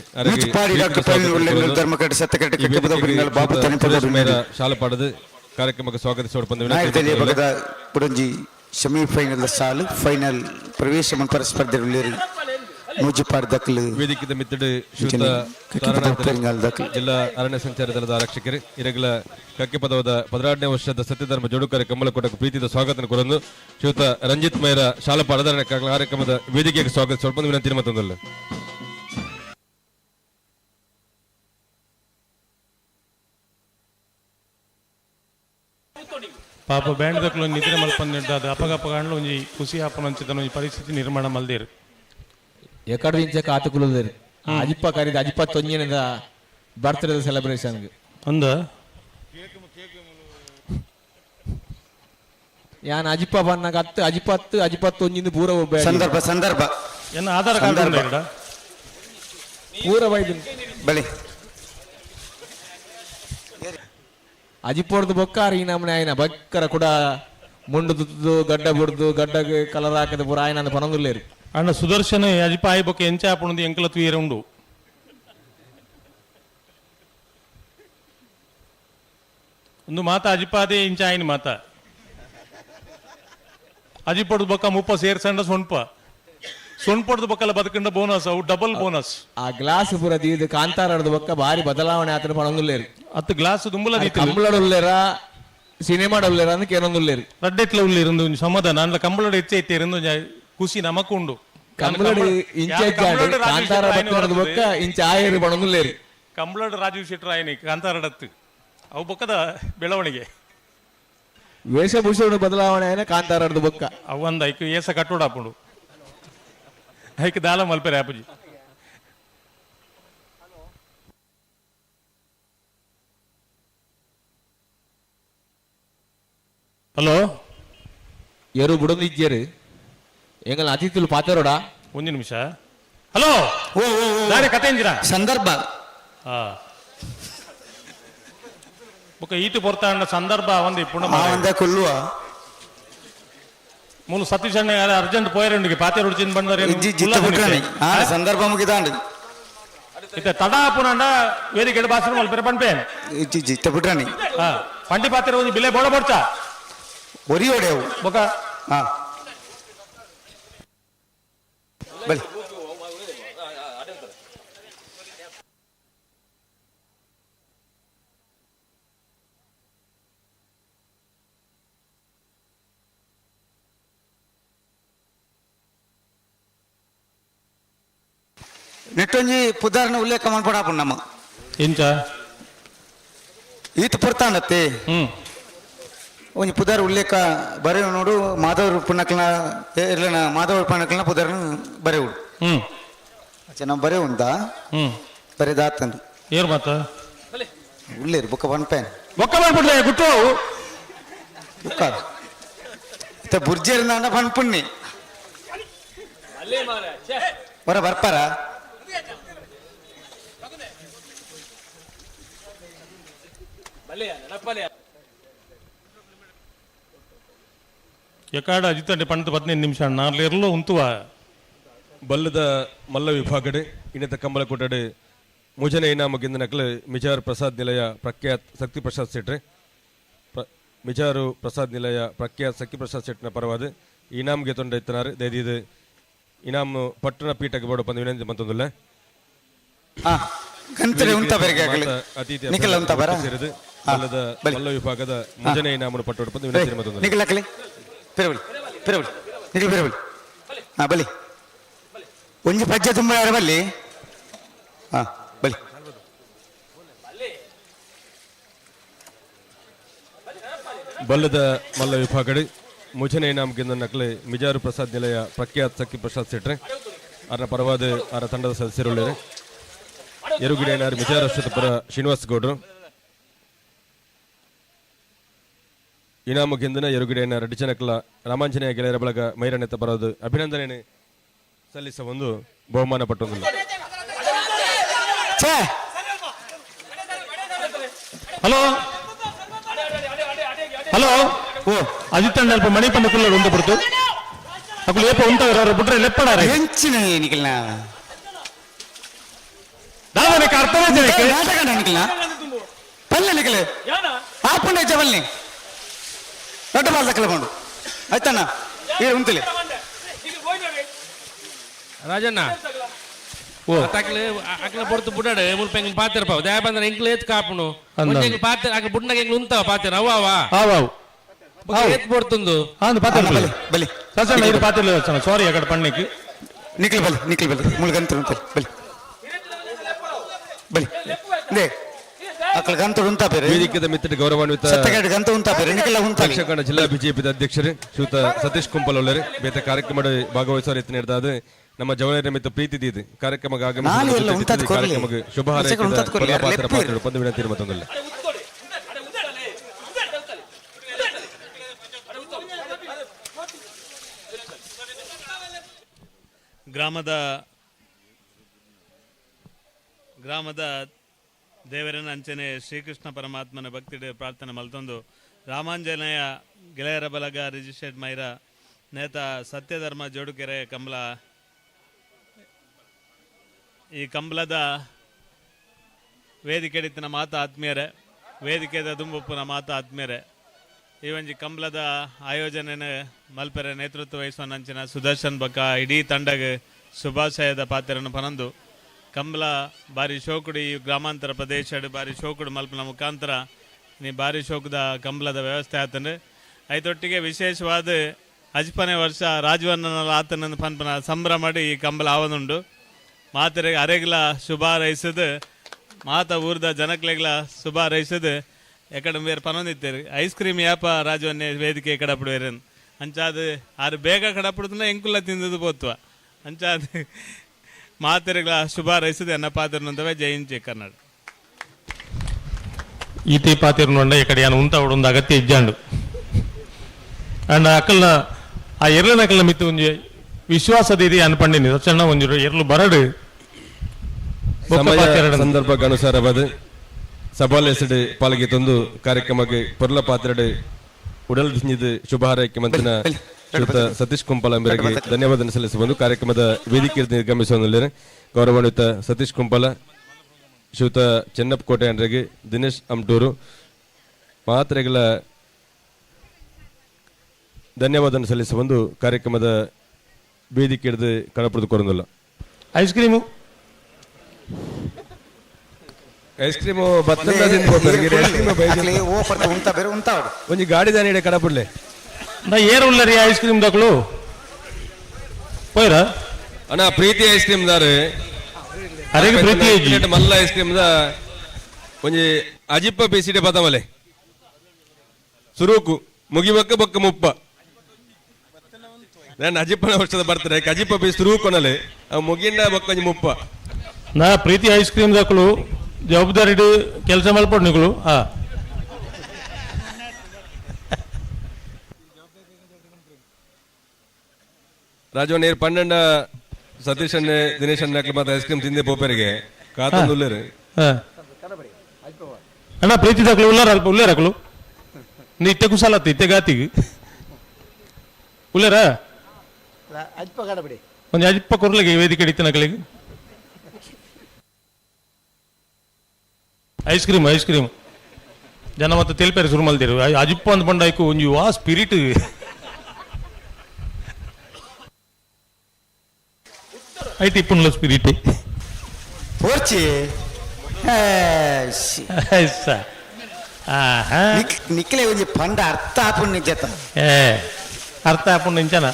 ಶಾಲಪಾಡದು ಕಾರ್ಯಕ್ರಮಕ್ಕೆ ಸ್ವಾಗತಿಸೋಡು ಬಂದು ಸೆಮಿಫೈನಲ್ ಸಾಲು ಫೈನಲ್ ಪ್ರವೇಶ ಮಂಪರ ಸ್ಪರ್ಧೆಗಳು ನೂಜಿಪಾಡ್ ದಕ್ಕಲು ವೇದಿಕೆದ ಮಿತ್ತಡು ಶ್ರೀಯುತ ಜಿಲ್ಲಾ ಅರಣ್ಯ ಸಂಚಾರ ದಳದ ಆರಕ್ಷಕರು ಇರಗಲ ಕಕ್ಕೆ ಪದವಾದ 18ನೇ ವರ್ಷದ ಸತ್ಯಧರ್ಮ ಜೋಡುಕರೆ ಕಂಬಳಕೂಟಕ್ಕೆ ಪ್ರೀತಿದ ಸ್ವಾಗತ ಕೊರೊಂದು ಶ್ರೀಯುತ ರಂಜಿತ್ ಮೇರ ಶಾಲಪಾಡದ ಕಾರ್ಯಕ್ರಮದ ವೇದಿಕೆಗೆ ಸ್ವಾಗತಿಸೋಡು ಬಂದು ವಿನಂತಿ ಮತ್ತೊಂದಲ್ಲ ಪಾಪ ಬ್ಯಾಂಡ್ ದಕ್ಕಲು ನಿದ್ರೆ ಮಲ್ಪಂದಿಡ್ಡ ಅಪಗಪ ಕಾಣಲು ಒಂಜಿ ಖುಷಿ ಆಪನಂಚಿದ ಒಂಜಿ ಪರಿಸ್ಥಿತಿ ನಿರ್ಮಾಣ ಮಲ್ದೇರು ಎಕಡೆ ಇಂಚ ಕಾತುಕುಲುದೇರು ಅಜಿಪ್ಪ ಕರೀದ ಅಜಿಪ್ಪ ತೊಂಜಿನದ ಬರ್ತ್ಡೇ ಸೆಲೆಬ್ರೇಷನ್ ಅಂದ ಯಾನ್ ಅಜಿಪ್ಪ ಬನ್ನಾಗ ಹತ್ತು ಅಜಿಪತ್ತು ಅಜಿಪತ್ತೊಂಜಿಂದ ಪೂರ ಸಂದರ್ಭ ಸಂದರ್ಭ ಏನ ಆಧಾರ ಕಾರ್ಡ್ ಪೂರ ಬೈದು ಬಳಿ ಅಜಿಪ್ಪೊಡ್ದು ಬೊಕ್ಕಾರಿ ಈ ನಮ್ಮನೆ ಆಯ್ನ ಬಕ್ಕರ ಕೂಡ ಮುಂಡು ತುತ್ತು ಗಡ್ಡ ಬುಡ್ದು ಗಡ್ಡಗೆ ಕಲರ್ ಹಾಕದ ಪೂರ ಆಯ್ನ ಅಂದ ಪನೊಂದುಲ್ಲೇರಿ ಅಣ್ಣ ಸುದರ್ಶನ ಅಜಿಪ ಆಯ್ ಬೊಕ್ಕ ಎಂಚ ಆಪುಣದು ಎಂಕಲ ತೂಯರ ಉಂಡು ಒಂದು ಮಾತ ಅಜಿಪಾದೆ ಇಂಚ ಆಯ್ನ ಮಾತ ಅಜಿಪೊಡ್ದು ಬೊಕ್ಕ ಮುಪ್ಪ ಸೇರ್ಸಂಡ ಸೊಣ್ಪೊಡ್ದು ಬೊಕ್ಕಲ್ಲ ಬದುಕಂಡ ಬೋನಸ್ ಅವು ಡಬಲ್ ಬೋನಸ್ ಆ ಗ್ಲಾಸ್ ಪೂರ ದೀದು ಕಾಂತಾರಡ್ದು ಬೊಕ್ಕ ಬಾರಿ ಬದಲಾವಣೆ ಆತನ ಪನೊಂದುಲ್ಲೇರಿ ಅತ್ತು ಗ್ಲಾಸ್ ದುಂಬಲ ಕಂಬಳಡುಲ್ಲೇರ ಸಿನಿಮಾಡುಲ್ಲೇರ ಅಂತ ಕೇನೊಂದುಲ್ಲೇರಿ ರಡ್ಡೆಟ್ಲ ಉಳ್ಳಿರಂದು ಸಮಾಧಾನ ಅಂಡ್ಲ ಕಂಬಳಡ ಹೆಚ್ಚೆ ಇತ್ತಿರಂದು ಖುಷಿ ನಮಕುಂಡು ಕಂಬಳಡು ಇಂಚಾಡು ಕಾಂತಾರ ಬಕ್ಕರದು ಬೊಕ್ಕ ಇಂಚ ಆಯರು ಪನೊಂದುಲ್ಲೇರಿ ಕಂಬಳಡು ರಾಜೀವ್ ಶೆಟ್ಟಿ ರಾಯನಿ ಕಾಂತಾರಡತ್ತು ಅವು ಬೊಕ್ಕದ ಬೆಳವಣಿಗೆ ವೇಷಭೂಷಣ ಬದಲಾವಣೆ ಆಯ್ನ ಕಾಂತಾರಡ್ದು ಬೊಕ್ಕ ಅವಂದ ಐಕ್ ಏಸ ಕಟ್ಟೋಡ ಹಾಕೊಂಡು ಐಕ್ ದಾಲ ಮಲ್ಪೆರೆ ಅಪ್ಪಜಿ ಹಲೋ ಎರು ಬುಡೊಂದಿಜ್ಜರು ಎಂಗಲ್ ಅತಿಥಿಲು ಪಾತರೋಡ ಒಂದು ನಿಮಿಷ ಹಲೋ ದಾರೆ ಕತೆ ಎಂಜಿರ ಸಂದರ್ಭ ಬೊಕ್ಕ ಈಟು ಪೊರ್ತಾಂಡ ಸಂದರ್ಭ ಒಂದು ಪುಣ ಕೊಲ್ಲುವ ಮೂಲ ಸತೀಶ್ ಅಣ್ಣ ಅರ್ಜೆಂಟ್ ಪೋಯರಂಡಿಗೆ ಪಾತೆ ರುಚಿನ ಬಂದರೆ ಸಂದರ್ಭ ಮುಗಿದಾಂಡು ಇತ್ತೆ ತಡ ಪುನಂಡ ವೇದಿಕೆ ಭಾಷಣ ಮಲ್ಪೆರೆ ಪಂಪೇನ್ ಇತ್ತ ಬಿಟ್ರಾನಿ ಪಂಡಿ ಪಾತ್ರೆ ಒಂದು ಬಿಲೆ ಬೋಡ ಬರ್ಚಾ ಒರಿ ಹೊಡೆಯವು ಬೊಕ ಹಾ ಬಲಿ ನೆಟ್ಟೊಂಜಿ ಪುದಾರ್ನ ಉಲ್ಲೇಖ ಮಾಡ್ಕೊಡಪ್ಪ ನಮ್ಮ ಇಂಚ ಈತ ಪುರ್ತಾಂಡತ್ತೆ ಒಂಜಿ ಪುದಾರ್ ಉಲ್ಲೇಖ ಬರೆ ನೋಡು ಮಾಧವ ಪುಣ್ಣಕ್ಲನ ಇರ್ಲನ ಮಾಧವ ಪುಣ್ಣಕ್ಲನ ಪುದಾರ್ನ ಬರೆಯುಡು ನಾವು ಬರೆ ಉಂಟಾ ಬರೆದಾತಂದು ಏರ್ ಮಾತ ಉಳ್ಳೇರು ಬೊಕ್ಕ ಪನ್ಪೇನ್ ಬೊಕ್ಕ ಮಾಡ್ಬಿಡ್ಲೆ ಗುಟ್ಟು ಬುಕ್ಕ ಇತ್ತ ಬುರ್ಜೇರ್ನ ಪನ್ಪುಣ್ಣಿ ಹೊರ ಬರ್ಪಾರ ಎಕಾಡ ಅಜಿತಂಡೆ ಪಂಡ 15 ನಿಮಿಷ ನಾರ್ಲೆ ಇರಲು ಉಂತುವ ಬಲ್ಲದ ಮಲ್ಲ ವಿಭಾಗಡೆ ಇನ್ನತ ಕಂಬಳ ಕೊಟ್ಟಡೆ ಮುಜನೆ ಇನಾಮ ಗೆಂದ ನಕಲು ಮಿಜಾರ್ ಪ್ರಸಾದ್ ನಿಲಯ ಪ್ರಖ್ಯಾತ್ ಶಕ್ತಿ ಪ್ರಸಾದ್ ಸೆಟ್ರೆ ಮಿಜಾರು ಪ್ರಸಾದ್ ನಿಲಯ ಪ್ರಖ್ಯಾತ್ ಶಕ್ತಿ ಪ್ರಸಾದ್ ಸೆಟ್ನ ಪರವಾದ ಇನಾಮ್ಗೆ ತೊಂಡ ಇತ್ತನಾರು ದಯದಿದು ಇನಾಮ್ ಪಟ್ಟಣ ಪೀಠಕ್ಕೆ ಬೋಡ ಬಂದು ವಿನಂತಿ ಮಂತೊಂದಿಲ್ಲ ಅತಿಥಿ ಸೇರಿದು ಬಲ್ಲದ ಮಲ್ಲ ವಿಭಾಗದ ಮುಜನೆ ಇನಾಮನ್ನು ಪಟ್ಟೋಡ ಬಂದು ವಿನಂತಿ ಮಂತೊಂದಿಲ್ಲ ಬಲಿ ಒಂಜಿ ಪಜ್ಜೆ ತುಂಬ ಯಾರ ಬಲ್ಲಿ ಬಲಿ ಬಲ್ಲದ ಮಲ್ಲ ವಿಭಾಗಡೆ ಮುಜನೆ ಇನಾಮ್ ಗೆಂದ ನಕಲೆ ಮಿಜಾರು ಪ್ರಸಾದ್ ನಿಲಯ ಪ್ರಖ್ಯಾತ್ ಸಖಿ ಪ್ರಸಾದ್ ಸೆಟ್ರೆ ಅವರ ಪರವಾದ ಅವರ ತಂಡದ ಸದಸ್ಯರುಳ್ಳರೆ ಎರುಗಿಡೇನಾರು ಮಿಜಾರ ಪರ ಶ್ರೀನಿವಾಸ್ ಗೌಡ್ರು ಇನಾಮ ಗೆಂದಿನ ಎರುಗಿಡೇನ ರೆಡ್ಡಿಚನಕಲ ರಾಮಾಂಜನೇಯ ಗೆಳೆಯರ ಬಳಗ ಮೈರನೆತ್ತ ಬರೋದು ಅಭಿನಂದನೆ ಸಲ್ಲಿಸ ಒಂದು ಬಹುಮಾನ ಪಟ್ಟೊಂದಿಲ್ಲ. ಹಲೋ ಹಲೋ ಓ ಅಜಿತಂಡ ಅಲ್ಪ ಮಣಿ ಪಂಡ ಕುಲ್ಲ ಒಂದು ಬರ್ತು ಅಕುಲು ಏಪ ಉಂಟವರ ಬಿಟ್ರೆ ಲೆಪ್ಪಡಾರೆ ಹೆಂಚಿನ ನಿಕಲ್ನ ದಾವನೆ ಅರ್ಥವೇ ಜನಕ್ಕೆ ನಾಟಕ ನಿಕಲ್ನ ಪಲ್ಲೆ ನಿಕಲೆ ಆಪುಂಡೆ ಜವಲ್ನಿ ದೊಡ್ಡ ಬಾಲ್ದ ಕಲಕೊಂಡು ಆಯ್ತಣ್ಣ ಏ ಉಂತಲೆ ರಾಜಣ್ಣ ಓ ಅಕಲೆ ಅಕಲೆ ಪೊರ್ತು ಬುಡಡೆ ಮುಲ್ಪ ಎಂಗ್ ಪಾತಿರಪ್ಪ ದಯ ಬಂದ್ರೆ ಎಂಗ್ಲ ಏತ್ ಕಾಪುನು ಒಂಜೆಂಗ್ ಪಾತಿರ ಅಕ ಬುಡ್ನಗೆ ಎಂಗ್ಲ ಉಂತವ ಪಾತಿರ ಅವಾವಾ ಆವಾವ್ ಏತ್ ಪೊರ್ತುಂದು ಆಂದು ಪಾತಿರ ಬಲಿ ಬಲಿ ಸಸಣ್ಣ ಇದು ಪಾತಿರ ಸಣ್ಣ ಸಾರಿ ಅಕಡೆ ಪಣ್ಣಕ್ಕೆ ನಿಕಲ್ ಬಲಿ ಮುಳ್ಗಂತ ಉಂತಲೆ ಬಲಿ ಬಲಿ ದೇ ಅಕಲ ಗಂತ ಉಂತ ಬೇರೆ ವೇದಿಕೆದ ಮಿತ್ರ ಗೌರವಾನ್ವಿತ ಸತ್ತಗಡ ಗಂತ ಉಂತ ಬೇರೆ ನಿಕಲ್ಲ ಉಂತ ದಕ್ಷಿಣ ಜಿಲ್ಲಾ ಬಿಜೆಪಿ ಅಧ್ಯಕ್ಷರು ಶ್ರೀಯುತ ಸತೀಶ್ ಕುಂಪಲ್ ಒಳ್ಳೆರೆ ಬೇತೆ ಕಾರ್ಯಕ್ರಮದ ಭಾಗವಹಿಸುವ ರೀತಿ ನಡೆದಾದ ನಮ್ಮ ಜವಳರ ಮಿತ್ರ ಪ್ರೀತಿ ದೀದು ಕಾರ್ಯಕ್ರಮಕ್ಕೆ ಆಗಮಿಸಿ ಕಾರ್ಯಕ್ರಮಕ್ಕೆ ಶುಭ ಹಾರೈಸಿದ ಪಾತ್ರ ಪಾತ್ರ ಬಂದು ವಿನಂತಿ ಮತ್ತೊಂದಿಲ್ಲ. ಗ್ರಾಮದ ದೇವರನ ಅಂಚನೆ ಶ್ರೀಕೃಷ್ಣ ಪರಮಾತ್ಮನ ಭಕ್ತಿಡೆ ಪ್ರಾರ್ಥನೆ ಮಲ್ತೊಂದು ರಾಮಾಂಜನೇಯ ಗೆಳೆಯರ ಬಲಗ ರಿಜಿಸ್ಟರ್ಡ್ ಮೈರ ನೇತ ಸತ್ಯಧರ್ಮ ಜೋಡುಕೆರೆ ಕಂಬಳ ಈ ಕಂಬಳದ ವೇದಿಕೆ ಹಿಡಿತಿನ ಮಾತ ಆತ್ಮೀಯರೇ ವೇದಿಕೆದ ದುಂಬುಪ್ಪನ ಮಾತ ಆತ್ಮೀಯರೇ ಈ ಒಂಜಿ ಕಂಬಳದ ಆಯೋಜನೆ ಮಲ್ಪೆರೆ ನೇತೃತ್ವ ವಹಿಸುವ ನಂಚಿನ ಸುದರ್ಶನ್ ಬಕ್ಕ ಇಡೀ ತಂಡಗೆ ಶುಭಾಶಯದ ಪಾತ್ರವನ್ನು ಪನಂದು ಕಂಬಳ ಬಾರಿ ಶೋಕುಡು ಈ ಗ್ರಾಮಾಂತರ ಪ್ರದೇಶ ಬಾರಿ ಶೋಕುಡು ಮಲ್ಪನ ಮುಖಾಂತರ ನೀ ಬಾರಿ ಶೋಕದ ಕಂಬಳದ ವ್ಯವಸ್ಥೆ ಆತಂದ್ರೆ ಐತೊಟ್ಟಿಗೆ ವಿಶೇಷವಾದ ಅಜ್ಪನೆ ವರ್ಷ ರಾಜವನ್ನ ಆತನನ್ನು ಪನ್ಪನ ಸಂಭ್ರಮಡಿ ಈ ಕಂಬಳ ಆವನುಂಡು ಮಾತರೆಗೆ ಅರೆಗ್ಲ ಶುಭ ಹಾರೈಸದು ಮಾತ ಊರ್ದ ಜನಕ್ಲೆಗ್ಲ ಶುಭ ಹಾರೈಸದು ಎಕಡೆ ಬೇರೆ ಪನೊಂದಿತ್ತೇರಿ ಐಸ್ ಕ್ರೀಮ್ ಯಾಪ ರಾಜವನ್ನೇ ವೇದಿಕೆ ಕಡಪಡುವೇರನ್ ಅಂಚಾದ ಆರು ಬೇಗ ಕಡಪಡುದನ್ನ ಎಂಕುಲ್ಲ ತಿಂದದು ಪೋತ್ವ ಅಂಚಾದ ಮಾತೆರೆಗ್ಲ ಶುಭ ಹಾರೈಸದು ಎನ್ನ ಪಾತ್ರನೊಂದವೆ ಜೈಂಚೆ ಕನ್ನಡ ಈತಿ ಪಾತಿರ್ನೊಂಡ ಇಕಡೆ ಯಾನು ಉಂತ ಒಂದು ಅಗತ್ಯ ಇಜ್ಜಾಂಡು ಅಂಡ್ ಅಕ್ಕಲ್ನ ಆ ಎರ್ಲನ ಅಕ್ಕಲ್ನ ಮಿತ್ತು ಒಂಜಿ ವಿಶ್ವಾಸದ ಇದೆ ಅನ್ಪಂಡಿನಿ ಸಣ್ಣ ಒಂಜಿ ಎರ್ಲು ಬರಡು ಸಂದರ್ಭಕ್ಕೆ ಅನುಸಾರವಾದ ಸಭಾಲೆಸಡೆ ಪಾಲ್ಗೆ ತಂದು ಕಾರ್ಯಕ್ರಮಕ್ಕೆ ಪೊರ್ಲ ಪಾತ್ರಡೆ ಉಡಲ್ ದಿಂಜಿದ ಶುಭ ಹಾರೈಕೆ ಮಂತಿನ ಶ್ರೀಯುತ ಸತೀಶ್ ಕುಂಪಲ ಎಂಬರಿಗೆ ಧನ್ಯವಾದ ಸಲ್ಲಿಸಿ ಬಂದು ಕಾರ್ಯಕ್ರಮದ ವೇದಿಕೆ ನಿರ್ಗಮಿಸುವಲ್ಲಿ ಗೌರವಾನ್ವಿತ ಸತೀಶ್ ಕುಂಪಲ, ಶ್ರೀಯುತ ಚೆನ್ನಪ್ಪ ಕೋಟೆ ಅಂಡ್ರಿಗೆ, ದಿನೇಶ್ ಅಮ್ಟೂರು ಮಾತ್ರೆಗಳ ಧನ್ಯವಾದ ಸಲ್ಲಿಸಿ ಬಂದು ಕಾರ್ಯಕ್ರಮದ ವೇದಿಕೆ ಹಿಡಿದು ಕಣಪಡೆದು ಕೊರೊಂದಿಲ್ಲ. ಐಸ್ ಕ್ರೀಮು ಒಂಜಿ ಗಾಡಿ ದಾನಿ ಕಡಪಡ್ಲೆ ನಾ ಏರು ಉಲ್ಲ ರೀ ಐಸ್ ಕ್ರೀಮ್ ದಕ್ಲು ಪೋಯ್ರ ಅಣ್ಣ ಪ್ರೀತಿ ಐಸ್ ಕ್ರೀಮ್ ದಾರು ಅರೆಗೆ ಪ್ರೀತಿ ಮಲ್ಲ ಐಸ್ ಕ್ರೀಮ್ ದ ಒಂಜಿ ಅಜಿಪ್ಪ ಬೇಸಿಡೆ ಪದಮಲೆ ಸುರೂಕು ಮುಗಿಬಕ್ಕ ಬೊಕ್ಕ ಮುಪ್ಪ ನಾನು ಅಜಿಪ್ಪನ ವರ್ಷದ ಬರ್ತಾರೆ ಅಜಿಪ್ಪ ಬೇಸ್ ಸುರೂಕೊನಲೆ ಅವ್ ಮುಗಿಂಡ ಬೊಕ್ಕ ಒಂಜಿ ಮುಪ್ಪ ನಾ ಪ್ರೀತಿ ಐಸ್ ಕ್ರೀಮ್ ದಕ್ಲು ಜವಾಬ್ದಾರಿ ಕೆಲಸ ಮಲ್ಪಡ್ ನಿಗಳು ರಾಜು ನೀರು ಪನ್ನೆಂಡ ಸತೀಶ್ ಅಣ್ಣ ದಿನೇಶ್ ಅಣ್ಣ ಮತ್ತೆ ಐಸ್ ಕ್ರೀಮ್ ತಿಂದೆ ಪೋಪರಿಗೆ ಕಾತೊಂದುಲ್ಲೇರು ಅಣ್ಣ ಪ್ರೀತಿ ದಕ್ಲು ಉಲ್ಲಾರ ಅಲ್ಪ ಉಲ್ಲೇರಕ್ಲು ನೀ ಇತ್ತೆ ಕುಸಾಲತ್ತ ಇತ್ತೆ ಗಾತಿಗೆ ಉಲ್ಲೇರ ಒಂದು ಅಜ್ಪ ಕೊರ್ಲಿಗೆ ವೇದಿಕೆ ಹಿಡಿತ ನಕಲಿಗೆ ಐಸ್ ಕ್ರೀಮ್ ಜನ ಮತ್ತೆ ತೆಲ್ಪೇರೆ ಶುರು ಮಲ್ದಿರು ಅಜಿಪ್ಪ ಅಂದ್ ಬಂಡಾಯ್ಕು ಒಂಜಿ ವಾ ಸ್ಪಿರಿಟ್ ಐತಿ ಇಪ್ಪುನ್ಲ ಸ್ಪಿರಿಟ್ ನಿಕ್ಲೆ ಒಂಜಿ ಪಂಡ ಅರ್ಥ ಆಪುನ್ ನಿಜತ ಅರ್ಥ ಆಪುನ್ ನಿಂಚನ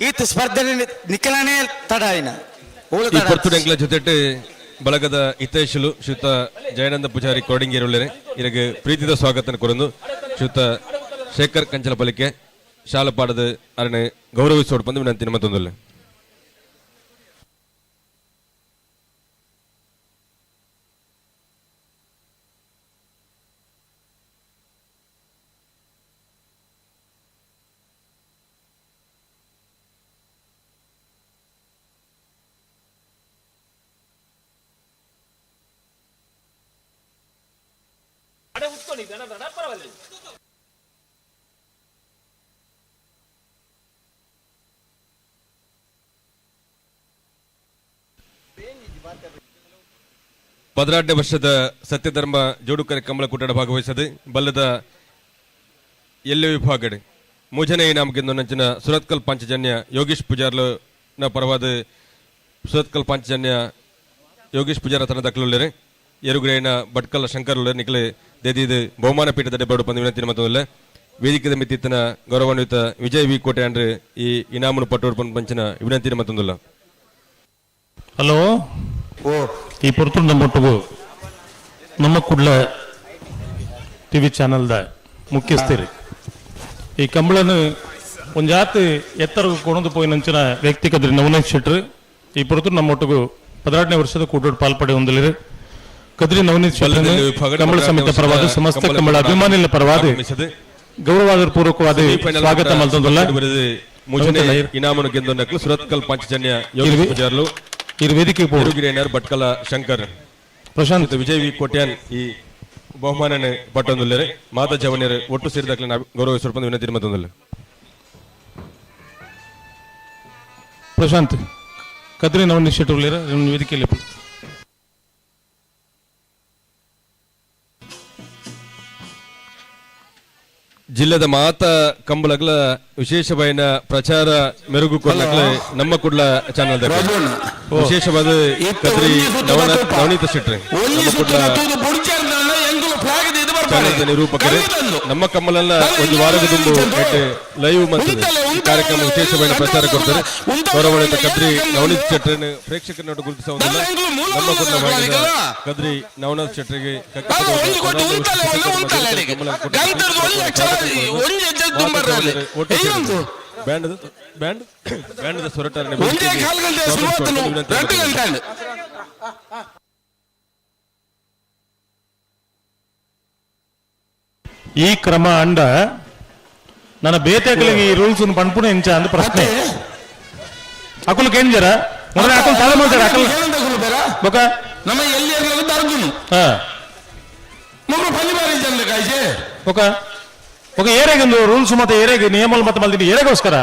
ಈತ ಸ್ಪರ್ಧೆ ನಿಖಲನೇ ತಡ ಆಯ್ನ ಈ ಪೊರ್ತುಡೆಂಗ್ಲ ಜೊತೆಟ್ಟು ಬಳಗದ ಹಿತೈಷಲು ಶ್ರೀಯುತ ಜಯನಂದ ಪೂಜಾರಿ ಕೋಡಿಂಗೇರುಳ್ಳರೆ ಇರಗೆ ಪ್ರೀತಿದ ಸ್ವಾಗತ ಕೊರಂದು ಶ್ರೀಯುತ ಶೇಖರ್ ಕಂಚಲಪಲಿಕೆ ಶಾಲಪಾಡದ ಅರಣ್ಯ ಗೌರವಿಸೋಡ್ ಬಂದು ವಿನಂತಿ ಮತ್ತೊಂದಲ್ಲ. ಪದರಾಡ್ಯ ವರ್ಷದ ಸತ್ಯಧರ್ಮ ಜೋಡುಕರೆ ಕಂಬಳ ಕೂಟದ ಭಾಗವಹಿಸದೆ ಬಲ್ಲದ ಎಲ್ಲ ವಿಭಾಗಡೆ ಮೂಜನೆ ಇನಾಮಕ್ಕಿಂದು ನಂಚಿನ ಸುರತ್ಕಲ್ ಪಾಂಚಜನ್ಯ ಯೋಗೀಶ್ ಪೂಜಾರ್ಲು ನ ಪರವಾದ ಸುರತ್ಕಲ್ ಪಾಂಚಜನ್ಯ ಯೋಗೀಶ್ ಪೂಜಾರ ತನ ದಕ್ಕಲುಳ್ಳರೆ ಎರುಗ್ರೇನ ಬಟ್ಕಲ್ ಶಂಕರ್ ನಿಖಲೆ ದೇದಿದು ಬಹುಮಾನ ಪೀಠದ ಡೆಬ್ಬಡು ಪಂದು ವಿನಂತಿ ಮತ್ತೊಂದಲ್ಲ. ವೇದಿಕೆ ಮಿತ್ತಿನ ಗೌರವಾನ್ವಿತ ವಿಜಯ್ ವಿ ಕೋಟೆ ಅಂದ್ರೆ ಈ ಇನಾಮನು ಪಟ್ಟೋಡು ಪಂಚಿನ ವಿನಂತಿ ಮತ್ತೊಂದಲ್ಲ. ಹಲೋ ಈ ಪೊರ್ತು ನಮ್ಮೊಟ್ಟಿಗೂ ನಮ್ಮ ಕುಡ್ಲ ಟಿವಿ ಚಾನಲ್ದ ಮುಖ್ಯಸ್ಥರು ಈ ಕಂಬಳನ್ನು ಒಂಜಾತ್ ಎತ್ತರ ಕೊಣದು ಪೋಯಿ ನಂಚಿನ ವ್ಯಕ್ತಿ ಕದ್ರಿ ನವನೀತ್ ಶೆಟ್ರು ಈ ಪೊರ್ತು ನಮ್ಮೊಟ್ಟಿಗೂ 18ನೇ ವರ್ಷದ ಕೂಟೋಡು ಪಾಲ್ಪಡೆ ಹೊಂದಲಿರು ಕದ್ರಿ ನವನೀತ್ ಶೆಟ್ರು ಕಂಬಳ ಸಮಿತಿ ಪರವಾದ ಸಮಸ್ತ ಕಂಬಳ ಅಭಿಮಾನಿಗಳ ಪರವಾದ ಗೌರವಾದ ಪೂರ್ವಕವಾದ ಸ್ವಾಗತ ಮಲ್ತೊಂದಲ್ಲ. ಇನಾಮನು ಗೆದ್ದು ಸುರತ್ಕಲ್ ಪಾಂಚಜನ್ಯ ಯೋಗೀಶ್ ಪೂಜಾರ್ಲು ಈ ವೇದಿಕೆ ಭಟ್ಕಲ ಶಂಕರ್ ಪ್ರಶಾಂತ್ ವಿಜಯ್ ವಿ ಕೋಟ್ಯಾನ್ ಈ ಬಹುಮಾನ ಪಟ್ಟೊಂದುಲ್ಲರೆ ಮಾತಾ ಜವನಿಯರು ಒಟ್ಟು ಸೇರಿದಾಗಲೇ ಗೌರವಿಸಲು ವಿನಂತಿ ಮತ್ತೊಂದಲ್ಲ. ಪ್ರಶಾಂತ್ ಕದ್ರಿ ನವನೀತ್ ಶೆಟ್ರು ವೇದಿಕೆಯಲ್ಲಿ ಜಿಲ್ಲೆದ ಮಾತ ಕಂಬಳಗಳ ವಿಶೇಷವಾದ ಪ್ರಚಾರ ಮೆರುಗು ಕೊಡ್ಲಕ್ಕೆ ನಮ್ಮ ಕುಡ್ಲ ಚಾನಲ್ ವಿಶೇಷವಾದ ಕದ್ರಿ ನವನೀತ ಶೆಟ್ರಿ ಚಾನೆಲ್ದ ನಿರೂಪಕರು ನಮ್ಮ ಕಮ್ಮಲನ್ನ ಒಂದು ವಾರದ ತುಂಬು ಲೈವ್ ಮತ್ತು ಕಾರ್ಯಕ್ರಮ ವಿಶೇಷమైన ಪ್ರಚಾರ ಕೊಡ್ತಾರೆ. ಗೌರವಾನ್ವಿತ ಕದ್ರಿ ನವನೀತ್ ಶೆಟ್ಟರನ್ನು ಪ್ರೇಕ್ಷಕರನ್ನು ಗುರುತಿಸುವುದಿಲ್ಲ. ನಮ್ಮ ಕುಟುಂಬ ಕದ್ರಿ ನವನೀತ್ ಶೆಟ್ಟರಿಗೆ ಬ್ಯಾಂಡ್ ಸ್ವರಟಾರನೆ ಈ ಕ್ರಮ ಅಂಡ ನನ್ನ ಬೇತೆಗಳಿಗೆ ಈ ರೂಲ್ಸ್ ಪಂಪುನ ಎಂಚ ಅಂತ ಪ್ರಶ್ನೆ ಅಕುಲ್ ಕೇಂಜರ ಮೊದಲ ಅಕುಲ್ ತಾಳ ಮಾಡ್ತಾರೆ ಅಕಲ್ ಬೊಕ ನಮ್ಮ ಎಲ್ಲಿ ದರ್ಗುನು ಮಗ ಪಲ್ಲಿ ಬಾರಿ ಜನ ಕಾಯ್ಸೆ ఒక ఒక ఏరేగందు రూల్స్ మత ఏరేగి నియమాలు మత మళ్ళీ ఏరేಗೋಸ್ಕರ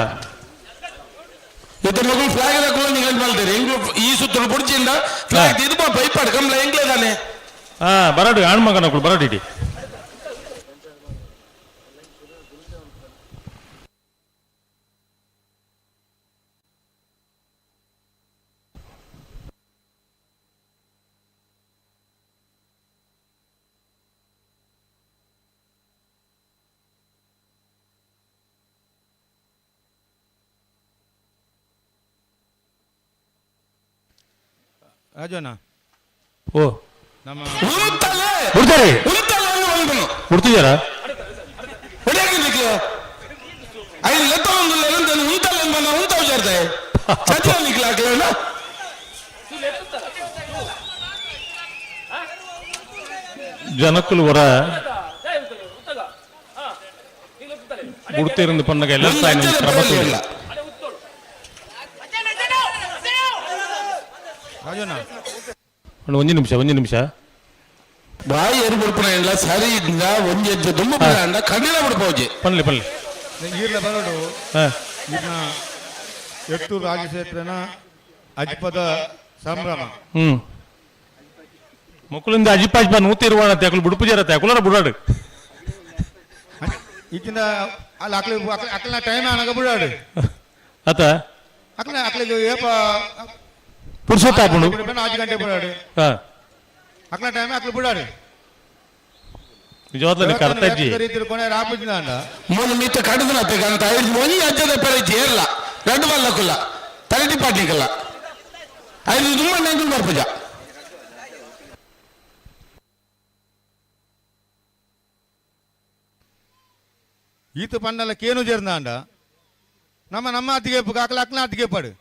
ಇತರ ಮಗಳು ಫ್ಲಾಗ್ ಹಾಕೊಂಡು ನಿಗಂಟ್ ಮಾಡ್ತಾರೆ ಹೆಂಗ್ಲು ಈ ಸುತ್ತಲು ಪುಡ್ಚಿಂದ ಫ್ಲಾಗ್ ಇದು ಪೈಪ್ ಅಡ್ಕಂಬ್ಲ ಹೆಂಗ್ಲೇದಾನೆ ಬರಡು ಆಣ್ಮಗನಗಳು ಬರಡಿಡಿ ರಾಜಣ್ಣ ಓ ನಮ್ಮ ಬಿಡ್ತಾರೆ ಬಿಡ್ತಿದ್ದಾರಾ ಜನಕ್ಕಲು ವರ ಬಿಡ್ತಿರಂದು ಪನ್ನಗ ಎಲ್ಲ ಕ್ರಮ ಇಲ್ಲ. ಒಂದು ನಿಮಿಷ ಬಾಯಿ ಏರು ಬಿಡ್ಪಣ ಇಲ್ಲ ಸರಿ ಇದ್ದ ಒಂದ್ ಹೆಜ್ಜೆ ತುಂಬ ಅಂದ ಕಣ್ಣಿನ ಬಿಡ್ಪೋಜಿ ಪನ್ಲಿ ಈರ್ಲ ಬರಡು ಇನ್ನ ಎಟ್ಟು ರಾಜಶೇಖರನ ಅಜ್ಪದ ಸಂಭ್ರಮ ಮಕ್ಕಳಿಂದ ಅಜಿಪಾಜ್ಪ ನೂತಿರುವಾಣ ತೆಕಲು ಬಿಡುಪು ಜರ ತೆಕುಲರ ಬಿಡಾಡು ಈಗಿನ ಅಲ್ಲಿ ಅಕ್ಲ ಟೈಮ್ ಆನಾಗ ಬಿಡಾಡು ಆತ ಅಕ್ಲಿಗೆ ಏಪ ಪುರುಷೋತ್ತಾಪನು 5 ಗಂಟೆ ಬಿಡಾಡು ಅಕ್ಲ ಟೈಮ್ ಅಕ್ಲು ಬಿಡಾಡು ನಿಜವಾದ ಕರ್ತಜ್ಜಿ ಕೊನೆ ರಾಪುಜಿನ ಮೂಲ ಮಿತ್ತ ಕಡಿದು ಅಂತ ಒಂದು ಅಜ್ಜದ ಪೆರೈತಿ ಏರ್ಲ రెండు వల్లకుల తరటి పాటికల 5 దుమ్మ నెంగులు మర్పజ ಈತ ಪಂಡಲಕ್ಕೇನು ಸೇರ್ನಾಂಡ ನಮ್ಮ ಅತ್ತಿಗೆ ಅಕ್ಲ ಅತ್ತಿಗೆ ಪಡು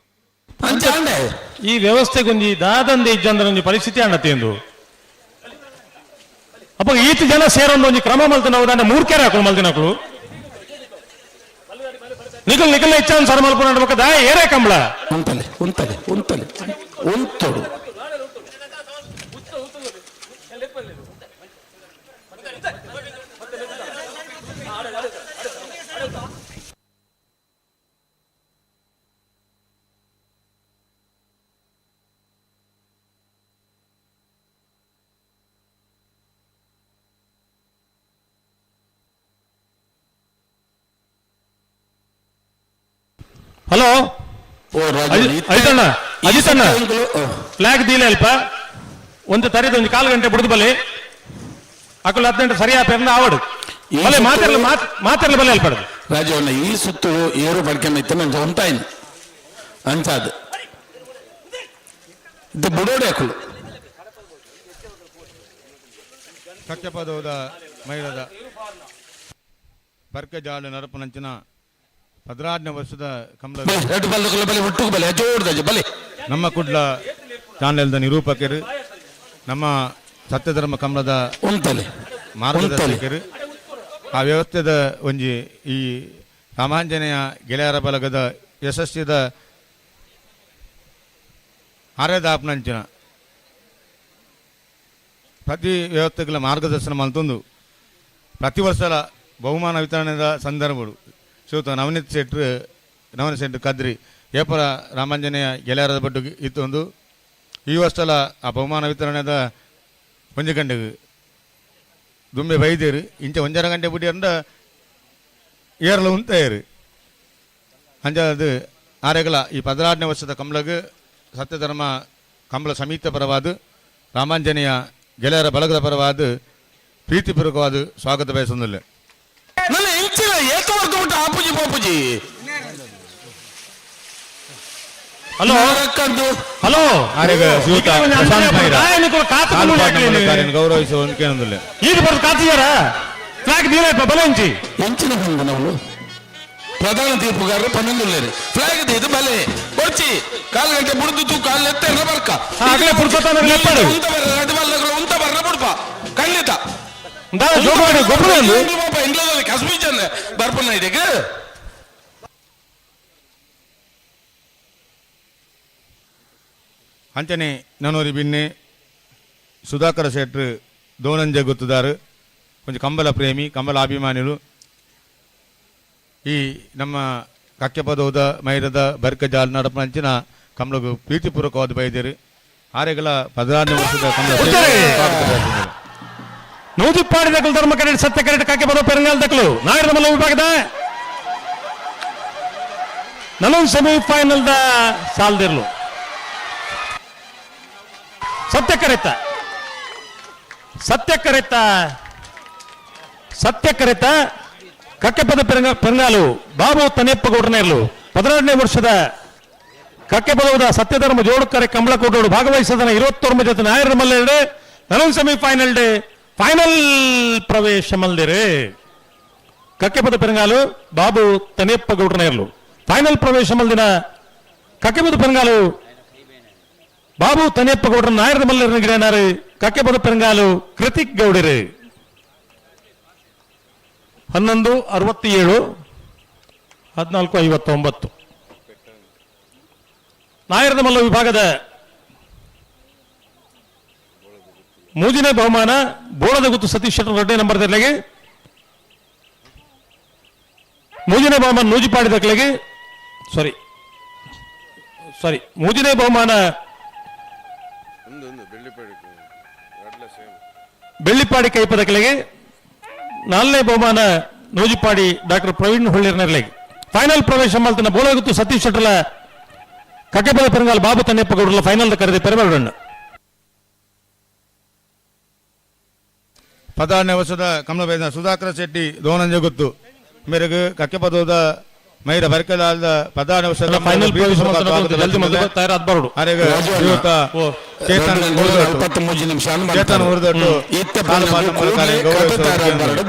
ಈ ವ್ಯವಸ್ಥೆಗೊಂದು ದಾದಂದೆ ಇಜ್ಜಂದ್ರ ಪರಿಸ್ಥಿತಿ ಅನ್ನತ್ತೇಂದು ಅಪ್ಪ ಈತ ಜನ ಸೇರೊಂದು ಒಂದು ಕ್ರಮ ಮಲ್ತನ ಹೌದಾಂಡ ಮೂರ್ಕೆರೆ ಹಾಕೊಂಡು ಮಲ್ತಿನಕ್ಕಳು ನಿಖಲ್ ಹೆಚ್ಚಾನ್ ಸರ್ ಮಲ್ಪನ ನಡ್ಬೇಕದ ಏರೇ ಕಂಬಳ ಉಂತೋಡು ಹಲೋ ಅಜಿತಣ್ಣ ಫ್ಲಾಗ್ ದೀಲೆ ಅಲ್ಪ ಒಂದು ತರಿದ ಒಂದು 4 ಗಂಟೆ ಬಿಡುದು ಬಲೆ ಅಕಲ್ 18 ಸರಿಯಾ ಪೆರ್ನ ಆವಡು ಬಲೆ ಮಾತಾಡಲು ಬಲೆ ಅಲ್ಪಡದು ರಾಜವನ್ನ ಈ ಸುತ್ತು ಏರು ಬಡ್ಕೆ ಮೆತ್ತನ ಹೊಂತಾಯಿನ ಅಂಚಾದ ಇದು ಬಿಡೋಡೆ ಅಕಲು ಸತ್ಯಪದೋದ ಮೈರದ ಬರ್ಕಜಾಡು ನರಪನಂಚಿನ 18ನೇ ವರ್ಷದ ಕಮಲ ನಮ್ಮ ಕುಡ್ಲ ಚಾನೆಲ್ದ ನಿರೂಪಕರು ನಮ್ಮ ಸತ್ಯಧರ್ಮ ಕಮಲದ ಮಾರ್ಗದರ್ಶಕರು ಆ ವ್ಯವಸ್ಥೆದ ಒಂಜಿ ಈ ರಾಮಾಂಜನೇಯ ಗೆಳೆಯರ ಬಲಗದ ಯಶಸ್ಸಿದ ಆರ್ಯದಾಪ್ನಂಚಿನ ಪ್ರತಿ ವ್ಯವಸ್ಥೆಗಳ ಮಾರ್ಗದರ್ಶನ ಮಲ್ತೊಂದು ಪ್ರತಿ ವರ್ಷದ ಬಹುಮಾನ ವಿತರಣೆದ ಸಂದರ್ಭಗಳು ಶ್ರೀಯುತ ನವನೀತ್ ಶೆಟ್ರು ಕದ್ರಿ ಏಪರ ರಾಮಾಂಜನೇಯ ಗೆಳೆಯರದ ಬಡ್ಡು ಇತ್ತೊಂದು ಈ ವರ್ಷಲ ಆ ಬಹುಮಾನ ವಿತರಣೆದ 1 ಗಂಟೆಗೆ ದುಂಬೆ ಬೈದೇರು ಇಂಚ 1.5 ಗಂಟೆ ಬಿಡಿ ಅಂದ ಏರ್ಲ ಉಂತಾಯರು ಅಂಜದು ಆರೆಗಲ ಈ 16ನೇ ವರ್ಷದ ಕಮಲಗೆ ಸತ್ಯಧರ್ಮ ಕಮಲ ಸಮಿತಿ ಪರವಾದ ರಾಮಾಂಜನೇಯ ಗೆಳೆಯರ ಬಳಗದ ಪರವಾದ ಪ್ರೀತಿಪೂರ್ವಕವಾದ ಸ್ವಾಗತ ಬಯಸುವುದಿಲ್ಲ. ನನ್ನ ಹೆಂಚಿನ ಏಕವರ್ಗ ಉಂಟು ಆಪುಜಿ ಪಾಪುಜಿ. ಹಲೋ ಹಲೋ ಗೌರವಿಸುವ ಕೇಳುವುದಿಲ್ಲ. ಈಗ ಬರ್ದು ಕಾತಿದಾರ ಫ್ಲಾಗ್ ದೀನ ಬಲ ಹೆಂಚಿ ಹೆಂಚಿನ ಬಂದು ನಾವು ಪ್ರಧಾನ ತೀರ್ಪುಗಾರರು ಪನ್ನೊಂದುಲ್ಲೇರಿ ಫ್ಲಾಗ್ ಇದು ಬಲೆ ಕೊಡ್ಚಿ 4 ಗಂಟೆ ಬುಡ್ದು ಕಾಲು ಎತ್ತ ಬರ್ಕ ಆಗಲೇ ಪುರುಷೋತ್ತಮ ಎಪ್ಪಾಡು ಉಂತ ಬರ್ರ ಬುಡ್ಪ ಖಂಡಿತ ಇಂಗ್ಲದಲ್ಲಿ ಕಸ್ಬೀಜನ್ ಬರ್ಪನ್ನ ಇದಕ್ಕೆ ಅಂಚನೆ ನನೂರಿ ಬಿನ್ನೆ ಸುಧಾಕರ ಶೆಟ್ರು ದೋನಂಜ ಗುತ್ತುದಾರು ಕೊಂಚ ಕಂಬಲ ಪ್ರೇಮಿ ಕಂಬಲ ಅಭಿಮಾನಿಗಳು ಈ ನಮ್ಮ ಕಕ್ಕೆಪದೋದ ಮೈರದ ಬರ್ಕಜಾಲ್ ನಡಪಂಚಿನ ಕಂಬಳಗೂ ಪ್ರೀತಿಪೂರ್ವಕವಾದ ಬೈದೇರು ಆರೆಗಳ 16ನೇ ವರ್ಷದ ಕಂಬಳ ನೂದಿಪ್ಪಾಡಿ ದಕ್ಕಲು ಧರ್ಮ ಕರೆಕ್ಟ್ ಸತ್ಯ ಕರೆಕ್ಟ್ ಕಾಕೆ ಬರೋ ಪೆರಂಗಾಲ್ ದಕ್ಕಲು ನಾಯರದ ಮಲ್ಲ ವಿಭಾಗದ ನಲ್ಲೊಂದು ಸೆಮಿಫೈನಲ್ ದ ಸಾಲ್ದಿರ್ಲು ಸತ್ಯ ಕರೆತ ಕಕ್ಕೆಪದ ಪೆರಂಗಾಲು ಬಾಬು ತನೆಪ್ಪಗೌಡನೇರ್ಲು 16ನೇ ವರ್ಷದ ಕಕ್ಕೆಪದದ ಸತ್ಯಧರ್ಮ ಜೋಡುಕರೆ ಕಂಬಳಕೋಟೋಡು ಭಾಗವಹಿಸದನ 29 ಜೊತೆ ನಾಯರದ ಮಲ್ಲೆರಡು ನಲ್ಲೊಂದು ಸೆಮಿಫೈನಲ್ ಡೇ ಫೈನಲ್ ಪ್ರವೇಶ ಮಲ್ದಿರೆ ಕಕ್ಕೆಪದ ಪೆರಂಗಾಲು ಬಾಬು ತನೆಪ್ಪಗೌಡನೇರ್ಲು ಫೈನಲ್ ಪ್ರವೇಶ ಮಲ್ದಿನ ಕಕ್ಕೆಪದ ಪೆರಂಗಾಲು ಬಾಬು ತನೆಪ್ಪಗೌಡ್ರ ನಾಯರದ ಮಲ್ಲರ ಗಿಡನಾರು ಕಕ್ಕೆಪದ ಪೆರಂಗಾಲು ಕೃತಿಕ್ ಗೌಡರು 11:67 14:59 ನಾಯರದ ಮಲ್ಲ ವಿಭಾಗದ ಮೂಜಿನೇ ಬಹುಮಾನ ಬೋಳದ ಗುತ್ತು ಸತೀಶ್ ಶೆಟ್ಟರ್ ರೆಡ್ಡಿ ನಂಬರ್ ದರ್ಲೆಗೆ ಮೂಜಿನೇ ಬಹುಮಾನ ನೂಜಿಪಾಡಿ ದಕ್ಲೆಗೆ ಸಾರಿ ಮೂಜಿನೇ ಬಹುಮಾನ ಬೆಳ್ಳಿಪಾಡಿ ಕೈಪದಕಲೆಗೆ 4ನೇ ಬಹುಮಾನ ನೂಜಿಪಾಡಿ ಡಾಕ್ಟರ್ ಪ್ರವೀಣ್ ಹೊಳ್ಳಿರ್ನರ್ಲೆಗೆ ಫೈನಲ್ ಪ್ರವೇಶ ಮಲ್ತನ ಬೋಳಗುತ್ತು ಸತೀಶ್ ಶೆಟ್ಟರ್ಲ ಕಕ್ಕೆಪದ ಪೆರಂಗಾಲ್ ಬಾಬು ತನ್ನೆಪ್ಪಗೌಡರ್ಲ ಫೈನಲ್ ಕರೆದ ಪೆರಬರಣ್ಣ 16ನೇ ವರ್ಷದ ಕಂಬಳ ಬೈದ ಸುಧಾಕರ ಶೆಟ್ಟಿ ದೋನಂಜ ಗುತ್ತು ಮೇರೆಗೆ ಕಕ್ಕೆಪದೋದ ಮೈರ ಬರ್ಕಲಾದ 16ನೇ ವರ್ಷದ ಫೈನಲ್ ಪ್ರವೇಶ ತಯಾರಾದ್ಬಾರದು ಚೇತನ್ ಹುರಿದಟ್ಟು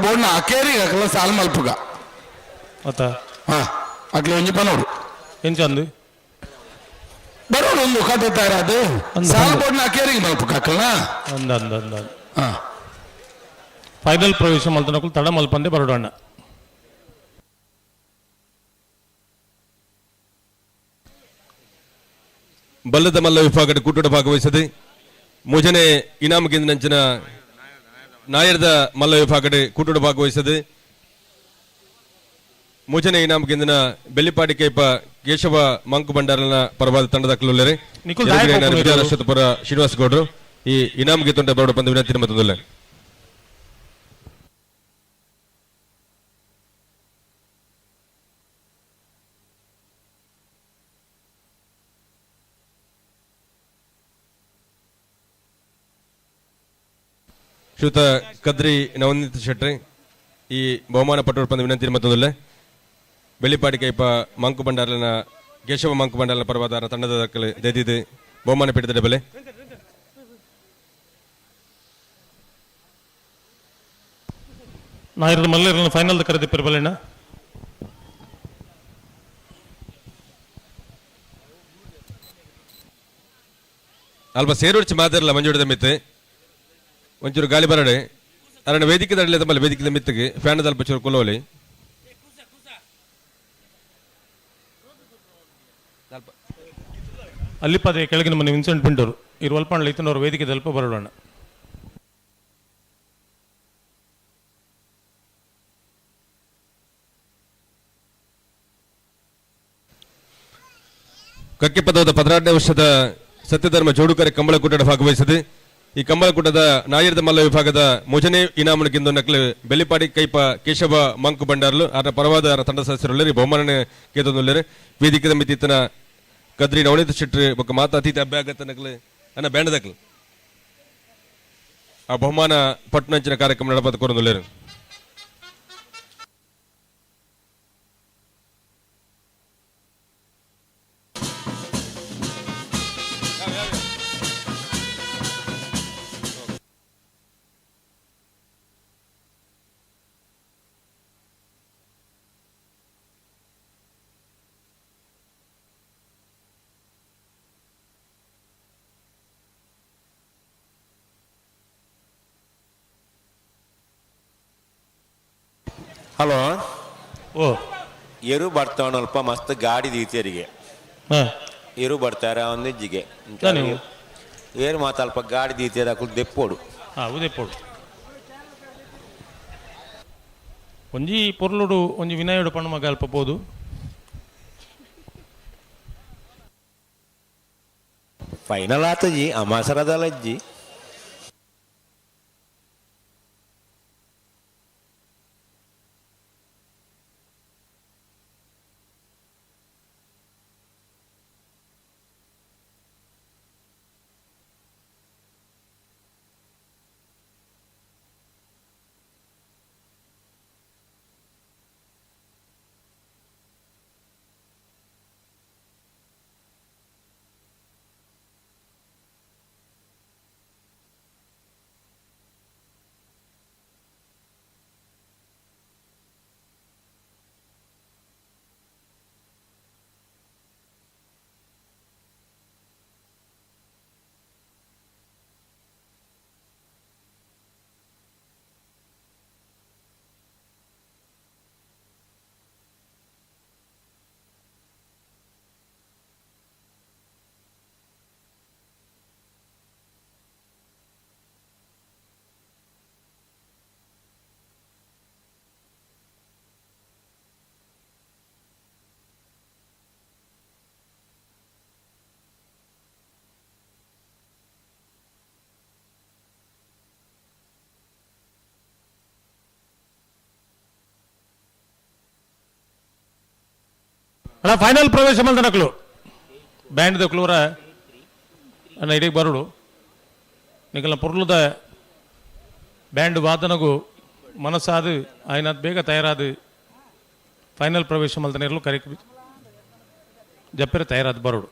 ಬೋರ್ನ ಅಕೇರಿ ಸಾಲ್ ಮಲ್ಪುಗ ಅಕ್ಲೆ ಒಂಜಿ ಬನೋಡು ಎಂಚಂದು ಬರೋಡು ಒಂದು ಕತೆ ತಯಾರಾದು ಸಾಲ್ ಬೋರ್ನ ಅಕೇರಿಗೆ ಮಲ್ಪುಗ ಅಕ್ಕಲ್ನ ಅಂದ ಫೈನಲ್ ಪ್ರವೇಶ ಮಲ್ತನಕ್ಕೂ ತಡ ಮಲ್ಪಂದೆ ಬರೋಡಣ್ಣ ಬಲ್ಲದ ಮಲ್ಲ ವಿಭಾಗದ ಕೂಟದ ಭಾಗವಹಿಸದೆ ಮೂಜನೆ ಇನಾಮ ಕೇಂದ್ರಂಚಿನ ನಾಯರದ ಮಲ್ಲ ವಿಭಾಗದ ಕೂಟದ ಭಾಗವಹಿಸದೆ ಮೂಜನೆ ಇನಾಮ ಕೇಂದ್ರನ ಬೆಳ್ಳಿಪಾಡಿ ಕೈಪ ಕೇಶವ ಮಂಕು ಭಂಡಾರನ ಪರವಾದ ತಂಡದ ಕಲ್ಲುಲ್ಲರೆ ವಿಧಾನಪುರ ಶ್ರೀನಿವಾಸ ಗೌಡರು ಈ ಇನಾಮ ಗೀತೊಂಡ ಬರೋಡ ಬಂದ ವಿನಂತಿ ಮತ್ತೊಂದಲ್ಲ ಶ್ರೀಯುತ ಕದ್ರಿ ನವನೀತ್ ಶೆಟ್ಟಿ ಈ ಬಹುಮಾನ ಪಟ್ಟೋರು ಬಂದ ವಿನಂತಿ ಮತ್ತೊಂದಲ್ಲ ಬೆಳ್ಳಿಪಾಡಿ ಕೈಪ ಮಂಕು ಭಂಡಾರನ ಕೇಶವ ಮಂಕು ಭಂಡಾರನ ಪರವಾದ ತಂಡದ ದಕ್ಕಲು ದೆದಿದ್ದು ಬಹುಮಾನ ಪೀಠದ ಬೆಲೆ ನಾಯರದ ಮಲ್ಲೇರನ್ನ ಫೈನಲ್ ಕರೆದಿ ಪೆರಬಲೆಣ್ಣ ಅಲ್ಪ ಸೇರೋಡ್ಚಿ ಮಾತಾರಲ್ಲ ಮಂಜುಡದ ಮಿತ್ತು ಒಂಚೂರು ಗಾಳಿ ಬರಡೆ ಅರಣ್ಯ ವೇದಿಕೆ ದಡಲೆ ತಮ್ಮಲ್ಲಿ ವೇದಿಕೆ ಮಿತ್ತಿಗೆ ಫ್ಯಾನ್ ಅಲ್ಪ ಚೂರು ಕೊಲ್ಲೋಲಿ ಅಲ್ಲಿಪ್ಪದೆ ಕೆಳಗಿನ ಮನೆ ವಿನ್ಸೆಂಟ್ ಪಿಂಡರು ಇರುವಲ್ಪಣ್ಣ ಇತನವರು ವೇದಿಕೆ ಅಲ್ಪ ಬರೋಣ ಕಕ್ಕೆಪದದ 16ನೇ ವರ್ಷದ ಸತ್ಯಧರ್ಮ ಜೋಡುಕರೆ ಕಂಬಳಕೂಟದ ಭಾಗವಹಿಸಿದೆ ಈ ಕಂಬಳಕೂಟದ ನಾಯರದ ಮಲ್ಲ ವಿಭಾಗದ ಮೊಜನೆ ಇನಾಮನಕ್ಕಿಂದು ನಕಲು ಬೆಳ್ಳಿಪಾಡಿ ಕೈಪ ಕೇಶವ ಮಂಕು ಭಂಡಾರ್ಲು ಅದರ ಪರವಾದ ತಂಡ ಸದಸ್ಯರುಳ್ಳರಿ ಬಹುಮಾನ ಕೇತೊಂದುಳ್ಳರೆ ವೇದಿಕೆದ ಮಿತಿತನ ಕದ್ರಿ ನವನೀತ್ ಶೆಟ್ಟಿ ಬೊಕ್ಕ ಮಾತಾ ಅತಿಥಿ ಅಭ್ಯಾಗತ ನಕಲು ಅನ್ನ ಬ್ಯಾಂಡ್ ದಕ್ಲು ಆ ಬಹುಮಾನ ಪಟ್ಟಣಂಚಿನ ಕಾರ್ಯಕ್ರಮ ನಡಪದ ಕೊರೊಂದುಲ್ಲೇರು. ಹಲೋ ಓ ಎರು ಬರ್ತಾವ ಅಲ್ಪ ಮಸ್ತ್ ಗಾಡಿ ದೀತಿಯರಿಗೆ ಎರು ಬರ್ತಾರ ಒಂದಿಜ್ಜಿಗೆ ಏರು ಮಾತಲ್ಪ ಗಾಡಿ ದೀತಿಯರ ದೆಪ್ಪೋಡು ದೆಪ್ಪೋಡು ಒಂಜಿ ಪೊರ್ಲುಡು ಒಂಜಿ ವಿನಾಯುಡು ಪಣ್ಣ ಮಗ ಅಲ್ಪ ಪೋದು ಫೈನಲ್ ಆತಜಿ ಅಮಾಸರದಲ್ಲಜ್ಜಿ ಅಲ್ಲ ಫೈನಲ್ ಪ್ರವೇಶ ಮಲ್ದನಕ್ಲು ಬ್ಯಾಂಡ್ ದಕ್ಲೂರ ಅನ್ನ ಇಡೀಗೆ ಬರುಡು ನಿಕಲ್ನ ಪೊರ್ಲುದ ಬ್ಯಾಂಡ್ ವಾದನಗು ಮನಸ್ಸಾದು ಆಯ್ನಾದ್ ಬೇಗ ತಯಾರಾದು ಫೈನಲ್ ಪ್ರವೇಶ ಮಲ್ದನಿರಲು ಕರೆಕ್ಟ್ ಜಪ್ಪರೆ ತಯಾರಾದ ಬರುಡು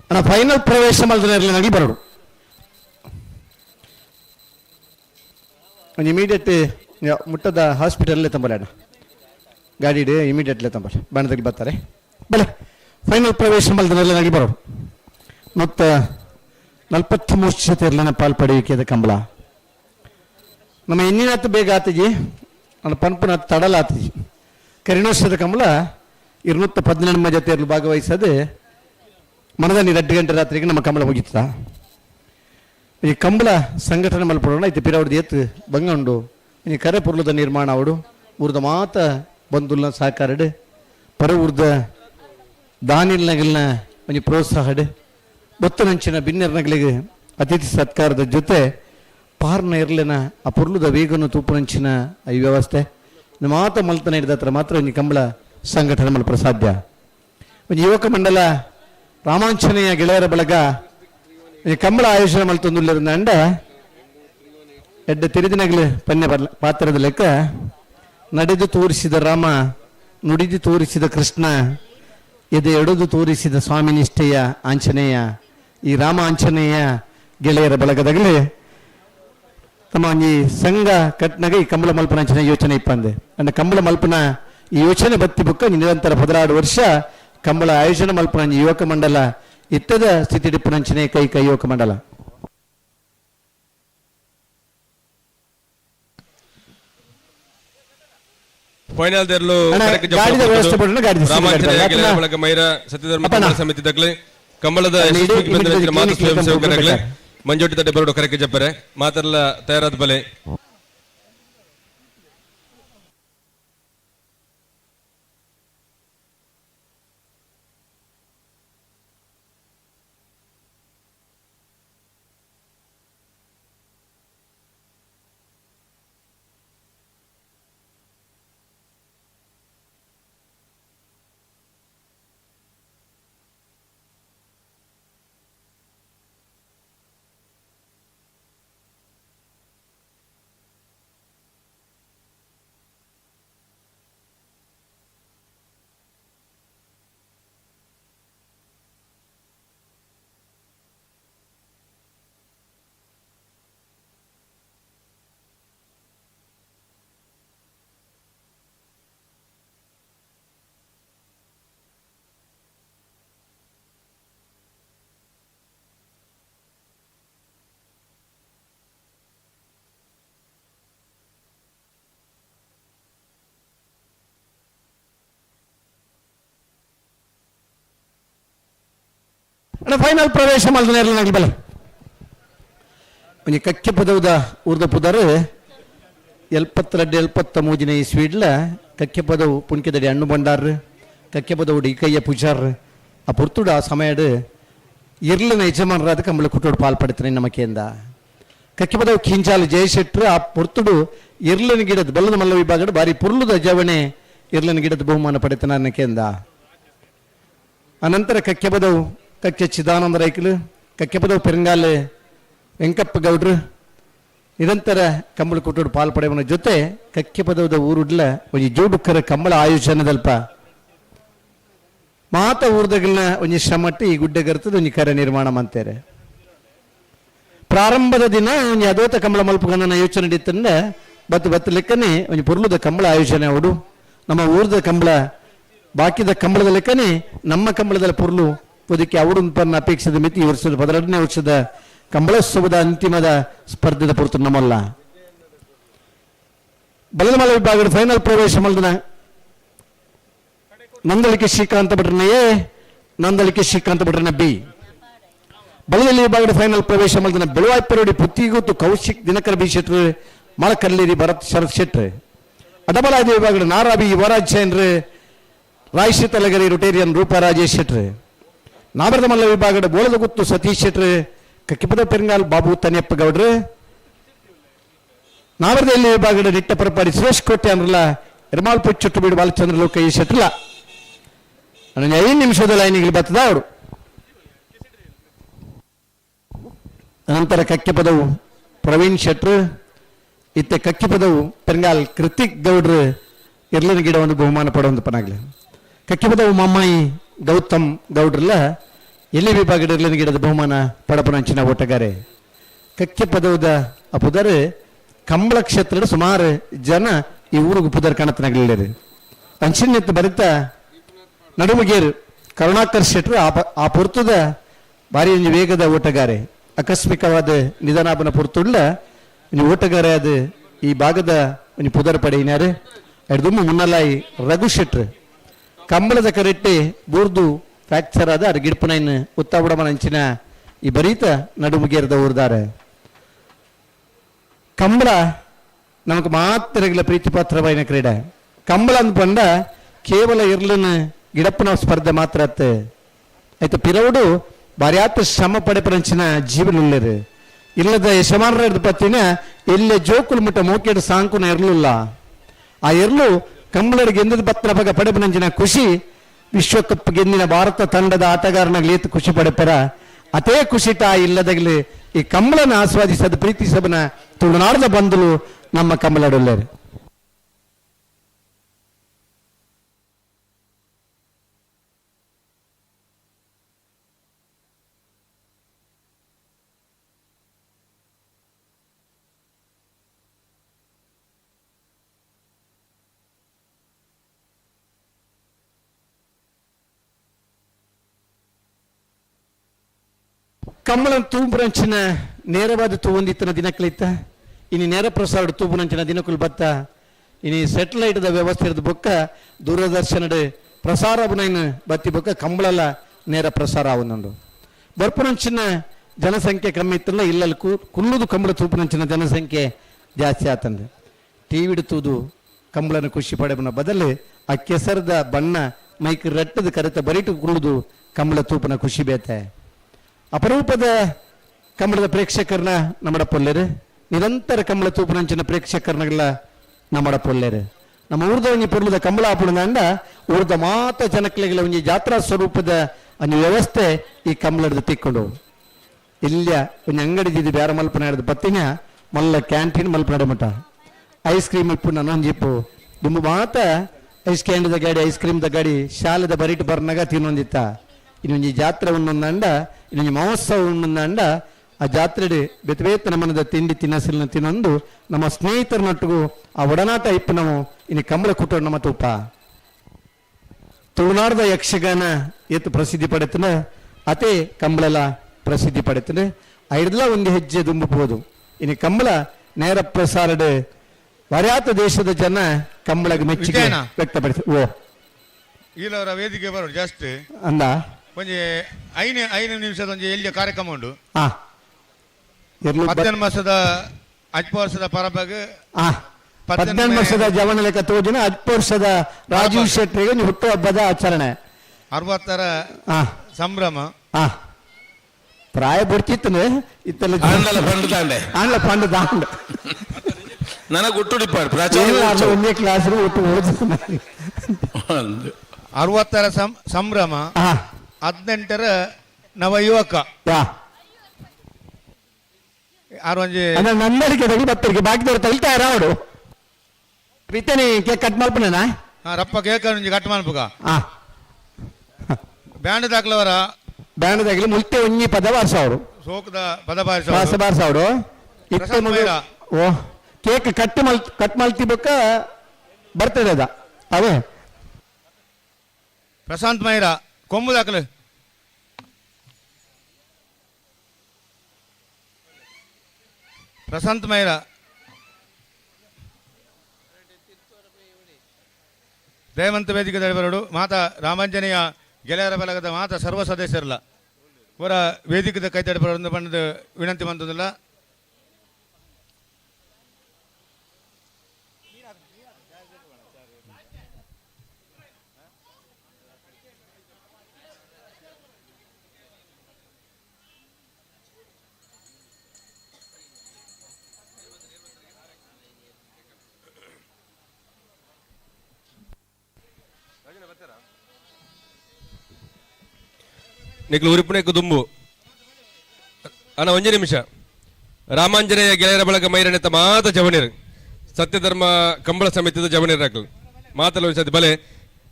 ಅಣ್ಣ ಫೈನಲ್ ಪ್ರವೇಶ ಮಲ್ದನಿರಲಿ ನಗಿ ಬರೋಡು ಒಂದು ಇಮಿಡಿಯೇಟ್ ಮುಟ್ಟದ ಹಾಸ್ಪಿಟಲ್ಲೇ ತಂಬಲ್ಲ ಅಣ್ಣ ಗಾಡಿ ಇಡಿ ಇಮಿಡಿಯೇಟ್ಲೇ ತಂಬಲ್ಲ ಬಣ್ಣದಲ್ಲಿ ಬರ್ತಾರೆ ಬಲೆ ಫೈನಲ್ ಪ್ರವೇಶ ಮಲ್ದನಿರಲಿ ನಗಿ ಬರೋಡು ಮತ್ತು 43 ಜೊತೆಯರ್ಲಿನ ಪಾಲ್ಪಡುವಿಕೆದ ಕಂಬಳ ನಮ್ಮ ಇನ್ನಿನತ್ತು ಬೇಗ ಆತಜಿ ನನ್ನ ಪನ್ಪುನ ತಡಲ ಆತಜಿ ಕರಿಣೋತ್ಸವದ ಕಂಬಳ 214 ಜೊತೆಯರ್ಲು ಭಾಗವಹಿಸದೆ ಮನದಲ್ಲಿ 2 ಗಂಟೆ ರಾತ್ರಿಗೆ ನಮ್ಮ ಕಂಬಳ ಮುಗಿತ ಈ ಕಂಬಳ ಸಂಘಟನೆ ಮಲ್ಪಡೋಣ ಐತಿ ಪಿರವಡ್ದು ಎತ್ತು ಬಂಗಂಡು ಈ ಕರೆ ಪುರ್ಲದ ನಿರ್ಮಾಣ ಅವಡು ಊರ್ದ ಮಾತ ಬಂಧುಲ್ನ ಸಹಕಾರಡು ಪರ ಊರ್ದ ದಾನಿಲ್ನಗಲ್ನ ಒಂಜಿ ಪ್ರೋತ್ಸಾಹಡು ಬೊತ್ತನಂಚಿನ ಬಿನ್ನೆರ್ನಗಳಿಗೆ ಅತಿಥಿ ಸತ್ಕಾರದ ಜೊತೆ ಪಾರ್ನ ಇರ್ಲಿನ ಆ ಪುರ್ಲುದ ವೇಗನು ತೂಪುನಂಚಿನ ಈ ವ್ಯವಸ್ಥೆ ಮಾತ ಮಲ್ತನ ಹಿಡಿದ ಹತ್ರ ಮಾತ್ರ ಒಂಜಿ ಕಂಬಳ ಸಂಘಟನೆ ಮಲ್ಪರ ಸಾಧ್ಯ ಒಂಜಿ ಯುವಕ ಮಂಡಲ ರಾಮಾಂಜನೇಯ ಗೆಳೆಯರ ಬಳಗ ಈ ಕಂಬಳ ಆಯೋಜನೆ ಮಲ್ತೊಂದುಲ್ಲಿರಂದ ಎಡ್ಡ ತಿರಿದಿನಗಳು ಪನ್ಯ ಪಾತ್ರದ ಲೆಕ್ಕ ನಡೆದು ತೋರಿಸಿದ ರಾಮ, ನುಡಿದು ತೋರಿಸಿದ ಕೃಷ್ಣ, ಎದೆ ಎಡೆದು ತೋರಿಸಿದ ಸ್ವಾಮಿ ನಿಷ್ಠೆಯ ಆಂಜನೇಯ. ಈ ರಾಮ ಆಂಜನೇಯ ಗೆಳೆಯರ ಬಳಗದಾಗಲೇ ತಮ್ಮ ಈ ಸಂಘ ಕಟ್ನಾಗ ಈ ಕಂಬಳ ಮಲ್ಪನ ಅಂಚನೆ ಯೋಚನೆ ಇಪ್ಪಂದೆ ಅಂಡ್ ಕಂಬಳ ಮಲ್ಪನ ಈ ಯೋಚನೆ ಬತ್ತಿ ಬುಕ್ಕ ನಿರಂತರ 16 ವರ್ಷ ಕಂಬಳ ಆಯೋಜನೆ ಮಲ್ಪನ ಯುವಕ ಮಂಡಲ ಇತ್ತದ ಸ್ಥಿತಿ ಡಿಪ್ಪನಂಚನೆ ಕೈ ಯುವಕ ಮಂಡಲ ಫೈನಲ್ ದೇರ್ಲು ಮೈರ ಸತ್ಯಧರ್ಮ ಸಮಿತಿ ದಕ್ಲೆ ಕಂಬಳದ ಮಾತು ಸ್ವಯಂ ಸೇವಕರಾಗಲಿ ಮಂಜೋಟಿ ತಟ್ಟೆ ಬರೋಡು ಕರೆಕ್ಕೆ ಜಪ್ಪರೆ ಮಾತೆಲ್ಲ ತಯಾರಾದ ಬಲೆ ಫೈನಲ್ ಪ್ರವೇಶ ಮಾಡಿದ ಬಲ ಒಂಜಿ ಕಕ್ಕೆ ಪದವುದ ಊರ್ದ ಪುದರ್ 72-73 ಇಸ್ವೀಡ್ಲ ಕಕ್ಕೆ ಪದವು ಪುಣ್ಕೆದಡಿ ಹಣ್ಣು ಬಂಡಾರ್ ಕಕ್ಕೆ ಪದವು ಇಕಯ್ಯ ಪೂಜಾರ್ ಆ ಪುರ್ತುಡು ಆ ಸಮಯಡ್ ಇರ್ಲಿನ ಯಜಮಾನರಾದ ಕಂಬಳ ಕುಟ್ಟೋಡು ಪಾಲ್ಪಡ್ತಾರೆ ನಮಕೆಯಿಂದ ಕಕ್ಕೆ ಪದವು ಕಿಂಚಾಲು ಜಯಶೆಟ್ರು ಆ ಪುರ್ತುಡು ಇರ್ಲಿನ ಗಿಡದ ಬಲ್ಲದ ಮಲ್ಲ ವಿಭಾಗದ ಬಾರಿ ಪುರ್ಲುದ ಜವಣೆ ಇರ್ಲಿನ ಗಿಡದ ಬಹುಮಾನ ಪಡೆತನ ಅನ್ನಕೆಯಿಂದ ಅನಂತರ ಕಕ್ಕೆ ಪದವು ಕಕ್ಕೆ ಚಿದಾನಂದ ರೈಕಲು ಕಕ್ಕೆ ಪದವು ಪೆರಂಗಾಲ್ ವೆಂಕಪ್ಪ ಗೌಡ್ರು ನಿರಂತರ ಕಂಬಳ ಕುಟ್ಟೋಡು ಪಾಲ್ಪಡೆಯವನ ಜೊತೆ ಕಕ್ಕೆ ಪದವದ ಊರುಡ್ಲ ಒಂಜಿ ಜೋಡುಕ್ಕರ ಕಂಬಳ ಆಯೋಜನದಲ್ಪ ಮಾತ ಊರ್ದಗಳನ್ನ ಒಂಜಿ ಶ್ರಮಟ್ಟು ಈ ಗುಡ್ಡೆಗರ್ತದ ಒಂಜಿ ಕರ ನಿರ್ಮಾಣ ಮಾಡ್ತಾರೆ. ಪ್ರಾರಂಭದ ದಿನ ಒಂಜಿ ಅದೋತ ಕಂಬಳ ಮಲ್ಪಗನ್ನ ಯೋಚನೆ ಇತ್ತಂದ್ರೆ ಬತ್ತು ಲೆಕ್ಕನೆ ಒಂಜಿ ಪುರ್ಲುದ ಕಂಬಳ ಆಯೋಜನೆ ಅವಡು ನಮ್ಮ ಊರ್ದ ಕಂಬಳ ಬಾಕಿದ ಕಂಬಳದ ಲೆಕ್ಕನೆ ನಮ್ಮ ಕಂಬಳದ ಪುರ್ಲು ಒದಕ್ಕೆ ಅವಡು ಪನ್ನ ಅಪೇಕ್ಷಿತ ಮಿತಿ ಈ ವರ್ಷದ 12ನೇ ವರ್ಷದ ಕಂಬಳೋತ್ಸವದ ಅಂತಿಮದ ಸ್ಪರ್ಧೆದ ಪುರ್ತು ನಮ್ಮಲ್ಲ ಬಲಮಲ ವಿಭಾಗದ ಫೈನಲ್ ಪ್ರವೇಶ ಮಲ್ದನ ನಂದಳಿಕೆ ಶ್ರೀಕಾಂತ ಭಟ್ರನ ಎ ನಂದಳಿಕೆ ಶ್ರೀಕಾಂತ ಭಟ್ರನ ಬಿ ಬಲದಲ್ಲಿ ವಿಭಾಗದ ಫೈನಲ್ ಪ್ರವೇಶ ಮಲ್ದನ ಬೆಳುವಾಯ್ಪರೋಡಿ ಪುತ್ತಿಗೂತು ಕೌಶಿಕ್ ದಿನಕರ ಬಿ ಶೆಟ್ರು ಮಳಕಲ್ಲೇರಿ ಭರತ್ ಶರತ್ ಶೆಟ್ರು ಅಡಬಲಾದಿ ವಿಭಾಗದ ನಾರಾಬಿ ಯುವರಾಜ್ ಜೈನ್ರು ರಾಯಶ್ರೀ ತಲಗರಿ ರೊಟೇರಿಯನ್ ರೂಪಾ ರಾಜೇಶ್ ಶೆಟ್ರು ನಾಬರದ ಮಲ್ಲ ವಿಭಾಗದ ಬೋಳದ ಗುತ್ತು ಸತೀಶ್ ಶೆಟ್ರು ಕಕ್ಕಿಪದ ಪೆರಂಗಾಲ್ ಬಾಬು ತನಿಯಪ್ಪ ಗೌಡ್ರು ನಾಬರದಲ್ಲಿ ವಿಭಾಗದ ನಿಟ್ಟ ಪರಪಾಡಿ ಸುರೇಶ್ ಕೋಟೆ ಅಂದ್ರಲ್ಲ ಎರ್ಮಾಲ್ಪು ಚುಟ್ಟು ಬೀಡು ಬಾಲಚಂದ್ರ ಲೋಕ ಈ ಶೆಟ್ರಲ್ಲ 5 ನಿಮಿಷದ ಲೈನಿಗೆ ಬರ್ತದ ಅವರು ಅನಂತರ ಕಕ್ಕೆ ಪದವು ಪ್ರವೀಣ್ ಶೆಟ್ರು ಇತ್ತೆ ಕಕ್ಕೆ ಪದವು ಪೆರಂಗಾಲ್ ಕೃತಿಕ್ ಗೌಡ್ರು ಇರ್ಲಿನ ಗಿಡ ಒಂದು ಬಹುಮಾನ ಪಡುವಂತ ಪನಾಗ್ಲಿ ಕಕ್ಕೆ ಪದವು ಮಮ್ಮಾಯಿ ಗೌತಮ್ ಗೌಡ್ರಲ್ಲ ಎಲ್ಲಿ ವಿಭಾಗದ ಇರ್ಲಿನ ಗಿಡದ ಬಹುಮಾನ ಪಡಪನಂಚಿನ ಓಟಗಾರೆ ಕಕ್ಕೆ ಪದವದ ಆ ಪುದರ್ ಕಂಬಳ ಕ್ಷೇತ್ರದ ಸುಮಾರು ಜನ ಈ ಊರಿಗೆ ಪುದರ್ ಕಾಣತನಾಗಲಿಲ್ಲ ಅಂಚಿನ್ಯತ್ತು ಬರಿತ ನಡುಮುಗೇರು ಕರುಣಾಕರ್ ಶೆಟ್ರು ಆ ಪುರ್ತದ ಭಾರಿ ಒಂದು ವೇಗದ ಓಟಗಾರೆ ಆಕಸ್ಮಿಕವಾದ ನಿಧನಾಭನ ಪುರ್ತುಳ್ಳ ಒಂದು ಓಟಗಾರೆ ಅದು ಈ ಭಾಗದ ಒಂದು ಪುದರ್ ಪಡೆಯಿನಾರು ಎಡ್ದುಮ್ಮ ಮುನ್ನಲಾಯಿ ರಘು ಶೆಟ್ರು ಕಂಬಳದ ಕರೆಟ್ಟಿ ಬೂರ್ದು ಫ್ರಾಕ್ಚರ್ ಆದ ಅದು ಗಿಡ್ಪನೈನ್ ಉತ್ತಾಬುಡಮನ ಅಂಚಿನ ಈ ಬರೀತ ನಡುಮುಗೇರದ ಊರ್ದಾರೆ ಕಂಬಳ ನಮಗೆ ಮಾತ್ರ ಪ್ರೀತಿ ಪಾತ್ರವಾಯಿನ ಕ್ರೀಡೆ ಕಂಬಳ ಅಂದ್ಕೊಂಡ ಕೇವಲ ಇರ್ಲನ ಗಿಡಪ್ಪನ ಸ್ಪರ್ಧೆ ಮಾತ್ರ ಆಯ್ತು ಪಿರವುಡು ಬಾರ್ಯಾತ ಶ್ರಮ ಪಡೆಪರಂಚಿನ ಜೀವನಲ್ಲರು ಇಲ್ಲದ ಯಶಮಾನರ ಪತ್ತಿನ ಎಲ್ಲೇ ಜೋಕುಲು ಮುಟ್ಟ ಮೋಕೆಡು ಸಾಂಕುನ ಇರಲಿಲ್ಲ ಆ ಇರ್ಲು ಕಂಬಳರಿಗೆ ಎಂದದ ಪತ್ರ ಬಗ ಪಡೆಪನಂಚಿನ ಖುಷಿ ವಿಶ್ವಕಪ್ ಗೆದ್ದಿನ ಭಾರತ ತಂಡದ ಆಟಗಾರನಾಗ್ಲಿ ಏತು ಖುಷಿ ಪಡಪರ ಅದೇ ಖುಷಿ ಇಲ್ಲದಾಗಲಿ ಈ ಕಂಬಳನ ಆಸ್ವಾದಿಸದ ಪ್ರೀತಿ ಸಬನ ತುಳುನಾಡದ ಬಂಧುಲು ನಮ್ಮ ಕಂಬಳಡೊಲ್ಲೇರು. ಕಮ್ಮಳನ ತೂಪುರಂಚಿನ ನೇರವಾದ ತೂವೊಂದಿತ್ತನ ದಿನಕ್ಲಿತ್ತ ಇನ್ನು ನೇರ ಪ್ರಸಾರ ತೂಪುರಂಚಿನ ದಿನಕ್ಕೂ ಬತ್ತ ಇನ್ನು ಸೆಟಲೈಟ್ದ ವ್ಯವಸ್ಥೆ ಇರೋದು ಬೊಕ್ಕ ದೂರದರ್ಶನದ ಪ್ರಸಾರ ಇನ್ನು ಬತ್ತಿ ಬೊಕ್ಕ ಕಂಬಳಲ್ಲ ನೇರ ಪ್ರಸಾರ ಅವನೊಂದು ಬರ್ಪುರಂಚಿನ ಜನಸಂಖ್ಯೆ ಕಮ್ಮಿ ಇತ್ತಲ್ಲ ಇಲ್ಲಲ್ಲಿ ಕುಲ್ಲುದು ಕಂಬಳ ತೂಪುರಂಚಿನ ಜನಸಂಖ್ಯೆ ಜಾಸ್ತಿ ಆತಂದು ಟಿವಿಡ್ ತೂದು ಕಂಬಳನ ಖುಷಿ ಪಡೆಬನ ಬದಲು ಆ ಕೆಸರದ ಬಣ್ಣ ಮೈಕ್ ರಟ್ಟದ ಕರೆತ ಬರಿಟು ಕುಳ್ಳುದು ಕಂಬಳ ತೂಪನ ಖುಷಿ ಬೇತೆ. ಅಪರೂಪದ ಕಂಬಳದ ಪ್ರೇಕ್ಷಕರನ್ನ ನಮ್ಮ ಪೊಲ್ಲೇರು ನಿರಂತರ ಕಂಬಳ ತೂಪುನಂಚಿನ ಪ್ರೇಕ್ಷಕರನ್ನೆಲ್ಲ ನಮ್ಮ ಪೊಲ್ಲೇರು ನಮ್ಮ ಊರ್ದ ಒಂಜಿ ಪೊರ್ಲದ ಕಂಬಳ ಆಪುಣಂದ ಊರ್ದ ಮಾತ ಜನಕ್ಲೆಗಳ ಒಂಜಿ ಜಾತ್ರಾ ಸ್ವರೂಪದ ಒಂದು ವ್ಯವಸ್ಥೆ ಈ ಕಂಬಳದ ತಿಕ್ಕೊಂಡು ಇಲ್ಲ ಒಂದು ಅಂಗಡಿ ದಿದ್ದು ಬೇರೆ ಮಲ್ಪನ ಹಿಡಿದು ಬತ್ತಿನ ಮಲ್ಲ ಕ್ಯಾಂಟೀನ್ ಮಲ್ಪನಾಡ ಮಠ ಐಸ್ ಕ್ರೀಮ್ ಇಪ್ಪು ನಾನು ಒಂಜಿಪ್ಪು ದುಂಬು ಮಾತ ಐಸ್ ಕ್ಯಾಂಡಿದ ಗಾಡಿ ಐಸ್ ಕ್ರೀಮ್ದ ಗಾಡಿ ಶಾಲೆದ ಬರಿಟ್ ಬರ್ನಾಗ ತಿನ್ನೊಂದಿತ್ತ ಇನ್ನೊಂದು ಜಾತ್ರೆ ಒಂದೊಂದಂಡ ಇನ್ನೊಂದು ಮಹೋತ್ಸವ ಒಂದೊಂದಂಡ ಆ ಜಾತ್ರೆ ಬೆತ್ತಬೇತನ ಮನದ ತಿಂಡಿ ತಿನ್ನಸಿಲ್ನ ತಿನ್ನೊಂದು ನಮ್ಮ ಸ್ನೇಹಿತರನೊಟ್ಟಿಗೂ ಆ ಒಡನಾಟ ಇಪ್ಪು ನಾವು ಇನ್ನು ಕಂಬಳ ಕುಟ್ಟ ನಮ್ಮ ತೂಪ ತುಳುನಾಡದ ಯಕ್ಷಗಾನ ಎತ್ತು ಪ್ರಸಿದ್ಧಿ ಪಡೆತನ ಅದೇ ಕಂಬಳಲ ಪ್ರಸಿದ್ಧಿ ಪಡೆತನೆ ಐಡ್ಲ ಒಂದು ಹೆಜ್ಜೆ ದುಂಬಬಹುದು ಇನ್ನು ಕಂಬಳ ನೇರ ಪ್ರಸಾರದ ವರ್ಯಾತ ದೇಶದ ಜನ ಕಂಬಳಗೆ ಮೆಚ್ಚುಗೆ ವ್ಯಕ್ತಪಡಿಸ ಓ ಈಲವರ ವೇದಿಕೆ ಬರೋದು ಜಾಸ್ತಿ ಅಂದ ಒಂಜಿ ಐದು ನಿಮಿಷದ ಒಂಜಿ ಎಲ್ಲಿಯ ಕಾರ್ಯಕ್ರಮ ಉಂಟು 18 ಮಾಸದ 10 ವರ್ಷದ ಪರಬಗೆ 18 ವರ್ಷದ ಜವನ ಲೆಕ್ಕ ತೋಜನ 10 ವರ್ಷದ ರಾಜೀವ್ ಶೆಟ್ಟಿಗೆ ಹುಟ್ಟು ಹಬ್ಬದ ಆಚರಣೆ 60ರ ಸಂಭ್ರಮ ಪ್ರಾಯ ಬಿಡ್ತಿತ್ತು ಇತ್ತಲ್ಲ ಪಂಡ ದಾಂಡ ನನಗೆ ಹುಟ್ಟುಡಿಪಾಡು ಒಂದೇ ಕ್ಲಾಸ್ ಹುಟ್ಟು ಓದಿಸ್ತಾನೆ 60ರ ಸಂಭ್ರಮ 18ರ ನವಯುವಕ ನನ್ನಡಿಕೆ ತಗಿ ಬತ್ತರಿಗೆ ಬಾಕಿದವ್ರು ತಗಿತಾ ಇರೋಡು ಪ್ರೀತನಿ ಕೇಕ್ ಕಟ್ ಮಾಡ್ಪನೇನಾ ರಪ್ಪ ಕೇಕ್ ಕಟ್ ಮಾಡ್ಬೇಕ ಬ್ಯಾಂಡ್ ದಾಖಲವರ ಬ್ಯಾಂಡ್ ದಾಖಲೆ ಮುಲ್ತೆ ಒಂಜಿ ಪದ ಬಾರಿಸೋರು ಸೋಕದ ಪದ ಬಾರಿಸೋರು ಓ ಕೇಕ್ ಕಟ್ ಮಲ್ತಿ ಬೊಕ್ಕ ಬರ್ತಡೆ ಅದ ಅವೇ ಪ್ರಶಾಂತ್ ಮೈರಾ ಕೊಂಬು ದಾಖಲೆ ಪ್ರಶಾಂತ್ ಮೈರಾ ರೇವಂತ್ ವೇದಿಕೆ ಬರಡು ಮಾತಾ ರಾಮಾಂಜನೇಯ ಗೆಳೆಯರ ಬಲಗದ ಮಾತಾ ಸರ್ವ ಸದಸ್ಯರಲ್ಲ ಅವರ ವೇದಿಕೆ ಕೈ ತಡೆ ಬಂದ ವಿನಂತಿ ಬಂದಿಲ್ಲ. ನಿಕ್ಲು ಉರುಪುನೆಕ್ಕು ದುಂಬು ಅಣ್ಣ ಒಂಜಿ ನಿಮಿಷ ರಾಮಾಂಜನೇಯ ಗೆಳೆಯರ ಬಳಗ ಮೈರಣೆತ್ತ ಮಾತ ಜವನಿರ್ ಸತ್ಯಧರ್ಮ ಕಂಬಳ ಸಮಿತಿದ ಜವನಿರ್ ಹಾಕಲ್ ಮಾತಲ್ಲ ಸತಿ ಬಲೆ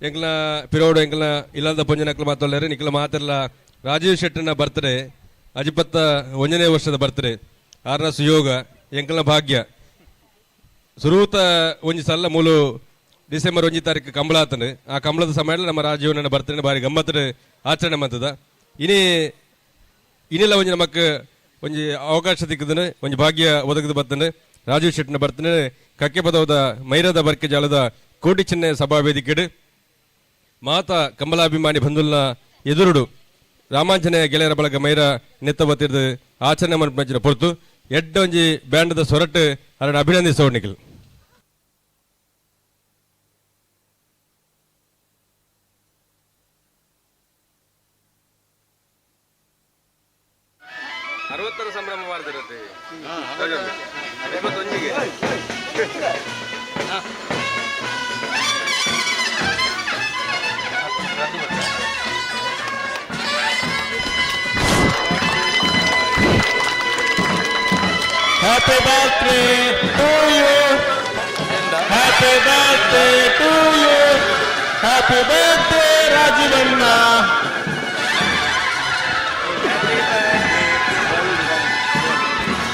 ಎಂಕ್ಲ ಪಿರೋಡು ಎಂಕ್ಲ ಇಲ್ಲದ ಪೊಂಜನಕ್ಲು ಮಾತೊಳ್ಳೇರು ನಿಕ್ಲ ಮಾತೆಲ್ಲ ರಾಜೀವ್ ಶೆಟ್ಟನ ಬರ್ತ್ಡೇ ಅಜಿಪತ್ತ 1ನೇ ವರ್ಷದ ಬರ್ತ್ಡೇ 6ರ ಸುಯೋಗ ಎಂಕ್ಲ ಭಾಗ್ಯ ಸುರೂತ ಒಂಜಿ ಸಲ್ಲ ಮೂಲು ಡಿಸೆಂಬರ್ 1 ತಾರೀಕು ಕಂಬಳ ಆತನು ಆ ಕಂಬಳದ ಸಮಯದಲ್ಲಿ ನಮ್ಮ ರಾಜೀವನ ಬರ್ತ್ಡೇ ಬಾರಿ ಗಮ್ಮತ್ತು ಆಚರಣೆ ಮಾಡ್ತದ ಇನ್ನಿಲ್ಲ ಒಂಜಿ ನಮಕ್ ಒಂಜಿ ಅವಕಾಶ ಸಿಕ್ಕದನು ಒಂಜಿ ಭಾಗ್ಯ ಒದಗದು ಬರ್ತನೆ ರಾಜೀವ್ ಶೆಟ್ಟಿನ ಬರ್ತನೆ ಕಕ್ಕೆ ಪದವದ ಮೈರದ ಬರ್ಕೆ ಜಾಲದ ಕೋಟಿ ಚಿಹ್ನೆ ಸಭಾ ವೇದಿಕೆಡು ಮಾತಾ ಕಂಬಲಾಭಿಮಾನಿ ಬಂಧುಲ್ನ ಎದುರುಡು ರಾಮಾಂಜನೇಯ ಗೆಳೆಯರ ಬಳಗ ಮೈರ ನೆತ್ತ ಬತ್ತಿರ್ದು ಆಚರಣೆ ಮಾಡ್ಕೊಂಡ ಪೊರ್ತು ಎಡ್ಡ ಒಂಜಿ ಬ್ಯಾಂಡದ ಸೊರಟು ಅದನ್ನು ಅಭಿನಂದಿಸೋಡ್ ನಿಖಿಲ್. ಅರವತ್ತರ ಸಂಭ್ರಮ ಮಾಡಿದಿರತ್ತೆ Happy birthday to you. Happy birthday to you. Happy birthday Rajivanna.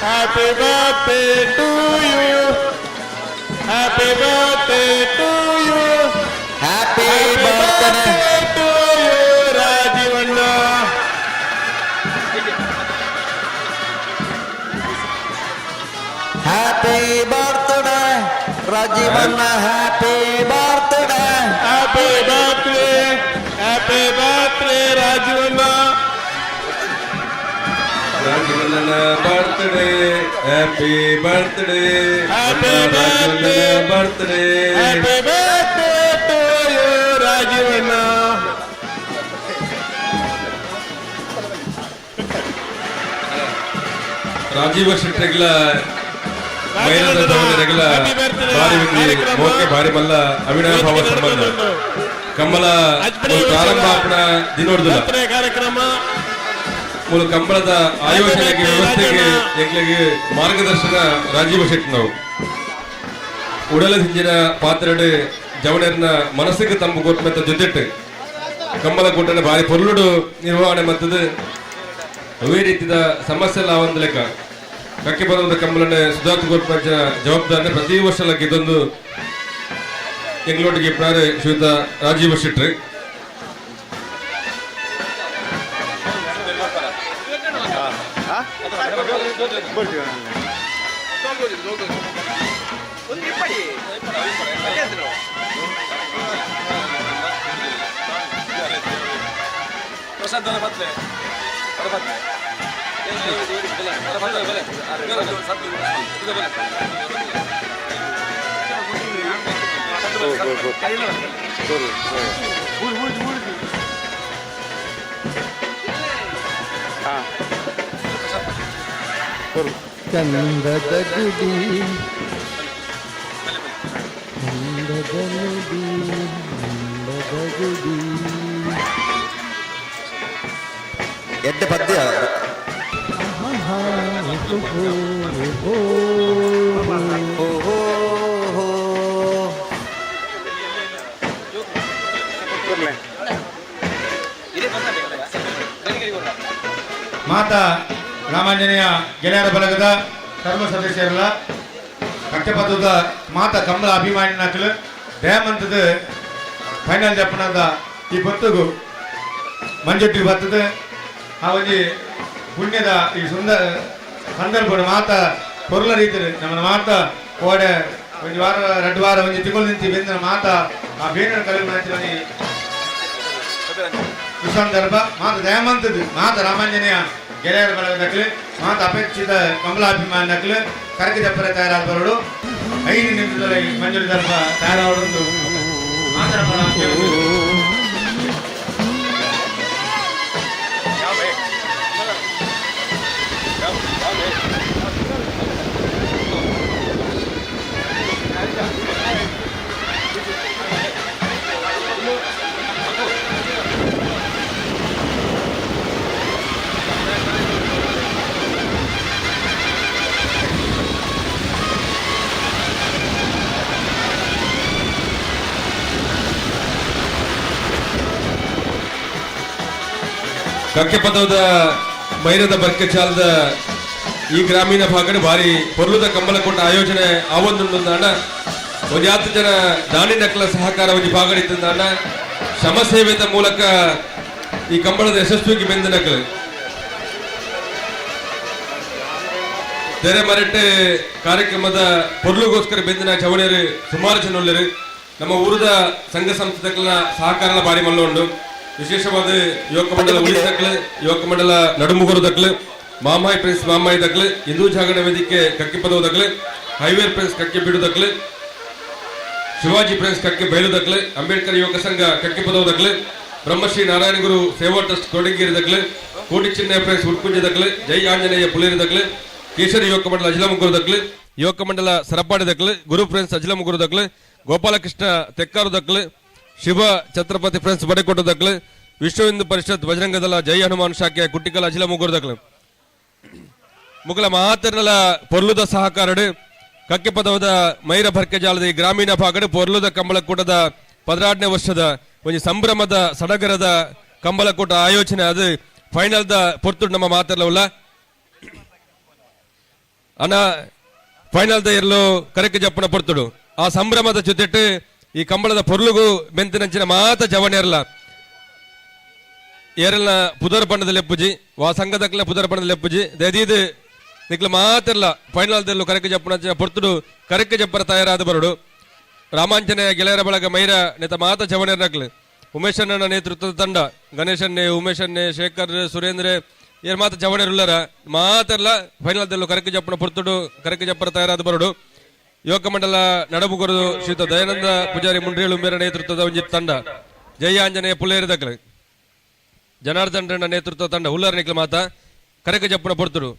Happy birthday to you. Happy birthday to you. Happy birthday to you, Rajivanna. Happy birthday, Rajivanna. Happy birthday. Happy birthday. Happy birthday, Rajivanna. ರಾಜವಣ್ಣನ ಬರ್ತ್ಡೇ ಹ್ಯಾಪಿ ಬರ್ತ್ಡೇ Happy ರಾಜವಣ್ಣನ birthday Happy birthday to you, Rajivanna. Rajeeva ಶೆಟ್ಟಿಗಳ ಮೈನದ ಧವನರೆಗಳ ಭಾರಿ ವಿಂದಿ ಮೋಕೆ ಭಾರಿ ಮಲ್ಲ ಅವಿನಾಭಾವ ಸಂಬಂಧ ಕಮ್ಮಲ ಪ್ರಾರಂಭ ಆಪಣ ದಿನೋಡ್ದು ಕಾರ್ಯಕ್ರಮ ಮೂಲ ಕಂಬಳದ ಆಯೋಜನೆಗೆ ವ್ಯವಸ್ಥೆಗೆ ಎಂಗ್ಲಿಗೆ ಮಾರ್ಗದರ್ಶನ ರಾಜೀವ ಶೆಟ್ಟಿ ನಾವು ಉಡಲ ಹಿಂದಿನ ಪಾತ್ರೆಡು ಜವಣರ್ನ ಮನಸ್ಸಿಗೆ ತಂಪು ಕೊಟ್ಟ ಮೆತ್ತ ಜೊತೆಟ್ಟು ಕಂಬಳ ಕೊಟ್ಟನ ಭಾರಿ ಪೊರ್ಲುಡು ನಿರ್ವಹಣೆ ಮತ್ತದು ಅವೇ ರೀತಿಯ ಸಮಸ್ಯೆ ಎಲ್ಲ ಒಂದು ಲೆಕ್ಕ ಕಕ್ಕೆ ಬರೋದ ಕಂಬಳನೆ ಸುಧಾರ್ಥ ಗೋರ್ಪಂಚ ಜವಾಬ್ದಾರಿ ಪ್ರತಿ ವರ್ಷ ಲಕ್ಕ ಇದೊಂದು ಎಂಗ್ಲೋಟಿಗೆ ಪ್ರಾರ ಶ್ರೀಯುತ ರಾಜೀವ ಶೆಟ್ಟಿ ಕಂದದ ಗುಡಿ ಕಂದದ ನುಡಿ ಕಂದದ ಗುಡಿ ಎಡ್ಡೆ ಪದ್ಯ ಮಾತಾ ರಾಮಾಂಜನೇಯ ಗೆಳೆಯರ ಬಲಗದ ಸರ್ವ ಸದಸ್ಯರಲ್ಲ ಕಟ್ಟೆಪದ ಮಾತಾ ಕಂಬಳ ಅಭಿಮಾನಿ ನಾಕಲು ದಯಾಮಂತದ ಫೈನಲ್ ಜಪ್ಪನದ ಈ ಬತ್ತುಗು ಮಂಜುಟ್ಟಿ ಬತ್ತದ ಆ ಒಂಜಿ ಪುಣ್ಯದ ಈ ಸುಂದರ ಸಂದರ್ಭ ಮಾತಾ ಪೊರ್ಲ ರೀತಿ ನಮ್ಮ ಮಾತಾ ಓಡೆ ಒಂದು ವಾರ 2 ವಾರ ಒಂಜಿ ತಿಂಗಳು ನಿಂತು ಬೆಂದ ಮಾತಾ ಆ ಬೇನ ಕಲಿಮ ಈ ಸಂದರ್ಭ ಮಾತಾ ದಯಾಮಂತದ ಮಾತಾ ರಾಮಾಂಜನೇಯ ಗೆಳೆಯರ ಬಳಗದಕ್ಕಲು ಮಾತು ಅಪೇಕ್ಷಿತ ಕಮಲಾಭಿಮಾನ ನಕಲು ಕರಕ ಜಪ್ಪರ ತಯಾರಾದವರು 5 ನಿಮಿಷದಲ್ಲಿ ಮಂಜೂರಿ ದರ್ಭ ತಯಾರಾವಡೊಂದು ಕಕ್ಕೆ ಪದವದ ಮೈರದ ಬರ್ಕೆ ಚಾಲದ ಈ ಗ್ರಾಮೀಣ ಭಾಗದ ಭಾರಿ ಪೊರ್ಲುದ ಕಂಬಳಕೊಂಡ ಆಯೋಜನೆ ಆವೊಂದು ಅಣ್ಣ ಒಂದು 10 ಜನ ದಾನಿ ನಕಲ ಸಹಕಾರ ಒಂದು ಭಾಗಡಿದ್ದ ಶ್ರಮ ಸೇವೆದ ಮೂಲಕ ಈ ಕಂಬಳದ ಯಶಸ್ವಿಗೆ ಬೆಂದ ನಕಲು ತೆರೆ ಮರಟ್ಟೆ ಕಾರ್ಯಕ್ರಮದ ಪೊರ್ಲುಗೋಸ್ಕರ ಬೆಂದಿನ ಚವಣಿಯರು ಸುಮಾರು ಜನ ಉಳ್ಳರು ನಮ್ಮ ಊರದ ಸಂಘ ಸಂಸ್ಥೆಗಳ ಸಹಕಾರ ಭಾರಿ ಮಲ್ಲ ಉಂಟು ವಿಶೇಷವಾದ ಯುವಕ ಮಂಡಲ ಉಳಿದಕ್ಲು ಯುವಕ ಮಂಡಲ ನಡುಮುಗುರುದಕ್ಲು ಮಾಮಾಯಿ ಪ್ರೆಸ್ ಮಾಮಾಯಿ ದಕ್ಲು ಹಿಂದೂ ಜಾಗರಣ ವೇದಿಕೆ ಕಕ್ಕೆ ಪದವದಕ್ಲು ಹೈವೇ ಪ್ರೆಸ್ ಕಕ್ಕೆ ಬಿಡುದಕ್ಲು ಶಿವಾಜಿ ಪ್ರೆಸ್ ಕಕ್ಕೆ ಬಯಲುದಕ್ಲು ಅಂಬೇಡ್ಕರ್ ಯುವಕ ಸಂಘ ಕಕ್ಕೆ ಪದವದಕ್ಲು ಬ್ರಹ್ಮಶ್ರೀ ನಾರಾಯಣ ಗುರು ಸೇವಾ ಟ್ರಸ್ಟ್ ಕೊಡಗೇರಿದಕ್ಲು ಕೋಟಿ ಚಿನ್ನ ಪ್ರೆಸ್ ಉಡ್ಪುಂಜದಕ್ಲು ಜೈ ಆಂಜನೇಯ ಪುಲೇರಿದಕ್ಲು ಕೇಶರಿ ಯುವಕ ಮಂಡಲ ಅಜಿಲಮುಗುರುದಕ್ಲು ಯುವಕ ಮಂಡಲ ಸರಪಾಡಿದಕ್ಲು ಗುರು ಪ್ರೆಸ್ ಅಜಿಲಮುಗುರುದಕ್ಲು ಗೋಪಾಲಕೃಷ್ಣ ತೆಕ್ಕಾರುದಕ್ಲು ಶಿವ ಛತ್ರಪತಿ ಫ್ರೆಂಡ್ಸ್ ಬಡೆಕೊಟ್ಟದಕ್ಲು ವಿಶ್ವ ಹಿಂದೂ ಪರಿಷತ್ ಬಜರಂಗ ದಳ ಜೈ ಹನುಮಾನ್ ಶಾಖೆ ಕುಟ್ಟಿಕಲ್ ಅಜಿಲ ಮುಗುರ್ದಕ್ಲು ಮುಗಲ ಮಾತರ್ನಲ ಪೊರ್ಲುದ ಸಹಕಾರಡು ಕಕ್ಕೆ ಪದವದ ಮೈರ ಭರ್ಕೆ ಜಾಲದ ಈ ಗ್ರಾಮೀಣ ಭಾಗಡು ಪೊರ್ಲುದ ಕಂಬಳಕೂಟದ 16ನೇ ವರ್ಷದ ಒಂದು ಸಂಭ್ರಮದ ಸಡಗರದ ಕಂಬಳಕೂಟ ಆಯೋಜನೆ ಅದು ಫೈನಲ್ದ ಪೊರ್ತುಡು ನಮ್ಮ ಮಾತರ್ಲವಲ್ಲ ಅನ ಫೈನಲ್ದ ಇರಲು ಕರೆಕೆ ಜಪ್ಪನ ಪೊರ್ತುಡು ಆ ಸಂಭ್ರಮದ ಜೊತೆಟ್ಟು ಈ ಕಂಬಳದ ಪೊರ್ಲುಗು ಬೆಂತಿನಂಚಿನ ಮಾತ ಜವನೇರ್ಲ ಏರೆಲ್ಲ ಪುದರ್ ಬಣ್ಣದಲ್ಲಿ ಎಪ್ಪುಜಿ ವಾ ಸಂಘದಕ್ಲ ಪುದರ್ ಬಣ್ಣದಲ್ಲಿ ಎಪ್ಪುಜಿ ದದೀದು ನಿಕ್ಲ ಮಾತಿರ್ಲ ಫೈನಲ್ದಲ್ಲೂ ಕರೆಕೆ ಜಪ್ಪನ ಪೊರ್ತುಡು ಕರೆಕೆ ಜಪ್ಪರ ತಯಾರಾದ ಬರಡು ರಾಮಾಂಜನೇಯ ಗೆಳೆಯರ ಬಳಗ ಮೈರ ನೆತ ಮಾತ ಜವನೇರ್ನಕ್ಲು ಉಮೇಶಣ್ಣನ ನೇತೃತ್ವದ ತಂಡ ಗಣೇಶನ್ನೇ ಉಮೇಶನ್ನೇ ಶೇಖರ್ ಸುರೇಂದ್ರ ಏರ್ ಮಾತ ಜವನೇರುಲ್ಲರ ಮಾತೆಲ್ಲ ಫೈನಲ್ದಲ್ಲೂ ಕರೆಕೆ ಜಪ್ಪನ ಪೊರ್ತುಡು ಕರೆಕೆ ಜಪ್ಪರ ತಯಾರಾದ ಬರಡು ಯುವಕ ಮಂಡಲ ನಡಬುಗುರು ಶ್ರೀತ ದಯಾನಂದ ಪೂಜಾರಿ ಮುಂಡ್ರೇಳು ಮೇರ ನೇತೃತ್ವದ ಒಂದು ತಂಡ ಜಯ ಆಂಜನೇಯ ಪುಲ್ಲೇರಿದಕ್ಲು ಜನಾರ್ದನ ನೇತೃತ್ವ ತಂಡ ಉಲ್ಲರ ನಿಕ್ಲ ಮಾತ ಕರೆಕೆ ಜಪ್ಪನ ಪೊರ್ತುಡು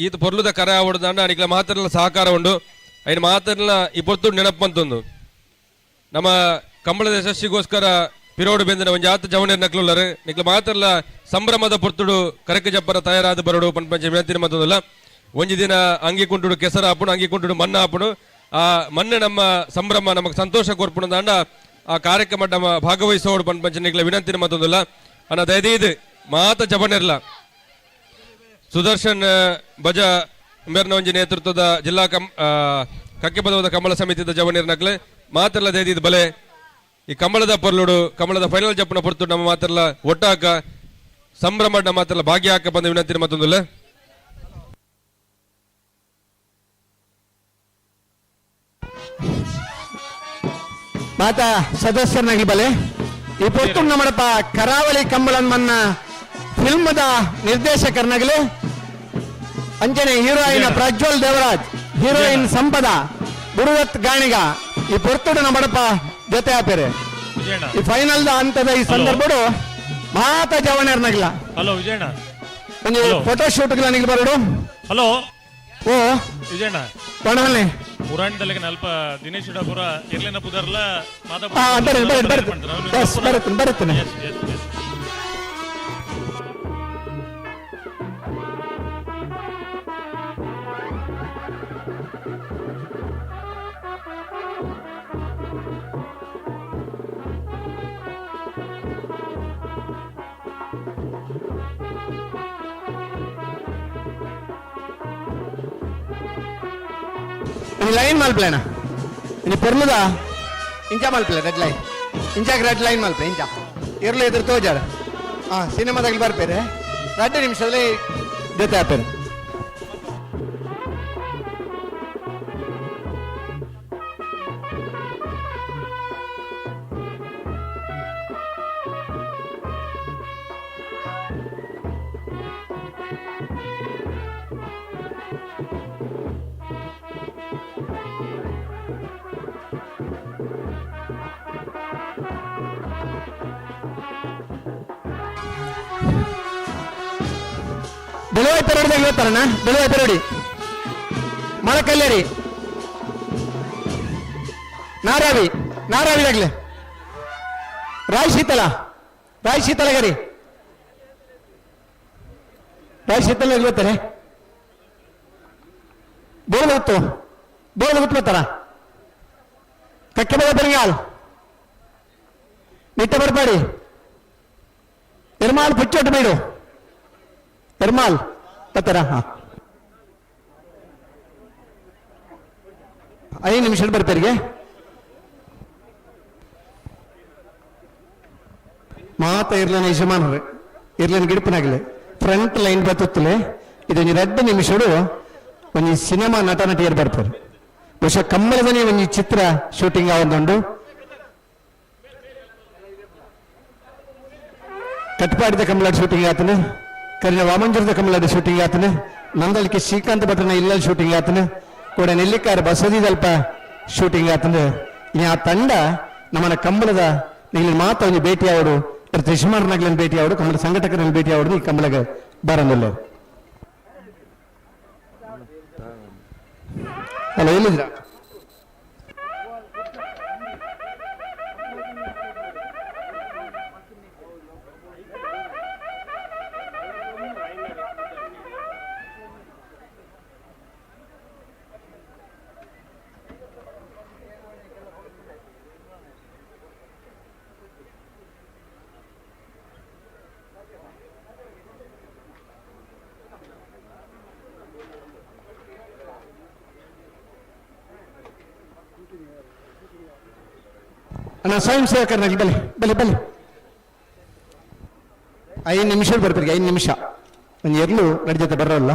ಈತ ಪೊರ್ಲುದ ಕರ ಆವಡ್ದ ಅಂಡ ನಿಕ್ಲ ಮಾತರ್ಲ ಸಹಕಾರ ಉಂಡು ಐನ ಮಾತರ್ಲ ಈ ಪೊರ್ತುಡು ನೆನಪಂತೊಂದು ನಮ್ಮ ಕಂಬಳದ ಯಶಸ್ಸಿಗೋಸ್ಕರ ಪಿರೋಡು ಬೆಂದಿನ ಒಂದು ಆತ ಜವನೇರ್ ನಕ್ಲುಲ್ಲರು ನಿಕ್ಲ ಮಾತರ್ಲ ಸಂಭ್ರಮದ ಪೊರ್ತುಡು ಕರೆಕೆ ಜಪ್ಪರ ತಯಾರಾದ ಬರಡು ಪಂಚ ವಿನಂತಿನ ಮತ್ತೊಂದಲ್ಲ ಒಂಜಿ ದಿನ ಅಂಗಿ ಕುಂಟುಡು ಕೆಸರ ಹಾಪುಡು ಅಂಗಿ ಕುಂಟುಡು ಮಣ್ಣ ಹಾಪುಡು ಆ ಮಣ್ಣು ನಮ್ಮ ಸಂಭ್ರಮ ನಮಗೆ ಸಂತೋಷ ಕೊರ್ಪುಣ ಅಂಡ ಆ ಕಾರ್ಯಕ್ರಮ ನಮ್ಮ ಭಾಗವಹಿಸೋಡು ಪಂಚ ನಿಕ್ಲ ವಿನಂತಿನ ಮತ್ತೊಂದಲ್ಲ ಅನ್ನ ದಯದೀದು ಮಾತ ಜವನೇರ್ಲ ಸುದರ್ಶನ್ ಬಜ ಮೇರ್ನ ಒಂಜಿ ನೇತೃತ್ವದ ಜಿಲ್ಲಾ ಕಕ್ಕೆ ಪದವದ ಕಂಬಳ ಸಮಿತಿದ ಜವನೇರ್ ನಕ್ಲೆ ಮಾತೆಲ್ಲ ದಯದೀದು ಬಲೆ ಈ ಕಂಬಳದ ಪೊರ್ಲುಡು ಕಂಬಳದ ಫೈನಲ್ ಜಪ್ಪನ ಪೊರ್ತು ನಮ್ಮ ಮಾತೆಲ್ಲ ಒಟ್ಟಾಕ ಸಂಭ್ರಮ ಮಾತೆಲ್ಲ ಭಾಗ್ಯ ಹಾಕ ಬಂದ ವಿನಂತಿನ ಮತ್ತೊಂದಲ್ಲ ಮಾತ ಸದಸ್ಯರನಾಗಿ ಬಲೆ ಈ ಪೊತ್ತು ನಮ್ಮಡಪ್ಪ ಕರಾವಳಿ ಕಂಬಳನ್ ಮನ್ನ ಫಿಲ್ಮದ ನಿರ್ದೇಶಕರನಾಗಲಿ ಅಂಜನೆ ಹೀರೋಯಿನ್ ಪ್ರಜ್ವಲ್ ದೇವರಾಜ್ ಹೀರೋಯಿನ್ ಸಂಪದ ಬುರುವತ್ ಗಾಣಿಗ ಈ ಪೊರ್ತುಡು ನಮ್ಮಡಪ್ಪ ಜೊತೆ ಆಪೇರೆ ಈ ಫೈನಲ್ ಹಂತದ ಈ ಸಂದರ್ಭಡು ಮಾತ ಜವನೇರ್ನಾಗಿಲ್ಲ ಹಲೋ ವಿಜಯಣ್ಣ ಒಂದು ಫೋಟೋ ಶೂಟ್ ನನಗೆ ಬರಡು ಹಲೋ ಓ ವಿಜಯಣ್ಣ ಪಣವಲ್ಲೆ ಪುರಾಣದಲ್ಲಿ ಅಲ್ಪ ದಿನೇಶ್ ಇಡಪುರ ಇರ್ಲಿನ ಪುದರ್ಲ ಬರುತ್ತೇನೆ ಲೈನ್ ಮಲ್ಪ್ಲೇನ ಇನ್ನು ಪೊರ್ಲುದ ಇಂಚ ಮಲ್ಪ್ಲೆ ರೆಡ್ ಲೈನ್ ಇಂಚಾಗ ರೆಡ್ ಲೈನ್ ಮಲ್ಪೆ ಇಂಚ ಇರ್ಲಿ ಎದುರು ತೋಜಾರ ಸಿನಿಮಾದಾಗ ಬರ್ಪೇರೆ 2 ನಿಮಿಷದಲ್ಲಿ ಜೊತೆ ಆಪೇರೆ ಬೆಳುವಾಯಿ ಪೆರಡಿದಾಗ ಹೇಳ್ತಾರಣ್ಣ ಬೆಳುವಾಯಿ ಪೆರಡಿ ಮಳಕಲ್ಲೇರಿ ನಾರಾವಿದಾಗ್ಲೆ ರಾಯ್ ಶೀತಲಗರಿ ರಾಯ್ ಶೀತಲ ಹೇಳ್ತಾರೆ ಬೋಳು ಹುತ್ತುತ್ತಾರ ಕಕ್ಕೆ ಬದ ಬೆರಂಗಾಲ್ ನಿಟ್ಟ ಬರ್ಪಾಡಿ ಎರ್ಮಾಲ್ ಪುಚ್ಚೋಟ್ಟು ಬೀಡು ಎರ್ಮಾಲ್ ಬತ್ತಾರ 5 ನಿಮಿಷ ಬರ್ಪೇರಿಗೆ ಮಾತ ಇರ್ಲೇನ ಯಜಮಾನ್ರೆ ಇರ್ಲೇನ ಗಿಡಪನಾಗಲಿ ಫ್ರಂಟ್ ಲೈನ್ ಬರ್ತಲೆ ಇದೊಂದು 2 ನಿಮಿಷಡು ಒಂದು ಸಿನಿಮಾ ನಟ ನಟಿಯರು ಬರ್ತಾರೆ ಬಹುಶಃ ಕಂಬಳದನೇ ಒಂದು ಚಿತ್ರ ಶೂಟಿಂಗ್ ಆವೊಂದುಂಡು ಕಟ್ಪಾಡಿದ ಕಂಬಳ ಶೂಟಿಂಗ್ ಆತನು ಕರಿನ ವಾಮಂಜರದ ಕಂಬಳದ ಶೂಟಿಂಗ್ ಆತನು ನಂದಲ್ಕೆ ಶ್ರೀಕಾಂತ್ ಭಟ್ರನ ಇಲ್ಲಲ್ ಶೂಟಿಂಗ್ ಆತನು ಕೂಡ ನೆಲ್ಲಿಕಾರ ಬಸದಿದಲ್ಪ ಶೂಟಿಂಗ್ ಆತಂದು ಆ ತಂಡ ನಮ್ಮನ್ನ ಕಂಬಳದ ಇಲ್ಲಿ ಮಾತ ಒಂದು ಭೇಟಿ ಆವಡು ಯಜಮಾನರಾಗ್ಲನ್ನು ಭೇಟಿ ಆವಡು ಕಂಬಳ ಸಂಘಟಕರಲ್ಲಿ ಭೇಟಿ ಆವಡು ಈ ಕಂಬಳಗೆ ಬರಂದಿಲ್ಲ ಅಲ್ಲ ಎಲ್ಲಿದ್ರ ಅಣ್ಣ ಸ್ವಯಂ ಸೇವಕರನ್ನಾಗಲಿ ಬಲೆ ಬಲೆ ಬಲೆ 5 ನಿಮಿಷ ಬರ್ಬೇಕು, 5 ನಿಮಿಷ ಒಂದು ಎರ್ಲು ನಡಿಜತೆ ಬರೋಲ್ಲ.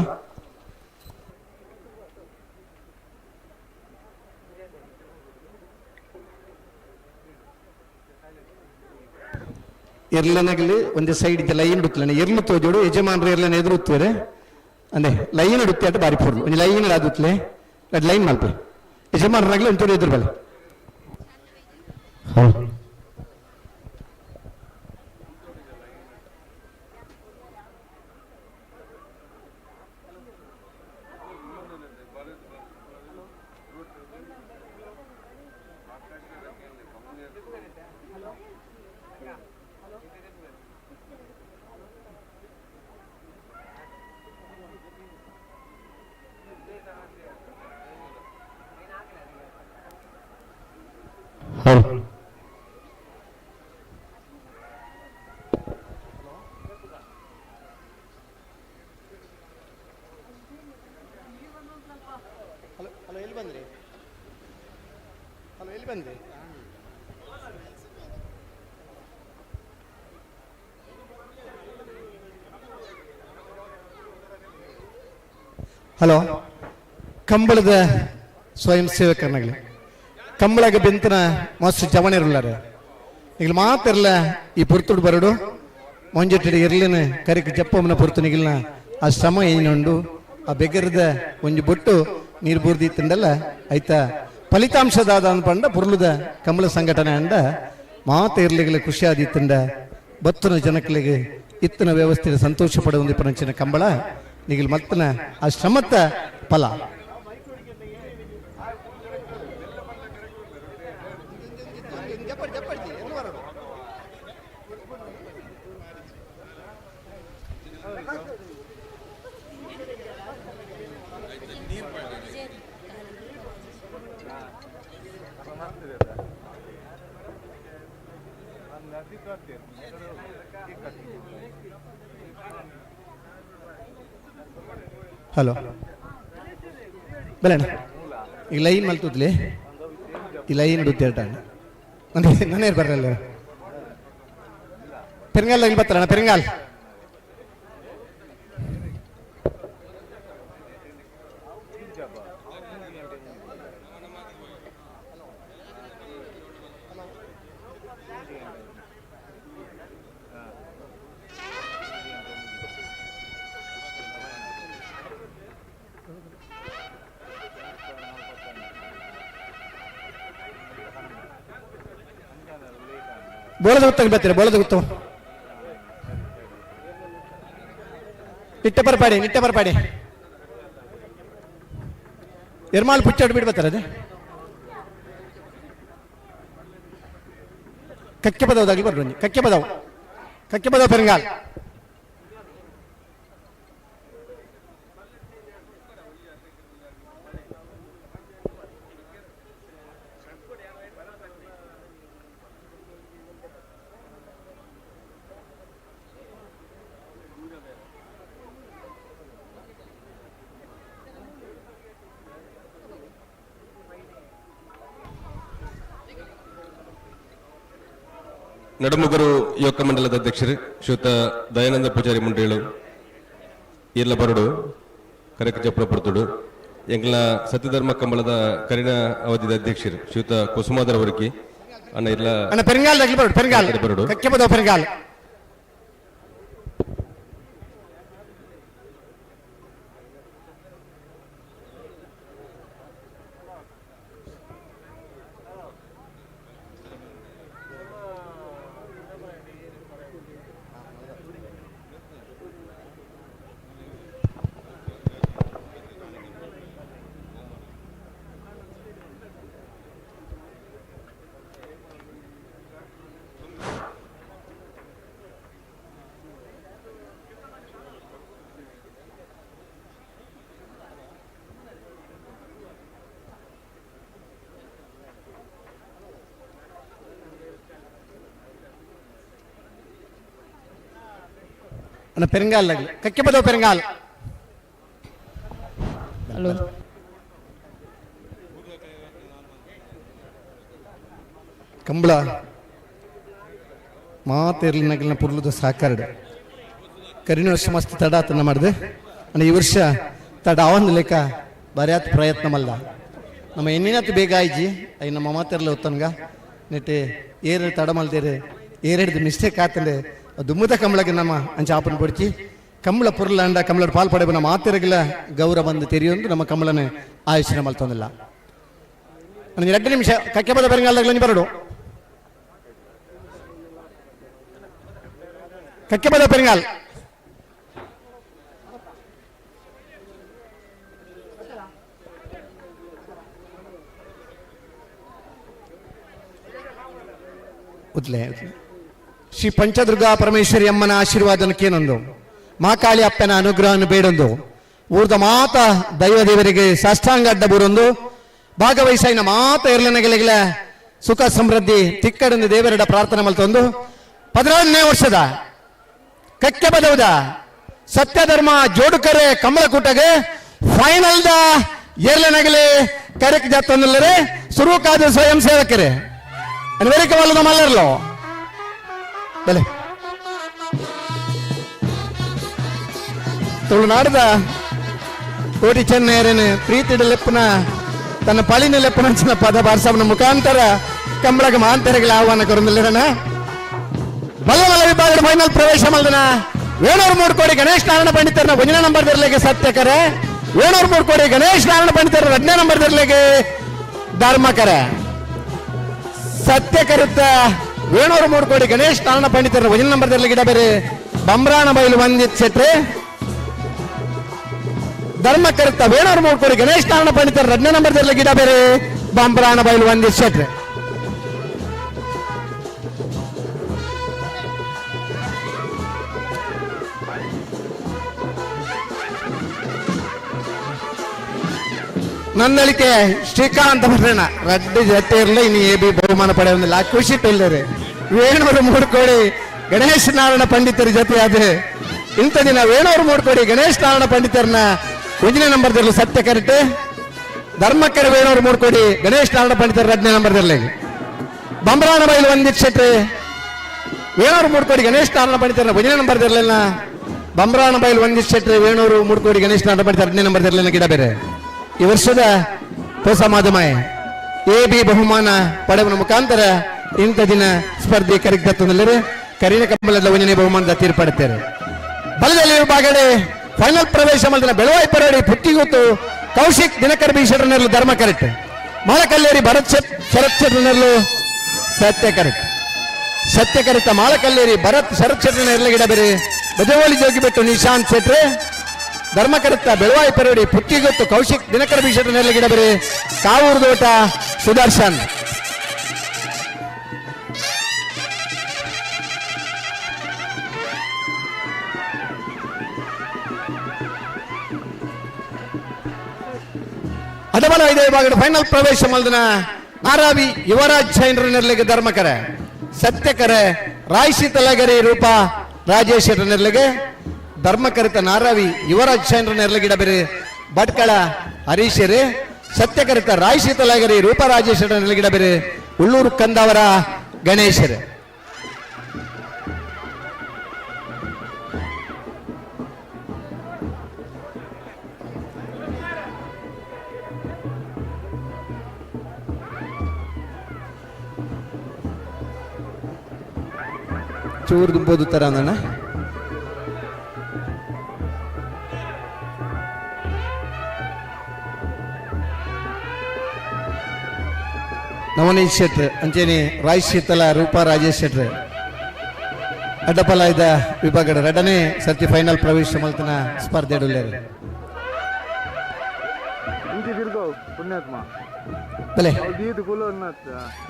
ಎರ್ಲನಾಗಲಿ ಒಂದು ಸೈಡ್ ಇದ್ದ ಲೈನ್ ಬಿತ್ತಲಣ್ಣ ಎರ್ಲು ತೋಜೋಡು ಯಜಮಾನರು ಎರ್ಲನ ಎದುರುತ್ತೇವೆ ಅಂದೆ ಲೈನ್ ಇಡುತ್ತೆ ಅಟ್ಟು ಬಾರಿ ಪೂರ್ಲು ಒಂದು ಲೈನ್ ಆದುತ್ತಲೆ ಅದು ಲೈನ್ ಮಲ್ಪೆ ಯಜಮಾನರಾಗಲಿ ಒಂಚೂರು ಎದುರು ಬಲೆ. ಹಲೋ, ಕಂಬಳದ ಸ್ವಯಂ ಸೇವಕರನ್ನಾಗಲಿ ಕಂಬಳಾಗ ಬೆಂತನ ಮಸ್ತ್ ಜವಣಿರಲ್ಲಾರೆ ಈಗ ಮಾತಿರಲ್ಲ ಈ ಪುರ್ತುಡು ಬರಡು ಮೊಂಜೆಟ್ಟಿಡ ಇರ್ಲಿನ ಕರಿಕ ಜಪ್ಪಮ್ಮನ ಪುರ್ತು ನಿಗಿಲ್ನ ಆ ಶ್ರಮ ಏನುಂಡು ಆ ಬೆಗರದ ಒಂಜಿ ಬೊಟ್ಟು ನೀರು ಬೂರ್ದಿತ್ತಂಡಲ್ಲ ಆಯ್ತಾ ಫಲಿತಾಂಶದಾದ ಅನ್ಪಂಡ ಪುರ್ಲುದ ಕಂಬಳ ಸಂಘಟನೆ ಅಂಡ ಮಾತ ಇರ್ಲಿಗೆ ಖುಷಿ ಆದಿತ್ತಂಡ ಬತ್ತನ ಜನಗಳಿಗೆ ಇತ್ತನ ವ್ಯವಸ್ಥೆ ಸಂತೋಷ ಪಡುವಂದು ಪರಂಚಿನ ಕಂಬಳ ನಿಗಿಲ್ ಮತ್ತನ ಆ ಶ್ರಮತ್ತ ಫಲ. ಹಲೋ ಬಲಣ್ಣ ಈ ಲೈನ್ ಮಲ್ತುದ್ಲಿ ಈ ಲೈನ್ ಡುತ್ತೇಟ ನಾನೇ ಬರಲ್ಲ ಪೆರಂಗಾಲ್ ಲೈನ್ ಬರ್ತಾರಣ್ಣ ಪೆರಂಗಾಲ್ ಬೋಳದ ಗೊತ್ತಾಗಿ ಬರ್ತೀರ ಬೋಳದ ಗೊತ್ತು ನಿಟ್ಟೆ ಬರ್ಪಾಡಿ ಎರ್ಮಾಲ್ ಪುಚ್ಚಾಡ್ ಬಿಟ್ಟು ಬರ್ತಾರೆ ಅದೇ ಕಕ್ಕೆ ಬದವದಾಗಿ ಬರ್ರಿ ಕಕ್ಕೆ ಬದವ್ ಪೆರಂಗಾಲ್ ನಡುಮುಗರು ಯುವಕ ಮಂಡಲದ ಅಧ್ಯಕ್ಷರು ಶ್ರೀಯುತ ದಯಾನಂದ ಪೂಜಾರಿ ಮುಂಡೇಳು ಇರ್ಲ ಬರಡು ಕರೆಕ ಜಪ್ಪಳ ಪುರ್ತುಡು ಎಂಗ್ಲ ಸತ್ಯಧರ್ಮ ಕಂಬಳದ ಕರಿಣ ಅವಧಿದ ಅಧ್ಯಕ್ಷರು ಶ್ರೀಯುತ ಕುಸುಮಾಧರ್ ಅವರಿಗೆ ಅಣ್ಣ ಇರ್ಲ ಬರಡು ಪೆರಂಗಾಲ್ ಪೆರಂಗಾಲ್ ಕಕ್ಕೆ ಬದವ್ ಪೆರಂಗಾಲ್ ಕಂಬಳ ಮಾತಿರ್ಲಿನಾಗಿನ ಪುರ್ಲದ ಸಾಕಾರಡು ಕರಿನ ವರ್ಷ ಮಸ್ತ್ ತಡ ಆತನ ಮಾಡಿದೆ ಅಣ್ಣ ಈ ವರ್ಷ ತಡ ಆವಂದು ಲೆಕ್ಕ ಬರೆಯಾತ ಪ್ರಯತ್ನ ಮಲ್ಲ ನಮ್ಮ ಎಣ್ಣಿನತ್ತು ಬೇಗ ಆಯ್ಜಿ ಅಯ್ಯ ನಮ್ಮ ಮಾತಿರ್ಲಿ ಹೊತ್ತನ್ಗ ನೆಟ್ಟೆ ಏರು ತಡ ಮಲ್ದೇರೆ ಏರೆಡ್ದು ಮಿಸ್ಟೇಕ್ ಆತಂಡೆ ದುಮ್ಮದ ಕಂಬಳಗೆ ನಮ್ಮ ಅಂಚ ಆಪನ್ ಪೊಡ್ಚಿ ಕಂಬಳ ಪುರ್ಲ ಅಂಡ ಕಂಬಳ ಪಾಲ್ ಪಡೆ ನಮ್ಮ ಮಾತಿರಗಿಲ್ಲ ಗೌರವ ಬಂದು ತೆರೆಯೊಂದು ನಮ್ಮ ಕಂಬಳನ ಆಯೋಜನೆ ಮಲ್ತೊಂದಿಲ್ಲ 2 ನಿಮಿಷ ಕಕ್ಕೆ ಬದ ಬರಂಗಾಲದಾಗ ನೀ ಬರಡು ಕಕ್ಕೆ ಬದ ಪೆರಿಂಗಾಲ್ ಉದ್ಲೆ ಶ್ರೀ ಪಂಚದುರ್ಗಾ ಪರಮೇಶ್ವರಿ ಅಮ್ಮನ ಆಶೀರ್ವಾದನಕ್ಕೇನೊಂದು ಮಾಕಾಳಿ ಅಪ್ಪನ ಅನುಗ್ರಹವನ್ನು ಬೇಡೊಂದು ಊರ್ದ ಮಾತ ದೈವ ದೇವರಿಗೆ ಸಾಷ್ಟಾಂಗ ಅಡ್ಡ ಬೂರೊಂದು ಭಾಗವಹಿಸಿನ ಮಾತ ಇರ್ಲನಗೆಲೆಗಳ ಸುಖ ಸಮೃದ್ಧಿ ತಿಕ್ಕಡಂದು ದೇವರಡ ಪ್ರಾರ್ಥನೆ ಮಲ್ತೊಂದು 16ನೇ ವರ್ಷದ ಕಕ್ಕೆ ಬದವುದ ಸತ್ಯಧರ್ಮ ಜೋಡುಕರೆ ಕಮಲಕೂಟಗೆ ಫೈನಲ್ ದ ಏರ್ಲನಗಲೆ ಕರೆಕ್ ಜಾತಂದ್ರೆ ಸುರುಕಾದ ಸ್ವಯಂ ಸೇವಕರೇ ಅನ್ವರಿಕೆ ವಲ್ಲದ ಮಲ್ಲರ್ಲೋ ಬಲೆ ತುಳುನಾಡದ ಕೋಟಿ ಚೆನ್ನೈರನ್ ಪ್ರೀತಿಡ ಲೆಪ್ಪನ ತನ್ನ ಪಳಿನ ಲೆಪ್ಪನ ಪದ ಬಾರಿಸವನ ಮುಖಾಂತರ ಕಂಬಳಗ ಮಾಂತರಗಳ ಆಹ್ವಾನ ಕೊರಂದಿಲ್ಲರನ ಬಲ್ಲಮಲ್ಲ ವಿಭಾಗದ ಫೈನಲ್ ಪ್ರವೇಶ ಮಲ್ದನ 703 ಕೋಟಿ ಗಣೇಶ್ ನಾರಾಯಣ ಪಂಡಿತರನ 1ನೇ ನಂಬರ್ ದರ್ಲೆಗೆ ಸತ್ಯಕರೆ 703 ಕೋಟಿ ಗಣೇಶ್ ನಾರಾಯಣ ಪಂಡಿತರ 2ನೇ ನಂಬರ್ ದರ್ಲೆಗೆ ಧರ್ಮಕರೆ ಸತ್ಯಕರಿತ 703 ಕೋಟಿ ಗಣೇಶ್ ನಾರಾಯಣ ಪಂಡಿತರ 1ನೇ ನಂಬರ್ ದರ್ಲೆಗೆ ಇಡಬೇರೆ ಬಂಬ್ರಾಣ ಬೈಲು ವಂದಿತ್ ಶೆಟ್ರೆ ಧರ್ಮಕರಿತ 703 ಕೋಟಿ ಗಣೇಶ್ ನಾರಾಯಣ ಪಂಡಿತರ 2ನೇ ನಂಬರ್ ದರ್ಲೆಗೆ ಇಡಬೇರೆ ಬಂಬ್ರಾಣ ಬೈಲು ವಂದಿತ್ ಶೆಟ್ರೆ ನನ್ನಳಿಕೆ ಶ್ರೀಕಾಂತ್ ಭಟ್ರಣ್ಣ ರಡ್ಡಿ ಜೊತೆ ಇರಲಿ ಇನ್ನು ಎ ಬಿ ಬಹುಮಾನ ಪಡೆಯೋದಿಲ್ಲ ಖುಷಿ ಟೆಲ್ಲರೆ 703 ಕೋಟಿ ಗಣೇಶ್ ನಾರಾಯಣ ಪಂಡಿತರ ಜೊತೆ ಆದ್ರೆ ಇಂಥ ದಿನ 703 ಕೋಟಿ ಗಣೇಶ್ ನಾರಾಯಣ ಪಂಡಿತರನ್ನ 1ನೇ ನಂಬರ್ದಲ್ಲಿ ಸತ್ಯ ಕರೆಕ್ಟ್ ಧರ್ಮಕ್ಕರೆ 703 ಕೋಟಿ ಗಣೇಶ್ ನಾರಾಯಣ ಪಂಡಿತರ 2ನೇ ನಂಬರ್ದಲ್ಲಿ ಬಂಬ್ರಾಣ ಬೈಲು ವಂದಿತ್ ಶೆಟ್ರೆ 703 ಕೋಟಿ ಗಣೇಶ್ ನಾರಾಯಣ ಪಂಡಿತರ 1ನೇ ನಂಬರ್ದಲ್ಲ ಬಂಬ್ರಾಣ ಬೈಲು ವಂದಿತ್ ಶೆಟ್ರೆ 703 ಕೋಟಿ ಗಣೇಶ್ ನಾರಾಯಣ ಪಂಡಿತರ 2ನೇ ನಂಬರ್ದಲ್ಲಿ ಗಿಡ ಬೇರೆ ಈ ವರ್ಷದ ಹೊಸ ಮಾಧ್ಯಮ ಎ ಬಿ ಬಹುಮಾನ ಪಡೆಯುವ ಮುಖಾಂತರ ಇಂಥ ದಿನ ಸ್ಪರ್ಧೆ ಕರಿಗತ್ತಂದರೆ ಕರಿನ ಕಂಬಳದ 1ನೇ ಬಹುಮಾನದ ತೀರ್ಪಡುತ್ತಾರೆ ಬಲದಲ್ಲಿ ವಿಭಾಗಡೆ ಫೈನಲ್ ಪ್ರವೇಶ ಮಾಡಿದ ಬೆಳವಾಯಿ ಪರಡಿ ಪುಟ್ಟಿಗೊತ್ತು ಕೌಶಿಕ್ ದಿನಕರ್ ಬಿ ಶೆಟ್ರನರ್ಲು ಧರ್ಮ ಕರೆಕ್ಟ್ ಮಾಲಕಲ್ಲೇರಿ ಭರತ್ ಶರತ್ ಶೆಟ್ರನರ್ಲು ಸತ್ಯ ಕರೆಕ್ಟ್ ಮಾಲಕಲ್ಲೇರಿ ಭರತ್ ಶರತ್ ಶೆಟ್ರನರ್ಲು ಗಿಡಬೇರೆ ಬಜವಳಿ ಜೋಗಿಬಿಟ್ಟು ನಿಶಾಂತ್ ಶೆಟ್ರೆ ಧರ್ಮಕರಿತ ಬೆಳವಾಯಿ ಪರಡಿ ಪುಟ್ಟಿಗೊತ್ತು ಕೌಶಿಕ್ ದಿನಕರ ಬಿ ಶೆಟ್ರನರ್ಲು ಗಿಡಬೇರೆ ಕಾವೂರು ದೋಟ ಸುದರ್ಶನ್ ಅದಬಲ 5 ವಿಭಾಗದ ಫೈನಲ್ ಪ್ರವೇಶ ಮಲ್ದನ ನಾರಾವಿ ಯುವರಾಜ್ ಜೈನ್ರನರ್ಲಿಗೆ ಧರ್ಮಕರೆ ಸತ್ಯಕರೆ ರಾಯಶೀತಲಗರಿ ರೂಪ ರಾಜೇಶ್ ಶೆಟ್ರನರ್ಲಿಗೆ ಧರ್ಮಕರಿತ ನಾರಾವಿ ಯುವರಾಜ್ ಜೈನ್ರನರ್ಲಿಗೆ ಇಡಬೇರೆ ಭಟ್ಕಳ ಹರೀಶರೇ ಸತ್ಯಕರಿತ ರಾಯಶೀತಲಗರಿ ರೂಪ ರಾಜೇಶ್ ಶೆಟ್ರನರ್ಲಿಗೆ ಇಡಬೇರೆ ಉಳ್ಳೂರು ಕಂದಾವರ ಗಣೇಶರೇ ಚೂರು ದುಂಬೋದು ತರ ಅಂದಣ್ಣ ನವನೀತ್ ಶೆಟ್ರ್ ಅಂಚೆನೆ ರಾಯ್ ಶೀತಲ ರೂಪ ರಾಜೇಶ್ ಶೆಟ್ರ್ ಅಡ್ಡಪಲ ಇದ್ದ ವಿಭಾಗದ 2ನೇ ಸರ್ತಿ ಫೈನಲ್ ಪ್ರವೇಶ ಮಲ್ತನ ಸ್ಪರ್ಧೆ ಬಲೆ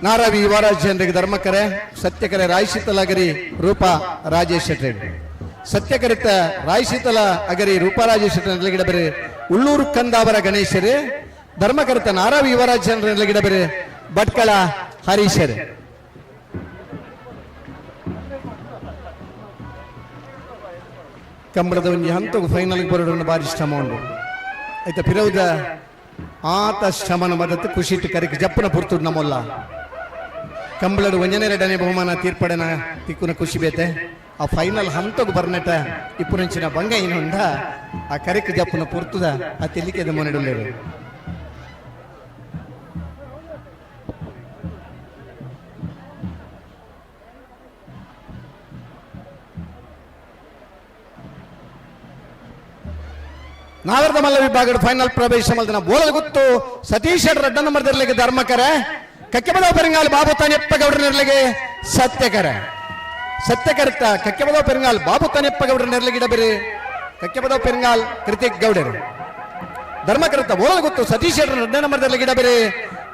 ನಾರಾವಿ ಯುವರಾಜ್ ಜನರಿಗೆ ಧರ್ಮಕರೆ ಸತ್ಯಕರೆ ರಾಯಶೀತಲ ಅಗರಿ ರೂಪ ರಾಜೇಶ್ ಶೆಟ್ರೆ ಸತ್ಯಕರಿತ ರಾಯಶೀತಲ ಅಗರಿ ರೂಪ ರಾಜೇಶ್ ಶೆಟ್ರೆ ಗಿಡಬೇರೆ ಉಳ್ಳೂರು ಕಂದಾವರ ಗಣೇಶರೇ ಧರ್ಮಕರಿತ ನಾರಾವಿ ಯುವರಾಜ್ ಜನರಲ್ಲಿ ಗಿಡಬೇರೆ ಭಟ್ಕಳ ಹರೀಶರೇ ಕಂಬಳದ ಒಂದು ಹಂತವು ಫೈನಲ್ ಬರೋಣ ಬಾರಿ ಶ್ರಮ ಉಂಟು ಆಯ್ತಾ ಪಿರೌದ ಆತ ಶ್ರಮನ ಮದತ್ತು ಖುಷಿ ಕರಿಕ್ ಜಪ್ಪನ ಪುರ್ತುಡ್ ನಮ್ಮಲ್ಲ ಕಂಬಳಡು ಒಂಜನೆ ಎರಡನೇ ಬಹುಮಾನ ತೀರ್ಪಡೆನ ತಿಕ್ಕುನ ಖುಷಿ ಬೇತೆ ಆ ಫೈನಲ್ ಹಂತకు ಬರ್ನಟ ಇಪ್ಪುರಂಚಿನ ಬಂಗ ಇನ್ನೊಂದ ಆ ಕರೆಕ್ ಜಪ್ಪುನ ಪುರ್ತುದ ಆ ತೆಲಿಕೆದ ಮೊನೆಡುಲ್ಲೇರು ನಾಗರದ ಮಲ್ಲ ವಿಭಾಗದ ಫೈನಲ್ ಪ್ರವೇಶ ಮಲ್ದನ ಬೋಲದ ಗುತ್ತು ಸತೀಶ್ ರಡ್ಡ ನಂಬರ್ದರ್ಲಿಗೆ ಧರ್ಮಕರ ಕಕ್ಕೆಬದವ ಪೆರಿಂಗಾಲ್ ಬಾಬು ತಾನೆಪ್ಪ ಗೌಡರ್ನರ್ಲಿಗೆ ಸತ್ಯಕರ್ತ ಕಕ್ಕೆಬದವ ಪೆರಿಂಗಾಲ್ ಬಾಬು ತಾನೆಪ್ಪ ಗೌಡರ್ನರ್ಲಿಗೆ ಇಡಬೇರೆ ಕಕ್ಕೆಬದವ ಪೆರಿಂಗಾಲ್ ಕೃತಿಕ್ ಗೌಡರು ಧರ್ಮಕರ್ತ ಬೋಲದ ಗುತ್ತು ಸತೀಶ್ ರಡ್ಡ ನಂಬರ್ದರ್ಲಿಗೆ ಇಡಬೇರೆ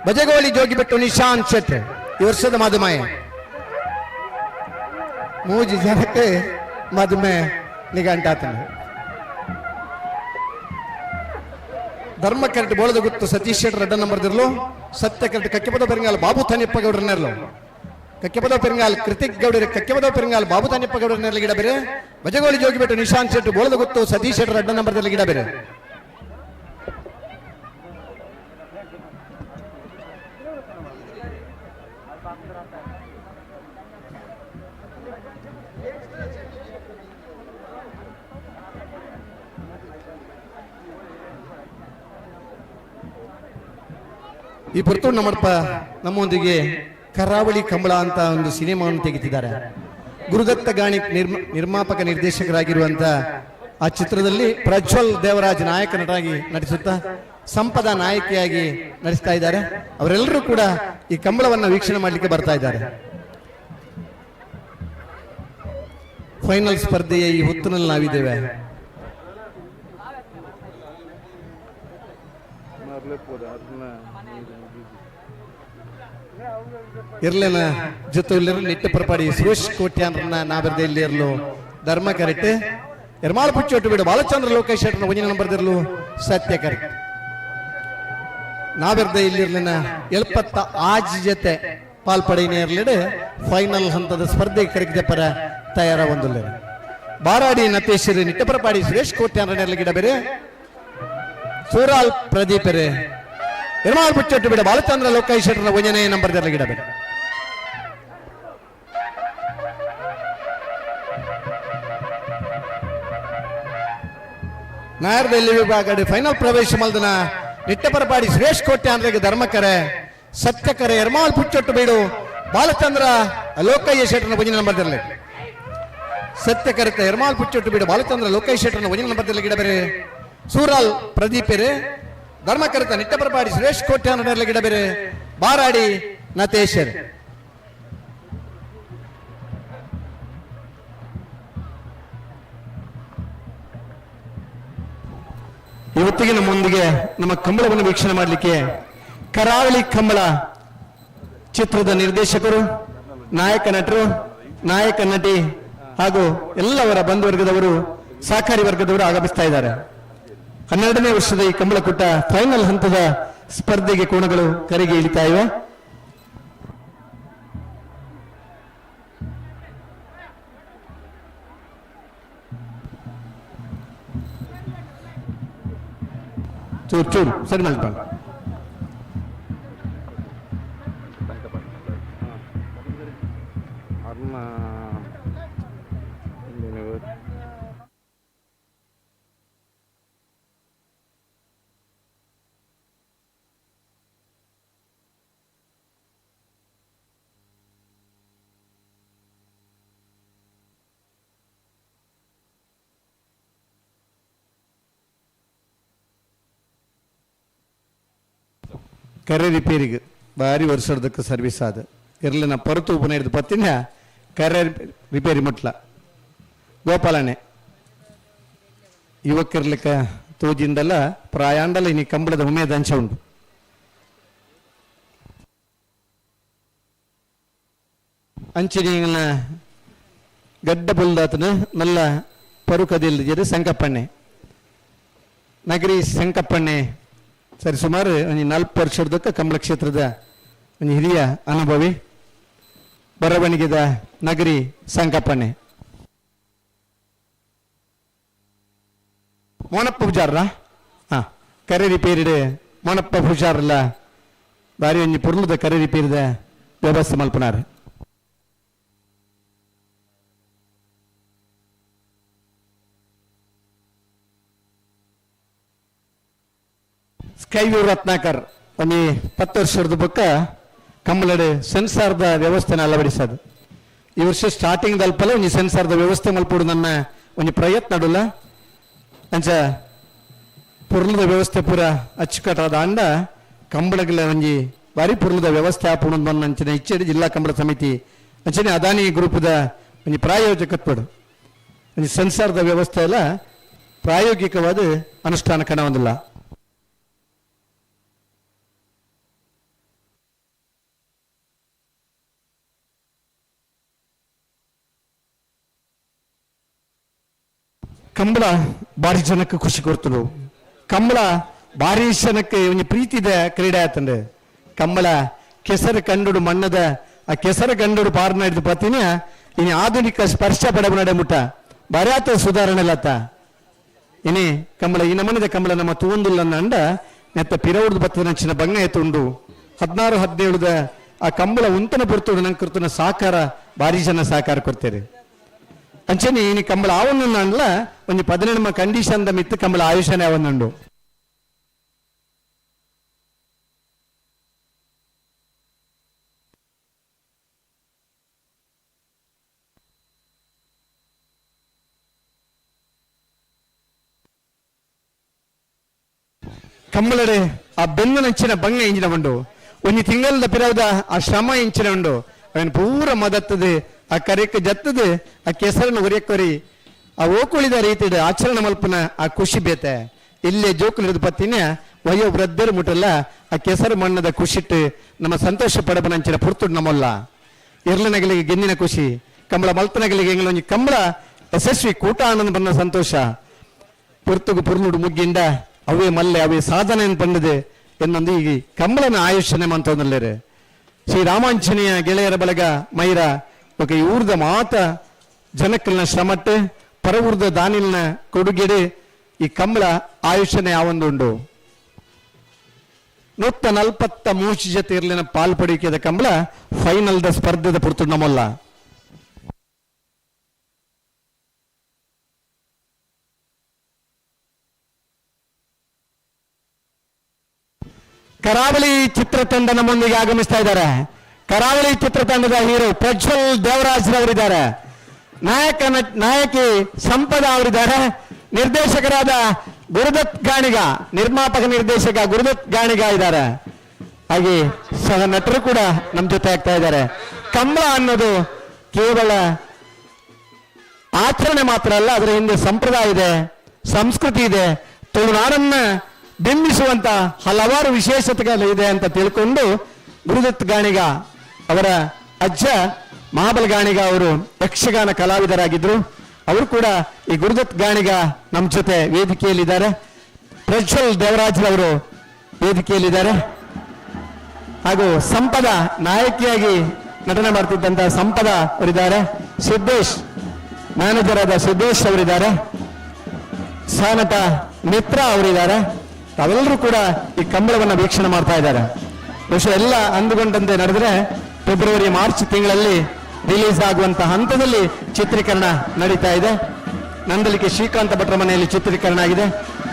ಬಜಗೋಳಿ ಜೋಗಿಬೆಟ್ಟು ನಿಶಾಂತ್ ಶೆಟ್ ಈ ವರ್ಷದ ಮಧುಮಾಯ ಮೂಜಿ ಜನಕ್ಕೆ ಮಧುಮೆ ನಿಗಂಟಾತನ ಧರ್ಮಕರೆಕ್ಟ್ ಬೋಳದ ಗುತ್ತು ಸತೀಶ್ ಶೆಟ್ಟರ್ ರಡ್ಡ ನಂಬರ್ದಿರ್ಲು ಸತ್ಯಕರೆಕ್ಟ್ ಕಕ್ಕೆಪದ ಪೆರಿಂಗಾಲ್ ಬಾಬು ತಾನೆಪ್ಪ ಗೌಡರ್ನರ್ಲು ಕಕ್ಕೆಪದ ಪೆರಿಂಗಾಲ್ ಕೃತಿಕ್ ಗೌಡರು ಕಕ್ಕೆಪದ ಪೆರಿಂಗಾಲ್ ಬಾಬು ತಾನೆಪ್ಪ ಗೌಡರ್ನರ್ಲಿ ಗಿಡಬೇರೆ ಬಜಗೋಳಿ ಜೋಗಿಬೆಟ್ಟು ನಿಶಾಂತ್ ಶೆಟ್ಟಿ ಬೋಳದ ಗುತ್ತು ಸತೀಶ್ ಶೆಟ್ಟರ್ ರಡ್ಡ ನಂಬರ್ದಲ್ಲಿ ಗಿಡಬೇರೆ ಈ ಪುರ್ತೂರು ನಮ್ಮೊಂದಿಗೆ ಕರಾವಳಿ ಕಂಬಳ ಅಂತ ಒಂದು ಸಿನಿಮಾವನ್ನು ತೆಗೆದಿದ್ದಾರೆ. ಗುರುದತ್ತ ಗಾಣಿಕ್ ನಿರ್ಮಾಪಕ ನಿರ್ದೇಶಕರಾಗಿರುವಂತ ಆ ಚಿತ್ರದಲ್ಲಿ ಪ್ರಜ್ವಲ್ ದೇವರಾಜ್ ನಾಯಕ ನಟರಾಗಿ ನಟಿಸುತ್ತಾ ಸಂಪದ ನಾಯಕಿಯಾಗಿ ನಟಿಸ್ತಾ ಇದ್ದಾರೆ. ಅವರೆಲ್ಲರೂ ಕೂಡ ಈ ಕಂಬಳವನ್ನು ವೀಕ್ಷಣೆ ಮಾಡಲಿಕ್ಕೆ ಬರ್ತಾ ಇದ್ದಾರೆ. ಫೈನಲ್ ಸ್ಪರ್ಧೆಯ ಈ ಹೊತ್ತಿನಲ್ಲಿ ನಾವಿದ್ದೇವೆ. ಇರ್ಲೇನ ಜೊತೆ ನಿಟ್ಟ ಪರಪಾಡಿ ಸುರೇಶ್ ಕೋಟ್ಯಾನ್ರನ್ನ ನಾಬರ್ದೆ ಇಲ್ಲಿ ಇರಲು ಧರ್ಮ ಕರೆಕ್ಟ್ ಎರ್ಮಾಳ ಪುಚ್ಚೊಟ್ಟು ಬಿಡು ಬಾಲಚಂದ್ರ ಲೋಕೇಶ್ ಶೆಟ್ಟರ್ನ ಒಂಜಿನ ನಂಬರ್ದಿರ್ಲು ಸತ್ಯ ಕರೆಕ್ಟ್ ನಾಬರ್ದೆ ಇಲ್ಲಿರ್ಲಿನ 75 ಜೊತೆ ಪಾಲ್ಪಡೆನೇ ಇರ್ಲಿಡೆ ಫೈನಲ್ ಹಂತದ ಸ್ಪರ್ಧೆ ಕರೆಕ್ಟ್ ಪರ ತಯಾರ ಒಂದುಲ್ಲ ಬಾರಾಡಿ ನತೇಶ್ವರಿ ನಿಟ್ಟ ಪರಪಾಡಿ ಸುರೇಶ್ ಕೋಟ್ಯಾನ್ರನ್ನ ಗಿಡ ಬೇರೆ ಸೂರಾಲ್ ಪ್ರದೀಪರೇ ಎರ್ಮಾಳ ಪುಚ್ಚೊಟ್ಟು ಬಿಡು ಬಾಲಚಂದ್ರ ಲೋಕೇಶ್ ಶೆಟ್ಟರ್ನ ಒಂಜನೇ ನಂಬರ್ದಿರ್ಲಿ ಗಿಡ ಬೇರೆ ನಾಯರ್ದಲ್ಲಿ ವಿಭಾಗ ಫೈನಲ್ ಪ್ರವೇಶ ಮಲ್ದನ ನಿಟ್ಟಪರಪಾಡಿ ಸುರೇಶ್ ಕೋಟ್ಯಾನ್ರಿಗೆ ಧರ್ಮಕರೆ ಸತ್ಯಕರೆ ಎರ್ಮಾಳ್ ಪುಚ್ಚೊಟ್ಟು ಬೀಡು ಬಾಲಚಂದ್ರ ಲೋಕಯ್ಯ ಶೆಟ್ಟರ್ನ ಒಂಜಿನ ನಂಬರ್ದಿರಲಿ ಸತ್ಯಕರಿತ ಎರ್ಮಾಳ್ ಪುಚ್ಚೊಟ್ಟು ಬೀಡು ಬಾಲಚಂದ್ರ ಲೋಕಯ್ಯ ಶೆಟ್ಟರ್ನ ಒಂಜಿನ ನಂಬರ್ದಿರಲಿ ಗಿಡಬೇರೆ ಸೂರಾಲ್ ಪ್ರದೀಪರೆ ಧರ್ಮಕರಿತ ನಿಟ್ಟಪರಪಾಡಿ ಸುರೇಶ್ ಕೋಟ್ಯಾನ್ರಲ್ಲಿ ಗಿಡಬೇರೆ ಬಾರಾಡಿ ನತೇಶರ್ ಇವತ್ತಿಗೆ ನಮ್ಮೊಂದಿಗೆ ನಮ್ಮ ಕಂಬಳವನ್ನು ವೀಕ್ಷಣೆ ಮಾಡಲಿಕ್ಕೆ ಕರಾವಳಿ ಕಂಬಳ ಚಿತ್ರದ ನಿರ್ದೇಶಕರು ನಾಯಕ ನಟರು ನಾಯಕ ನಟಿ ಹಾಗೂ ಎಲ್ಲವರ ಬಂಧುವರ್ಗದವರು ಸಹಕಾರಿ ವರ್ಗದವರು ಆಗಮಿಸ್ತಾ ಇದ್ದಾರೆ. 12ನೇ ವರ್ಷದ ಈ ಕಂಬಳಕೂಟ ಫೈನಲ್ ಹಂತದ ಸ್ಪರ್ಧೆಗೆ ಕೋಣಗಳು ಕರೆಗೆ ಇಳಿತಾ ಇವೆ. ಚೂರು ಚೂರು ಸರಿ ಮಾಡ್ಕೊಂಡು ಕರೆ ರಿಪೇರಿಗೆ ಭಾರಿ ವರ್ಷದಕ್ಕೆ ಸರ್ವಿಸ್ ಆದ ಇರಲಿ ನಾ ಪರತು ಉಪನ ಹಿಡಿದು ಪತ್ತಿನ ಕರೆ ರಿಪೇರಿ ಮಟ್ಲ ಗೋಪಾಲನೆ ಯುವಕರ್ಲಿಕ್ಕ ತೋಜಿಂದಲ್ಲ ಪ್ರಾಯಾಂಡಲ್ಲ ಇನಿ ಕಂಬಳದ ಉಮೇದ ಅಂಶ ಉಂಟು. ಅಂಚಿನ ಗಡ್ಡ ಬುಲ್ದಾತನ ನಲ್ಲ ಪರುಕದಿಲ್ಲ ಸಂಕಪ್ಪಣ್ಣೆ ನಗರಿ ಸಂಕಪ್ಪಣ್ಣೆ ಸರಿ ಸುಮಾರು ಒಂದು 40 ವರ್ಷದಕ್ಕೆ ಕಂಬಳ ಕ್ಷೇತ್ರದ ಒಂದು ಹಿರಿಯ ಅನುಭವಿ ಬರವಣಿಗೆದ ನಗರಿ ಸಂಕಪ್ಪಣ್ಣೆ ಮೋನಪ್ಪ ಪೂಜಾರ ಕರೆ ರಿಪೇರಿಡೆ ಮೋನಪ್ಪ ಪೂಜಾರಲ್ಲ ಬಾರಿ ಒಂಜಿ ಪುರ್ಲದ ಕರೆ ರಿಪೇರಿದ ವ್ಯವಸ್ಥೆ ಮಲ್ಪನಾರೆ. ಸ್ಕೈ ವ್ಯೂ ರತ್ನಾಕರ್ ಒಂದು 10 ವರ್ಷದ ಬೊಕ್ಕ ಕಂಬಳಡೆ ಸೆನ್ಸಾರ್ದ ವ್ಯವಸ್ಥೆನ ಅಳವಡಿಸೋದು. ಈ ವರ್ಷ ಸ್ಟಾರ್ಟಿಂಗ್ ದಲ್ಪಲ್ಲ ಒಂದು ಸೆನ್ಸಾರ್ದ ವ್ಯವಸ್ಥೆ ಮಲ್ಪುಡು ನನ್ನ ಒಂದು ಪ್ರಯತ್ನ ನಡುಲ್ಲ ಅಂಚ ಪುರ್ಲದ ವ್ಯವಸ್ಥೆ ಪೂರ ಅಚ್ಚುಕಟ್ಟಾದ ಅಂಡ ಕಂಬಳಗಳ ಒಂಜಿ ಬಾರಿ ಪುರ್ಲದ ವ್ಯವಸ್ಥೆ ಆಪುಣ ಅಂಚಿನ ಇಚ್ಚೆಡಿ ಜಿಲ್ಲಾ ಕಂಬಳ ಸಮಿತಿ ಅಂಚನೆ ಅದಾನಿ ಗ್ರೂಪದ ಒಂದು ಪ್ರಾಯೋಜಕತ್ವಡು ಒಂದು ಸೆನ್ಸಾರ್ದ ವ್ಯವಸ್ಥೆ ಎಲ್ಲ ಪ್ರಾಯೋಗಿಕವಾದ ಅನುಷ್ಠಾನ ಕಾಣುವುದಿಲ್ಲ. ಕಂಬಳ ಬಾರಿ ಜನಕ್ಕೆ ಖುಷಿ ಕೊಡ್ತರು. ಕಂಬಳ ಬಾರಿ ಜನಕ್ಕೆ ಒಂದು ಪ್ರೀತಿದ ಕ್ರೀಡೆ ಆತಂದ್ರೆ ಕಂಬಳ ಕೆಸರು ಕಂಡುಡು ಮಣ್ಣದ ಆ ಕೆಸರು ಕಂಡುಡು ಪಾರ್ನ ಹಿಡಿದು ಪತಿನ ಇನ್ನು ಆಧುನಿಕ ಸ್ಪರ್ಶ ಪಡಬ ಮುಟ್ಟ ಬಾರಿ ಆತ ಸುಧಾರಣೆ ಅಲ್ಲತ್ತ ಇನಿ ಕಂಬಳ ಈ ನಮನದ ಕಂಬಳ ನಮ್ಮ ತೂಂದುಲ್ಲ ಅಂಡ ನೆತ್ತ ಪಿರೌಡ್ದು ಬತ್ತದ ನಂಚಿನ ಬಂಗ ಎತ್ತುಂಡು 16-17 ಆ ಕಂಬಳ ಉಂತನ ಪುರ್ತುಡು ನಂಗೆ ಕರ್ತನ ಸಾಕಾರ ಬಾರಿ ಜನ ಸಾಕಾರ ಕೊಡ್ತೇವೆ ಅಂಚನೆ ಈ ಕಂಬಳ ಆವನ್ನ ಅಂಡ್ಲ ಒಂದು 17 ಕಂಡೀಷನ್ ದ ಮಿತ್ತು ಕಂಬಳ ಆಯುಷನೆ ಅವನ್ನುಂಡು. ಕಂಬಳಡೆ ಆ ಬೆನ್ನು ನಂಚಿನ ಬಂಗ ಇಂಚಿನ ಉಂಡು ಒಂದು ತಿಂಗಳದ ಪಿರವದ ಆ ಶ್ರಮ ಇಂಚಿನ ಉಂಡು ಅವನು ಪೂರ ಮದತ್ತದೆ ಆ ಕರೆಕ್ಕೆ ಜತ್ತದು ಆ ಕೆಸರನ್ನು ಒರಿಯಕೊರಿ ಆ ಓಕುಳಿದ ರೀತಿ ಆಚರಣೆ ಮಲ್ಪನ ಆ ಖುಷಿ ಬೇತೆ ಇಲ್ಲೇ ಜೋಕುಲಿದ ಪತ್ತಿನ ವಯೋ ವೃದ್ಧರು ಮುಟ್ಟಲ್ಲ ಆ ಕೆಸರು ಮಣ್ಣದ ಖುಷಿಟ್ಟು ನಮ್ಮ ಸಂತೋಷ ಪಡಬನಂಚಿನ ಪುರ್ತುಡ್ ನಮ್ಮಲ್ಲ ಇರ್ಲನಗಳಿಗೆ ಗೆನ್ನಿನ ಖುಷಿ ಕಂಬಳ ಮಲ್ಪನಗಳಿಗೆ ಎಂಗ್ಲೊಂಜಿ ಕಂಬಳ ಯಶಸ್ವಿ ಕೂಟ ಆನಂದ ಬನ್ನ ಸಂತೋಷ ಪುರ್ತುಗು ಪುರ್ನುಡು ಮುಗ್ಗಿಂಡ ಅವೇ ಮಲ್ಲೆ ಅವೇ ಸಾಧನೆ ಪಂಡದೆ ಎನ್ನೊಂದು ಈ ಕಂಬಳನ ಆಯುಷ್ಯನೆ ಮಂತೊಂದಲ್ಲೇರೆ ಶ್ರೀ ರಾಮಾಂಜನೇಯ ಗೆಳೆಯರ ಬಳಗ ಮೈರ ఒక ఈ ఊర్ద మాత ಜನಕ್ಕಲ್ನ ಶ್ರಮಟ್ಟು ಪರವೂರ್ದ ದಾನಿಲ್ನ ಕೊಡುಗೆಡೆ ಈ ಕಂಬಳ ಆಯುಷ್ಯನೇ ಯಾವೊಂದುಂಡು 143 ಜೊತೆ ಇರ್ಲಿನ ಪಾಲ್ಪಡಿಕೆದ ಕಂಬಳ ಫೈನಲ್ದ ಸ್ಪರ್ಧೆದ ಪುರ್ತು ನಮ್ಮಲ್ಲ. ಕರಾವಳಿ ಚಿತ್ರತಂಡ ನಮ್ಮೊಂದಿಗೆ ಆಗಮಿಸ್ತಾ ಇದ್ದಾರೆ. ಕರಾವಳಿ ಚಿತ್ರತಂಡದ ಹೀರೋ ಪ್ರಜ್ವಲ್ ದೇವರಾಜ್ ರವರಿದ್ದಾರೆ. ನಾಯಕಿ ಸಂಪದ ಅವರಿದ್ದಾರೆ. ನಿರ್ದೇಶಕರಾದ ಗುರುದತ್ ಗಾಣಿಗ, ನಿರ್ಮಾಪಕ ನಿರ್ದೇಶಕ ಗುರುದತ್ ಗಾಣಿಗ ಇದ್ದಾರೆ. ಹಾಗೆ ಸಹ ನಟರು ಕೂಡ ನಮ್ಮ ಜೊತೆ ಆಗ್ತಾ ಇದ್ದಾರೆ. ಕಂಬಳ ಅನ್ನೋದು ಕೇವಲ ಆಚರಣೆ ಮಾತ್ರ ಅಲ್ಲ, ಅದರ ಹಿಂದೆ ಸಂಪ್ರದಾಯ ಇದೆ, ಸಂಸ್ಕೃತಿ ಇದೆ, ತುಳುನಾಡನ್ನ ಬಿಂಬಿಸುವಂತ ಹಲವಾರು ವಿಶೇಷತೆಗಳು ಇದೆ ಅಂತ ತಿಳ್ಕೊಂಡು ಗುರುದತ್ ಗಾಣಿಗ ಅವರ ಅಜ್ಜ ಮಹಾಬಲ ಗಾಣಿಗ ಅವರು ಯಕ್ಷಗಾನ ಕಲಾವಿದರಾಗಿದ್ರು. ಅವರು ಕೂಡ ಈ ಗುರುದತ್ ಗಾಣಿಗ ನಮ್ಮ ಜೊತೆ ವೇದಿಕೆಯಲ್ಲಿದ್ದಾರೆ. ಪ್ರಜ್ವಲ್ ದೇವರಾಜ್ ಅವರು ವೇದಿಕೆಯಲ್ಲಿದ್ದಾರೆ. ಹಾಗೂ ಸಂಪದ ನಾಯಕಿಯಾಗಿ ನಟನೆ ಮಾಡ್ತಿದ್ದಂತಹ ಸಂಪದ ಅವರಿದ್ದಾರೆ. ಸಿದ್ದೇಶ್ ಮ್ಯಾನೇಜರ್ ಆದ ಸಿದ್ದೇಶ್ ಅವರಿದ್ದಾರೆ. ಸಹನಟ ಮಿತ್ರ ಅವರಿದ್ದಾರೆ. ತಾವೆಲ್ಲರೂ ಕೂಡ ಈ ಕಂಬಳವನ್ನು ವೀಕ್ಷಣೆ ಮಾಡ್ತಾ ಇದ್ದಾರೆ. ಬಹುಶಃ ಎಲ್ಲ ಅಂದುಕೊಂಡಂತೆ ನಡೆದರೆ ಫೆಬ್ರವರಿ ಮಾರ್ಚ್ ತಿಂಗಳಲ್ಲಿ ರಿಲೀಸ್ ಆಗುವಂತಹ ಹಂತದಲ್ಲಿ ಚಿತ್ರೀಕರಣ ನಡೀತಾ ಇದೆ. ನಂದಲಿಕೆ ಶ್ರೀಕಾಂತ ಭಟ್ರ ಮನೆಯಲ್ಲಿ ಚಿತ್ರೀಕರಣ ಆಗಿದೆ.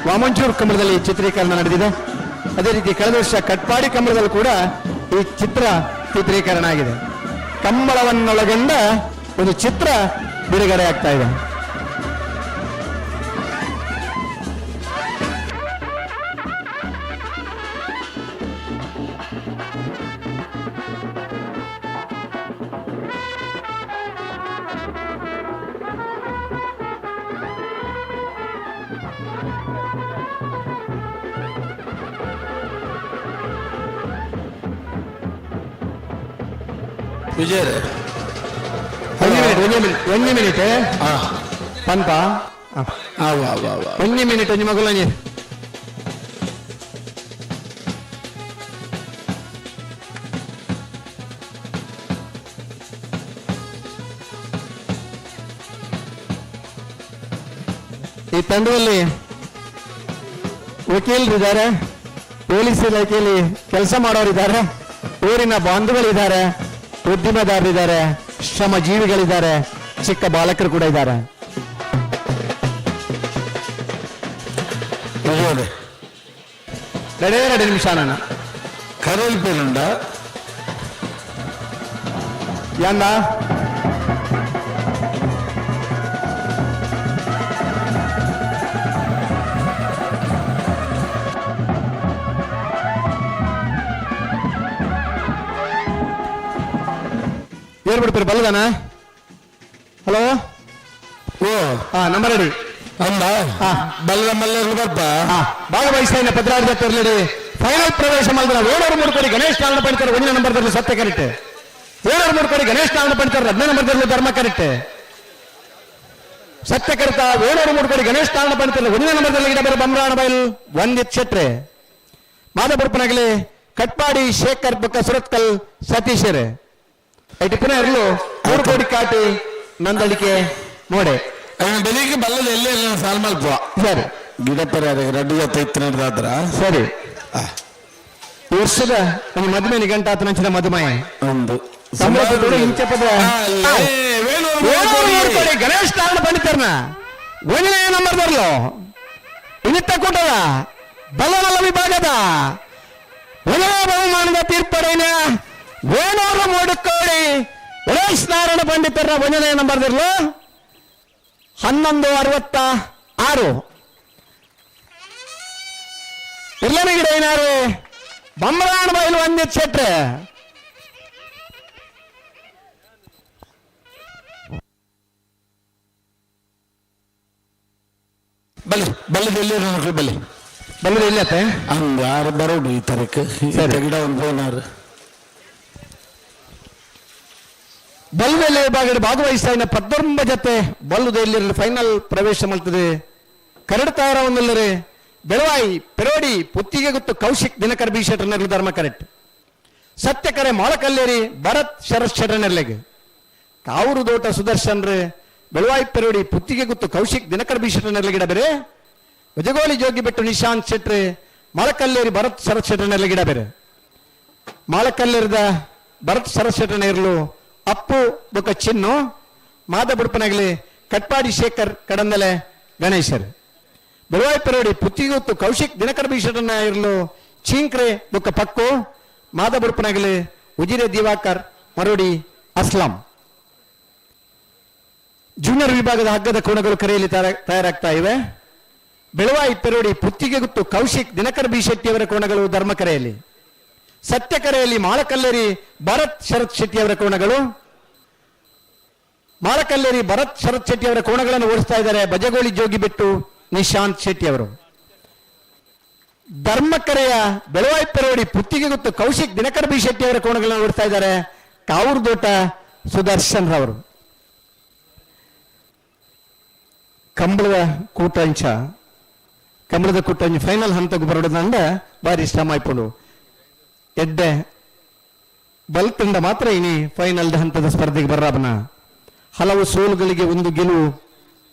ವಾಮಂಚೂರು ಕಂಬಳದಲ್ಲಿ ಚಿತ್ರೀಕರಣ ನಡೆದಿದೆ. ಅದೇ ರೀತಿ ಕಳೆದ ವರ್ಷ ಕಟ್ಪಾಡಿ ಕಂಬಳದಲ್ಲಿ ಕೂಡ ಈ ಚಿತ್ರ ಚಿತ್ರೀಕರಣ ಆಗಿದೆ. ಕಂಬಳವನ್ನೊಳಗೊಂಡ ಒಂದು ಚಿತ್ರ ಬಿಡುಗಡೆ ಆಗ್ತಾ ಇದೆ. ವಿಜಯ್ ಒಂದು ಮಿನಿಟ್ ಪಂಪ ಒಂದು ಮಿನಿಟ್ ಒಂಜಿ ಮಗುಲ ಈ ತಂಡದಲ್ಲಿ ವಕೀಲರಿದ್ದಾರೆ, ಪೊಲೀಸ್ ಇಲಾಖೆಯಲ್ಲಿ ಕೆಲಸ ಮಾಡೋರಿದ್ದಾರೆ, ಊರಿನ ಬಾಂಧುಗಳಿದ್ದಾರೆ, ಉದ್ದಿಮೆದಾರರಿದ್ದಾರೆ, ಶ್ರಮ ಜೀವಿಗಳಿದ್ದಾರೆ, ಚಿಕ್ಕ ಬಾಲಕರು ಕೂಡ ಇದ್ದಾರೆ. ಎರಡು ನಿಮಿಷ ಅಣ್ಣ ಕರೆಯಲ್ ಪೇರುಂಡ ಯಾಂದ ಏನ್ ಬಿಡ್ತೀರಿ ಬಲ್ಲದಾನ? ಹಲೋ, ಓ ನಂಬರ್ ರೆಡಿ ಅಲ್ಲ ಬಲ್ಲದ ಮಲ್ಲ ಬರ್ಪ ಭಾಗವಹಿಸ್ತಾ ಪದ್ರಾರ್ಧ ತೆರಳಿಡಿ ಫೈನಲ್ ಪ್ರವೇಶ ಮಾಡಿದ 703 ಕೋಟಿ ಗಣೇಶ್ ನಾರಾಯಣ ಪಂಡಿತರ 1 ನಂಬರ್ದಲ್ಲಿ ಸತ್ಯ ಕರೆಕ್ಟ್, 703 ಕೋಟಿ ಗಣೇಶ್ ನಾರಾಯಣ ಪಂಡಿತರ 10 ನಂಬರ್ದಲ್ಲಿ ಧರ್ಮ ಕರೆಕ್ಟ್, ಸತ್ಯ ಕರಿತ 703 ಕೋಟಿ ಗಣೇಶ್ ನಾರಾಯಣ ಪಂಡಿತರ 1 ನಂಬರ್ದಲ್ಲಿ ಇಡಬೇರೆ ಬಮ್ರಾಣ ಬೈಲ್ ವಂದಿತ್ ಶೆಟ್ರೆ, ಮಾದಪುರಪನಗಲಿ ಕಟ್ಪಾಡಿ ಶೇಖರ್ ಬುಕ್ಕ ಸುರತ್ಕಲ್ ಸತೀಶರೇ ಐಟಿ ಪುನಃ ಇರಲು 3 ಕೋಟಿ ಕಾಟಿ ನಂದಳಿಕೆ ನೋಡೆ ಬೆಳಿಗ್ಗೆ ಬಲ್ಲದ ಎಲ್ಲೇ ಸಾಲ್ ಮಲ್ಪ ಸರಿ ಗಿಡಪರ ರೆಡ್ಡಿ ಜೊತೆ ಇತ್ತು ನಡೆದಾದ್ರ ಸರಿ. ಈ ವರ್ಷದ ನಮ್ಮ ಮದುವೆ ನಿಗಂಟಾತ ನಂಚಿನ ಮದುಮಯ ಒಂದು ಇಂಚೆ ಪದ ಗಣೇಶ್ ನಾರಾಯಣ ಪಂಡಿತರ್ನ 1ನೇ ನಂಬರ್ ಬರ್ಲು ಇನಿತ್ತ ಕೂಟದ ಬಲ್ಲವಲ್ಲ ವಿಭಾಗದ 1ನೇ ಬಹುಮಾನದ ತೀರ್ಪಡೆಯ 703 ಕೋಟಿ ಗಣೇಶ್ ನಾರಾಯಣ ಪಂಡಿತರ 1ನೇ ನಂಬರ್ ಬರ್ಲು 1166 ಇರ್ಲನೇ ಗಿಡ ಏನಾರು ಬಮ್ರಾಣ ಬೈಲು ವಂದಿತ್ ಶೆಟ್ರೆ ಬಲ್ಲಿ ಬಲ್ಲದ ಎಲ್ಲಿ ನೋಡ್ರಿ ಬಲ್ಲಿ ಬಲ್ಲದ ಎಲ್ಲತ್ತೆ ಹಂಗ ಯಾರು ಬರೋಡು ಈ ತರಕ್ಕೆ ಗಿಡ ಒಂದು ಬೋನಾರು ಬಲ್ಲದಲ್ಲಿ ವಿಭಾಗದ ಭಾಗವಹಿಸ್ತಾ 19 ಜೊತೆ ಬಲ್ಲುದಲ್ಲಿ ಫೈನಲ್ ಪ್ರವೇಶ ಮಾಡ್ತದೆ. ಕರಡ್ತಾರ ಒಂದಲ್ಲರೆ ಬೆಳವಾಯಿ ಪೆರೋಡಿ ಪುತ್ತಿಗೆ ಗೊತ್ತು ಕೌಶಿಕ್ ದಿನಕರ್ ಬಿ ಶೆಟ್ಟರ್ನಲ್ಲಿ ಧರ್ಮ ಕರೆಕ್ಟ್, ಸತ್ಯಕರೆ ಮಾಳಕಲ್ಲೇರಿ ಭರತ್ ಶರತ್ ಶೆಟ್ಟರ್ನರ್ಲೆಗೆ ಕಾವರು ದೋಟ ಸುದರ್ಶನ್ ರೇ ಬೆಳವಾಯಿ ಪೆರೋಡಿ ಪುತ್ತಿಗೆ ಗೊತ್ತು ಕೌಶಿಕ್ ದಿನಕರ್ ಬಿ ಶೆಟ್ಟರ್ನರ್ಲೆ ಗಿಡ ಬೇರೆ, ಗಜಗೋಳಿ ಜೋಗಿ ಬಿಟ್ಟು ನಿಶಾಂತ್ ಶೆಟ್ರೆ ಮಾಳಕಲ್ಲೇರಿ ಭರತ್ ಶರತ್ ಶೆಟ್ಟರ್ನರ್ಲೆ ಗಿಡ ಬೇರೆ, ಮಾಳಕಲ್ಲೇರಿದ ಭರತ್ ಶರತ್ ಶೆಟ್ಟರ್ನ ಇರಲು ಅಪ್ಪು ಬೊಕ್ಕ ಚಿನ್ನು ಮಾದಬುಡ್ಪನಾಗಲಿ ಕಟ್ಪಾಡಿ ಶೇಖರ್ ಕಡಂದಲೆ ಗಣೇಶರ್, ಬೆಳವಾಯಿ ಪೆರೋಡಿ ಪುತ್ತಿಗೊತ್ತು ಕೌಶಿಕ್ ದಿನಕರ್ ಬೀಷಟನ್ನ ಇರಲು ಚೀಂಕ್ರೆ ಬೊಕ್ಕ ಪಕ್ಕು ಮಾದಬುಡ್ಪನಾಗಲಿ ಉಜಿರೆ ದಿವಾಕರ್ ಮರೋಡಿ ಅಸ್ಲಾಂ. ಜೂನಿಯರ್ ವಿಭಾಗದ ಹಗ್ಗದ ಕೋಣಗಳು ಕರೆಯಲ್ಲಿ ತಯಾರಾಗ್ತಾ ಇವೆ. ಬೆಳವಾಯಿ ಪೆರೋಡಿ ಪುತ್ತಿಗೆ ಗೊತ್ತು ಕೌಶಿಕ್ ದಿನಕರ್ ಬಿ ಶೆಟ್ಟಿಯವರ ಕೋಣಗಳು ಧರ್ಮಕರೆಯಲ್ಲಿ, ಸತ್ಯಕರೆಯಲ್ಲಿ ಮಾಳಕಲ್ಲೇರಿ ಭರತ್ ಶರತ್ ಶೆಟ್ಟಿಯವರ ಕೋಣಗಳು, ಮಾಳಕಲ್ಲೇರಿ ಭರತ್ ಶರತ್ ಶೆಟ್ಟಿಯವರ ಕೋಣಗಳನ್ನು ಓಡಿಸ್ತಾ ಇದ್ದಾರೆ ಬಜಗೋಳಿ ಜೋಗಿ ಬಿಟ್ಟು ನಿಶಾಂತ್ ಶೆಟ್ಟಿ ಅವರು. ಧರ್ಮಕರೆಯ ಬೆಳವಾಯಿ ಪೆರೋಡಿ ಪುತ್ತಿಗೆ ಗೊತ್ತು ಕೌಶಿಕ್ ದಿನಕರ್ ಬಿ ಶೆಟ್ಟಿಯವರ ಕೋಣಗಳನ್ನು ಓಡಿಸ್ತಾ ಇದ್ದಾರೆ ಕಾವೂರು ದೋಟ ಸುದರ್ಶನ್ ರವರು. ಕಂಬಳದ ಕೂಟಂಚ ಫೈನಲ್ ಹಂತಕ್ಕೆ ಬರೋದಂಡ ಬಾರಿ ಶ್ರಮ ಆಯ್ಕೊಂಡು ಎಡ್ಡೆ ಬಲ್ತಿಂದ ಮಾತ್ರ ಇನಿ ಫೈನಲ್ ಹಂತದ ಸ್ಪರ್ಧೆಗೆ ಬರ್ರಾಬನ. ಹಲವು ಸೋಲುಗಳಿಗೆ ಒಂದು ಗೆಲುವು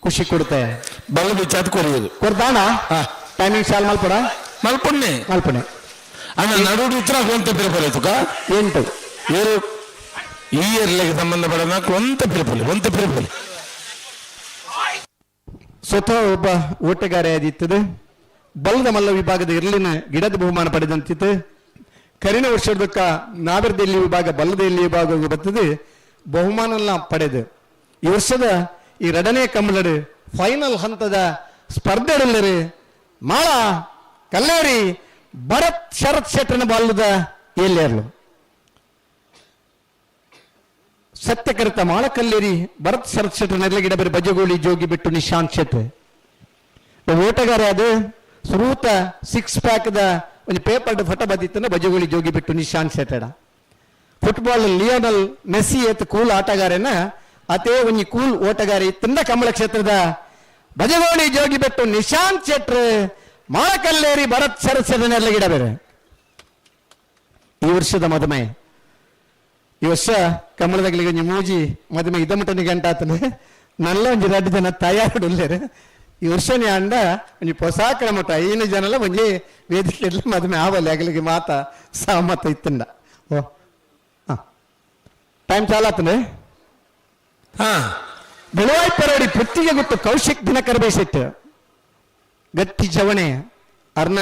ಖುಷಿ ಕೊಡುತ್ತೆ. ಬಲ್ಲ ಬಿಚ್ಚಾತ್ ಕೊರಿಯೋದು ಕೊಡ್ತಾಣ ಟೈಮಿಂಗ್ ಶಾಲ್ ಮಲ್ಪಡ ಮಲ್ಪಣ್ಣೆ ಅಣ್ಣ ನಡುಡು ಉತ್ತರ ಒಂತ ಪಿರಪಲೆ ತುಕ 8 ಏರು ಈ ಇಯರ್ಲೆಗೆ ಸಂಬಂಧಪಡ ನಾಲ್ಕು ಒಂತ ಪಿರಪಲೆ ಸ್ವತಃ ಒಬ್ಬ ಓಟಗಾರಿಯಾದಿತ್ತದೆ. ಬಲ್ಲದ ಮಲ್ಲ ವಿಭಾಗದ ಇರ್ಲಿನ ಗಿಡದ ಬಹುಮಾನ ಪಡೆದಂತಿತ್ತು. ಕರಿನ ವರ್ಷದಕ್ಕ ನಾಗರದಲ್ಲಿ ವಿಭಾಗ ಬಲ್ಲದಲ್ಲಿ ವಿಭಾಗ ಬರ್ತದೆ ಬಹುಮಾನ ಪಡೆದು ಈ ವರ್ಷದ ಈ 2ನೇ ಕಂಬಳದ ಫೈನಲ್ ಹಂತದ ಸ್ಪರ್ಧೆಗಳಲ್ಲಿ ಮಾಳ ಕಲ್ಲೇರಿ ಭರತ್ ಶರತ್ ಶೆಟ್ಟರ್ನ ಬಾಲ್ಯದ ಎಲ್ಲೇರ್ಲು ಸತ್ಯಕರಿತ ಮಾಳಕಲ್ಲೇರಿ ಭರತ್ ಶರತ್ ಶೆಟ್ಟರ್ನಲ್ಲಿ ಗಿಡ ಬೇರೆ ಬಜಗೋಳಿ ಜೋಗಿ ಬಿಟ್ಟು ನಿಶಾಂತ್ ಶೆಟ್ಟಿ ಓಟಗಾರ ಅದು ಸುರೂತ 6 ಪ್ಯಾಕ್ದ ಒಂದು ಪೇಪರ್ಡ್ ಫೋಟೋ ಬದಿತ್ತಂದ್ರೆ ಬಜಗೋಳಿ ಜೋಗಿ ಬಿಟ್ಟು ನಿಶಾಂತ್ ಶೆಟ್ಟಡ. ಫುಟ್ಬಾಲ್ ಲಿಯೋನಲ್ ಮೆಸ್ಸಿ ಎತ್ ಕೂಲ್ ಆಟಗಾರನ ಅತೇ ಒಂದು ಕೂಲ್ ಓಟಗಾರ ಇತ್ತಂದ ಕಂಬಳ ಕ್ಷೇತ್ರದ ಬಜಗೋಳಿ ಜೋಗಿ ಬಿಟ್ಟು ನಿಶಾಂತ್ ಶೆಟ್ರ್ ಮಾಳಕಲ್ಲೇರಿ ಭರತ್ ಶರತ್ ಶೆಟ್ಟರ್ನೆಲ್ಲ ಗಿಡ ಬೇರೆ. ಈ ವರ್ಷದ ಮದುಮೆ ಈ ವರ್ಷ ಕಮಲದಾಗಲಿಗೆ ಮೂಜಿ ಮದುವೆ ಇದಮಟನಿ ಗಂಟಾತನೆ ನಲ್ಲ ಒಂಜಿ 2 ಜನ ತಯಾರುಳ್ಳೇರು ಈ ವರ್ಷನೇ ಅಂಡ ಒಂಜಿ ಪೊಸಾಕರ ಮಠ 5 ಜನಲ ಒಂಜಿ ವೇದಿಕೆಯಲ್ಲಿ ಮದುವೆ ಆವಲ್ಲಿ ಆಗಲಿಗೆ ಮಾತ ಸಹಮತ ಇತ್ತಂಡ. ಓ ಟೈಮ್ ಚಾಲಾತನೆ ಬೆಳವಾಯಿ ಪರಡಿ ಪುತ್ತಿಗೆ ಗೊತ್ತು ಕೌಶಿಕ್ ದಿನಕರ್ ಬೇಸಿಟ್ಟು ಗಟ್ಟಿ ಚವಣೆ ಅರ್ನ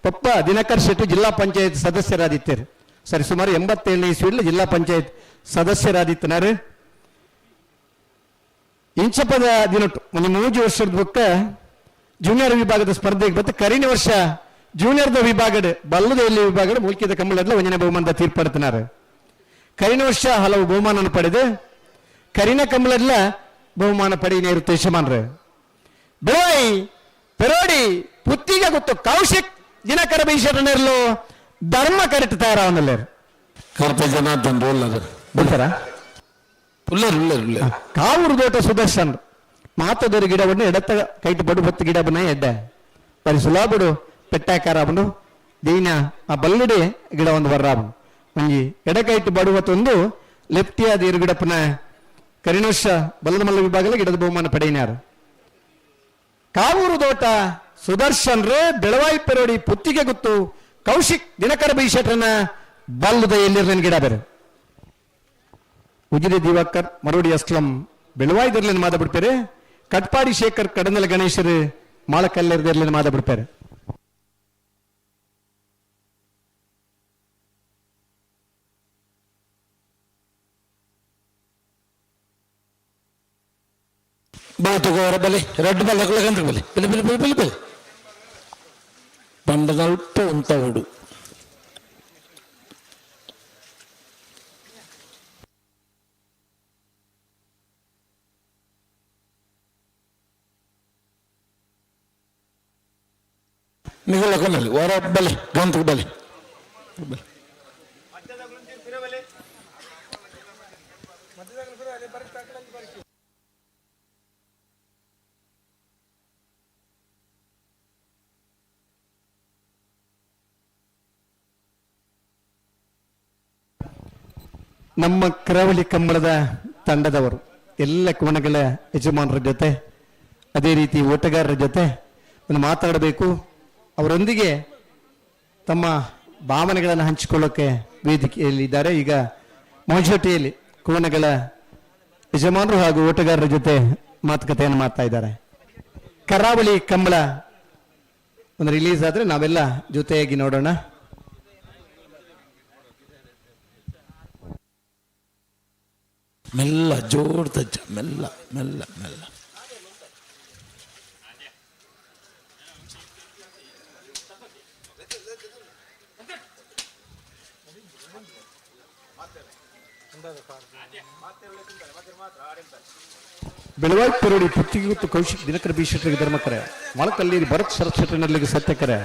ಪಪ್ಪ ದಿನಕರ್ ಶೆಟ್ಟಿ ಜಿಲ್ಲಾ ಪಂಚಾಯತ್ ಸದಸ್ಯರಾದಿತ್ತರು ಸರಿ ಸುಮಾರು 87ನೇ ಇಸ್ವಿಯಲ್ಲಿ ಜಿಲ್ಲಾ ಪಂಚಾಯತ್ ಸದಸ್ಯರಾದಿತ್ತನಾರು ಇಂಚಪದ ದಿನಟ್ಟು ಒಂದು 3 ವರ್ಷದ ಬುಕ್ಕ ಜೂನಿಯರ್ ವಿಭಾಗದ ಸ್ಪರ್ಧೆಗೆ ಮತ್ತೆ ಕರಿನ ವರ್ಷ ಜೂನಿಯರ್ದ ವಿಭಾಗದ ಬಲ್ಲದಲ್ಲಿ ವಿಭಾಗದ ಮುಲ್ಕಿದ ಕಂಬಳದ ಒಂದನೇ ಬಹುಮಾನದ ತೀರ್ಪಡ್ತಿನಾರು ಕರಿನ ವರ್ಷ ಹಲವು ಬಹುಮಾನ ಪಡೆದು ಕರಿನ ಕಂಬಳದ ಬಹುಮಾನ ಪಡೆಯ ಯಜಮಾನ್ರು ಬೆಳವಾಯಿ ಪೆರೋಡಿ ಪುತ್ತಿಗೆ ಗೊತ್ತು ಕೌಶಿಕ್ ದಿನಕರ ಬೀಸರನೇರ್ಲು ಧರ್ಮ ಕರೆಕ್ಟ್ ತಯಾರಾವನಲ್ಲೇರು ಕರ್ತ ಜನಾರ್ದನ್ ರೋಲ್ ಅದು ಬರ್ತಾರ ಉಳ್ಳರ್ ಕಾವೂರು ದೋಟ ಸುದರ್ಶನ್ ಮಾತದೊರು ಗಿಡವನ್ನು ಎಡತ್ತ ಕೈಟ್ ಬಡು ಬತ್ತು ಗಿಡ ಬನ್ನ ಎಡ್ಡ ಬರಿ ಸುಲಾಬುಡು ಪೆಟ್ಟಾಕಾರಾಬನು ದೀನ ಆ ಬಲ್ಲಡಿ ಗಿಡ ಒಂದು ಬರ್ರಾಬನು ಮಂಜಿ ಎಡಕೈಟ್ ಬಡುವತ್ತೊಂದು ಲೆಫ್ಟಿಯಾದ ಇರು ಗಿಡಪ್ಪನ ಕರಿನೋಷ ಬಲ್ಲದ ಮಲ್ಲ ವಿಭಾಗದಲ್ಲಿ ಗಿಡದ ಬಹುಮಾನ ಪಡೆಯಿನಾರು ಕಾವೂರು ದೋಟ ಸುದರ್ಶನ್ ರೇ ಬೆಳವಾಯಿ ಪೆರೋಡಿ ಪುತ್ತಿಗೆ ಗೊತ್ತು ಕೌಶಿಕ್ ದಿನಕರ ಬೈಶೆಟ್ರನ ಬಲ್ಲದ ಎಲ್ಲಿರ ಗಿಡ ಬೇರೆ ಉಜಿರೆ ದಿವಾಕರ್ ಮರೋಡಿ ಅಸ್ಲಂ ಬೆಳವಾಯಿದರ್ಲಿನ ಮಾದ ಬಿಡ್ತಾರೆ ಕಟ್ಪಾಡಿ ಶೇಖರ್ ಕಡನಲ ಗಣೇಶರು ಮಾಳಕಲ್ಲೆರದರ್ಲಿನ ಮಾದ ಬಿಡ್ತಾರೆ ಬಾತುಗೋರ ಬಲೆ ರೆಡ್ ಬಲೆ ಗಂಟ್ರ ಬಲೆ ಬೆಲೆ ಬೆಲೆ ಬೆಲೆ ಬೆಲೆ ಬೆಲೆ పండగల్ప ఉంతవుడు మిగల కొనాలి వర బలి గంటకు బలి ನಮ್ಮ ಕರಾವಳಿ ಕಂಬಳದ ತಂಡದವರು ಎಲ್ಲ ಕೋಣಗಳ ಯಜಮಾನರ ಜೊತೆ ಅದೇ ರೀತಿ ಓಟಗಾರರ ಜೊತೆ ಒಂದು ಮಾತಾಡಬೇಕು, ಅವರೊಂದಿಗೆ ತಮ್ಮ ಭಾವನೆಗಳನ್ನು ಹಂಚಿಕೊಳ್ಳೋಕೆ ವೇದಿಕೆಯಲ್ಲಿ ಇದ್ದಾರೆ. ಈಗ ಮೊಜೋಟಿಯಲ್ಲಿ ಕೋಣಗಳ ಯಜಮಾನರು ಹಾಗೂ ಓಟಗಾರರ ಜೊತೆ ಮಾತುಕತೆಯನ್ನು ಮಾಡ್ತಾ ಇದ್ದಾರೆ. ಕರಾವಳಿ ಕಂಬಳ ಒಂದು ರಿಲೀಸ್ ಆದರೆ ನಾವೆಲ್ಲ ಜೊತೆಯಾಗಿ ನೋಡೋಣ. ಮೆಲ್ಲ ಜೋರ್ ತಜ್ಜ ಮೆಲ್ಲ ಮೆಲ್ಲ ಮೆಲ್ಲ ಬೆಳವಾಯಿ ಪೆರೋಡಿ ಪುತ್ತಿಗೆ ಗೊತ್ತು ಕೌಶಿಕ್ ದಿನಕರ ಬಿ ಶೆಟ್ಟರಿಗೆ ಧರ್ಮಕರೆ ಮೊಳಕಲ್ಲೇರಿ ಭರತ್ ಶರತ್ ಶೆಟ್ಟನಲ್ಲಿಗೆ ಸತ್ಯಕರೆ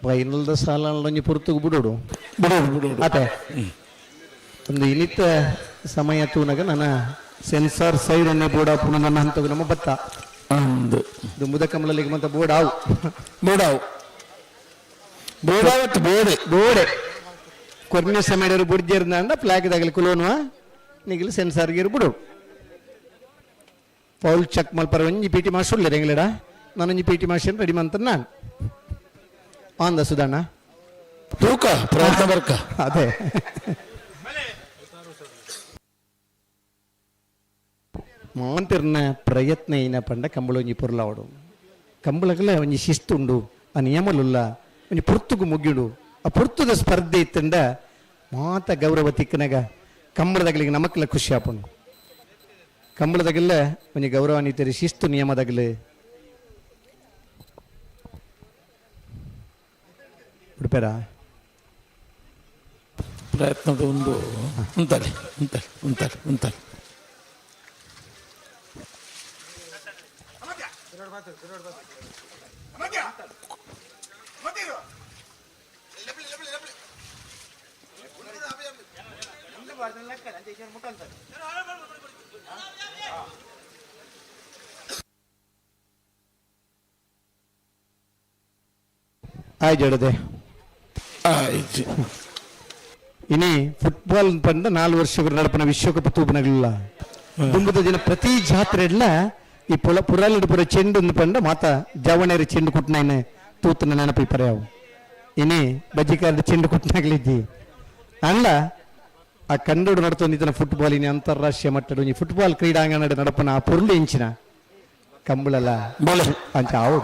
ಫೈನಲ್ದ ಸಾಲೊಂಜಿ ಪುರ್ತುಗು ಬಿಡೋಡು ಅದೇ ಒಂದು ಇನಿತ ಸಮಯ ತೂನಾಗ ನನ್ನ ಸೆನ್ಸಾರ್ ಸೈಡ್ ಎಣ್ಣೆ ಬೋರ್ಡ್ ಆಪುಣ ನನ್ನ ಹಂತಗು ನಮ್ಮ ಬತ್ತ ದುಂಬುದ ಕಮಲಲ್ಲಿಗೆ ಮತ್ತೆ ಬೋರ್ಡ್ ಆವು ಬೋಡಾವತ್ತು ಬೋಡೆ ಬೋಡೆ ಕೊರ್ನೆ ಸಮಯ ಬುಡ್ಜೇರ್ದ ಫ್ಲಾಗ್ ದಾಗಲಿ ಕುಲೋನುವ ನಿಗಲು ಸೆನ್ಸಾರ್ಗೆ ಬಿಡು ಪೌಲ್ ಚೆಕ್ ಮಲ್ಪರ ಒಂಜಿ ಪಿ ಟಿ ಮಾಸ್ಟರ್ ಇಲ್ಲ ಎಂಗ್ಲಡ ನಾನೊಂಜಿ ಪಿ ಟಿ ಮಾಸ್ಟರ್ ರೆಡಿ ಮಂತ ನಾನು ಆಂದ ಸುಧಣ್ಣ ತೂಕ ಪ್ರಯತ್ನ ಬರ್ಕ ಅದೇ ಮಾಂತಿರ್ನ ಪ್ರಯತ್ನ ಏನ ಪಂಡ ಕಂಬಳ ಒಂಜಿ ಪುರ್ಲಾವಡು ಕಂಬಳಗಲ ಒಂಜಿ ಶಿಸ್ತುಂಡು ಆ ನಿಯಮಲುಲ್ಲ ಒಂಜಿ ಪುರ್ತುಗು ಮುಗಿಡು ಆ ಪುರ್ತುದ ಸ್ಪರ್ಧೆ ಇತ್ತಂಡ ಮಾತ ಗೌರವ ತಿಕ್ಕನಾಗ ಕಂಬಳದಾಗಲಿಗೆ ನಮಕ್ಲ ಖುಷಿ ಆಪುಂಡು ಕಂಬಳದಾಗಲ್ಲ ಒಂಜಿ ಗೌರವ ನೀತಿರಿ ಶಿಸ್ತು ನಿಯಮದಾಗಲಿ ಬಿಡ್ಪೇರಾ ಪ್ರಯತ್ನ ಒಂದು ಉಂಟಲ್ಲಿ ಉಂಟಲ್ಲಿ ಉಂಟಲ್ಲಿ ಉಂಟಲ್ಲಿ ಆಯ್ ಜಡದೆ ಇನಿ ಫುಟ್ಬಾಲ್ ಪಂಡ 4 ವರ್ಷಗಳ ನಡಪನ ವಿಶ್ವಕಪ್ ತೂಪನಗಳಿಲ್ಲ ದುಂಬುದ ದಿನ ಪ್ರತಿ ಜಾತ್ರೆ ಎಲ್ಲ ಈ ಪುರಾಲಿಡ ಪುರ ಚೆಂಡು ಪಂಡ ಮಾತ ಜವಣೇರಿ ಚೆಂಡು ಕುಟ್ನಾಯ್ನ ತೂತನ ನೆನಪಿ ಪರ್ಯಾವು ಇನಿ ಬಜ್ಜಿಕಾರದ ಚೆಂಡು ಕುಟ್ನಾಗ್ಲಿದ್ದಿ ಅಂಡ ಆ ಕಂಡೋಡು ನಡ್ತೊಂದಿದ್ದನ ಫುಟ್ಬಾಲಿನ ಅಂತಾರಾಷ್ಟ್ರೀಯ ಮಟ್ಟದ ಒಂಜಿ ಫುಟ್ಬಾಲ್ ಕ್ರೀಡಾಂಗಣ ನಡಪನ ಆ ಪುರುಳು ಇಂಚಿನ ಕಂಬಳಲ್ಲ ಅಂಚ ಆವು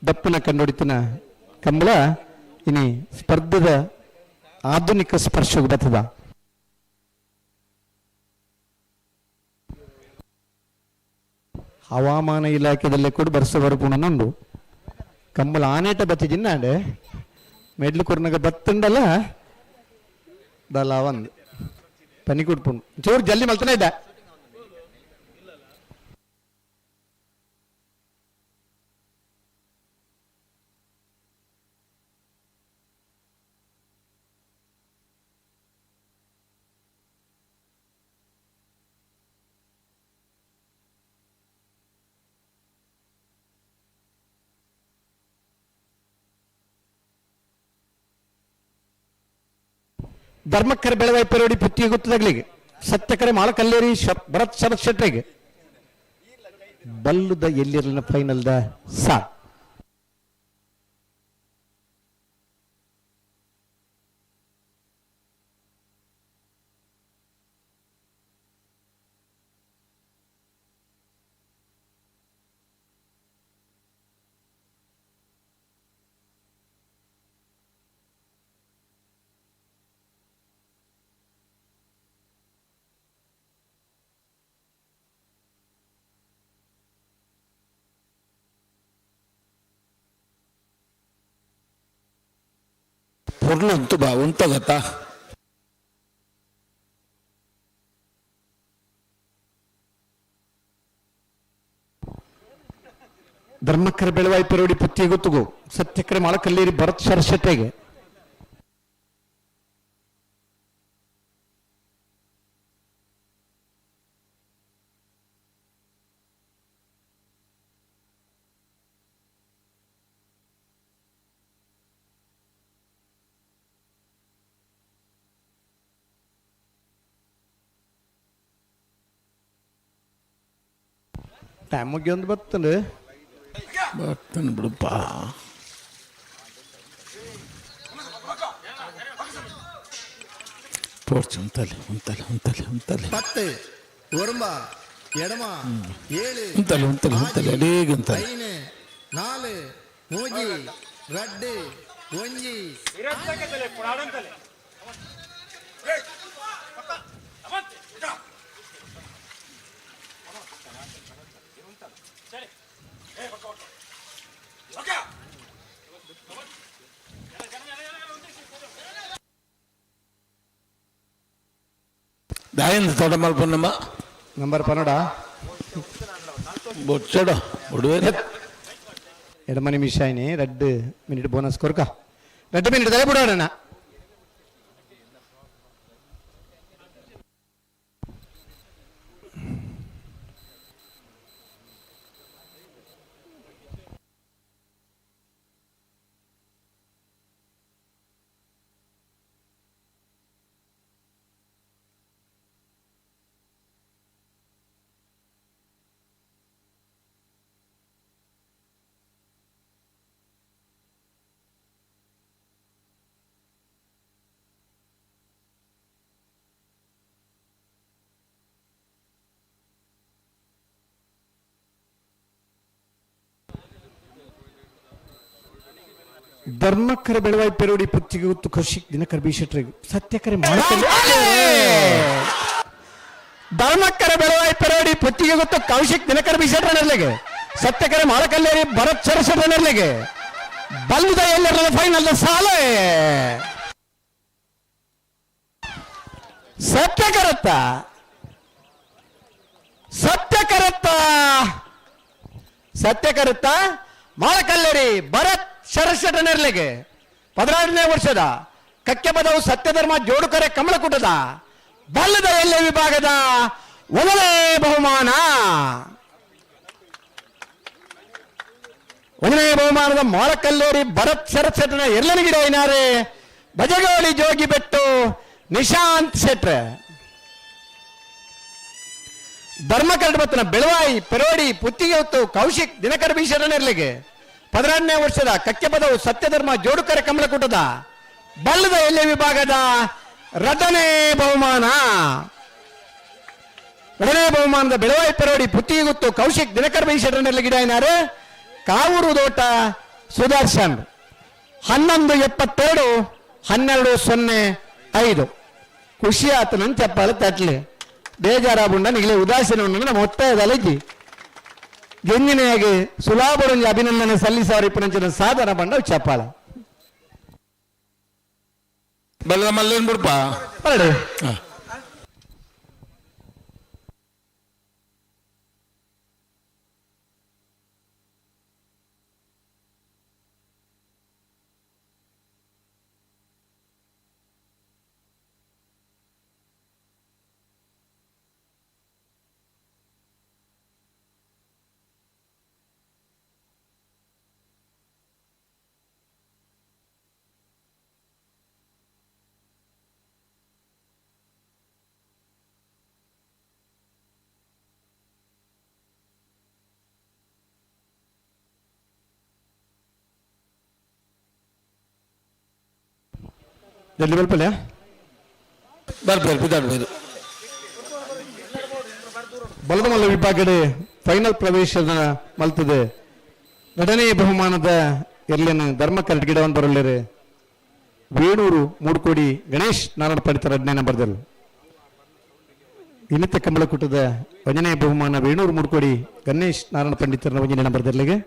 ದಪ್ಪನ ಕಂಡೊಡಿತನ ಕಂಬಳ ಇನಿ ಸ್ಪರ್ಧದ ಆಧುನಿಕ ಸ್ಪರ್ಶಕ್ಕೆ ಬರ್ತದ ಹವಾಮಾನ ಇಲಾಖೆದಲ್ಲೇ ಕೂಡ ಬರ್ಸ ಬರ್ಪುಣನುಂಡು ಕಂಬಳ ಆನೇಟ ಬತ್ತಿಜಿನ್ನಾಡೆ ಮೆಡ್ಲು ಕೊರ್ನಾಗ ಬತ್ತುಂಡಲ್ಲ ದಲ್ಲ ಒಂದು ಪನಿ ಕುಡ್ಪುಂಡು ಚೂರು ಜಲ್ದಿ ಮಲ್ತನೇ ಇದ್ದ ಧರ್ಮಕ್ಕರೆ ಬೆಳವಾಯಿ ಪೆರೋಡಿ ಪುತ್ತಿಗೆ ಗೊತ್ತದಾಗ್ಲಿಗೆ ಸತ್ಯಕರೆ ಮಾಳಕಲ್ಲೇರಿ ಭರತ್ ಶರತ್ ಶೆಟ್ರಿಗೆ ಬಲ್ಲುದ ಎಲ್ಲಿರಲಿನ ಫೈನಲ್ದ ಸಾ పొర్లంతు బా ఉంతగత ಧರ್ಮಕ್ಕರೆ ಬೆಳವಾಯಿ ಪೆರೋಡಿ ಪುತ್ತಿಗೆ ಗೊತ್ತುಗೋ ಸತ್ಯಕರೆ ಮಾಳಕಲ್ಲೇರಿ ಭರತ್ ಶರತ್ ಶೆಟ್ರಿಗೆ ಟೈಮ್ ಮುಗಿ ಒಂದು ಬರ್ತಂದ್ರೆ ಬರ್ತನ್ ಬಿಡಪ್ಪ போச்சு உந்தலை உந்தலை உந்தலை உந்தலை 10 ஒரும்பா எடமா 7 உந்தலை உந்தலை உந்தலை அடேக உந்தலை 4 மூஜி ரெட்டு ஒஞ்சி ಇರತ್ತಕತಲೆ ಪುರಾಣಂತಲೆ దాయింది తొడమల పొన్నమ్మ ನಂಬರ್ ಪನ್ನಡ బొచ్చడు బుడువేరే ఎడమ నిమిషాయిని 2 మినిట్ బోనస్ కొరక 2 మినిట్ తల బుడాడనా ಧರ್ಮಕ್ಕರೆ ಬೆಳವಾಯಿ ಪೆರೋಡಿ ಪುತ್ತಿಗೆ ಗೊತ್ತು ಕೌಶಿಕ್ ದಿನಕರ್ ಬೀಶೆಟ್ರಿಗೆ ಸತ್ಯಕರೆ ಧರ್ಮಕ್ಕರೆ ಬೆಳವಾಯಿ ಪೆರೋಡಿ ಪುತ್ತಿಗೆ ಗೊತ್ತು ಕೌಶಿಕ್ ದಿನಕರ್ ಬೀಶೆಟ್ರನರ್ಲೆಗೆ ಸತ್ಯಕರೆ ಮಾಳಕಲ್ಲೇರಿ ಭರತ್ ಶರಸರನರ್ಲೆಗೆ ಬಲ್ಲುದ ಎಲ್ಲರ ಫೈನಲ್ ಸಾಲೆ ಸತ್ಯಕರತ್ತ ಸತ್ಯಕರತ್ತ ಸತ್ಯಕರತ್ತ ಮಾಳಕಲ್ಲೇರಿ ಭರತ್ ಶರಶಟನೆರ್ಲೆಗೆ 16ನೇ ವರ್ಷದ ಕಕ್ಕೆ ಪದವು ಸತ್ಯಧರ್ಮ ಜೋಡುಕರೆ ಕಮಲಕೂಟದ ಬಲ್ಲದ ಎಲ್ಲೆ ವಿಭಾಗದ ಮೊದಲನೇ ಬಹುಮಾನ ಒಂದನೇ ಬಹುಮಾನದ ಮಾಳಕಲ್ಲೇರಿ ಭರತ್ ಶರಶಟನ ಎರಲನಗಿಡ ಐನಾರೆ ಬಜಗೋಳಿ ಜೋಗಿ ಬೆಟ್ಟು ನಿಶಾಂತ್ ಶೆಟ್ರೆ ಧರ್ಮಕರಡ್ ಬತ್ತನ ಬೆಳವಾಯಿ ಪೆರೋಡಿ ಪುತ್ತಿಗೆ ಹೊತ್ತು ಕೌಶಿಕ್ ದಿನಕರ ಬೀಶಟನೆರ್ಲೆಗೆ 12ನೇ ವರ್ಷದ ಕಕ್ಕೆಪದವು ಸತ್ಯಧರ್ಮ ಜೋಡುಕರೆ ಕಮಲಕೂಟದ ಬಲ್ಲದ ಎಲೆ ವಿಭಾಗದ ಎರಡನೇ ಬಹುಮಾನದ ಬೆಳವಾಯಿ ಪರೋಡಿ ಪುತ್ತಿಗುತ್ತು ಕೌಶಿಕ್ ದಿನಕರ್ ಬೈ ಶೆಟ್ಟರ್ನಲ್ಲಿ ಗಿಡ ಕಾವೂರು ದೋಟ ಸುದರ್ಶನ್ 11:72 12:05 ಖುಷಿ ಆತ ನನ್ನ ಚಪ್ಪಾಳೆ ತಟ್ಲಿ ಬೇಜಾರಾಬುಂಡ ನಿಗಲಿ ಉದಾಸೀನ ನಮ್ಮ ಒತ್ತಾಯದಲ್ಲಿದ್ದಿ ಗೆಂಜಿನೆಯಾಗಿ ಸುಲಾಭರಂಜಿ ಅಭಿನಂದನೆ ಸಲ್ಲಿಸವರಿ ಪುನಂಚಿನ ಸಾಧನ ಬಂಡ ಚಪ್ಪಾಳ ಬಲ್ಲದ ಮಲ್ಲೇನ್ ಬಿಡ್ಪ ಬರಡಿ ಜಲ್ದಿ ಬಲ್ಪಲ್ಯ ಬರ್ಬೋದು ಬಲದ ಮಲ್ಲ ವಿಭಾಗದ ಫೈನಲ್ ಪ್ರವೇಶದ ಮಲ್ತದೆ ಎರಡನೇ ಬಹುಮಾನದ ಎಲ್ಲಿನ ಧರ್ಮ ಕರಟ್ ಗಿಡವನ್ನು ಬರಲಿರಿ ವೇಣೂರು ಮೂಡ್ಕೋಡಿ ಗಣೇಶ್ ನಾರಾಯಣ ಪಡಿತರ 2ನೇ ನಂಬರ್ದಲ್ಲಿ ಇನ್ನಿತ ಕಂಬಳಕೂಟದ 1ನೇ ಬಹುಮಾನ ವೇಣೂರು ಮೂಡ್ಕೋಡಿ ಗಣೇಶ್ ನಾರಾಯಣ ಪಂಡಿತರ 1ನೇ ನಂಬರ್ದಲ್ಲಿಗೆ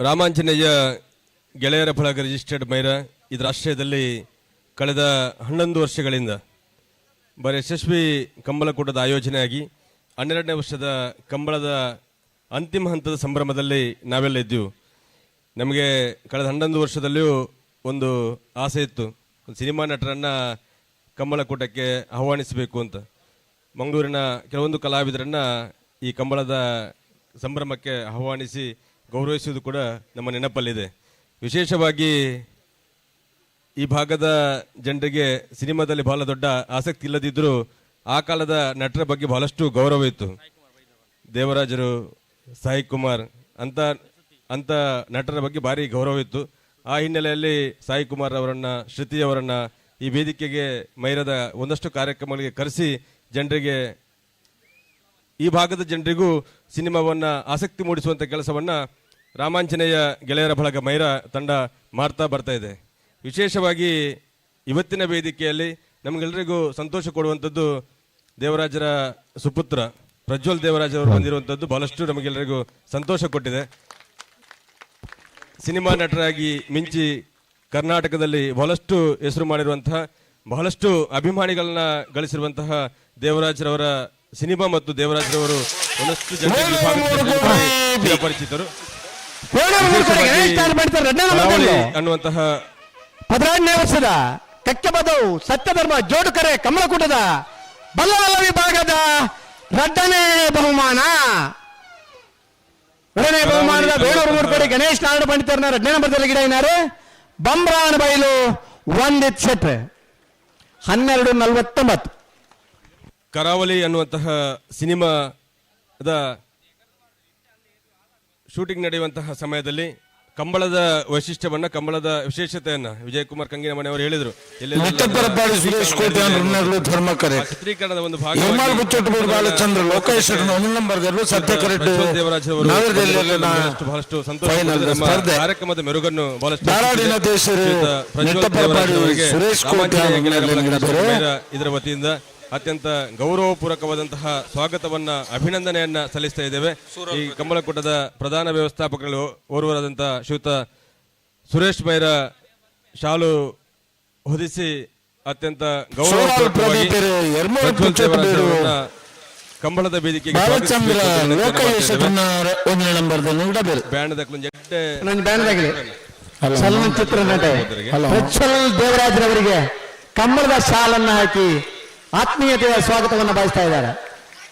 ರಾಮಾಂಜನೇಯ ಗೆಳೆಯರ ಬಳಗ ರಿಜಿಸ್ಟರ್ಡ್ ಮೈರ ಇದರ ಆಶ್ರಯದಲ್ಲಿ ಕಳೆದ 11 ವರ್ಷಗಳಿಂದ ಬರೀ ಯಶಸ್ವಿ ಕಂಬಳಕೂಟದ ಆಯೋಜನೆಯಾಗಿ 12ನೇ ವರ್ಷದ ಕಂಬಳದ ಅಂತಿಮ ಹಂತದ ಸಂಭ್ರಮದಲ್ಲಿ ನಾವೆಲ್ಲ ಇದ್ದೆವು. ನಮಗೆ ಕಳೆದ 11 ವರ್ಷದಲ್ಲಿಯೂ ಒಂದು ಆಸೆ ಇತ್ತು, ಸಿನಿಮಾ ನಟರನ್ನು ಕಂಬಳಕೂಟಕ್ಕೆ ಆಹ್ವಾನಿಸಬೇಕು ಅಂತ. ಮಂಗಳೂರಿನ ಕೆಲವೊಂದು ಕಲಾವಿದರನ್ನು ಈ ಕಂಬಳದ ಸಂಭ್ರಮಕ್ಕೆ ಆಹ್ವಾನಿಸಿ ಗೌರವಿಸುವುದು ಕೂಡ ನಮ್ಮ ನೆನಪಲ್ಲಿದೆ. ವಿಶೇಷವಾಗಿ ಈ ಭಾಗದ ಜನರಿಗೆ ಸಿನಿಮಾದಲ್ಲಿ ಬಹಳ ದೊಡ್ಡ ಆಸಕ್ತಿ ಇಲ್ಲದಿದ್ದರೂ ಆ ಕಾಲದ ನಟರ ಬಗ್ಗೆ ಬಹಳಷ್ಟು ಗೌರವ ಇತ್ತು. ದೇವರಾಜರು, ಸಾಯಿ ಕುಮಾರ್ ಅಂತ ನಟರ ಬಗ್ಗೆ ಭಾರಿ ಗೌರವ ಇತ್ತು. ಆ ಹಿನ್ನೆಲೆಯಲ್ಲಿ ಸಾಯಿ ಕುಮಾರ್ ಅವರನ್ನು, ಶ್ರುತಿಯವರನ್ನು ಈ ವೇದಿಕೆಗೆ ಮೈರದ ಒಂದಷ್ಟು ಕಾರ್ಯಕ್ರಮಗಳಿಗೆ ಕರೆಸಿ ಜನರಿಗೆ, ಈ ಭಾಗದ ಜನರಿಗೂ ಸಿನಿಮಾವನ್ನು ಆಸಕ್ತಿ ಮೂಡಿಸುವಂಥ ಕೆಲಸವನ್ನು ರಾಮಾಂಜನೇಯ ಗೆಳೆಯರ ಬಳಗ ಮೈರ ತಂಡ ಮಾಡ್ತಾ ಬರ್ತಾ ಇದೆ. ವಿಶೇಷವಾಗಿ ಇವತ್ತಿನ ವೇದಿಕೆಯಲ್ಲಿ ನಮಗೆಲ್ಲರಿಗೂ ಸಂತೋಷ ಕೊಡುವಂಥದ್ದು ದೇವರಾಜರ ಸುಪುತ್ರ ಪ್ರಜ್ವಲ್ ದೇವರಾಜ್ ಅವರು ಬಂದಿರುವಂಥದ್ದು ಬಹಳಷ್ಟು ನಮಗೆಲ್ಲರಿಗೂ ಸಂತೋಷ ಕೊಟ್ಟಿದೆ. ಸಿನಿಮಾ ನಟರಾಗಿ ಮಿಂಚಿ ಕರ್ನಾಟಕದಲ್ಲಿ ಬಹಳಷ್ಟು ಹೆಸರು ಮಾಡಿರುವಂತಹ, ಬಹಳಷ್ಟು ಅಭಿಮಾನಿಗಳನ್ನ ಗಳಿಸಿರುವಂತಹ ದೇವರಾಜ್ರವರ ಸಿನಿಮಾ ಮತ್ತು ದೇವರಾಜ್ರವರು ಒಂದಷ್ಟು ಜನರಿಗೆ ಪರಿಚಿತರು. ಅನ್ನುವಂತಹ 12ನೇ ವರ್ಷದ ಕಕ್ಕೆಬದವು ಸತ್ಯಧರ್ಮ ಜೋಡುಕರೆ ಕಮಲಕೂಟದ ಬಲ್ಲವಲ್ಲ ವಿಭಾಗದ ಎರಡನೇ ಬಹುಮಾನ. ಎರಡನೇ ಬಹುಮಾನದ ಬೇಳೂರು ಮೂರ್ಪಡಿ ಗಣೇಶ್ ನಾರಾಯಣ ಪಂಡಿತರನ್ನ ಎರಡನೇ ನಂಬರ್ದಲ್ಲಿ ಗಿಡ ಏನಾರು ಬಂಬ್ರಾಣ ಬೈಲು ಒಂದಿತ್ ಶೆಟ್ರೆ 12:49. ಕರಾವಳಿ ಅನ್ನುವಂತಹ ಸಿನಿಮಾದ ಶೂಟಿಂಗ್ ನಡೆಯುವಂತಹ ಸಮಯದಲ್ಲಿ ಕಂಬಳದ ವೈಶಿಷ್ಟ್ಯವನ್ನ, ಕಂಬಳದ ವಿಶೇಷತೆಯನ್ನ ವಿಜಯಕುಮಾರ್ ಕಂಗಿನ ಮನೆಯವರು ಹೇಳಿದರು. ಚಿತ್ರೀಕರಣದ ಒಂದು ಬಹಳಷ್ಟು ಸಂತೋಷ. ಕಾರ್ಯಕ್ರಮದ ಮೆರುಗನ್ನು ಇದರ ವತಿಯಿಂದ ಅತ್ಯಂತ ಗೌರವಪೂರ್ವಕವಾದಂತಹ ಸ್ವಾಗತವನ್ನ, ಅಭಿನಂದನೆಯನ್ನ ಸಲ್ಲಿಸ್ತಾ ಇದ್ದೇವೆ. ಈ ಕಂಬಳಕೂಟದ ಪ್ರಧಾನ ವ್ಯವಸ್ಥಾಪಕರು ಓರ್ವರಾದಂತಹ ಶ್ರೀಯುತ ಸುರೇಶ್ ಬೈರ ಶಾಲು ಹೊದಿಸಿ ಅತ್ಯಂತ ಗೌರವಪೂರ್ವಕವಾಗಿ ಕಂಬಳದ ವೇದಿಕೆಗೆ ಚಲನಚಿತ್ರ ನಟ ಪ್ರಜ್ವಲ್ ದೇವರಾಜ್ರವರಿಗೆ ಕಂಬಳದ ಶಾಲನ್ನು ಹಾಕಿ ಆತ್ಮೀಯತೆಯ ಸ್ವಾಗತವನ್ನು ಬಯಸ್ತಾ ಇದ್ದಾರೆ.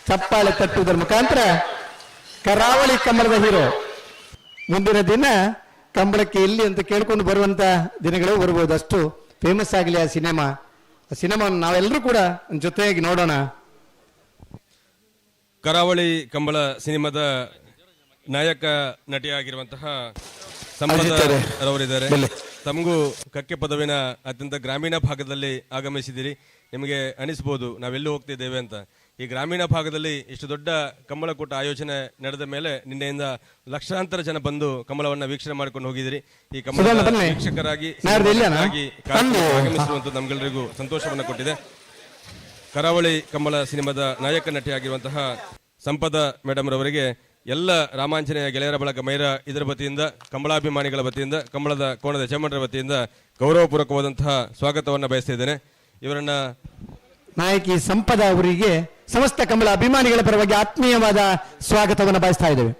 ಚಪ್ಪಾಳೆ ತಟ್ಟುವುದರ ಮುಖಾಂತರ ಕರಾವಳಿ ಕಂಬಳದ ಹೀರೋ ಮುಂದಿನ ದಿನ ಕಂಬಳಕ್ಕೆ ಎಲ್ಲಿ ಅಂತ ಕೇಳ್ಕೊಂಡು ಬರುವಂತ ದಿನಗಳು ಬರ್ಬೋದು. ಅಷ್ಟು ಫೇಮಸ್ ಆಗಲಿ ಆ ಸಿನಿಮಾವನ್ನು ನಾವೆಲ್ಲರೂ ಕೂಡ ಜೊತೆಯಾಗಿ ನೋಡೋಣ. ಕರಾವಳಿ ಕಂಬಳ ಸಿನಿಮಾದ ನಾಯಕ ನಟಿಯಾಗಿರುವಂತಹ ಸಂಪದರವರಿದ್ದಾರೆ. ತಮಗೂ ಕಕ್ಕೆ ಪದವಿನ ಅತ್ಯಂತ ಗ್ರಾಮೀಣ ಭಾಗದಲ್ಲಿ ಆಗಮಿಸಿದಿರಿ. ನಿಮಗೆ ಅನಿಸ್ಬೋದು ನಾವೆಲ್ಲೂ ಹೋಗ್ತಿದ್ದೇವೆ ಅಂತ. ಈ ಗ್ರಾಮೀಣ ಭಾಗದಲ್ಲಿ ಇಷ್ಟು ದೊಡ್ಡ ಕಂಬಳಕೂಟ ಆಯೋಜನೆ ನಡೆದ ಮೇಲೆ ನಿನ್ನೆಯಿಂದ ಲಕ್ಷಾಂತರ ಜನ ಬಂದು ಕಂಬಳವನ್ನ ವೀಕ್ಷಣೆ ಮಾಡ್ಕೊಂಡು ಹೋಗಿದಿರಿ. ಈ ಕಂಬಳ ವೀಕ್ಷಕರಾಗಿ ಆಗಮಿಸಿರುವಂತ ನಮ್ಗೆಲ್ಲರಿಗೂ ಸಂತೋಷವನ್ನ ಕೊಟ್ಟಿದೆ. ಕರಾವಳಿ ಕಂಬಳ ಸಿನಿಮಾದ ನಾಯಕ ನಟಿಯಾಗಿರುವಂತಹ ಸಂಪದ ಮೇಡಮ್ ರವರಿಗೆ ಎಲ್ಲ ರಾಮಾಂಜನೇಯ ಗೆಳೆಯರ ಬಳಗ ಮೈರಾ ಇದರ ವತಿಯಿಂದ, ಕಂಬಳಾಭಿಮಾನಿಗಳ ವತಿಯಿಂದ, ಕಂಬಳದ ಕೋಣದ ಯಜಮಾನರ ವತಿಯಿಂದ ಗೌರವಪೂರ್ವಕವಾದಂತಹ ಸ್ವಾಗತವನ್ನ ಬಯಸ್ತಾ ಇದ್ದೇನೆ. ಇವರನ್ನ ನಾಯಕಿ ಸಂಪದ ಅವರಿಗೆ ಸಮಸ್ತ ಕಂಬಳ ಅಭಿಮಾನಿಗಳ ಪರವಾಗಿ ಆತ್ಮೀಯವಾದ ಸ್ವಾಗತವನ್ನು ಬಯಸ್ತಾ ಇದ್ದೇವೆ.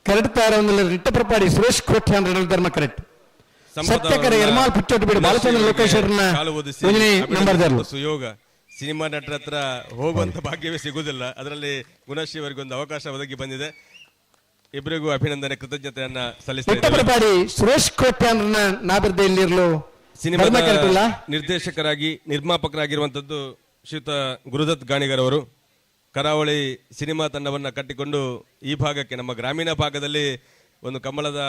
ಕರೆಕ್ಟ್ ರಿಟ್ಟಪ್ರಪಾಡಿ ಸುರೇಶ್ ಕೋಟ್ಯಾನ್ ಧರ್ಮ ಕರೆಕ್ಟ್ ಸತ್ಯಕರ ಎರ್ಮಾಲ್ ಪುಚ್ಚೋಟು ಬಿಡು ಬಾಲಚಂದ್ರ ಲೋಕೇಶ್ವರನ ಸುಯೋಗ ಸಿನಿಮಾ ನಟರ ಹತ್ರ ಹೋಗುವಂತ ಭಾಗ್ಯವೇ ಸಿಗುವುದಿಲ್ಲ. ಅದರಲ್ಲಿ ಗುಣಶ್ರೀ ಅವರಿಗೆ ಒಂದು ಅವಕಾಶ ಒದಗಿ ಬಂದಿದೆ. ಇಬ್ಬರಿಗೂ ಅಭಿನಂದನೆ, ಕೃತಜ್ಞತೆಯನ್ನ ಸಲ್ಲಿಸುತ್ತೇನೆ. ಸುರೇಶ್ ಕೋಟ್ಯಾನ್ ನಾಬಿರ್ದೆಯಲ್ಲಿರಲು ಸಿನಿಮಾದ ನಿರ್ದೇಶಕರಾಗಿ ನಿರ್ಮಾಪಕರಾಗಿರುವಂತದ್ದು ಶ್ರೀಯುತ ಗುರುದತ್ ಗಾಣಿಗರ್ ಅವರು. ಕರಾವಳಿ ಸಿನಿಮಾ ತಂಡವನ್ನ ಕಟ್ಟಿಕೊಂಡು ಈ ಭಾಗಕ್ಕೆ, ನಮ್ಮ ಗ್ರಾಮೀಣ ಭಾಗದಲ್ಲಿ ಒಂದು ಕಂಬಳದ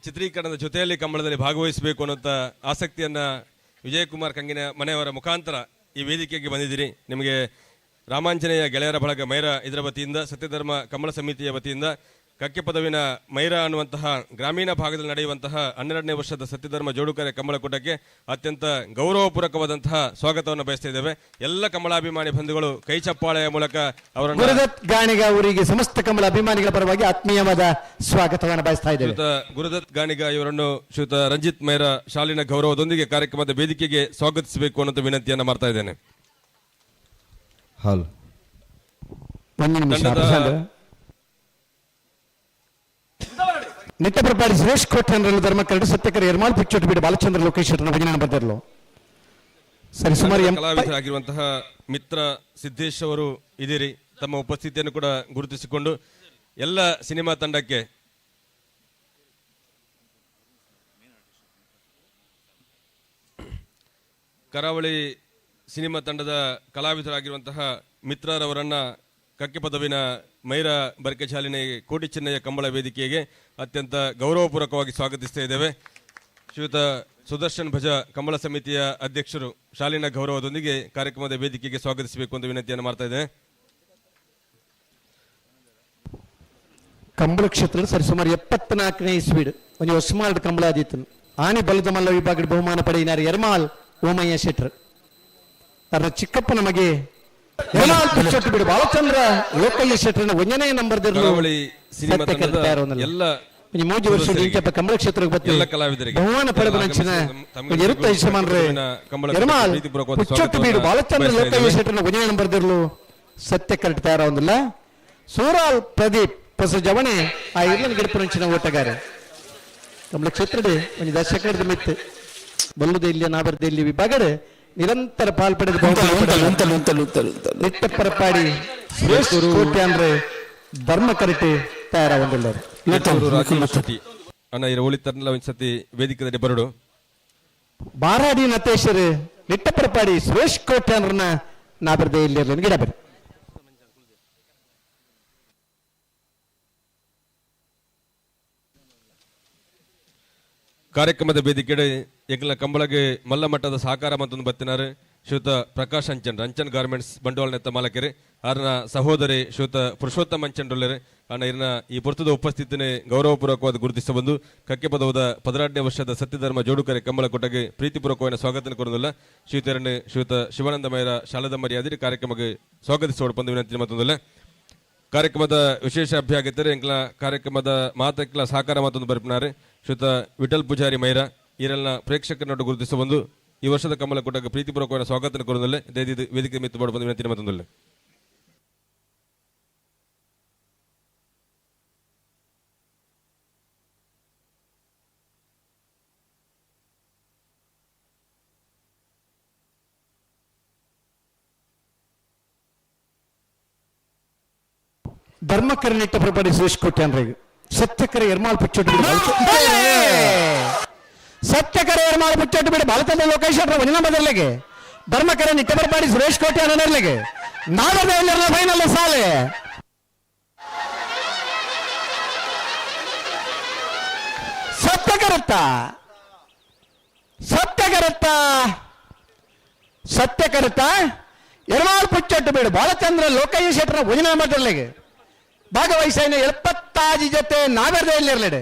ಚಿತ್ರೀಕರಣದ ಜೊತೆಯಲ್ಲಿ ಕಂಬಳದಲ್ಲಿ ಭಾಗವಹಿಸಬೇಕು ಅನ್ನುವಂಥ ಆಸಕ್ತಿಯನ್ನ ವಿಜಯಕುಮಾರ್ ಕಂಗಿನ ಮನೆಯವರ ಮುಖಾಂತರ ಈ ವೇದಿಕೆಗೆ ಬಂದಿದ್ದೀರಿ. ನಿಮಗೆ ರಾಮಾಂಜನೇಯ ಗೆಳೆಯರ ಬಳಗ ಮೈರಾ ಇದರ ವತಿಯಿಂದ, ಸತ್ಯಧರ್ಮ ಕಂಬಳ ಸಮಿತಿಯ ವತಿಯಿಂದ, ಕಕ್ಕೆ ಪದವಿನ ಮೈರಾ ಅನ್ನುವಂತಹ ಗ್ರಾಮೀಣ ಭಾಗದಲ್ಲಿ ನಡೆಯುವಂತಹ 12ನೇ ವರ್ಷದ ಸತ್ಯಧರ್ಮ ಜೋಡುಕರೆ ಕಂಬಳಕೂಟಕ್ಕೆ ಅತ್ಯಂತ ಗೌರವಪೂರ್ವಕವಾದಂತಹ ಸ್ವಾಗತವನ್ನು ಬಯಸ್ತಾ ಇದ್ದೇವೆ. ಎಲ್ಲ ಕಂಬಳಾಭಿಮಾನಿ ಬಂಧುಗಳು ಕೈ ಚಪ್ಪಾಳೆಯ ಮೂಲಕ ಅವರನ್ನು ಗುರುದತ್ ಗಾಣಿಗ ಅವರಿಗೆ ಸಮಸ್ತ ಕಂಬಳ ಅಭಿಮಾನಿಗಳ ಪರವಾಗಿ ಆತ್ಮೀಯವಾದ ಸ್ವಾಗತವನ್ನು ಬಯಸ್ತಾ ಇದ್ದೇವೆ. ಗುರುದತ್ ಗಾಣಿಗ ಇವರನ್ನು ಶ್ರೀಯುತ ರಂಜಿತ್ ಮೈರಾ ಶಾಲಿನ ಗೌರವದೊಂದಿಗೆ ಕಾರ್ಯಕ್ರಮದ ವೇದಿಕೆಗೆ ಸ್ವಾಗತಿಸಬೇಕು ಅನ್ನೋ ವಿನಂತಿಯನ್ನು ಮಾಡ್ತಾ ಇದ್ದೇನೆ. ನಿಟ್ಟಪ್ರಪಾಡಿ ಸುರೇಶ್ ಕೋಟ್ಯಾನ್ರನ್ನು ಧರ್ಮಕರಡು ಸತ್ಯಕರ ಎರ್ಮಾಲ್ ಪಿಚ್ಚೋಟು ಬಿಡು ಬಾಲಚಂದ್ರ ಲೋಕೇಶ್ವರನ ಭಜನೆ ಬರ್ದಿರಲು ಸರಿ ಸುಮಾರು ಕಲಾವಿದರಾಗಿರುವಂತಹ ಮಿತ್ರ ಸಿದ್ದೇಶ್ ಅವರು ಇದ್ದೀರಿ. ತಮ್ಮ ಉಪಸ್ಥಿತಿಯನ್ನು ಕೂಡ ಗುರುತಿಸಿಕೊಂಡು ಎಲ್ಲ ಸಿನಿಮಾ ತಂಡಕ್ಕೆ ಕರಾವಳಿ ಸಿನಿಮಾ ತಂಡದ ಕಲಾವಿದರಾಗಿರುವಂತಹ ಮಿತ್ರರವರನ್ನ ಕಕ್ಕೆ ಪದವಿನ ಮೈರಾ ಬರ್ಕೆ ಶಾಲಿನ ಕೋಟಿ ಚಿನ್ನಯ್ಯ ಕಂಬಳ ವೇದಿಕೆಗೆ ಅತ್ಯಂತ ಗೌರವಪೂರ್ವಕವಾಗಿ ಸ್ವಾಗತಿಸ್ತಾ ಇದ್ದೇವೆ. ಶ್ರೀಯುತ ಸುದರ್ಶನ್ ಭಜ ಕಂಬಳ ಸಮಿತಿಯ ಅಧ್ಯಕ್ಷರು ಶಾಲಿನ ಗೌರವದೊಂದಿಗೆ ಕಾರ್ಯಕ್ರಮದ ವೇದಿಕೆಗೆ ಸ್ವಾಗತಿಸಬೇಕು ಅಂತ ವಿನಂತಿಯನ್ನು ಮಾಡ್ತಾ ಇದ್ದೇನೆ. ಕಂಬಳ ಕ್ಷೇತ್ರ ಸರಿ ಸುಮಾರು 74ನೇ ಇಸ್ವೀಡ್ ಒಂದು ಹೊಸಮಾಲ್ಡ್ ಕಂಬಳ ಆದಿತ್ತು. ಆನೆ ಬಲದ ಮಲ್ಲ ವಿಭಾಗದ ಬಹುಮಾನ ಪಡೆಯಿನಾರು ಎರ್ಮಾಲ್ ಓಮಯ್ಯ ಶೆಟ್ರ್. ಅದರ ಚಿಕ್ಕಪ್ಪನ ಮಗೆ ಬಿಡು ಬಾಲಚಂದ್ರ ಲೋಕಯ್ಯ ಶೆಟ್ರನ 1ನೇ ನಂಬರ್ ಮೂಜು ವರ್ಷ ಕಂಬಳ ಕ್ಷೇತ್ರಕ್ಕೆ ಬರ್ತೀವಿ ಬಹುಮಾನ ಪಡೆದ ನಂಚಿನ ಇರುತ್ತ ಯಜಮಾನ್ರೆ ಎರ್ಮಾಲ್ ಪುಚ್ಚೊಟ್ಟು ಬೀಡು ಬಾಲಚಂದ್ರ ಲೋಕಯ್ಯ ಶೆಟ್ರನ 1ನೇ ನಂಬರ್ ಸತ್ಯ ಕರೆಕ್ಟ್ ತಯಾರ ಒಂದಿಲ್ಲ. ಸೂರಾಲ್ ಪ್ರದೀಪ್ ಹೊಸ ಜವಣೆ ಆ ಇರ್ಲನ್ ಗಿಡಪುರಂಚಿನ ಓಟಗಾರ ನಮ್ಮ ಕ್ಷೇತ್ರದ ಒಂದು ದಶಕದ ಮಿತ್ತು ಬಲ್ಲುದ ಇಲ್ಲಿ ನಾಬರ್ದ ಇಲ್ಲಿ ವಿಭಾಗದ ನಿರಂತರ ಪಾಲ್ಪಡೆದ ನಿಟ್ಟಪ್ಪರಪಾಡಿ ಕೋಟ್ಯಾಂದ್ರೆ ಧರ್ಮ ಕರೆಕ್ಟ್ ತಯಾರಾಗೊಂಡಿದ್ದಾರೆ ಅಣ್ಣ ಇರೋ ಉಳಿತರ್ನಲ್ಲ ಒಂದ್ಸತಿ ವೇದಿಕೆದಲ್ಲಿ ಬರಡು ಬಾರಾಡಿ ನತೇಶ್ವರ್ ನಿಟ್ಟಪ್ಪರಪಾಡಿ ಸುರೇಶ್ ಕೋಟ್ಯಾಂದ್ರನ್ನ ನಾಬರ್ದೆ ಇಲ್ಲಿ ಗಿಡ ಬರಿ ಕಾರ್ಯಕ್ರಮದ ವೇದಿಕೆಡೆ ಎಗ್ಲ ಕಂಬಳಗೆ ಮಲ್ಲ ಮಟ್ಟದ ಸಹಕಾರ ಮತ್ತೊಂದು ಬತ್ತಿನಾರು ಶ್ರೀಯುತ ಪ್ರಕಾಶ್ ರಂಚನ್ ಗಾರ್ಮೆಂಟ್ಸ್ ಬಂಡವಾಳ ನೆತ್ತ ಮಾಲಕರು ಆರ್ನ ಸಹೋದರಿ ಶ್ರೀಯುತ ಪುರುಷೋತ್ತಮ ಅಂಚನ್ ಅಣ್ಣ ಇರ್ನ ಈ ಪುರ್ತದ ಉಪಸ್ಥಿತಿನೇ ಗೌರವಪೂರ್ವಕವಾದ ಗುರುತಿಸ ಬಂದು ಕಕ್ಕೆ ಪದವದ 16ನೇ ವರ್ಷದ ಸತ್ಯಧರ್ಮ ಜೋಡುಕರೆ ಕಂಬಳ ಕೊಟ್ಟಗೆ ಪ್ರೀತಿಪೂರ್ವಕವಾದ ಸ್ವಾಗತ ಕೊಡೋದಿಲ್ಲ ಶ್ರೀಯುತ ಶಿವಾನಂದ ಮೈರ ಶಾಲದ ಮರ್ಯಾದೆ ಕಾರ್ಯಕ್ರಮಕ್ಕೆ ಸ್ವಾಗತಿಸೋಡು ಬಂದು ವಿನಂತಿ ಮತ್ತೊಂದಿಲ್ಲ ಕಾರ್ಯಕ್ರಮದ ವಿಶೇಷ ಅಭ್ಯಾಗಿದ್ದರೆ ಎಂಕ್ಲ ಕಾರ್ಯಕ್ರಮದ ಮಾತಕ್ಲ ಸಹಕಾರ ಮತ್ತೊಂದು ಬರ್ಪಿನಾರೆ ಶ್ರೀಯುತ ವಿಠಲ್ ಪೂಜಾರಿ ಮೈರ ಈರೆಲ್ಲ ಪ್ರೇಕ್ಷಕರನ್ನು ಗುರುತಿಸ ಬಂದು ಈ ವರ್ಷದ ಕಮಲ ಕೊಟ್ಟಾಗ ಪ್ರೀತಿಪೂರ್ವಕವಾದ ಸ್ವಾಗತ ಕೊಡೋದಿಲ್ಲ ವೇದಿಕೆ ಮಿತ್ತು ಮಾಡಿ ಬಂದು ವಿನಂತಿ ಮತ್ತೊಂದಿಲ್ಲ ಧರ್ಮಕರ ನಿಟ್ಟಪ್ಪರಪಾಡಿ ಸುರೇಶ್ ಕೋಟ್ಯಾನ್ರಿಗೆ ಸತ್ಯಕರ ಎರ್ಮಾಳ್ ಪುಚ್ಚೊಟ್ಟು ಸತ್ಯಕರ ಎರ್ಮಾಳ್ ಪುಚ್ಚೊಟ್ಟು ಬಿಡಿ ಬಾಲತಂಡ ಲೋಕೇಶ್ವರ ಒಂದಿನ ಬದಲಿಗೆ ಧರ್ಮಕರ ನಿಟ್ಟಪ್ಪರಪಾಡಿ ಸುರೇಶ್ ಕೋಟ್ಯಾನರ್ಲಿಗೆ ನಾಡದ ಫೈನಲ್ ಸಾಲೆ ಸತ್ಯಕರತ್ತ ಎರ್ಮಾಳ್ ಪುಚ್ಚೊಟ್ಟು ಬಿಡು ಬಾಲಚಂದ್ರ ಲೋಕಯ್ಯ ಶೆಟ್ಟರ ಒಂದಿನ ಬದಲಿಗೆ ಭಾಗವಹಿಸಿನ 75 ಜೊತೆ ನಾವೆರ್ದೆಯಲ್ಲಿರಲಿಡೆ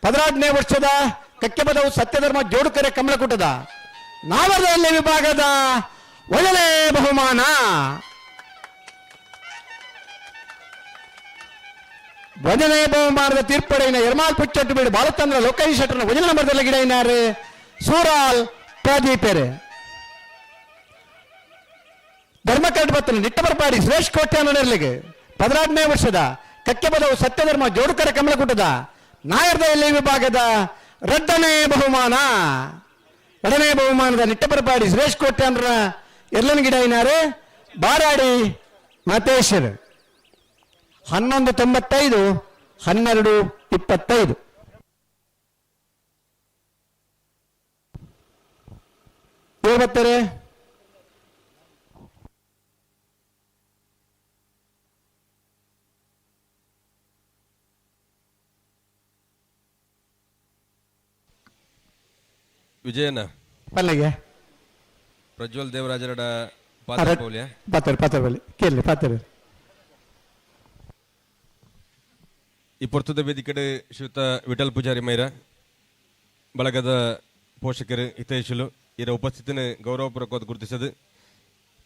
16ನೇ ವರ್ಷದ ಕಕ್ಕೆ ಪದವು ಸತ್ಯಧರ್ಮ ಜೋಡುಕರೆ ಕಮಲಕೂಟದ ನಾವೆರ್ದೆಯಲ್ಲಿ ವಿಭಾಗದ 1ನೇ ಬಹುಮಾನ 1ನೇ ಬಹುಮಾನದ ತೀರ್ಪಡೆಯಿನ ಎರ್ಮಾಳ್ ಪುಚ್ಚೊಟ್ಟು ಬೀಡು ಬಾಲಚಂದ್ರ ಲೋಕಯ್ಯ ಶೆಟ್ಟರ್ನ 1ನೇ ನಂಬರ್ದಲ್ಲಿ ಗಿಡ ಇನ್ನಾರು ಸೂರಾಲ್ ಪ್ರದೀಪೆರೆ ಧರ್ಮಕರಡ್ ಬತ್ತನ ನಿಟ್ಟಬರಪಾಡಿ ಸುರೇಶ್ ಕೋಟ್ಯಾನರ್ಲಿಗೆ 16ನೇ ವರ್ಷದ ಕಕ್ಕೆ ಪದವು ಸತ್ಯಧರ್ಮ ಜೋಡುಕರೆ ಕಮಲಕೂಟದ ನಾಯರ್ದೆಯಲ್ಲಿ ವಿಭಾಗದ 2ನೇ ಬಹುಮಾನ 2ನೇ ಬಹುಮಾನದ ನಿಟ್ಟಬರಪಾಡಿ ಸುರೇಶ್ ಕೋಟ್ಯಾನ್ರ ಎರ್ಲನ್ ಗಿಡ ಇನಾರು ಬಾರಾಡಿ ಮತೇಶ್ವರ್ 11:95 12:25 ಬರ್ತಾರೆ ವಿಜಯನ ಪಲ್ಲಗೆ ಪ್ರಜ್ವಲ್ ದೇವರಾಜರ ಪಾತ್ರ ಕೇಳಿ ಪಾತ್ರ ಈ ಪೊರ್ತದ ವೇದಿಕೆ ಶ್ರೀಯುತ ವಿಠಲ್ ಪೂಜಾರಿ ಮೈರ ಬಳಗದ ಪೋಷಕರು ಹಿತೈಷಿಲು ಇದರ ಉಪಸ್ಥಿತಿನ ಗೌರವಪೂರ್ವಕವಾದ ಗುರುತಿಸದು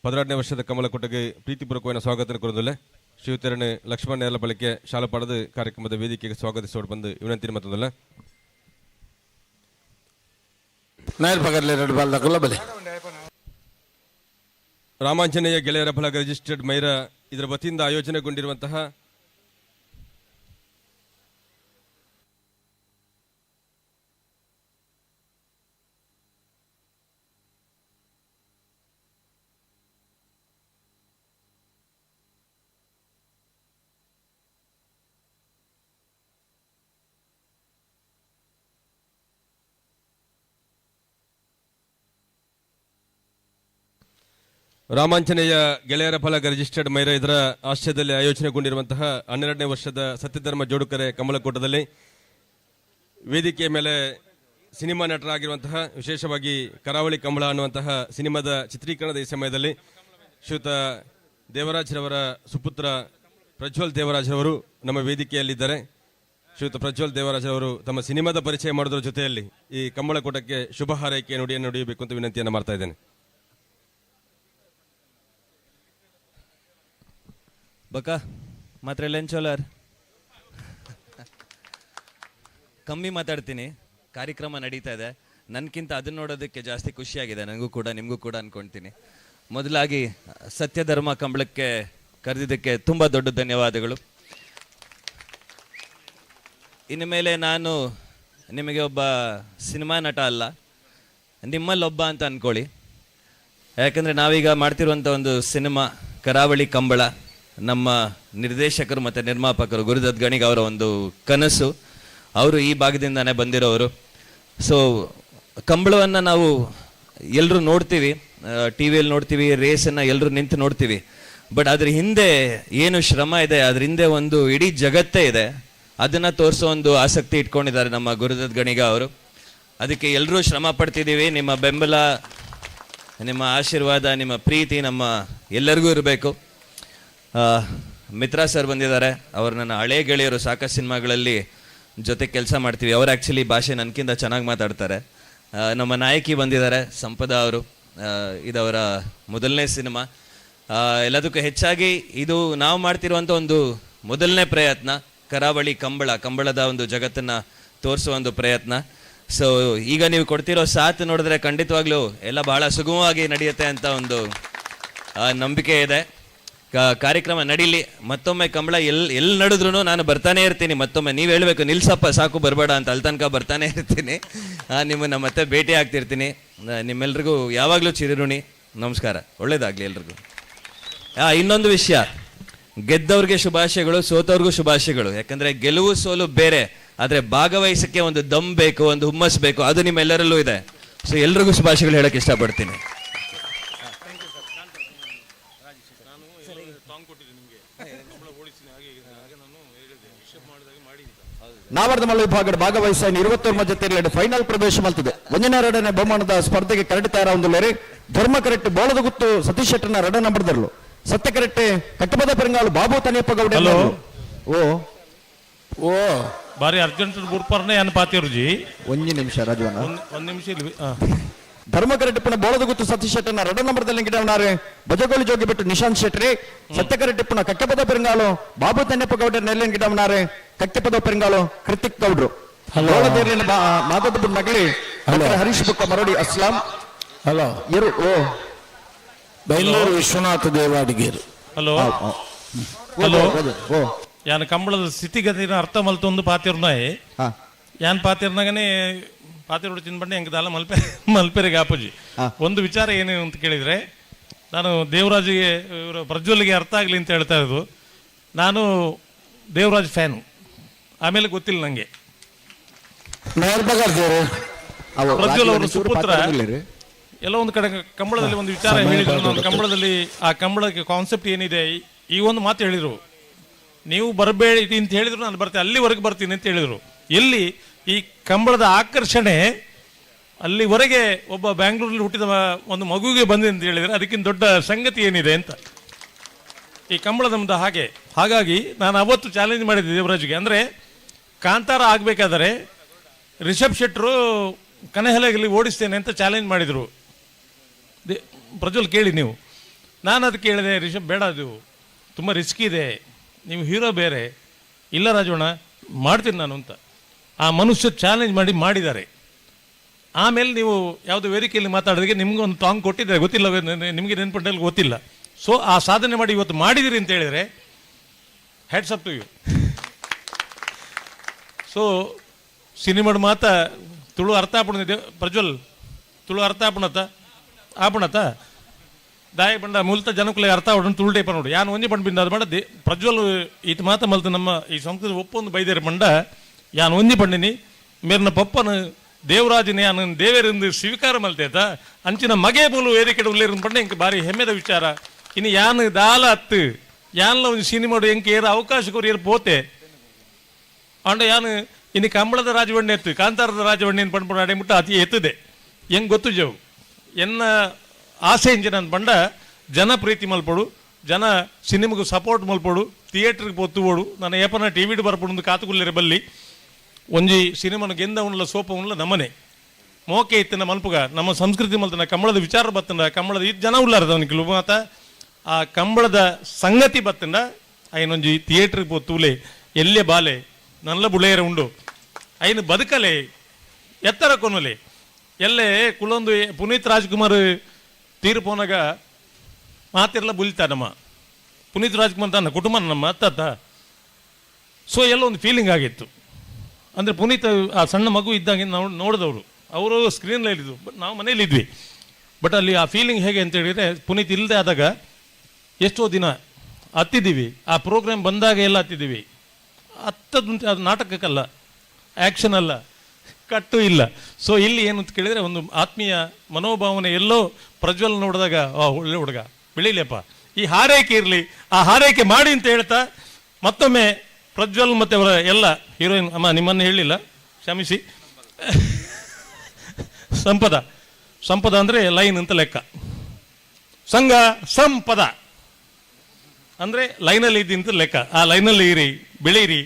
16ನೇ ವರ್ಷದ ಕಮಲ ಕೊಟ್ಟಗೆ ಪ್ರೀತಿಪೂರ್ವಕವಾದ ಸ್ವಾಗತ ಕೊಡೋದಿಲ್ಲ ಶ್ರೀಯುತರನ್ನು ಲಕ್ಷ್ಮಣ ನೇರಲ ಬಳಿಕೆ ಶಾಲಾ ಪಾಡದ ಕಾರ್ಯಕ್ರಮದ ವೇದಿಕೆಗೆ ಸ್ವಾಗತಿಸೋಡು ಬಂದು ವಿನಂತಿ ಮತ್ತೊಂದಲ್ಲ ರಾಮಾಂಜನೇಯ ಗೆಳೆಯರ ಫಲಕ ರಿಜಿಸ್ಟರ್ಡ್ ಮೈರ ಇದರ ವತಿಯಿಂದ ಆಯೋಜನೆಗೊಂಡಿರುವಂತಹ ರಾಮಾಂಜನೇಯ ಗೆಳೆಯರ ಫಲಕ ರಿಜಿಸ್ಟರ್ಡ್ ಮೈರ ಇದರ ಆಶ್ರಯದಲ್ಲಿ ಆಯೋಜನೆಗೊಂಡಿರುವಂತಹ 12ನೇ ವರ್ಷದ ಸತ್ಯಧರ್ಮ ಜೋಡುಕರೆ ಕಮಲಕೂಟದಲ್ಲಿ ವೇದಿಕೆಯ ಮೇಲೆ ಸಿನಿಮಾ ನಟರಾಗಿರುವಂತಹ ವಿಶೇಷವಾಗಿ ಕರಾವಳಿ ಕಂಬಳ ಅನ್ನುವಂತಹ ಸಿನಿಮಾದ ಚಿತ್ರೀಕರಣದ ಈ ಸಮಯದಲ್ಲಿ ಶ್ರೀಯುತ ದೇವರಾಜ್ರವರ ಸುಪುತ್ರ ಪ್ರಜ್ವಲ್ ದೇವರಾಜ್ರವರು ನಮ್ಮ ವೇದಿಕೆಯಲ್ಲಿದ್ದಾರೆ. ಶ್ರೀಯುತ ಪ್ರಜ್ವಲ್ ದೇವರಾಜ್ರವರು ತಮ್ಮ ಸಿನಿಮಾದ ಪರಿಚಯ ಮಾಡೋದ್ರ ಜೊತೆಯಲ್ಲಿ ಈ ಕಂಬಳಕೂಟಕ್ಕೆ ಶುಭ ಹಾರೈಕೆ ನುಡಿಯನ್ನು ನುಡಿಯಬೇಕು ಅಂತ ವಿನಂತಿಯನ್ನು ಮಾಡ್ತಾ ಇದ್ದೇನೆ. ಬಕ ಮಾತ್ರ ಲೆಂಚೋಲರ್ ಕಮ್ಮಿ ಮಾತಾಡ್ತೀನಿ. ಕಾರ್ಯಕ್ರಮ ನಡೀತಾ ಇದೆ, ನನ್ಕಿಂತ ಅದನ್ನ ನೋಡೋದಕ್ಕೆ ಜಾಸ್ತಿ ಖುಷಿಯಾಗಿದೆ ನನಗೂ ಕೂಡ ನಿಮಗೂ ಕೂಡ ಅನ್ಕೊಳ್ತೀನಿ. ಮೊದಲಾಗಿ ಸತ್ಯಧರ್ಮ ಕಂಬಳಕ್ಕೆ ಕರೆದಿದ್ದಕ್ಕೆ ತುಂಬ ದೊಡ್ಡ ಧನ್ಯವಾದಗಳು. ಇನ್ನು ಮೇಲೆ ನಾನು ನಿಮಗೆ ಒಬ್ಬ ಸಿನಿಮಾ ನಟ ಅಲ್ಲ, ನಿಮ್ಮಲ್ಲೊಬ್ಬ ಅಂತ ಅಂದ್ಕೊಳ್ಳಿ. ಯಾಕಂದರೆ ನಾವೀಗ ಮಾಡ್ತಿರುವಂಥ ಒಂದು ಸಿನಿಮಾ ಕರಾವಳಿ ಕಂಬಳ ನಮ್ಮ ನಿರ್ದೇಶಕರು ಮತ್ತು ನಿರ್ಮಾಪಕರು ಗುರುದತ್ ಗಣಿಗ ಅವರ ಒಂದು ಕನಸು. ಅವರು ಈ ಭಾಗದಿಂದಾನೇ ಬಂದಿರೋರು. ಸೊ ಕಂಬಳವನ್ನು ನಾವು ಎಲ್ಲರೂ ನೋಡ್ತೀವಿ, ಟಿ ವಿಯಲ್ಲಿ ನೋಡ್ತೀವಿ, ರೇಸನ್ನು ಎಲ್ಲರೂ ನಿಂತು ನೋಡ್ತೀವಿ. ಬಟ್ ಅದ್ರ ಹಿಂದೆ ಏನು ಶ್ರಮ ಇದೆ, ಅದ್ರ ಹಿಂದೆ ಒಂದು ಇಡೀ ಜಗತ್ತೇ ಇದೆ. ಅದನ್ನು ತೋರಿಸೋ ಒಂದು ಆಸಕ್ತಿ ಇಟ್ಕೊಂಡಿದ್ದಾರೆ ನಮ್ಮ ಗುರುದತ್ ಗಣಿಗ ಅವರು. ಅದಕ್ಕೆ ಎಲ್ಲರೂ ಶ್ರಮ ಪಡ್ತಿದ್ದೀವಿ. ನಿಮ್ಮ ಬೆಂಬಲ, ನಿಮ್ಮ ಆಶೀರ್ವಾದ, ನಿಮ್ಮ ಪ್ರೀತಿ ನಮ್ಮ ಎಲ್ಲರಿಗೂ ಇರಬೇಕು. ಮಿತ್ರಾ ಸರ್ ಬಂದಿದ್ದಾರೆ. ಅವರು ನನ್ನ ಹಳೆ ಗೆಳೆಯರು, ಸಾಕಷ್ಟು ಸಿನಿಮಾಗಳಲ್ಲಿ ಜೊತೆ ಕೆಲಸ ಮಾಡ್ತೀವಿ. ಅವರು ಆ್ಯಕ್ಚುಲಿ ಭಾಷೆ ನನಗಿಂತ ಚೆನ್ನಾಗಿ ಮಾತಾಡ್ತಾರೆ. ನಮ್ಮ ನಾಯಕಿ ಬಂದಿದ್ದಾರೆ, ಸಂಪದ ಅವರು. ಇದವರ ಮೊದಲನೇ ಸಿನಿಮಾ. ಎಲ್ಲದಕ್ಕೂ ಹೆಚ್ಚಾಗಿ ಇದು ನಾವು ಮಾಡ್ತಿರುವಂಥ ಒಂದು ಮೊದಲನೇ ಪ್ರಯತ್ನ, ಕರಾವಳಿ ಕಂಬಳದ ಒಂದು ಜಗತ್ತನ್ನು ತೋರಿಸುವ ಒಂದು ಪ್ರಯತ್ನ. ಸೊ ಈಗ ನೀವು ಕೊಡ್ತಿರೋ ಸಾಥ್ ನೋಡಿದ್ರೆ ಖಂಡಿತವಾಗ್ಲೂ ಎಲ್ಲ ಬಹಳ ಸುಗಮವಾಗಿ ನಡೆಯುತ್ತೆ ಅಂತ ಒಂದು ನಂಬಿಕೆ ಇದೆ. ಕಾರ್ಯಕ್ರಮ ನಡೀಲಿ. ಮತ್ತೊಮ್ಮೆ ಕಂಬಳ ಎಲ್ಲಿ ನಡೆದ್ರು ನಾನು ಬರ್ತಾನೆ ಇರ್ತೀನಿ. ಮತ್ತೊಮ್ಮೆ ನೀವು ಹೇಳಬೇಕು, ನಿಲ್ಸಪ್ಪ ಸಾಕು ಬರಬೇಡ ಅಂತ, ಅಲ್ಲಿ ತನಕ ಬರ್ತಾನೆ ಇರ್ತೀನಿ. ನಿಮ್ಮನ್ನು ಮತ್ತೆ ಭೇಟಿ ಆಗ್ತಿರ್ತೀನಿ. ನಿಮ್ಮೆಲ್ರಿಗೂ ಯಾವಾಗಲೂ ಚಿರಋಣಿ. ನಮಸ್ಕಾರ, ಒಳ್ಳೇದಾಗಲಿ ಎಲ್ರಿಗೂ. ಇನ್ನೊಂದು ವಿಷಯ, ಗೆದ್ದವ್ರಿಗೆ ಶುಭಾಶಯಗಳು, ಸೋತವ್ರಿಗೂ ಶುಭಾಶಯಗಳು. ಯಾಕಂದರೆ ಗೆಲುವು ಸೋಲು ಬೇರೆ, ಆದರೆ ಭಾಗವಹಿಸಕ್ಕೆ ಒಂದು ದಮ್ ಬೇಕು, ಒಂದು ಹುಮ್ಮಸ್ ಬೇಕು. ಅದು ನಿಮ್ಮೆಲ್ಲರಲ್ಲೂ ಇದೆ. ಸೊ ಎಲ್ರಿಗೂ ಶುಭಾಶಯಗಳು ಹೇಳಕ್ಕೆ ಇಷ್ಟಪಡ್ತೀನಿ. ನಾವರ್ದ ಮಲ್ಲ ವಿಭಾಗದ ಭಾಗವಹಿಸ 21 ಜೊತೆಯಲ್ಲಿ ಫೈನಲ್ ಪ್ರವೇಶ ಮಲ್ತದೆ. 1ನೇ ಬಹುಮಾನದ ಸ್ಪರ್ಧೆಗೆ ಕರಡಿತಾರ ಒಂದು ಲೇರಿ ಧರ್ಮ ಕರೆಕ್ಟ್ ಬೋಳದ ಗುತ್ತು ಸತೀಶ್ ಶೆಟ್ಟರ್ನ 2 ನಂಬರ್ದರ್ಲು ಸತ್ಯ ಕರೆಕ್ಟ್ ಕಟ್ಟಬದ ಪೆರಂಗಾಲು ಬಾಬು ತನಿಯಪ್ಪ ಗೌಡ. ಓ ಬಾರಿ ಅರ್ಜೆಂಟ್ ಬುರ್ಪರ್ನೆ ಏನ್ ಪಾತಿರುಜಿ. 1 ನಿಮಿಷ ರಾಜವನ್ನ, 1 ನಿಮಿಷ ಇಲ್ಲಿ. ಧರ್ಮ ಕರೆಕ್ಟಿಪ್ಪನ ಬೋಳದ ಗುತ್ತು ಸತೀಶ್ ಶೆಟ್ಟರ್ನ 2 ನಂಬರ್ದಲ್ಲಿ ಗಿಡವನಾರೆ ಬಜಗೋಳಿ ಜೋಗಿ ಬಿಟ್ಟು ನಿಶಾಂತ್ ಶೆಟ್ರಿ. ಸತ್ಯ ಕರೆಕ್ಟಿಪ್ಪನ ಕಟ್ಟಬದ ಪೆರಂಗಾಲು ಬಾಬು ತನಿಯಪ್ಪ ಗೌಡ ನೆಲ್ಲಿನ ಗಿಡವನಾರೆ ಕಟ್ಟೆಪದ ಪೆರಂಗಾಲು ಕೃತಿಕ್ ಗೌಡ್ರು. ಮಾದದ ನಗಲಿ ಹರೀಶ್ ಬುಕ್ಕ ಮರಡಿ ಅಸ್ಲಾಂ. ಹಲೋ ಇರು. ಬೈಲೂರು ವಿಶ್ವನಾಥ ದೇವಾಡಿಗೇರು. Hello hello. ಯಾನ್ ಕಂಬಳದ ಸ್ಥಿತಿಗತಿನ ಅರ್ಥ ಮಲ್ತೊಂದು ಪಾತಿರ್ನಾಯಿ ಯಾನ್ ಪಾತಿರ್ನಾಗನೇ ಪಾತಿರೋಡು ಚಿನ್ಬಂಡೆ ಹೆಂಗೆ ದಾಲ ಮಲ್ಪೆರೆಗೆ ಆಪುಜಿ. ಒಂದು ವಿಚಾರ ಏನೇನು ಅಂತ ಕೇಳಿದರೆ, ನಾನು ದೇವರಾಜಿಗೆ ಇವರು ಪ್ರಜ್ವಲ್ಗೆ ಅರ್ಥ ಆಗಲಿ ಅಂತ ಹೇಳ್ತಾ ಇರೋದು. ನಾನು ದೇವರಾಜ್ ಫ್ಯಾನು, ಆಮೇಲೆ ಗೊತ್ತಿಲ್ಲ ನನಗೆ. ಪ್ರಜ್ವಲ್ ಅವರು ಸುಪುತ್ರ ಎಲ್ಲ ಒಂದು ಕಡೆ ಕಂಬಳದಲ್ಲಿ ಒಂದು ವಿಚಾರ ಹೇಳಿದ್ರು. ನಾನು ಕಂಬಳದಲ್ಲಿ ಆ ಕಂಬಳಕ್ಕೆ ಕಾನ್ಸೆಪ್ಟ್ ಏನಿದೆ, ಈ ಒಂದು ಮಾತು ಹೇಳಿದರು, ನೀವು ಬರಬೇಡಿ ಅಂತ ಹೇಳಿದ್ರು, ನಾನು ಬರ್ತೇನೆ, ಅಲ್ಲಿವರೆಗೆ ಬರ್ತೀನಿ ಅಂತ ಹೇಳಿದರು. ಎಲ್ಲಿ ಈ ಕಂಬಳದ ಆಕರ್ಷಣೆ ಅಲ್ಲಿವರೆಗೆ ಒಬ್ಬ ಬ್ಯಾಂಗ್ಳೂರಲ್ಲಿ ಹುಟ್ಟಿದ ಒಂದು ಮಗುವಿಗೆ ಬಂದಿದೆ ಅಂತ ಹೇಳಿದರೆ ಅದಕ್ಕಿಂತ ದೊಡ್ಡ ಸಂಗತಿ ಏನಿದೆ ಅಂತ ಈ ಕಂಬಳದ ಮುಂದೆ. ಹಾಗಾಗಿ ನಾನು ಅವತ್ತು ಚಾಲೆಂಜ್ ಮಾಡಿದ್ದೆ ದೇವರಾಜ್ಗೆ. ಅಂದರೆ ಕಾಂತಾರ ಆಗಬೇಕಾದರೆ ರಿಷಬ್ ಶೆಟ್ಟರು ಕನೆಹಲಗಲ್ಲಿ ಓಡಿಸ್ತೇನೆ ಅಂತ ಚಾಲೆಂಜ್ ಮಾಡಿದರು. ಪ್ರಜ್ವಲ್ ಕೇಳಿ ನೀವು. ನಾನು ಅದು ಕೇಳಿದೆ, ರಿಷಬ್ ಬೇಡ, ಅದು ತುಂಬ ರಿಸ್ಕ್ ಇದೆ, ನೀವು ಹೀರೋ ಬೇರೆ. ಇಲ್ಲ ರಾಜೋಣ, ಮಾಡ್ತೀನಿ ನಾನು ಅಂತ ಆ ಮನುಷ್ಯ ಚಾಲೆಂಜ್ ಮಾಡಿದ್ದಾರೆ. ಆಮೇಲೆ ನೀವು ಯಾವುದೋ ವೇದಿಕೆಯಲ್ಲಿ ಮಾತಾಡೋದಕ್ಕೆ ನಿಮ್ಗೆ ಒಂದು ಟಾಂಗ್ ಕೊಟ್ಟಿದ್ದಾರೆ, ಗೊತ್ತಿಲ್ಲ ನಿಮಗೆ ನೆನ್ಪಟ್ಟಲ್ಲಿ ಗೊತ್ತಿಲ್ಲ. ಸೊ ಆ ಸಾಧನೆ ಮಾಡಿ ಇವತ್ತು ಮಾಡಿದಿರಿ ಅಂತ ಹೇಳಿದರೆ heads up to you. So ಸಿನಿಮಾಡ್ ಮಾತ ತುಳು ಅರ್ಥ ಆಪುಣಿದೆ ಪ್ರಜ್ವಲ್, ತುಳು ಅರ್ಥ ಆಪುಣತ ದಾಯ ಬಂಡ ಮೂಲತ ಜನಕ್ಕೂ ಅರ್ಥ ಆಡ ತುಳು ಟೈಪ ನೋಡು. ಯಾನು ಒಂಜಿ ಪಂಡು ಬಿಂದ ಅದು ಮಾಡ ಪ್ರಜ್ವಲ್ ಈತ ಮಾತ ಮಲ್ತು ನಮ್ಮ ಈ ಸಂಸ್ಕೃತಿ ಒಪ್ಪೊಂದು ಬೈದೇರಿ ಪಂಡ ಯಾನು ಒಂಜಿ ಪಂಡಿನಿ ಮೇರ್ನ ಪಪ್ಪನ ದೇವರಾಜನ ಯಾನು ದೇವೇರಿಂದ ಸ್ವೀಕಾರ ಮಲ್ತೇತ ಅಂಚಿನ ಮಗೆ ಮೂಲು ವೇದಿಕೆ ಉಳ್ಳೇರಿನ ಪಂಡ ಇಂಕ ಭಾರಿ ಹೆಮ್ಮೆದ ವಿಚಾರ. ಇನ್ನು ಯಾನು ದಾಲ ಹತ್ತು ಯಾನ್ಲ ಒಂದು ಸಿನಿಮಾಡು ಎಂಕ ಏರ ಅವಕಾಶ ಕೊರಿ ಏರು ಪೋತೆ ಅಂಡ ಯಾನು ಇನ್ನು ಕಂಬಳದ ರಾಜವಣ್ಣೆ ಎತ್ತು ಕಾಂತಾರದ ರಾಜವಣ್ಣೆ ಪಂಡು ಅಡೆಮುಟ್ಟ ಅತಿ ಎತ್ತದೆ ಹೆಂಗೆ ಗೊತ್ತು ಜವು ಎನ್ನ ಆಸೆ ಇಂಜಿನ ಪಂಡ ಜನ ಪ್ರೀತಿ ಮಲ್ಪಡು, ಜನ ಸಿನಿಮಾಗೂ ಸಪೋರ್ಟ್ ಮಲ್ಪಡು, ಥಿಯೇಟ್ರಿಗೆ ಪೊತ್ತುಬೋಡು. ನಾನು ಏಪನ ಟಿವಿಡ್ ಬರ್ಪಡು ಕಾತುಗುಲ್ಲರೆ ಬಲ್ಲಿ ಒಂಜಿ ಸಿನಿಮಾನು ಗೆಂದ ಉಣ್ಣಲ ಸೋಪ ಉಣ್ಣಲ ನಮ್ಮನೆ ಮೋಕೆ ಇತ್ತಿನ ಮಲ್ಪುಗ ನಮ್ಮ ಸಂಸ್ಕೃತಿ ಮಲ್ತನ ಕಂಬಳದ ವಿಚಾರ ಬತ್ತಂಡ ಕಂಬಳದ ಇದು ಜನ ಉಳ್ಳಾರದ ಅವನಿಗೆ ಮಾತ ಆ ಕಂಬಳದ ಸಂಗತಿ ಬತ್ತಂಡ ಐನೊಂಜಿ ಥಿಯೇಟ್ರಿಗೆ ಪೊತ್ತುಲೆ ಎಲ್ಲೇ ಬಾಲೆ ನಲ್ಲ ಬುಳೆಯರ ಉಂಡು ಐನು ಬದುಕಲೆ ಎತ್ತರ ಕೊನಲೆ ಎಲ್ಲೇ ಕುಲೊಂದು ಪುನೀತ್ ರಾಜ್ಕುಮಾರ್ ತೀರ್ಪೋನಾಗ ಮಾತಿರಲ್ಲ ಬುಲ್ತಾ ನಮ್ಮ ಪುನೀತ್ ರಾಜ್ಕುಮಾರ್ ತನ್ನ ಕುಟುಂಬ ನಮ್ಮ ಅತ್ತ. ಸೊ ಎಲ್ಲ ಒಂದು ಫೀಲಿಂಗ್ ಆಗಿತ್ತು. ಅಂದರೆ ಪುನೀತ್ ಆ ಸಣ್ಣ ಮಗು ಇದ್ದಂಗೆ ನಾವು ನೋಡಿದವರು, ಅವರು ಸ್ಕ್ರೀನಲ್ಲಿದ್ದು, ಬಟ್ ನಾವು ಮನೇಲಿದ್ವಿ. ಬಟ್ ಅಲ್ಲಿ ಆ ಫೀಲಿಂಗ್ ಹೇಗೆ ಅಂತ ಹೇಳಿದರೆ, ಪುನೀತ್ ಇಲ್ಲದೆ ಆದಾಗ ಎಷ್ಟೋ ದಿನ ಹತ್ತಿದ್ದೀವಿ, ಆ ಪ್ರೋಗ್ರಾಮ್ ಬಂದಾಗ ಎಲ್ಲ ಹತ್ತಿದ್ದೀವಿ. ಹತ್ತದಂತೆ ಅದು ನಾಟಕಕ್ಕಲ್ಲ, ಆ್ಯಕ್ಷನ್ ಅಲ್ಲ, ಕಟ್ಟು ಇಲ್ಲ. ಸೊ ಇಲ್ಲಿ ಏನು ಅಂತ ಕೇಳಿದರೆ ಒಂದು ಆತ್ಮೀಯ ಮನೋಭಾವನೆ ಎಲ್ಲೋ ಪ್ರಜ್ವಲ್ ನೋಡಿದಾಗ ಒಳ್ಳೆ ಹುಡುಗ ಬೆಳೀಲಿಯಪ್ಪ, ಈ ಹಾರೈಕೆ ಇರಲಿ, ಆ ಹಾರೈಕೆ ಮಾಡಿ ಅಂತ ಹೇಳ್ತಾ ಮತ್ತೊಮ್ಮೆ ಪ್ರಜ್ವಲ್ ಮತ್ತು ಅವರ ಎಲ್ಲ ಹೀರೋಯಿನ್, ಅಮ್ಮ ನಿಮ್ಮನ್ನು ಹೇಳಿಲ್ಲ ಕ್ಷಮಿಸಿ, ಸಂಪದ ಅಂದರೆ ಲೈನ್ ಅಂತ ಲೆಕ್ಕ, ಸಂಘ ಸಂಪದ ಅಂದರೆ ಲೈನಲ್ಲಿ ಇದ್ದಿಂತ ಲೆಕ್ಕ. ಆ ಲೈನಲ್ಲಿ ಇರಿ, ಬೆಳೀರಿ,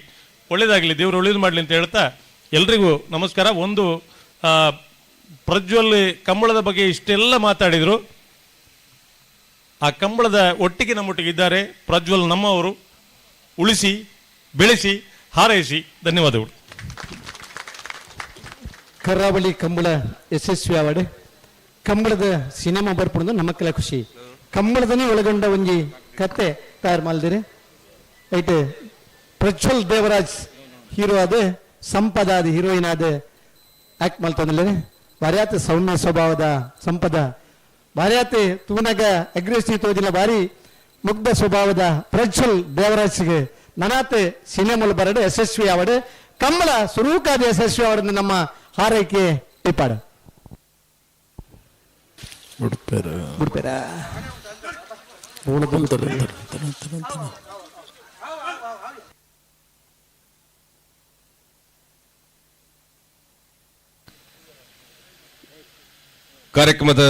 ಒಳ್ಳೇದಾಗಲಿ, ದೇವರು ಒಳ್ಳೇದು ಮಾಡಲಿ ಅಂತ ಹೇಳ್ತಾ ಎಲ್ರಿಗೂ ನಮಸ್ಕಾರ. ಒಂದು ಪ್ರಜ್ವಲ್ ಕಂಬಳದ ಬಗ್ಗೆ ಇಷ್ಟೆಲ್ಲ ಮಾತಾಡಿದರು, ಆ ಕಂಬಳದ ಒಟ್ಟಿಗೆ ನಮ್ಮೊಟ್ಟಿಗೆ ಇದ್ದಾರೆ ಪ್ರಜ್ವಲ್ ನಮ್ಮವರು. ಉಳಿಸಿ, ಬೆಳೆಸಿ, ಹಾರೈಸಿ. ಧನ್ಯವಾದಗಳು. ಕರಾವಳಿ ಕಂಬಳ ಯಶಸ್ವಿ ಅವಾರ್ಡ್. ಕಂಬಳದ ಸಿನಿಮಾ ಬರ್ಪುಂಡು ನಮಕ್ಕೆಲ್ಲ ಖುಷಿ. ಕಂಬಳದನೇ ಒಳಗೊಂಡ ಒಂಜಿ ಕತೆ ತಯಾರು ಮಾಡಿದಿರಿ. ಐಟ್ ಪ್ರಜ್ವಲ್ ದೇವರಾಜ್ ಹೀರೋ ಆದ, ಸಂಪದ ಆದ ಹೀರೋಯಿನ್ ಆದ ಆಕ್ಟ್ ಮಾಡ್ತಾನಲ್ಲ. ಭಾರ್ಯಾತ ಸೌಮ್ಯ ಸ್ವಭಾವದ ಸಂಪದ, ಭಾರ್ಯಾತ ತೂನಾಗ ಅಗ್ರೆಸಿವ್ ತೋದಿಲ್ಲ, ಭಾರಿ ಮುಗ್ಧ ಸ್ವಭಾವದ ಪ್ರಜ್ವಲ್ ದೇವರಾಜ್ಗೆ ನನಾತ್ ಸಿನಿಮಾಲ್ ಬರಡೆ ಯಶಸ್ವಿ ಅವಾರ್ಡ್. ಕಂಬಳ ಸ್ವರೂಕಾದ ಯಶಸ್ವಿ ಅವಾರ್ಡ್ ನಮ್ಮ ಹಾರೈಕೆ ಟಿಪಾಡ ಕಾರ್ಯಕ್ರಮದ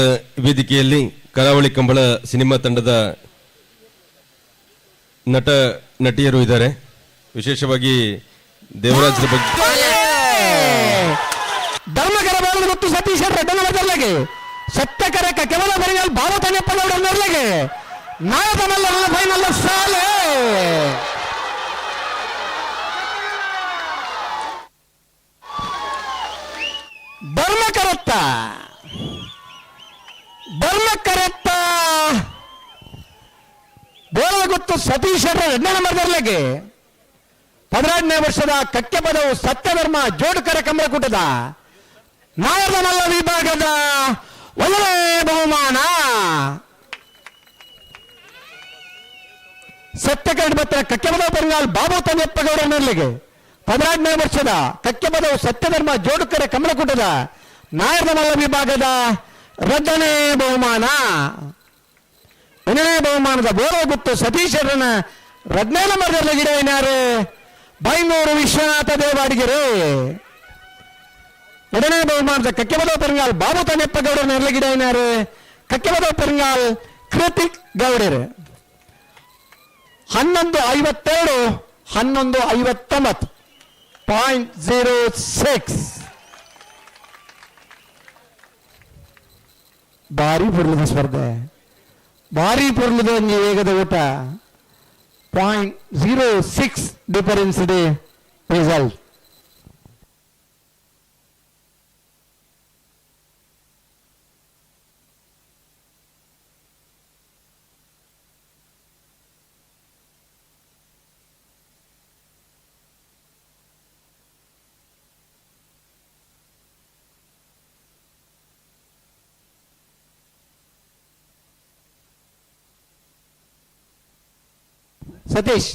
ವೇದಿಕೆಯಲ್ಲಿ ಕರಾವಳಿ ಕಂಬಳ ಸಿನಿಮಾ ತಂಡದ ನಟ ನಟಿಯರು ಇದ್ದಾರೆ. ವಿಶೇಷವಾಗಿ ದೇವರಾಜರ ಬಗ್ಗೆ ಧರ್ಮಕರ ಬಾಳು ಮತ್ತು ಸತೀಶ್ ರೆಡ್ಡನವರಲ್ಲಿಗೆ ಸತ್ಯಕರ ಕೇವಲ ಬರಿಗಾಲ್ ಭಾವ ತನೆಪ್ಪನವರಲ್ಲಿಗೆ ನಾಯಕನಲ್ಲ ಫೈನಲ್ ಸಾಲೆ ಧರ್ಮಕರತ್ತ ಬೋಳ ಗೊತ್ತು ಸತೀಶ್ ರೆಡ್ಡನ ಮರದಲ್ಲಿಗೆ 16ನೇ ವರ್ಷದ ಕಕ್ಕೆ ಪದವು ಸತ್ಯಧರ್ಮ ಜೋಡುಕರ ಕಂಬಳಕೂಟದ ನಾಯಕನಲ್ಲ ವಿಭಾಗದ ಒಳ್ಳೆ ಬಹುಮಾನ. ಸತ್ಯಕರಣ ಪತ್ರ ಕಕ್ಕೆ ಪದವು ಪೆರಂಗಾಲ್ ಬಾಬು ತನೆಪ್ಪಗೌಡನಲ್ಲಿಗೆ 16ನೇ ವರ್ಷದ ಕಕ್ಕೆ ಪದವು ಸತ್ಯಧರ್ಮ ಜೋಡುಕರ ಕಂಬಳಕೂಟದ ನಾಯಕನಲ್ಲ ವಿಭಾಗದ 2ನೇ ಬಹುಮಾನ. 1ನೇ ಬಹುಮಾನದ ಬೋಳ ಗೊತ್ತು ಸತೀಶರನ 2ನೇ ನಂಬರ್ದಲ್ಲಿ ಗಿಡವಿನಾರು ಬೈನೂರು ವಿಶ್ವನಾಥ ದೇವಾಡಿಗೆರೆ. 2ನೇ ಬಹುಮಾನದ ಕಕ್ಕೆಬದವ ಪೆರಂಗಾಲ್ ಬಾಬು ತನೆಪ್ಪಗೌಡರ ನೆರಳಗಿಡವಿನಾರು ಕಕ್ಕೆಬದವ ಪೆರಂಗಾಲ್ ಕೃತಿಕ್ ಗೌಡರು. 11:52 11:59.06 ಭಾರಿ ಪುರ್ಲದ ಸ್ಪರ್ಧೆ, ಭಾರಿ ಪುರ್ಲದ ಒಂದು ವೇಗದ ಊಟ. 0.06 ಡಿಫರೆನ್ಸ್ ಇದೆ ರಿಸಲ್ಟ್. ಸತೀಶ್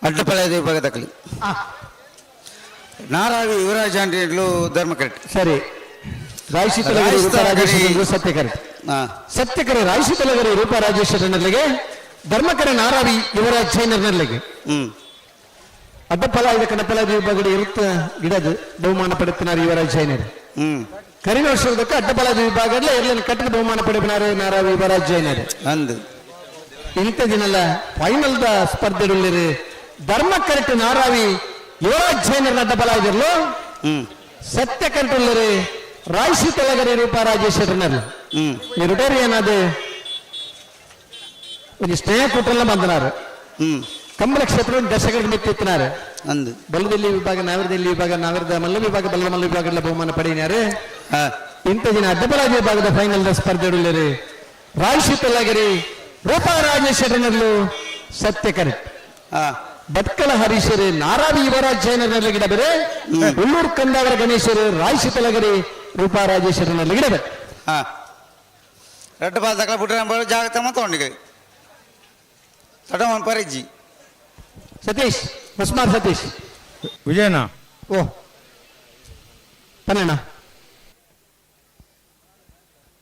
ಅಡ್ಡಪಾಳ್ಯದ ವಿಭಾಗದಲ್ಲಿ ನಾರಾವಿ ಯುವರಾಜ್ ಆಂಡ್ರಿಗಳು ಧರ್ಮಕರೆಟ್. ಸರಿ, ಸತ್ಯಕರೆ ಸತ್ಯಕರೆ ರಾಯಶೀತಲಗರಿ ರೂಪರಾಜೇಶ್ವರನಲ್ಲಿಗೆ ಧರ್ಮಕರೆ ನಾರಾವಿ ಯುವರಾಜ್ ಜೈನರ್ನಲ್ಲಿಗೆ ಅಡ್ಡಪಾಳ್ಯದ ಕಡಪಾಳ್ಯದ ವಿಭಾಗ ಇರುತ್ತ ಗಿಡದು ಬಹುಮಾನ ಪಡೆಯುತ್ತಾರೆ ಯುವರಾಜ್ ಜೈನರ್. ಕರಿನ ವರ್ಷದಕ್ಕೆ ಅಡ್ಡಪಾಳ್ಯದ ವಿಭಾಗ ಎಲ್ಲ ಕಟ್ಟಡ ಬಹುಮಾನ ಪಡೆಯುತ್ತಾರೆ ನಾರಾವಿ ಯುವರಾಜ್ ಜೈನರ್. ಅಂದು ಇಂಥ ದಿನಲ್ಲ ಫೈನಲ್ ದ ಸ್ಪರ್ಧೆಗಳಲ್ಲಿ ಧರ್ಮಕರೆಟ್ ನಾರಾವಿ ಯುವರಾಜ್ ಜೈನರ್ ಅಡ್ಡಪಾಳ್ಯದಲ್ಲೂ ಸತ್ಯಕಂಠುಳ್ಳರು ರಾಯಶೀತಲಗರಿ ರೂಪರಾಜೇಶ್ವರನಲ್ಲಿ ಈ ರಿಟೈರ್ ಏನಾದ ಒಂದು ಸ್ನೇಹ ಕೊಟ್ಟಲ್ಲ ಬಂದನಾರು. ಕಂಬಳ ಕ್ಷೇತ್ರ ದಶಕದ ಮೆತ್ತಿತ್ತಿನಾರು. ಅಂದು ಬಲ್ಲದಲ್ಲಿ ವಿಭಾಗ ನಾವಿರದಲ್ಲಿ ವಿಭಾಗ ನಾವಿರದ ಮಲ್ಲ ವಿಭಾಗ ಬಲ್ಲ ಮಲ್ಲ ವಿಭಾಗ ಬಹುಮಾನ ಪಡೆಯಿನಾರು. ಇಂಥ ದಿನ ಅಡ್ಡಬಲಾಜಿ ಭಾಗದ ಫೈನಲ್ ಸ್ಪರ್ಧೆಗಳು ರಾಯ್ ಪೆಲ್ಲಗಿರಿ ರೂಪಾ ರಾಜೇಶ್ವರನಲ್ಲೂ ಸತ್ಯ ಕರೆಕ್ಟ್ ಭಟ್ಕಳ ಹರೀಶರು ನಾರಾವಿ ಯುವರಾಜ್ ಜೈನರಲ್ಲಿ ಗಿಡಬೇರೆ ಉಳ್ಳೂರು ಕಂದಾವರ ಗಣೇಶರು ರಾಯ್ ಪೆಲ್ಲಗಿರಿ ರೂಪಾ ರಾಜೇಶ್ವರನಲ್ಲಿ ಗಿಡಬೇರೆ ரெண்டு பால் தக்கலை போட்டு ஜாகிரதமாக தோண்டிக்கு தடம் பறிச்சு ಸತೀಶ್ ಹೊಸ್ಮಾರ್ ಸತೀಶ್ ವಿಜಯನ ಓ ತನ್ನಣ್ಣ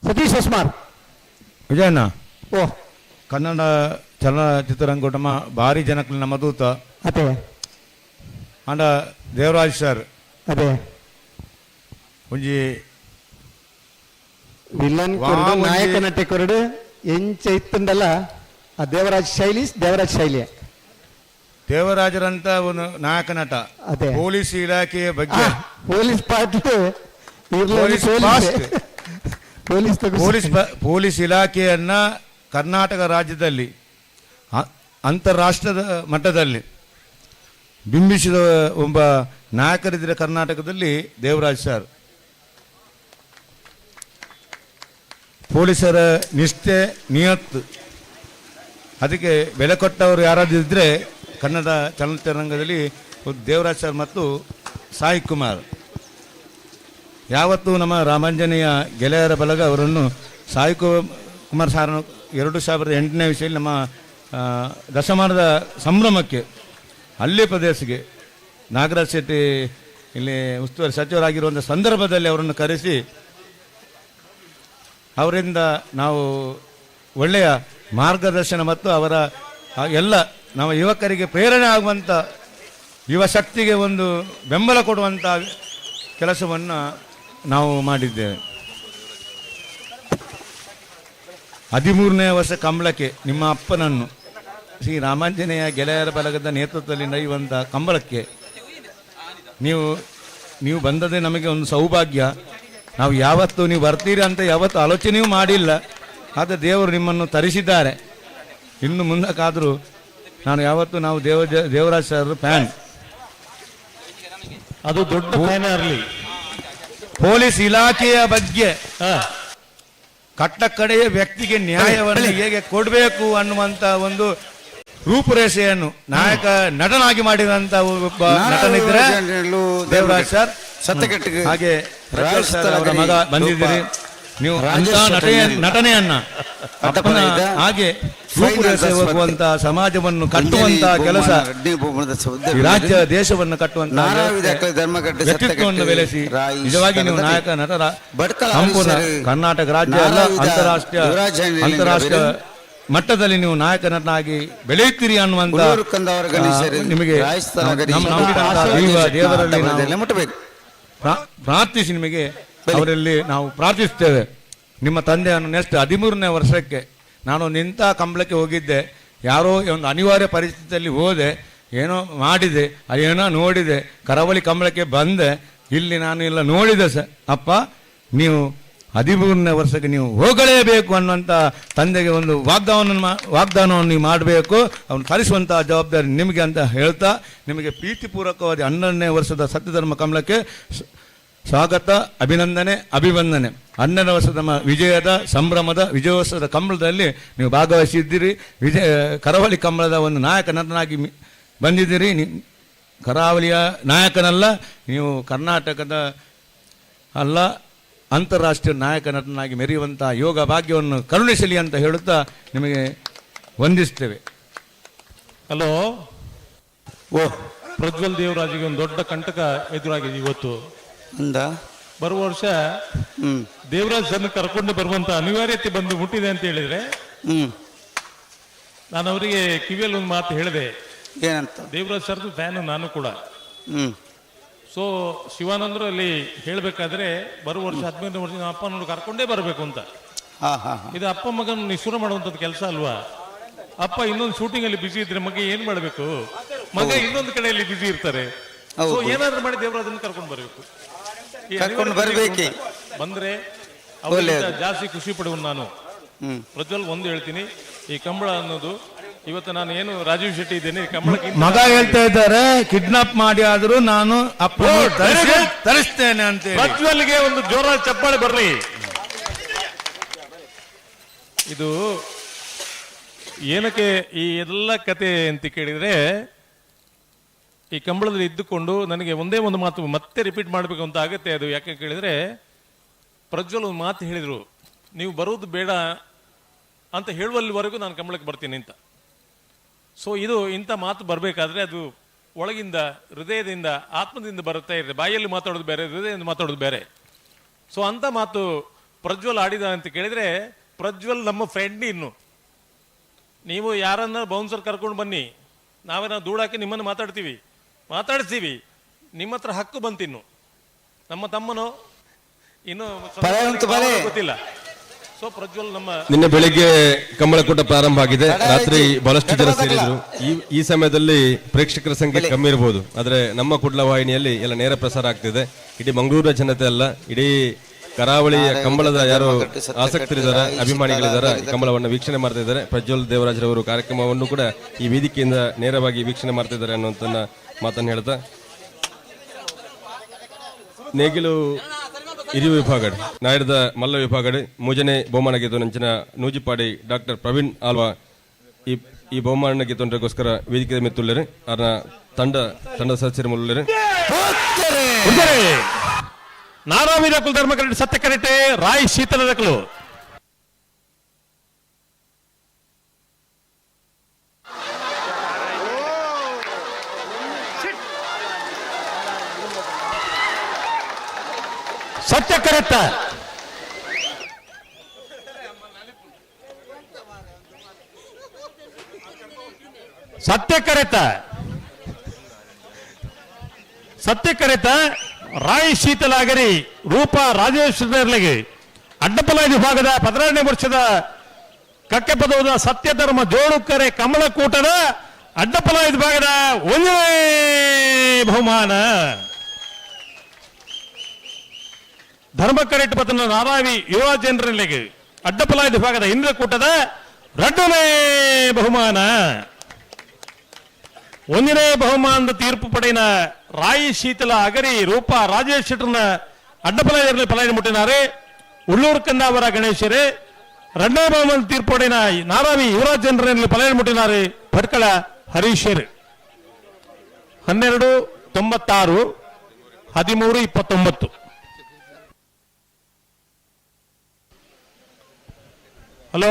ಸತೀಶ್ ಹೊಸ್ಮಾರ್ ವಿಜಯನ ಓ ಕನ್ನಡ ಚಲನಚಿತ್ರರಂಗೋಟಮ ಭಾರಿ ಜನಕ್ಕಲು ನಮ್ಮ ದೂತ ಅದೇ ಅಂಡ ದೇವರಾಜ್ ಸರ್ ಅದೇ ಒಂಜಿ ವಿಲನ್ ಕೊರಡು ನಾಯಕ ನಟೆ ಕೊರಡು ಎಂಚ ಇತ್ತಂದಲ್ಲ ಆ ದೇವರಾಜ್ ಶೈಲಿ ದೇವರಾಜರಂತ ಒಂದು ನಾಯಕ ನಟ ಅದೇ ಪೊಲೀಸ್ ಇಲಾಖೆಯ ಬಗ್ಗೆ ಪೊಲೀಸ್ ಪಾರ್ಟಿ ಪೊಲೀಸ್ ಇಲಾಖೆಯನ್ನ ಕರ್ನಾಟಕ ರಾಜ್ಯದಲ್ಲಿ ಅಂತಾರಾಷ್ಟ್ರದ ಮಟ್ಟದಲ್ಲಿ ಬಿಂಬಿಸಿದ ಒಬ್ಬ ನಾಯಕರಿದ್ದರೆ ಕರ್ನಾಟಕದಲ್ಲಿ ದೇವರಾಜ್ ಸರ್. ಪೊಲೀಸರ ನಿಷ್ಠೆ ನಿಯತ್ತು ಅದಕ್ಕೆ ಬೆಲೆ ಕೊಟ್ಟವರು ಯಾರಾದರೂ ಇದ್ದರೆ ಕನ್ನಡ ಚಲನಚಿತ್ರರಂಗದಲ್ಲಿ ದೇವರಾಜ್ ಸರ್ ಮತ್ತು ಸಾಯಿ ಕುಮಾರ್. ಯಾವತ್ತೂ ನಮ್ಮ ರಾಮಾಂಜನೇಯ ಗೆಳೆಯರ ಬಳಗ ಅವರನ್ನು ಸಾಯಿ ಕುಮಾರ್ ಸಾರನ್ನು 2008ನೇ ವಿಷಯದಲ್ಲಿ ನಮ್ಮ ದಶಮಾನದ ಸಂಭ್ರಮಕ್ಕೆ ಹಳ್ಳಿ ಪ್ರದೇಶಕ್ಕೆ ನಾಗರಾಜ್ ಶೆಟ್ಟಿ ಇಲ್ಲಿ ಉಸ್ತುವಾರಿ ಸಚಿವರಾಗಿರುವಂಥ ಸಂದರ್ಭದಲ್ಲಿ ಅವರನ್ನು ಕರೆಸಿ ಅವರಿಂದ ನಾವು ಒಳ್ಳೆಯ ಮಾರ್ಗದರ್ಶನ ಮತ್ತು ಅವರ ಎಲ್ಲ ನಮ್ಮ ಯುವಕರಿಗೆ ಪ್ರೇರಣೆ ಆಗುವಂಥ ಯುವ ಶಕ್ತಿಗೆ ಒಂದು ಬೆಂಬಲ ಕೊಡುವಂಥ ಕೆಲಸವನ್ನು ನಾವು ಮಾಡಿದ್ದೇವೆ. 13ನೇ ವರ್ಷ ಕಂಬಳಕ್ಕೆ ನಿಮ್ಮ ಅಪ್ಪನನ್ನು ಶ್ರೀ ರಾಮಾಂಜನೇಯ ಗೆಳೆಯರ ಬಳಗದ ನೇತೃತ್ವದಲ್ಲಿ ನಡೆಯುವಂಥ ಕಂಬಳಕ್ಕೆ ನೀವು ಬಂದದೇ ನಮಗೆ ಒಂದು ಸೌಭಾಗ್ಯ. ನಾವು ಯಾವತ್ತೂ ನೀವು ಬರ್ತೀರಿ ಅಂತ ಯಾವತ್ತೂ ಆಲೋಚನೆಯೂ ಮಾಡಿಲ್ಲ. ಆದರೆ ದೇವರು ನಿಮ್ಮನ್ನು ತರಿಸಿದ್ದಾರೆ. ಇನ್ನು ಮುಂದಕ್ಕಾದರೂ ನಾನು ಯಾವತ್ತೂ ನಾವು ದೇವರಾಜ್ ಸರ್ ಫ್ಯಾನ್. ಅದು ದೊಡ್ಡ ಫ್ಯಾನ್ ಇರಲಿ. ಪೊಲೀಸ್ ಇಲಾಖೆಯ ಬಗ್ಗೆ ಕಟ್ಟ ಕಡೆಯ ವ್ಯಕ್ತಿಗೆ ನ್ಯಾಯವನ್ನು ಹೇಗೆ ಕೊಡಬೇಕು ಅನ್ನುವಂಥ ಒಂದು ರೂಪುರೇಷೆಯನ್ನು ನಾಯಕ ನಟನಾಗಿ ಮಾಡಿದಂತ ಒಬ್ಬ ನಟನಿದ್ರೆ ದೇವರಾಜ್ ಸರ್. ಸತ್ಯಕಟ್ಟಿಗೆ ಹಾಗೆ ಅವರ ಮಗ ಬಂದಿದ್ದೀರಿ ನೀವು ಅಂತ ನಟನೆಯನ್ನ ಹಾಗೆ ರೂಪುರೇಷೆ ಹೋಗುವಂತ ಸಮಾಜವನ್ನು ಕಟ್ಟುವಂತ ಕೆಲಸ, ರಾಜ್ಯ ದೇಶವನ್ನು ಕಟ್ಟುವಂತ ವ್ಯಕ್ತಿತ್ವವನ್ನು ಬೆಳೆಸಿ ನಿಜವಾಗಿ ನೀವು ನಾಯಕ ನಟರ ಸಂಪೂರ್ಣ ಕರ್ನಾಟಕ ರಾಜ್ಯ ಅಲ್ಲ ಅಂತಾರಾಷ್ಟ್ರೀಯ ಮಟ್ಟದಲ್ಲಿ ನೀವು ನಾಯಕ ನಟನಾಗಿ ಬೆಳೆಯುತ್ತೀರಿ ಅನ್ನುವಂತ ನಿಮಗೆ ದೇವರಲ್ಲಿ ಪ್ರಾರ್ಥಿಸಿ ನಿಮಗೆ ಅವರಲ್ಲಿ ನಾವು ಪ್ರಾರ್ಥಿಸ್ತೇವೆ. ನಿಮ್ಮ ತಂದೆಯನ್ನು ನೆಕ್ಸ್ಟ್ 13ನೇ ವರ್ಷಕ್ಕೆ ನಾನು ನಿಂತ ಕಂಬಳಕ್ಕೆ ಹೋಗಿದ್ದೆ. ಯಾರೋ ಒಂದು ಅನಿವಾರ್ಯ ಪರಿಸ್ಥಿತಿಯಲ್ಲಿ ಹೋದೆ, ಏನೋ ಮಾಡಿದೆ, ಅದೇನೋ ನೋಡಿದೆ, ಕರಾವಳಿ ಕಂಬಳಕ್ಕೆ ಬಂದೆ. ಇಲ್ಲಿ ನಾನು ಎಲ್ಲ ನೋಡಿದೆ ಸರ್. ಅಪ್ಪ ನೀವು 13ನೇ ವರ್ಷಕ್ಕೆ ನೀವು ಹೋಗಲೇಬೇಕು ಅನ್ನುವಂಥ ತಂದೆಗೆ ಒಂದು ವಾಗ್ದಾನವನ್ನು ನೀವು ಮಾಡಬೇಕು. ಅವನು ಕಲಿಸುವಂಥ ಜವಾಬ್ದಾರಿ ನಿಮಗೆ ಅಂತ ಹೇಳ್ತಾ ನಿಮಗೆ ಪ್ರೀತಿಪೂರ್ವಕವಾದ 12ನೇ ವರ್ಷದ ಸತ್ಯಧರ್ಮ ಕಂಬಳಕ್ಕೆ ಸ್ವಾಗತ, ಅಭಿನಂದನೆ, ಅಭಿವಂದನೆ. 12ನೇ ವರ್ಷದ ವಿಜಯದ ಸಂಭ್ರಮದ ವಿಜಯೋತ್ಸವದ ಕಂಬಳದಲ್ಲಿ ನೀವು ಭಾಗವಹಿಸಿದ್ದೀರಿ. ಕರಾವಳಿ ಕಂಬಳದ ಒಂದು ನಾಯಕ ನಟನಾಗಿ ಬಂದಿದ್ದೀರಿ. ಕರಾವಳಿಯ ನಾಯಕನಲ್ಲ, ನೀವು ಕರ್ನಾಟಕದ ಅಲ್ಲ ಅಂತಾರಾಷ್ಟ್ರೀಯ ನಾಯಕ ನಟನಾಗಿ ಮೆರೆಯುವಂಥ ಯೋಗ ಭಾಗ್ಯವನ್ನು ಕರುಣಿಸಲಿ ಅಂತ ಹೇಳುತ್ತಾ ನಿಮಗೆ ವಂದಿಸ್ತೇವೆ. ಹಲೋ, ಪ್ರಜ್ವಲ್ ದೇವರಾಜಿಗೆ ಒಂದು ದೊಡ್ಡ ಕಂಟಕ ಎದುರಾಗಿದೆ ಇವತ್ತು. ಬರುವ ವರ್ಷ ದೇವರಾಜ್ ಸರ್ ಕರ್ಕೊಂಡು ಬರುವಂತ ಅನಿವಾರ್ಯತೆ ಬಂದು ಮುಟ್ಟಿದೆ ಅಂತ ಹೇಳಿದ್ರೆ ನಾನು ಅವರಿಗೆ ಕಿವಿಯಲ್ಲಿ ಒಂದು ಮಾತು ಹೇಳಿದೆ. ಏನಂತ? ದೇವರಾಜ್ ಸರ್ದು ಫ್ಯಾನ್ ನಾನು ಕೂಡ. ಸೊ ಶಿವಾನಂದ್ರು ಅಲ್ಲಿ ಹೇಳ್ಬೇಕಾದ್ರೆ ಬರುವ ವರ್ಷ 15ನೇ ವರ್ಷ ಅಪ್ಪ ನೋಡಿ ಕರ್ಕೊಂಡೇ ಬರಬೇಕು ಅಂತ. ಇದು ಅಪ್ಪ ಮಗನ ನಿಷ್ಠುರ ಮಾಡುವಂಥದ್ದು ಕೆಲಸ ಅಲ್ವಾ? ಅಪ್ಪ ಇನ್ನೊಂದು ಶೂಟಿಂಗ್ ಅಲ್ಲಿ ಬಿಸಿ ಇದ್ರೆ ಮಗ ಏನ್ ಮಾಡ್ಬೇಕು? ಮಗ ಇನ್ನೊಂದು ಕಡೆಯಲ್ಲಿ ಬಿಸಿ ಇರ್ತಾರೆ. ಸೊ ಏನಾದ್ರೂ ಮಾಡಿ ದೇವರಾಜನ್ನ ಕರ್ಕೊಂಡು ಬರಬೇಕು. ಬಂದ್ರೆ ಅವರಿಂದ ಜಾಸ್ತಿ ಖುಷಿ ಪಡುವ ನಾನು. ಪ್ರಜ್ವಲ್ ಒಂದು ಹೇಳ್ತೀನಿ, ಈ ಕಂಬಳ ಅನ್ನೋದು ಇವತ್ತು ನಾನು ಏನು ರಾಜೀವ್ ಶೆಟ್ಟಿ ಇದ್ದೇನೆ ಕಂಬಳಕ್ಕೆ ಮಗ ಹೇಳ್ತಾ ಇದ್ದಾರೆ ಕಿಡ್ನಾಪ್ ಮಾಡಿ ಆದ್ರೂ ನಾನು ಅಪ್ಪ ತರಿಸ್ತೇನೆ ಅಂತ ಹೇಳಿ. ಪ್ರಜ್ವಲ್ಗೆ ಒಂದು ಜೋರಾದ ಚಪ್ಪಾಳೆ ಬರಲಿ. ಇದು ಏನಕ್ಕೆ ಈ ಎಲ್ಲ ಕತೆ ಅಂತ ಕೇಳಿದ್ರೆ, ಈ ಕಂಬಳದಲ್ಲಿ ಇದ್ದುಕೊಂಡು ನನಗೆ ಒಂದೇ ಒಂದು ಮಾತು ಮತ್ತೆ ರಿಪೀಟ್ ಮಾಡಬೇಕು ಅಂತ ಆಗುತ್ತೆ. ಅದು ಯಾಕೆ ಕೇಳಿದ್ರೆ, ಪ್ರಜ್ವಲ್ ಒಂದು ಮಾತು ಹೇಳಿದ್ರು, ನೀವು ಬರೋದು ಬೇಡ ಅಂತ ಹೇಳುವಲ್ಲಿವರೆಗೂ ನಾನು ಕಂಬಳಕ್ಕೆ ಬರ್ತೀನಿ ಅಂತ. ಸೊ ಇದು ಇಂಥ ಮಾತು ಬರಬೇಕಾದ್ರೆ ಅದು ಒಳಗಿಂದ, ಹೃದಯದಿಂದ, ಆತ್ಮದಿಂದ ಬರುತ್ತಾ ಇರುತ್ತೆ. ಬಾಯಲ್ಲಿ ಮಾತಾಡೋದು ಬೇರೆ, ಹೃದಯದಿಂದ ಮಾತಾಡೋದು ಬೇರೆ. ಸೊ ಅಂಥ ಮಾತು ಪ್ರಜ್ವಲ್ ಆಡಿದ ಅಂತ ಕೇಳಿದ್ರೆ, ಪ್ರಜ್ವಲ್ ನಮ್ಮ ಫ್ರೆಂಡ್. ಇನ್ನು ನೀವು ಯಾರನ್ನ ಬೌನ್ಸರ್ ಕರ್ಕೊಂಡು ಬನ್ನಿ, ನಾವೇನೋ ಧೂಳಾಕಿ ನಿಮ್ಮನ್ನು ಮಾತಾಡಿಸ್ತೀವಿ, ನಿಮ್ಮ ಹತ್ರ ಹಕ್ಕು ಬಂತಿನ್ನು. ನಮ್ಮ ತಮ್ಮನೋ ಇನ್ನು ಗೊತ್ತಿಲ್ಲ. ಸೊ ಪ್ರಜ್ವಲ್ ನಮ್ಮ ನಿನ್ನೆ ಬೆಳಿಗ್ಗೆ ಕಂಬಳಕೂಟ ಪ್ರಾರಂಭ ಆಗಿದೆ. ರಾತ್ರಿ ಬಹಳಷ್ಟು ಜನ ಸೇರಿದ್ರು. ಈ ಸಮಯದಲ್ಲಿ ಪ್ರೇಕ್ಷಕರ ಸಂಖ್ಯೆ ಕಮ್ಮಿ ಇರಬಹುದು, ಆದ್ರೆ ನಮ್ಮ ಕುಡ್ಲ ವಾಹಿನಿಯಲ್ಲಿ ಎಲ್ಲ ನೇರ ಪ್ರಸಾರ ಆಗ್ತಿದೆ. ಇಡೀ ಮಂಗಳೂರಿನ ಜನತೆ ಅಲ್ಲ, ಇಡೀ ಕರಾವಳಿಯ ಕಂಬಳದ ಯಾರು ಆಸಕ್ತರಿದ್ದಾರೆ, ಅಭಿಮಾನಿಗಳಿದ್ದಾರೆ, ಕಂಬಳವನ್ನು ವೀಕ್ಷಣೆ ಮಾಡ್ತಾ ಇದ್ದಾರೆ. ಪ್ರಜ್ವಲ್ ದೇವರಾಜ್ರವರು ಕಾರ್ಯಕ್ರಮವನ್ನು ಕೂಡ ಈ ವೇದಿಕೆಯಿಂದ ನೇರವಾಗಿ ವೀಕ್ಷಣೆ ಮಾಡ್ತಾ ಇದ್ದಾರೆ ಅನ್ನುವಂತ ಮಾತನ್ನು ಹೇಳ್ತಾ, ನೇಗಿಲು ಹಿರಿಯ ವಿಭಾಗ ನಾಯರದ ಮಲ್ಲ ವಿಭಾಗ ಮೂಜನೆ ಬಹುಮಾನ ಗೆದ್ದಂಚಿನ ನೂಜಿಪಾಡಿ ಡಾಕ್ಟರ್ ಪ್ರವೀಣ್ ಆಲ್ವಾ ಈ ಬಹುಮಾನ ಗೆದ್ದೋಸ್ಕರ ವೇದಿಕೆ ಮೆತ್ತುಳ್ಳರು ಅವರ ತಂಡ ಸದಸ್ಯರ ಮುಳ್ಳರು ನಾರಾವಿ ರಕಲು ಧರ್ಮ ಕರೆಕ್ಟ್ ಸತ್ಯ ಕರೆಕ್ಟೆ ರಾಯ್ ಶೀತಲ ರಕಲು ಸತ್ಯ ಕರೆಕ್ಟ ಸತ್ಯ ಕರೆತ ರಾಯ್ ಶೀತಲಾಗರಿ ರೂಪ ರಾಜೇಶ್ವರರಿಗೆ ಅಡ್ಡಪಲಾಯಿ ವಿಭಾಗದ 16ನೇ ವರ್ಷದ ಕಕ್ಕೆ ಪದವದ ಸತ್ಯಧರ್ಮ ಜೋಡುಕರೆ ಕಮಲಕೂಟದ ಅಡ್ಡಪಲಾಯಿ ವಿಭಾಗದ 1ನೇ ಬಹುಮಾನ. ಧರ್ಮ ಕರೆಕ್ಟ್ ಪದನ ನಾರಾವಿ ಯುವ ಜನರಿಗೆ ಅಡ್ಡಪಲಾಯಿ ವಿಭಾಗದ ಇಂದ್ರಕೂಟದ 2ನೇ ಬಹುಮಾನ. 1ನೇ ಬಹುಮಾನದ ತೀರ್ಪು ಪಡೆಯಿನ ರಾಯಿ ಶೀತಲ ಅಗರಿ ರೂಪ ರಾಜೇಶ್ ಶೆಟ್ಟರ್ನ ಅಡ್ಡಪಲಾಯದಲ್ಲಿ ಪಲಾಯನ ಮುಟ್ಟಿನಾರೆ. ಉಳ್ಳೂರು ಕಂದಾವರ ಗಣೇಶರೇ 2ನೇ ಬಹುಮಾನದ ತೀರ್ಪು ಪಡೆಯಿನ ನಾರಾವಿ ಯುವರಾಜ್ ಜನರಲ್ಲಿ ಪಲಾಯನ ಮುಟ್ಟಿನಾರೆ. ಭಟ್ಕಳ ಹರೀಶರ್ 1296 1329. ಹಲೋ,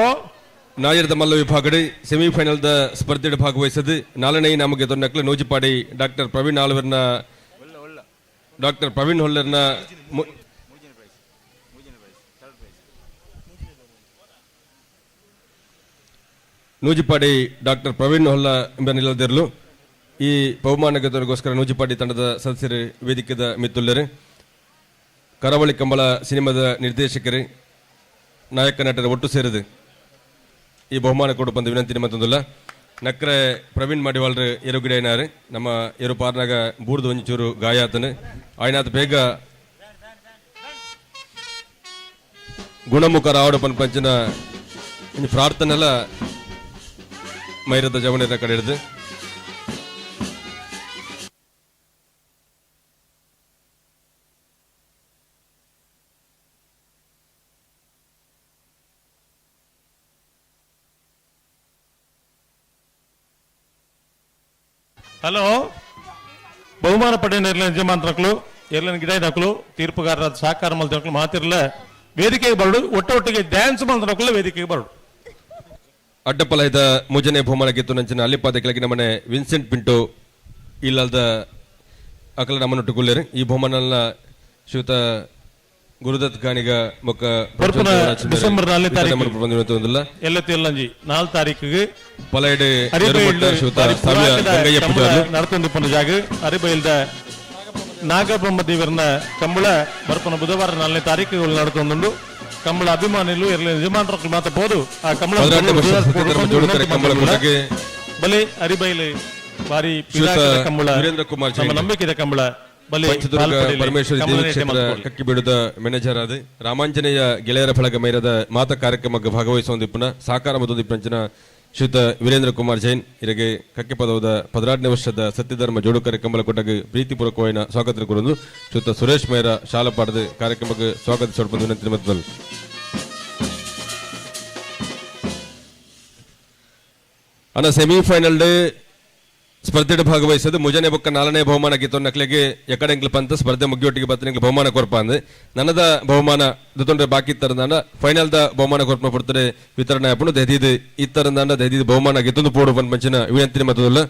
ನಾಯರದ ಮಲ್ಲ ವಿಭಾಗಡೆ ಸೆಮಿಫೈನಲ್ದ ಸ್ಪರ್ಧೆಯಲ್ಲಿ ಭಾಗವಹಿಸದು 4ನೇ ನಮಗೆ ದೊನ್ನಕ್ಲು ನೂಜಿಪಾಡಿ ಡಾಕ್ಟರ್ ಪ್ರವೀಣ್ ಆಳ್ವರ್ನ ಡಾಕ್ಟರ್ ಪ್ರವೀಣ್ ಹೊಲ್ಲರ್ನ ನೂಜಿಪಾಡಿ ಡಾಕ್ಟರ್ ಪ್ರವೀಣ್ ಹೊಲ್ಲ ಎಂಬ ನಿಲ್ಲದಿರಲು ಈ ಬಹುಮಾನ ಗೆದ್ದವರಿಗೋಸ್ಕರ ನೂಜಿಪಾಡಿ ತಂಡದ ಸದಸ್ಯರು ವೇದಿಕೆದ ಮಿತ್ತುಳ್ಳರು. ಕರಾವಳಿ ಕಂಬಳ ಸಿನಿಮಾದ ನಿರ್ದೇಶಕರು, ನಾಯಕ ನಟರ ಒಟ್ಟು ಸೇರಿದು ಈ ಬಹುಮಾನ ಕೊಡು ಬಂದ ವಿನಂತಿ ಮತ್ತೊಂದಿಲ್ಲ. ನಕ್ರೆ ಪ್ರವೀಣ್ ಮಾಡಿವಾಳ್ರ ಎರುಗಿಡೇನಾರು ನಮ್ಮ ಎರು ಪಾರ್ನಾಗ ಬೂರ್ದು ಒಂಚೂರು ಗಾಯ ಆತನು ಆಯ್ನಾತ್ ಬೇಗ ಗುಣಮುಖ ರಾವಡು ಪಂಚಿನ ಪ್ರಾರ್ಥನೆಲ್ಲ ಮೈರದ ಜವನರ ಕಡೆ ಹಿಡಿದು ಹಲೋ, ಬಹುಮಾನ ಪಡೆಯ ಯಜಮಾನರು ಎರ್ಲಿನ ಗಿಡ ಹಾಕಲು ತೀರ್ಪುಗಾರರ ಸಹಕಾರ ಮಲ್ತರು ಮಾತಿರಲ್ಲ ವೇದಿಕೆಗೆ ಬರಡು. ಒಟ್ಟೊಟ್ಟಿಗೆ ಡ್ಯಾನ್ಸ್ ಮಲ್ತರು ವೇದಿಕೆಗೆ ಬರಡು. ಅಡ್ಡಪಲಾಯದ ಮುಜನೆ ಬಹುಮಾನ ಗೆದ್ದು ನಂಚಿನ ಅಲ್ಲಿಪಾದ ಕೆಳಗಿನ ಮನೆ ವಿನ್ಸೆಂಟ್ ಪಿಂಟೋ ಇಲ್ಲದ ಅಕಲ ನಮ್ಮನೊಟ್ಟುಕೊಳ್ಳರು. ಈ ಬಹುಮಾನ ಶ್ರೀಯುತ ಗುರುದತ್ ಗಾಣಿಗ ಮೊಕ್ಕ ಡಿಸೆಂಬರ್ 4ನೇ ತಾರೀಕಿಗೆ ಪಲೈಡ್ ನಡತೊಂದು ಜಾಗ ಅರಿಬೈಲ್ದ ನಾಗಬ್ರಹ್ಮ ದೇವರನ ಕಂಬಳ ಬರ್ಪನ ಬುಧವಾರ 4ನೇ ತಾರೀಕು ನಡತೊಂದು ಕಂಬಳ ಅಭಿಮಾನಿಗಳು ಎಲ್ಲ ಯಜಮಾನರು ಮಾತಬಹುದು. ಆ ಕಂಬಳ ಬಲೆ ಅರಿಬೈಲು ಬಾರಿ ಕಂಬಳ ನಮ್ಮ ನಂಬಿಕೆದ ಕಂಬಳ ಪರಮೇಶ್ವರಿ ದೇವಕ್ಷೇತ್ರ ಕಕ್ಕಿ ಬಿಡುದ ಮ್ಯಾನೇಜರ್ ಆದ ರಾಮಾಂಜನೇಯ ಗೆಳೆಯರ ಫಳಗ ಮೇರದ ಮಾತ ಕಾರ್ಯಕ್ರಮಕ್ಕೆ ಭಾಗವಹಿಸುವ ಪುನಃ ಸಾಕಾರ ಮತ್ತೊಂದು ಪಂಚನ ಶ್ರೀಯುತ ವೀರೇಂದ್ರ ಕುಮಾರ್ ಜೈನ್ ಇರಗೆ ಕಕ್ಕೆ ಪದವದ 16ನೇ ವರ್ಷದ ಸತ್ಯಧರ್ಮ ಜೋಡುಕರೆ ಕಂಬಳಕೊಟ್ಟಗೆ ಪ್ರೀತಿಪೂರ್ವಕವಾದ ಸ್ವಾಗತ ಕೊಡೋದು ಶ್ರೀಯುತ ಸುರೇಶ್ ಮೇರ ಶಾಲಪಾಡದ ಕಾರ್ಯಕ್ರಮಕ್ಕೆ ಸ್ವಾಗತ ಸೊಡ್ಪಂದು ವಿನಂತಿ ಮತ್ತು ಅನ್ನ ಸೆಮಿಫೈನಲ್ ಸ್ಪರ್ಧೆಡ್ ಭಾಗವಹಿಸೋದು ಮುಂಜಾನೆ ಬೊಕ್ಕ 4ನೇ ಬಹುಮಾನ ಗಿತ್ತು ನಕ್ಲೆಗೆ ಎಕಡೆ ಎಂಕ್ಲು ಪಂತ ಸ್ಪರ್ಧೆ ಮುಗಿಯೊಟ್ಟಿಗೆ ಬತ್ತ ಬಹುಮಾನ ಕೊರಪ ಅಂದ್ ನನ್ನದ ಬಹುಮಾನ ದೊಡ್ಡ ಬಾಕಿ ಇತ್ತರಂದ ಫೈನಲ್ ದ ಬಹುಮಾನ ಕೊರಪ ಪಡ್ತಾರೆ ವಿತರಣೆ ಆಪುಂಡು ದೆಹದಿದ್ ಇತ್ತರಂದ ದೆಹದಿದ್ ಬಹುಮಾನ ಗಿತ್ತೊಂದು ಪೋಡು ಪಂದ್ ಪಂಚಿನ ವಿನಂತಿ ಮತ್ತದಲ್ಲ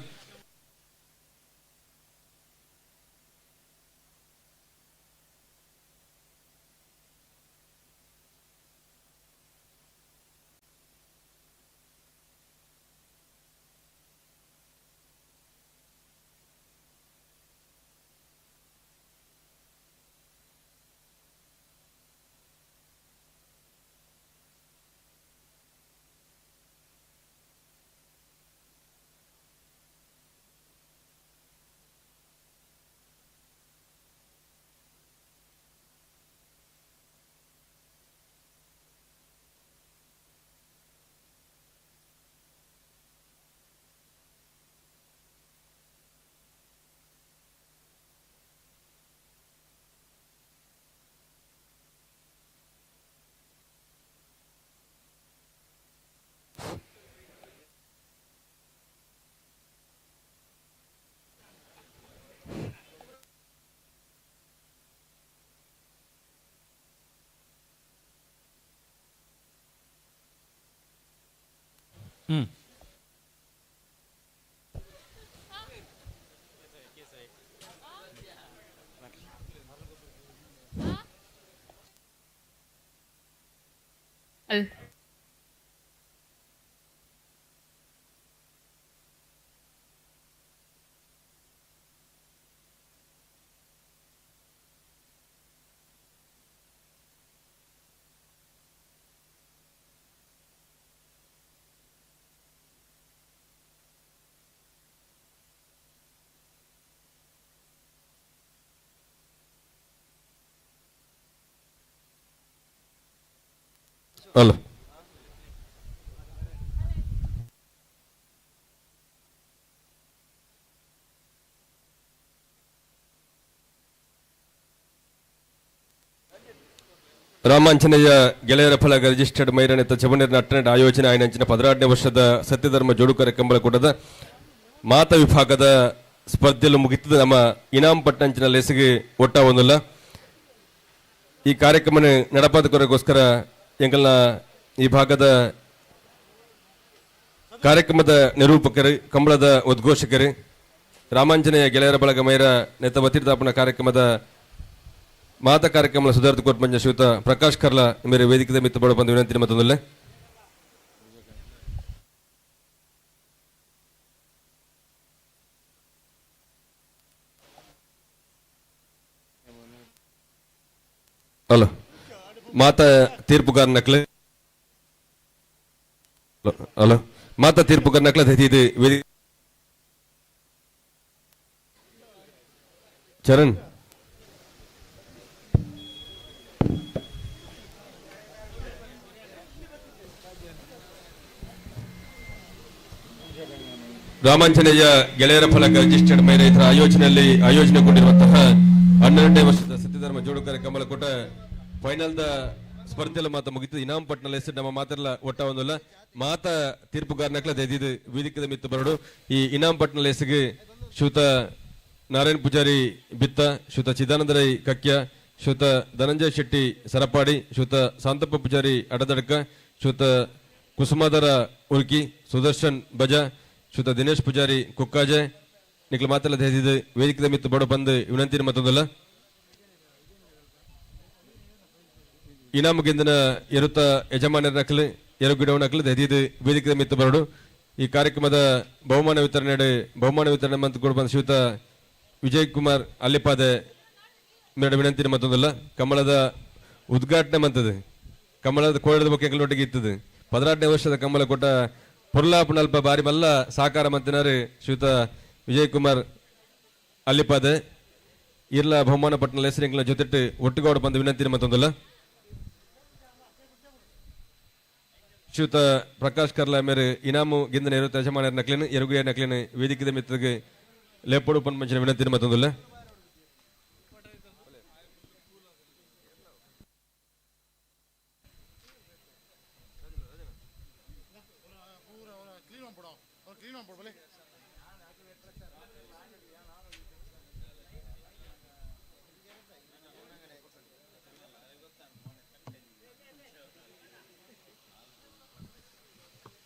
ಅಲ್ಲ ರಾಮಾಂಜನೇಯ ಗೆಳೆಯರ ಫಲಕ ರಿಜಿಸ್ಟರ್ಡ್ ಮೈರನೆತ್ತ ಚಬನೇರಿನ ಅಟ್ಟನೆಟ್ ಆಯೋಜನೆ ಆಯ್ನಂಚಿನ 16ನೇ ವರ್ಷದ ಸತ್ಯಧರ್ಮ ಜೋಡುಕರೆ ಕಂಬಳಕೂಟದ ಮಾತ ವಿಭಾಗದ ಸ್ಪರ್ಧೆಯಲ್ಲಿ ಮುಗಿತದ ನಮ್ಮ ಇನಾಮ್ ಪಟ್ಟಂಚಿನ ಲೆಸಿಗೆ ಒಟ್ಟ ಒಂದಲ್ಲ ಈ ಕಾರ್ಯಕ್ರಮ ನಡಪಾದಕೋಸ್ಕರ ಎಂಕಲ್ನ ಈ ಭಾಗದ ಕಾರ್ಯಕ್ರಮದ ನಿರೂಪಕರು ಕಂಬಳದ ಉದ್ಘೋಷಕರು ರಾಮಾಂಜನೇಯ ಗೆಳೆಯರ ಬಳಗ ಮೈರ ನೆತ್ತ ವತಿರ್ತಾಪನ ಕಾರ್ಯಕ್ರಮದ ಮಾತ ಕಾರ್ಯಕ್ರಮ ಸುಧಾರಿತ ಕೊಟ್ಟ ಶ್ರೀಯುತ ಪ್ರಕಾಶ್ ಕರ್ಲಾ ಮೇರೆ ವೇದಿಕೆ ಮಿತ್ತು ಬಡ ಬಂದು ವಿನಂತಿ ಮತ್ತೊಂದಲ್ಲೇ ಹಲೋ ಮಾತ ತೀರ್ಪುಗಾರ ನಕ್ಲೆ ಹಲೋ ಮಾತ ತೀರ್ಪುಗಾರ ನಕ್ಲೆ ಇದು ವೇದಿಕೆ ಚರಣ್ ರಾಮಾಂಜನೇಯ ಗೆಳೆಯರ ಫಲಕ ರಿಜಿಸ್ಟರ್ಡ್ ಮೈರ ಇದರ ಆಯೋಜನೆಗೊಂಡಿರುವಂತಹ 12ನೇ ವರ್ಷದ ಸತ್ಯಧರ್ಮ ಜೋಡುಕರೆ ಕಂಬಳಕೂಟ ಫೈನಲ್ ದ ಸ್ಪರ್ಧೆಲ್ಲ ಮಾತ ಮುಗಿತು ಇನಾಮ್ ಪಟ್ನಲ್ ಹೆಸರು ನಮ್ಮ ಮಾತೆಲ್ಲ ಒಟ್ಟ ಒಂದಲ್ಲ ಮಾತ ತೀರ್ಪುಗಾರನಕ್ಲ ದೆದಿದು ವೇದಿಕೆ ಮಿತ್ತು ಬರಡು ಈ ಇನಾಮ್ ಪಟ್ನಲ್ ಹೆಸರಿಗೆ ಶ್ರೀಯುತ ನಾರಾಯಣ್ ಪೂಜಾರಿ ಬಿತ್ತ ಶ್ರೀಯುತ ಚಿದಾನಂದ ರೈ ಕಕ್ಯ ಶ್ರೀಯುತ ಧನಂಜಯ ಶೆಟ್ಟಿ ಸರಪಾಡಿ ಶ್ರೀಯುತ ಶಾಂತಪ್ಪ ಪೂಜಾರಿ ಅಡದಡ್ಕ ಶ್ರೀಯುತ ಕುಸುಮಾಧರ ಉಲ್ಕಿ ಸುದರ್ಶನ್ ಬಜ ಶ್ರೀಯುತ ದಿನೇಶ್ ಪೂಜಾರಿ ಕುಕ್ಕಾಜೆ ನಿಕ್ಲ ಮಾತೆಲ್ಲ ದೆದಿದು ವೇದಿಕೆ ಮಿತ್ತು ಬಡ ಬಂದು ವಿನಂತಿ ಮತ್ತೊಂದಲ್ಲ ಇನಾಮಗಿಂದನ ಇರುತ್ತ ಯಜಮಾನರ ನಕಲು ಎರಗಿಡವ ನಕಲು ದೆದಿದು ವೇದಿಕೆ ಮಿತ್ತು ಬರಡು ಈ ಕಾರ್ಯಕ್ರಮದ ಬಹುಮಾನ ವಿತರಣೆ ಮಂತ್ ಕೂಡ ಬಂದ ಶ್ರೀಯುತ ವಿಜಯ್ ಕುಮಾರ್ ಅಲ್ಲಿಪಾದೆ ಮೇಡ ವಿನಂತಿ ಮತ್ತೊಂದಲ್ಲ ಕಮಲದ ಉದ್ಘಾಟನೆ ಮಂತದು ಕಮಲದ ಕೋಳದ ಬಗ್ಗೆ ಎಂಗಳೊಟ್ಟಿಗೆ ಇತ್ತದು 16ನೇ ವರ್ಷದ ಕಮಲ ಕೊಟ್ಟ ಪುರ್ಲಾಪುನಲ್ಪ ಬಾರಿ ಮಲ್ಲ ಸಾಕಾರ ಮಂತಿನಾರು ಶ್ರೀಯುತ ವಿಜಯ್ ಕುಮಾರ್ ಅಲ್ಲಿಪಾದೆ ಇರ್ಲ ಬಹುಮಾನ ಪಟ್ಟಣ ಹೆಸರು ಜೊತೆಟ್ಟು ಒಟ್ಟಿಗೋಡು ಬಂದು ವಿನಂತಿ ಮತ್ತೊಂದಲ್ಲ ಶ್ರೀಯುತ ಪ್ರಕಾಶ್ ಕರ್ಲ ಮೇರೆ ಇನಾಮು ಗಿಂದ ಇರುತ್ತೆ ಯಜಮಾನ ನಕ್ಲಿನ ಎರುಗುಯ ನಕ್ಲಿನ ವೇದಿಕೆ ಮಿತ್ರಗೆ ಲೇಪಡು ಪನ್ಮಂಚಿನ ವಿನಂತಿ ಮತ್ತೊಂದಿಲ್ಲ.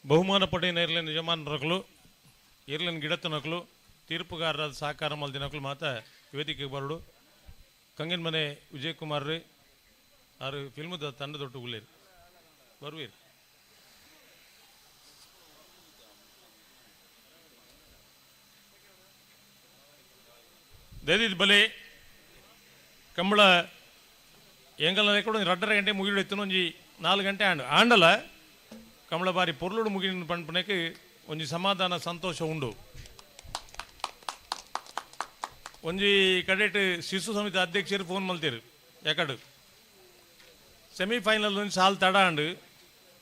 ಬಹುಮಾನ ಪಡೆಯಿನ ಇರ್ಲಿನ ಯಜಮಾನರಗಳು ಇರ್ಲಿನ ಗಿಡತನಕಲು ತೀರ್ಪುಗಾರರಾದ ಸಹಕಾರ ಮಲ್ದಿನಕಲು ಮಾತ ವೇದಿಕೆಗೆ ಬರಡು ಕಂಗಿನ ಮನೆ ವಿಜಯ್ ಕುಮಾರ್ ರೀ ಆರು ಫಿಲ್ಮದ ತಂಡದೊಟ್ಟು ಉಳ್ಳೇರಿ ಬರುವೀರಿ. ದೇದಿದ್ ಬಲೆ ಕಂಬಳ ಎಂಗಲ ಕೂಡ 2:30 ಗಂಟೆ ಮುಗಿಡಿತ್ತು ಒಂಜಿ 4 ಗಂಟೆ ಆಂಡಲ ಕಮಲ ಬಾರಿ ಪೊರ್ಲುಡು ಮುಗಿನ ಪಂಪನಕ್ಕೆ ಒಂಜಿ ಸಮಾಧಾನ ಸಂತೋಷ ಉಂಡು. ಒಂಜಿ ಕಡೆಟ್ ಶಿಶು ಸಮಿತಿ ಅಧ್ಯಕ್ಷರು ಫೋನ್ ಮಲ್ತೀರು ಯಾಕಡು ಸೆಮಿಫೈನಲ್ ಒಂದು ಸಾಲ್ ತಡ ಅಂಡು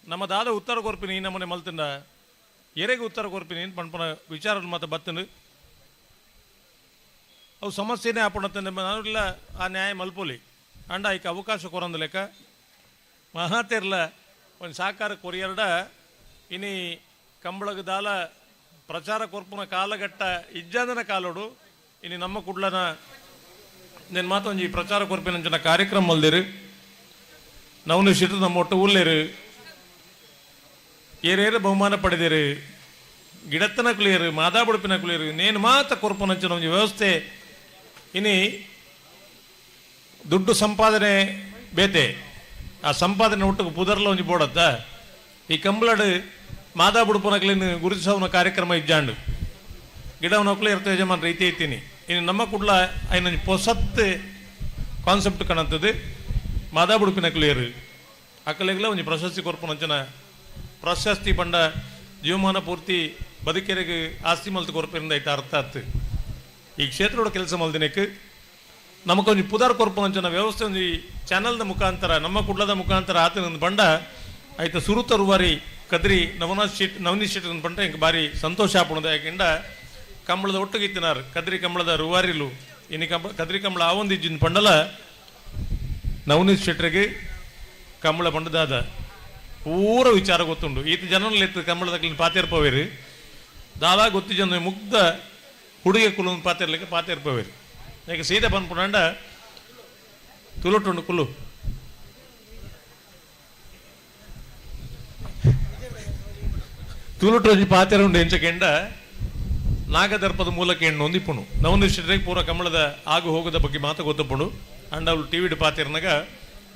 ನಮ್ಮ ದಾದ ಉತ್ತರ ಕೊರ್ಪಿನಿ ಈ ನಮ್ಮನೆ ಮಲ್ತಿಂದ ಎರೆಗೆ ಉತ್ತರ ಕೊರ್ಪಿನಿ ಪಂಪನ ವಿಚಾರ ಮತ್ತೆ ಬತ್ತಂಡು ಅವು ಸಮಸ್ಯೆನೇ ಆಪಣತ್ತಂದೆ ನಾವಿಲ್ಲ ಆ ನ್ಯಾಯ ಮಲ್ಪೋಲಿ ಅಂಡ ಐಕ ಅವಕಾಶ ಕೊರಂದ ಲೆಕ್ಕ ಮಹಾತೆರ್ಲ ಒಂದು ಸಹಕಾರ ಕೊರಿಯರ್ಡ ಇನಿ ಕಂಬಳಗ ದಾಲ ಪ್ರಚಾರ ಕೊರ್ಪುನ ಕಾಲಘಟ್ಟ ಇಜ್ಜಾದನ ಕಾಲೋಡು ಇನಿ ನಮ್ಮ ಕುಡ್ಲನ నేను ಮಾತೊಂಜಿ ಪ್ರಚಾರ ಕೊರ್ಪಿನಂಚಿನ ಕಾರ್ಯಕ್ರಮ ಮಲ್ದಿರು ನವನು ಶಿಟ್ಟು ನಮ್ಮ ಒಟ್ಟು ಊರ್ಲೇರು ಏರೇರು ಬಹುಮಾನ ಪಡೆದಿರು ಗಿಡತ್ತನ ಕುಳಿಯರು ಮಾದಾಬುಡುಪಿನ ಕುಳಿಯರು ನೇನು ಮಾತ ಕೊರ್ಪನಂಚಿನ ಒಂಜಿ ವ್ಯವಸ್ಥೆ ಇನಿ ದುಡ್ಡು ಸಂಪಾದನೆ ಬೇತೆ ಆ ಸಂಪಾದನೆ ಒಟ್ಟಿಗೆ ಪುದರ್ಲ ಒಂಜಿ ಬೋಡತ್ತ ಈ ಕಂಬಳಡ್ ಮಾದಾ ಬುಡುಪನಕ್ಲಿನ ಗುರುತಿಸೋನ ಕಾರ್ಯಕ್ರಮ ಇಜ್ಜಾಂಡು ಗಿಡವನಕ್ಲು ಇರ್ತವೆ ಯಜಮಾನ್ ರೀತಿ ಐತೀನಿ ಇನ್ನು ನಮ್ಮ ಕುಡ್ಲ ಐನ ಪೊಸತ್ ಕಾನ್ಸೆಪ್ಟ್ ಕಾಣಂತದ್ದು ಮಾದಾ ಬುಡುಪಿನಕ್ಲಿಯರು ಅಕ್ಕಲೆಗ್ಲ ಒಂಜಿ ಪ್ರಶಸ್ತಿ ಕೊರ್ಪನಂಚನ ಪ್ರಶಸ್ತಿ ಪಂಡ ಜೀವಮಾನ ಪೂರ್ತಿ ಬದುಕೆರೆಗೆ ಆಸ್ತಿ ಮಲ್ತು ಕೊರ್ಪಿನಿಂದ ಐತ ಅರ್ಥ ಆತು ಈ ಕ್ಷೇತ್ರದ ಕೆಲಸ ಮಲ್ದಿನಕ್ಕೆ ನಮಕೊಂಜಿ ಪುದಾರ್ ಕೊರ್ಪನಂಚನ ವ್ಯವಸ್ಥೆ ಒಂಜಿ ಚಾನಲ್ದ ಮುಖಾಂತರ ನಮ್ಮ ಕುಡ್ಲದ ಮುಖಾಂತರ ಆತನ ಬಂಡ ಆಯ್ತ ಸುರುತ ರುವಾರಿ ಕದ್ರಿ ನವನೀತ್ ಶೆಟ್ಟಿ ಪಂಡ ಇಂಕ ಬಾರಿ ಸಂತೋಷ ಆಪುಣದ ಯಾಕೆಂಡ ಕಂಬಳದ ಒಟ್ಟಿಗೆ ಇತ್ತಿನಾರು ಕದ್ರಿ ಕಂಬಳದ ರುವಾರಿಲು ಇನ್ನು ಕದ್ರಿ ಕಂಬಳ ಆವೊಂದಿಜ್ಜಿನ ಪಂಡಲ ನವನೀತ್ ಶೆಟ್ರಿಗೆ ಕಂಬಳ ಪಂಡದಾದ ಪೂರ ವಿಚಾರ ಗೊತ್ತುಂಡು ಈತ ಜನಲೆತ್ತು ಕಂಬಳದ ಪಾತೆರ್ಪವೇರು ದಾದಾ ಗೊತ್ತಿ ಜನ ಮುಗ್ಧ ಹುಡುಗೆ ಕುಲು ಪಾತೆರ್ಲಿಕ್ಕೆ ಪಾತೆರ್ಪವೇರು ಯಾಕೆ ಸೀದಾ ಬಂದ್ಪುಂಡ ತುಲುಟುಂಡು ಕುಲ್ಲು ತುಲುಟೊಂಜಿ ಪಾತೆರ ಉಂಡು ಎಂಚಕೆಂಡ ನಾಗದರ್ಪದ ಮೂಲಕ ಹೆಣ್ಣು ಹೊಂದಿಪ್ಪುಣು ನವನಿಷ್ಠರಿಗೆ ಪೂರ ಕಂಬಳದ ಆಗು ಹೋಗದ ಬಗ್ಗೆ ಮಾತು ಗೊತ್ತಪ್ಪುಣು ಅಂಡ ಅವಳು ಟಿವಿಡ್ ಪಾತೆರ್ನಾಗ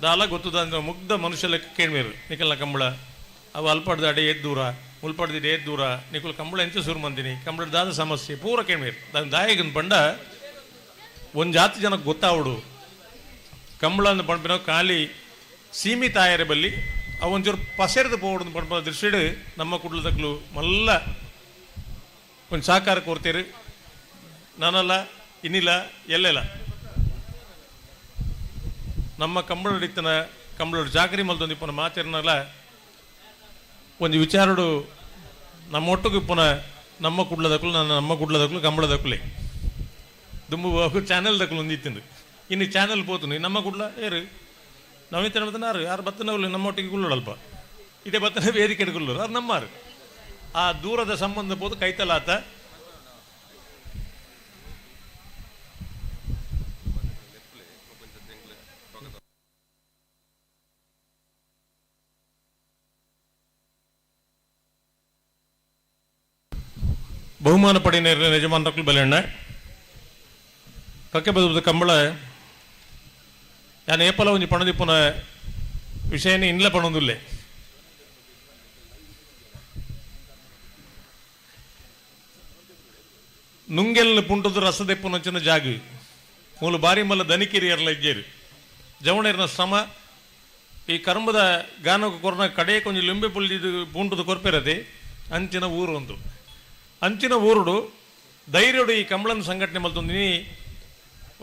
ದಾಲ ಗೊತ್ತದ ಮುಗ್ಧ ಮನುಷ್ಯ ಲೆಕ್ಕ ಕೇಳ್ಮೇರು ನಿಕಲ್ನ ಕಂಬಳ ಅವು ಅಲ್ಪಡ್ದ ಅಡೆ ಎದ್ದೂರ ಮುಲ್ಪಡ್ದಿಡೆ ಎದ್ದೂರ ನಿಕುಲ್ ಕಂಬಳ ಎಂಚ ಸುರು ಮಂದಿನಿ ಕಂಬಳದ ದಾದ ಸಮಸ್ಯೆ ಪೂರ ಕೇಳ್ಮೇರು దాని ದಾಯಗನ್ ಪಂಡ ಒಂದು ಜಾತಿ ಜನಕ್ಕೆ ಗೊತ್ತಾವಡು ಕಂಬಳ ಅಂದ ಪಂಪಿನ ಖಾಲಿ ಸೀಮಿತ ಆಯರೆ ಬಲ್ಲಿ ಅವೊಂಚೂರು ಪಸೆರ್ದು ಪೋಡು ಪಂಪ ದೃಷ್ಟಿಡು ನಮ್ಮ ಕುಡ್ಲದಕ್ಲು ಮಲ್ಲ ಒಂದು ಸಹಕಾರ ಕೋರ್ತೀರಿ ನಾನಲ್ಲ ಇನ್ನಿಲ್ಲ ಎಲ್ಲೆಲ್ಲ ನಮ್ಮ ಕಂಬಳ ಹಿಡಿತನ ಕಂಬಳ ಜಾಗರಿ ಮಲ್ದೊಂದು ಪುನಃ ಮಾತಿರ್ನಲ್ಲ ಒಂದು ವಿಚಾರಡು ನಮ್ಮ ಒಟ್ಟಿಗೆ ಪುನಃ ನಮ್ಮ ಕುಡ್ಲದಕ್ಲು ನಮ್ಮ ಕುಡ್ಲದಕ್ಲು ಕಂಬಳದಕ್ಲೆ ದುಂಬು ಚಾನೆಲ್ದಕ್ಲು ಒಂದಿತ್ತು ಇನ್ನು ಚಾನೆಲ್ ಪೋತು ನಮ್ಮ ಕುಡ್ಲ ಏರು ನವೀನ ಬತ್ತನಾರು ಯಾರು ಬತ್ತನವ್ಲು ನಮ್ಮೊಟ್ಟಿಗೆ ಗುಳ್ಳೋಡಲ್ಪ ಇದೇ ಬತ್ತನ ವೇದಿಕೆ ಗುಳ್ಳೋರು ಅವ್ರು ನಮ್ಮಾರು ಆ ದೂರದ ಸಂಬಂಧ ಪೋದು ಕೈತಲಾತ ಬಹುಮಾನ ಪಡೆಯ ಯಜಮಾನರಕ್ಕೂ ಬಲೆಣ್ಣ ಕಕ್ಕೆ ಬದುದ ಕಂಬಳ ഞാൻ ഏപ്പല ಒಂಜಿ ಪಣದಿಪ್ಪುನ ವಿಷಯನೇ ಇನ್ಲ ಪಣೊಂದುಲ್ಲೆ ನುಂಗೆಲ್ ಪುಂಟದ ರಸದೆಪ್ಪುನಂಚಿನ ಜಾಗ ಮೂಲ ಬಾರಿ ಮಲ್ಲ ದನಿಕಿರಿ ಎರಲ ಇಜ್ಜೇರು ಜವಣೇರಿನ ಶ್ರಮ ಈ ಕರ್ಮದ ಗಾನಕ್ಕೆ ಕೊರನ ಕಡೆ ಕೊಂಚ ಲಿಂಬೆ ಪುಳ್ಳಿದು ಪುಂಟದ ಕೊರ್ಪಿರದೆ ಅಂಚಿನ ಊರು ಒಂದು ಅಂಚಿನ ಊರುಡು ಧೈರ್ಯಡು ಈ ಕಂಬಳನ ಸಂಘಟನೆ ಮಲ್ತೊಂದಿನಿ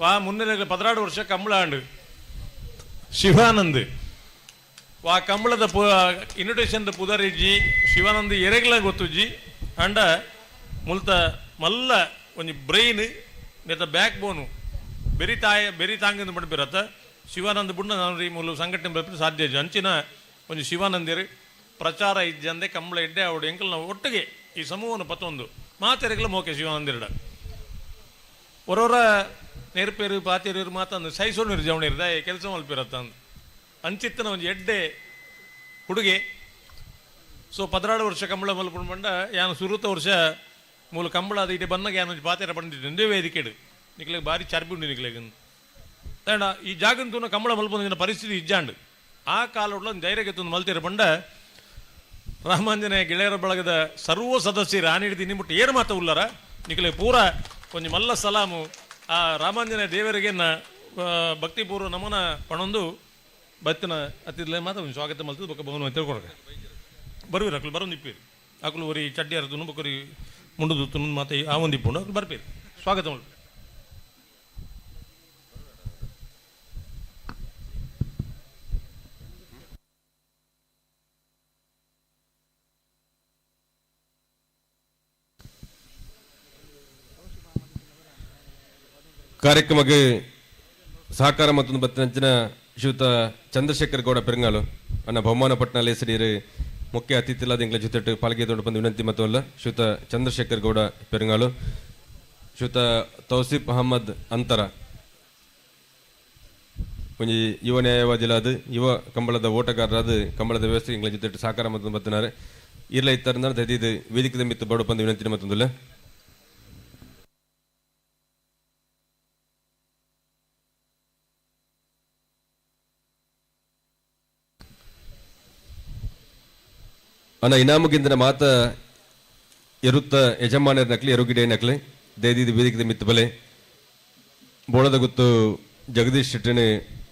ವಾ ಮುನ್ನೆ 16 ವರ್ಷ ಕಂಬಳ ಆಂಡು ಶಿವಾನಂದ್ ವಾ ಕಂಬಳದ ಇನ್ವಿಟೇಷನ್ ಪುದರಿಜ್ಜಿ ಶಿವಾನಂದ ಎರೆಗ್ಲ ಗೊತ್ತುಜ್ಜಿ ಅಂಡ ಮುಲ್ತ ಮಲ್ಲ ಒಂಜಿ ಬ್ರೈನ್ ನೆತ್ತ ಬ್ಯಾಕ್ ಬೋನು ಬೆರಿ ತಾಂಗಿಂದ ಮಡ್ಬಿರತ್ತ ಶಿವಾನಂದ ಬುಡ್ನ ನಾನು ಮೂಲ ಸಂಘಟನೆ ಬರ್ಪಿನ ಸಾಧ್ಯ ಇಜ್ಜಿ ಅಂಚಿನ ಒಂಜಿ ಶಿವಾನಂದಿರು ಪ್ರಚಾರ ಇಜ್ಜಂದೆ ಕಂಬಳ ಎಡ್ಡೆ ಅವಡು ಎಂಕಲ್ ನಾವು ಒಟ್ಟಿಗೆ ಈ ಸಮೂಹನ ಪತ್ತೊಂದು ಮಾತೆರೆಗ್ಲ ಮೋಕೆ ಶಿವಾನಂದಿರಡ ಒರವರ ನೆರಪೇರು ಪಾತಿರು ಮಾತಂದು ಸೈಸೋಡು ನಿರ್ಜವಣಿರ್ದ ಕೆಲಸ ಮಲ್ಪಿರತ್ತ ಅಂಚಿತ್ತನ ಒಂದು ಎಡ್ಡೆ ಹುಡುಗಿ ಸೊ 16 ವರ್ಷ ಕಂಬಳ ಮಲ್ಪುಂಡು ಬಂಡ ಯಾನು ಸುರುತ ವರ್ಷ ಮೂಲ ಕಂಬಳ ಅದು ಇಡೆ ಬಂದಾಗ ಯಾನು ಪಾತೆರ ಪಂಡಿದ್ದೆ ವೇದಿಕೆಡು ನಿಕ್ಲೆಗೆ ಭಾರಿ ಚರ್ಬಿ ಉಂಡು ನಿಕ್ಲೆಗೆ ಅಣ್ಣ ಈ ಜಾಗಂತೂ ಕಂಬಳ ಮಲ್ಪೊಂದಿನ ಪರಿಸ್ಥಿತಿ ಇಜ್ಜಾಂಡು ಆ ಕಾಲ ಧೈರ್ಯಗೆತ್ತೊಂದು ಮಲ್ತಿರ ಬಂಡ ರಾಮಾಂಜನೇಯ ಗೆಳೆಯರ ಬಳಗದ ಸರ್ವ ಸದಸ್ಯರು ಆನಿಡಿದು ನಿಮ್ಮಟ್ಟು ಏನು ಮಾತ ಉಳ್ಳಾರ ನಿಕ್ಲೆಗೆ ಪೂರ ಕೊಂಚ ಮಲ್ಲ ಸಲಾಮು ಆ ರಾಮಾಂಜನೇಯ ದೇವರಿಗೆ ಭಕ್ತಿಪೂರ್ವ ನಮನ ಪಣೊಂದು ಬತ್ತಿನ ಅತ್ತಿದ್ಲೆ ಮಾತ್ರ ಒಂದು ಸ್ವಾಗತ ಮಲ್ತದ ಬೊಕ್ಕ ಭವನ ತಿಳ್ಕೊಡಕ್ಕೆ ಬರ್ವೀರಿ ಅಕ್ಲು ಬರೋದು ಇಪ್ಪೀರಿ ಅಕ್ಲು ಒರಿ ಚಡ್ಡಿ ಅರ್ದು ಬೊಕ್ಕರಿ ಮುಂಡುದು ತುನು ಮಾತೆ ಆ ಒಂದು ಇಪ್ಪುಂಡು ಅಕ್ಲು ಬರ್ಪೀರಿ ಸ್ವಾಗತ ಮಲ್ಪಿ ಕಾರ್ಯಕ್ರಮಕ್ಕೆ ಸಹಕಾರ ಮತ್ತೊಂದು ಬತ್ತಿನಂಚಿನ ಶ್ರೀಯುತ ಚಂದ್ರಶೇಖರ್ ಗೌಡ ಪೆರಂಗಾಲು ಅನ್ನ ಬಹುಮಾನ ಪಟ್ನಾಲೆ ಸಿಡಿಯರು ಮುಖ್ಯ ಅತಿಥಿಲಾದ ಎಂಗ್ಲ ಜೊತೆ ಪಾಲ್ಗೆದೊಂಡು ಬಂದು ವಿನಂತಿ ಮತ್ತವಲ್ಲ ಶ್ರೀಯುತ ಚಂದ್ರಶೇಖರ್ ಗೌಡ ಪೆರಂಗಾಲು ಶ್ರೀಯುತ ತೌಸಿಫ್ ಅಹಮದ್ ಅಂತರ ಒಂಜಿ ಯುವ ನ್ಯಾಯವಾದಿಲಾದ ಯುವ ಕಂಬಳದ ಓಟಗಾರರಾದ ಕಂಬಳದ ವ್ಯವಸ್ಥೆ ಎಂಗ್ಲ ಜೊತೆ ಸಹಕಾರ ಮತ್ತೊಂದು ಬತ್ತಿನಾರೆ ಇರ್ಲ ಇತ್ತರಿಂದ ದೈದಿದು ವೇದಿಕೆ ಮಿತ್ತು ಬಡ ಬಂದು ವಿನಂತಿ ಮತ್ತೊಂದಿಲ್ಲ ಅನ್ನ ಇನಾಮಗಿಂದ ಮಾತ ಎರುತ್ತ ಯಜಮಾನರ ನಕ್ಲಿ ಎರುಗಿಡೆ ನಕ್ಲಿ ದೈದಿದ ವೇದಿಕೆ ಮಿತ್ತು ಬಲೆ ಬೋಳದ ಗುತ್ತು ಜಗದೀಶ್ ಶೆಟ್ಟಿನ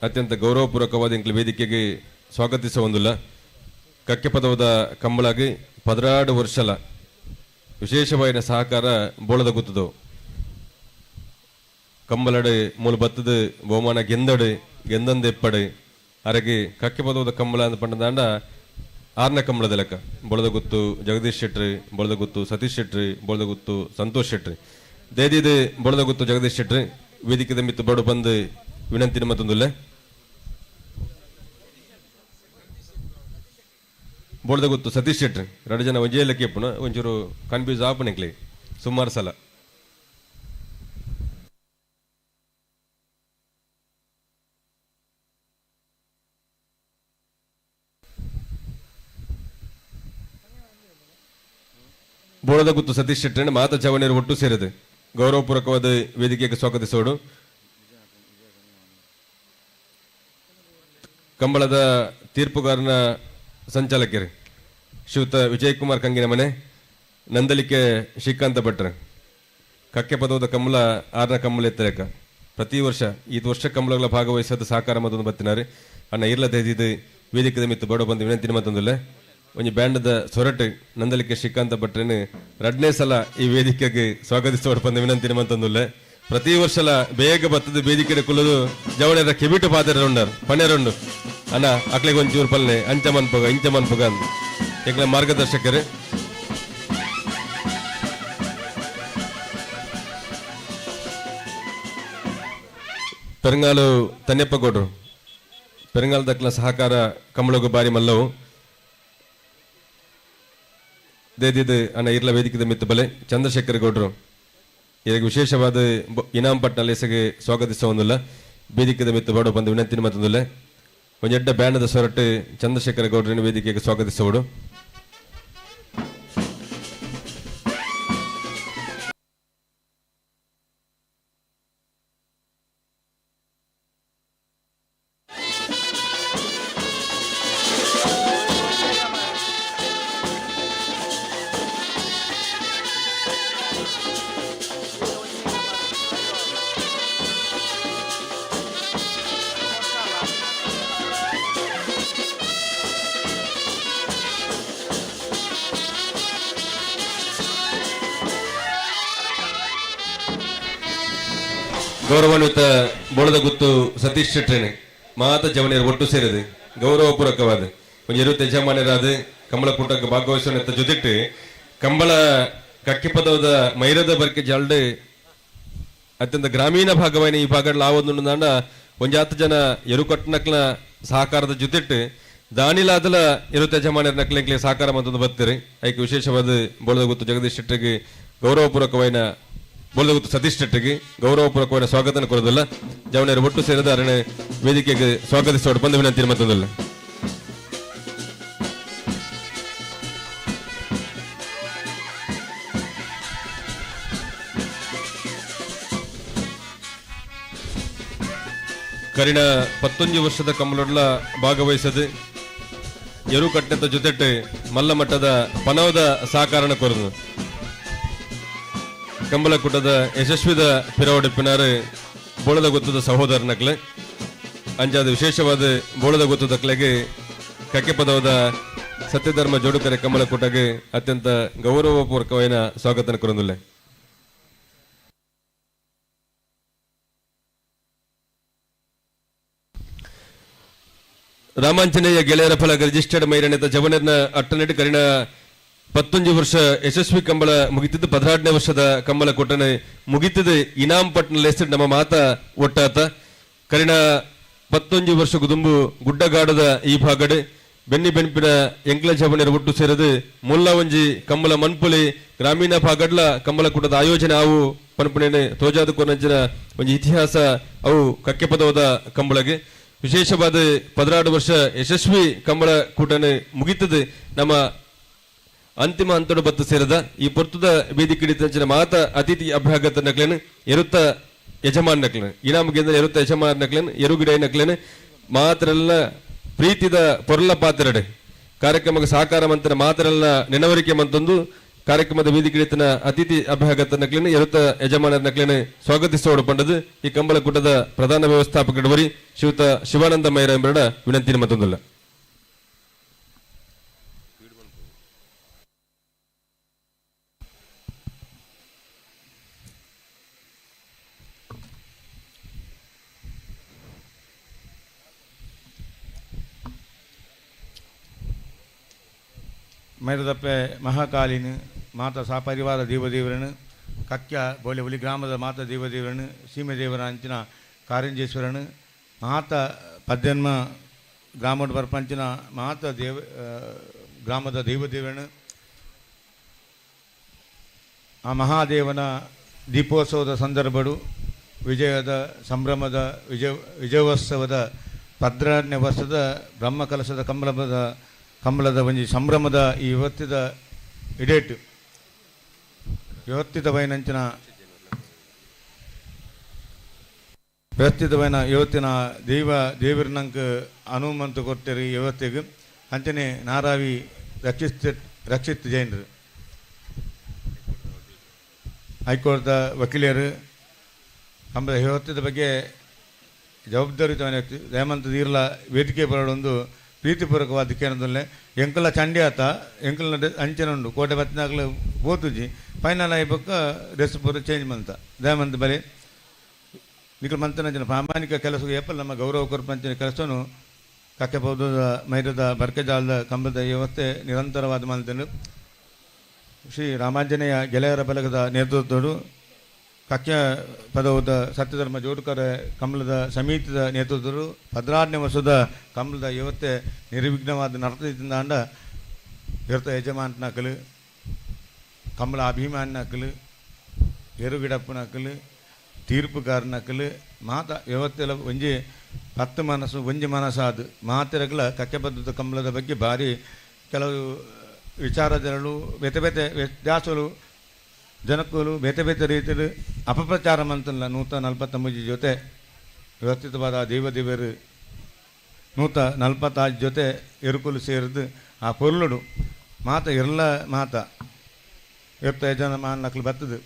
ಅತ್ಯಂತ ಗೌರವಪೂರ್ವಕವಾದ ಎಂಕ್ಲ ವೇದಿಕೆಗೆ ಸ್ವಾಗತಿಸುವಂದಿಲ್ಲ ಕಕ್ಕೆ ಪದವದ ಕಂಬಳಾಗಿ 16 ವರ್ಷಲ ವಿಶೇಷವಾದ ಸಹಕಾರ ಬೋಳದ ಗುತ್ತದು ಕಂಬಲಡೆ ಮೂಲ ಬತ್ತದ ಬಹುಮಾನ ಗೆಂದಂದೆಪ್ಪಡೆ ಅರಗೆ ಕಕ್ಕೆ ಪದವದ ಕಂಬಳ ಅಂತ ಪಂಡದಾಂಡ 6ನೇ ಕಂಬಳದ ಲೆಕ್ಕ ಬೋಳದ ಗುತ್ತು ಜಗದೀಶ್ ಶೆಟ್ರಿ ಬೋಳದ ಗುತ್ತು ಸತೀಶ್ ಶೆಟ್ರಿ ಬೋಳದ ಗುತ್ತು ಸಂತೋಷ್ ಶೆಟ್ರಿ ದೇದಿದೆ ಬೋಳದ ಗುತ್ತು ಜಗದೀಶ್ ಶೆಟ್ರಿ ವೇದಿಕೆ ಮಿತ್ತು ಬಡು ಬಂದು ವಿನಂತಿನ ಮತ್ತೊಂದಿಲ್ಲ ಬೋಳದ ಗುತ್ತು ಸತೀಶ್ ಶೆಟ್ರಿ 2 ಜನ ಒಂಜೇ ಲೆಕ್ಕ ಎಪ್ಪುನ ಒಂಚೂರು ಕನ್ಫ್ಯೂಸ್ ಆಪನಿಕ್ಲಿ ಸುಮಾರು ಸಲ ಬೋಳದ ಗುತ್ತು ಸತೀಶ್ ಶೆಟ್ಟಿ ಮಾತ ಚವಣಿಯರು ಒಟ್ಟು ಸೇರಿದೆ ಗೌರವಪೂರ್ವಕವಾದ ವೇದಿಕೆಗೆ ಸ್ವಾಗತಿಸೋಡು ಕಂಬಳದ ತೀರ್ಪುಗಾರನ ಸಂಚಾಲಕರು ಶ್ರೀಯುತ ವಿಜಯಕುಮಾರ್ ಕಂಗಿನ ಮನೆ ನಂದಲಿಕೆ ಶ್ರೀಕಾಂತ ಭಟ್ರೆ ಕಕ್ಕೆ ಪದವದ ಕಂಬಳ 6ನೇ ಕಂಬಳ ಎತ್ತರೇಕ ಪ್ರತಿ ವರ್ಷ ಈ ವರ್ಷ ಕಂಬಳಗಳ ಭಾಗವಹಿಸೋದು ಸಹಕಾರ ಮತ್ತೊಂದು ಬತ್ತಿನಾರೆ ಅನ್ನ ಇರ್ಲದಿದ್ದು ವೇದಿಕೆ ಮಿತ್ತು ಬಡ ಬಂದು ವಿನಂತಿನ ಮತ್ತೊಂದಿಲ್ಲ ಒಂಜಿ ಬ್ಯಾಂಡದ ಸೊರಟು ನಂದಲಿಕೆ ಶ್ರೀಕಾಂತ ಭಟ್ರೇನು 2ನೇ ಸಲ ಈ ವೇದಿಕೆಗೆ ಸ್ವಾಗತಿಸೋಡು ಬಂದು ವಿನಂತಿನ ಮತ್ತೊಂದಿಲ್ಲ ಪ್ರತಿ ವರ್ಷಲ ಬೇಗ ಬತ್ತದ ವೇದಿಕೆ ಕುಲ್ಲದು ಜವಳರ ಕೆಬಿಟು ಪಾತ್ರ ಉಂಡಾರು ಪಣೆರುಂಡು ಅನ್ನ ಅಕ್ಲೆಗೆ ಒಂಚೂರು ಪಲ್ಲೆ ಅಂಚ ಮನ್ಪುಗ ಅಂದ್ ಎಂಗ್ಲ ಮಾರ್ಗದರ್ಶಕರು ಪೆರಂಗಾಲು ತನ್ನೆಪ್ಪ ಗೌಡ್ರು ಪೆರಂಗಾಲ ದಕ್ಲ ಸಹಕಾರ ಕಂಬಳಗು ಬಾರಿ ಮಲ್ಲವು ದೇದಿದು ಅನ್ನ ಇರ್ಲ ವೇದಿಕೆ ಮಿತ್ತು ಬಲೆ ಚಂದ್ರಶೇಖರ್ ಗೌಡ್ರು ಇದಕ್ಕೆ ವಿಶೇಷವಾದ ಇನಾಮ್ ಪಟ್ನಲ್ಲಿ ಹೆಸರಿಗೆ ಸ್ವಾಗತಿಸುವುದಿಲ್ಲ ವೇದಿಕೆ ಮಿತ್ತು ಬಡ ಬಂದು ವಿನಂತಿನ ಮತ್ತೊಂದಿಲ್ಲ ಒಂದೆಡ್ಡ ಬ್ಯಾಂಡದ ಸೊರಟು ಚಂದ್ರಶೇಖರ ಗೌಡ್ರನ ವೇದಿಕೆಗೆ ಸ್ವಾಗತಿಸುವುದು ಗೌರವಾನ್ವಿತ ಬೋಳದ ಗುತ್ತು ಸತೀಶ್ ಶೆಟ್ರೇನೆ ಮಾತ ಜವಣಿಯರು ಒಟ್ಟು ಸೇರಿದೆ ಗೌರವಪೂರ್ವಕವಾದ ಒಂದು 20 ಯಜಮಾನರಾದ ಕಂಬಳ ಕೂಟಕ್ಕೆ ಭಾಗವಹಿಸುವ ಜೊತೆಟ್ಟು ಕಂಬಳ ಕಕ್ಕಿ ಪದವದ ಮೈರದ ಬರ್ಕೆ ಜಲ್ಡ್ ಅತ್ಯಂತ ಗ್ರಾಮೀಣ ಭಾಗವಾಯಿನ ಈ ಭಾಗದಲ್ಲಿ ಆವೊಂದು ನಾಂಡ ಒಂದು 10 ಜನ ಎರುಕಟ್ಟನಕ್ಲ ಸಹಕಾರದ ಜೊತೆಟ್ಟು ದಾನಿಲಾದಲ 20 ಯಜಮಾನರ ನಕ್ಲೆಂಕ್ಲೆ ಸಹಕಾರ ಮಂತಂದು ಬರ್ತೀರಿ ಐಕೆ ವಿಶೇಷವಾದ ಬೋಳದ ಗೊತ್ತು ಜಗದೀಶ್ ಶೆಟ್ಟಿಗೆ ಗೌರವಪೂರ್ವಕವಾದ ಬೋಳದ ಗೊತ್ತು ಸತೀಶ್ ಶೆಟ್ಟಿಗೆ ಗೌರವಪೂರ್ವಕವಾದ ಸ್ವಾಗತ ಕೊಡೋದಿಲ್ಲ ಜವನರು ಒಟ್ಟು ಸೇರಿದ ಅರಣ್ಯ ವೇದಿಕೆಗೆ ಸ್ವಾಗತಿಸೋಡು ಬಂದು ವಿನಂತಿ ಮತ್ತೊಂದಲ್ಲ. ಕರಿಣ 11 ವರ್ಷದ ಕಂಬಳೊಡ್ಲ ಭಾಗವಹಿಸದು ಎರು ಕಟ್ಟದ ಜೊತೆಟ್ಟು ಮಲ್ಲ ಮಟ್ಟದ ಪನವದ ಸಹಕಾರನ ಕೊರದು ಕಂಬಳ ಕೂಟದ ಯಶಸ್ವಿದ ಪಿರವಡಿಪಿನಾರು ಬೋಳದ ಗೊತ್ತದ ಸಹೋದರನಕ್ಲೆ ಅಂಜಾದ ವಿಶೇಷವಾದ ಬೋಳದ ಗೊತ್ತದಕ್ಲೆಗೆ ಕಕ್ಕೆ ಪದವದ ಸತ್ಯಧರ್ಮ ಜೋಡುಕರೆ ಕಂಬಳ ಕೂಟಗೆ ಅತ್ಯಂತ ಗೌರವಪೂರ್ವಕವಾದ ಸ್ವಾಗತನ ಕೊರೊಂದುಲ್ಲೆ. ರಾಮಾಂಜನೇಯ ಗೆಳೆಯರ ಫಲಕ ರಿಜಿಸ್ಟರ್ಡ್ ಮೈರಣಿತ ಜವನರ್ನ ಅಟ್ಟನೆಟ್ಟು ಕರಿಣ 11 ವರ್ಷ ಯಶಸ್ವಿ ಕಂಬಳ ಮುಗಿತಿದ್ದು 16ನೇ ವರ್ಷದ ಕಂಬಳ ಕೊಟ್ಟನೆ ಮುಗಿತಿದ್ದು ಇನಾಮ್ ಪಟ್ನ ಲೆಸ್ಡ್ ನಮ್ಮ ಮಾತ ಒಟ್ಟಾತ ಕರಿಣ 11 ವರ್ಷ ಗುದುಂಬು ಗುಡ್ಡಗಾಡದ ಈ ಭಾಗಡೆ ಬೆನ್ನಿ ಬೆನ್ಪಿನ ಎಂಕ್ಲ ಜವನರ ಒಟ್ಟು ಸೇರದು ಮುಲ್ಲ ಒಂಜಿ ಕಂಬಳ ಮನ್ಪುಲಿ ಗ್ರಾಮೀಣ ಭಾಗಡ್ಲ ಕಂಬಳ ಕೂಟದ ಆಯೋಜನೆ ಅವು ಪನ್ಪುಣೆನೆ ತೋಜಾದ ಕೊನಂಚಿನ ಒಂಜಿ ಇತಿಹಾಸ ಅವು ಕಕ್ಕೆ ಪದವದ ಕಂಬಳಗೆ ವಿಶೇಷವಾದ 16 ವರ್ಷ ಯಶಸ್ವಿ ಕಂಬಳ ಕೂಟನೆ ಮುಗಿತದೆ ನಮ್ಮ ಅಂತಿಮ ಹಂತದ ಬತ್ತು ಸೇರದ ಈ ಪೊರ್ತದ ವೇದಿಕೆ ಹಿಡಿತಂಚಿನ ಮಾತ ಅತಿಥಿ ಅಭ್ಯಾಗತ ನಕ್ಲೇನು ಎರುತ್ತ ಯಜಮಾನ್ ನಕ್ಲೇನು ಇನಾಮ್ ಗೆಂದ ಎರುತ್ತ ಯಜಮಾನ್ ನಕ್ಲೇನು ಎರುಗಿಡ ನಕ್ಲೇನು ಮಾತ್ರಲ್ಲ ಪ್ರೀತಿದ ಪೊರ್ಲ ಪಾತ್ರಡೆ ಕಾರ್ಯಕ್ರಮಕ್ಕೆ ಸಹಕಾರ ಮಂತ್ರ ಮಾತ್ರಲ್ಲ ನೆನವರಿಕೆ ಮಂತೊಂದು ಕಾರ್ಯಕ್ರಮದ ವೇದಿಕೆ ಹಿಡಿತನ ಅತಿಥಿ ಅಭ್ಯಾಗತ ನಕ್ಲೇನು ಎರುತ್ತ ಯಜಮಾನರ ನಕ್ಲೇನು ಸ್ವಾಗತಿಸೋಡು ಪಂಡದು ಈ ಕಂಬಳ ಕೂಟದ ಪ್ರಧಾನ ವ್ಯವಸ್ಥಾಪಕರು ಶ್ರೀಯುತ ಶಿವಾನಂದ ಮೈರ ಎಂಬರ ವಿನಂತಿ ಮತ್ತೊಂದಲ್ಲ. ಮೈರದಪ್ಪೆ ಮಹಾಕಾಲಿನ ಮಾತಾ ಸಪರಿವಾರ ದೇವದೇವರನು ಕಕ್ಯ ಬೋಲೆ ಹುಲಿ ಗ್ರಾಮದ ಮಾತಾ ದೇವದೇವರನು ಸೀಮೆದೇವರ ಅಂಚಿನ ಕಾರಂಜೇಶ್ವರನು ಮಾತ ಪದ್ಯನ್ಮ ಗ್ರಾಮದ ಪ್ರಪಂಚನ ಮಾತ ಗ್ರಾಮದ ದೇವದೇವರನು ಆ ಮಹಾದೇವನ ದೀಪೋತ್ಸವದ ಸಂದರ್ಭಡು ವಿಜಯದ ಸಂಭ್ರಮದ ವಿಜಯೋತ್ಸವದ 16ನೇ ವರ್ಷದ ಬ್ರಹ್ಮಕಲಶದ ಕಂಬಳದ ಒಂಜಿ ಸಂಭ್ರಮದ ಈ ಇವತ್ತಿದ ಇಡೇಟ್ ಇವತ್ತಿದವೈನಂಚಿನ ವ್ಯವಸ್ಥಿತವೈನ ಇವತ್ತಿನ ದೇವರನಂಕ್ ಅನುಮಂತ ಕೊಟ್ಟರಿ ಇವತ್ತಿಗೆ ಅಂಚನೆ ನಾರಾವಿ ರಕ್ಷಿತ್ ಜೈನರು ಹೈಕೋರ್ಟ್ದ ವಕೀಲರು ಕಂಬಳ ಇವತ್ತಿದ ಬಗ್ಗೆ ಜವಾಬ್ದಾರಿಯುತವನ ದಯಮಂತ ದೀರ್ಲ ವೇದಿಕೆ ಬರೋಡೊಂದು ಪ್ರೀತಿಪೂರ್ವಕವಾದ ಕೇಂದ್ರದಲ್ಲೇ ಎಂಕಲ ಚಂಡಿ ಆತ ಎಂಕಲ್ನ ಅಂಚನೆ ಉಂಡು ಕೋಟೆ ಬತ್ತಿನಾಗಲು ಬೋತುಜಿ ಫೈನಲ್ ಆಯ್ಬಕ್ಕ ಡ್ರೆಸ್ ಪೂರ ಚೇಂಜ್ ಮಂತ ದಯಮಂತ ಬಲೆ ನಿಖಲ್ ಮಂತನ ಪ್ರಾಮಾಣಿಕ ಕೆಲಸ ಏಪಲ್ ನಮ್ಮ ಗೌರವ ಕೊರ್ಪಂಚಿನ ಕೆಲಸವನ್ನು ಕಕ್ಕೆ ಪೌದದ ಮೈರದ ಬರ್ಕೆಜಾಲದ ಕಂಬದ ವ್ಯವಸ್ಥೆ ನಿರಂತರವಾದ ಮಂತನು ಶ್ರೀ ರಾಮಾಂಜನೇಯ ಗೆಳೆಯರ ಬಲಗದ ನೇತೃತ್ವಡು ಕಕ್ಯ ಪದವದ ಸತ್ಯಧರ್ಮ ಜೋಡುಕರ ಕಂಬಳದ ಸಮಿತಿದ ನೇತೃತ್ವರು 16ನೇ ವರ್ಷದ ಕಂಬಳದ ವ್ಯವಸ್ಥೆ ನಿರ್ವಿಘ್ನವಾದ ನಡತಿದ್ದಂಡ ಇರ್ತ ಯಜಮಾನಕಲು ಕಂಬಳ ಅಭಿಮಾನಕಲು ಎರುಗಿಡಪ್ಪನಕಲು ತೀರ್ಪುಗಾರನಕಲು ಮಾತ ವ್ಯವಸ್ಥೆಲ ಒಂಜಿ 10 ಮನಸ್ಸು ಒಂಜಿ ಮನಸ್ಸಾದು ಮಾತೆರಗಳ ಕಕ್ಕೆ ಪದ್ಧತಿ ಕಂಬಳದ ಬಗ್ಗೆ ಭಾರಿ ಕೆಲವು ವಿಚಾರಗಳು ಬೇತೆ ಬೇತೆ ವ್ಯತ್ಯಾಸಗಳು ಜನಕ್ಕೂ ಬೇತೆ ಬೇತೆ ರೀತಿಯಲ್ಲಿ ಅಪಪ್ರಚಾರ ಮಂತಲ್ಲ 149 ಜೊತೆ ವ್ಯವಸ್ಥಿತವಾದ ದೇವದೇವರು 146 ಜೊತೆ ಎರುಕುಲು ಸೇರಿದು ಆ ಪೊರ್ಲುಡು ಮಾತ ಎಲ್ಲ ಮಾತ 25 ಜನ ನಕಲು ಬರ್ತದೆ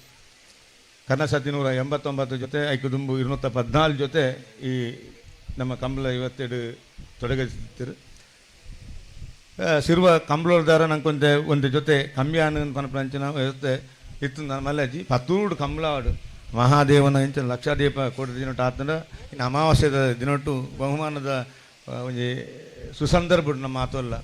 ಕನ್ನಸತಿ 189 ಜೊತೆ ಐಕುದುಂಬು 214 ಜೊತೆ ಈ ನಮ್ಮ ಕಂಬಳ 22 ತೊಡಗಿಸಿದ್ರು ಸಿರುವ ಕಂಬಳದಾರ ನಂಗೆ ಒಂದು ಜೊತೆ ಕಮ್ಮಿ ಅನ್ನ ಪಂಚನ ವ್ಯವಸ್ಥೆ ಇತ್ತು ನನ್ನ ಮಲ್ಲಜ್ಜಿ 10 ಕಂಬಳಾಡು ಮಹಾದೇವನ ಇಂಚಿನ ಲಕ್ಷಾದೀಪ ಕೊಡ ದಿನಟ್ಟು ಆತಂಡ ಇನ್ನು ಅಮಾವಾಸ್ಯದ ದಿನಟ್ಟು ಬಹುಮಾನದ ಒಂಜಿ ಸುಸಂದರ್ಭ ನಮ್ಮ ಮಾತಲ್ಲ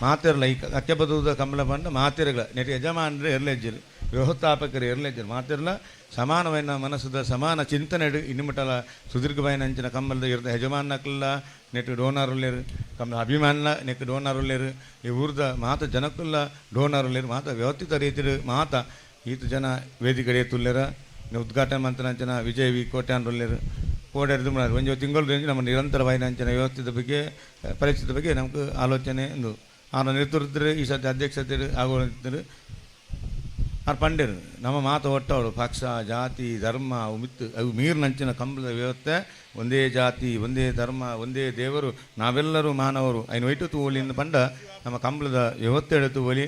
ಮಾತಿರಲ್ಲ ಈ ಅಕ್ಕೆ ಬದುದ ಕಂಬಳ ಬಂಡ ಮಾತಿರಲ್ಲ ನೆಟ್ ಯಜಮಾನರು ಇರಲೆಜ್ಜರು ವ್ಯವಸ್ಥಾಪಕರು ಇರಲೆಜ್ಜರು ಮಾತಿರಲ್ಲ ಸಮಾನವೈನ ಮನಸ್ಸದ ಸಮಾನ ಚಿಂತನೆ ಇನ್ನುಮಟ್ಟಲ ಸುದೀರ್ಘವಾಯಿನಂಚಿನ ಕಂಬಲದ ಇರದ ಯಜಮಾನಕ್ಕೆಲ್ಲ ನೆಟ್ ಡೋನಾರುಲ್ಲೇರು ಕಂಬಳ ಅಭಿಮಾನ ನೆಕ್ ಡೋನಾರುಲ್ಲೇರು ಈ ಊರ್ದ ಮಾತ ಜನಕ್ಕಲ್ಲ ಡೋನಾರುಲ್ಲೇರು ಮಾತ ವ್ಯವಸ್ಥಿತ ರೀತಿಯ ಮಾತ ಈತ ಜನ ವೇದಿಕೆ ತುಲ್ಲೇರ ಉದ್ಘಾಟನೆ ಮಂತ್ರಂಚನ ವಿಜಯ್ ವಿ ಕೋಟ್ಯಾನ್ರುಲ್ಲೇರು ಓಡಾಡಿದು ಮಾಡೋದು ಒಂದು ತಿಂಗಳು ರೇಂಜ್ ನಮ್ಮ ನಿರಂತರವಾಯಿನಂಚಿನ ವ್ಯವಸ್ಥಿತ ಬಗ್ಗೆ ಪರಿಸ್ಥಿತಿ ಬಗ್ಗೆ ನಮ್ಗೆ ಆಲೋಚನೆ ಒಂದು ಆನ ನೇತೃತ್ವ ಈ ಸದ್ಯ ಅಧ್ಯಕ್ಷತೆ ಆಗೋರು ಆರು ಪಂಡೇರು ನಮ್ಮ ಮಾತು ಒಟ್ಟವಳು ಪಕ್ಷ ಜಾತಿ ಧರ್ಮ ಅವು ಮಿತ್ತು ಅವು ಮೀರಿನಂಚಿನ ಕಂಬಳದ ವ್ಯವಸ್ಥೆ ಒಂದೇ ಜಾತಿ ಒಂದೇ ಧರ್ಮ ಒಂದೇ ದೇವರು ನಾವೆಲ್ಲರೂ ಮಾನವರು ಐನು ಒಯ್ಟು ಒಲಿಯಿಂದ ಪಂಡ ನಮ್ಮ ಕಂಬಳದ ವ್ಯವಸ್ಥೆ ಎಳೆತು ಒಲಿ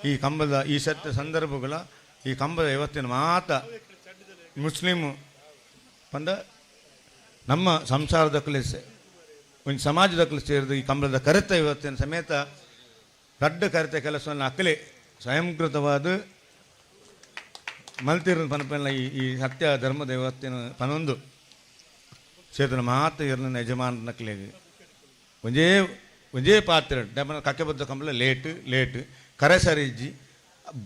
ಈ ಕಂಬಳದ ಈ ಸತ್ಯ ಸಂದರ್ಭಗಳ ಈ ಕಂಬದ ವ್ಯವಸ್ಥೆನ ಮಾತ ಮುಸ್ಲಿಮ್ ಪಂಡ ನಮ್ಮ ಸಂಸಾರದಕ್ಕಲೇ ಒಂದು ಸಮಾಜದಕ್ಕಲೇ ಸೇರಿದ ಈ ಕಂಬಳದ ಕರೆತ ವ್ಯವಸ್ಥೆನ ಸಮೇತ ದೊಡ್ಡ ಕರೆತ ಕೆಲಸವನ್ನು ಅಕ್ಕಲೆ ಸ್ವಯಂಕೃತವಾದ ಮಲ್ತಿರ ಪನಪೆಲ್ಲ ಈ ಸತ್ಯ ಧರ್ಮದ ವ್ಯವಸ್ಥೆನ ಪನೊಂದು ಸೇತನ ಮಾತ ಇರಲಿನ ಯಜಮಾನನಕ್ಲೆಗೆ ಒಂದೇ ಪಾತ್ರ ಡಬ್ಬನ ಕಕ್ಕೆಬದ್ದ ಕಂಬಳ ಲೇಟ್ ಕರೆ ಸರಿಜ್ಜಿ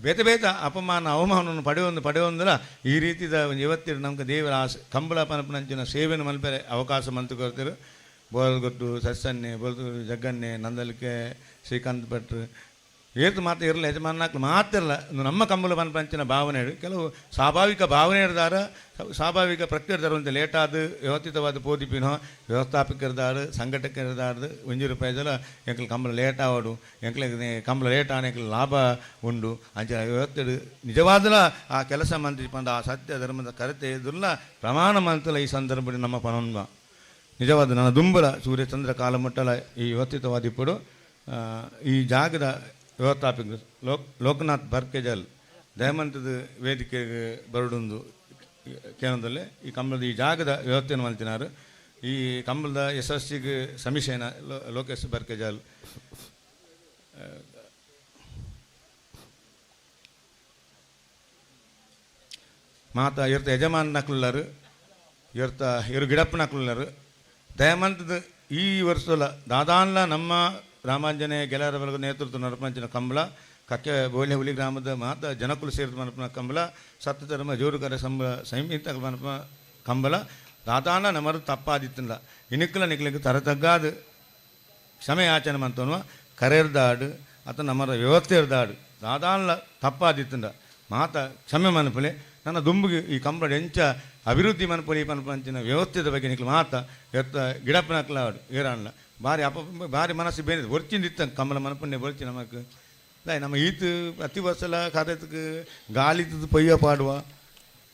ಬೇತೆ ಬೇತ ಅಪಮಾನ ಅವಮಾನವನ್ನು ಪಡೆಯೊಂದಲ್ಲ ಈ ರೀತಿದ ಒಂದು ಇವತ್ತಿನ ನಮ್ಗೆ ದೇವರ ಕಂಬಳ ಪನಪನಂಚಿನ ಸೇವೆಯನ್ನು ಮಲ್ಪರೆ ಅವಕಾಶ ಮಂತು ಕೊಡ್ತಾರೆ ಬೋಲ್ಗೊಟ್ಟು ಸಸ್ಸನ್ನೆ ಬೋಲ್ದು ಜಗ್ಗನ್ನೆ ನಂದಲಿಕೆ ಶ್ರೀಕಾಂತ್ ಭಟ್ರು ಏತು ಮಾತ್ರ ಇರಲ್ಲ ಯಜಮಾನಕ್ಕೆ ಮಾತ್ರ ಇರಲ್ಲ ನಮ್ಮ ಕಂಬಳ ಪಂಚಿನ ಭಾವನೆ ಕೆಲವು ಸ್ವಾಭಾವಿಕ ಭಾವನೆ ಇರ್ದಾರ ಸ್ವಾಭಾವಿಕ ಪ್ರಕ್ರಿಯೆ ಇರ್ದಾರ ಒಂದು ಲೇಟಾದ ವ್ಯವಸ್ಥಿತವಾದ ಪೋದಿಪಿನೋ ವ್ಯವಸ್ಥಾಪಕರಿದಾರು ಸಂಘಟಕರಿದಾರ್ದು ₹1 ಜಲ ಎಂಕಲ್ ಕಂಬಳ ಲೇಟ್ ಆವಡು ಎಂಕ್ಲಿಗೆ ಕಂಬಳ ಲೇಟ್ ಆನ ಎಂಕಲ್ ಲಾಭ ಉಂಡು ಅಂಚ ವ್ಯವಸ್ಥೆ ನಿಜವಾದಲ ಆ ಕೆಲಸ ಮಂತ್ರಿ ಪಂಡ ಆ ಸತ್ಯ ಧರ್ಮದ ಕರೆತೆ ಇದ್ರಲ್ಲ ಪ್ರಮಾಣ ಮಂತಲ ಈ ಸಂದರ್ಭದಲ್ಲಿ ನಮ್ಮ ಪನೊಂದ ನಿಜವಾದ ನನ್ನ ದುಂಬಲ ಸೂರ್ಯಚಂದ್ರ ಕಾಲಮಟ್ಟಲ ಈ ವ್ಯವಸ್ಥಿತವಾದಿಪ್ಪಡು ಈ ಜಾಗದ ವ್ಯವಸ್ಥಾಪಕ ಲೋಕನಾಥ್ ಬರ್ಕೆಜಲ್ ದಯಮಂತದ ವೇದಿಕೆಗೆ ಬರಡೊಂದು ಕೇಂದ್ರದಲ್ಲಿ ಈ ಕಂಬಳದ ಈ ಜಾಗದ ವ್ಯವಸ್ಥೆಯನ್ನು ಮಲ್ತಿನಾರು ಈ ಕಂಬಳದ ಯಶಸ್ಸಿಗೆ ಸಮಿಷೇನ ಲೋಕೇಶ್ ಬರ್ಕೆಜಲ್ ಮಾತ ಇರ್ತ ಯಜಮಾನಕ್ಲರು ಇರ್ತ ಇರು ಗಿಡಪ್ಪನಕ್ಲರು ದಯಮಂತದ ಈ ವರ್ಷದ ದಾದಾನ್ಲ ನಮ್ಮ ರಾಮಾಂಜನೇಯ ಗೆಳೆಯರ ಬಳಗ ನೇತೃತ್ವ ನರಪಂಚಿನ ಕಂಬಳ ಕಕ್ಕೆ ಬೋಲೆ ಹುಲಿ ಗ್ರಾಮದ ಮಾತ ಜನಕುಲು ಸೇರಿದ ಮನಪನ ಕಂಬಳ ಸತ್ಯ ಧರ್ಮ ಜೋರುಕರ ಸಂಹಿತ ಮನಪ ಕಂಬಳ ದಾದಾನ ನಮರು ತಪ್ಪಾದಿತ್ತಲ್ಲ ಇನಿಕ್ಕಲ ನಿಕ್ಲಿಕ್ಕೆ ತರತಗ್ಗಾದ ಕ್ಷಮೆ ಯಾಚನೆ ಮಂತವನು ಕರೆರ್ದಾಡು ಅಥವಾ ನಮ್ಮರ ವ್ಯವಸ್ಥೆ ಇರ್ದಾಡು ದಾದಾನ್ಲ ತಪ್ಪಾದಿತ್ತಂಡ ಮಾತ ಕ್ಷಮೆ ಮನಪಲೆ ನನ್ನ ದುಂಬಿಗೆ ಈ ಕಂಬಳ ಎಂಚ ಅಭಿವೃದ್ಧಿ ಮನಪಲಿ ಪನಪಂಚಿನ ವ್ಯವಸ್ಥೆದ ಬಗ್ಗೆ ನಿಕ್ಲು ಮಾತ ಎತ್ತ ಗಿಡಪ್ಪನಕ್ಲಾಡು ಏರಾಣ್ಲ ಭಾರಿ ಮನಸ್ಸು ಬೇರೆ ಒರ್ಚಿಂದಿತ್ತ ಕಮಲ ಮನಪನ್ನೆ ಬರ್ಚಿ ನಮಕ್ ನಮ್ಮ ಈತು ಪ್ರತಿ ವರ್ಷಲ ಕರೆತಕ್ಕೆ ಗಾಳಿದು ಪೊಯ್ಯ ಪಾಡುವ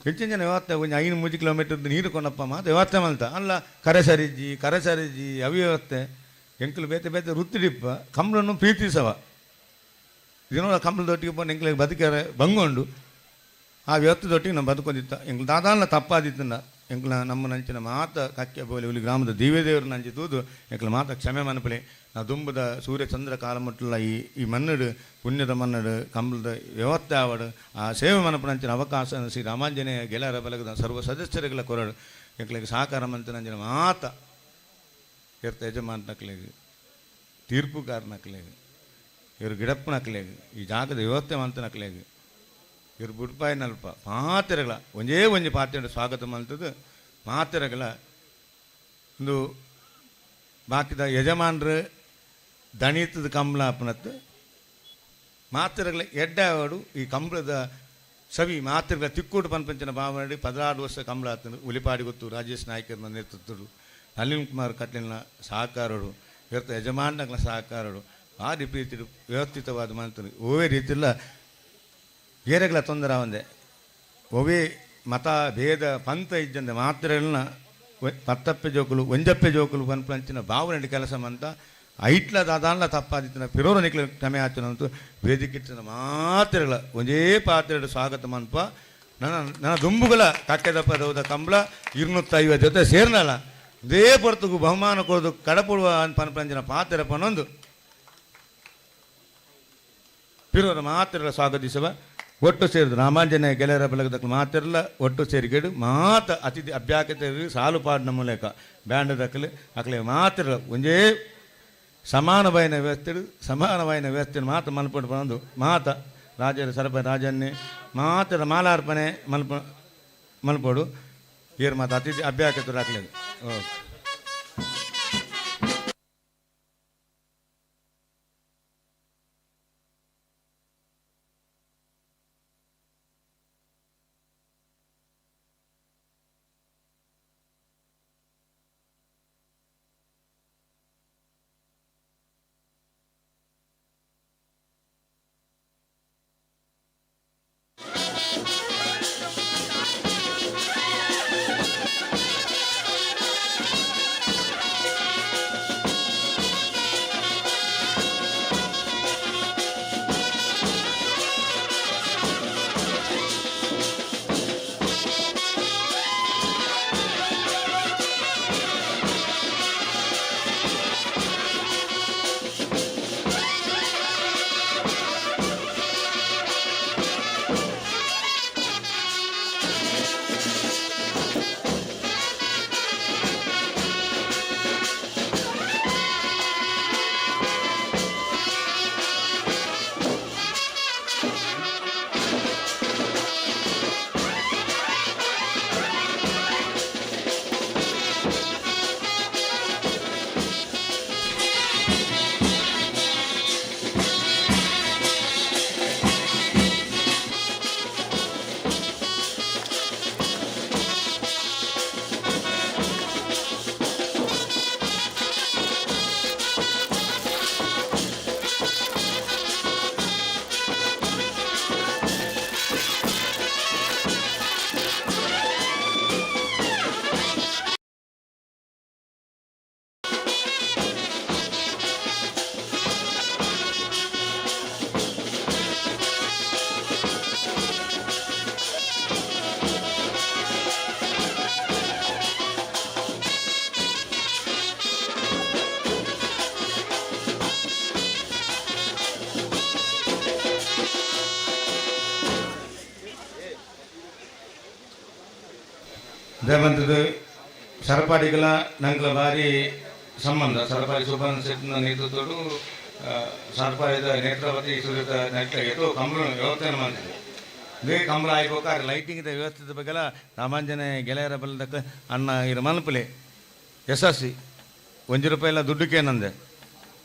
ಹೆಚ್ಚಿನ ಜನ ವ್ಯವಸ್ಥೆ ಒಂದು 5-3 ಕಿಲೋಮೀಟರ್ದು ನೀರು ಕೊಂಡಪ್ಪ ಮಾತು ವ್ಯವಸ್ಥೆ ಮಲ್ತ ಅಲ್ಲ ಕರೆ ಸರಿಜಿ ಅವ್ಯವಸ್ಥೆ ಎಂಕಲು ಬೇತೆ ವೃತ್ತಿಡಿಪ್ಪ ಕಂಬಳನ್ನು ಪ್ರೀತಿಸವ ಇದನ್ನೋ ಕಂಬಳದೊಟ್ಟಿಗೆ ಬಂದು ಎಂಕ್ಲಿಗೆ ಬದುಕ್ಯಾರ ಬಂಗೊಂಡು ಆ ವ್ಯವಸ್ಥೆದೊಟ್ಟಿಗೆ ನಾವು ಬದುಕೊಂಡಿತ್ತ ಎಂಕ್ಲು ದಾದಾನ ತಪ್ಪಾದಿತ್ತನ್ನ ಎಂಕ್ಲ ನಮ್ಮ ನಂಚಿನ ಮಾತ ಕಕ್ಕೆ ಬೋಲಿ ಹುಲಿ ಗ್ರಾಮದ ದಿವ್ಯದೇವರು ನಂಚಿ ತೂದು ಎಂಕ್ಲ ಮಾತ ಕ್ಷಮೆ ಮನಪಲೆ ನಾ ದುಂಬದ ಸೂರ್ಯಚಂದ್ರ ಕಾಲಮಟ್ಟಲ ಈ ಮನ್ನಡು ಪುಣ್ಯದ ಮನ್ನಡು ಕಂಬಳದ ವ್ಯವಸ್ಥೆ ಆವಡು ಆ ಸೇವೆ ಮನಪನಂಚಿನ ಅವಕಾಶ ಶ್ರೀ ರಾಮಾಂಜನೇಯ ಗೆಳೆಯರ ಬಲಗದ ಸರ್ವ ಸದಸ್ಯರುಗಳ ಕೊರಡು ಎಂಕ್ಲಿಗೆ ಸಹಕಾರ ಮಂತ್ರ ನಂಚಿನ ಮಾತ ಇರ್ತ ಯಜಮಾನಕ್ಲೆಗೆ ತೀರ್ಪುಗಾರನಕ್ಲೆಗೆ ಇವರು ಗಿಡಪ್ಪನಕ್ಲೆಗೆ ಈ ಜಾಗದ ವ್ಯವಸ್ಥೆ ಮಂತನಕ್ಲೆಗೆ ಇವರು ಬುಡ್ಪಾಯಿ ನಲ್ಪ ಮಾತೆರೆಗಳ ಒಂದೇ ಪಾತ್ರೆ ಸ್ವಾಗತ ಮಲ್ತದ್ದು ಮಾತೆರೆಗಳ ಒಂದು ಬಾಕಿದ ಯಜಮಾನರು ದಣಿತದ ಕಂಬಳ ಅಪ್ಪನತ್ತು ಮಾತೆರೆಗಳ ಎಡ್ಡಾಡು ಈ ಕಂಬಳದ ಸವಿ ಮಾತೆರೆಗಳ ತಿಕ್ಕೋಟು ಪಂಪಂಚನ ಭಾವನೆ 16 ವರ್ಷ ಕಂಬಳ ಆತನು ಉಲಿಪಾಡಿ ಗೊತ್ತು ರಾಜೇಶ್ ನಾಯ್ಕರ್ನ ನೇತೃತ್ವರು ನಳಿನ್ ಕುಮಾರ್ ಕಟ್ಲಿನ ಸಹಕಾರರು ಇರ್ತ ಯಜಮಾನಗಳ ಸಹಕಾರರು ಭಾರಿ ಪ್ರೀತಿ ವ್ಯವಸ್ಥಿತವಾದ ಮಂತ್ರಿ ಓವೇ ರೀತಿಲ್ಲ ಬೇರೆಗಳ ತೊಂದರೆ ಒಂದೇ ಒವೇ ಮತ ಭೇದ ಪಂಥ ಇದ್ದಂತೆ ಮಾತ್ರೆಗಳನ್ನ ಪತ್ತಪ್ಪೆ ಜೋಕುಲು ಒಂಜಪ್ಪೆ ಜೋಕುಲು ಪಂಪಂಚಿನ ಭಾವನೆ ಕೆಲಸ ಮಂತ ಐಟ್ಲ ದಾದಾನ್ಲ ತಪ್ಪಾದಿತ್ತಿನ ಪಿರೋರ ನಿಕ್ಲ ಕ್ಷಮೆ ಆಚನಂತೂ ವೇದಿಕಿಟ್ಟಿನ ಮಾತ್ರೆಗಳ ಒಂದೇ ಪಾತ್ರೆ ಸ್ವಾಗತ ಮನ್ಪ ನನ್ನ ದುಂಬುಗಳ ಕಕ್ಕೆದಪ್ಪ ದೌದ ಕಂಬಳ 250 ಜೊತೆ ಸೇರ್ನಲ್ಲ ಇದೇ ಪೊರ್ತುಗು ಬಹುಮಾನ ಕೊಡೋದು ಕಡಪುಡುವ ಪಂಪಂಚಿನ ಪಾತ್ರೆ ಪನೊಂದು ಪಿರೋರ ಮಾತ್ರೆಗಳ ಸ್ವಾಗತಿಸುವ ಒಟ್ಟು ಸೇರಿದು ರಾಮಾಂಜನೇಯ ಗೆಳೆಯರ ಬಳಗದ ಮಾತಿರಲ್ಲ ಒಟ್ಟು ಸೇರಿಗೆಡು ಮಾತ ಅತಿಥಿ ಅಭ್ಯಾಕತೆ ಸಾಲು ಪಾಡಿನ ಮೂಲಕ ಬ್ಯಾಂಡ್ ದಕ್ಕಲು ಅಕ್ಲೆ ಮಾತಿರಲ್ಲ ಒಂದೇ ಸಮಾನವಾಯಿನ ವ್ಯವಸ್ಥೆ ಮಾತು ಮಲ್ಪಟ್ಟು ಬಂದು ಮಾತ ರಾಜರ ಸರಪ ರಾಜನ್ನೇ ಮಾತರ ಮಾಲಾರ್ಪಣೆ ಮಲ್ಪಡು ಏರು ಮಾತು ಅತಿಥಿ ಅಭ್ಯಾಕತೆ ಹಾಕ್లేదు ದೇವಂತದ್ದು ಸರಪಾಡಿಗಳ ನಂಗಳ ಭಾರಿ ಸಂಬಂಧ ಸರಪಾಡಿ ಸುಬ್ಬಣ್ಣ ಶೆಟ್ಟಿನ ನೇತೃತ್ವಡು ಸರಪಾಡಿದ ನೇತ್ರಾವತಿ ಸುರಿತ ನೆಟ್ಟಾಗಿತ್ತು ಕಂಬಳ ವ್ಯವಸ್ಥೆ ಮಾಡಿದೆ ಬೇ ಕಂಬಳ ಆಯ್ಬೇಕಾದ್ರೆ ಲೈಟಿಂಗ್ ವ್ಯವಸ್ಥೆದ ಬಗ್ಗೆ ರಾಮಾಂಜನೇಯ ಗೆಳೆಯರ ಬಲ್ಲದಕ್ಕೆ ಅನ್ನ ಇರ ಮಲ್ಪಲೆ ಯಶಸ್ವಿ ₹1 ದುಡ್ಡುಕೇನಂದೆ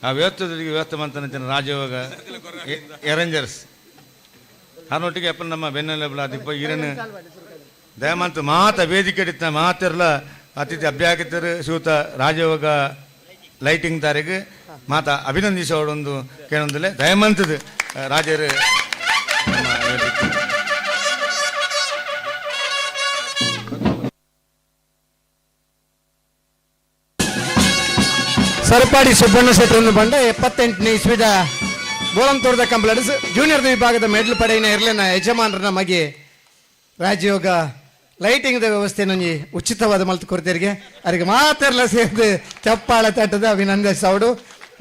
ಆ ವ್ಯವಸ್ಥೆ ಮಂತನ ರಾಜಯೋಗ ಎರಂಜರ್ಸ್ ಅದರೊಟ್ಟಿಗೆ ಅಪ್ಪ ನಮ್ಮ ಬೆನ್ನೆಲೆಬಲ ದಿಪ್ಪ ಈರನ್ನು ದಯಮಂತ ಮಾತ ವೇದಿಕೆ ಇಡಿತ ಮಾತಿರಲ ಅತಿಥಿ ಅಭ್ಯಾಗತರು ಶಿವತ ರಾಜಯೋಗ ಲೈಟಿಂಗ್ ತಾರಿಗೆ ಮಾತ ಅಭಿನಂದಿಸೋಡೊಂದು ಕೇಳೊಂದಿಲ್ಲ ದಯಮಂತದ ರಾಜರು ಸರಪಾಡಿ ಸುಬ್ಬಣ್ಣ ಶೆಟ್ಟರನ್ನು ಬಂಡ 78ನೇ ಇಸ್ವಿದ ಬೋಳಂತೋಟದ ಕಂಪ್ಲಡ್ಸ್ ಜೂನಿಯರ್ ವಿಭಾಗದ ಮೆಡಲ್ ಪಡೆಯಿನ ಇರಲಿನ ಯಜಮಾನರನ್ನ ಮಗೆ ರಾಜಯೋಗ ಲೈಟಿಂಗ್ ವ್ಯವಸ್ಥೆ ನಂಜಿ ಉಚಿತವಾದ ಮಲ್ತು ಕೊಡ್ತೀರಿಗೆ ಅವರಿಗೆ ಮಾತೆಲ್ಲ ಸೇರಿದು ಚಪ್ಪಾಳ ತಟ್ಟದ ಅಭಿನಂದಿಸೋಡು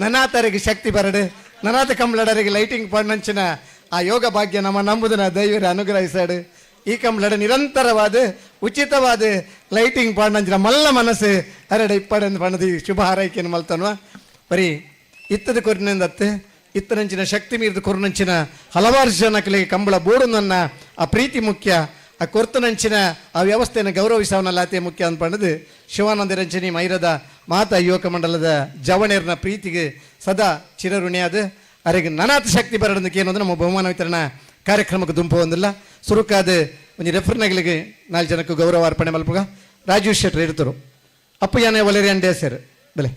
ನನಾತರಿಗೆ ಶಕ್ತಿ ಬರಡು ನನಾತ ಕಂಬ್ಲಡರಿಗೆ ಲೈಟಿಂಗ್ ಪಣ್ಣಂಚಿನ ಆ ಯೋಗ ಭಾಗ್ಯ ನಮ್ಮ ನಂಬುದನ್ನ ದೈವರ ಅನುಗ್ರಹಿಸಾಡು ಈ ಕಂಬ್ಲಡ ನಿರಂತರವಾದ ಉಚಿತವಾದ ಲೈಟಿಂಗ್ ಪಣ್ಣಂಚಿನ ಮಲ್ಲ ಮನಸ್ಸು ಹರಡ ಇಪ್ಪಡಂದು ಪಣ್ಣದು ಶುಭ ಹಾರೈಕೆಯನ್ನು ಮಲ್ತನ್ವ ಬರೀ ಇತ್ತದ ಕೊರಿನಿಂದತ್ತೆ ಇತ್ತನಂಚಿನ ಶಕ್ತಿ ಮೀರಿದ ಕೊರನಂಚಿನ ಹಲವಾರು ಜನಕ್ಕೆ ಕಂಬಳ ಬೋಡು ನನ್ನ ಆ ಪ್ರೀತಿ ಮುಖ್ಯ ಆ ಕೊರ್ತನಂಚಿನ ಆ ವ್ಯವಸ್ಥೆಯನ್ನು ಗೌರವಿಸವನಲ್ಲ ಅತಿ ಮುಖ್ಯ ಅಂದ್ಪಣ್ಣದು ಶಿವಾನಂದ ರಂಜನಿ ಮೈರದ ಮಾತಾ ಯುವಕ ಮಂಡಲದ ಜವಣೇರ್ನ ಪ್ರೀತಿಗೆ ಸದಾ ಚಿರಋಣಿಯಾದ ಅವರಿಗೆ ನನಾತ ಶಕ್ತಿ ಬರೋದಕ್ಕೆ ಏನು ಅಂದ್ರೆ ನಮ್ಮ ಬಹುಮಾನ ವಿತರಣಾ ಕಾರ್ಯಕ್ರಮಕ್ಕೆ ದುಂಪು ಹೊಂದಿಲ್ಲ ಸುರುಕಾದ ಒಂದು ರೆಫರ್ನಗಳಿಗೆ 4 ಜನಕ್ಕೂ ಗೌರವ ಅರ್ಪಣೆ ಮಲ್ಪಗ ರಾಜೀವ್ ಶೆಟ್ಟರ್ ಇರ್ತರು ಅಪ್ಪಯ್ಯನೇ ಒಲೆರಿಯನ್ ಡೇಸರ್ ಬೆಲೆ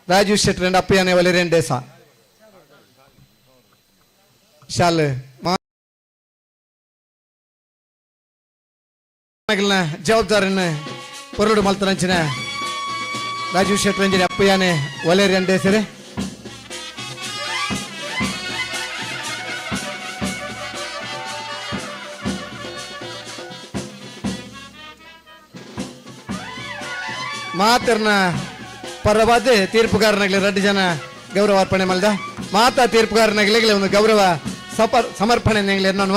ರಾಜೀವ್ ಶೆಟ್ಟರ್ ಅಂಡ್ ಅಪ್ಪಯ್ಯನೇ ಒಲೆರಿಯನ್ ಡೇಸಾ ಶಾಲೆ ಜವಾಬ್ದಾರಿಯನ್ನು ಹೊರಡು ಮಲ್ತನಂಚಿನ ರಾಜೀವ್ ಶೆಟ್ಟರಂಜನಿ ಅಪ್ಪಯ್ಯನೇ ಒಲೆರಿಯನ್ ಡೇಸರೆ ಮಾತರ್ನ ಪರವಾದ ತೀರ್ಪುಗಾರನಾಗಲಿ 2 ಜನ ಗೌರವ ಅರ್ಪಣೆ ಮಲ್ದ ಮಾತಾ ತೀರ್ಪುಗಾರನಾಗಲಿ ಒಂದು ಗೌರವ ಸಮರ್ಪಣೆ ನಾನು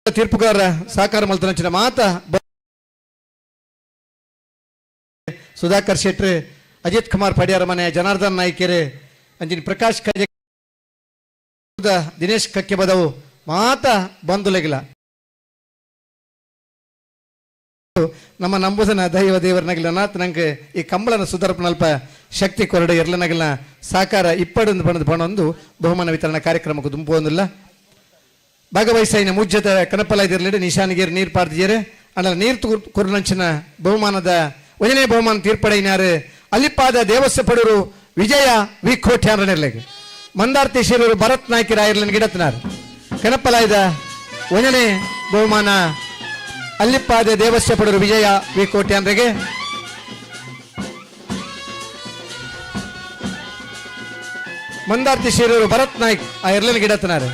ತೀರ್ಪುಗಾರ ಸಹಕಾರ ಮಲ್ತನಂಚಿನ ಮಾತ ಸುಧಾಕರ್ ಶೆಟ್ಟಿ ಅಜಿತ್ ಕುಮಾರ್ ಪಡ್ಯಾರ ಮನೆ ಜನಾರ್ದನ್ ನಾಯ್ಕೆರೆ ಅಂಜಿನ ಪ್ರಕಾಶ್ ಕಜೆ ದಿನೇಶ್ ಕಕ್ಕೆ ಬದವು ಮಾತ ಬಂದುಲೆಗಿಲ್ಲ ನಮ್ಮ ನಂಬುದನ ದೈವ ದೇವರನಾಗಿಲ್ಲ ನಾತ್ ನಂಗೆ ಈ ಕಂಬಳನ ಸುಧಾರಪನಲ್ಪ ಶಕ್ತಿ ಕೊರಡು ಎರಲನಾಗಿಲ್ಲ ಸಾಕಾರ ಇಪ್ಪಡೊಂದು ಬಣ್ಣದ ಬಣ್ಣೊಂದು ಬಹುಮಾನ ವಿತರಣಾ ಕಾರ್ಯಕ್ರಮಕ್ಕೆ ದುಂಪುವಂದಿಲ್ಲ ಭಾಗವಹಿಸಿನ ಮುಜ್ಜದ ಕನಪಲಾಯ್ದಿರಲಿಡೆ ನಿಶಾನಿಗೇರಿ ನೀರು ಪಾರ್ದಿಯರೆ ಅಣ್ಣ ನೀರು ಕುರುನಂಚಿನ ಬಹುಮಾನದ ಒಂದನೇ ಬಹುಮಾನ ತೀರ್ಪಡೆಯಿನಾರು ಅಲ್ಲಿಪಾದ ದೇವಸ್ಥ ಪಡೂರು ವಿಜಯ ವಿ ಕೋಟ್ಯಾನ್ರನೆರ್ಲೆಗೆ ಮಂದಾರ್ತಿ ಶೀರೂರು ಭರತ್ ನಾಯ್ಕರ ಐರ್ಲನ್ ಗಿಡತ್ನಾರು ಕನಪಲಾಯ್ದ ಒಂದನೇ ಬಹುಮಾನ ಅಲ್ಲಿಪಾದ ದೇವಸ್ಥ ಪಡೂರು ವಿಜಯ ವಿ ಕೋಟ್ಯಾನ್ರಿಗೆ ಮಂದಾರ್ತಿ ಶೀರೂರು ಭರತ್ ನಾಯ್ಕ್ ಆ ಇರ್ಲನ್ ಗಿಡತ್ನಾರು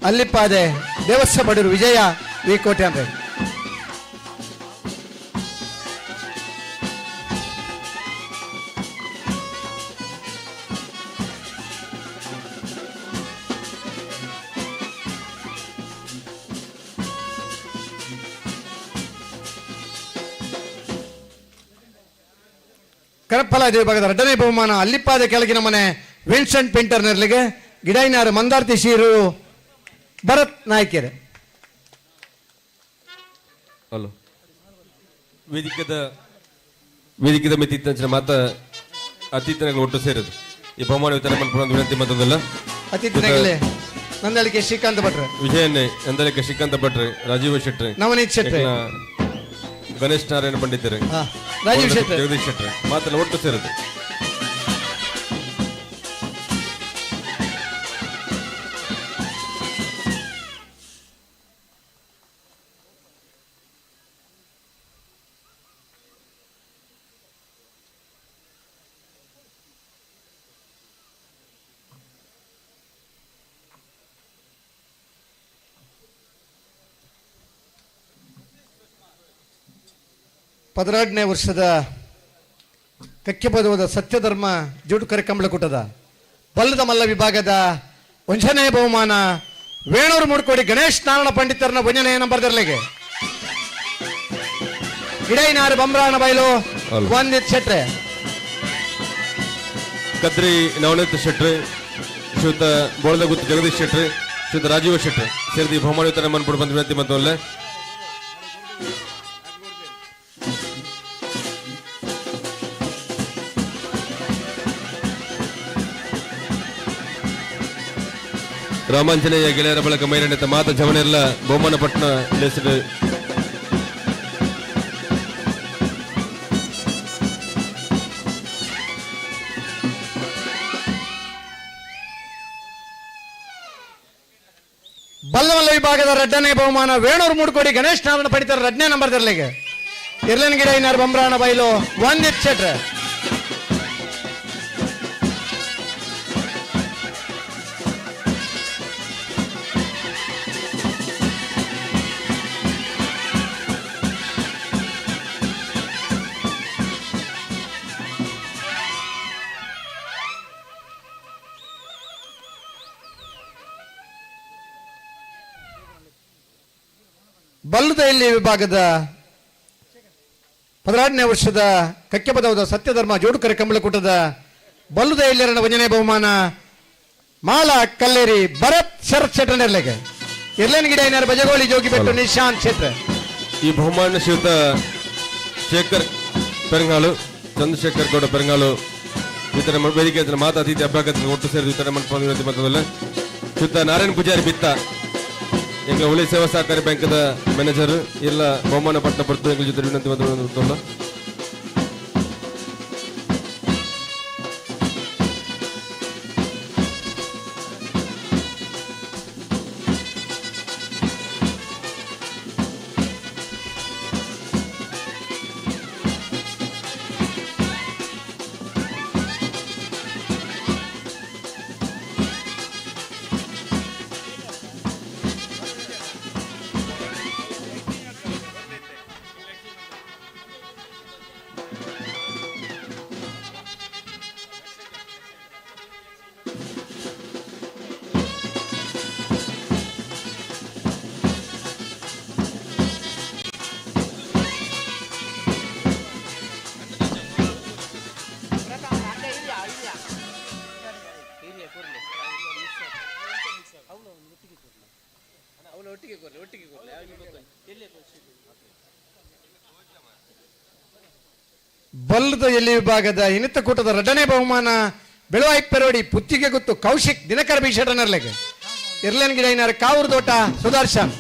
ಅಲ್ಲಿಪಾದೆ ದೇವಸ್ಥ ಪಡೂರು ವಿಜಯ ವಿ ಕೋಟೆ ಅಂತ ಕರಪ್ಪಲ ಭಾಗದ ಎರಡನೇ ಬಹುಮಾನ ಅಲ್ಲಿಪಾದ ಕೆಳಗಿನ ಮನೆ ವಿನ್ಸೆಂಟ್ ಪಿಂಟರ್ನರ್ಲಿಗೆ ಗಿಡೈನಾರು ಮಂದಾರ್ತಿ ಶೀರು ಭರತ್ ನಾಯ್ಕೆರೆ ಹಲೋ ವೇದಿಕೆದ ಮಿತಿ ಇತ್ತಂಚಿನ ಮಾತ ಅತಿಥಿಗಳು ಒಟ್ಟು ಸೇರಿದ್ರು ಈ ಬಹುಮಾನ ವಿತರಣೆ ಮಾಡ್ಕೊಂಡು ವಿನಂತಿ ಮಾತದಲ್ಲ ಅತಿಥಿನಾಗಲೇ ನಂದಳಿಕೆ ಶ್ರೀಕಾಂತ್ ಭಟ್ರೆ ವಿಜಯನ್ನೇ ನಂದಳಿಕೆ ಶ್ರೀಕಾಂತ್ ಭಟ್ರೆ ರಾಜೀವ್ ಶೆಟ್ಟಿ ನವನೀತ್ ಶೆಟ್ಟಿ ಗಣೇಶ್ ನಾರಾಯಣ ಪಂಡಿತರು ರಾಜೀವ್ ಶೆಟ್ಟಿ ಜಗದೀಶ್ ಶೆಟ್ಟಿ ಮಾತಲ್ಲ ಒಟ್ಟು ಸೇರಿದ್ರು ಪದರಾಡನೇ ವರ್ಷದ ಕಕ್ಕೆಬದುವದ ಸತ್ಯಧರ್ಮ ಜೋಡುಕರೆ ಕಂಬಳಕೂಟದ ಬಲ್ಲದ ಮಲ್ಲ ವಿಭಾಗದ ಒಂಜನೇ ಬಹುಮಾನ ವೇಣೂರು ಮೂಡ್ಕೋಡಿ ಗಣೇಶ್ ನಾರಾಯಣ ಪಂಡಿತರನ ಒಂಜನೇ ನಂಬರ್ದರ್ಲೆಗೆ ಗಿಡೈನಾರು ಬಂಬ್ರಾಣ ಬೈಲು ವಂದಿತ್ ಶೆಟ್ರೆ ಕದ್ರಿ ನವನೀತ್ ಶೆಟ್ಟಿ ಶ್ರೀಯುತ ಬೋಳದಗುತ್ತು ಜಗದೀಶ್ ಶೆಟ್ಟಿ ಶ್ರೀಯುತ ರಾಜೀವ್ ಶೆಟ್ಟಿ ಸೇರಿದ ಬಹುಮಾನ ವಿತರಣೆ ಮಾಡ್ಬಿಟ್ಟು ಬಂದ ವಿನಂತಿ ಮತ್ತೊಳ್ಳೆ ರಾಮಾಂಜನೇಯ ಗೆಳೆಯರ ಬಳಕ ಮೈರಣಿತ ಮಾತ ಜವನೆಲ್ಲ ಬಹುಮಾನ ಪಟ್ಟಣ ಲೇಸಿಡ್ ಬಲ್ಲಮಲ್ಲ ವಿಭಾಗದ ಎರಡನೇ ಬಹುಮಾನ ವೇಣೂರು ಮೂಡ್ಕೋಡಿ ಗಣೇಶ್ ನಾರಾಯಣ ಪಡಿತಾರೆ ಎರಡನೇ ನಂಬರ್ ದರ್ಲೆಗೆ ಇರ್ಲನ್ ಗಿಡ ಇನ್ನಾರು ಬಂಬ್ರಾಣ ಬೈಲು ವಂದಿತ್ ಶೆಟ್ರೆ ಬಲ್ಲುದೈಲಿ ವಿಭಾಗದ 16ನೇ ವರ್ಷದ ಕಕ್ಕೆಬದವದ ಸತ್ಯಧರ್ಮ ಜೋಡುಕರೆ ಕಂಬಳಕೂಟದ ಬಲ್ಲುದೈಲ್ಯರನ ಒಂದನೇ ಬಹುಮಾನ ಮಾಲಾ ಕಲ್ಲೇರಿ ಭರತ್ ಶರತ್ ಶೆಟ್ಟನೆರ್ಲೆಗೆ ಇರ್ಲೇನ್ ಗಿಡ ಏನಾರು ಬಜಗೋಳಿ ಜೋಗಿ ಬೆಟ್ಟು ನಿಶಾಂತ್ ಶೆಟ್ರೆ ಈ ಬಹುಮಾನ ಶ್ರೀಯುತ ಶೇಖರ್ ಪೆರಂಗಾಳು ಚಂದ್ರಶೇಖರ್ ಗೌಡ ಪೆರಂಗಾಳು ವಿತರಣೆ ವೇದಿಕೆ ಮಾತಾ ಅತಿಥಿ ಅಭ್ಯಾಗತ ಒಟ್ಟು ಸೇರಿ ವಿತರಣೆ ಮಾಡ್ಕೊಂಡು ವಿನಂತಿ ಮತ್ತದಲ್ಲ ಶ್ರೀಯುತ ನಾರಾಯಣ ಪೂಜಾರಿ ಬಿತ್ತ ಎಂಗ್ಲ ಹುಳಿ ಸೇವಾ ಸಹಕಾರಿ ಬ್ಯಾಂಕದ ಮ್ಯಾನೇಜರ್ ಎಲ್ಲ ಬಹುಮಾನ ಪಟ್ಟ ಬರ್ತು ಎಂಗ್ಲ ಜೊತೆ ವಿನಂತಿ ಮಾತಾಡೋದು ಬಲ್ಲದ ಎಲ್ಲಿ ವಿಭಾಗದ ಇನ್ನಿತ ಕೂಟದ ಎರಡನೇ ಬಹುಮಾನ ಬೆಳವಾಯಿಪ್ಪೆರೋಡಿ ಪುತ್ತಿಗೆ ಗುತ್ತು ಕೌಶಿಕ್ ದಿನಕರ ಬೀಷಟನರ್ಲೆಗೆ ಇರ್ಲೇನ್ ಗಿಡ ಏನಾರ ಕಾವೂರು ತೋಟ ಸುದರ್ಶನ್.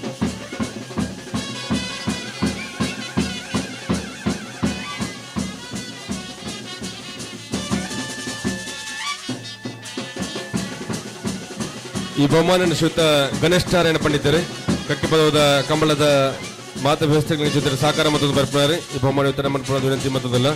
ಈ ಬಹುಮಾನ ಶ್ರೀಯುತ ಗಣೇಶ್ ನಾರಾಯಣ ಪಂಡಿತರು ಕಕ್ಕೆಪದದ ಕಂಬಳದ ಮಾತ ವ್ಯವಸ್ಥೆಗಳ ಜೊತೆ ಸಾಕಾರ ಮತದ ಬರ್ತಾರೆ. ಈ ಬಹುಮಾನ ಉತ್ತರ ಮಂಡಪದ ವಿನಂತಿ ಮತದಲ್ಲ.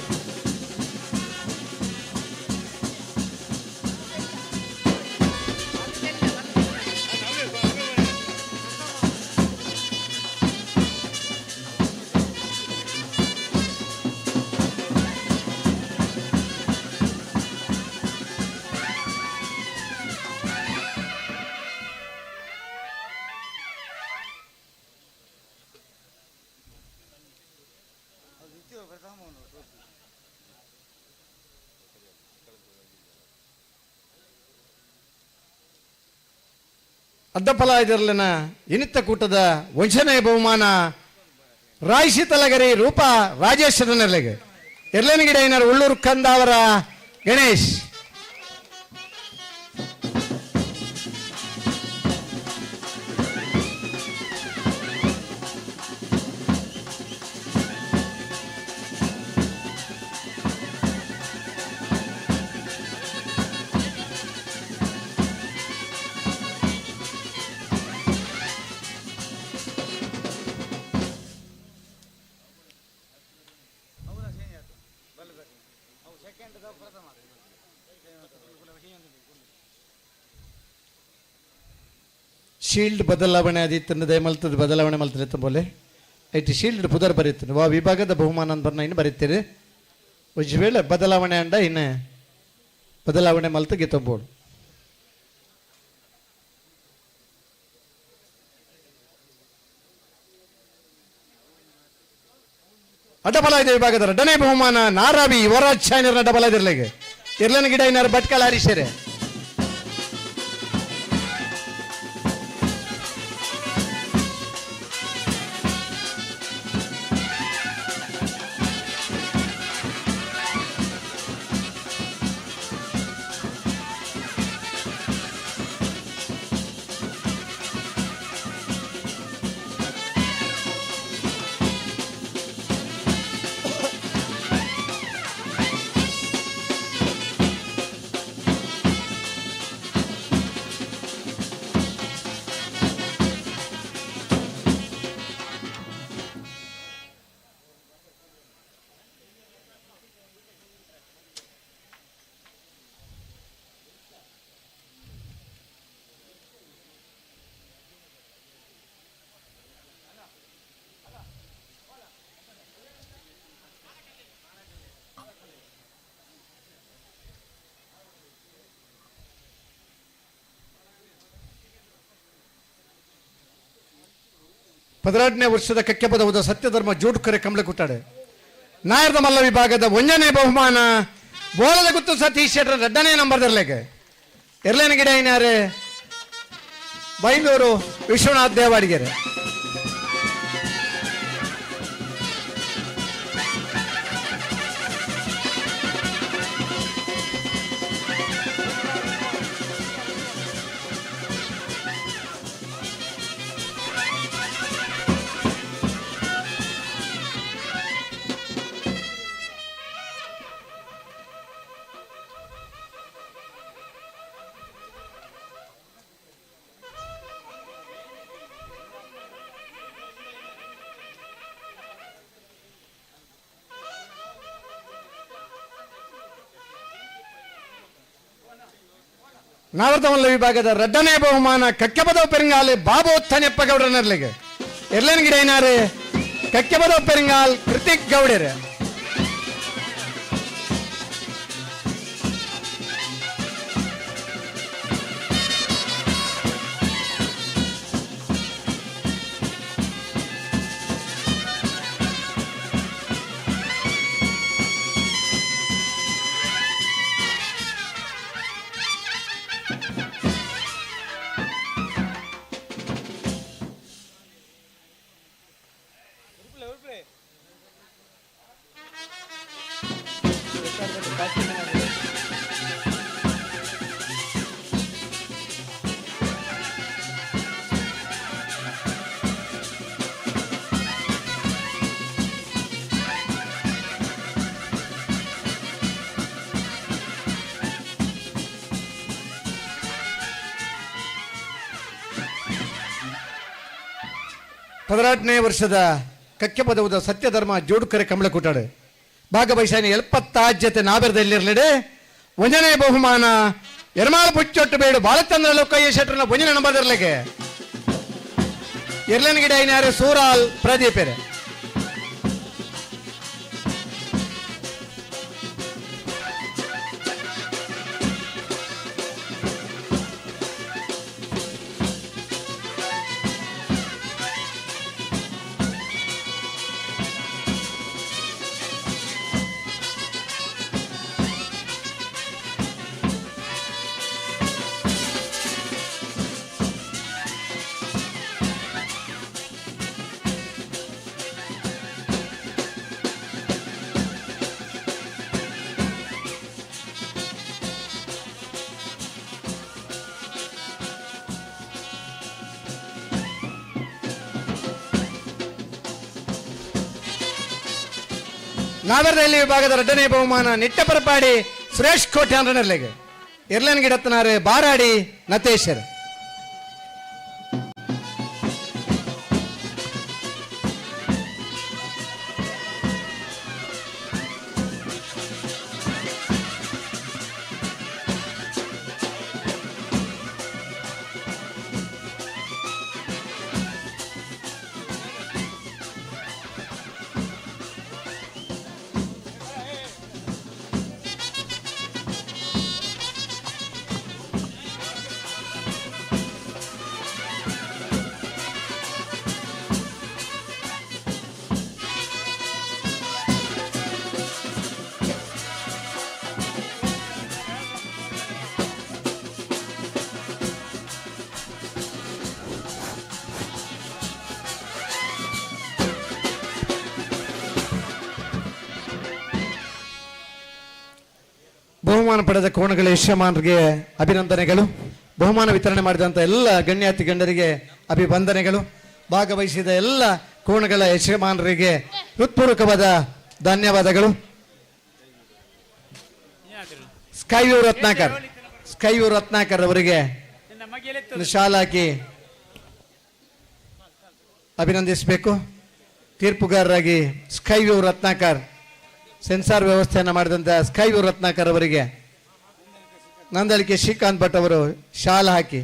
ಅಡ್ಡಫಲ ಇದರಲ್ಲಿನ ಇನ್ನಿತ ಕೂಟದ ವಂಚನೆಯ ಬಹುಮಾನ ರಾಯಸಿ ತಲಗರಿ ರೂಪ ರಾಜೇಶ್ವರನರ್ಲೆಗೆ ಇರ್ಲೇನ್ ಗಿಡ ಏನಾರು ಉಳ್ಳೂರು ಕಂದಾವರ ಗಣೇಶ್. ಶೀಲ್ಡ್ ಬದಲಾವಣೆ ಆದಿತ್ತು ದಯಮಲ್ತದ ಬದಲಾವಣೆ ಮಲ್ತದೆ ಬೋಲೆ ಐಟಿ ಶೀಲ್ಡ್ ಪುದರ್ ಬರೀತೀನಿ ವಾ ವಿಭಾಗದ ಬಹುಮಾನ ಬರ್ನ ಇನ್ನು ಬರೀತೀರಿ ಒಂದು ವೇಳೆ ಬದಲಾವಣೆ ಅಂಡ ಇನ್ನು ಬದಲಾವಣೆ ಮಲ್ತ ಗೆತ್ತಬೋದು. ಅಡ್ಡಬಲ ಇದೆ ವಿಭಾಗದ ಎರಡನೇ ಬಹುಮಾನ ನಾರಾವಿ ಯುವರಾಜ್ ಚಾಯ್ನರ್ ಅಡ್ಡಬಲ ಇದಿರ್ಲಿಗೆ ಇರ್ಲನ ಗಿಡ ಇನ್ನಾರು ಭಟ್ಕಳ ಹರೀಶರೇ. ಪದರಾಡನೇ ವರ್ಷದ ಕಕ್ಕೆಪದವದ ಸತ್ಯಧರ್ಮ ಜೋಡ್ಕರೆ ಕಂಬಳ ಕುಟ್ಟಾಡೆ ನಾಯರದ ಮಲ್ಲ ವಿಭಾಗದ ಒಂದನೇ ಬಹುಮಾನ ಬೋಳದ ಗುತ್ತು ಸತೀಶ್ ಶೆಟ್ಟರ್ ಎರಡನೇ ನಂಬರ್ದರ್ಲೆಗೆ ಇರ್ಲೇನ ಗಿಡ ಏನಾರೆ ಬೈಂದೂರು ವಿಶ್ವನಾಥ್ ದೇವಾಡಿಗೆರೆ. ನಾವರ್ಧಮಲ್ಲ ವಿಭಾಗದ ಎರಡನೇ ಬಹುಮಾನ ಕಕ್ಕೆಪದವ ಪೆರಿಂಗಾಲ್ ಬಾಬು ಥನೆಪ್ಪಗೌಡರನರ್ಲಿಗೆ ಇರ್ಲೇನ್ ಗಿಡ ಏನಾರೆ ಕಕ್ಕೆಪದವ ಪೆರಿಂಗಾಲ್ ಕೃತಿಕ್ ಗೌಡರೆ. 18ನೇ ವರ್ಷದ ಕಕ್ಕೆ ಪದವುದ ಸತ್ಯಧರ್ಮ ಜೋಡುಕರೆ ಕಂಬಳಕೂಟಾಡು ಭಾಗವಹಿಸಾನಿ 70 ನಾಬೆರದಲ್ಲಿರಲಿಡೆ ಒಂಜನೇ ಬಹುಮಾನ ಎರ್ಮಾಳ ಪುಚ್ಚೊಟ್ಟು ಬೇಡು ಬಾಳಚಂದ್ರ ಲೋಕಯ್ಯ ಶೆಟ್ರನ ಒಂಜನೇ ನಂಬರ್ದರ್ಲೆಗೆ ಎರ್ಲನ್ ಗಿಡ ಐನಾರು ಸೂರಾಲ್ ಪ್ರದೀಪೆರೆ ನಾಗರದಲ್ಲಿ ವಿಭಾಗದ 2ನೇ ಬಹುಮಾನ ನಿಟ್ಟಪರಪಾಡಿ ಸುರೇಶ್ ಕೋಟೆ ಅಂದ್ರನರ್ಲೆಗೆ ಎರ್ಲನ್ ಗಿಡತ್ತನಾರೆ ಬಾರಾಡಿ ನತೇಶರ್ ಬಹುಮಾನ ಪಡೆದ ಕೋಣಗಳ ಯಶಮಾನರಿಗೆ ಅಭಿನಂದನೆಗಳು. ಬಹುಮಾನ ವಿತರಣೆ ಮಾಡಿದಂಥ ಎಲ್ಲ ಗಣ್ಯಾತಿ ಗಣ್ಯರಿಗೆ ಅಭಿವಂದನೆಗಳು. ಭಾಗವಹಿಸಿದ ಎಲ್ಲ ಕೋಣಗಳ ಯಶಮಾನರಿಗೆ ಹೃತ್ಪೂರ್ವಕವಾದ ಧನ್ಯವಾದಗಳು. ಸ್ಕೈವ್ಯೂ ರತ್ನಾಕರ್ ಅವರಿಗೆ ಶಾಲ್ ಹಾಕಿ ಅಭಿನಂದಿಸಬೇಕು. ತೀರ್ಪುಗಾರರಾಗಿ ಸ್ಕೈವ್ಯೂ ರತ್ನಾಕರ್ ಸೆನ್ಸಾರ್ ವ್ಯವಸ್ಥೆಯನ್ನು ಮಾಡಿದಂಥ ಸ್ಕೈವ್ಯೂ ರತ್ನಾಕರ್ ಅವರಿಗೆ ನಂದಳಿಕೆ ಶ್ರೀಕಾಂತ್ ಭಟ್ ಅವರು ಶಾಲ್ ಹಾಕಿ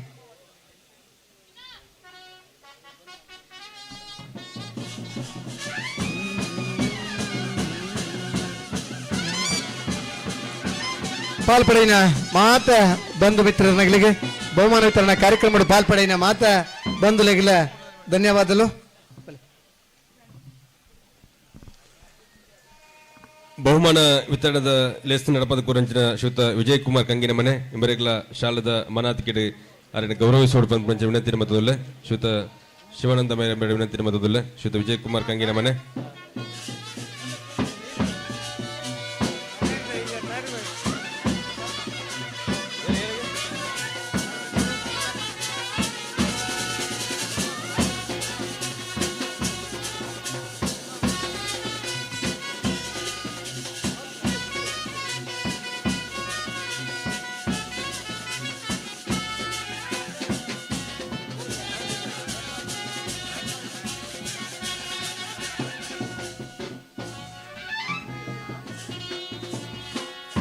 ಪಾಲ್ಪಡೆಯಿನ ಮಾತ ಬಂಧು ಮಿತ್ರರಿಗೆ ಬಹುಮಾನ ವಿತರಣಾ ಕಾರ್ಯಕ್ರಮದ ಪಾಲ್ಪಡೆಯಿನ ಮಾತ ಬಂಧುಗಳಿಗೆ ಧನ್ಯವಾದಗಳು. ಬಹುಮಾನ ವಿತರಣದ ಲೇಸ್ತು ನಡಪದ ಕುರಂಚಿನ ಶ್ರೀಯುತ ವಿಜಯ್ ಕುಮಾರ್ ಕಂಗಿನ ಮನೆ ಇಂಬರೆಗ್ಲ ಶಾಲದ ಮನಾತಿಕೆಡೆ ಅರಣ್ಯ ಗೌರವಿಸೋಡು ಪಂಚ ವಿನಂತಿನ ಮತದಲ್ಲ ಶ್ರೀಯುತ ಶಿವಾನಂದ ಮೇರ ವಿನಂತಿನ ಮತದಲ್ಲ ಶ್ರೀಯುತ ವಿಜಯ್ ಕುಮಾರ್ ಕಂಗಿನ ಮನೆ.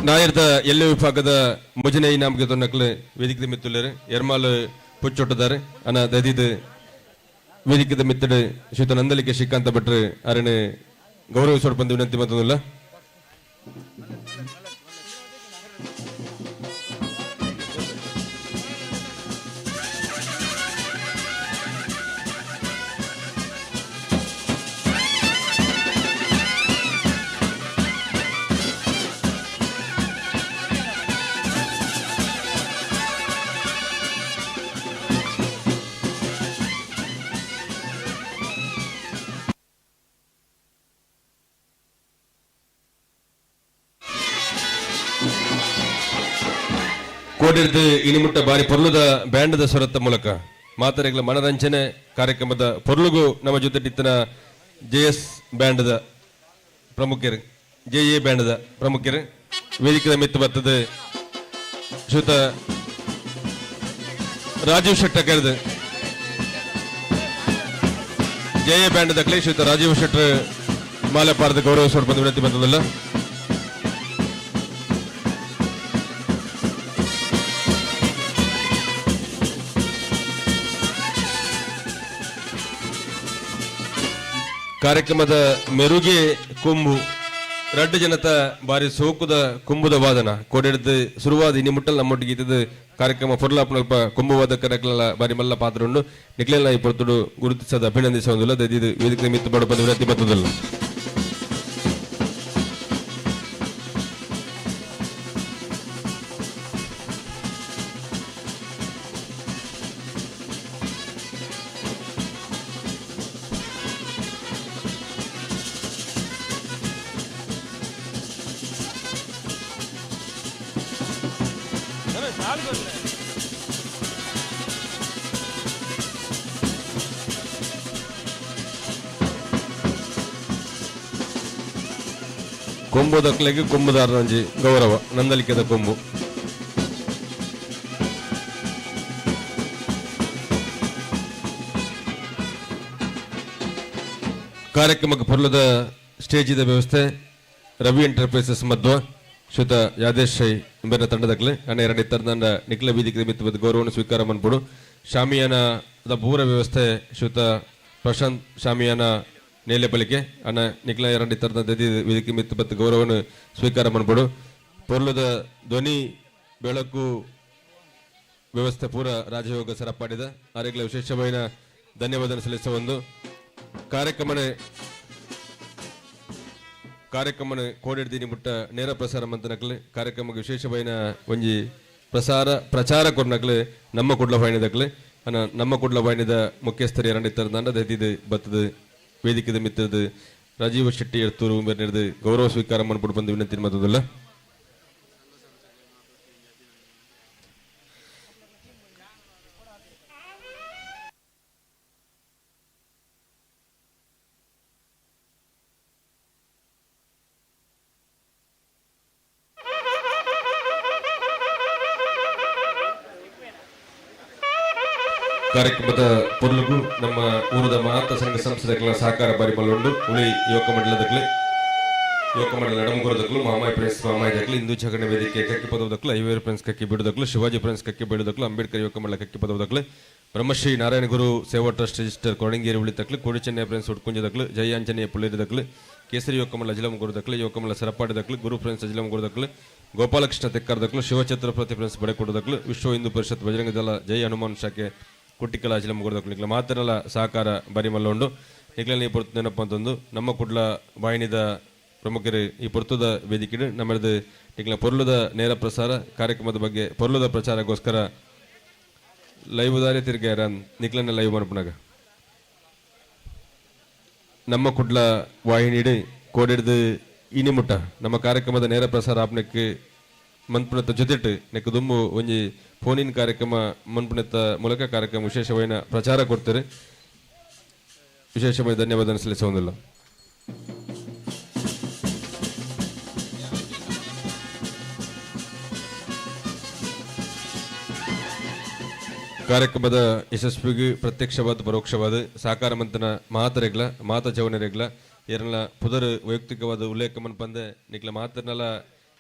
ನಾಯರ್ದ ಎಲ್ಲ ವಿಭಾಗದ ಮುಜನೆ ಇನಾಮ್ಗೆ ತೊನ್ನಕ್ಲೆ ವೇದಿಕೆ ಮಿತ್ತುಲ್ಲರು ಎರ್ಮಾಲ್ ಪುಚ್ಚೊಟ್ಟದಾರೆ ಅನ ದದಿದ ವೇದಿಕೆ ಮಿತ್ತಡೆ ಶ್ರೀಯುತ ನಂದಲಿಕೆ ಶ್ರೀಕಾಂತ ಭಟ್ರು ಅರಣ್ಯ ಗೌರವಿಸೋಡು ಬಂದು ವಿನಂತಿ ಮತ್ತೊಂದಿಲ್ಲ. ಕೋಡಿರ್ದು ಇನಿಮುಟ್ಟ ಬಾರಿ ಪೊರ್ಲುದ ಬ್ಯಾಂಡದ ಸ್ವರತ್ತ ಮೂಲಕ ಮಾತರೆಗಳ ಮನರಂಜನೆ ಕಾರ್ಯಕ್ರಮದ ಪೊರ್ಲುಗೂ ನಮ್ಮ ಜೊತೆ ಇತ್ತನ JS ಬ್ಯಾಂಡದ ಪ್ರಮುಖರು JA ಬ್ಯಾಂಡದ ಪ್ರಮುಖರು ವೇದಿಕೆಯ ಮಿತ್ತು ಬರ್ತದೆ ಶ್ರೀಯುತ ರಾಜೀವ್ ಶೆಟ್ಟಕರ್ದು ಜಯ ಬ್ಯಾಂಡ್ ದಕ್ಲೆ ಶ್ರೀಯುತ ರಾಜೀವ್ ಶೆಟ್ಟರ್ ಮಾಲೆಪಾರದ ಗೌರವ ಸ್ವರ್ಪದ ವಿನಂತಿ ಬಂದದಲ್ಲ. ಕಾರ್ಯಕ್ರಮದ ಮೆರುಗೆ ಕೊಂಬು ರಡ್ಡು ಜನತ ಬಾರಿ ಸೋಕುದ ಕುಂಬುದ ವಾದನ ಕೋಡೆಡ್ದು ಶುರುವಾದ ಇನಿ ಮುಟ್ಟಲ್ ನಮ್ಮೊಟ್ಟಿಗೆ ಇದ್ದದ್ದು ಕಾರ್ಯಕ್ರಮ ಪೊರ್ಲಾಪನಲ್ಪ ಕೊಂಬುವಾದ ಕಾರ್ಯಕ್ರಮ ಬಾರಿ ಮಲ್ಲ ಪಾತ್ರ ಉಂಡು ನಿಕ್ಲೆಲ್ಲ ಈ ಪೊರ್ತುಡು ಗುರುತಿಸದ ಅಭಿನಂದಿಸುವುದಿಲ್ಲ ದದಿದು ವೇದಿಕೆ ಮಿತ್ತು ಬಡಪದ ವಿನಂತಿ ಬರ್ತದಲ್ಲ. ಕೊಂಬು ದಕ್ಲೆಗೆ ಕೊಂಬುದಾರರಂಜಿ ಗೌರವ ನಂದಲಿಕೆದ ಕೊಂಬು. ಕಾರ್ಯಕ್ರಮಕ್ಕೆ ಪೊರ್ಲದ ಸ್ಟೇಜಿದ ವ್ಯವಸ್ಥೆ ರವಿ ಎಂಟರ್ಪ್ರೈಸಸ್ ಮಧ್ವ ಶ್ರೀಯುತ ಯಾದೇಶ್ ಶೈ ಎಂಬ ತಂಡದಕ್ಲೆ ಅನ್ನ ಎರಡು ತಂಡ ನಿಖಿಲ ವೇದಿಕೆ ಮಿತ್ತದ ಗೌರವವನ್ನು ಸ್ವೀಕಾರ ಮಾಡ್ಬಿಡು. ಶಾಮಿಯಾನದ ಪೂರ ವ್ಯವಸ್ಥೆ ಶ್ರೀಯುತ ಪ್ರಶಾಂತ್ ಶಾಮಿಯಾನ ನೇಲೆಪಲಿಕೆ ಅನ್ನ ನಿಖಿಲ ಎರಡು ತರದ ವೇದಿಕೆ ಮಿತ್ತ ಗೌರವವನ್ನು ಸ್ವೀಕಾರ ಮಾಡ್ಬಿಡು. ಪೊರ್ಲದ ಧ್ವನಿ ಬೆಳಕು ವ್ಯವಸ್ಥೆ ಪೂರ ರಾಜಯೋಗ ಸರಪಾಡಿದ ಆರೆಗ್ಲ ವಿಶೇಷమైన ಧನ್ಯವಾದ ಸಲ್ಲಿಸುವ ಒಂದು ಕಾರ್ಯಕ್ರಮನ ಕೋಡೆಡ್ದಿನಿ ಮುಟ್ಟ ನೇರ ಪ್ರಸಾರ ಮಂತನಕ್ಲೆ ಕಾರ್ಯಕ್ರಮಕ್ಕೆ ವಿಶೇಷమైన ಒಂಜಿ ಪ್ರಚಾರ ಕೊರ್ನಕ್ಲೆ ನಮ್ಮ ಕುಡ್ಲ ಬಾಯಿನದಕ್ಲೆ ಅನ್ನ ನಮ್ಮ ಕುಡ್ಲ ಬಾಯಿನದ ಮುಖ್ಯಸ್ಥರು ಎರಡು ತಂಡ ದೈದಿದು ಬತ್ತದ ವೇದಿಕೆದ ಮಿತ್ತದ ರಾಜೀವ್ ಶೆಟ್ಟಿ ಎರ್ತೂರು ಬೆರ್ನೆಡ್ದು ಗೌರವ ಸ್ವೀಕಾರ ಮಾಡ್ಬಿಟ್ಟು ಬಂದು ವಿನಂತಿ ಮತ್ತದಲ್ಲ. ಕಾರ್ಯಕ್ರಮದ ಪೊರ್ಲುಗೂ ನಮ್ಮ ಊರದ ಮಹಾತ್ಮ ಸಂಘ ಸಂಸ್ಥೆಗಳ ಸಹಕಾರ ಬಾರಿ ಮಲ್ಲುಂಡು ಉಳಿ ಯುವಕ ಮಂಡಲದಕ್ಲೆ ಯುವಕ ಮಂಡಲ ನಡಮಗುರದಕ್ಲು ಮಾಮಾಯಿ ಫ್ರೆಂಡ್ಸ್ ಮಾಮಾಯಿ ದಕ್ಲು ಹಿಂದೂ ಜಗಣ ವೇದಿಕೆ ಕಕ್ಕಿ ಪದವದಕ್ಲು ಐವೇರು ಫ್ರೆಂಡ್ಸ್ ಕಕ್ಕಿ ಬಿಡುದಕ್ಲು ಶಿವಾಜಿ ಫ್ರೆಂಡ್ಸ್ ಕಕ್ಕಿ ಬಿಡುದಕ್ಲು ಅಂಬೇಡ್ಕರ್ ಯುವಕ ಮಂಡಲ ಕಕ್ಕಿ ಪದವದಕ್ಲು ಬ್ರಹ್ಮಶ್ರೀ ನಾರಾಯಣ ಗುರು ಸೇವಾ ಟ್ರಸ್ಟ್ ರಿಜಿಸ್ಟರ್ ಕೊಡಂಗೇರಿ ಉಳಿತಕ್ಲು ಕೋಡಿ ಚೆನ್ನೈ ಫ್ರೆಂಡ್ಸ್ ಉಟ್ಕುಂಜದಕ್ಲು ಜಯ ಆಂಜನೇಯ ಪುಳ್ಳಿರದಕ್ಲು ಕೇಸರಿ ಯುವಕ ಮಂಡಲ ಅಜಿಲಂ ಗುರುದಕ್ಲು ಯುವಕ ಮಂಡಲ ಸರಪಾಡಿದಕ್ಲು ಗುರು ಫ್ರೆಂಡ್ಸ್ ಅಜಿಲಂ ಗುರುದಕ್ಲು ಗೋಪಾಲಕೃಷ್ಣ ತೆಕ್ಕರ್ದಕ್ಲು ಶಿವಛತ್ರಪತಿ ಫ್ರೆಂಡ್ಸ್ ಬಡೆಕೊಡದಕ್ಲು ವಿಶ್ವ ಹಿಂದೂ ಪರಿಷತ್ ಬಜರಂಗ ದಳ ಜೈ ಹನುಮಾನ್ ಶಾಖೆ ಕುಟ್ಟಿಕಲ ಅಜಿಲಂ ಗುರುದಕ್ಲು ನಿಕ್ಲ ಮಾತನಲ್ಲ ಸಹಕಾರ ಬಾರಿ ಮಲ್ಲ ಉಂಡು ನಿಕ್ಲ ಈ ಪೊರ್ತು ನೆನಪ ಅಂತಂದು ನಮ್ಮ ಕುಡ್ಲ ಬಾಯಿನಿದ ಪ್ರಮುಖರು ಈ ಪೊರ್ತುದ ವೇದಿಕೆ ನಮ್ಮದು ನಿಕ್ಲ ಪೊರ್ಲುದ ನೇರ ಪ್ರಸಾರ ಕಾರ್ಯಕ್ರಮದ ಬಗ್ಗೆ ಪೊರ್ಲುದ ಪ್ರಚಾರಕ್ಕೋಸ್ಕರ ಲೈವ್ ದಾರಿ ತಿರ್ಗ ನಿಕ್ಲನ್ನ ಲೈವ್ ಮಾಡ್ಬಿನಾಗ ನಮ್ಮ ಕುಡ್ಲ ವಾಹಿನಿ ಕೋಡಿಡ್ದು ಇನಿಮುಟ್ಟ ನಮ್ಮ ಕಾರ್ಯಕ್ರಮದ ನೇರ ಪ್ರಸಾರ ಆಪ್ನಕ್ಕೆ ಮನ್ಪುಣತ ಜೊತೆಟ್ಟು ನೆಕ್ ದುಮ್ಮು ಒಂಜಿ ಫೋನಿನ ಕಾರ್ಯಕ್ರಮ ಮನ್ಪುಣತ ಮೂಲಕ ಕಾರ್ಯಕ್ರಮ ವಿಶೇಷವಾದ ಪ್ರಚಾರ ಕೊಡ್ತಾರೆ. ವಿಶೇಷವಾಗಿ ಧನ್ಯವಾದ ಸಲ್ಲಿಸುವುದಿಲ್ಲ. ಕಾರ್ಯಕ್ರಮದ ಯಶಸ್ವಿಗೆ ಪ್ರತ್ಯಕ್ಷವಾದ ಪರೋಕ್ಷವಾದ ಸಹಕಾರ ಮಂತನ ಮಾತರೆಗ್ಲ ಮಾತ ಜವನರೆಗ್ಲ ಏರಲ್ಲ ಪುದರ್ ವೈಯಕ್ತಿಕವಾದ ಉಲ್ಲೇಖ ಮನ್ಪಂದೆ ನಿಕ್ಲ ಮಾತರ್ನಲ್ಲ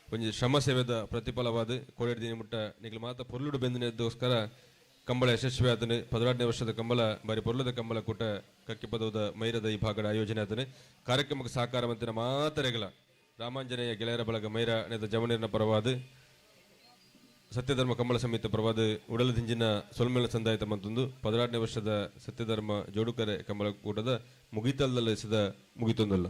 ಒಂಜಿ ಶ್ರಮ ಸೇವೆದ ಪ್ರತಿಫಲವಾದ ಕೋಡೆಡ್ದಿನ ಮುಟ್ಟ ನಿಕ್ಲ ಮಾತ ಪೊರ್ಲುಡು ಬೆಂದಿನದಕ್ಕೋಸ್ಕರ ಕಂಬಳ ಯಶಸ್ವಿ ಆತನು 16ನೇ ವರ್ಷದ ಕಂಬಳ ಬಾರಿ ಪೊರ್ಲದ ಕಂಬಳ ಕೂಟ ಕಕ್ಕಿ ಪದವದ ಮೈರದ ಈ ಭಾಗದ ಆಯೋಜನೆ ಆತನು. ಕಾರ್ಯಕ್ರಮಕ್ಕೆ ಸಹಕಾರ ಮಂತಿನ ಮಾತರೆಗಳ ರಾಮಾಂಜನೇಯ ಗೆಳೆಯರ ಬಳಗ ಮೈರ ನೆದ ಜವನೀರ್ನ ಪರವಾದ ಸತ್ಯಧರ್ಮ ಕಂಬಳ ಸಮಿತಿ ಪರವಾದ ಉಡಲದಿಂಜಿನ ಸೊಲ್ಮೇಳ ಸಂದಾಯಿತ ಮಂತೊಂದು 16ನೇ ವರ್ಷದ ಸತ್ಯಧರ್ಮ ಜೋಡುಕರೆ ಕಂಬಳ ಕೂಟದ ಮುಗಿತಲ್ದಲ್ಲಿಸಿದ ಮುಗಿತೊಂದಲ್ಲ.